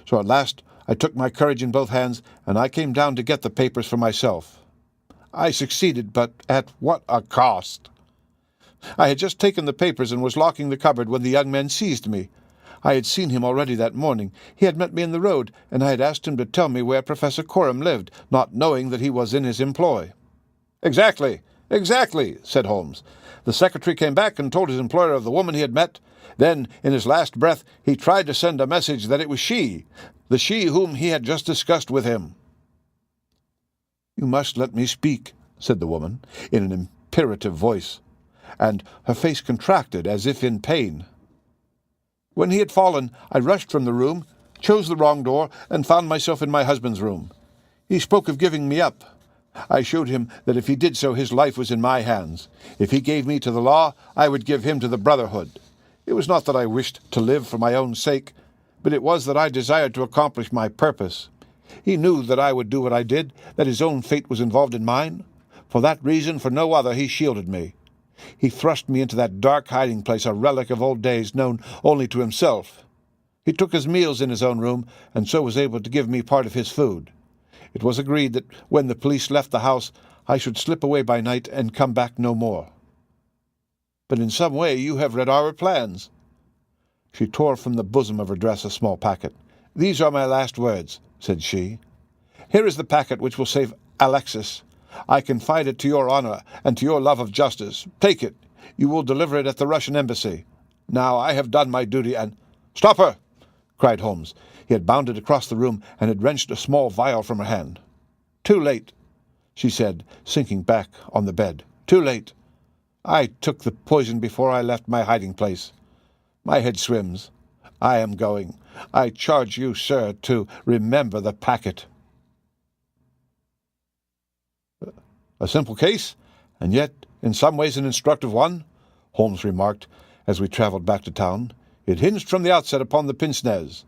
S5: So at last I took my courage in both hands, and I came down to get the papers for myself. I succeeded, but at what a cost! I had just taken the papers and was locking the cupboard when the young man seized me. I had seen him already that morning. He had met me in the road, and I had asked him to tell me where Professor Coram lived, not knowing that he was in his employ. Exactly, said Holmes. The secretary came back and told his employer of the woman he had met. Then, in his last breath, he tried to send a message that it was the she whom he had just discussed with him. You must let me speak, said the woman, in an imperative voice, and her face contracted as if in pain. When he had fallen, I rushed from the room, chose the wrong door, and found myself in my husband's room. He spoke of giving me up. I showed him that if he did so, his life was in my hands. If he gave me to the law, I would give him to the Brotherhood. It was not that I wished to live for my own sake, but it was that I desired to accomplish my purpose. He knew that I would do what I did, that his own fate was involved in mine. For that reason, for no other, he shielded me. He thrust me into that dark hiding place, a relic of old days known only to himself. He took his meals in his own room, and so was able to give me part of his food. It was agreed that when the police left the house, I should slip away by night and come back no more. But in some way you have read our plans. She tore from the bosom of her dress a small packet. These are my last words, said she. Here is the packet which will save Alexis. I confide it to your honor and to your love of justice. Take it. You will deliver it at the Russian embassy. Now I have done my duty and— Stop her! Cried Holmes. He had bounded across the room and had wrenched a small vial from her hand. Too late, she said, sinking back on the bed. Too late. I took the poison before I left my hiding place. My head swims. I am going. I charge you, sir, to remember the packet. A simple case, and yet in some ways an instructive one, Holmes remarked as we travelled back to town. It hinged from the outset upon the pince-nez.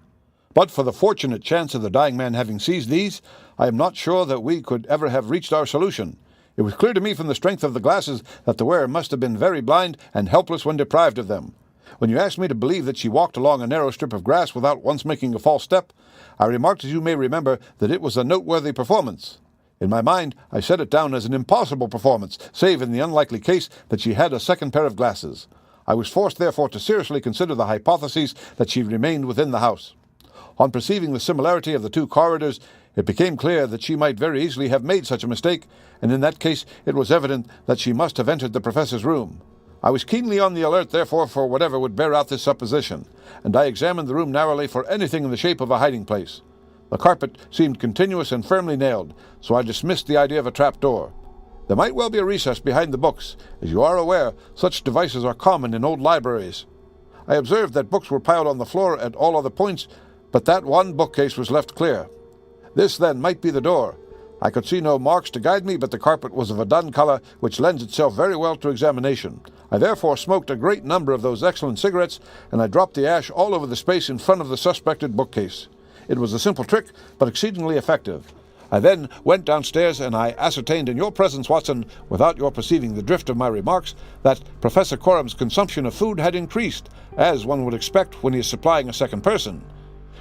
S5: But for the fortunate chance of the dying man having seized these, I am not sure that we could ever have reached our solution. It was clear to me from the strength of the glasses that the wearer must have been very blind and helpless when deprived of them. When you asked me to believe that she walked along a narrow strip of grass without once making a false step, I remarked, as you may remember, that it was a noteworthy performance. In my mind, I set it down as an impossible performance, save in the unlikely case that she had a second pair of glasses. I was forced, therefore, to seriously consider the hypothesis that she remained within the house. On perceiving the similarity of the two corridors, it became clear that she might very easily have made such a mistake, and in that case it was evident that she must have entered the professor's room. I was keenly on the alert, therefore, for whatever would bear out this supposition, and I examined the room narrowly for anything in the shape of a hiding place. The carpet seemed continuous and firmly nailed, so I dismissed the idea of a trap-door. There might well be a recess behind the books. As you are aware, such devices are common in old libraries. I observed that books were piled on the floor at all other points, but that one bookcase was left clear. This, then, might be the door. I could see no marks to guide me, but the carpet was of a dun colour, which lends itself very well to examination. I therefore smoked a great number of those excellent cigarettes, and I dropped the ash all over the space in front of the suspected bookcase. It was a simple trick, but exceedingly effective. I then went downstairs, and I ascertained in your presence, Watson, without your perceiving the drift of my remarks, that Professor Coram's consumption of food had increased, as one would expect when he is supplying a second person.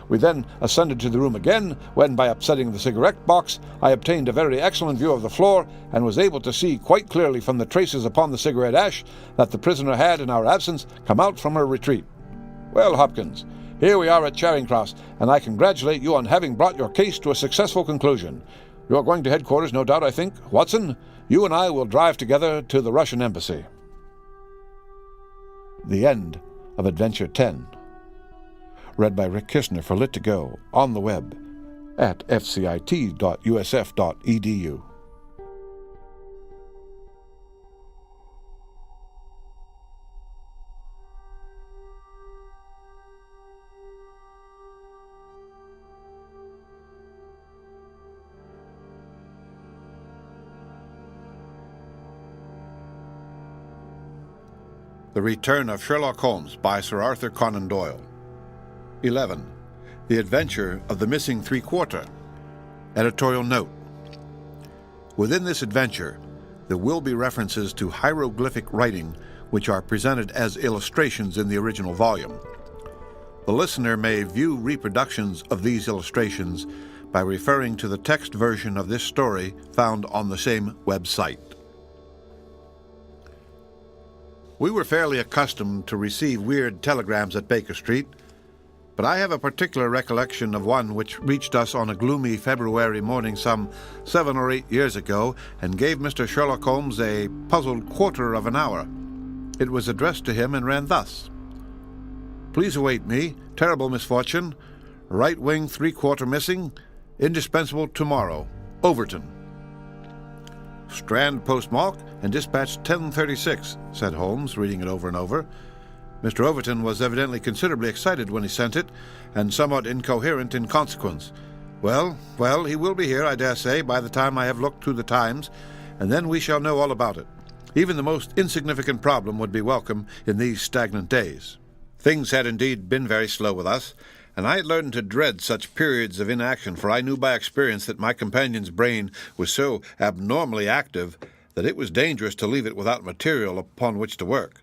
S5: We then ascended to the room again, when, by upsetting the cigarette box, I obtained a very excellent view of the floor, and was able to see quite clearly from the traces upon the cigarette ash that the prisoner had, in our absence, come out from her retreat. Well, Hopkins, here we are at Charing Cross, and I congratulate you on having brought your case to a successful conclusion. You're going to headquarters, no doubt, I think. Watson, you and I will drive together to the Russian embassy. The end of Adventure 10. Read by Rick Kishner for Lit2Go on the web at fcit.usf.edu.
S2: The Return of Sherlock Holmes by Sir Arthur Conan Doyle. 11. The Adventure of the Missing Three-Quarter. Editorial note. Within this adventure, there will be references to hieroglyphic writing which are presented as illustrations in the original volume. The listener may view reproductions of these illustrations by referring to the text version of this story found on the same website. We were fairly accustomed to receive weird telegrams at Baker Street, but I have a particular recollection of one which reached us on a gloomy February morning some 7 or 8 years ago and gave Mr. Sherlock Holmes a puzzled quarter of an hour. It was addressed to him and ran thus: "Please await me. Terrible misfortune. Right wing 3/4 missing. Indispensable tomorrow. Overton." "Strand postmark and dispatched 10:36, said Holmes, reading it over and over. Mr. Overton was evidently considerably excited when he sent it, and somewhat incoherent in consequence. Well, he will be here, I dare say, by the time I have looked through the Times, and then we shall know all about it. Even the most insignificant problem would be welcome in these stagnant days." Things had indeed been very slow with us, and I had learned to dread such periods of inaction, for I knew by experience that my companion's brain was so abnormally active that it was dangerous to leave it without material upon which to work.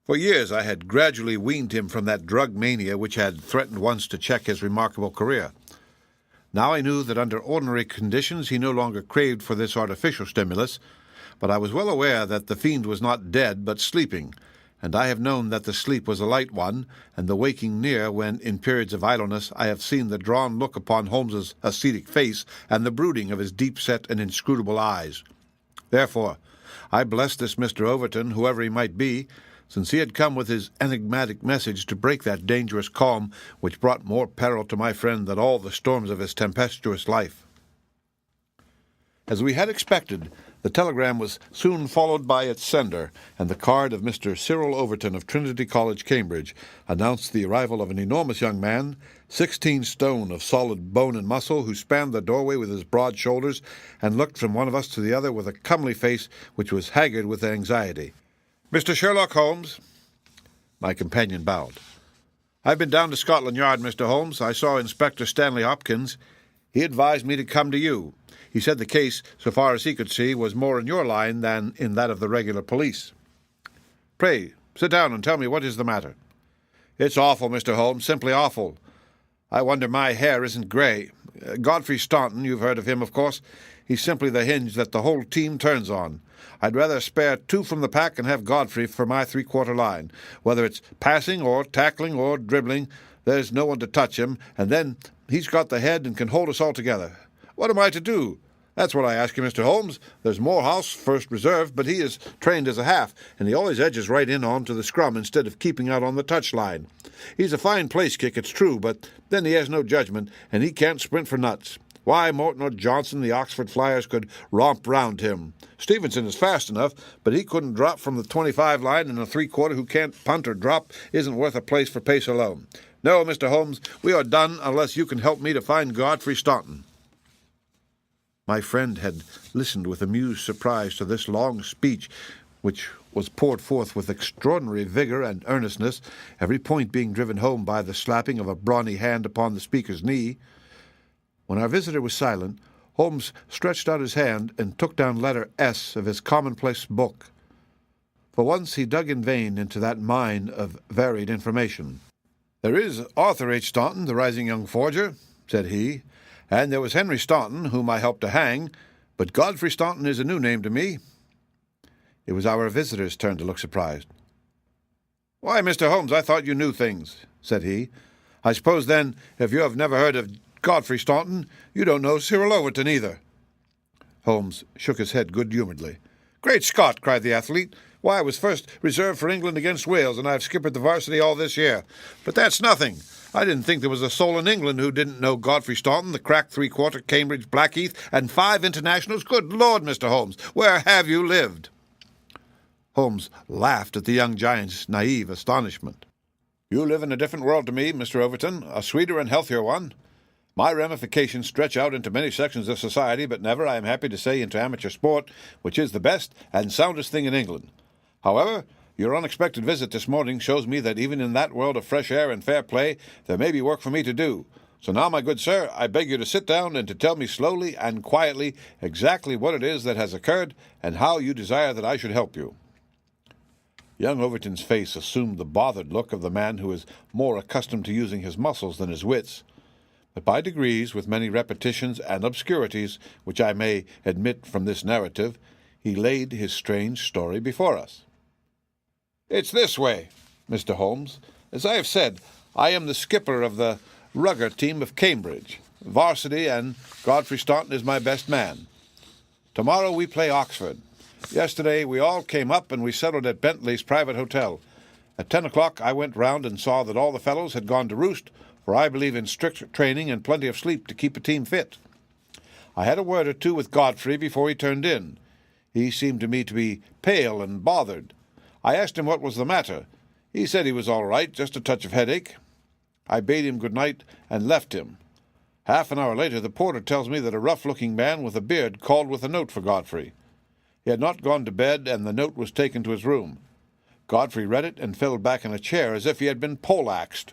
S2: For years I had gradually weaned him from that drug mania which had threatened once to check his remarkable career. Now I knew that under ordinary conditions he no longer craved for this artificial stimulus, but I was well aware that the fiend was not dead but sleeping, and I have known that the sleep was a light one, and the waking near, when, in periods of idleness, I have seen the drawn look upon Holmes's ascetic face and the brooding of his deep-set and inscrutable eyes. Therefore, I blessed this Mr. Overton, whoever he might be, since he had come with his enigmatic message to break that dangerous calm which brought more peril to my friend than all the storms of his tempestuous life. As we had expected, the telegram was soon followed by its sender, and the card of Mr. Cyril Overton of Trinity College, Cambridge, announced the arrival of an enormous young man, 16 stone of solid bone and muscle, who spanned the doorway with his broad shoulders and looked from one of us to the other with a comely face which was haggard with anxiety. "Mr. Sherlock Holmes." My companion bowed. "I've been down to Scotland Yard, Mr. Holmes. I saw Inspector Stanley Hopkins. He advised me to come to you. He said the case, so far as he could see, was more in your line than in that of the regular police." "Pray, sit down and tell me what is the matter." "It's awful, Mr. Holmes, simply awful. I wonder my hair isn't grey. Godfrey Staunton, you've heard of him, of course.
S5: He's simply the hinge that the whole team turns on. I'd rather spare 2 from the pack and have Godfrey for my three-quarter line. Whether it's passing or tackling or dribbling, there's no one to touch him, and then he's got the head and can hold us all together. What am I to do? That's what I ask you, Mr. Holmes. There's Morehouse, first reserve, but he is trained as a half, and he always edges right in onto the scrum instead of keeping out on the touch line. He's a fine place kick, it's true, but then he has no judgment, and he can't sprint for nuts. Why, Morton or Johnson, the Oxford Flyers, could romp round him. Stevenson is fast enough, but he couldn't drop from the 25 line, and a three-quarter who can't punt or drop isn't worth a place for pace alone. No, Mr. Holmes, we are done unless you can help me to find Godfrey Staunton. My friend had listened with amused surprise to this long speech, which was poured forth with extraordinary vigor and earnestness, every point being driven home by the slapping of a brawny hand upon the speaker's knee. When our visitor was silent, Holmes stretched out his hand and took down letter S of his commonplace book. For once he dug in vain into that mine of varied information. "There is Arthur H. Staunton, the rising young forger," said he, "and there was Henry Staunton, whom I helped to hang, but Godfrey Staunton is a new name to me." It was our visitor's turn to look surprised. "Why, Mr. Holmes, I thought you knew things," said he. "I suppose, then, if you have never heard of Godfrey Staunton, you don't know Cyril Overton either." Holmes shook his head good-humouredly. "Great Scott!" cried the athlete. "Why, I was first reserve for England against Wales, and I've skippered the varsity all this year. But that's nothing. I didn't think there was a soul in England who didn't know Godfrey Staunton, the crack three-quarter, Cambridge, Blackheath, and 5 internationals. Good Lord, Mr. Holmes, where have you lived?" Holmes laughed at the young giant's naive astonishment. "You live in a different world to me, Mr. Overton, a sweeter and healthier one. My ramifications stretch out into many sections of society, but never, I am happy to say, into amateur sport, which is the best and soundest thing in England. However, your unexpected visit this morning shows me that even in that world of fresh air and fair play, there may be work for me to do. So now, my good sir, I beg you to sit down and to tell me slowly and quietly exactly what it is that has occurred and how you desire that I should help you." Young Overton's face assumed the bothered look of the man who is more accustomed to using his muscles than his wits. But by degrees, with many repetitions and obscurities, which I may admit from this narrative, he laid his strange story before us. "It's this way, Mr. Holmes. As I have said, I am the skipper of the rugger team of Cambridge, varsity, and Godfrey Staunton is my best man. Tomorrow we play Oxford. Yesterday we all came up and we settled at Bentley's private hotel. At 10 o'clock I went round and saw that all the fellows had gone to roost, for I believe in strict training and plenty of sleep to keep a team fit. I had a word or two with Godfrey before he turned in. He seemed to me to be pale and bothered. I asked him what was the matter. He said he was all right, just a touch of headache. I bade him good night and left him. Half an hour later the porter tells me that a rough-looking man with a beard called with a note for Godfrey. He had not gone to bed, and the note was taken to his room. Godfrey read it and fell back in a chair as if he had been poleaxed.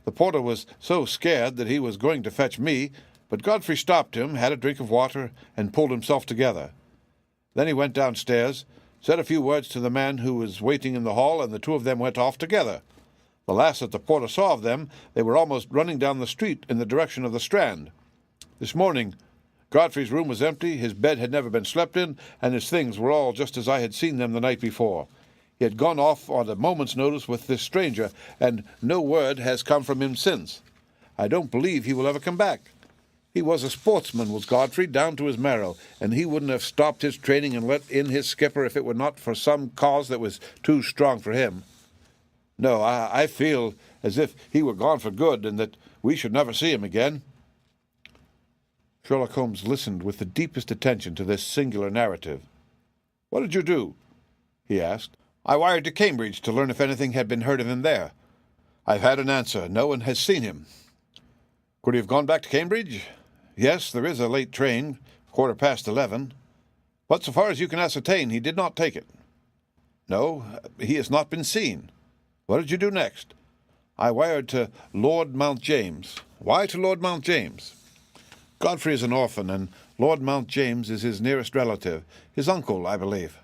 S5: The porter was so scared that he was going to fetch me, but Godfrey stopped him, had a drink of water, and pulled himself together. Then he went downstairs, said a few words to the man who was waiting in the hall, and the two of them went off together. The last that the porter saw of them, they were almost running down the street in the direction of the Strand. This morning, Godfrey's room was empty, his bed had never been slept in, and his things were all just as I had seen them the night before. He had gone off on a moment's notice with this stranger, and no word has come from him since. I don't believe he will ever come back. He was a sportsman, was Godfrey, down to his marrow, and he wouldn't have stopped his training and let in his skipper if it were not for some cause that was too strong for him. No, I feel as if he were gone for good, and that we should never see him again." Sherlock Holmes listened with the deepest attention to this singular narrative. "What did you do?" he asked. "I wired to Cambridge to learn if anything had been heard of him there. I've had an answer. No one has seen him." "Could he have gone back to Cambridge?" "Yes, there is a late train, 11:15. But so far as you can ascertain, he did not take it." "No, he has not been seen." "What did you do next?" "I wired to Lord Mount James." "Why to Lord Mount James?" "Godfrey is an orphan, and Lord Mount James is his nearest relative, his uncle, I believe."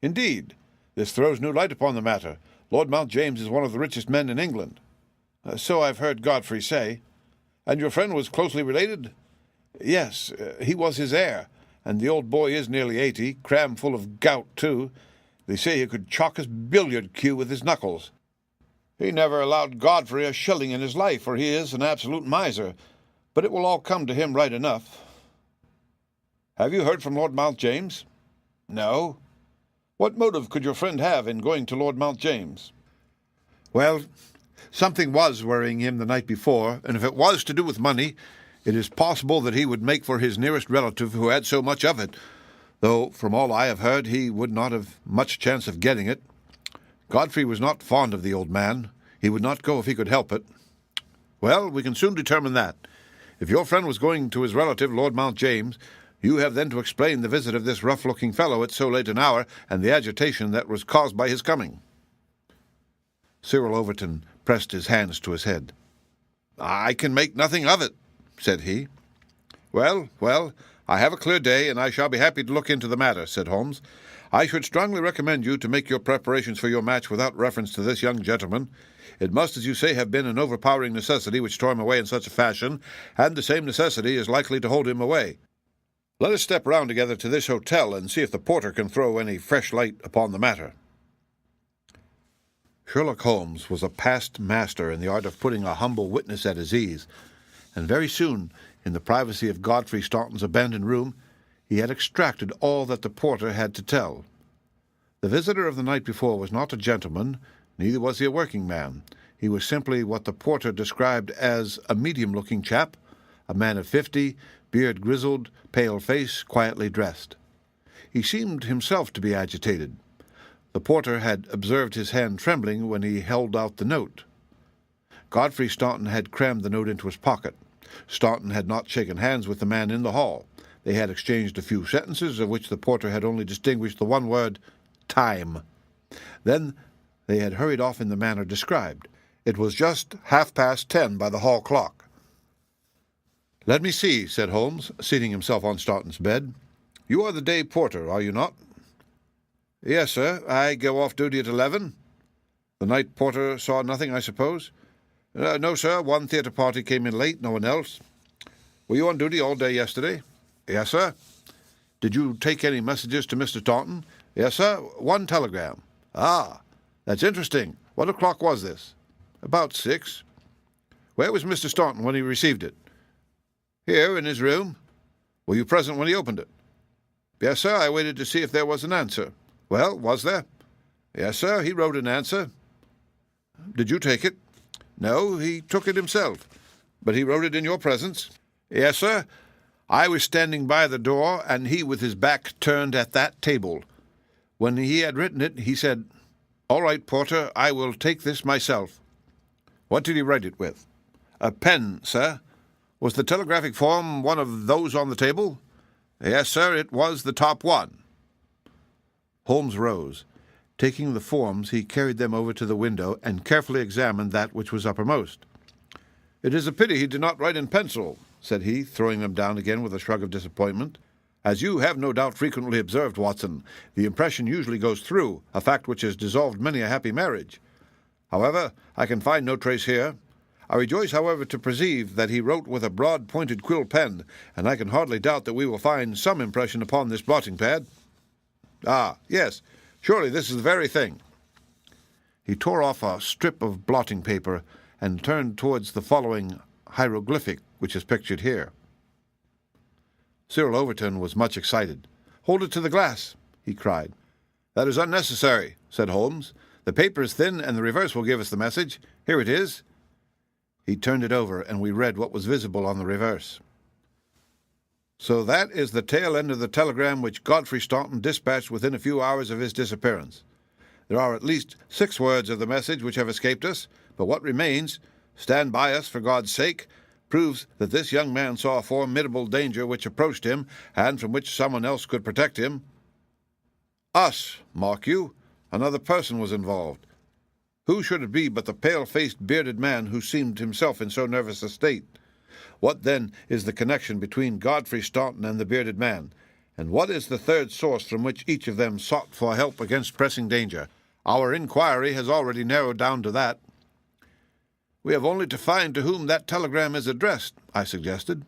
S5: "Indeed. This throws new light upon the matter. Lord Mount James is one of the richest men in England." "So I've heard Godfrey say." "And your friend was closely related?" Yes, he was his heir, and the old boy is nearly 80, cram full of gout, too. They say he could chalk his billiard cue with his knuckles. He never allowed Godfrey a shilling in his life, for he is an absolute miser, but it will all come to him right enough. Have you heard from Lord Mount James? No. What motive could your friend have in going to Lord Mount James? Well, something was worrying him the night before, and if it was to do with money, it is possible that he would make for his nearest relative who had so much of it, though, from all I have heard, he would not have much chance of getting it. Godfrey was not fond of the old man. He would not go if he could help it. Well, we can soon determine that. If your friend was going to his relative, Lord Mount James, you have then to explain the visit of this rough-looking fellow at so late an hour and the agitation that was caused by his coming. Cyril Overton pressed his hands to his head. I can make nothing of it, said he. Well, I have a clear day, and I shall be happy to look into the matter, said Holmes. I should strongly recommend you to make your preparations for your match without reference to this young gentleman. It must, as you say, have been an overpowering necessity which tore him away in such a fashion, and the same necessity is likely to hold him away. Let us step round together to this hotel and see if the porter can throw any fresh light upon the matter. Sherlock Holmes was a past master in the art of putting a humble witness at his ease, and very soon, in the privacy of Godfrey Staunton's abandoned room, he had extracted all that the porter had to tell. The visitor of the night before was not a gentleman, neither was he a working man. He was simply what the porter described as a medium-looking chap, a man of 50, beard grizzled, pale face, quietly dressed. He seemed himself to be agitated. The porter had observed his hand trembling when he held out the note. Godfrey Staunton had crammed the note into his pocket. Staunton had not shaken hands with the man in the hall. They had exchanged a few sentences, of which the porter had only distinguished the one word, time. Then they had hurried off in the manner described. It was just 10:30 by the hall clock. Let me see, said Holmes, seating himself on Staunton's bed. You are the day porter, are you not? Yes, sir. I go off duty at 11. The night porter saw nothing, I suppose? No, sir. One theatre party came in late, no one else. Were you on duty all day yesterday? Yes, sir. Did you take any messages to Mr. Staunton? Yes, sir. One telegram. Ah, that's interesting. What o'clock was this? About 6. Where was Mr. Staunton when he received it? Here, in his room. Were you present when he opened it? Yes, sir. I waited to see if there was an answer. Well, was there? Yes, sir. He wrote an answer. Did you take it? No, he took it himself. But he wrote it in your presence? Yes, sir. I was standing by the door, and he with his back turned at that table. When he had written it, he said, All right, porter, I will take this myself. What did he write it with? A pen, sir. Was the telegraphic form one of those on the table? Yes, sir, it was the top one. Holmes rose. Taking the forms, he carried them over to the window and carefully examined that which was uppermost. It is a pity he did not write in pencil, said he, throwing them down again with a shrug of disappointment. As you have no doubt frequently observed, Watson, the impression usually goes through, a fact which has dissolved many a happy marriage. However, I can find no trace here. I rejoice, however, to perceive that he wrote with a broad-pointed quill pen, and I can hardly doubt that we will find some impression upon this blotting-pad. Ah, yes, surely this is the very thing. He tore off a strip of blotting paper and turned towards the following hieroglyphic, which is pictured here. Cyril Overton was much excited. Hold it to the glass, he cried. That is unnecessary, said Holmes. The paper is thin, and the reverse will give us the message. Here it is. He turned it over, and we read what was visible on the reverse. So that is the tail end of the telegram which Godfrey Staunton dispatched within a few hours of his disappearance. There are at least 6 words of the message which have escaped us, but what remains, stand by us for God's sake, proves that this young man saw a formidable danger which approached him, and from which someone else could protect him. Us, mark you, another person was involved. Who should it be but the pale-faced, bearded man who seemed himself in so nervous a state? What, then, is the connection between Godfrey Staunton and the bearded man? And what is the third source from which each of them sought for help against pressing danger? Our inquiry has already narrowed down to that. We have only to find to whom that telegram is addressed, I suggested.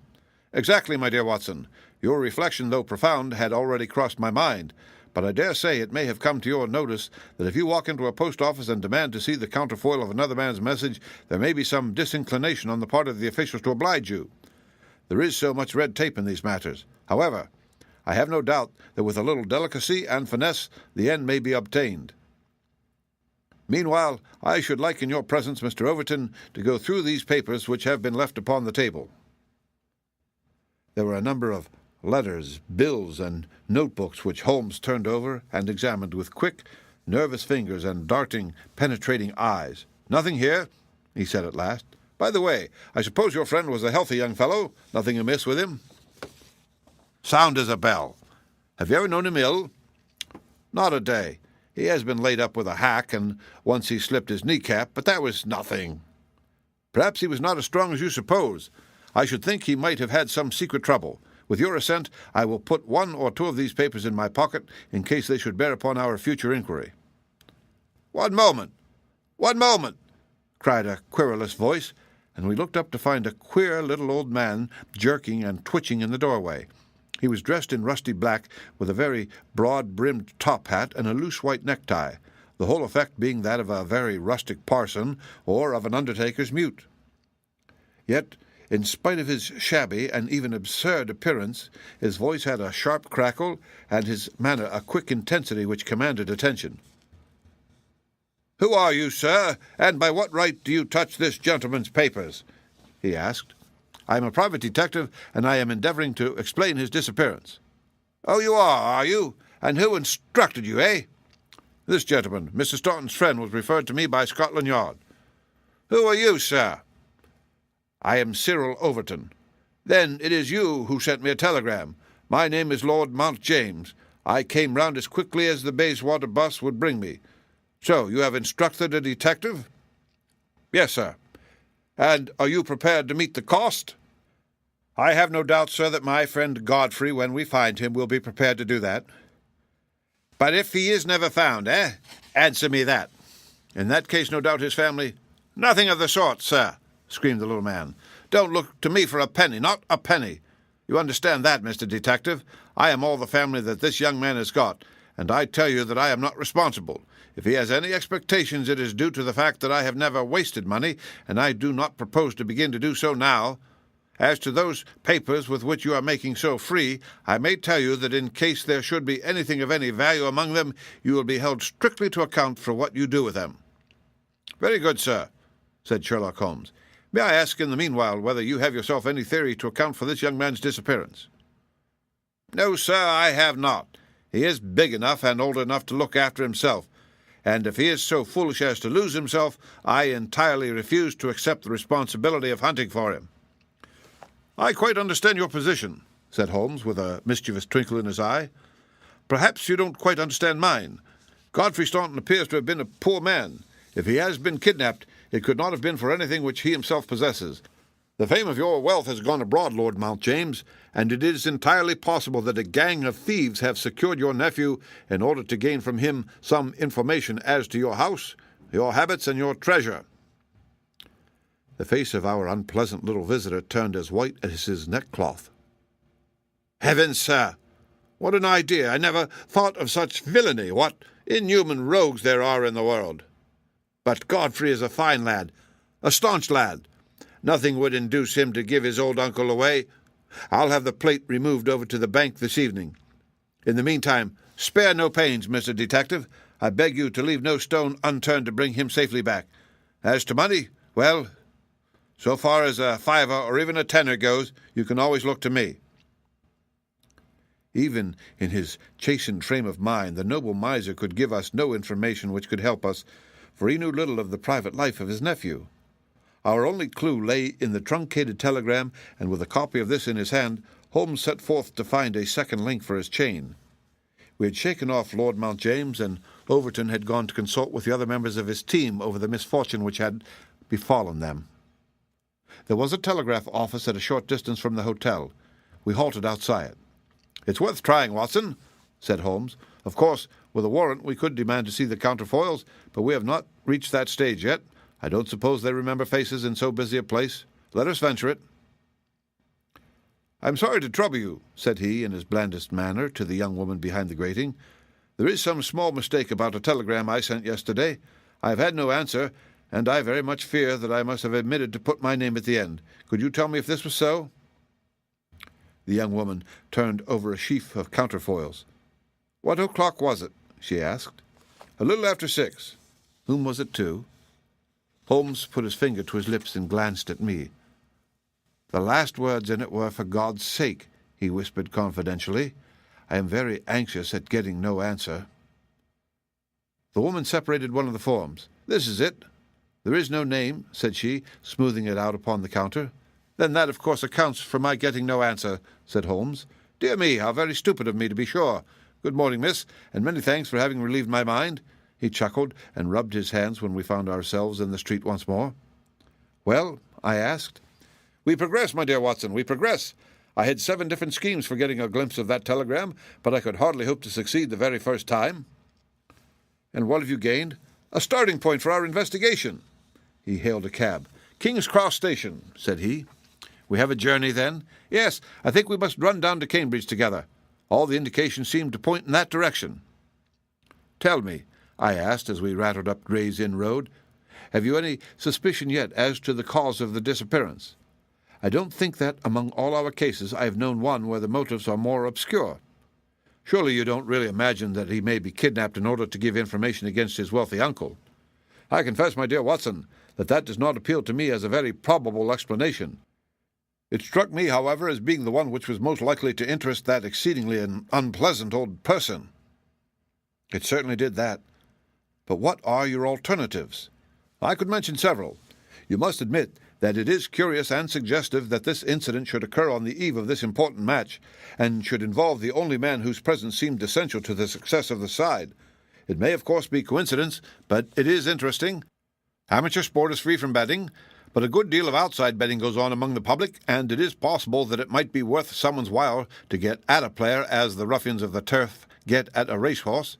S5: Exactly, my dear Watson. Your reflection, though profound, had already crossed my mind, but I dare say it may have come to your notice that if you walk into a post office and demand to see the counterfoil of another man's message, there may be some disinclination on the part of the officials to oblige you. There is so much red tape in these matters. However, I have no doubt that with a little delicacy and finesse the end may be obtained. Meanwhile, I should like in your presence, Mr. Overton, to go through these papers which have been left upon the table. There were a number of letters, bills, and notebooks which Holmes turned over and examined with quick, nervous fingers and darting, penetrating eyes. "Nothing here," he said at last. "By the way, I suppose your friend was a healthy young fellow? Nothing amiss with him?" "Sound as a bell. Have you ever known him ill?" "Not a day. He has been laid up with a hack, and once he slipped his kneecap, but that was nothing." "Perhaps he was not as strong as you suppose. I should think he might have had some secret trouble. With your assent, I will put one or two of these papers in my pocket in case they should bear upon our future inquiry." "One moment! One moment!" cried a querulous voice, and we looked up to find a queer little old man jerking and twitching in the doorway. He was dressed in rusty black, with a very broad-brimmed top hat and a loose white necktie, the whole effect being that of a very rustic parson or of an undertaker's mute. Yet, in spite of his shabby and even absurd appearance, his voice had a sharp crackle, and his manner a quick intensity which commanded attention. "Who are you, sir, and by what right do you touch this gentleman's papers?" he asked. "I am a private detective, and I am endeavoring to explain his disappearance." "Oh, you are you? And who instructed you, eh?" "This gentleman, Mr. Staunton's friend, was referred to me by Scotland Yard." "Who are you, sir?" "I am Cyril Overton." "Then it is you who sent me a telegram. My name is Lord Mount James. I came round as quickly as the Bayswater bus would bring me. So you have instructed a detective?" "Yes, sir." "And are you prepared to meet the cost?" "I have no doubt, sir, that my friend Godfrey, when we find him, will be prepared to do that." "But if he is never found, eh? Answer me that." "In that case, no doubt his family—" "Nothing of the sort, sir," screamed the little man. "Don't look to me for a penny, not a penny. You understand that, Mr. Detective? I am all the family that this young man has got, and I tell you that I am not responsible. If he has any expectations, it is due to the fact that I have never wasted money, and I do not propose to begin to do so now. As to those papers with which you are making so free, I may tell you that in case there should be anything of any value among them, you will be held strictly to account for what you do with them." "Very good, sir," said Sherlock Holmes. "May I ask in the meanwhile whether you have yourself any theory to account for this young man's disappearance?" "No, sir, I have not. He is big enough and old enough to look after himself, and if he is so foolish as to lose himself, I entirely refuse to accept the responsibility of hunting for him." "I quite understand your position," said Holmes, with a mischievous twinkle in his eye. "Perhaps you don't quite understand mine. Godfrey Staunton appears to have been a poor man. If he has been kidnapped, it could not have been for anything which he himself possesses. The fame of your wealth has gone abroad, Lord Mount James, and it is entirely possible that a gang of thieves have secured your nephew in order to gain from him some information as to your house, your habits, and your treasure." The face of our unpleasant little visitor turned as white as his neckcloth. "Heavens, sir! What an idea! I never thought of such villainy. What inhuman rogues there are in the world! But Godfrey is a fine lad, a staunch lad. Nothing would induce him to give his old uncle away. I'll have the plate removed over to the bank this evening. In the meantime, spare no pains, Mr. Detective. I beg you to leave no stone unturned to bring him safely back. As to money, well, so far as a fiver or even a tenner goes, you can always look to me." Even in his chastened frame of mind, the noble miser could give us no information which could help us, for he knew little of the private life of his nephew. Our only clue lay in the truncated telegram, and with a copy of this in his hand, Holmes set forth to find a second link for his chain. We had shaken off Lord Mount James, and Overton had gone to consult with the other members of his team over the misfortune which had befallen them. There was a telegraph office at a short distance from the hotel. We halted outside it. "It's worth trying, Watson," said Holmes. "Of course, with a warrant we could demand to see the counterfoils, but we have not reached that stage yet. I don't suppose they remember faces in so busy a place. Let us venture it." "I'm sorry to trouble you," said he in his blandest manner to the young woman behind the grating. "There is some small mistake about a telegram I sent yesterday. I have had no answer, and I very much fear that I must have omitted to put my name at the end. Could you tell me if this was so?" The young woman turned over a sheaf of counterfoils. "What o'clock was it?" she asked. "A little after 6. Whom was it to?" Holmes put his finger to his lips and glanced at me. "The last words in it were, 'For God's sake,'" he whispered confidentially. "I am very anxious at getting no answer." The woman separated one of the forms. "This is it. There is no name," said she, smoothing it out upon the counter. "Then that, of course, accounts for my getting no answer," said Holmes. "Dear me, how very stupid of me, to be sure. Good morning, miss, and many thanks for having relieved my mind." He chuckled and rubbed his hands when we found ourselves in the street once more. "Well?" I asked. "We progress, my dear Watson, we progress. I had 7 different schemes for getting a glimpse of that telegram, but I could hardly hope to succeed the very first time." "And what have you gained?" "A starting point for our investigation." He hailed a cab. "King's Cross Station," said he. "We have a journey, then?" "Yes, I think we must run down to Cambridge together. All the indications seem to point in that direction." "Tell me," I asked as we rattled up Gray's Inn Road, "have you any suspicion yet as to the cause of the disappearance? I don't think that, among all our cases, I have known one where the motives are more obscure. Surely you don't really imagine that he may be kidnapped in order to give information against his wealthy uncle?" "I confess, my dear Watson, that does not appeal to me as a very probable explanation. It struck me, however, as being the one which was most likely to interest that exceedingly unpleasant old person." "It certainly did that. But what are your alternatives?" "I could mention several. You must admit that it is curious and suggestive that this incident should occur on the eve of this important match, and should involve the only man whose presence seemed essential to the success of the side. It may, of course, be coincidence, but it is interesting. Amateur sport is free from betting, but a good deal of outside betting goes on among the public, and it is possible that it might be worth someone's while to get at a player as the ruffians of the turf get at a racehorse.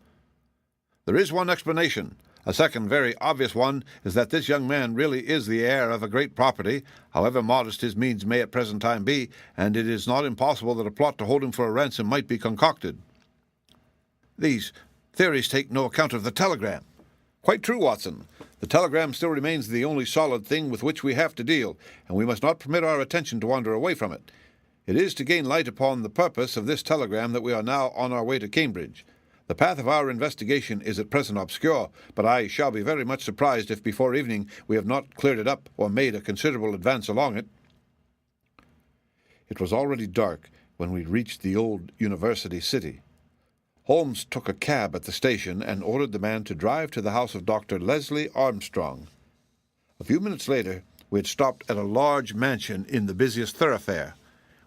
S5: There is one explanation. A second very obvious one is that this young man really is the heir of a great property, however modest his means may at present time be, and it is not impossible that a plot to hold him for a ransom might be concocted." "These theories take no account of the telegram." "Quite true, Watson. The telegram still remains the only solid thing with which we have to deal, and we must not permit our attention to wander away from it. It is to gain light upon the purpose of this telegram that we are now on our way to Cambridge. The path of our investigation is at present obscure, but I shall be very much surprised if before evening we have not cleared it up or made a considerable advance along it." It was already dark when we reached the old university city. Holmes took a cab at the station and ordered the man to drive to the house of Dr. Leslie Armstrong. A few minutes later, we had stopped at a large mansion in the busiest thoroughfare.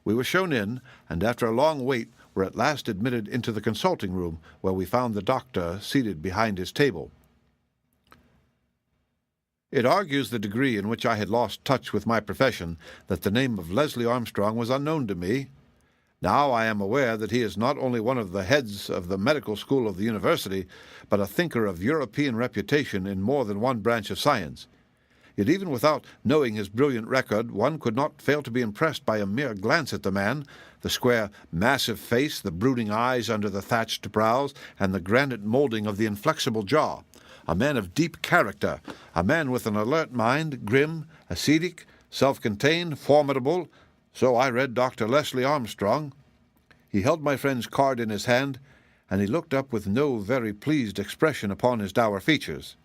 S5: We were shown in, and after a long wait were at last admitted into the consulting room, where we found the doctor seated behind his table. It argues the degree in which I had lost touch with my profession that the name of Leslie Armstrong was unknown to me. Now I am aware that he is not only one of the heads of the medical school of the university, but a thinker of European reputation in more than one branch of science. Yet even without knowing his brilliant record, one could not fail to be impressed by a mere glance at the man, the square, massive face, the brooding eyes under the thatched brows, and the granite molding of the inflexible jaw. A man of deep character, a man with an alert mind, grim, ascetic, self-contained, formidable. So I read Dr. Leslie Armstrong. He held my friend's card in his hand, and he looked up with no very pleased expression upon his dour features.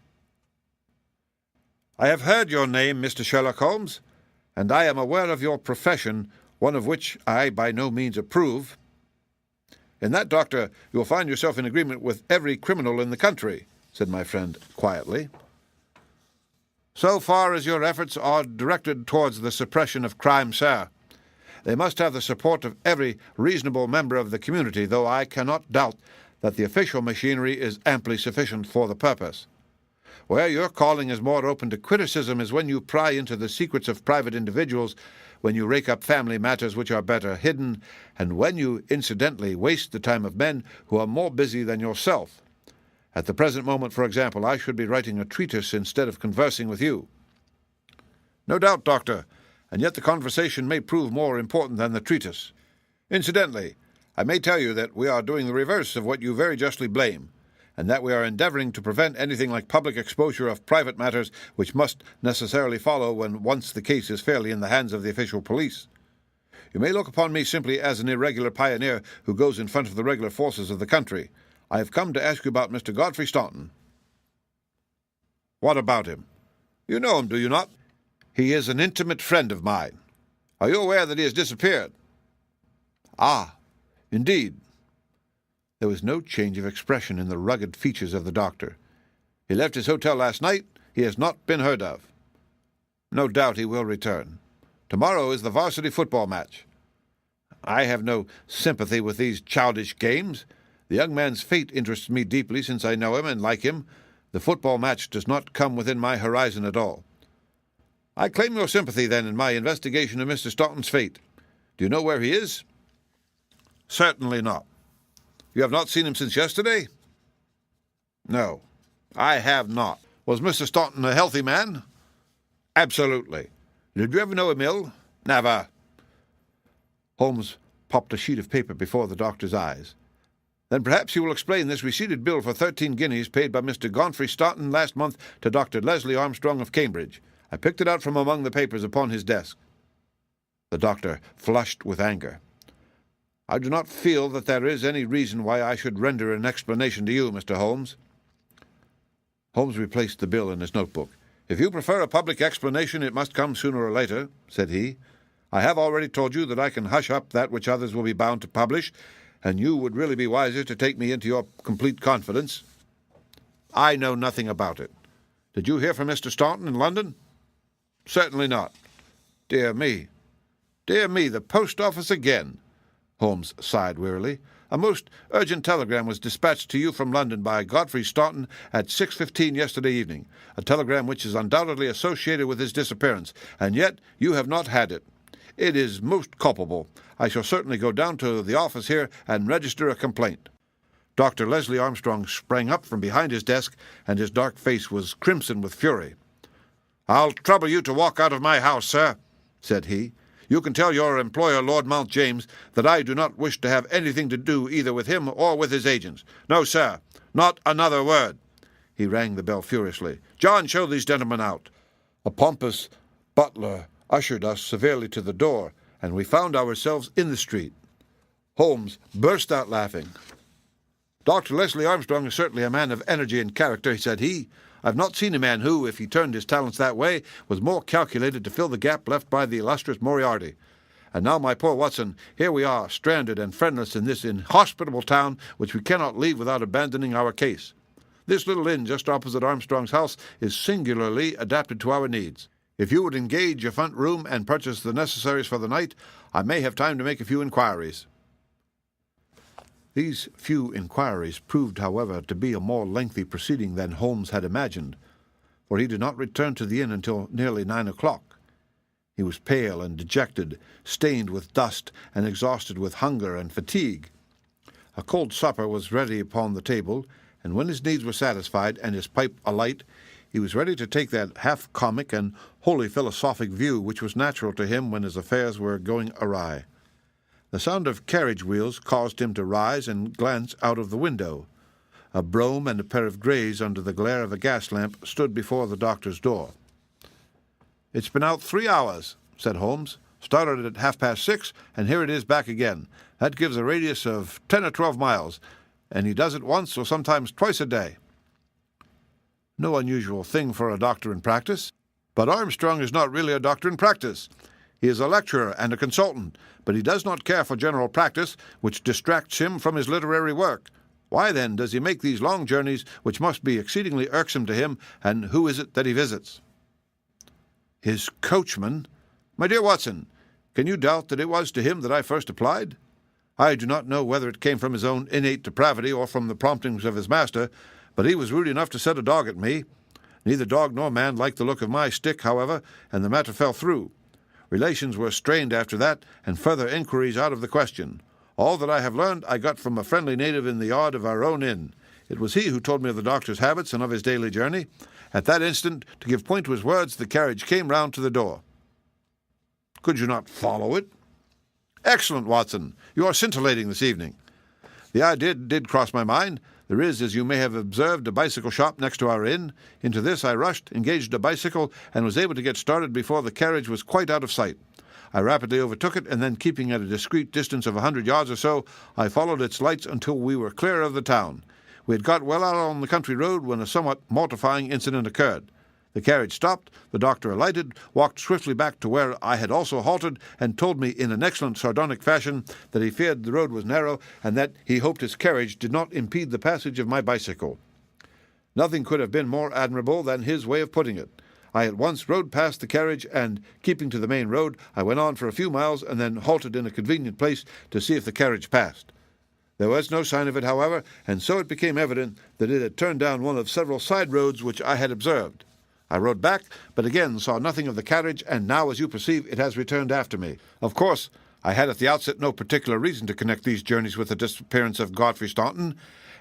S5: "I have heard your name, Mr. Sherlock Holmes, and I am aware of your profession, one of which I by no means approve." "In that, Doctor, you will find yourself in agreement with every criminal in the country," said my friend quietly. "So far as your efforts are directed towards the suppression of crime, sir. They must have the support of every reasonable member of the community, though I cannot doubt that the official machinery is amply sufficient for the purpose. Where your calling is more open to criticism is when you pry into the secrets of private individuals, when you rake up family matters which are better hidden, and when you incidentally waste the time of men who are more busy than yourself. At the present moment, for example, I should be writing a treatise instead of conversing with you." "No doubt, Doctor, and yet the conversation may prove more important than the treatise. Incidentally, I may tell you that we are doing the reverse of what you very justly blame, and that we are endeavoring to prevent anything like public exposure of private matters which must necessarily follow when once the case is fairly in the hands of the official police. You may look upon me simply as an irregular pioneer who goes in front of the regular forces of the country. I have come to ask you about Mr. Godfrey Staunton." "What about him?" "You know him, do you not?" "He is an intimate friend of mine." "Are you aware that he has disappeared?" "Ah, indeed." There was no change of expression in the rugged features of the doctor. "He left his hotel last night. He has not been heard of." "No doubt he will return. Tomorrow is the varsity football match." "I have no sympathy with these childish games. The young man's fate interests me deeply since I know him and like him. The football match does not come within my horizon at all." "I claim your sympathy, then, in my investigation of Mr. Staunton's fate. Do you know where he is?" "Certainly not." "You have not seen him since yesterday?" "No, I have not." "Was Mr. Staunton a healthy man?" "Absolutely." "Did you ever know him ill?" "Never." Holmes popped a sheet of paper before the doctor's eyes. "Then perhaps you will explain this receipted bill for 13 guineas paid by Mr. Godfrey Staunton last month to Dr. Leslie Armstrong of Cambridge. I picked it out from among the papers upon his desk." The doctor flushed with anger. "I do not feel that there is any reason why I should render an explanation to you, Mr. Holmes." Holmes replaced the bill in his notebook. "If you prefer a public explanation, it must come sooner or later," said he. "I have already told you that I can hush up that which others will be bound to publish, and you would really be wiser to take me into your complete confidence." "I know nothing about it." "Did you hear from Mr. Staunton in London?" "Certainly not." "Dear me. Dear me, the post office again." Holmes sighed wearily. "A most urgent telegram was dispatched to you from London by Godfrey Staunton at 6:15 yesterday evening, a telegram which is undoubtedly associated with his disappearance, and yet you have not had it. It is most culpable. I shall certainly go down to the office here and register a complaint." Dr. Leslie Armstrong sprang up from behind his desk, and his dark face was crimson with fury. "I'll trouble you to walk out of my house, sir," said he. "You can tell your employer, Lord Mount James, that I do not wish to have anything to do either with him or with his agents. No, sir, not another word." He rang the bell furiously. "John, show these gentlemen out." A pompous butler ushered us severely to the door, and we found ourselves in the street. Holmes burst out laughing. "Dr. Leslie Armstrong is certainly a man of energy and character," said he. "I've not seen a man who, if he turned his talents that way, was more calculated to fill the gap left by the illustrious Moriarty. And now, my poor Watson, here we are, stranded and friendless in this inhospitable town, which we cannot leave without abandoning our case. This little inn just opposite Armstrong's house is singularly adapted to our needs. If you would engage a front room and purchase the necessaries for the night, I may have time to make a few inquiries." These few inquiries proved, however, to be a more lengthy proceeding than Holmes had imagined, for he did not return to the inn until nearly 9 o'clock. He was pale and dejected, stained with dust, and exhausted with hunger and fatigue. A cold supper was ready upon the table, and when his needs were satisfied and his pipe alight, he was ready to take that half-comic and wholly philosophic view which was natural to him when his affairs were going awry. The sound of carriage wheels caused him to rise and glance out of the window. A brougham and a pair of greys under the glare of a gas lamp stood before the doctor's door. "It's been out 3 hours," said Holmes. "Started at 6:30, and here it is back again. That gives a radius of 10 or 12 miles, and he does it once or sometimes twice a day." No unusual thing for a doctor in practice. But Armstrong is not really a doctor in practice. He is a lecturer and a consultant, but he does not care for general practice, which distracts him from his literary work. Why, then, does he make these long journeys, which must be exceedingly irksome to him, and who is it that he visits?" "His coachman? My dear Watson, can you doubt that it was to him that I first applied? I do not know whether it came from his own innate depravity or from the promptings of his master, but he was rude enough to set a dog at me. Neither dog nor man liked the look of my stick, however, and the matter fell through. Relations were strained after that, and further inquiries out of the question. All that I have learned I got from a friendly native in the yard of our own inn. It was he who told me of the doctor's habits and of his daily journey. At that instant, to give point to his words, the carriage came round to the door." "Could you not follow it?" Excellent, Watson. You are scintillating this evening. The idea did cross my mind. There is, as you may have observed, a bicycle shop next to our inn. Into this I rushed, engaged a bicycle, and was able to get started before the carriage was quite out of sight. I rapidly overtook it, and then, keeping at a discreet distance of 100 yards or so, I followed its lights until we were clear of the town. We had got well out on the country road when a somewhat mortifying incident occurred. The carriage stopped, the doctor alighted, walked swiftly back to where I had also halted, and told me in an excellent sardonic fashion that he feared the road was narrow, and that he hoped his carriage did not impede the passage of my bicycle. Nothing could have been more admirable than his way of putting it. I at once rode past the carriage, and, keeping to the main road, I went on for a few miles, and then halted in a convenient place to see if the carriage passed. There was no sign of it, however, and so it became evident that it had turned down one of several side roads which I had observed. I rode back, but again saw nothing of the carriage, and now, as you perceive, it has returned after me. Of course, I had at the outset no particular reason to connect these journeys with the disappearance of Godfrey Staunton,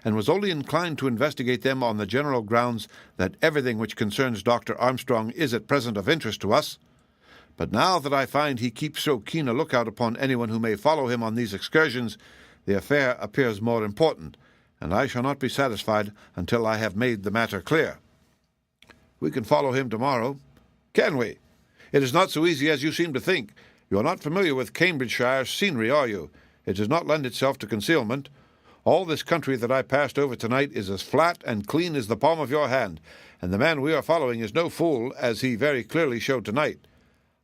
S5: and was only inclined to investigate them on the general grounds that everything which concerns Dr. Armstrong is at present of interest to us. But now that I find he keeps so keen a lookout upon anyone who may follow him on these excursions, the affair appears more important, and I shall not be satisfied until I have made the matter clear. We can follow him tomorrow. Can we? It is not so easy as you seem to think. You are not familiar with Cambridgeshire scenery, are you? It does not lend itself to concealment. All this country that I passed over tonight is as flat and clean as the palm of your hand, and the man we are following is no fool, as he very clearly showed tonight.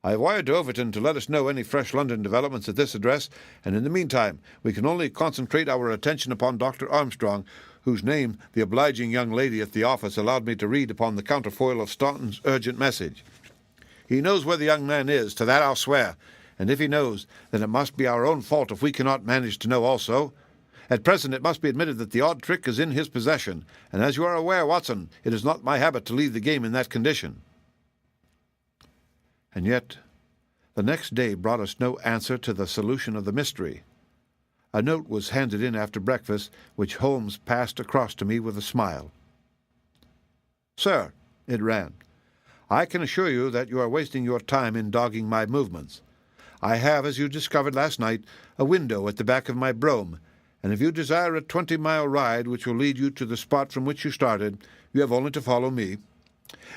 S5: I have wired to Overton to let us know any fresh London developments at this address, and in the meantime we can only concentrate our attention upon Dr. Armstrong, whose name the obliging young lady at the office allowed me to read upon the counterfoil of Staunton's urgent message. He knows where the young man is, to that I'll swear, and if he knows, then it must be our own fault if we cannot manage to know also. At present it must be admitted that the odd trick is in his possession, and as you are aware, Watson, it is not my habit to leave the game in that condition. And yet, the next day brought us no answer to the solution of the mystery. A note was handed in after breakfast, which Holmes passed across to me with a smile. "Sir," it ran, "I can assure you that you are wasting your time in dogging my movements. I have, as you discovered last night, a window at the back of my brougham, and if you desire a 20-mile ride which will lead you to the spot from which you started, you have only to follow me.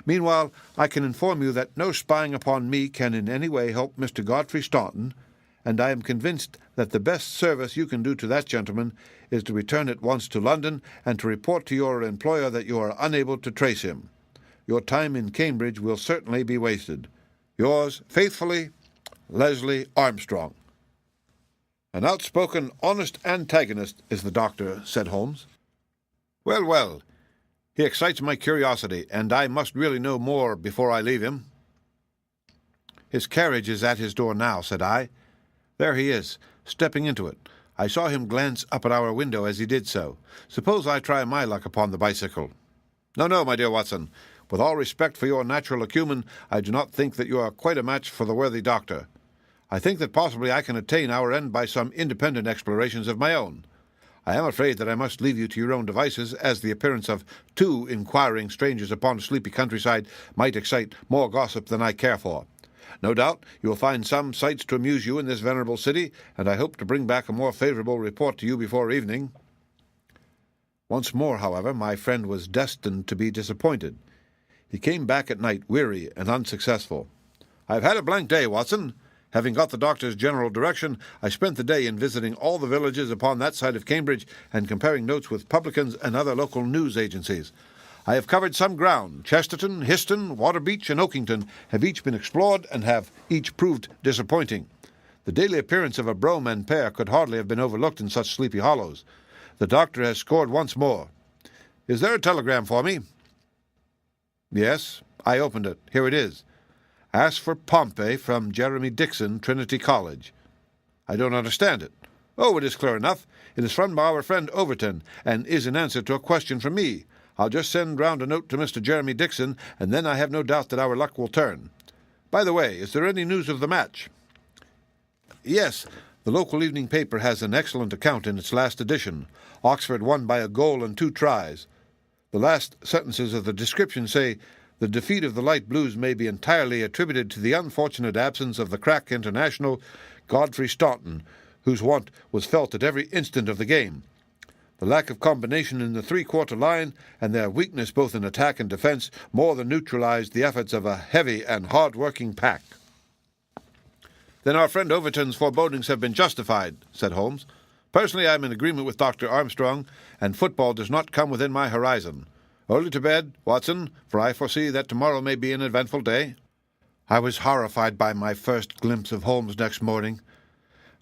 S5: Meanwhile, I can inform you that no spying upon me can in any way help Mr. Godfrey Staunton, and I am convinced that the best service you can do to that gentleman is to return at once to London and to report to your employer that you are unable to trace him. Your time in Cambridge will certainly be wasted. Yours faithfully, Leslie Armstrong." "An outspoken, honest antagonist is the doctor," said Holmes. "Well, well, he excites my curiosity, and I must really know more before I leave him." "His carriage is at his door now," said I. "There he is, stepping into it. I saw him glance up at our window as he did so. Suppose I try my luck upon the bicycle." "No, no, my dear Watson. With all respect for your natural acumen, I do not think that you are quite a match for the worthy doctor. I think that possibly I can attain our end by some independent explorations of my own. I am afraid that I must leave you to your own devices, as the appearance of two inquiring strangers upon a sleepy countryside might excite more gossip than I care for. No doubt you will find some sights to amuse you in this venerable city, and I hope to bring back a more favourable report to you before evening." Once more, however, my friend was destined to be disappointed. He came back at night weary and unsuccessful. "I have had a blank day, Watson. Having got the doctor's general direction, I spent the day in visiting all the villages upon that side of Cambridge and comparing notes with publicans and other local news agencies. I have covered some ground. Chesterton, Histon, Waterbeach, and Oakington have each been explored and have each proved disappointing. The daily appearance of a brougham and pair could hardly have been overlooked in such sleepy hollows. The doctor has scored once more. Is there a telegram for me?" "Yes, I opened it. Here it is. Ask for Pompey from Jeremy Dixon, Trinity College." "I don't understand it." "Oh, it is clear enough. It is from our friend Overton, and is in answer to a question from me. I'll just send round a note to Mr. Jeremy Dixon, and then I have no doubt that our luck will turn. By the way, is there any news of the match?" "Yes, the local evening paper has an excellent account in its last edition. Oxford won by a goal and 2 tries. The last sentences of the description say, The defeat of the Light Blues may be entirely attributed to the unfortunate absence of the crack international Godfrey Staunton, whose want was felt at every instant of the game. The lack of combination in the three-quarter line and their weakness both in attack and defence more than neutralised the efforts of a heavy and hard-working pack. "Then our friend Overton's forebodings have been justified," said Holmes. "Personally, I am in agreement with Dr. Armstrong, and football does not come within my horizon. Early to bed, Watson, for I foresee that tomorrow may be an eventful day." I was horrified by my first glimpse of Holmes next morning,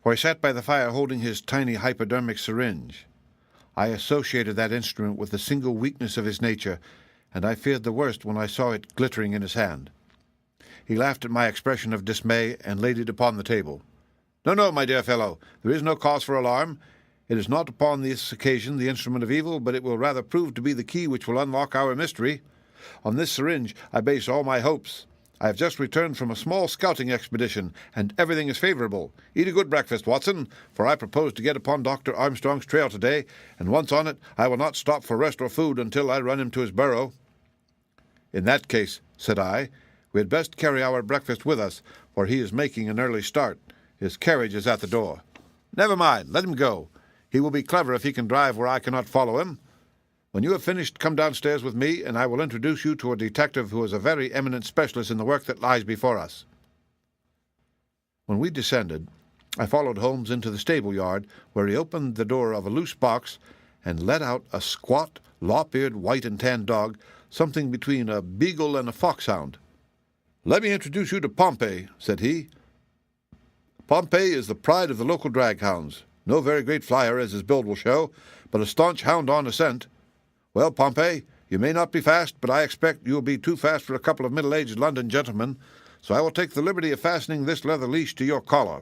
S5: for he sat by the fire holding his tiny hypodermic syringe. I associated that instrument with the single weakness of his nature, and I feared the worst when I saw it glittering in his hand. He laughed at my expression of dismay and laid it upon the table. "No, my dear fellow, there is no cause for alarm. It is not upon this occasion the instrument of evil, but it will rather prove to be the key which will unlock our mystery. On this syringe I base all my hopes. I have just returned from a small scouting expedition, and everything is favourable. Eat a good breakfast, Watson, for I propose to get upon Dr. Armstrong's trail today, and once on it I will not stop for rest or food until I run him to his burrow." "In that case," said I, "we had best carry our breakfast with us, for he is making an early start. His carriage is at the door." "Never mind, let him go. He will be clever if he can drive where I cannot follow him. When you have finished, come downstairs with me, and I will introduce you to a detective who is a very eminent specialist in the work that lies before us." When we descended, I followed Holmes into the stable-yard, where he opened the door of a loose box and let out a squat, lop-eared white and tan dog, something between a beagle and a foxhound. "Let me introduce you to Pompey," said he. "Pompey is the pride of the local drag-hounds. No very great flyer, as his build will show, but a staunch hound on a scent. Well, Pompey, you may not be fast, but I expect you will be too fast for a couple of middle-aged London gentlemen, so I will take the liberty of fastening this leather leash to your collar.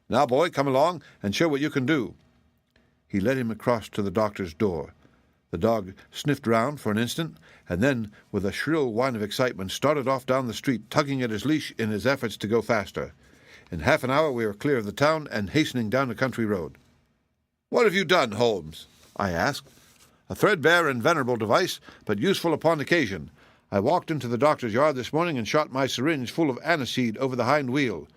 S5: Now, boy, come along and show what you can do." He led him across to the doctor's door. The dog sniffed round for an instant, and then, with a shrill whine of excitement, started off down the street, tugging at his leash in his efforts to go faster. In half an hour we were clear of the town and hastening down a country road. "What have you done, Holmes?" I asked. "A threadbare and venerable device, but useful upon occasion. I walked into the doctor's yard this morning and shot my syringe full of aniseed over the hind wheel.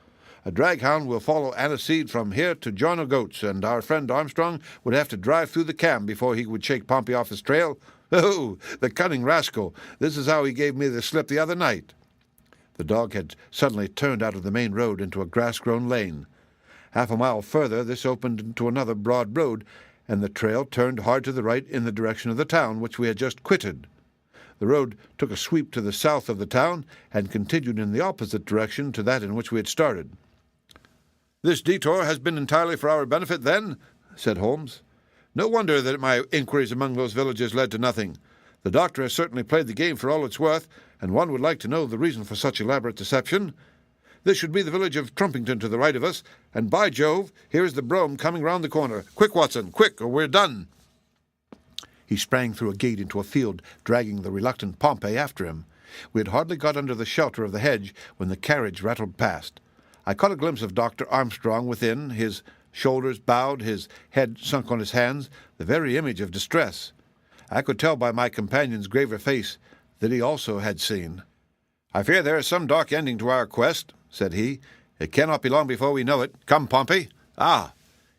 S5: A draghound will follow aniseed from here to John O'Goat's, and our friend Armstrong would have to drive through the cam before he would shake Pompey off his trail. Oh, the cunning rascal! This is how he gave me the slip the other night." The dog had suddenly turned out of the main road into a grass-grown lane. Half a mile further this opened into another broad road, and the trail turned hard to the right in the direction of the town, which we had just quitted. The road took a sweep to the south of the town and continued in the opposite direction to that in which we had started. "This detour has been entirely for our benefit, then?" said Holmes. "No wonder that my inquiries among those villages led to nothing. The doctor has certainly played the game for all it's worth, and one would like to know the reason for such elaborate deception. This should be the village of Trumpington to the right of us, and by Jove, here is the brougham coming round the corner. Quick, Watson, quick, or we're done." He sprang through a gate into a field, dragging the reluctant Pompey after him. We had hardly got under the shelter of the hedge when the carriage rattled past. I caught a glimpse of Dr. Armstrong within, his shoulders bowed, his head sunk on his hands, the very image of distress. I could tell by my companion's graver face that he also had seen. "I fear there is some dark ending to our quest," said he. "It cannot be long before we know it. Come, Pompey. Ah,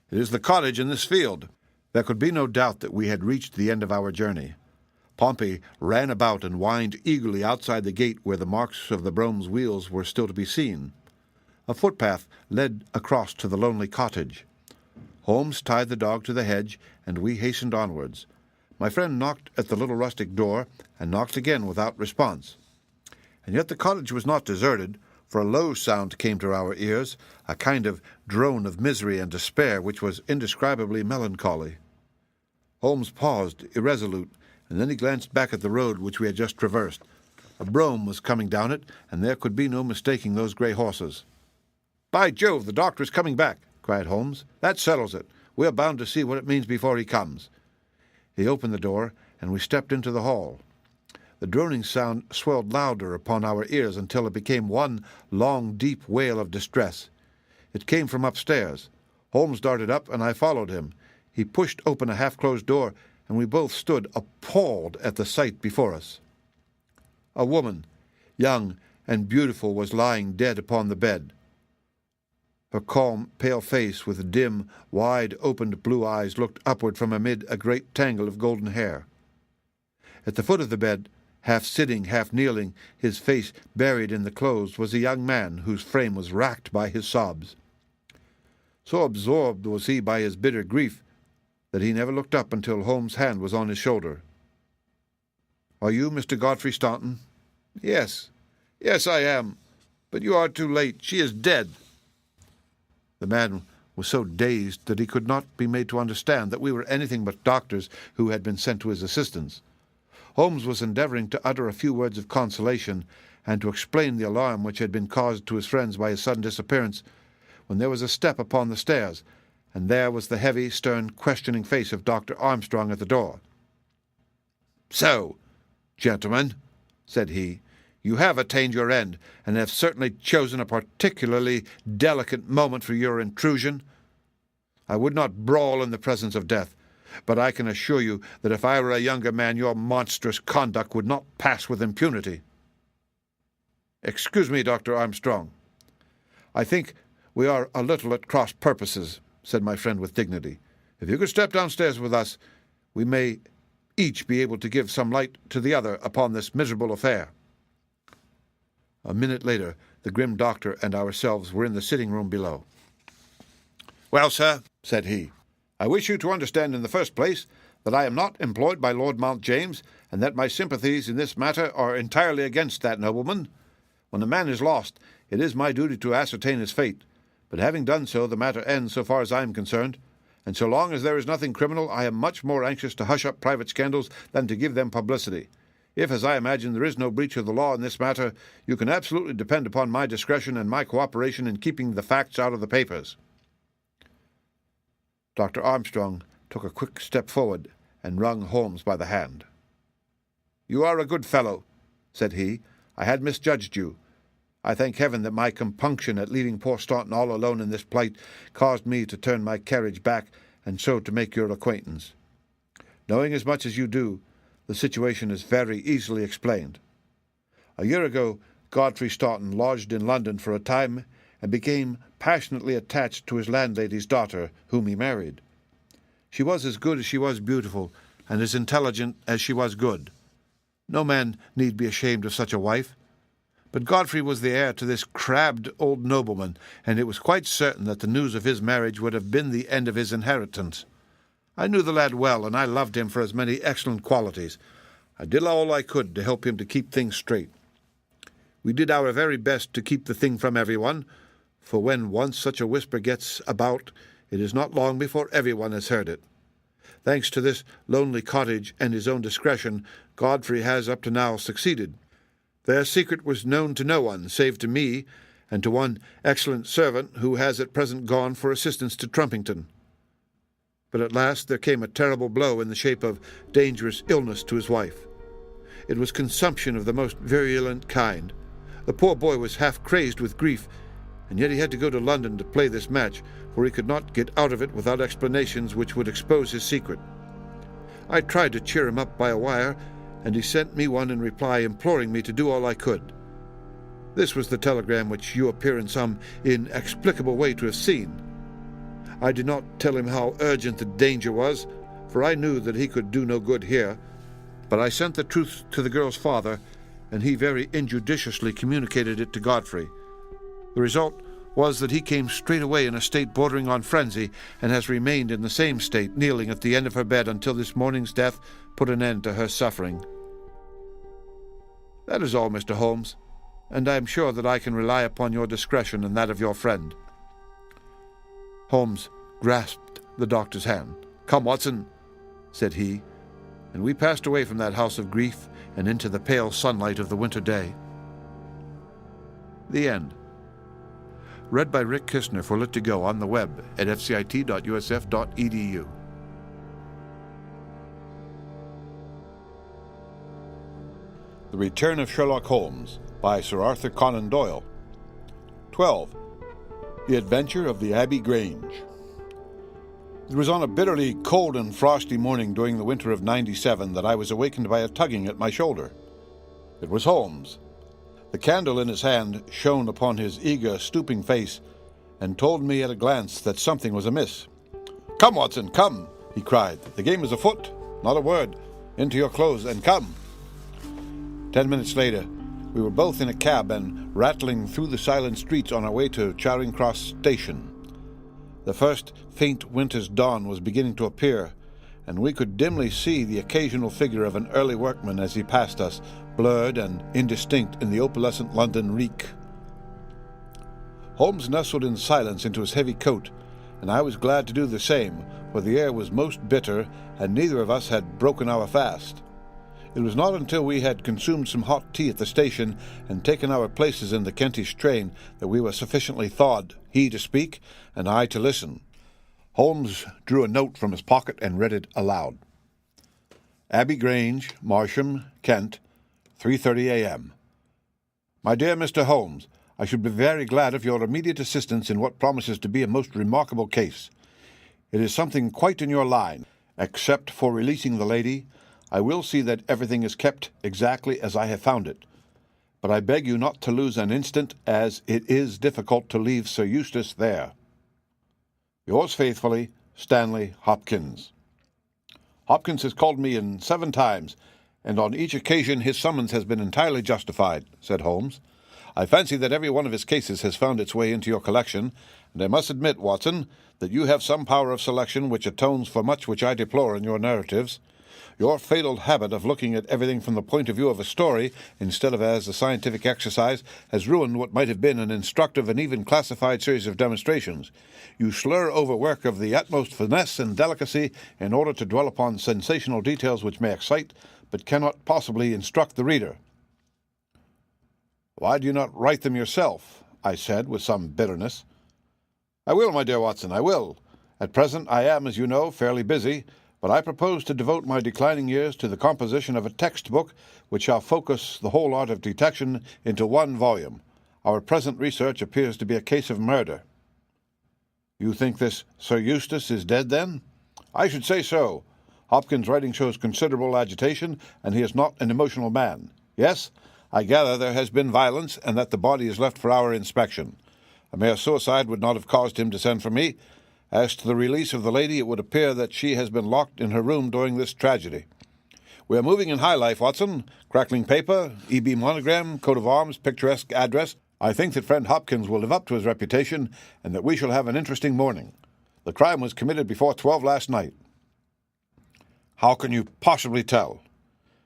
S5: it is the cottage in this field." There could be no doubt that we had reached the end of our journey. Pompey ran about and whined eagerly outside the gate where the marks of the brougham's wheels were still to be seen. A footpath led across to the lonely cottage. Holmes tied the dog to the hedge, and we hastened onwards. My friend knocked at the little rustic door, and knocked again without response. And yet the cottage was not deserted, for a low sound came to our ears, a kind of drone of misery and despair which was indescribably melancholy. Holmes paused, irresolute, and then he glanced back at the road which we had just traversed. A brougham was coming down it, and there could be no mistaking those grey horses. "By Jove, the doctor is coming back," cried Holmes. "That settles it. We are bound to see what it means before he comes." He opened the door, and we stepped into the hall. The droning sound swelled louder upon our ears until it became one long, deep wail of distress. It came from upstairs. Holmes darted up, and I followed him. He pushed open a half-closed door, and we both stood appalled at the sight before us. A woman, young and beautiful, was lying dead upon the bed. Her calm, pale face, with dim, wide-opened blue eyes, looked upward from amid a great tangle of golden hair. At the foot of the bed, half sitting, half kneeling, his face buried in the clothes, was a young man whose frame was racked by his sobs. So absorbed was he by his bitter grief that he never looked up until Holmes' hand was on his shoulder. "Are you Mr. Godfrey Staunton?" "Yes, yes, I am. But you are too late. She is dead." The man was so dazed that he could not be made to understand that we were anything but doctors who had been sent to his assistance. Holmes was endeavoring to utter a few words of consolation and to explain the alarm which had been caused to his friends by his sudden disappearance, when there was a step upon the stairs, and there was the heavy, stern, questioning face of Dr. Armstrong at the door. "So, gentlemen," said he, "you have attained your end, and have certainly chosen a particularly delicate moment for your intrusion. I would not brawl in the presence of death, but I can assure you that if I were a younger man, your monstrous conduct would not pass with impunity." "Excuse me, Dr. Armstrong. I think we are a little at cross purposes," said my friend with dignity. "If you could step downstairs with us, we may each be able to give some light to the other upon this miserable affair." A minute later, the grim doctor and ourselves were in the sitting-room below. "Well, sir," said he, "I wish you to understand in the first place that I am not employed by Lord Mount James, and that my sympathies in this matter are entirely against that nobleman. When a man is lost, it is my duty to ascertain his fate, but having done so, the matter ends so far as I am concerned, and so long as there is nothing criminal, I am much more anxious to hush up private scandals than to give them publicity. If, as I imagine, there is no breach of the law in this matter, you can absolutely depend upon my discretion and my cooperation in keeping the facts out of the papers." Dr. Armstrong took a quick step forward and wrung Holmes by the hand. "You are a good fellow," said he. "I had misjudged you. I thank heaven that my compunction at leaving poor Staunton all alone in this plight caused me to turn my carriage back and so to make your acquaintance. Knowing as much as you do, the situation is very easily explained. A year ago, Godfrey Staunton lodged in London for a time and became passionately attached to his landlady's daughter, whom he married. She was as good as she was beautiful, and as intelligent as she was good. No man need be ashamed of such a wife. But Godfrey was the heir to this crabbed old nobleman, and it was quite certain that the news of his marriage would have been the end of his inheritance. I knew the lad well, and I loved him for his many excellent qualities. I did all I could to help him to keep things straight. We did our very best to keep the thing from everyone, for when once such a whisper gets about, it is not long before everyone has heard it. Thanks to this lonely cottage and his own discretion, Godfrey has up to now succeeded. Their secret was known to no one, save to me, and to one excellent servant who has at present gone for assistance to Trumpington. But at last there came a terrible blow in the shape of dangerous illness to his wife. It was consumption of the most virulent kind. The poor boy was half crazed with grief, and yet he had to go to London to play this match, for he could not get out of it without explanations which would expose his secret. I tried to cheer him up by a wire, and he sent me one in reply imploring me to do all I could. This was the telegram which you appear in some inexplicable way to have seen. I did not tell him how urgent the danger was, for I knew that he could do no good here, but I sent the truth to the girl's father, and he very injudiciously communicated it to Godfrey. The result was that he came straight away in a state bordering on frenzy, and has remained in the same state, kneeling at the end of her bed until this morning's death put an end to her suffering. That is all, Mr. Holmes, and I am sure that I can rely upon your discretion and that of your friend." Holmes grasped the doctor's hand. "Come, Watson," said he, and we passed away from that house of grief and into the pale sunlight of the winter day. The end. Read by Rick Kistner for Lit2Go on the web at fcit.usf.edu.
S2: The Return of Sherlock Holmes by Sir Arthur Conan Doyle. 12. The Adventure of the Abbey Grange. It was on a bitterly cold and frosty morning during the winter of '97 that I was awakened by a tugging at my shoulder.
S5: It was Holmes. The candle in his hand shone upon his eager, stooping face and told me at a glance that something was amiss. "Come, Watson, come," he cried. "The game is afoot. Not a word. Into your clothes and come." 10 minutes later, we were both in a cab and rattling through the silent streets on our way to Charing Cross Station. The first faint winter's dawn was beginning to appear, and we could dimly see the occasional figure of an early workman as he passed us, blurred and indistinct in the opalescent London reek. Holmes nestled in silence into his heavy coat, and I was glad to do the same, for the air was most bitter, and neither of us had broken our fast. It was not until we had consumed some hot tea at the station and taken our places in the Kentish train that we were sufficiently thawed, he to speak and I to listen. Holmes drew a note from his pocket and read it aloud. "Abbey Grange, Marsham, Kent, 3:30 a.m. My dear Mr. Holmes, I should be very glad of your immediate assistance in what promises to be a most remarkable case. It is something quite in your line. Except for releasing the lady, I will see that everything is kept exactly as I have found it. But I beg you not to lose an instant, as it is difficult to leave Sir Eustace there. Yours faithfully, Stanley Hopkins." "Hopkins has called me in 7 times, and on each occasion his summons has been entirely justified," said Holmes. "I fancy that every one of his cases has found its way into your collection, and I must admit, Watson, that you have some power of selection which atones for much which I deplore in your narratives. Your fatal habit of looking at everything from the point of view of a story, instead of as a scientific exercise, has ruined what might have been an instructive and even classified series of demonstrations. You slur over work of the utmost finesse and delicacy in order to dwell upon sensational details which may excite, but cannot possibly instruct the reader." "Why do you not write them yourself?" I said, with some bitterness. "I will, my dear Watson, I will. At present I am, as you know, fairly busy, but I propose to devote my declining years to the composition of a textbook which shall focus the whole art of detection into one volume. Our present research appears to be a case of murder." "You think this Sir Eustace is dead, then?" "I should say so. Hopkins' writing shows considerable agitation, and he is not an emotional man. Yes, I gather there has been violence, and that the body is left for our inspection. A mere suicide would not have caused him to send for me. As to the release of the lady, it would appear that she has been locked in her room during this tragedy. We are moving in high life, Watson. Crackling paper, E.B. monogram, coat of arms, picturesque address. I think that friend Hopkins will live up to his reputation, and that we shall have an interesting morning. The crime was committed before 12 last night." "How can you possibly tell?"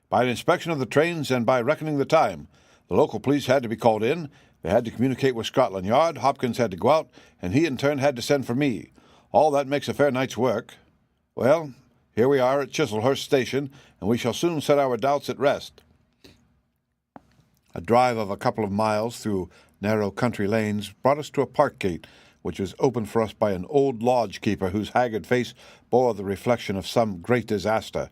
S5: "By an inspection of the trains and by reckoning the time. The local police had to be called in. They had to communicate with Scotland Yard. Hopkins had to go out, and he in turn had to send for me. All that makes a fair night's work. Well, here we are at Chislehurst Station, and we shall soon set our doubts at rest." A drive of a couple of miles through narrow country lanes brought us to a park gate, which was opened for us by an old lodge-keeper whose haggard face bore the reflection of some great disaster.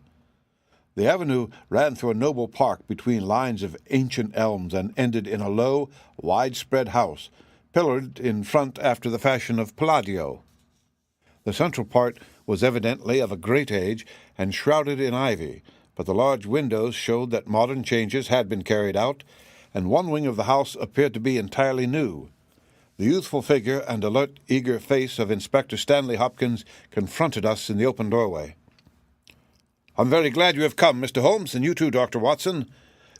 S5: The avenue ran through a noble park between lines of ancient elms and ended in a low, widespread house, pillared in front after the fashion of Palladio. The central part was evidently of a great age and shrouded in ivy, but the large windows showed that modern changes had been carried out, and one wing of the house appeared to be entirely new. The youthful figure and alert, eager face of Inspector Stanley Hopkins confronted us in the open doorway. "I'm very glad you have come, Mr. Holmes, and you too, Dr. Watson.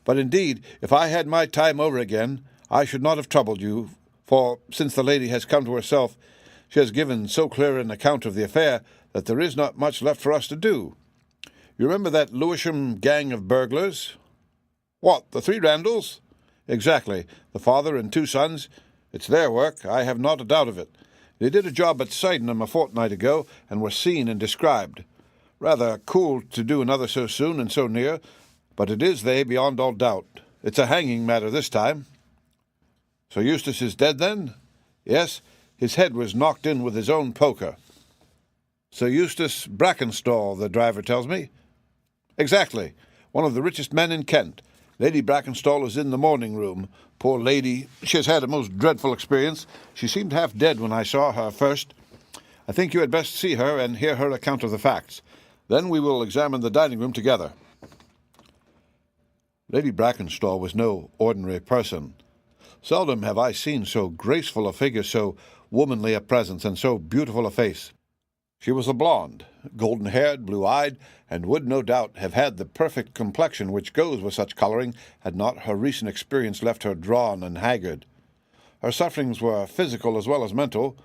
S5: But indeed, if I had my time over again, I should not have troubled you, for since the lady has come to herself, she has given so clear an account of the affair that there is not much left for us to do. You remember that Lewisham gang of burglars?" "What, the 3 Randalls?" "Exactly. The father and 2 sons. It's their work, I have not a doubt of it. They did a job at Sydenham a fortnight ago, and were seen and described. Rather cool to do another so soon and so near, but it is they beyond all doubt. It's a hanging matter this time." "Sir Eustace is dead, then?" "Yes. His head was knocked in with his own poker." "Sir Eustace Brackenstall, the driver tells me." "Exactly. One of the richest men in Kent. Lady Brackenstall is in the morning room. Poor lady, she has had a most dreadful experience. She seemed half dead when I saw her first. I think you had best see her and hear her account of the facts. Then we will examine the dining room together." Lady Brackenstall was no ordinary person. Seldom have I seen so graceful a figure, so womanly a presence, and so beautiful a face. She was a blonde, golden-haired, blue-eyed, and would no doubt have had the perfect complexion which goes with such colouring had not her recent experience left her drawn and haggard. Her sufferings were physical as well as mental,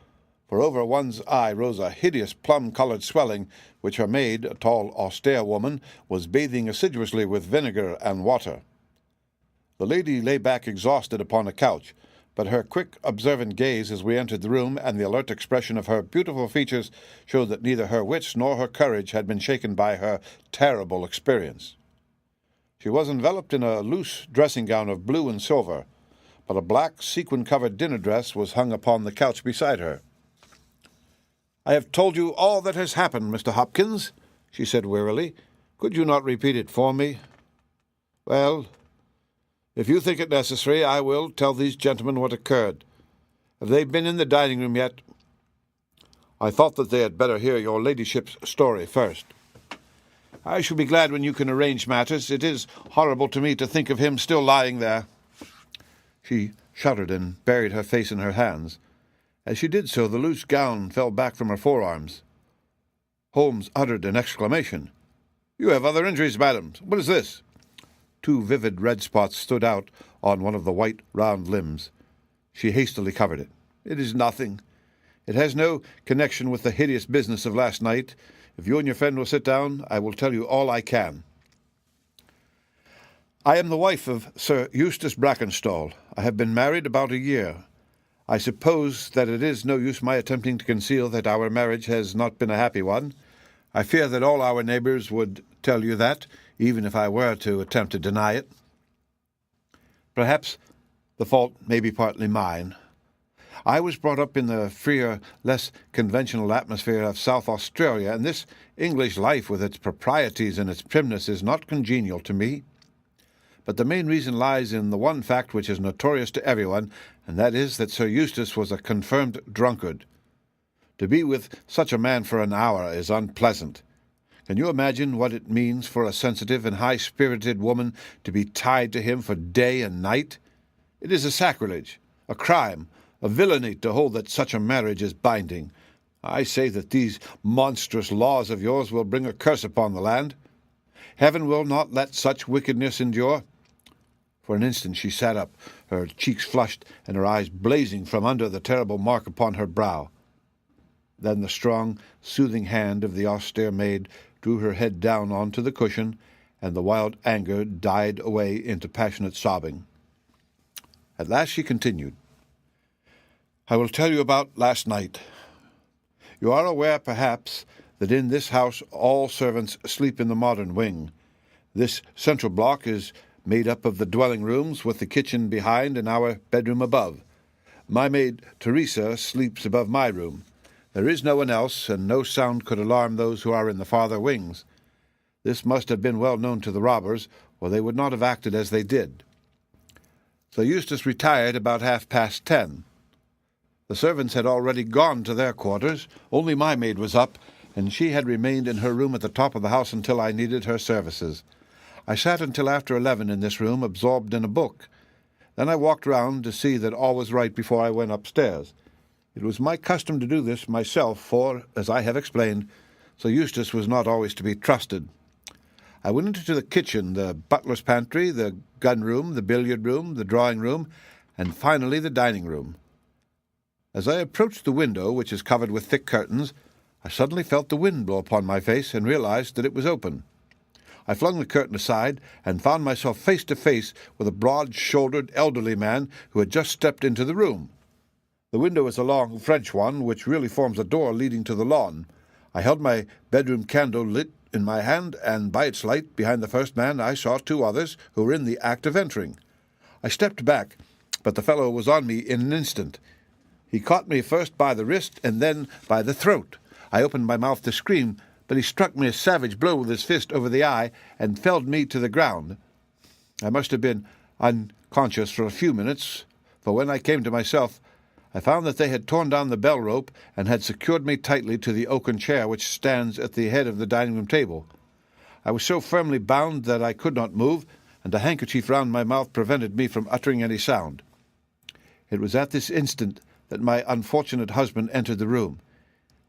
S5: for over one's eye rose a hideous plum-coloured swelling, which her maid, a tall, austere woman, was bathing assiduously with vinegar and water. The lady lay back exhausted upon a couch, but her quick, observant gaze as we entered the room and the alert expression of her beautiful features showed that neither her wits nor her courage had been shaken by her terrible experience. She was enveloped in a loose dressing-gown of blue and silver, but a black, sequin-covered dinner dress was hung upon the couch beside her. "I have told you all that has happened, Mr. Hopkins," she said wearily. "Could you not repeat it for me?" "Well, if you think it necessary, I will tell these gentlemen what occurred. Have they been in the dining-room yet?" "I thought that they had better hear your ladyship's story first." "I shall be glad when you can arrange matters. It is horrible to me to think of him still lying there." She shuddered and buried her face in her hands. As she did so, the loose gown fell back from her forearms. Holmes uttered an exclamation. "You have other injuries, madam. What is this?" Two vivid red spots stood out on one of the white, round limbs. She hastily covered it. "It is nothing. It has no connection with the hideous business of last night. If you and your friend will sit down, I will tell you all I can." "I am the wife of Sir Eustace Brackenstall. I have been married about a year. I suppose that it is no use my attempting to conceal that our marriage has not been a happy one. I fear that all our neighbours would tell you that, even if I were to attempt to deny it. Perhaps the fault may be partly mine. I was brought up in the freer, less conventional atmosphere of South Australia, and this English life with its proprieties and its primness is not congenial to me. But the main reason lies in the one fact which is notorious to everyone, and that is that Sir Eustace was a confirmed drunkard. To be with such a man for an hour is unpleasant. Can you imagine what it means for a sensitive and high-spirited woman to be tied to him for day and night? It is a sacrilege, a crime, a villainy to hold that such a marriage is binding. I say that these monstrous laws of yours will bring a curse upon the land. Heaven will not let such wickedness endure." For an instant she sat up, her cheeks flushed and her eyes blazing from under the terrible mark upon her brow. Then the strong, soothing hand of the austere maid drew her head down onto the cushion, and the wild anger died away into passionate sobbing. At last she continued, "I will tell you about last night. You are aware, perhaps, that in this house all servants sleep in the modern wing. This central block is made up of the dwelling rooms, with the kitchen behind and our bedroom above. My maid, Teresa, sleeps above my room. There is no one else, and no sound could alarm those who are in the farther wings. This must have been well known to the robbers, or they would not have acted as they did. Sir Eustace retired about 10:30. The servants had already gone to their quarters. Only my maid was up, and she had remained in her room at the top of the house until I needed her services. I sat until after 11 in this room, absorbed in a book. Then I walked round to see that all was right before I went upstairs. It was my custom to do this myself, for, as I have explained, Sir Eustace was not always to be trusted. I went into the kitchen, the butler's pantry, the gun-room, the billiard-room, the drawing-room, and finally the dining-room. As I approached the window, which is covered with thick curtains, I suddenly felt the wind blow upon my face and realized that it was open. I flung the curtain aside and found myself face to face with a broad-shouldered elderly man who had just stepped into the room. The window is a long French one, which really forms a door leading to the lawn. I held my bedroom candle lit in my hand, and by its light, behind the first man, I saw two others who were in the act of entering. I stepped back, but the fellow was on me in an instant. He caught me first by the wrist and then by the throat. I opened my mouth to scream, but he struck me a savage blow with his fist over the eye and felled me to the ground. I must have been unconscious for a few minutes, for when I came to myself, I found that they had torn down the bell rope and had secured me tightly to the oaken chair which stands at the head of the dining-room table. I was so firmly bound that I could not move, and a handkerchief round my mouth prevented me from uttering any sound. It was at this instant that my unfortunate husband entered the room.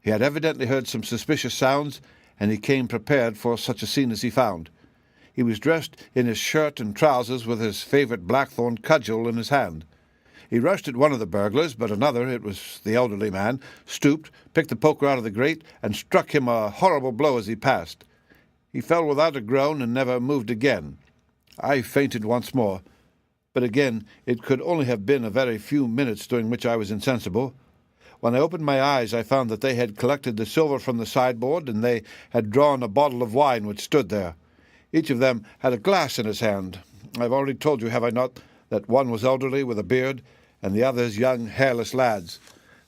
S5: He had evidently heard some suspicious sounds, and he came prepared for such a scene as he found. He was dressed in his shirt and trousers with his favourite blackthorn cudgel in his hand. He rushed at one of the burglars, but another, it was the elderly man, stooped, picked the poker out of the grate, and struck him a horrible blow as he passed. He fell without a groan and never moved again. I fainted once more, but again it could only have been a very few minutes during which I was insensible. When I opened my eyes, I found that they had collected the silver from the sideboard, and they had drawn a bottle of wine which stood there. Each of them had a glass in his hand. I've already told you, have I not, that one was elderly with a beard, and the others young, hairless lads.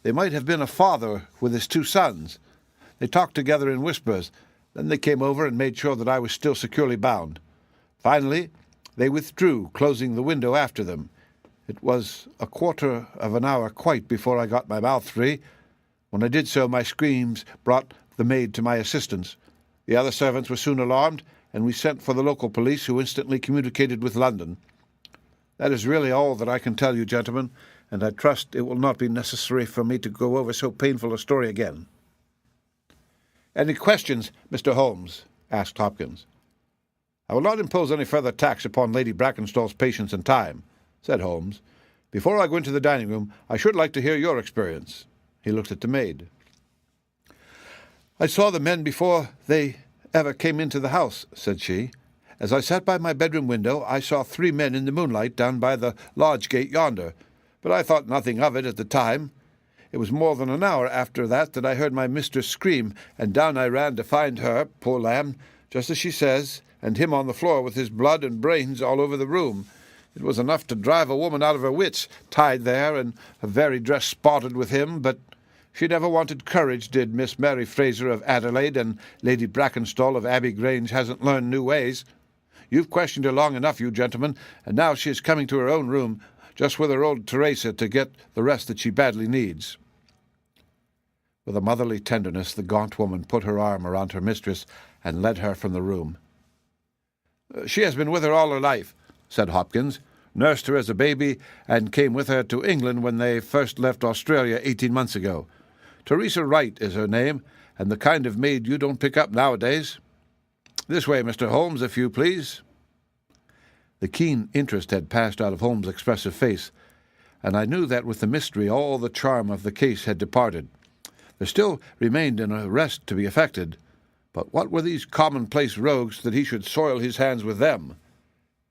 S5: They might have been a father with his two sons. They talked together in whispers. Then they came over and made sure that I was still securely bound. Finally, they withdrew, closing the window after them. It was a quarter of an hour quite before I got my mouth free. When I did so, my screams brought the maid to my assistance. The other servants were soon alarmed, and we sent for the local police, who instantly communicated with London. That is really all that I can tell you, gentlemen, and I trust it will not be necessary for me to go over so painful a story again. "Any questions, Mr. Holmes?" asked Hopkins. "I will not impose any further tax upon Lady Brackenstall's patience and time," said Holmes. "Before I go into the dining-room, I should like to hear your experience." He looked at the maid. "I saw the men before they ever came into the house," said she. "As I sat by my bedroom window, I saw 3 men in the moonlight down by the lodge gate yonder, but I thought nothing of it at the time. It was more than an hour after that I heard my mistress scream, and down I ran to find her, poor lamb, just as she says, and him on the floor with his blood and brains all over the room. It was enough to drive a woman out of her wits, tied there, and her very dress spotted with him, but she never wanted courage, did Miss Mary Fraser of Adelaide, and Lady Brackenstall of Abbey Grange hasn't learned new ways. You've questioned her long enough, you gentlemen, and now she is coming to her own room, just with her old Teresa, to get the rest that she badly needs." With a motherly tenderness, the gaunt woman put her arm around her mistress and led her from the room. "She has been with her all her life," said Hopkins, "nursed her as a baby, and came with her to England when they first left Australia 18 months ago. Teresa Wright is her name, and the kind of maid you don't pick up nowadays. This way, Mr. Holmes, if you please." The keen interest had passed out of Holmes' expressive face, and I knew that with the mystery all the charm of the case had departed. There still remained an arrest to be effected, but what were these commonplace rogues that he should soil his hands with them?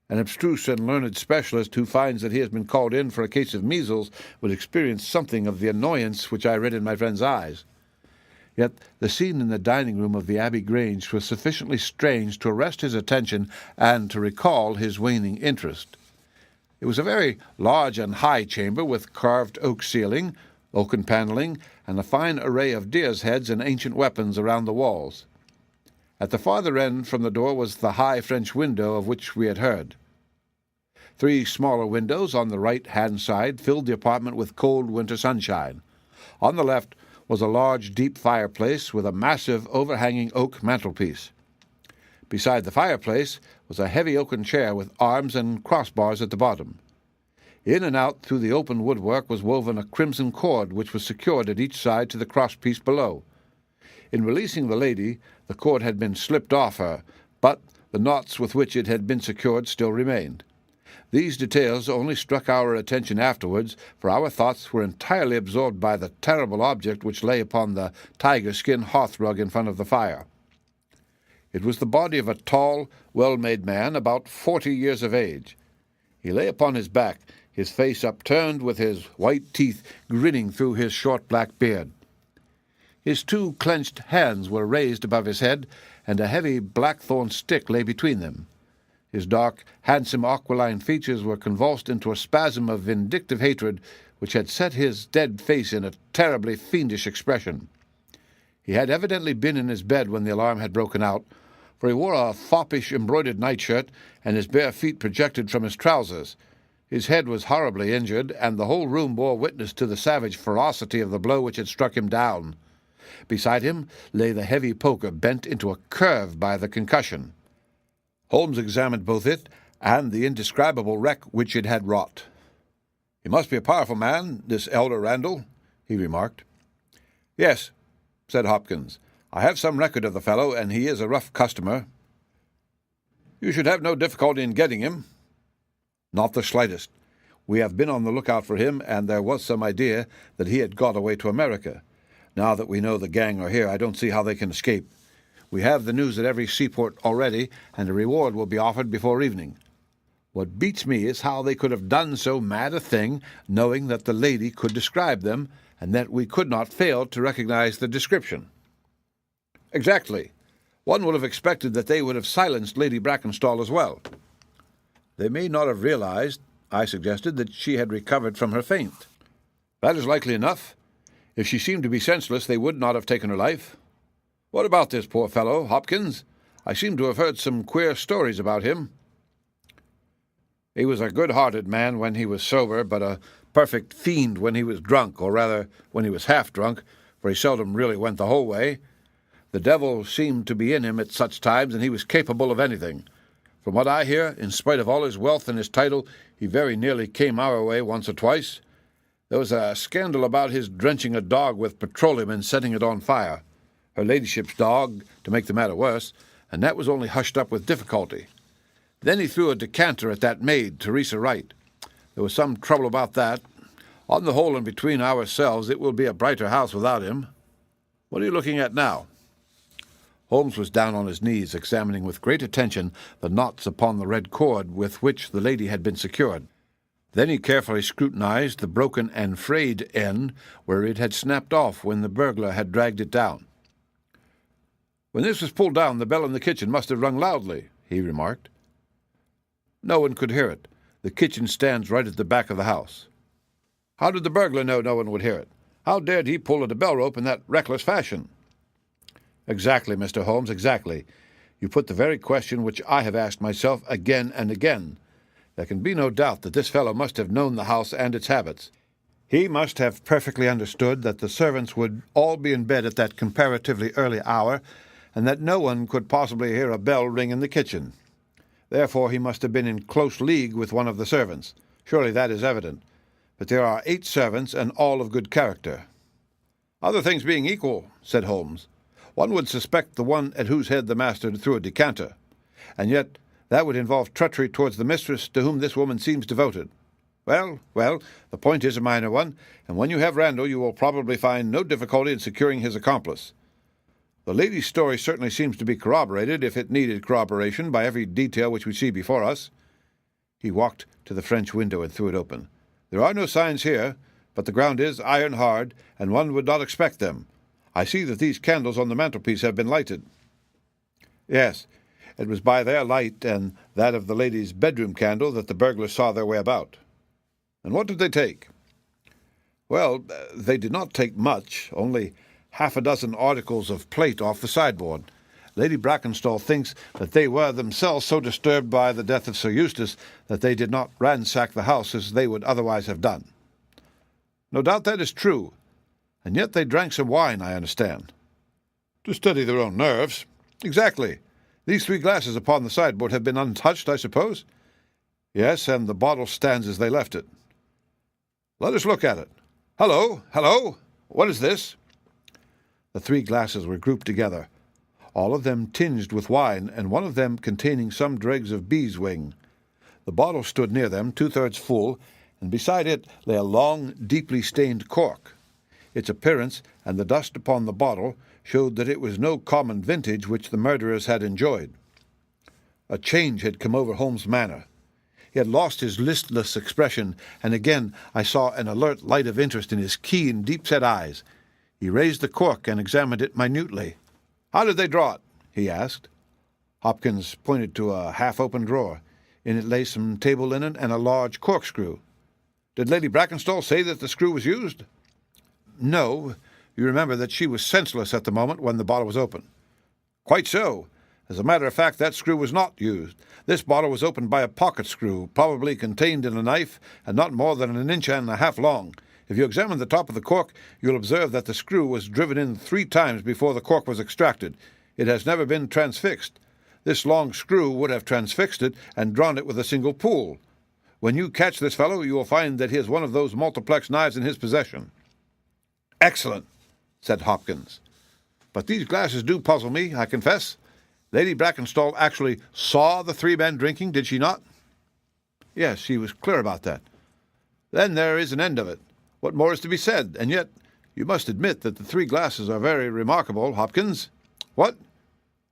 S5: An abstruse and learned specialist who finds that he has been called in for a case of measles would experience something of the annoyance which I read in my friend's eyes. Yet the scene in the dining-room of the Abbey Grange was sufficiently strange to arrest his attention and to recall his waning interest. It was a very large and high chamber with carved oak ceiling, oaken panelling, and a fine array of deer's heads and ancient weapons around the walls. At the farther end from the door was the high French window of which we had heard. 3 smaller windows on the right-hand side filled the apartment with cold winter sunshine. On the left was a large, deep fireplace with a massive, overhanging oak mantelpiece. Beside the fireplace was a heavy oaken chair with arms and crossbars at the bottom. In and out through the open woodwork was woven a crimson cord which was secured at each side to the crosspiece below. In releasing the lady, the cord had been slipped off her, but the knots with which it had been secured still remained. These details only struck our attention afterwards, for our thoughts were entirely absorbed by the terrible object which lay upon the tiger-skin hearthrug in front of the fire. It was the body of a tall, well-made man, about 40 years of age. He lay upon his back, his face upturned, with his white teeth grinning through his short black beard. His 2 clenched hands were raised above his head, and a heavy blackthorn stick lay between them. His dark, handsome, aquiline features were convulsed into a spasm of vindictive hatred which had set his dead face in a terribly fiendish expression. He had evidently been in his bed when the alarm had broken out, for he wore a foppish embroidered nightshirt, and his bare feet projected from his trousers. His head was horribly injured, and the whole room bore witness to the savage ferocity of the blow which had struck him down. Beside him lay the heavy poker, bent into a curve by the concussion. Holmes examined both it and the indescribable wreck which it had wrought. "He must be a powerful man, this elder Randall," he remarked. "Yes," said Hopkins. "I have some record of the fellow, and he is a rough customer." "You should have no difficulty in getting him." "Not the slightest. We have been on the lookout for him, and there was some idea that he had got away to America. Now that we know the gang are here, I don't see how they can escape. We have the news at every seaport already, and a reward will be offered before evening. What beats me is how they could have done so mad a thing, knowing that the lady could describe them, and that we could not fail to recognize the description." "Exactly. One would have expected that they would have silenced Lady Brackenstall as well." "They may not have realized," I suggested, "that she had recovered from her faint." "That is likely enough. If she seemed to be senseless, they would not have taken her life. What about this poor fellow, Hopkins? I seem to have heard some queer stories about him." "He was a good-hearted man when he was sober, but a perfect fiend when he was drunk, or rather when he was half drunk, for he seldom really went the whole way. The devil seemed to be in him at such times, and he was capable of anything. From what I hear, in spite of all his wealth and his title, he very nearly came our way once or twice. There was a scandal about his drenching a dog with petroleum and setting it on fire. Her ladyship's dog, to make the matter worse, and that was only hushed up with difficulty. Then he threw a decanter at that maid, Teresa Wright. There was some trouble about that. On the whole, and between ourselves, it will be a brighter house without him. What are you looking at now?" Holmes was down on his knees, examining with great attention the knots upon the red cord with which the lady had been secured. Then he carefully scrutinized the broken and frayed end where it had snapped off when the burglar had dragged it down. "When this was pulled down, the bell in the kitchen must have rung loudly," he remarked. "No one could hear it. The kitchen stands right at the back of the house." "How did the burglar know no one would hear it? How dared he pull at a bell rope in that reckless fashion?" "Exactly, Mr. Holmes, exactly. You put the very question which I have asked myself again and again. There can be no doubt that this fellow must have known the house and its habits. He must have perfectly understood that the servants would all be in bed at that comparatively early hour, and that no one could possibly hear a bell ring in the kitchen. Therefore he must have been in close league with one of the servants. Surely that is evident. But there are 8 servants, and all of good character." "Other things being equal," said Holmes, "one would suspect the one at whose head the master threw a decanter. And yet that would involve treachery towards the mistress to whom this woman seems devoted. Well, the point is a minor one, and when you have Randall you will probably find no difficulty in securing his accomplice. The lady's story certainly seems to be corroborated, if it needed corroboration, by every detail which we see before us." He walked to the French window and threw it open. "There are no signs here, but the ground is iron hard, and one would not expect them. I see that these candles on the mantelpiece have been lighted." "Yes, it was by their light and that of the lady's bedroom candle that the burglars saw their way about." "And what did they take?" "Well, they did not take much, only half a dozen articles of plate off the sideboard. Lady Brackenstall thinks that they were themselves so disturbed by the death of Sir Eustace that they did not ransack the house as they would otherwise have done." "No doubt that is true. And yet they drank some wine, I understand." "To steady their own nerves." "Exactly. These 3 glasses upon the sideboard have been untouched, I suppose?" "Yes, and the bottle stands as they left it." "Let us look at it. Hello! What is this?" The 3 glasses were grouped together, all of them tinged with wine, and one of them containing some dregs of beeswing. The bottle stood near them, 2/3 full, and beside it lay a long, deeply stained cork. Its appearance and the dust upon the bottle showed that it was no common vintage which the murderers had enjoyed. A change had come over Holmes' manner. He had lost his listless expression, and again I saw an alert light of interest in his keen, deep-set eyes. He raised the cork and examined it minutely. "How did they draw it?" he asked. Hopkins pointed to a half-open drawer. In it lay some table linen and a large corkscrew. "Did Lady Brackenstall say that the screw was used?" "No. You remember that she was senseless at the moment when the bottle was opened." "Quite so. As a matter of fact, that screw was not used. This bottle was opened by a pocket screw, probably contained in a knife, and not more than 1.5 inches long. If you examine the top of the cork, you'll observe that the screw was driven in 3 times before the cork was extracted. It has never been transfixed. This long screw would have transfixed it and drawn it with a single pull. When you catch this fellow, you will find that he has one of those multiplex knives in his possession." "Excellent," said Hopkins. "But these glasses do puzzle me, I confess. Lady Brackenstall actually saw the three men drinking, did she not?" "Yes, she was clear about that." "Then there is an end of it. What more is to be said? And yet you must admit that the three glasses are very remarkable, Hopkins." "What?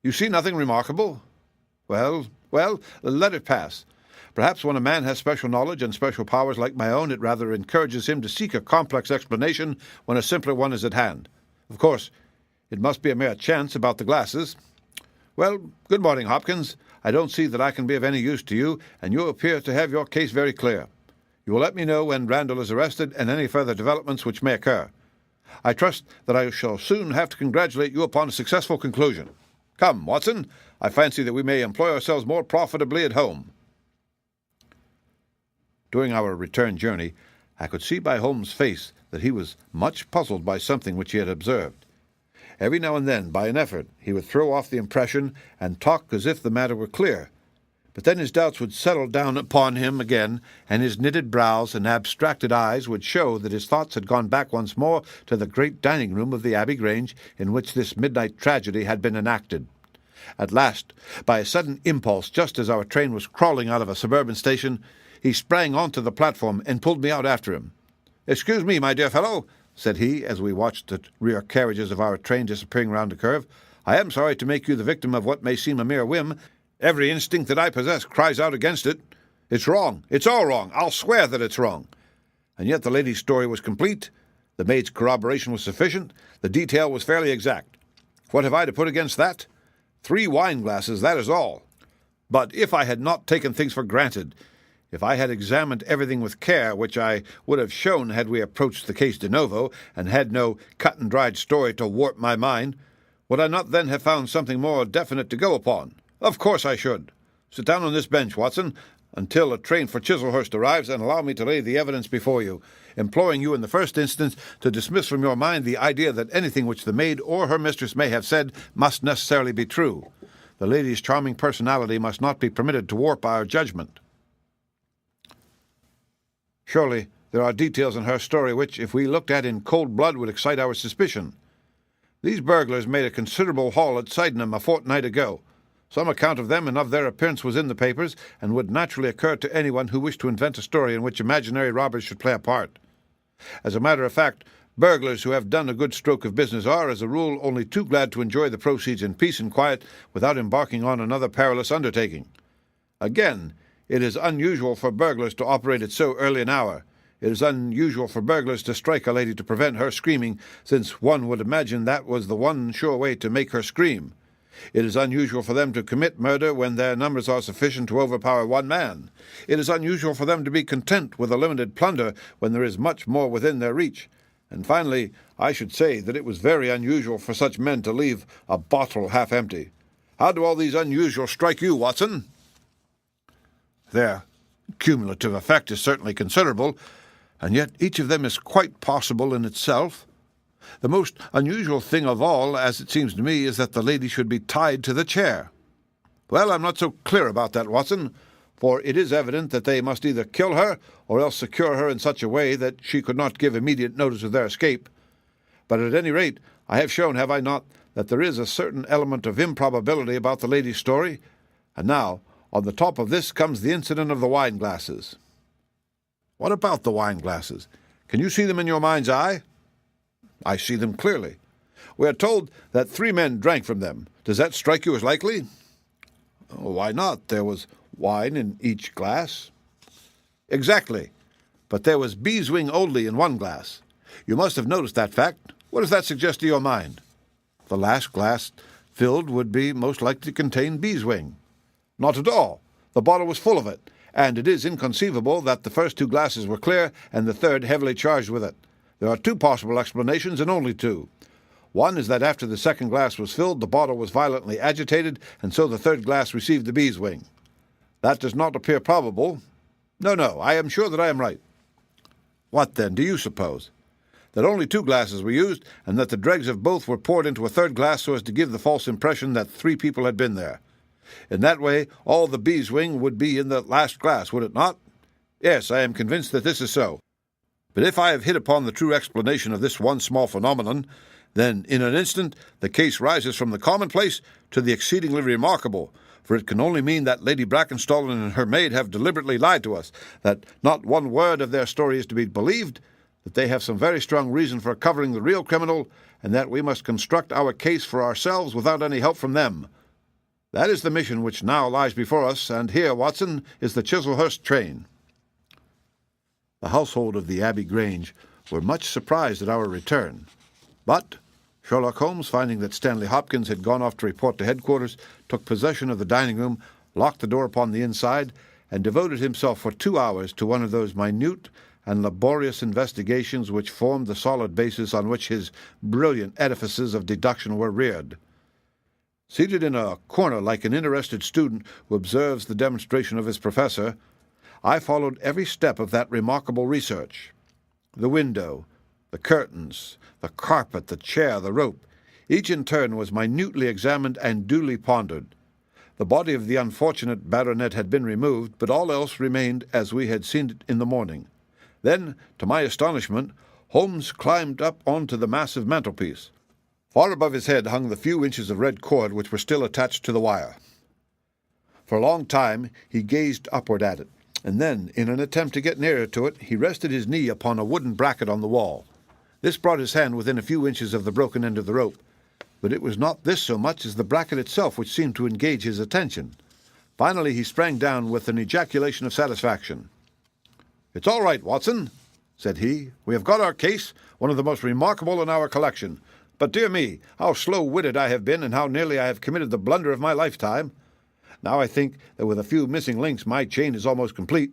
S5: You see nothing remarkable?" Well, let it pass. Perhaps when a man has special knowledge and special powers like my own, it rather encourages him to seek a complex explanation when a simpler one is at hand. Of course, it must be a mere chance about the glasses. Well, good morning, Hopkins. I don't see that I can be of any use to you, and you appear to have your case very clear. You will let me know when Randall is arrested and any further developments which may occur. I trust that I shall soon have to congratulate you upon a successful conclusion. Come, Watson, I fancy that we may employ ourselves more profitably at home." During our return journey, I could see by Holmes' face that he was much puzzled by something which he had observed. Every now and then, by an effort, he would throw off the impression and talk as if the matter were clear. But then his doubts would settle down upon him again, and his knitted brows and abstracted eyes would show that his thoughts had gone back once more to the great dining-room of the Abbey Grange in which this midnight tragedy had been enacted. At last, by a sudden impulse, just as our train was crawling out of a suburban station, he sprang onto the platform and pulled me out after him. "Excuse me, my dear fellow," said he, as we watched the rear carriages of our train disappearing round a curve. "I am sorry to make you the victim of what may seem a mere whim. Every instinct that I possess cries out against it. It's wrong. It's all wrong. I'll swear that it's wrong." And yet the lady's story was complete. The maid's corroboration was sufficient. The detail was fairly exact. What have I to put against that? 3 wine-glasses, that is all. But if I had not taken things for granted, if I had examined everything with care, which I would have shown had we approached the case de novo, and had no cut-and-dried story to warp my mind, would I not then have found something more definite to go upon? Of course I should. Sit down on this bench, Watson, until a train for Chislehurst arrives, and allow me to lay the evidence before you, imploring you in the first instance to dismiss from your mind the idea that anything which the maid or her mistress may have said must necessarily be true. The lady's charming personality must not be permitted to warp our judgment. Surely there are details in her story which, if we looked at in cold blood, would excite our suspicion. These burglars made a considerable haul at Sydenham a fortnight ago. Some account of them and of their appearance was in the papers, and would naturally occur to anyone who wished to invent a story in which imaginary robbers should play a part. As a matter of fact, burglars who have done a good stroke of business are, as a rule, only too glad to enjoy the proceeds in peace and quiet without embarking on another perilous undertaking. Again, it is unusual for burglars to operate at so early an hour. It is unusual for burglars to strike a lady to prevent her screaming, since one would imagine that was the one sure way to make her scream. It is unusual for them to commit murder when their numbers are sufficient to overpower one man. It is unusual for them to be content with a limited plunder when there is much more within their reach. And finally, I should say that it was very unusual for such men to leave a bottle half empty. How do all these unusuals strike you, Watson? Their cumulative effect is certainly considerable, and yet each of them is quite possible in itself. The most unusual thing of all, as it seems to me, is that the lady should be tied to the chair. Well, I'm not so clear about that, Watson, for it is evident that they must either kill her or else secure her in such a way that she could not give immediate notice of their escape. But at any rate, I have shown, have I not, that there is a certain element of improbability about the lady's story. And now, on the top of this comes the incident of the wine-glasses. What about the wine-glasses? Can you see them in your mind's eye? I see them clearly. We are told that 3 men drank from them. Does that strike you as likely? Oh, why not? There was wine in each glass. Exactly. But there was beeswing only in one glass. You must have noticed that fact. What does that suggest to your mind? The last glass filled would be most likely to contain beeswing. Not at all. The bottle was full of it, and it is inconceivable that the first 2 glasses were clear and the third heavily charged with it. There are 2 possible explanations, and only 2. One is that after the second glass was filled, the bottle was violently agitated, and so the third glass received the beeswing. That does not appear probable. No, I am sure that I am right. What, then, do you suppose? That only 2 glasses were used, and that the dregs of both were poured into a third glass so as to give the false impression that 3 people had been there. In that way, all the beeswing would be in the last glass, would it not? Yes, I am convinced that this is so. But if I have hit upon the true explanation of this one small phenomenon, then in an instant the case rises from the commonplace to the exceedingly remarkable, for it can only mean that Lady Brackenstall and her maid have deliberately lied to us, that not one word of their story is to be believed, that they have some very strong reason for covering the real criminal, and that we must construct our case for ourselves without any help from them. That is the mission which now lies before us, and here, Watson, is the Chislehurst train." The household of the Abbey Grange were much surprised at our return, but Sherlock Holmes, finding that Stanley Hopkins had gone off to report to headquarters, took possession of the dining room, locked the door upon the inside, and devoted himself for 2 hours to one of those minute and laborious investigations which formed the solid basis on which his brilliant edifices of deduction were reared. Seated in a corner like an interested student who observes the demonstration of his professor, I followed every step of that remarkable research. The window, the curtains, the carpet, the chair, the rope, each in turn was minutely examined and duly pondered. The body of the unfortunate baronet had been removed, but all else remained as we had seen it in the morning. Then, to my astonishment, Holmes climbed up onto the massive mantelpiece. Far above his head hung the few inches of red cord which were still attached to the wire. For a long time he gazed upward at it, and then, in an attempt to get nearer to it, he rested his knee upon a wooden bracket on the wall. This brought his hand within a few inches of the broken end of the rope, but it was not this so much as the bracket itself which seemed to engage his attention. Finally he sprang down with an ejaculation of satisfaction. "It's all right, Watson," said he. "We have got our case, one of the most remarkable in our collection. But, dear me, how slow-witted I have been, and how nearly I have committed the blunder of my lifetime. Now I think that with a few missing links my chain is almost complete."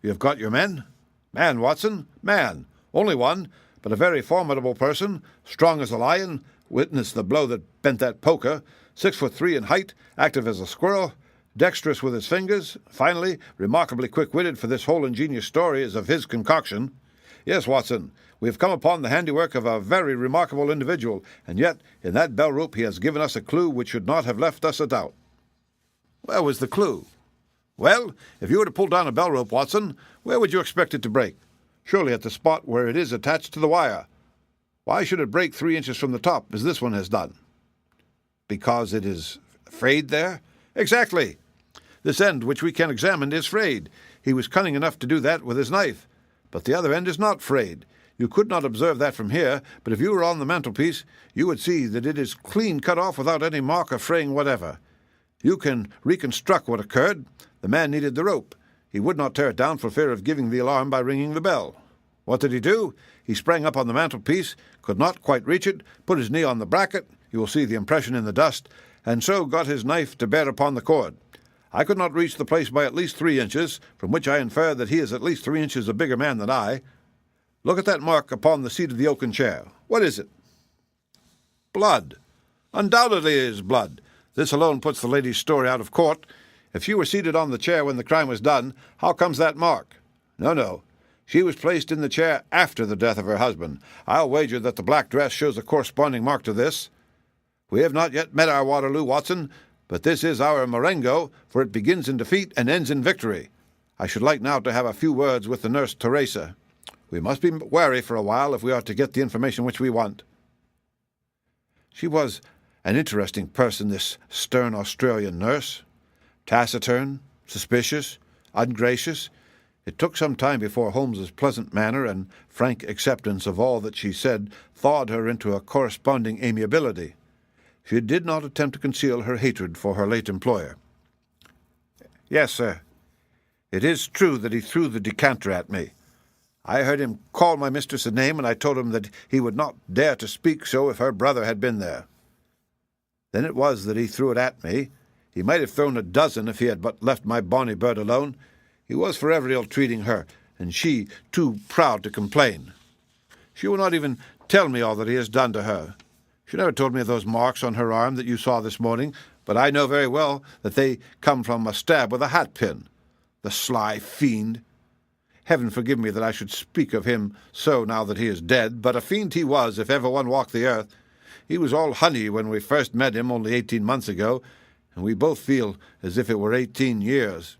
S5: "You have got your men?" "Man, Watson, man. Only one, but a very formidable person, strong as a lion, witness the blow that bent that poker, 6'3" in height, active as a squirrel, dexterous with his fingers, finally, remarkably quick-witted, for this whole ingenious story is of his concoction. Yes, Watson, we have come upon the handiwork of a very remarkable individual, and yet in that bell rope he has given us a clue which should not have left us a doubt." "Where was the clue?" "Well, if you were to pull down a bell rope, Watson, where would you expect it to break? Surely at the spot where it is attached to the wire. Why should it break 3 inches from the top, as this one has done?" "Because it is frayed there?" "Exactly. This end, which we can examine, is frayed. He was cunning enough to do that with his knife. But the other end is not frayed. You could not observe that from here, but if you were on the mantelpiece, you would see that it is clean cut off without any mark of fraying whatever. You can reconstruct what occurred. The man needed the rope. He would not tear it down for fear of giving the alarm by ringing the bell. What did he do? He sprang up on the mantelpiece, could not quite reach it, put his knee on the bracket, you will see the impression in the dust, and so got his knife to bear upon the cord. I could not reach the place by at least 3 inches, from which I infer that he is at least 3 inches a bigger man than I. Look at that mark upon the seat of the oaken chair. What is it?" "Blood. Undoubtedly it is blood. This alone puts the lady's story out of court. If she were seated on the chair when the crime was done, how comes that mark? No. She was placed in the chair after the death of her husband. I'll wager that the black dress shows a corresponding mark to this. We have not yet met our Waterloo, Watson, but this is our Marengo, for it begins in defeat and ends in victory. I should like now to have a few words with the nurse Teresa. We must be wary for a while if we are to get the information which we want." She was an interesting person, this stern Australian nurse. Taciturn, suspicious, ungracious. It took some time before Holmes's pleasant manner and frank acceptance of all that she said thawed her into a corresponding amiability. She did not attempt to conceal her hatred for her late employer. "Yes, sir. It is true that he threw the decanter at me. I heard him call my mistress a name, and I told him that he would not dare to speak so if her brother had been there. Then it was that he threw it at me. He might have thrown a dozen if he had but left my bonny bird alone. He was forever ill-treating her, and she too proud to complain. She will not even tell me all that he has done to her. She never told me of those marks on her arm that you saw this morning, but I know very well that they come from a stab with a hat-pin. The sly fiend! Heaven forgive me that I should speak of him so now that he is dead, but a fiend he was, if ever one walked the earth. He was all honey when we first met him only 18 months ago, and we both feel as if it were 18 years.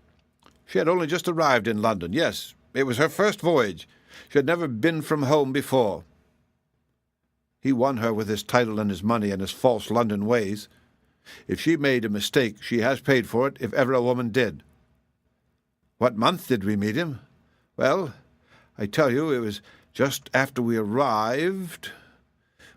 S5: She had only just arrived in London. Yes, it was her first voyage. She had never been from home before. He won her with his title and his money and his false London ways. If she made a mistake, she has paid for it, if ever a woman did. What month did we meet him? Well, I tell you, it was just after we arrived.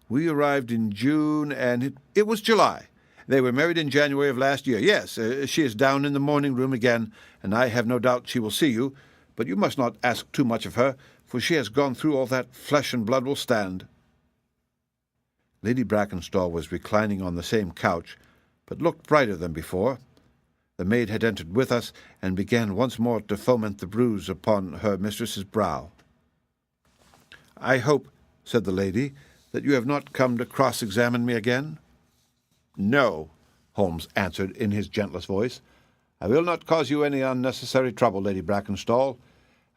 S5: We arrived in June, and it was July. They were married in January of last year. Yes, she is down in the morning room again, and I have no doubt she will see you, but you must not ask too much of her, for she has gone through all that flesh and blood will stand. Lady Brackenstall was reclining on the same couch, but looked brighter than before. The maid had entered with us, and began once more to foment the bruise upon her mistress's brow. "I hope," said the lady, "that you have not come to cross-examine me again?" "No," Holmes answered in his gentlest voice. "I will not cause you any unnecessary trouble, Lady Brackenstall,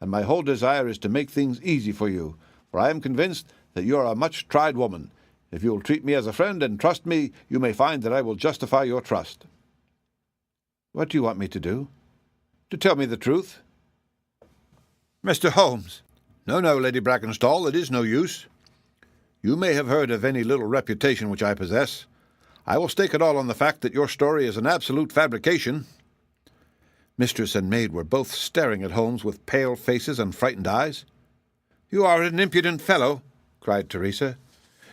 S5: and my whole desire is to make things easy for you, for I am convinced that you are a much-tried woman. If you will treat me as a friend and trust me, you may find that I will justify your trust." "What do you want me to do?" "To tell me the truth." "Mr. Holmes!" "No, Lady Brackenstall, it is no use. You may have heard of any little reputation which I possess. I will stake it all on the fact that your story is an absolute fabrication." Mistress and maid were both staring at Holmes with pale faces and frightened eyes. "You are an impudent fellow," cried Teresa.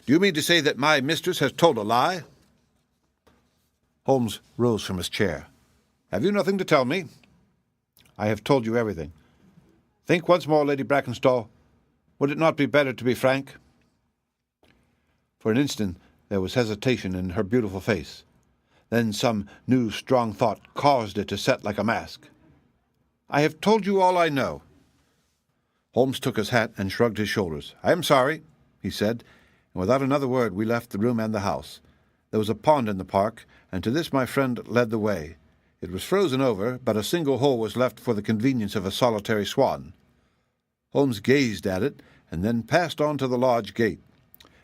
S5: "Do you mean to say that my mistress has told a lie?" Holmes rose from his chair. "Have you nothing to tell me?" "I have told you everything." "Think once more, Lady Brackenstall. Would it not be better to be frank?" For an instant there was hesitation in her beautiful face. Then some new strong thought caused it to set like a mask. "I have told you all I know." Holmes took his hat and shrugged his shoulders. "I am sorry," he said, and without another word we left the room and the house. There was a pond in the park, and to this my friend led the way. It was frozen over, but a single hole was left for the convenience of a solitary swan. Holmes gazed at it, and then passed on to the lodge gate.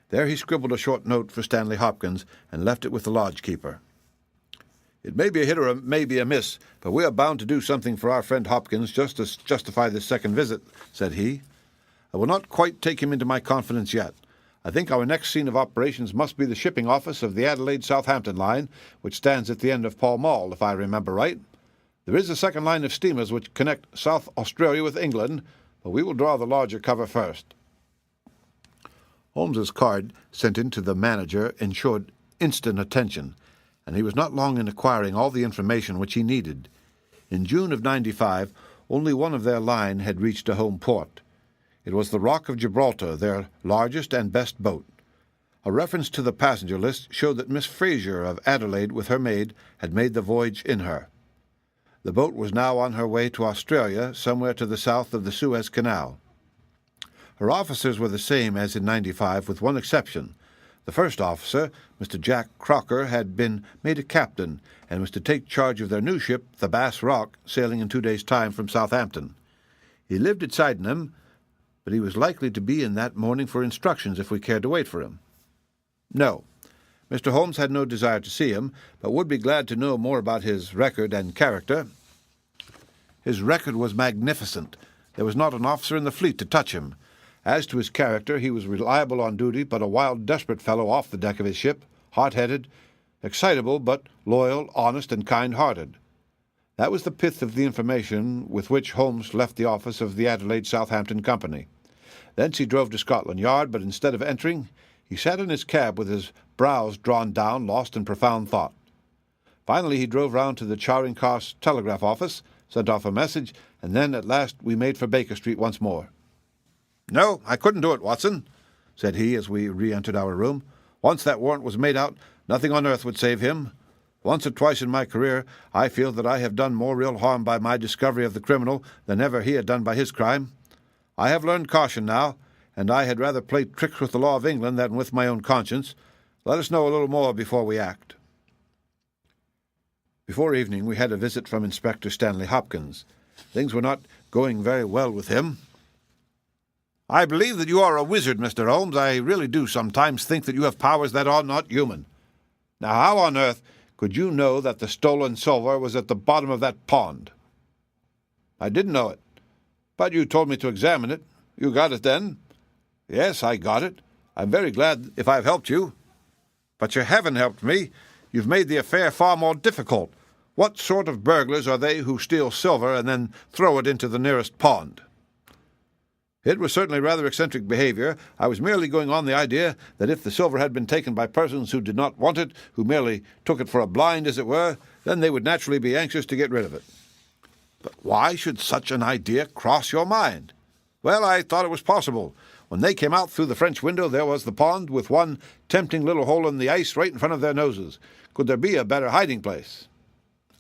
S5: There he scribbled a short note for Stanley Hopkins, and left it with the lodge-keeper. "It may be a hit or it may be a miss, but we are bound to do something for our friend Hopkins just to justify this second visit," said he. "I will not quite take him into my confidence yet. I think our next scene of operations must be the shipping office of the Adelaide-Southampton line, which stands at the end of Pall Mall, if I remember right. There is a second line of steamers which connect South Australia with England, but we will draw the larger cover first." Holmes's card, sent in to the manager, ensured instant attention, and he was not long in acquiring all the information which he needed. In June of '95, only one of their line had reached a home port. It was the Rock of Gibraltar, their largest and best boat. A reference to the passenger list showed that Miss Fraser of Adelaide with her maid had made the voyage in her. The boat was now on her way to Australia, somewhere to the south of the Suez Canal. Her officers were the same as in '95, with one exception. The first officer, Mr. Jack Crocker, had been made a captain, and was to take charge of their new ship, the Bass Rock, sailing in 2 days' time from Southampton. He lived at Sydenham, but he was likely to be in that morning for instructions if we cared to wait for him. No, Mr. Holmes had no desire to see him, but would be glad to know more about his record and character. His record was magnificent. There was not an officer in the fleet to touch him. As to his character, he was reliable on duty, but a wild, desperate fellow off the deck of his ship, hot-headed, excitable, but loyal, honest, and kind-hearted. That was the pith of the information with which Holmes left the office of the Adelaide-Southampton Company. Thence he drove to Scotland Yard, but instead of entering, he sat in his cab with his brows drawn down, lost in profound thought. Finally he drove round to the Charing Cross telegraph office, sent off a message, and then at last we made for Baker Street once more. "No, I couldn't do it, Watson," said he as we re-entered our room. "Once that warrant was made out, nothing on earth would save him. Once or twice in my career I feel that I have done more real harm by my discovery of the criminal than ever he had done by his crime. I have learned caution now, and I had rather play tricks with the law of England than with my own conscience. Let us know a little more before we act." Before evening we had a visit from Inspector Stanley Hopkins. Things were not going very well with him. "I believe that you are a wizard, Mr. Holmes. I really do sometimes think that you have powers that are not human. Now, how on earth could you know that the stolen silver was at the bottom of that pond?" "I didn't know it. But you told me to examine it. You got it then?" "Yes, I got it. I'm very glad if I've helped you." "But you haven't helped me. You've made the affair far more difficult. What sort of burglars are they who steal silver and then throw it into the nearest pond?" "It was certainly rather eccentric behavior. I was merely going on the idea that if the silver had been taken by persons who did not want it, who merely took it for a blind, as it were, then they would naturally be anxious to get rid of it." "But why should such an idea cross your mind?" "Well, I thought it was possible. When they came out through the French window, there was the pond, with one tempting little hole in the ice right in front of their noses. Could there be a better hiding place?"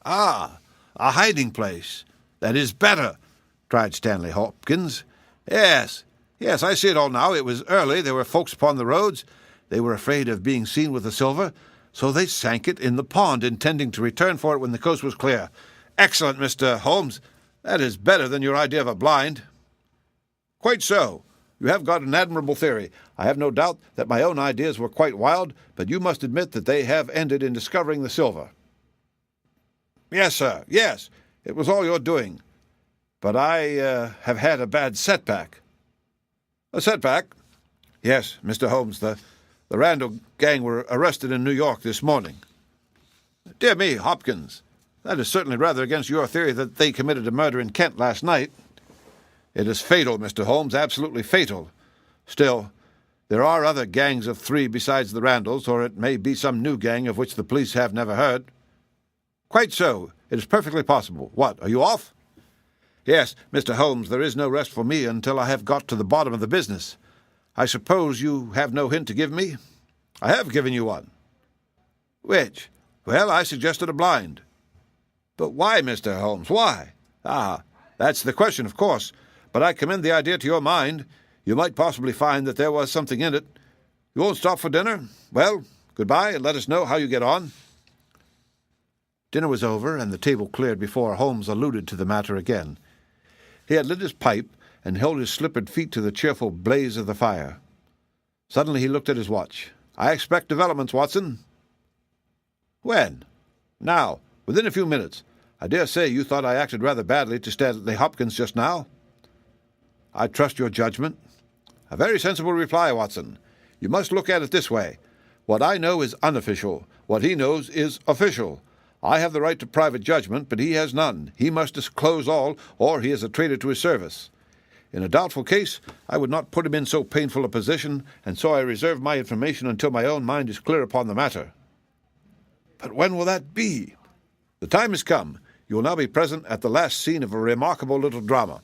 S5: "Ah, a hiding place. That is better," cried Stanley Hopkins. Yes, I see it all now. It was early. There were folks upon the roads. They were afraid of being seen with the silver, so they sank it in the pond, intending to return for it when the coast was clear. Excellent, Mr. Holmes. That is better than your idea of a blind." "Quite so. You have got an admirable theory. I have no doubt that my own ideas were quite wild, but you must admit that they have ended in discovering the silver." "Yes, sir, yes. It was all your doing. But I have had a bad setback." "A setback?" "Yes, Mr. Holmes. The Randall gang were arrested in New York this morning." "Dear me, Hopkins, that is certainly rather against your theory that they committed a murder in Kent last night." "It is fatal, Mr. Holmes, absolutely fatal. Still, there are other gangs of 3 besides the Randalls, or it may be some new gang of which the police have never heard." "Quite so. It is perfectly possible. What, are you off?" "Yes, Mr. Holmes, there is no rest for me until I have got to the bottom of the business. I suppose you have no hint to give me?" "I have given you one." "Which?" "Well, I suggested a blind." "But why, Mr. Holmes, why?" "Ah, that's the question, of course. But I commend the idea to your mind. You might possibly find that there was something in it. You won't stop for dinner? Well, good-bye, and let us know how you get on." Dinner was over, and the table cleared before Holmes alluded to the matter again. He had lit his pipe and held his slippered feet to the cheerful blaze of the fire. Suddenly he looked at his watch. "I expect developments, Watson." "When?" "Now, within a few minutes. I dare say you thought I acted rather badly to Stanley Hopkins just now." "I trust your judgment." "A very sensible reply, Watson. You must look at it this way. What I know is unofficial. What he knows is official. I have the right to private judgment, but he has none. He must disclose all, or he is a traitor to his service. In a doubtful case, I would not put him in so painful a position, and so I reserve my information until my own mind is clear upon the matter." "But when will that be?" "The time has come. You will now be present at the last scene of a remarkable little drama."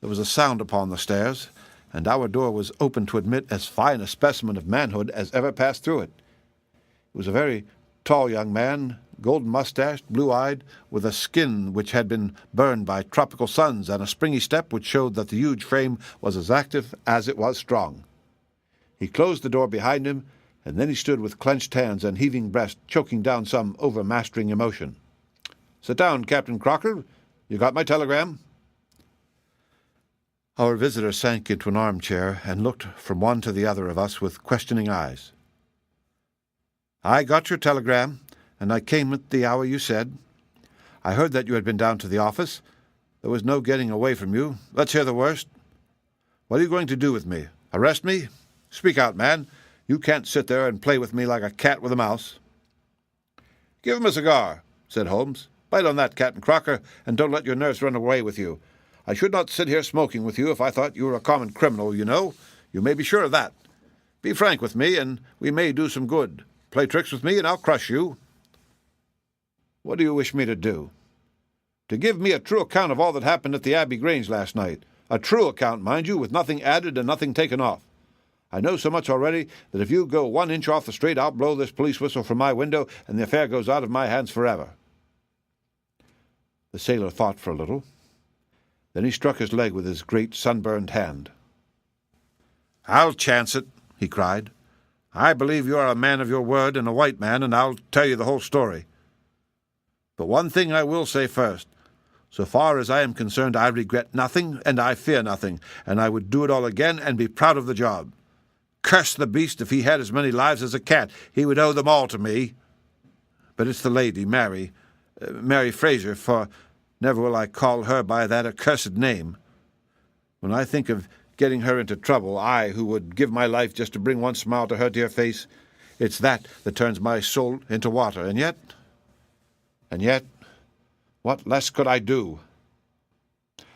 S5: There was a sound upon the stairs, and our door was opened to admit as fine a specimen of manhood as ever passed through it. It was a very tall young man, golden-mustached, blue-eyed, with a skin which had been burned by tropical suns, and a springy step which showed that the huge frame was as active as it was strong. He closed the door behind him, and then he stood with clenched hands and heaving breast, choking down some overmastering emotion. "Sit down, Captain Crocker. You got my telegram?" Our visitor sank into an armchair and looked from one to the other of us with questioning eyes. "I got your telegram, and I came at the hour you said. I heard that you had been down to the office. There was no getting away from you. Let's hear the worst. What are you going to do with me? Arrest me? Speak out, man. You can't sit there and play with me like a cat with a mouse." "Give him a cigar," said Holmes. "Bite on that, Captain Crocker, and don't let your nerves run away with you. I should not sit here smoking with you if I thought you were a common criminal, you know. You may be sure of that. Be frank with me, and we may do some good. Play tricks with me, and I'll crush you." "What do you wish me to do?" "To give me a true account of all that happened at the Abbey Grange last night. A true account, mind you, with nothing added and nothing taken off. I know so much already that if you go 1 inch off the straight, I'll blow this police whistle from my window, and the affair goes out of my hands forever." The sailor thought for a little. Then he struck his leg with his great sunburned hand. "I'll chance it," he cried. "I believe you are a man of your word and a white man, and I'll tell you the whole story. But one thing I will say first. So far as I am concerned, I regret nothing, and I fear nothing, and I would do it all again and be proud of the job. Curse the beast, if he had as many lives as a cat, he would owe them all to me." but it's the lady, Mary Fraser, for never will I call her by that accursed name. When I think of getting her into trouble, I, who would give my life just to bring one smile to her dear face, it's that turns my soul into water. And yet, what less could I do?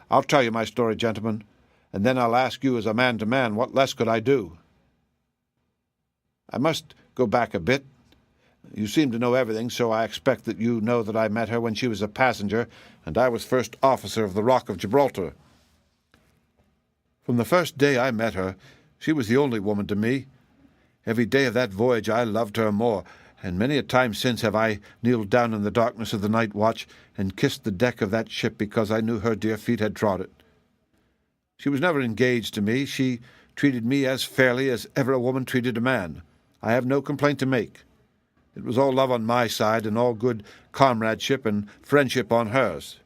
S5: I'll tell you my story, gentlemen, and then I'll ask you as a man to man, what less could I do? I must go back a bit. You seem to know everything, so I expect that you know that I met her when she was a passenger, and I was first officer of the Rock of Gibraltar. From the first day I met her, she was the only woman to me. Every day of that voyage I loved her more, and many a time since have I kneeled down in the darkness of the night watch and kissed the deck of that ship because I knew her dear feet had trod it. She was never engaged to me. She treated me as fairly as ever a woman treated a man. I have no complaint to make. It was all love on my side and all good comradeship and friendship on hers.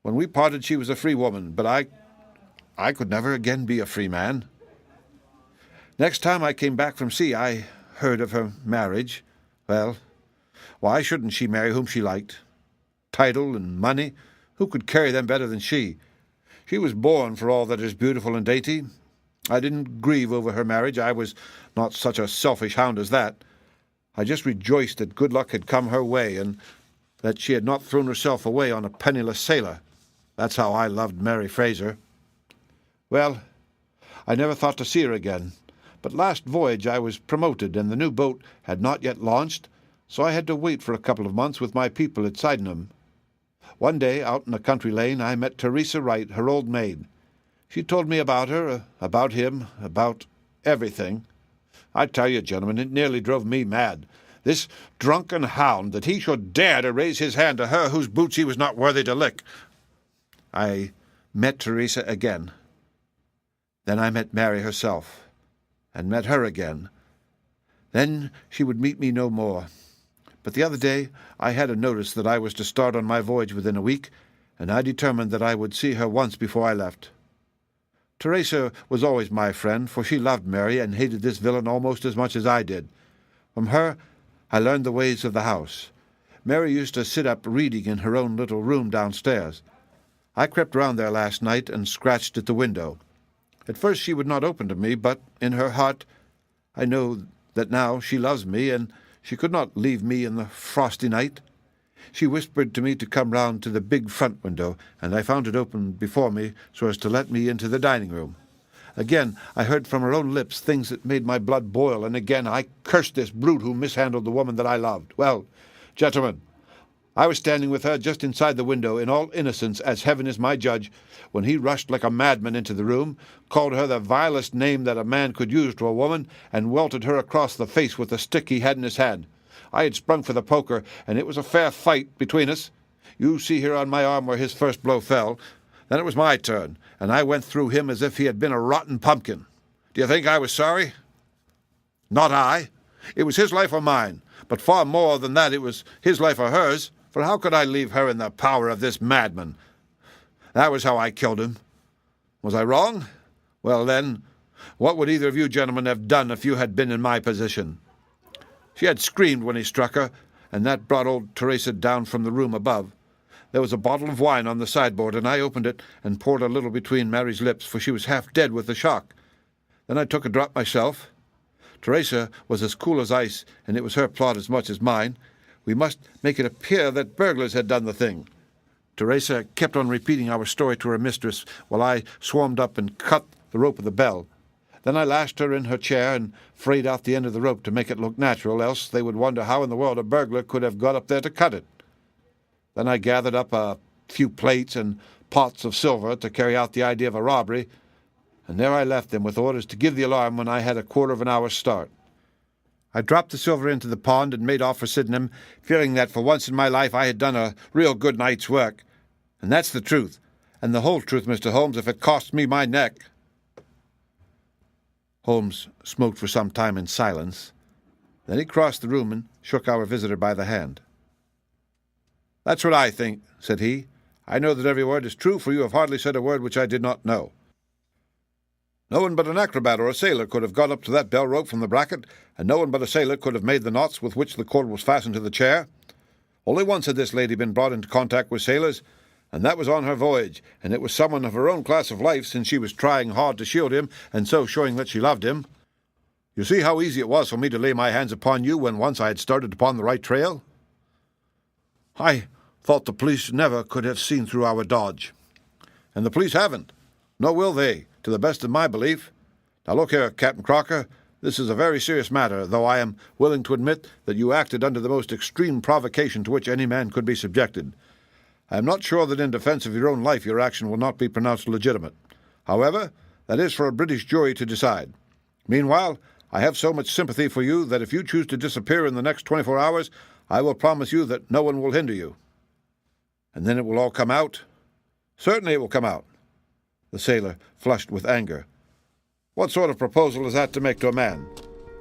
S5: When we parted, she was a free woman, but I could never again be a free man. Next time I came back from sea, I heard of her marriage. Well, why shouldn't she marry whom she liked? Title and money, who could carry them better than she? She was born for all that is beautiful and dainty. I didn't grieve over her marriage. I was not such a selfish hound as that. I just rejoiced that good luck had come her way and that she had not thrown herself away on a penniless sailor. That's how I loved Mary Fraser. Well, I never thought to see her again, but last voyage I was promoted and the new boat had not yet launched, so I had to wait for a couple of months with my people at Sydenham. One day, out in a country lane, I met Teresa Wright, her old maid. She told me about her, about him, about everything. I tell you, gentlemen, it nearly drove me mad. This drunken hound, that he should dare to raise his hand to her whose boots he was not worthy to lick. I met Teresa again. Then I met Mary herself, and met her again. Then she would meet me no more. But the other day I had a notice that I was to start on my voyage within a week, and I determined that I would see her once before I left. Teresa was always my friend, for she loved Mary and hated this villain almost as much as I did. From her I learned the ways of the house. Mary used to sit up reading in her own little room downstairs. I crept round there last night and scratched at the window. At first she would not open to me, but in her heart I know that now she loves me, and she could not leave me in the frosty night. She whispered to me to come round to the big front window, and I found it open before me so as to let me into the dining-room. Again I heard from her own lips things that made my blood boil, and again I cursed this brute who mishandled the woman that I loved. Well, gentlemen, I was standing with her just inside the window, in all innocence, as heaven is my judge, when he rushed like a madman into the room, called her the vilest name that a man could use to a woman, and welted her across the face with the stick he had in his hand. I had sprung for the poker, and it was a fair fight between us. You see here on my arm where his first blow fell. Then it was my turn, and I went through him as if he had been a rotten pumpkin. Do you think I was sorry? Not I. It was his life or mine, but far more than that it was his life or hers, for how could I leave her in the power of this madman? That was how I killed him. Was I wrong? Well, then, what would either of you gentlemen have done if you had been in my position? She had screamed when he struck her, and that brought old Teresa down from the room above. There was a bottle of wine on the sideboard, and I opened it and poured a little between Mary's lips, for she was half dead with the shock. Then I took a drop myself. Teresa was as cool as ice, and it was her plot as much as mine. We must make it appear that burglars had done the thing. Teresa kept on repeating our story to her mistress, while I swarmed up and cut the rope of the bell. Then I lashed her in her chair and frayed out the end of the rope to make it look natural, else they would wonder how in the world a burglar could have got up there to cut it. Then I gathered up a few plates and pots of silver to carry out the idea of a robbery, and there I left them with orders to give the alarm when I had a quarter of an hour's start. I dropped the silver into the pond and made off for Sydenham, feeling that for once in my life I had done a real good night's work. And that's the truth, and the whole truth, Mr. Holmes, if it costs me my neck. Holmes smoked for some time in silence. Then he crossed the room and shook our visitor by the hand. "That's what I think," said he. "I know that every word is true, for you have hardly said a word which I did not know. No one but an acrobat or a sailor could have got up to that bell rope from the bracket, and no one but a sailor could have made the knots with which the cord was fastened to the chair. Only once had this lady been brought into contact with sailors, and that was on her voyage, and it was someone of her own class of life, since she was trying hard to shield him, and so showing that she loved him. You see how easy it was for me to lay my hands upon you when once I had started upon the right trail? I thought the police never could have seen through our dodge. And the police haven't, nor will they, to the best of my belief. Now look here, Captain Crocker, this is a very serious matter, though I am willing to admit that you acted under the most extreme provocation to which any man could be subjected. I am not sure that in defence of your own life your action will not be pronounced legitimate. However, that is for a British jury to decide. Meanwhile, I have so much sympathy for you that if you choose to disappear in the next 24 hours, I will promise you that no one will hinder you. And then it will all come out? Certainly it will come out. The sailor flushed with anger. What sort of proposal is that to make to a man?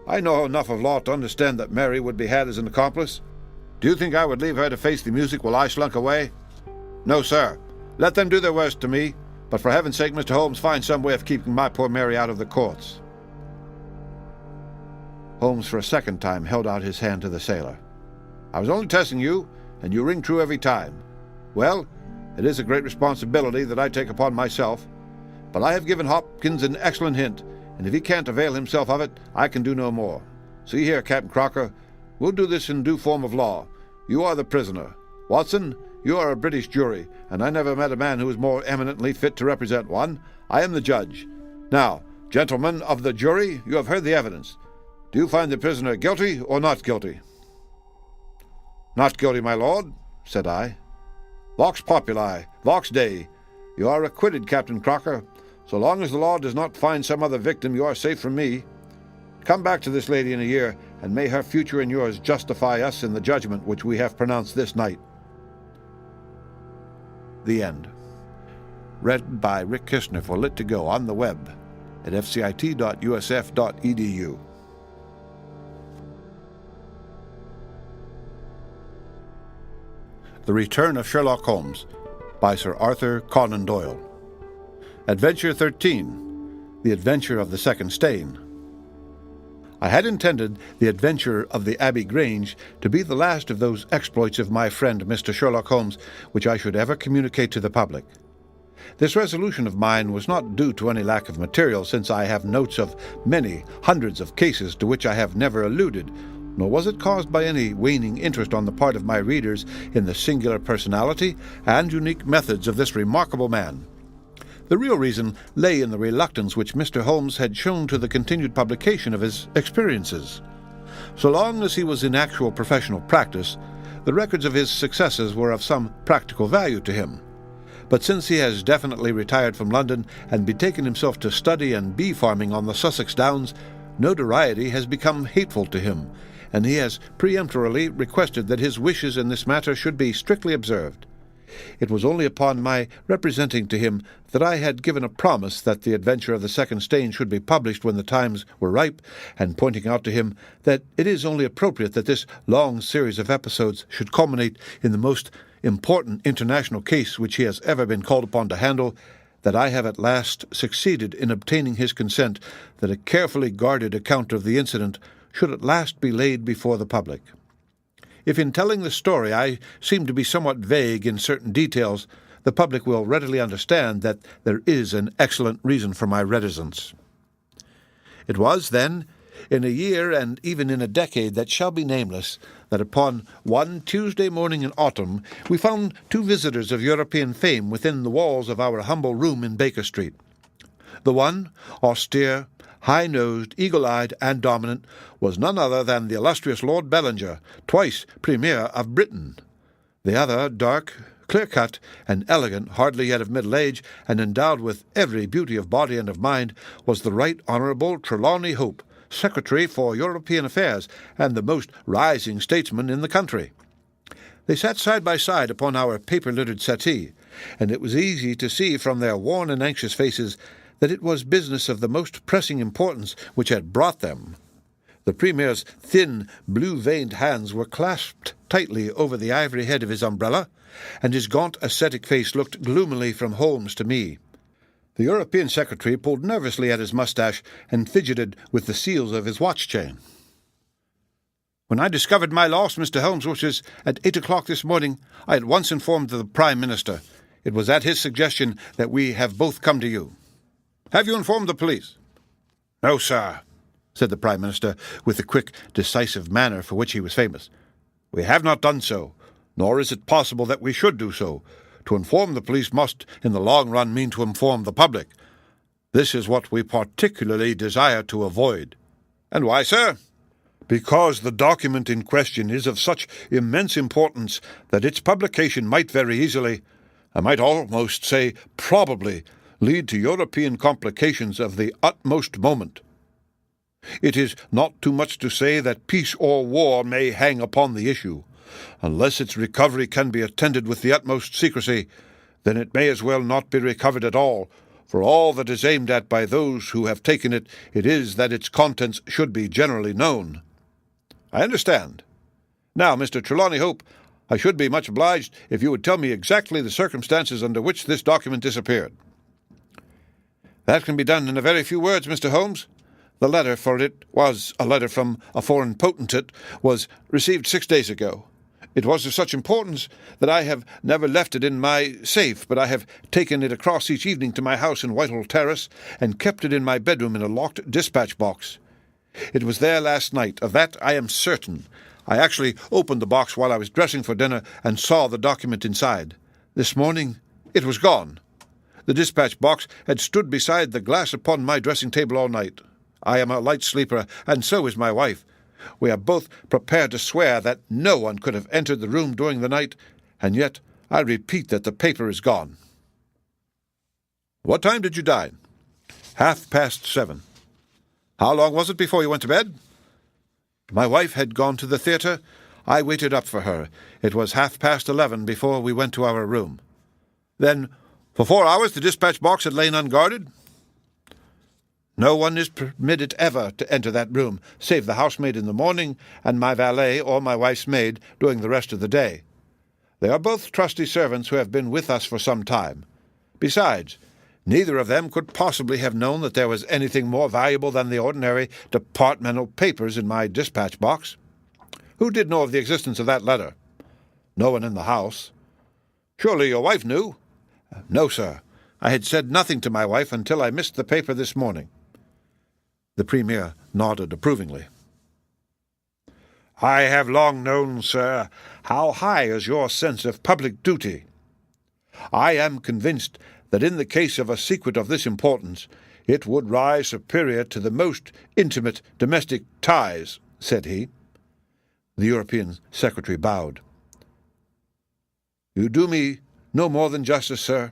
S5: I know enough of law to understand that Mary would be had as an accomplice. Do you think I would leave her to face the music while I slunk away? No, sir. Let them do their worst to me, but for heaven's sake, Mr. Holmes, find some way of keeping my poor Mary out of the courts. Holmes for a second time held out his hand to the sailor. I was only testing you, and you ring true every time. Well, it is a great responsibility that I take upon myself, but I have given Hopkins an excellent hint, and if he can't avail himself of it, I can do no more. See here, Captain Crocker, we'll do this in due form of law. You are the prisoner. Watson, you are a British jury, and I never met a man who was more eminently fit to represent one. I am the judge. Now, gentlemen of the jury, you have heard the evidence. Do you find the prisoner guilty or not guilty? Not guilty, my lord, said I. Vox populi, vox Dei. You are acquitted, Captain Crocker. So long as the law does not find some other victim, you are safe from me. Come back to this lady in a year, and may her future and yours justify us in the judgment which we have pronounced this night. The end. Read by Rick Kistner for Lit2Go on the web at fcit.usf.edu. The Return of Sherlock Holmes by Sir Arthur Conan Doyle. Adventure 13, The Adventure of the Second Stain. I had intended The Adventure of the Abbey Grange to be the last of those exploits of my friend Mr. Sherlock Holmes which I should ever communicate to the public. This resolution of mine was not due to any lack of material, since I have notes of many hundreds of cases to which I have never alluded, nor was it caused by any waning interest on the part of my readers in the singular personality and unique methods of this remarkable man. The real reason lay in the reluctance which Mr. Holmes had shown to the continued publication of his experiences. So long as he was in actual professional practice, the records of his successes were of some practical value to him. But since he has definitely retired from London and betaken himself to study and bee farming on the Sussex Downs, notoriety has become hateful to him, and he has peremptorily requested that his wishes in this matter should be strictly observed. It was only upon my representing to him that I had given a promise that The Adventure of the Second Stain should be published when the times were ripe, and pointing out to him that it is only appropriate that this long series of episodes should culminate in the most important international case which he has ever been called upon to handle, that I have at last succeeded in obtaining his consent that a carefully guarded account of the incident should at last be laid before the public. If in telling the story I seem to be somewhat vague in certain details, the public will readily understand that there is an excellent reason for my reticence. It was, then, in a year and even in a decade that shall be nameless, that upon one Tuesday morning in autumn we found two visitors of European fame within the walls of our humble room in Baker Street. The one, austere, high-nosed, eagle-eyed, and dominant, was none other than the illustrious Lord Bellinger, twice Premier of Britain. The other, dark, clear-cut, and elegant, hardly yet of middle age, and endowed with every beauty of body and of mind, was the Right Honourable Trelawney Hope, Secretary for European Affairs, and the most rising statesman in the country. They sat side by side upon our paper-littered settee, and it was easy to see from their worn and anxious faces that it was business of the most pressing importance which had brought them. The Premier's thin, blue-veined hands were clasped tightly over the ivory head of his umbrella, and his gaunt, ascetic face looked gloomily from Holmes to me. The European Secretary pulled nervously at his moustache and fidgeted with the seals of his watch-chain. When I discovered my loss, Mr. Holmes, which was at 8 o'clock this morning, I at once informed the Prime Minister. It was at his suggestion that we have both come to you. Have you informed the police?" "No, sir," said the Prime Minister, with the quick, decisive manner for which he was famous. "We have not done so, nor is it possible that we should do so. To inform the police must, in the long run, mean to inform the public. This is what we particularly desire to avoid." "And why, sir?" "Because the document in question is of such immense importance that its publication might very easily, I might almost say probably, lead to European complications of the utmost moment. It is not too much to say that peace or war may hang upon the issue. Unless its recovery can be attended with the utmost secrecy, then it may as well not be recovered at all, for all that is aimed at by those who have taken it, it is that its contents should be generally known." "I understand. Now, Mr. Trelawney Hope, I should be much obliged if you would tell me exactly the circumstances under which this document disappeared." "That can be done in a very few words, Mr. Holmes. The letter, for it was a letter from a foreign potentate, was received 6 days ago. It was of such importance that I have never left it in my safe, but I have taken it across each evening to my house in Whitehall Terrace and kept it in my bedroom in a locked dispatch box. It was there last night, of that I am certain. I actually opened the box while I was dressing for dinner and saw the document inside. This morning it was gone. The dispatch box had stood beside the glass upon my dressing table all night. I am a light sleeper, and so is my wife. We are both prepared to swear that no one could have entered the room during the night, and yet I repeat that the paper is gone." "What time did you dine?" 7:30. "How long was it before you went to bed?" "My wife had gone to the theatre. I waited up for her. It was 11:30 before we went to our room." "Then, for 4 hours the dispatch box had lain unguarded?" "No one is permitted ever to enter that room, save the housemaid in the morning and my valet or my wife's maid during the rest of the day. They are both trusty servants who have been with us for some time. Besides, neither of them could possibly have known that there was anything more valuable than the ordinary departmental papers in my dispatch box. Who did know of the existence of that letter?" "No one in the house." "Surely your wife knew?" "No, sir. I had said nothing to my wife until I missed the paper this morning." The Premier nodded approvingly. "I have long known, sir, how high is your sense of public duty. I am convinced that in the case of a secret of this importance, it would rise superior to the most intimate domestic ties," said he. The European Secretary bowed. "You do me no more than justice, sir.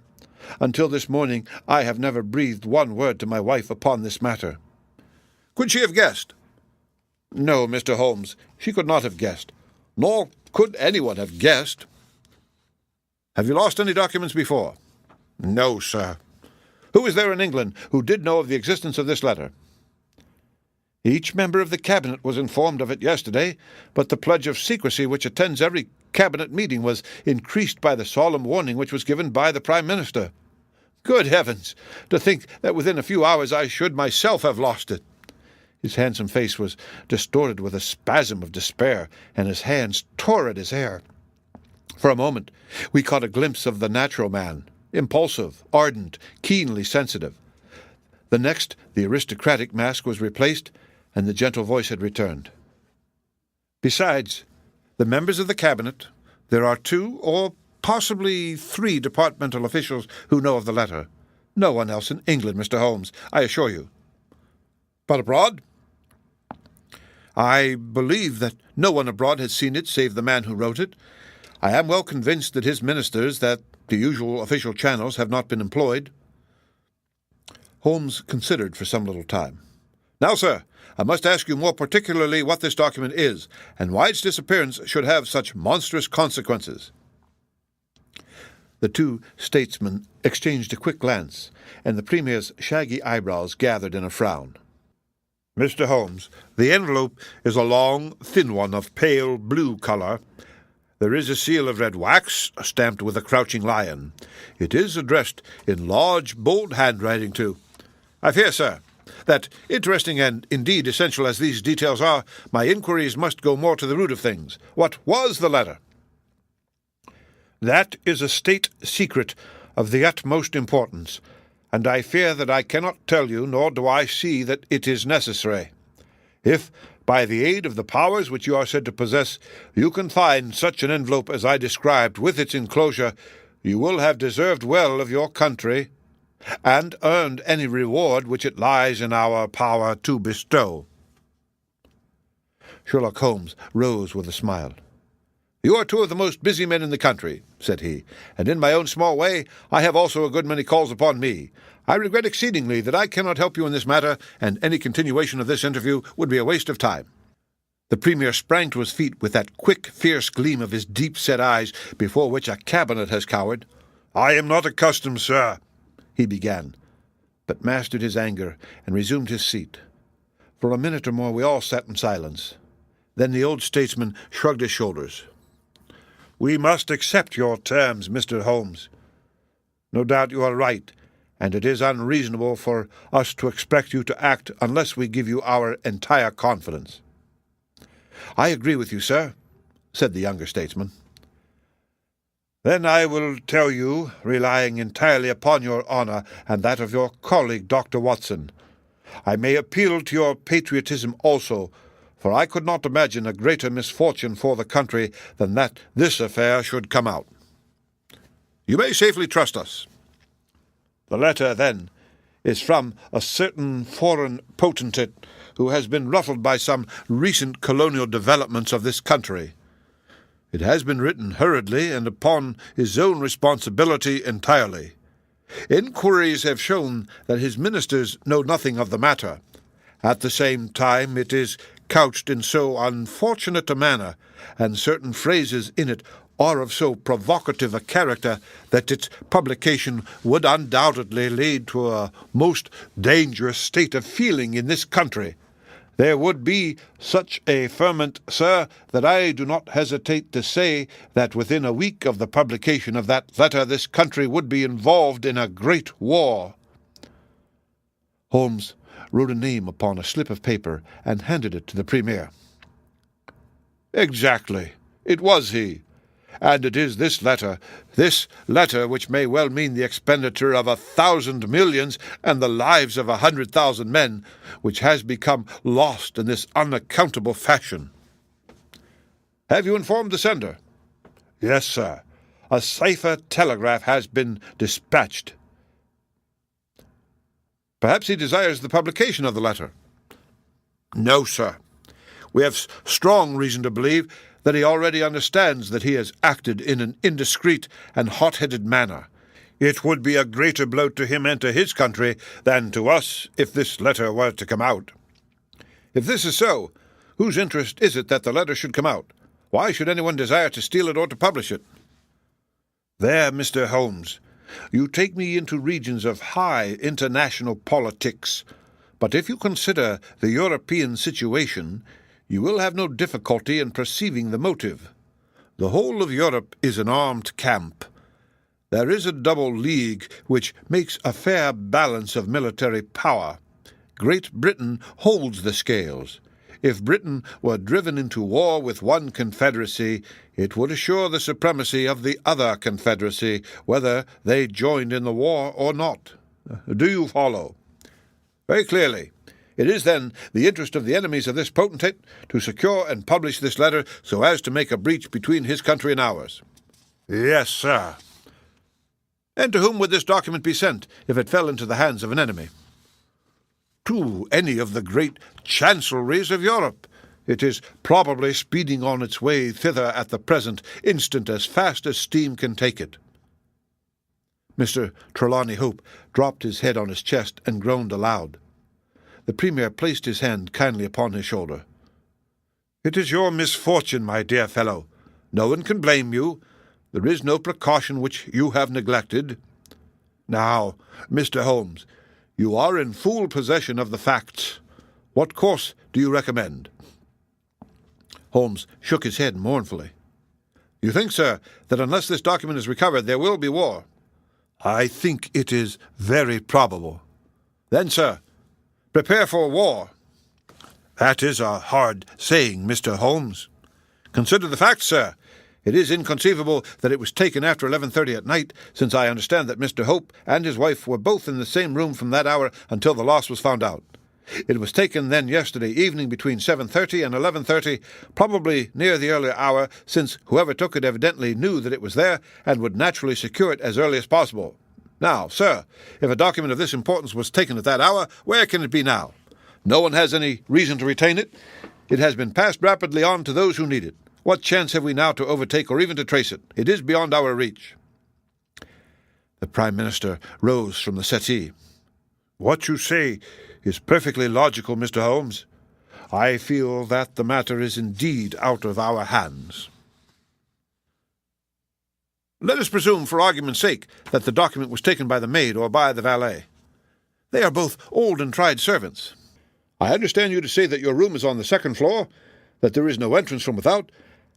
S5: Until this morning I have never breathed one word to my wife upon this matter." "Could she have guessed?" "No, Mr. Holmes, she could not have guessed, nor could anyone have guessed." "Have you lost any documents before?" "No, sir." "Who is there in England who did know of the existence of this letter?" "Each member of the Cabinet was informed of it yesterday, but the pledge of secrecy which attends every Cabinet meeting was increased by the solemn warning which was given by the Prime Minister. Good heavens! To think that within a few hours I should myself have lost it!" His handsome face was distorted with a spasm of despair, and his hands tore at his hair. For a moment we caught a glimpse of the natural man, impulsive, ardent, keenly sensitive. The next, the aristocratic mask was replaced, and the gentle voice had returned. "Besides, the members of the Cabinet, there are 2 or possibly 3 departmental officials who know of the letter. No one else in England, Mr. Holmes, I assure you." "But abroad?" "I believe that no one abroad has seen it save the man who wrote it. I am well convinced that his ministers, that the usual official channels have not been employed." Holmes considered for some little time. "Now, sir, I must ask you more particularly what this document is, and why its disappearance should have such monstrous consequences." The 2 statesmen exchanged a quick glance, and the Premier's shaggy eyebrows gathered in a frown. "Mr. Holmes, the envelope is a long, thin one of pale blue colour. There is a seal of red wax, stamped with a crouching lion. It is addressed in large, bold handwriting to—" "I fear, sir," that, interesting and indeed essential as these details are, my inquiries must go more to the root of things. What was the letter? That is a state secret of the utmost importance, and I fear that I cannot tell you, nor do I see that it is necessary. If, by the aid of the powers which you are said to possess, you can find such an envelope as I described with its enclosure, you will have deserved well of your country, and earned any reward which it lies in our power to bestow. Sherlock Holmes rose with a smile. You are two of the most busy men in the country, said he, and in my own small way I have also a good many calls upon me. I regret exceedingly that I cannot help you in this matter, and any continuation of this interview would be a waste of time. The Premier sprang to his feet with that quick, fierce gleam of his deep-set eyes before which a cabinet has cowered. I am not accustomed, sir, he began, but mastered his anger and resumed his seat. For a minute or more we all sat in silence. Then the old statesman shrugged his shoulders. We must accept your terms, Mr. Holmes. No doubt you are right, and it is unreasonable for us to expect you to act unless we give you our entire confidence. I agree with you, sir, said the younger statesman. Then I will tell you, relying entirely upon your honour and that of your colleague, Dr. Watson. I may appeal to your patriotism also, for I could not imagine a greater misfortune for the country than that this affair should come out. You may safely trust us. The letter, then, is from a certain foreign potentate who has been ruffled by some recent colonial developments of this country. It has been written hurriedly and upon his own responsibility entirely. Inquiries have shown that his ministers know nothing of the matter. At the same time, it is couched in so unfortunate a manner, and certain phrases in it are of so provocative a character, that its publication would undoubtedly lead to a most dangerous state of feeling in this country. There would be such a ferment, sir, that I do not hesitate to say that within a week of the publication of that letter this country would be involved in a great war. Holmes wrote a name upon a slip of paper and handed it to the Premier. Exactly. It was he. And it is this letter which may well mean the expenditure of 1,000 millions and the lives of 100,000 men, which has become lost in this unaccountable fashion. Have you informed the sender? Yes, sir. A cipher telegraph has been dispatched. Perhaps he desires the publication of the letter. No, sir. We have strong reason to believe that he already understands that he has acted in an indiscreet and hot-headed manner. It would be a greater blow to him and to his country than to us if this letter were to come out. If this is so, whose interest is it that the letter should come out? Why should anyone desire to steal it or to publish it? There, Mr. Holmes, you take me into regions of high international politics, but if you consider the European situation, you will have no difficulty in perceiving the motive. The whole of Europe is an armed camp. There is a double league which makes a fair balance of military power. Great Britain holds the scales. If Britain were driven into war with one confederacy, it would assure the supremacy of the other confederacy, whether they joined in the war or not. Do you follow? Very clearly. It is, then, the interest of the enemies of this potentate to secure and publish this letter so as to make a breach between his country and ours. Yes, sir. And to whom would this document be sent if it fell into the hands of an enemy? To any of the great chancelleries of Europe. It is probably speeding on its way thither at the present instant as fast as steam can take it. Mr. Trelawney Hope dropped his head on his chest and groaned aloud. The Premier placed his hand kindly upon his shoulder. It is your misfortune, my dear fellow. No one can blame you. There is no precaution which you have neglected. Now, Mr. Holmes, you are in full possession of the facts. What course do you recommend? Holmes shook his head mournfully. You think, sir, that unless this document is recovered, there will be war? I think it is very probable. Then, sir, Prepare for war. That is a hard saying, Mr. Holmes. Consider the facts, sir. It is inconceivable that it was taken after 11:30 at night, since I understand that Mr. Hope and his wife were both in the same room from that hour until the loss was found out. It was taken then yesterday evening between 7:30 and 11:30, probably near the earlier hour, since whoever took it evidently knew that it was there and would naturally secure it as early as possible. Now, sir, if a document of this importance was taken at that hour, where can it be now? No one has any reason to retain it. It has been passed rapidly on to those who need it. What chance have we now to overtake or even to trace it? It is beyond our reach. The Prime Minister rose from the settee. What you say is perfectly logical, Mr. Holmes. I feel that the matter is indeed out of our hands. Let us presume, for argument's sake, that the document was taken by the maid or by the valet. They are both old and tried servants. I understand you to say that your room is on the second floor, that there is no entrance from without,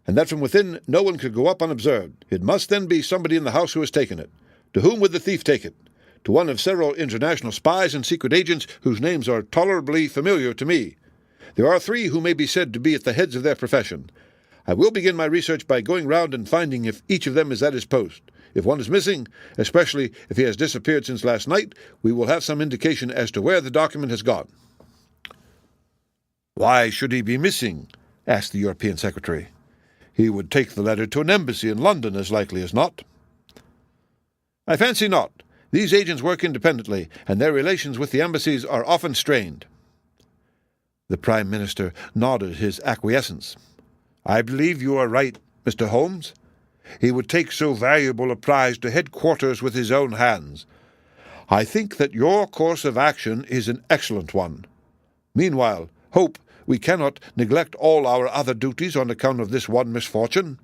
S5: and that from within no one could go up unobserved. It must then be somebody in the house who has taken it. To whom would the thief take it? To one of several international spies and secret agents whose names are tolerably familiar to me. There are 3 who may be said to be at the heads of their profession. I will begin my research by going round and finding if each of them is at his post. If one is missing, especially if he has disappeared since last night, we will have some indication as to where the document has gone. Why should he be missing? Asked the European Secretary. He would take the letter to an embassy in London, as likely as not. I fancy not. These agents work independently, and their relations with the embassies are often strained. The Prime Minister nodded his acquiescence. I believe you are right, Mr. Holmes. He would take so valuable a prize to headquarters with his own hands. I think that your course of action is an excellent one. Meanwhile, Hope, we cannot neglect all our other duties on account of this one misfortune.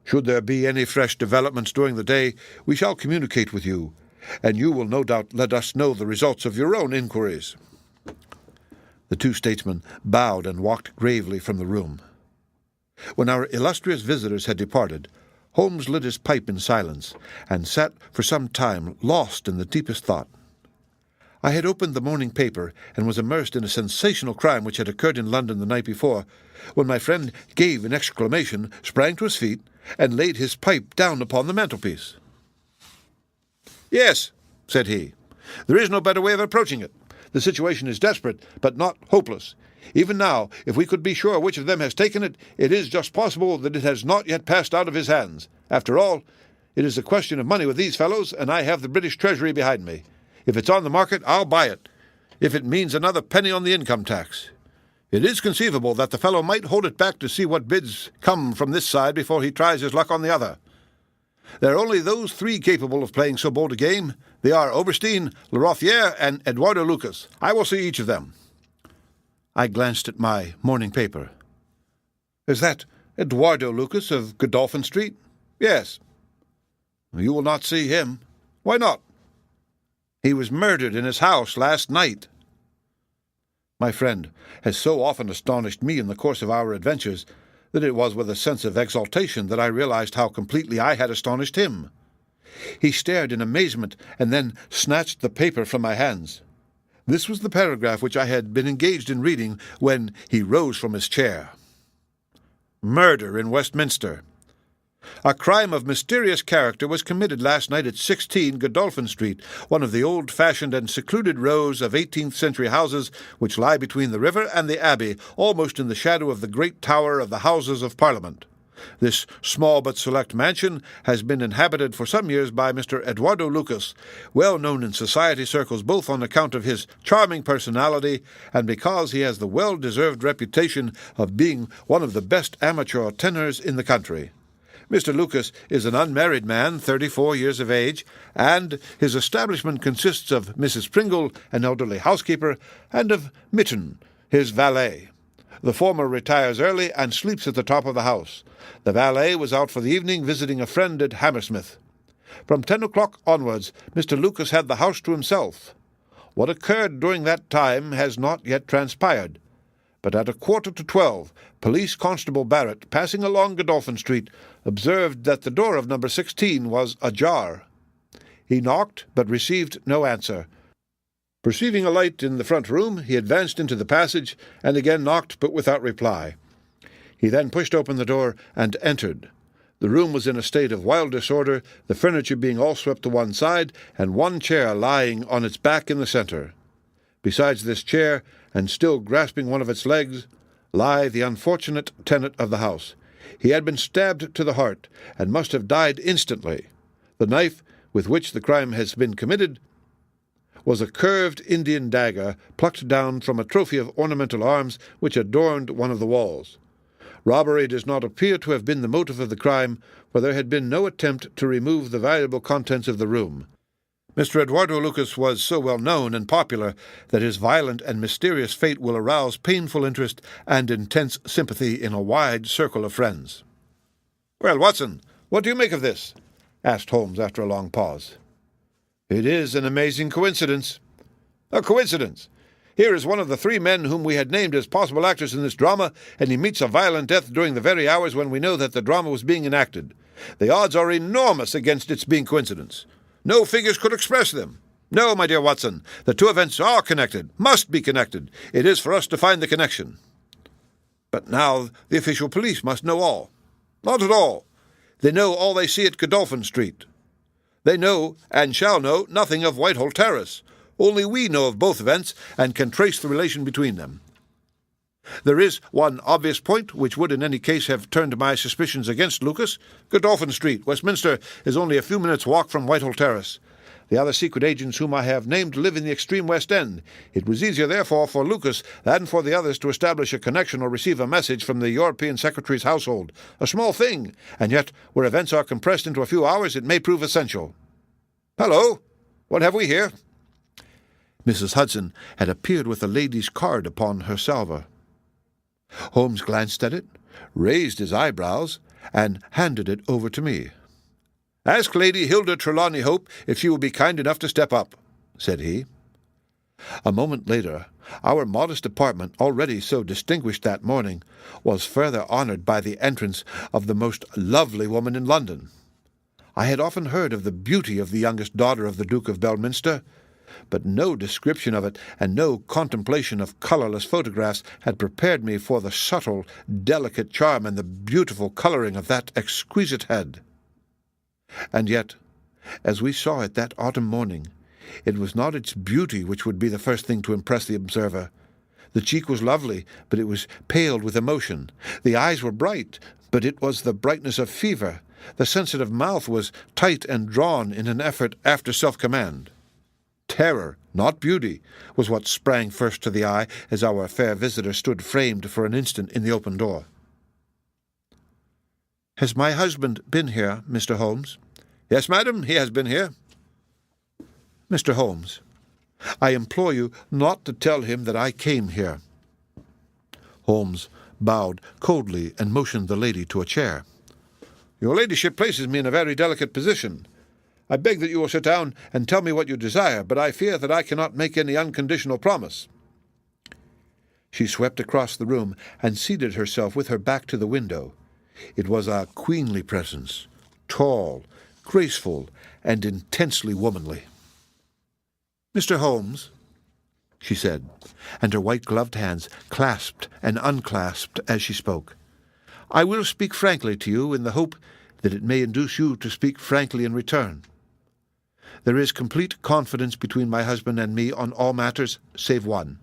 S5: Should there be any fresh developments during the day, we shall communicate with you, and you will no doubt let us know the results of your own inquiries. The 2 statesmen bowed and walked gravely from the room. When our illustrious visitors had departed, Holmes lit his pipe in silence, and sat for some time lost in the deepest thought. I had opened the morning paper, and was immersed in a sensational crime which had occurred in London the night before, when my friend gave an exclamation, sprang to his feet, and laid his pipe down upon the mantelpiece. Yes, said he, there is no better way of approaching it. The situation is desperate, but not hopeless. Even now, if we could be sure which of them has taken it, it is just possible that it has not yet passed out of his hands. After all, it is a question of money with these fellows, and I have the British Treasury behind me. If it's on the market, I'll buy it, if it means another penny on the income tax. It is conceivable that the fellow might hold it back to see what bids come from this side before he tries his luck on the other. There are only those 3 capable of playing so bold a game. They are Oberstein, Le Rothier, and Eduardo Lucas. I will see each of them. I glanced at my morning paper. Is that Eduardo Lucas of Godolphin Street? Yes. You will not see him. Why not? He was murdered in his house last night. My friend has so often astonished me in the course of our adventures that it was with a sense of exultation that I realized how completely I had astonished him. He stared in amazement and then snatched the paper from my hands. This was the paragraph which I had been engaged in reading when he rose from his chair. Murder in Westminster. A crime of mysterious character was committed last night at 16 Godolphin Street, one of the old-fashioned and secluded rows of 18th-century houses which lie between the river and the Abbey, almost in the shadow of the great tower of the Houses of Parliament. This small but select mansion has been inhabited for some years by Mr. Eduardo Lucas, well known in society circles both on account of his charming personality and because he has the well-deserved reputation of being one of the best amateur tenors in the country. Mr. Lucas is an unmarried man, 34 years of age, and his establishment consists of Mrs. Pringle, an elderly housekeeper, and of Mitten, his valet. The former retires early and sleeps at the top of the house. The valet was out for the evening visiting a friend at Hammersmith. From 10 o'clock onwards, Mr. Lucas had the house to himself. What occurred during that time has not yet transpired. But at 11:45, Police Constable Barrett, passing along Godolphin Street, observed that the door of number 16 was ajar. He knocked, but received no answer. Perceiving a light in the front room, he advanced into the passage and again knocked, but without reply. He then pushed open the door and entered. The room was in a state of wild disorder, the furniture being all swept to one side, and one chair lying on its back in the centre. Besides this chair, and still grasping one of its legs, lay the unfortunate tenant of the house. He had been stabbed to the heart, and must have died instantly. The knife with which the crime has been committed was a curved Indian dagger plucked down from a trophy of ornamental arms which adorned one of the walls. Robbery does not appear to have been the motive of the crime, for there had been no attempt to remove the valuable contents of the room. Mr. Eduardo Lucas was so well known and popular that his violent and mysterious fate will arouse painful interest and intense sympathy in a wide circle of friends. "Well, Watson, what do you make of this?" asked Holmes after a long pause. "It is an amazing coincidence." "A coincidence? Here is one of the three men whom we had named as possible actors in this drama, and he meets a violent death during the very hours when we know that the drama was being enacted. The odds are enormous against its being coincidence. No figures could express them. No, my dear Watson, the two events are connected, must be connected. It is for us to find the connection." "But now the official police must know all." "Not at all. They know all they see at Godolphin Street. They know, and shall know, nothing of Whitehall Terrace. Only we know of both events, and can trace the relation between them. There is one obvious point which would in any case have turned my suspicions against Lucas. Godolphin Street, Westminster, is only a few minutes' walk from Whitehall Terrace. The other secret agents whom I have named live in the extreme West End. It was easier, therefore, for Lucas than for the others to establish a connection or receive a message from the European Secretary's household. A small thing, and yet, where events are compressed into a few hours, it may prove essential. Hello! What have we here?" Mrs. Hudson had appeared with a lady's card upon her salver. Holmes glanced at it, raised his eyebrows, and handed it over to me. "Ask Lady Hilda Trelawney Hope if she will be kind enough to step up," said he. A moment later, our modest apartment, already so distinguished that morning, was further honoured by the entrance of the most lovely woman in London. I had often heard of the beauty of the youngest daughter of the Duke of Belminster, but no description of it and no contemplation of colourless photographs had prepared me for the subtle, delicate charm and the beautiful colouring of that exquisite head. And yet, as we saw it that autumn morning, it was not its beauty which would be the first thing to impress the observer. The cheek was lovely, but it was paled with emotion. The eyes were bright, but it was the brightness of fever. The sensitive mouth was tight and drawn in an effort after self-command. Terror, not beauty, was what sprang first to the eye as our fair visitor stood framed for an instant in the open door. "Has my husband been here, Mr. Holmes?" "Yes, madam, he has been here." "Mr. Holmes, I implore you not to tell him that I came here." Holmes bowed coldly and motioned the lady to a chair. "Your ladyship places me in a very delicate position. I beg that you will sit down and tell me what you desire, but I fear that I cannot make any unconditional promise." She swept across the room and seated herself with her back to the window. It was a queenly presence, tall, graceful, and intensely womanly. "Mr. Holmes," she said, and her white-gloved hands clasped and unclasped as she spoke, "I will speak frankly to you in the hope that it may induce you to speak frankly in return. There is complete confidence between my husband and me on all matters save one.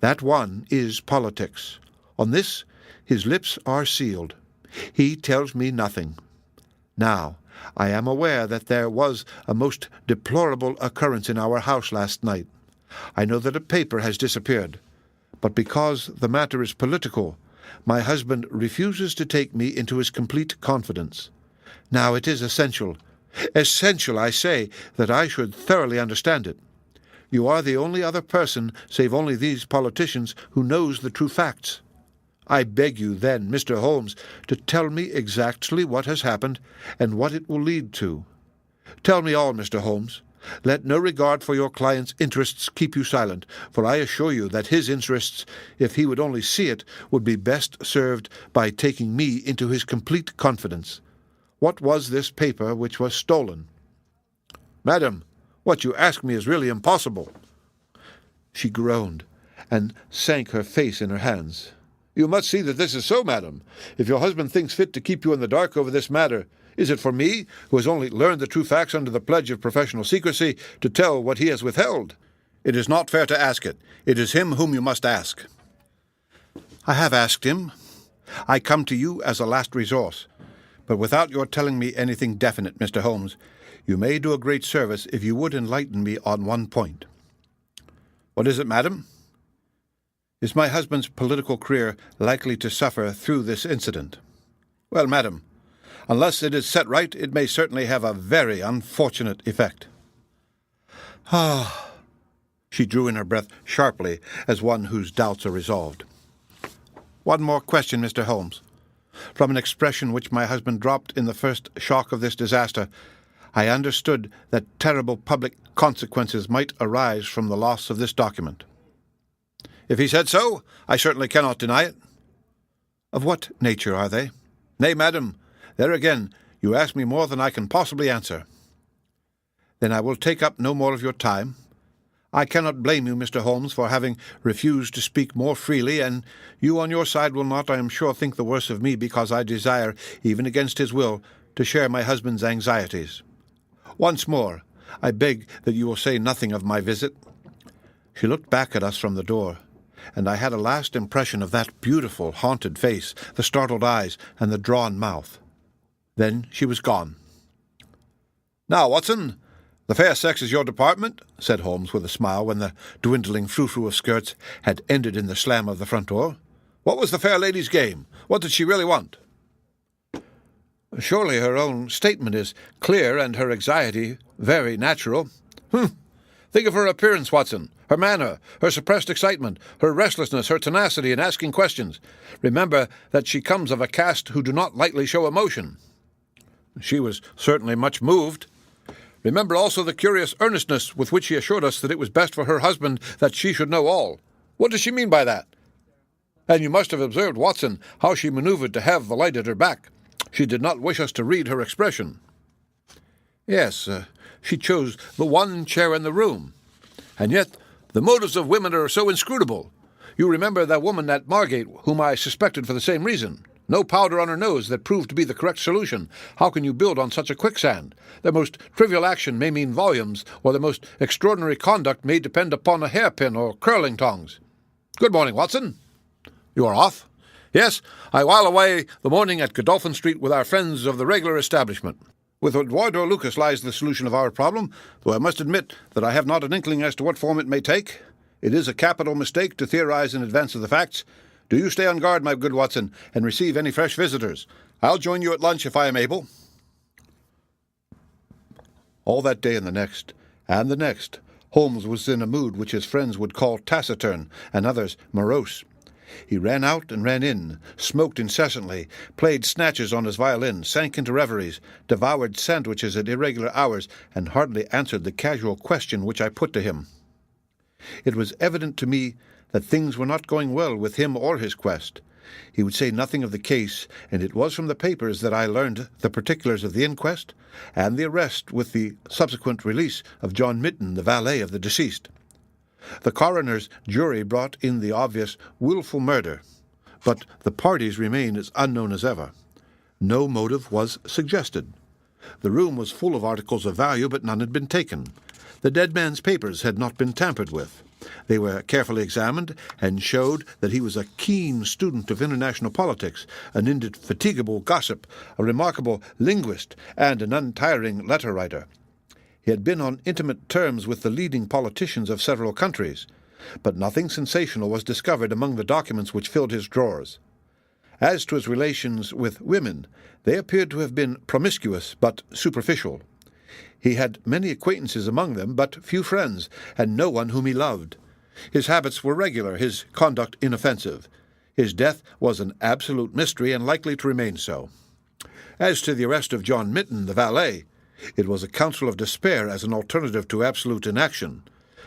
S5: That one is politics. On this, his lips are sealed. He tells me nothing. Now, I am aware that there was a most deplorable occurrence in our house last night. I know that a paper has disappeared, but because the matter is political, my husband refuses to take me into his complete confidence. Now, it is essential, I say, that I should thoroughly understand it. You are the only other person, save only these politicians, who knows the true facts. I beg you, then, Mr. Holmes, to tell me exactly what has happened and what it will lead to. Tell me all, Mr. Holmes. Let no regard for your client's interests keep you silent, for I assure you that his interests, if he would only see it, would be best served by taking me into his complete confidence. What was this paper which was stolen?" "Madam, what you ask me is really impossible." She groaned, and sank her face in her hands. "You must see that this is so, madam. If your husband thinks fit to keep you in the dark over this matter, is it for me, who has only learned the true facts under the pledge of professional secrecy, to tell what he has withheld? It is not fair to ask it. It is him whom you must ask." "I have asked him. I come to you as a last resource. But without your telling me anything definite, Mr. Holmes, you may do a great service if you would enlighten me on one point." "What is it, madam?" "Is my husband's political career likely to suffer through this incident?" "Well, madam, unless it is set right, it may certainly have a very unfortunate effect." "Ah!" She drew in her breath sharply, as one whose doubts are resolved. "One more question, Mr. Holmes. From an expression which my husband dropped in the first shock of this disaster, I understood that terrible public consequences might arise from the loss of this document." "If he said so, I certainly cannot deny it." "Of what nature are they?" "Nay, madam, there again you ask me more than I can possibly answer." "Then I will take up no more of your time. I cannot blame you, Mr. Holmes, for having refused to speak more freely, and you on your side will not, I am sure, think the worse of me because I desire, even against his will, to share my husband's anxieties. Once more, I beg that you will say nothing of my visit." She looked back at us from the door, and I had a last impression of that beautiful, haunted face, the startled eyes, and the drawn mouth. Then she was gone. "Now, Watson, the fair sex is your department," said Holmes with a smile when the dwindling frou-frou of skirts had ended in the slam of the front door. "What was the fair lady's game? What did she really want?" "Surely her own statement is clear and her anxiety very natural." "Think of her appearance, Watson, her manner, her suppressed excitement, her restlessness, her tenacity in asking questions. Remember that she comes of a caste who do not lightly show emotion." "She was certainly much moved." "Remember also the curious earnestness with which she assured us that it was best for her husband that she should know all. What does she mean by that? And you must have observed, Watson, how she maneuvered to have the light at her back. She did not wish us to read her expression." "Yes, she chose the one chair in the room. And yet the motives of women are so inscrutable. You remember that woman at Margate, whom I suspected for the same reason. No powder on her nose that proved to be the correct solution. How can you build on such a quicksand? The most trivial action may mean volumes, or the most extraordinary conduct may depend upon a hairpin or curling tongs. Good morning, Watson. You are off?" "Yes, I while away the morning at Godolphin Street with our friends of the regular establishment. With Eduardo Lucas lies the solution of our problem, though I must admit that I have not an inkling as to what form it may take. It is a capital mistake to theorize in advance of the facts. Do you stay on guard, my good Watson, and receive any fresh visitors. I'll join you at lunch if I am able." All that day and the next, Holmes was in a mood which his friends would call taciturn, and others morose. He ran out and ran in, smoked incessantly, played snatches on his violin, sank into reveries, devoured sandwiches at irregular hours, and hardly answered the casual question which I put to him. It was evident to me that things were not going well with him or his quest. He would say nothing of the case, and it was from the papers that I learned the particulars of the inquest, and the arrest with the subsequent release of John Mitten, the valet of the deceased. The coroner's jury brought in the obvious willful murder, but the parties remained as unknown as ever. No motive was suggested. The room was full of articles of value, but none had been taken. The dead man's papers had not been tampered with. They were carefully examined and showed that he was a keen student of international politics, an indefatigable gossip, a remarkable linguist, and an untiring letter-writer. He had been on intimate terms with the leading politicians of several countries, but nothing sensational was discovered among the documents which filled his drawers. As to his relations with women, they appeared to have been promiscuous but superficial. He had many acquaintances among them, but few friends, and no one whom he loved. His habits were regular, his conduct inoffensive. His death was an absolute mystery, and likely to remain so. As to the arrest of John Mitten, the valet, it was a counsel of despair as an alternative to absolute inaction.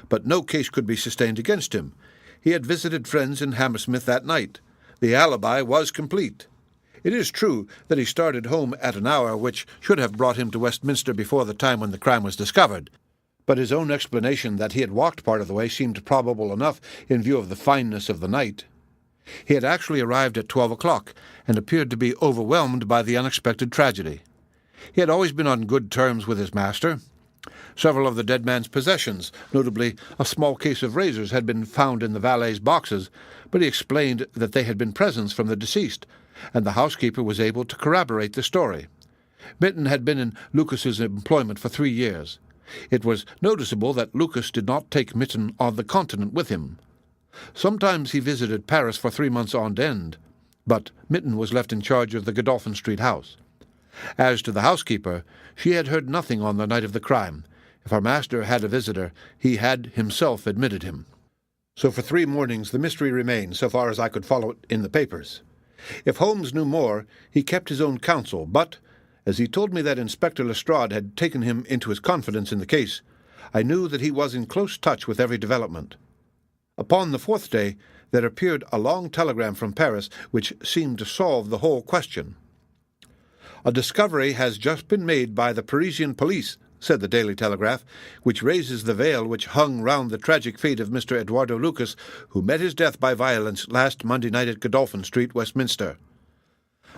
S5: But no case could be sustained against him. He had visited friends in Hammersmith that night. The alibi was complete. It is true that he started home at an hour which should have brought him to Westminster before the time when the crime was discovered, But his own explanation that he had walked part of the way seemed probable enough in view of the fineness of the night. He had actually arrived at 12 o'clock, and appeared to be overwhelmed by the unexpected tragedy. He had always been on good terms with his master. Several of the dead man's possessions, notably a small case of razors, had been found in the valet's boxes, but he explained that they had been presents from the deceased, and the housekeeper was able to corroborate the story. Mitten had been in Lucas's employment for 3 years. It was noticeable that Lucas did not take Mitten on the continent with him. Sometimes he visited Paris for 3 months on end, but Mitten was left in charge of the Godolphin Street house. As to the housekeeper, she had heard nothing on the night of the crime. If our master had a visitor, he had himself admitted him. So for 3 mornings the mystery remained, so far as I could follow it in the papers. If Holmes knew more, he kept his own counsel, but, as he told me that Inspector Lestrade had taken him into his confidence in the case, I knew that he was in close touch with every development. Upon the 4th day, there appeared a long telegram from Paris which seemed to solve the whole question. "A discovery has just been made by the Parisian police," said the Daily Telegraph, "which raises the veil which hung round the tragic fate of Mr. Eduardo Lucas, who met his death by violence last Monday night at Godolphin Street, Westminster.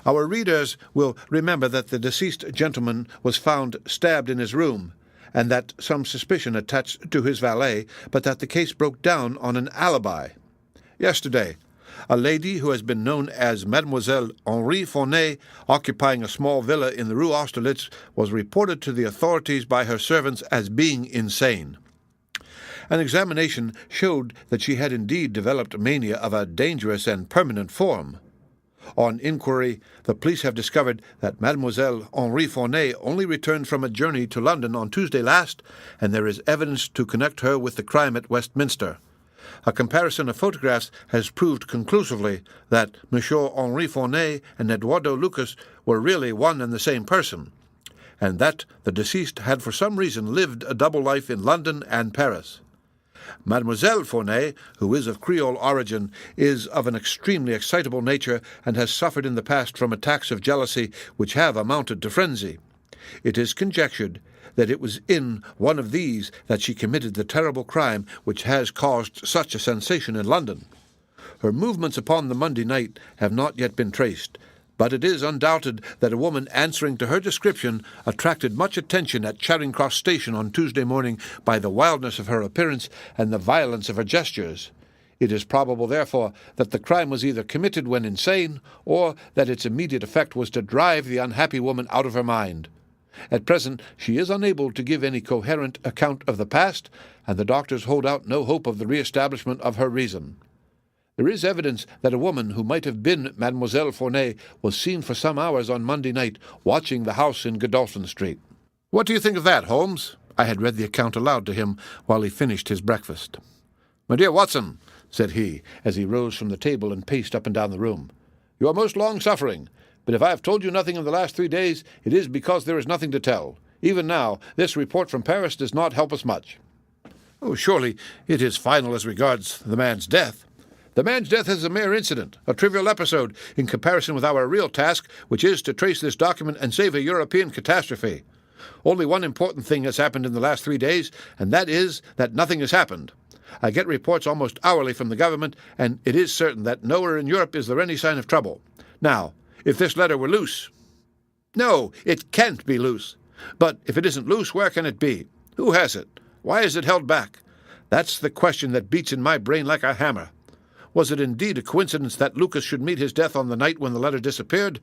S5: Our readers will remember that the deceased gentleman was found stabbed in his room, and that some suspicion attached to his valet, but that the case broke down on an alibi. Yesterday, a lady who has been known as Mademoiselle Henri Fournet, occupying a small villa in the Rue Austerlitz, was reported to the authorities by her servants as being insane. An examination showed that she had indeed developed mania of a dangerous and permanent form. On inquiry, the police have discovered that Mademoiselle Henri Fournet only returned from a journey to London on Tuesday last, and there is evidence to connect her with the crime at Westminster. A comparison of photographs has proved conclusively that Monsieur Henri Fournet and Eduardo Lucas were really one and the same person, and that the deceased had for some reason lived a double life in London and Paris. Mademoiselle Fournet, who is of Creole origin, is of an extremely excitable nature and has suffered in the past from attacks of jealousy which have amounted to frenzy. It is conjectured that it was in one of these that she committed the terrible crime which has caused such a sensation in London. Her movements upon the Monday night have not yet been traced, but it is undoubted that a woman answering to her description attracted much attention at Charing Cross Station on Tuesday morning by the wildness of her appearance and the violence of her gestures. It is probable, therefore, that the crime was either committed when insane, or that its immediate effect was to drive the unhappy woman out of her mind. At present she is unable to give any coherent account of the past, and the doctors hold out no hope of the re-establishment of her reason. There is evidence that a woman who might have been Mademoiselle Fournet was seen for some hours on Monday night watching the house in Godolphin Street. What do you think of that, Holmes? I had read the account aloud to him while he finished his breakfast. My dear Watson, said he, as he rose from the table and paced up and down the room, you are most long-suffering, but if I have told you nothing in the last 3 days, it is because there is nothing to tell. Even now, this report from Paris does not help us much. Oh, surely it is final as regards the man's death. The man's death is a mere incident, a trivial episode, in comparison with our real task, which is to trace this document and save a European catastrophe. Only one important thing has happened in the last 3 days, and that is that nothing has happened. I get reports almost hourly from the government, and it is certain that nowhere in Europe is there any sign of trouble. Now, if this letter were loose... No, it can't be loose. But if it isn't loose, where can it be? Who has it? Why is it held back? That's the question that beats in my brain like a hammer. Was it indeed a coincidence that Lucas should meet his death on the night when the letter disappeared?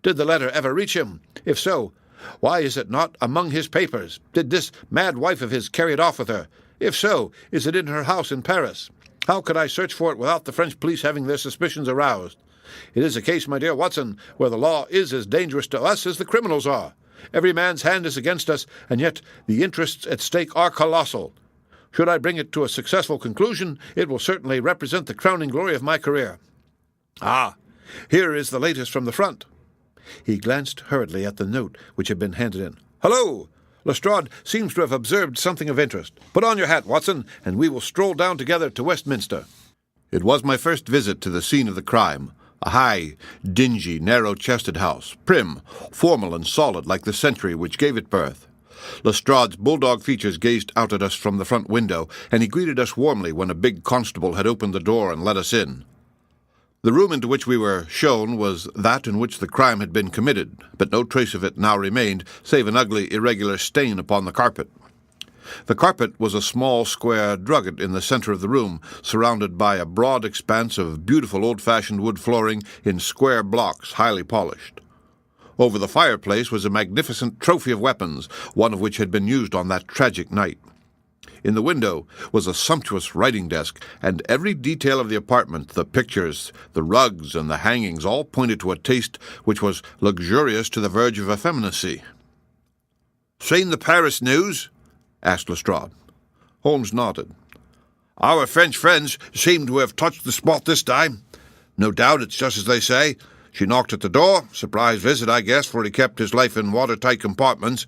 S5: Did the letter ever reach him? If so, why is it not among his papers? Did this mad wife of his carry it off with her? If so, is it in her house in Paris? How could I search for it without the French police having their suspicions aroused? It is a case, my dear Watson, where the law is as dangerous to us as the criminals are. Every man's hand is against us, and yet the interests at stake are colossal. Should I bring it to a successful conclusion, it will certainly represent the crowning glory of my career. Ah, here is the latest from the front. He glanced hurriedly at the note which had been handed in. Hello! Lestrade seems to have observed something of interest. Put on your hat, Watson, and we will stroll down together to Westminster. It was my first visit to the scene of the crime, a high, dingy, narrow-chested house, prim, formal and solid like the century which gave it birth. Lestrade's bulldog features gazed out at us from the front window, and he greeted us warmly when a big constable had opened the door and let us in. The room into which we were shown was that in which the crime had been committed, but no trace of it now remained, save an ugly, irregular stain upon the carpet. The carpet was a small square drugget in the center of the room, surrounded by a broad expanse of beautiful old-fashioned wood flooring in square blocks, highly polished. Over the fireplace was a magnificent trophy of weapons, one of which had been used on that tragic night. In the window was a sumptuous writing desk, and every detail of the apartment, the pictures, the rugs, and the hangings, all pointed to a taste which was luxurious to the verge of effeminacy. "Seen the Paris news?" asked Lestrade. Holmes nodded. "Our French friends seem to have touched the spot this time. No doubt it's just as they say. She knocked at the door. Surprise visit, I guess, for he kept his life in watertight compartments.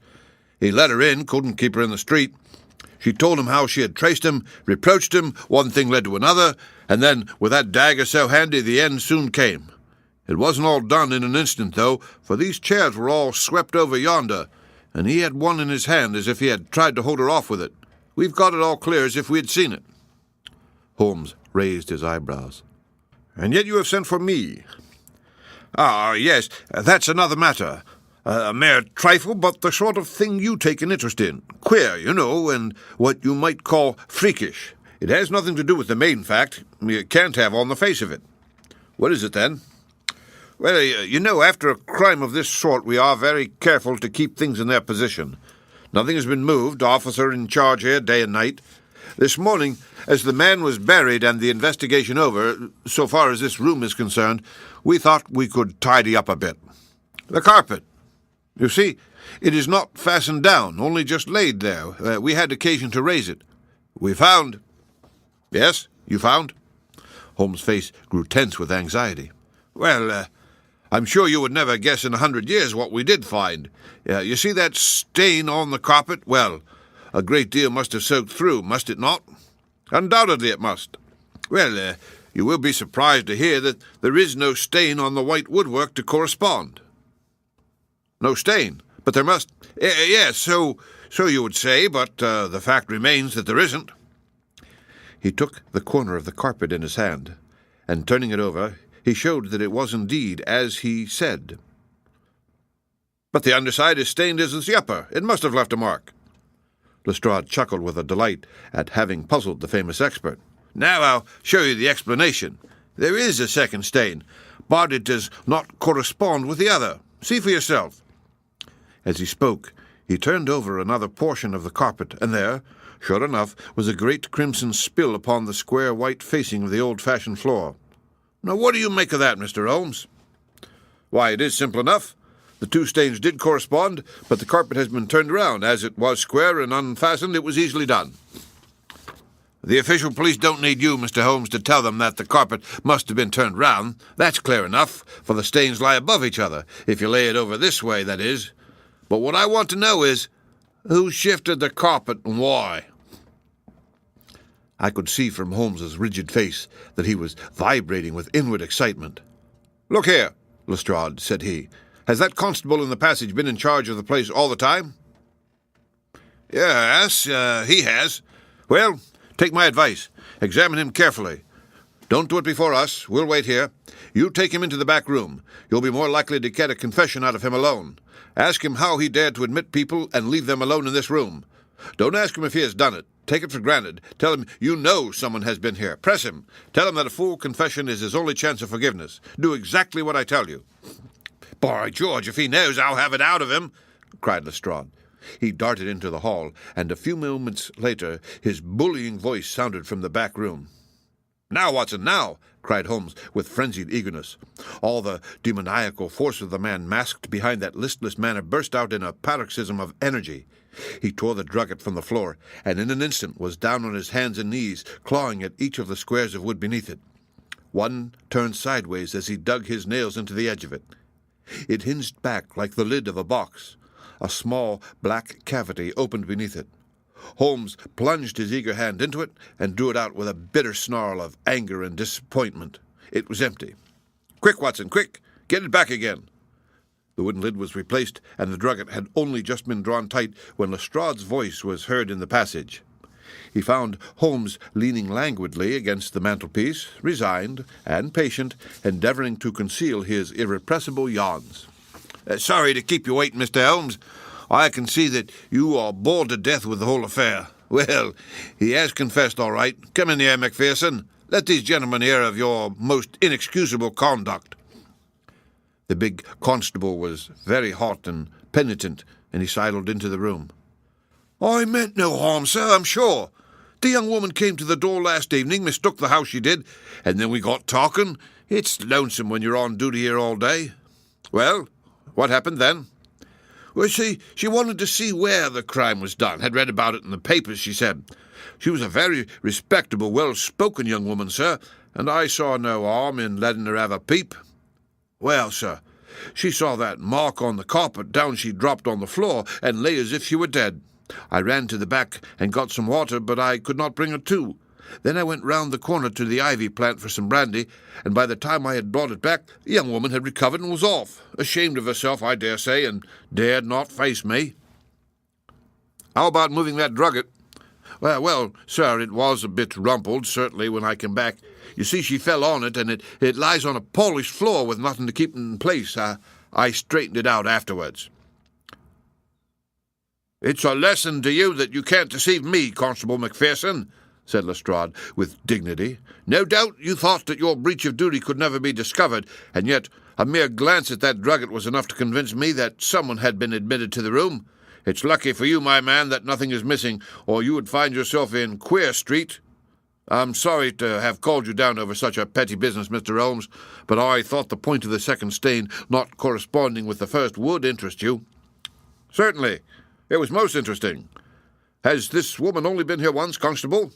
S5: He let her in, couldn't keep her in the street. She told him how she had traced him, reproached him, one thing led to another, and then, with that dagger so handy, the end soon came. It wasn't all done in an instant, though, for these chairs were all swept over yonder, and he had one in his hand as if he had tried to hold her off with it. We've got it all clear as if we had seen it." Holmes raised his eyebrows. "And yet you have sent for me." "Ah, yes, that's another matter. A mere trifle, but the sort of thing you take an interest in. Queer, you know, and what you might call freakish. It has nothing to do with the main fact. You can't have on the face of it." "What is it, then?" "Well, you know, after a crime of this sort, we are very careful to keep things in their position. Nothing has been moved, officer in charge here, day and night. This morning, as the man was buried and the investigation over, so far as this room is concerned, we thought we could tidy up a bit. The carpet. You see, it is not fastened down, only just laid there. We had occasion to raise it. We found—" "Yes, you found?" Holmes' face grew tense with anxiety. "Well, I'm sure you would never guess in 100 years what we did find. You see that stain on the carpet? Well, a great deal must have soaked through, must it not?" "Undoubtedly it must." "Well, you will be surprised to hear that there is no stain on the white woodwork to correspond." "No stain? But there must—" "Yes, so you would say, but the fact remains that there isn't." He took the corner of the carpet in his hand, and turning it over, he showed that it was indeed as he said. "But the underside is stained as is the upper. It must have left a mark." Lestrade chuckled with a delight at having puzzled the famous expert. "Now I'll show you the explanation. There is a second stain, but it does not correspond with the other. See for yourself." As he spoke, he turned over another portion of the carpet, and there, sure enough, was a great crimson spill upon the square white facing of the old-fashioned floor. "Now, what do you make of that, Mr. Holmes?" "Why, it is simple enough. The two stains did correspond, but the carpet has been turned around. As it was square and unfastened, it was easily done." "The official police don't need you, Mr. Holmes, to tell them that the carpet must have been turned round. That's clear enough, for the stains lie above each other, if you lay it over this way, that is. But what I want to know is, who shifted the carpet and why?" I could see from Holmes's rigid face that he was vibrating with inward excitement. "Look here, Lestrade," said he. "Has that constable in the passage been in charge of the place all the time?" "Yes, he has." "Well, take my advice. Examine him carefully. Don't do it before us. We'll wait here. You take him into the back room. You'll be more likely to get a confession out of him alone. Ask him how he dared to admit people and leave them alone in this room. Don't ask him if he has done it. Take it for granted. Tell him you know someone has been here. Press him. Tell him that a full confession is his only chance of forgiveness. Do exactly what I tell you." "By George, if he knows, I'll have it out of him," cried Lestrade. He darted into the hall, and a few moments later his bullying voice sounded from the back room. "Now, Watson, now!" cried Holmes with frenzied eagerness. All the demoniacal force of the man masked behind that listless manner burst out in a paroxysm of energy. He tore the drugget from the floor, and in an instant was down on his hands and knees, clawing at each of the squares of wood beneath it. One turned sideways as he dug his nails into the edge of it. It hinged back like the lid of a box. A small black cavity opened beneath it. Holmes plunged his eager hand into it and drew it out with a bitter snarl of anger and disappointment. It was empty. "Quick, Watson, quick! Get it back again!" The wooden lid was replaced, and the drugget had only just been drawn tight when Lestrade's voice was heard in the passage. He found Holmes leaning languidly against the mantelpiece, resigned and patient, endeavouring to conceal his irrepressible yawns. "Sorry to keep you waiting, Mr. Holmes. I can see that you are bored to death with the whole affair. Well, he has confessed all right. Come in here, Macpherson. Let these gentlemen hear of your most inexcusable conduct." The big constable was very hot and penitent, and he sidled into the room. "I meant no harm, sir, I'm sure. The young woman came to the door last evening, mistook the house she did, and then we got talking. It's lonesome when you're on duty here all day." "Well, what happened then?" "Well, she wanted to see where the crime was done. Had read about it in the papers, she said. She was a very respectable, well-spoken young woman, sir, and I saw no harm in letting her have a peep. Well, sir, she saw that mark on the carpet, down she dropped on the floor, and lay as if she were dead. I ran to the back and got some water, but I could not bring her to. Then I went round the corner to the ivy plant for some brandy, and by the time I had brought it back, the young woman had recovered and was off, ashamed of herself, I dare say, and dared not face me." "How about moving that drugget?" Well, sir, it was a bit rumpled, certainly, when I came back. You see, she fell on it, and it lies on a polished floor with nothing to keep it in place. I straightened it out afterwards." "It's a lesson to you that you can't deceive me, Constable Macpherson," said Lestrade, with dignity. "No doubt you thought that your breach of duty could never be discovered, and yet a mere glance at that drugget was enough to convince me that someone had been admitted to the room. It's lucky for you, my man, that nothing is missing, or you would find yourself in Queer Street. I'm sorry to have called you down over such a petty business, Mr. Holmes, but I thought the point of the second stain not corresponding with the first would interest you." "Certainly. It was most interesting. Has this woman only been here once, Constable?"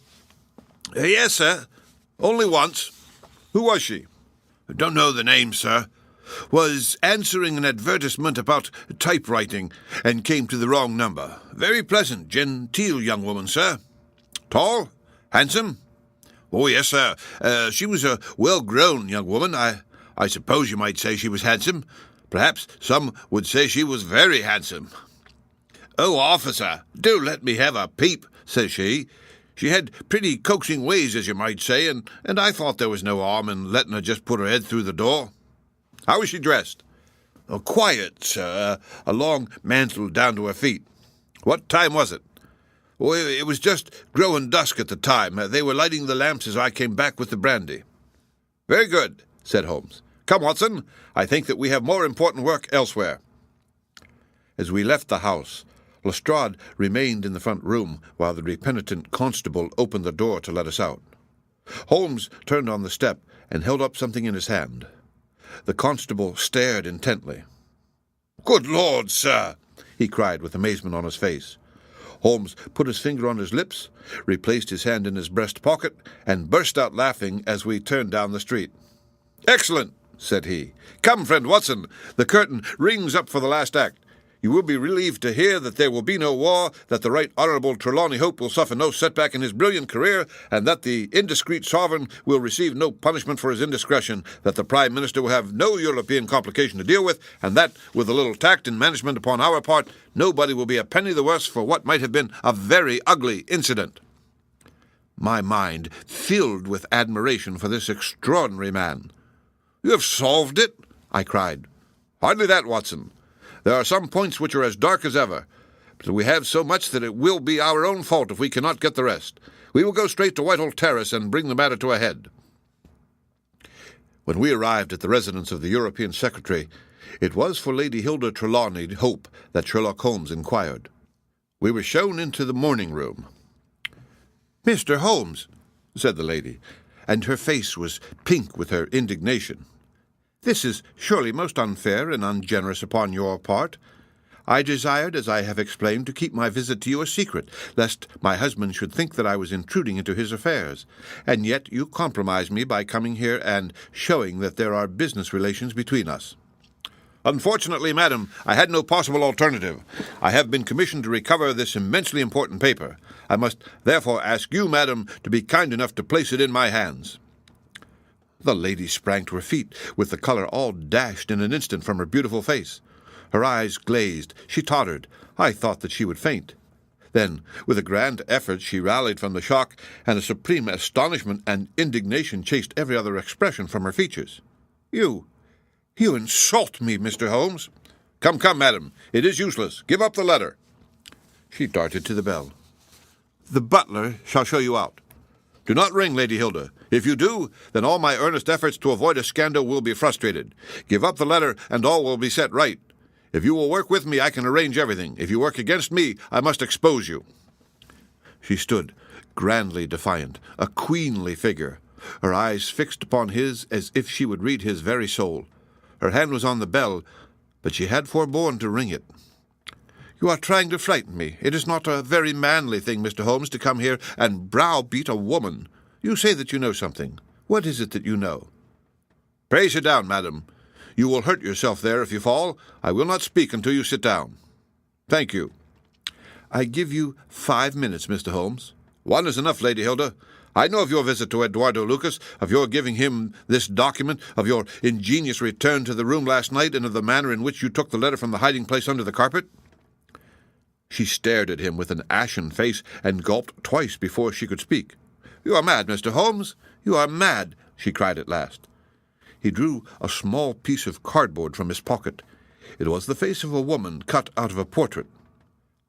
S5: "Yes, sir. Only once." "Who was she?" "Don't know the name, sir. Was answering an advertisement about typewriting and came to the wrong number. Very pleasant, genteel young woman, sir." "Tall? Handsome?" "Oh, yes, sir. She was a well-grown young woman. I suppose you might say she was handsome. Perhaps some would say she was very handsome." "Oh, officer, do let me have a peep," says she. She had pretty coaxing ways, as you might say, and I thought there was no harm in letting her just put her head through the door." "How was she dressed?" "Oh, quiet, sir. A long mantle down to her feet." "What time was it?" "Oh, it was just growing dusk at the time. They were lighting the lamps as I came back with the brandy." "Very good," said Holmes. "Come, Watson, I think that we have more important work elsewhere." As we left the house, Lestrade remained in the front room while the repenitent constable opened the door to let us out. Holmes turned on the step and held up something in his hand. The constable stared intently. "Good Lord, sir!" he cried with amazement on his face. Holmes put his finger on his lips, replaced his hand in his breast pocket, and burst out laughing as we turned down the street. "Excellent," said he. "Come, friend Watson, the curtain rings up for the last act. You will be relieved to hear that there will be no war, that the Right Honourable Trelawney Hope will suffer no setback in his brilliant career, and that the indiscreet sovereign will receive no punishment for his indiscretion, that the Prime Minister will have no European complication to deal with, and that, with a little tact and management upon our part, nobody will be a penny the worse for what might have been a very ugly incident." My mind filled with admiration for this extraordinary man. "You have solved it?" I cried. "Hardly that, Watson. There are some points which are as dark as ever, but we have so much that it will be our own fault if we cannot get the rest. We will go straight to Whitehall Terrace and bring the matter to a head." When we arrived at the residence of the European Secretary, it was for Lady Hilda Trelawney Hope that Sherlock Holmes inquired. We were shown into the morning-room. "Mr. Holmes," said the lady, and her face was pink with her indignation, "this is surely most unfair and ungenerous upon your part. I desired, as I have explained, to keep my visit to you a secret, lest my husband should think that I was intruding into his affairs, and yet you compromise me by coming here and showing that there are business relations between us." "Unfortunately, madam, I had no possible alternative. I have been commissioned to recover this immensely important paper. I must therefore ask you, madam, to be kind enough to place it in my hands." The lady sprang to her feet, with the colour all dashed in an instant from her beautiful face. Her eyes glazed. She tottered. I thought that she would faint. Then, with a grand effort, she rallied from the shock, and a supreme astonishment and indignation chased every other expression from her features. You insult me, Mr. Holmes. Come, madam, it is useless. Give up the letter. She darted to the bell. The butler shall show you out. Do not ring, Lady Hilda. If you do, then all my earnest efforts to avoid a scandal will be frustrated. Give up the letter, and all will be set right. If you will work with me, I can arrange everything. If you work against me, I must expose you. She stood, grandly defiant, a queenly figure, her eyes fixed upon his as if she would read his very soul. Her hand was on the bell, but she had forborne to ring it. You are trying to frighten me. It is not a very manly thing, Mr. Holmes, to come here and browbeat a woman. You say that you know something. What is it that you know? Pray sit down, madam. You will hurt yourself there if you fall. I will not speak until you sit down. Thank you. I give you 5 minutes, Mr. Holmes. 1 is enough, Lady Hilda. I know of your visit to Eduardo Lucas, of your giving him this document, of your ingenious return to the room last night, and of the manner in which you took the letter from the hiding-place under the carpet. She stared at him with an ashen face and gulped twice before she could speak. You are mad, Mr. Holmes. You are mad, she cried at last. He drew a small piece of cardboard from his pocket. It was the face of a woman cut out of a portrait.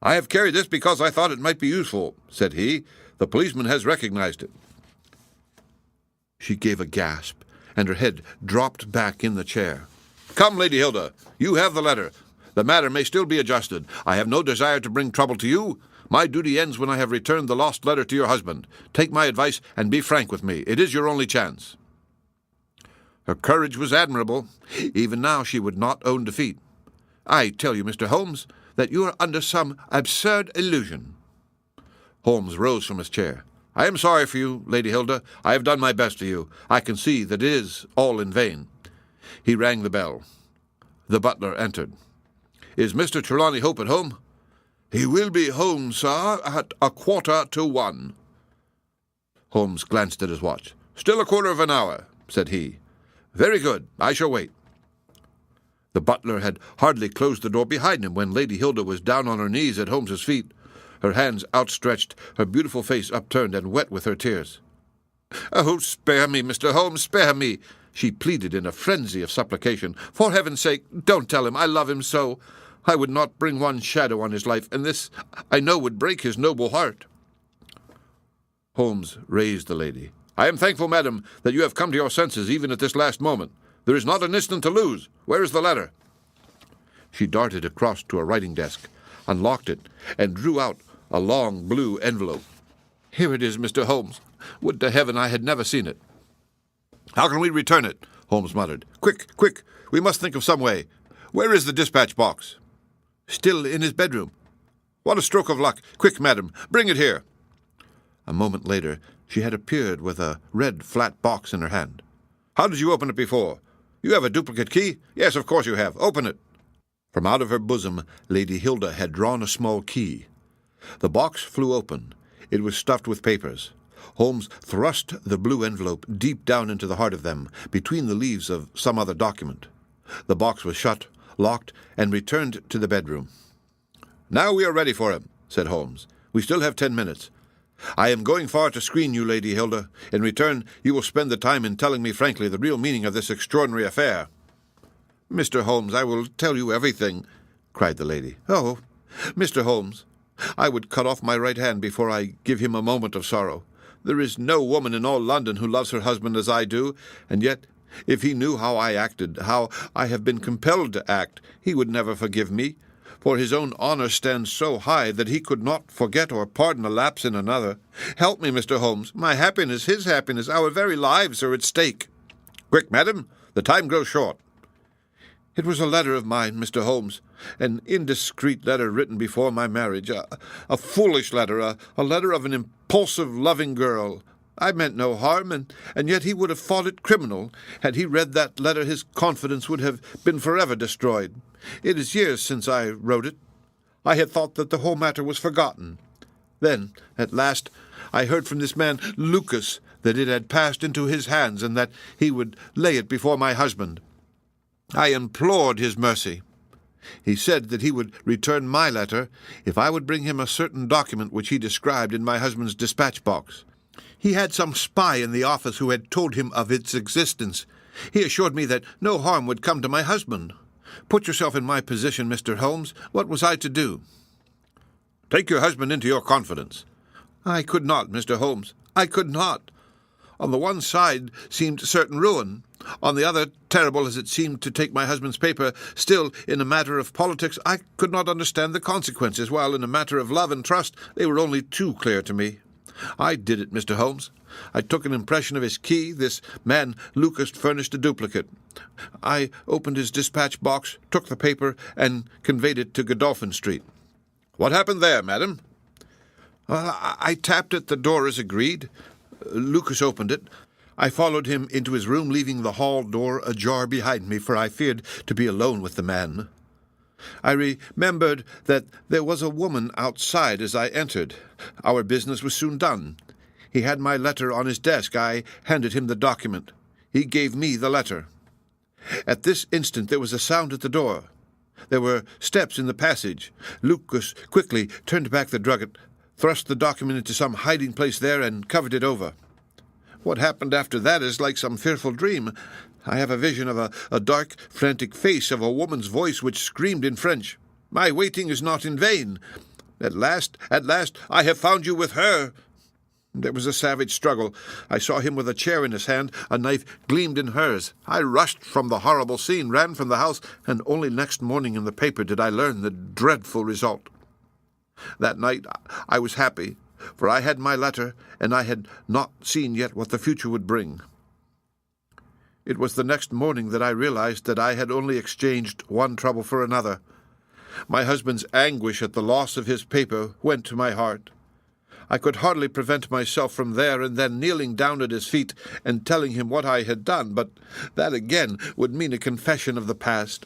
S5: I have carried this because I thought it might be useful, said he. The policeman has recognized it. She gave a gasp, and her head dropped back in the chair. Come, Lady Hilda, you have the letter. The matter may still be adjusted. I have no desire to bring trouble to you. My duty ends when I have returned the lost letter to your husband. Take my advice and be frank with me. It is your only chance. Her courage was admirable. Even now she would not own defeat. I tell you, Mr. Holmes, that you are under some absurd illusion. Holmes rose from his chair. I am sorry for you, Lady Hilda. I have done my best for you. I can see that it is all in vain. He rang the bell. The butler entered. Is Mr. Trelawney Hope at home? He will be home, sir, at 1:15. Holmes glanced at his watch. Still 1/4 hour, said he. Very good. I shall wait. The butler had hardly closed the door behind him when Lady Hilda was down on her knees at Holmes's feet, her hands outstretched, her beautiful face upturned and wet with her tears. Oh, spare me, Mr. Holmes, spare me, she pleaded in a frenzy of supplication. For heaven's sake, don't tell him. I love him so. I would not bring one shadow on his life, and this, I know, would break his noble heart. Holmes raised the lady. I am thankful, madam, that you have come to your senses even at this last moment. There is not an instant to lose. Where is the letter? She darted across to a writing desk, unlocked it, and drew out a long blue envelope. Here it is, Mr. Holmes. Would to heaven I had never seen it. How can we return it? Holmes muttered. Quick, quick, we must think of some way. Where is the dispatch box? Still in his bedroom. What a stroke of luck. Quick, madam, bring it here. A moment later, she had appeared with a red flat box in her hand. How did you open it before? You have a duplicate key? Yes, of course you have. Open it. From out of her bosom, Lady Hilda had drawn a small key. The box flew open. It was stuffed with papers. Holmes thrust the blue envelope deep down into the heart of them, between the leaves of some other document. The box was shut, locked, and returned to the bedroom. Now we are ready for him, said Holmes. We still have 10 minutes. I am going far to screen you, Lady Hilda. In return, you will spend the time in telling me frankly the real meaning of this extraordinary affair. Mr. Holmes, I will tell you everything, cried the lady. Oh, Mr. Holmes, I would cut off my right hand before I give him a moment of sorrow. There is no woman in all London who loves her husband as I do, and yet, if he knew how I acted, how I have been compelled to act, he would never forgive me, for his own honour stands so high that he could not forget or pardon a lapse in another. Help me, Mr. Holmes. My happiness, his happiness, our very lives are at stake. Quick, madam, the time grows short. It was a letter of mine, Mr. Holmes, an indiscreet letter written before my marriage, a foolish letter, a letter of an impulsive, loving girl. I meant no harm, and yet he would have thought it criminal. Had he read that letter, his confidence would have been forever destroyed. It is years since I wrote it. I had thought that the whole matter was forgotten. Then, at last, I heard from this man, Lucas, that it had passed into his hands, and that he would lay it before my husband. I implored his mercy. He said that he would return my letter if I would bring him a certain document which he described in my husband's dispatch box. He had some spy in the office who had told him of its existence. He assured me that no harm would come to my husband. Put yourself in my position, Mr. Holmes. What was I to do?
S2: Take your husband into your confidence.
S5: I could not, Mr. Holmes. I could not. On the one side seemed certain ruin. On the other, terrible as it seemed to take my husband's paper, still, in a matter of politics, I could not understand the consequences, while in a matter of love and trust they were only too clear to me. I did it, Mr. Holmes. I took an impression of his key. This man Lucas furnished a duplicate. I opened his dispatch box, took the paper, and conveyed it to Godolphin Street.
S2: What happened there, madam?
S5: I tapped at the door as agreed. Lucas opened it. I followed him into his room, leaving the hall door ajar behind me, for I feared to be alone with the man. I remembered that there was a woman outside as I entered. Our business was soon done. He had my letter on his desk. I handed him the document. He gave me the letter. At this instant there was a sound at the door. There were steps in the passage. Lucas quickly turned back the drugget, thrust the document into some hiding place there, and covered it over. What happened after that is like some fearful dream. I have a vision of a dark, frantic face, of a woman's voice which screamed in French, "My waiting is not in vain. At last, I have found you with her." There was a savage struggle. I saw him with a chair in his hand. A knife gleamed in hers. I rushed from the horrible scene, ran from the house, and only next morning in the paper did I learn the dreadful result. That night I was happy, for I had my letter, and I had not seen yet what the future would bring. It was the next morning that I realized that I had only exchanged one trouble for another. My husband's anguish at the loss of his paper went to my heart. I could hardly prevent myself from there and then kneeling down at his feet and telling him what I had done, but that again would mean a confession of the past.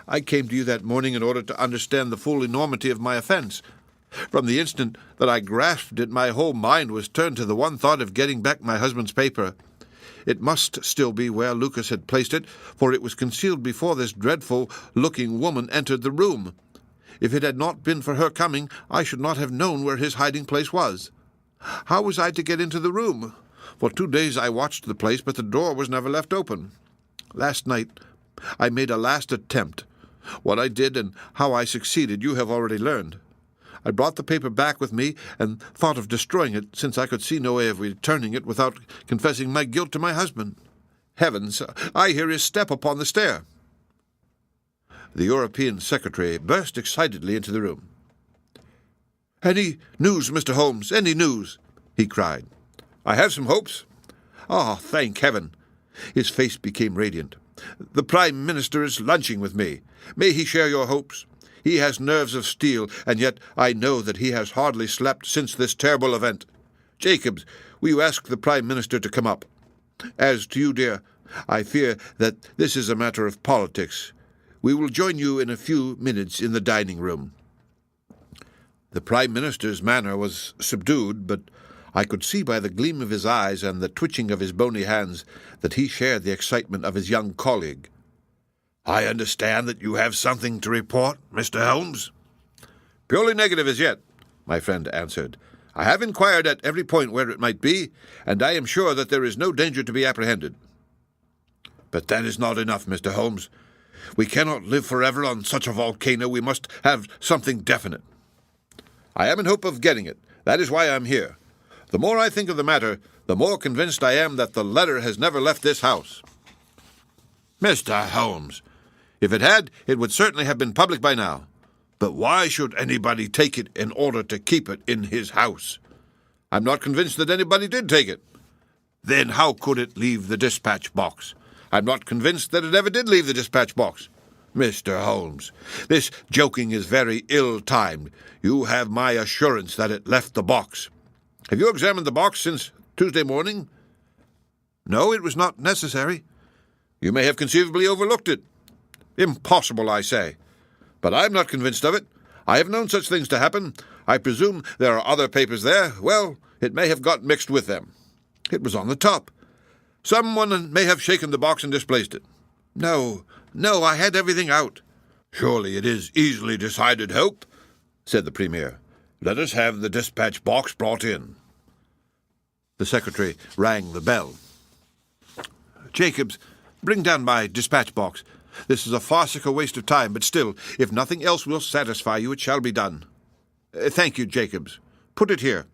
S5: I came to you that morning in order to understand the full enormity of my offense. From the instant that I grasped it, my whole mind was turned to the one thought of getting back my husband's paper. It must still be where Lucas had placed it, for it was concealed before this dreadful-looking woman entered the room. If it had not been for her coming, I should not have known where his hiding-place was. How was I to get into the room? For 2 days I watched the place, but the door was never left open. Last night I made a last attempt. What I did and how I succeeded you have already learned. I brought the paper back with me and thought of destroying it, since I could see no way of returning it without confessing my guilt to my husband. Heavens, I hear his step upon the stair. The European secretary burst excitedly into the room. "Any news, Mr. Holmes? Any news?" he cried.
S2: I have some hopes.
S5: "Ah, thank heaven!" His face became radiant. "The Prime Minister is lunching with me. May he share your hopes? He has nerves of steel, and yet I know that he has hardly slept since this terrible event. Jacobs, will you ask the Prime Minister to come up? As to you, dear, I fear that this is a matter of politics. We will join you in a few minutes in the dining-room." The Prime Minister's manner was subdued, but I could see by the gleam of his eyes and the twitching of his bony hands that he shared the excitement of his young colleague.
S2: "I understand that you have something to report, Mr. Holmes?"
S5: "Purely negative as yet," my friend answered. "I have inquired at every point where it might be, and I am sure that there is no danger to be apprehended."
S2: "But that is not enough, Mr. Holmes. We cannot live forever on such a volcano. We must have something definite."
S5: "I am in hope of getting it. That is why I am here. The more I think of the matter, the more convinced I am that the letter has never left this house."
S2: "Mr. Holmes,
S5: "If it had, it would certainly have been public by now."
S2: but why should anybody take it in order to keep it in his house?"
S5: "I'm not convinced that anybody did take it."
S2: "Then how could it leave the dispatch box?"
S5: "I'm not convinced that it ever did leave the dispatch box."
S2: "Mr. Holmes, this joking is very ill-timed. You have my assurance that it left the box."
S5: "Have you examined the box since Tuesday morning?"
S2: "No, it was not necessary."
S5: "You may have conceivably overlooked it."
S2: "Impossible, I say."
S5: "But I'm not convinced of it. I have known such things to happen. I presume there are other papers there. Well, it may have got mixed with them."
S2: "It was on the top."
S5: "Someone may have shaken the box and displaced it."
S2: No, I had everything out."
S5: "Surely it is easily decided, Hope," said the Premier. "Let us have the dispatch box brought in." The secretary rang the bell. "Jacobs, bring down my dispatch box. This is a farcical waste of time, but still, if nothing else will satisfy you, it shall be done. Thank you, Jacobs. Put it here.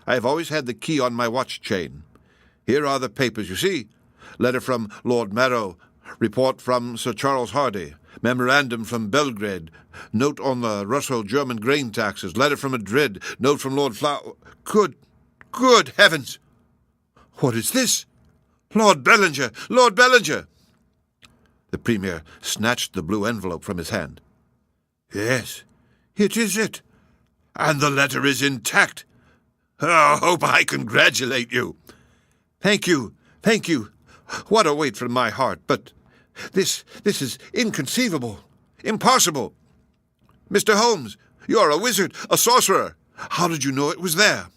S5: I have always had the key on my watch chain. Here are the papers, you see. Letter from Lord Marrow, report from Sir Charles Hardy, memorandum from Belgrade, note on the Russo-German grain taxes, letter from Madrid, note from Lord Flower. Good heavens! What is this? Lord Bellinger! Lord Bellinger! The Premier snatched the blue envelope from his hand. Yes, it is it. And the letter is intact. Oh, Hope, I congratulate you. Thank you. What a weight from my heart, but this is inconceivable, impossible. Mr. Holmes, you're a wizard, a sorcerer. How did you know it was there?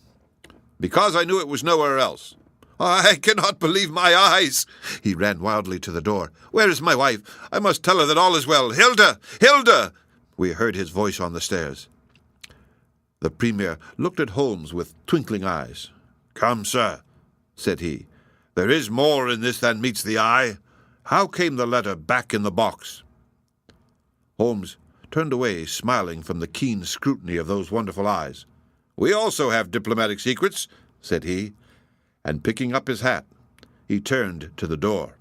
S5: Because I knew it was nowhere else. I cannot believe my eyes. He ran wildly to the door. Where is my wife? I must tell her that all is well. Hilda! Hilda! We heard his voice on the stairs. The Premier looked at Holmes with twinkling eyes. Come, sir, said he. There is more in this than meets the eye. How came the letter back in the box? Holmes turned away, smiling from the keen scrutiny of those wonderful eyes. We also have diplomatic secrets, said he, and picking up his hat, he turned to the door.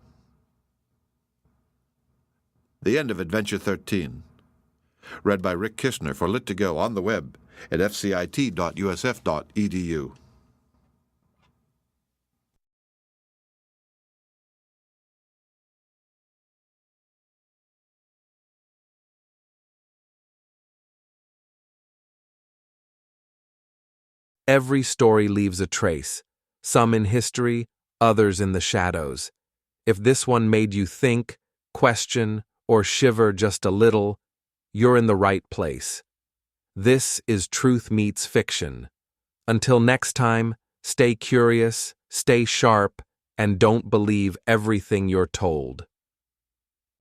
S5: The end of Adventure 13. Read by Rick Kistner for Lit2Go on the web at fcit.usf.edu.
S1: Every story leaves a trace, some in history, others in the shadows. If this one made you think, question, or shiver just a little, you're in the right place. This is Truth Meets Fiction. Until next time, stay curious, stay sharp, and don't believe everything you're told.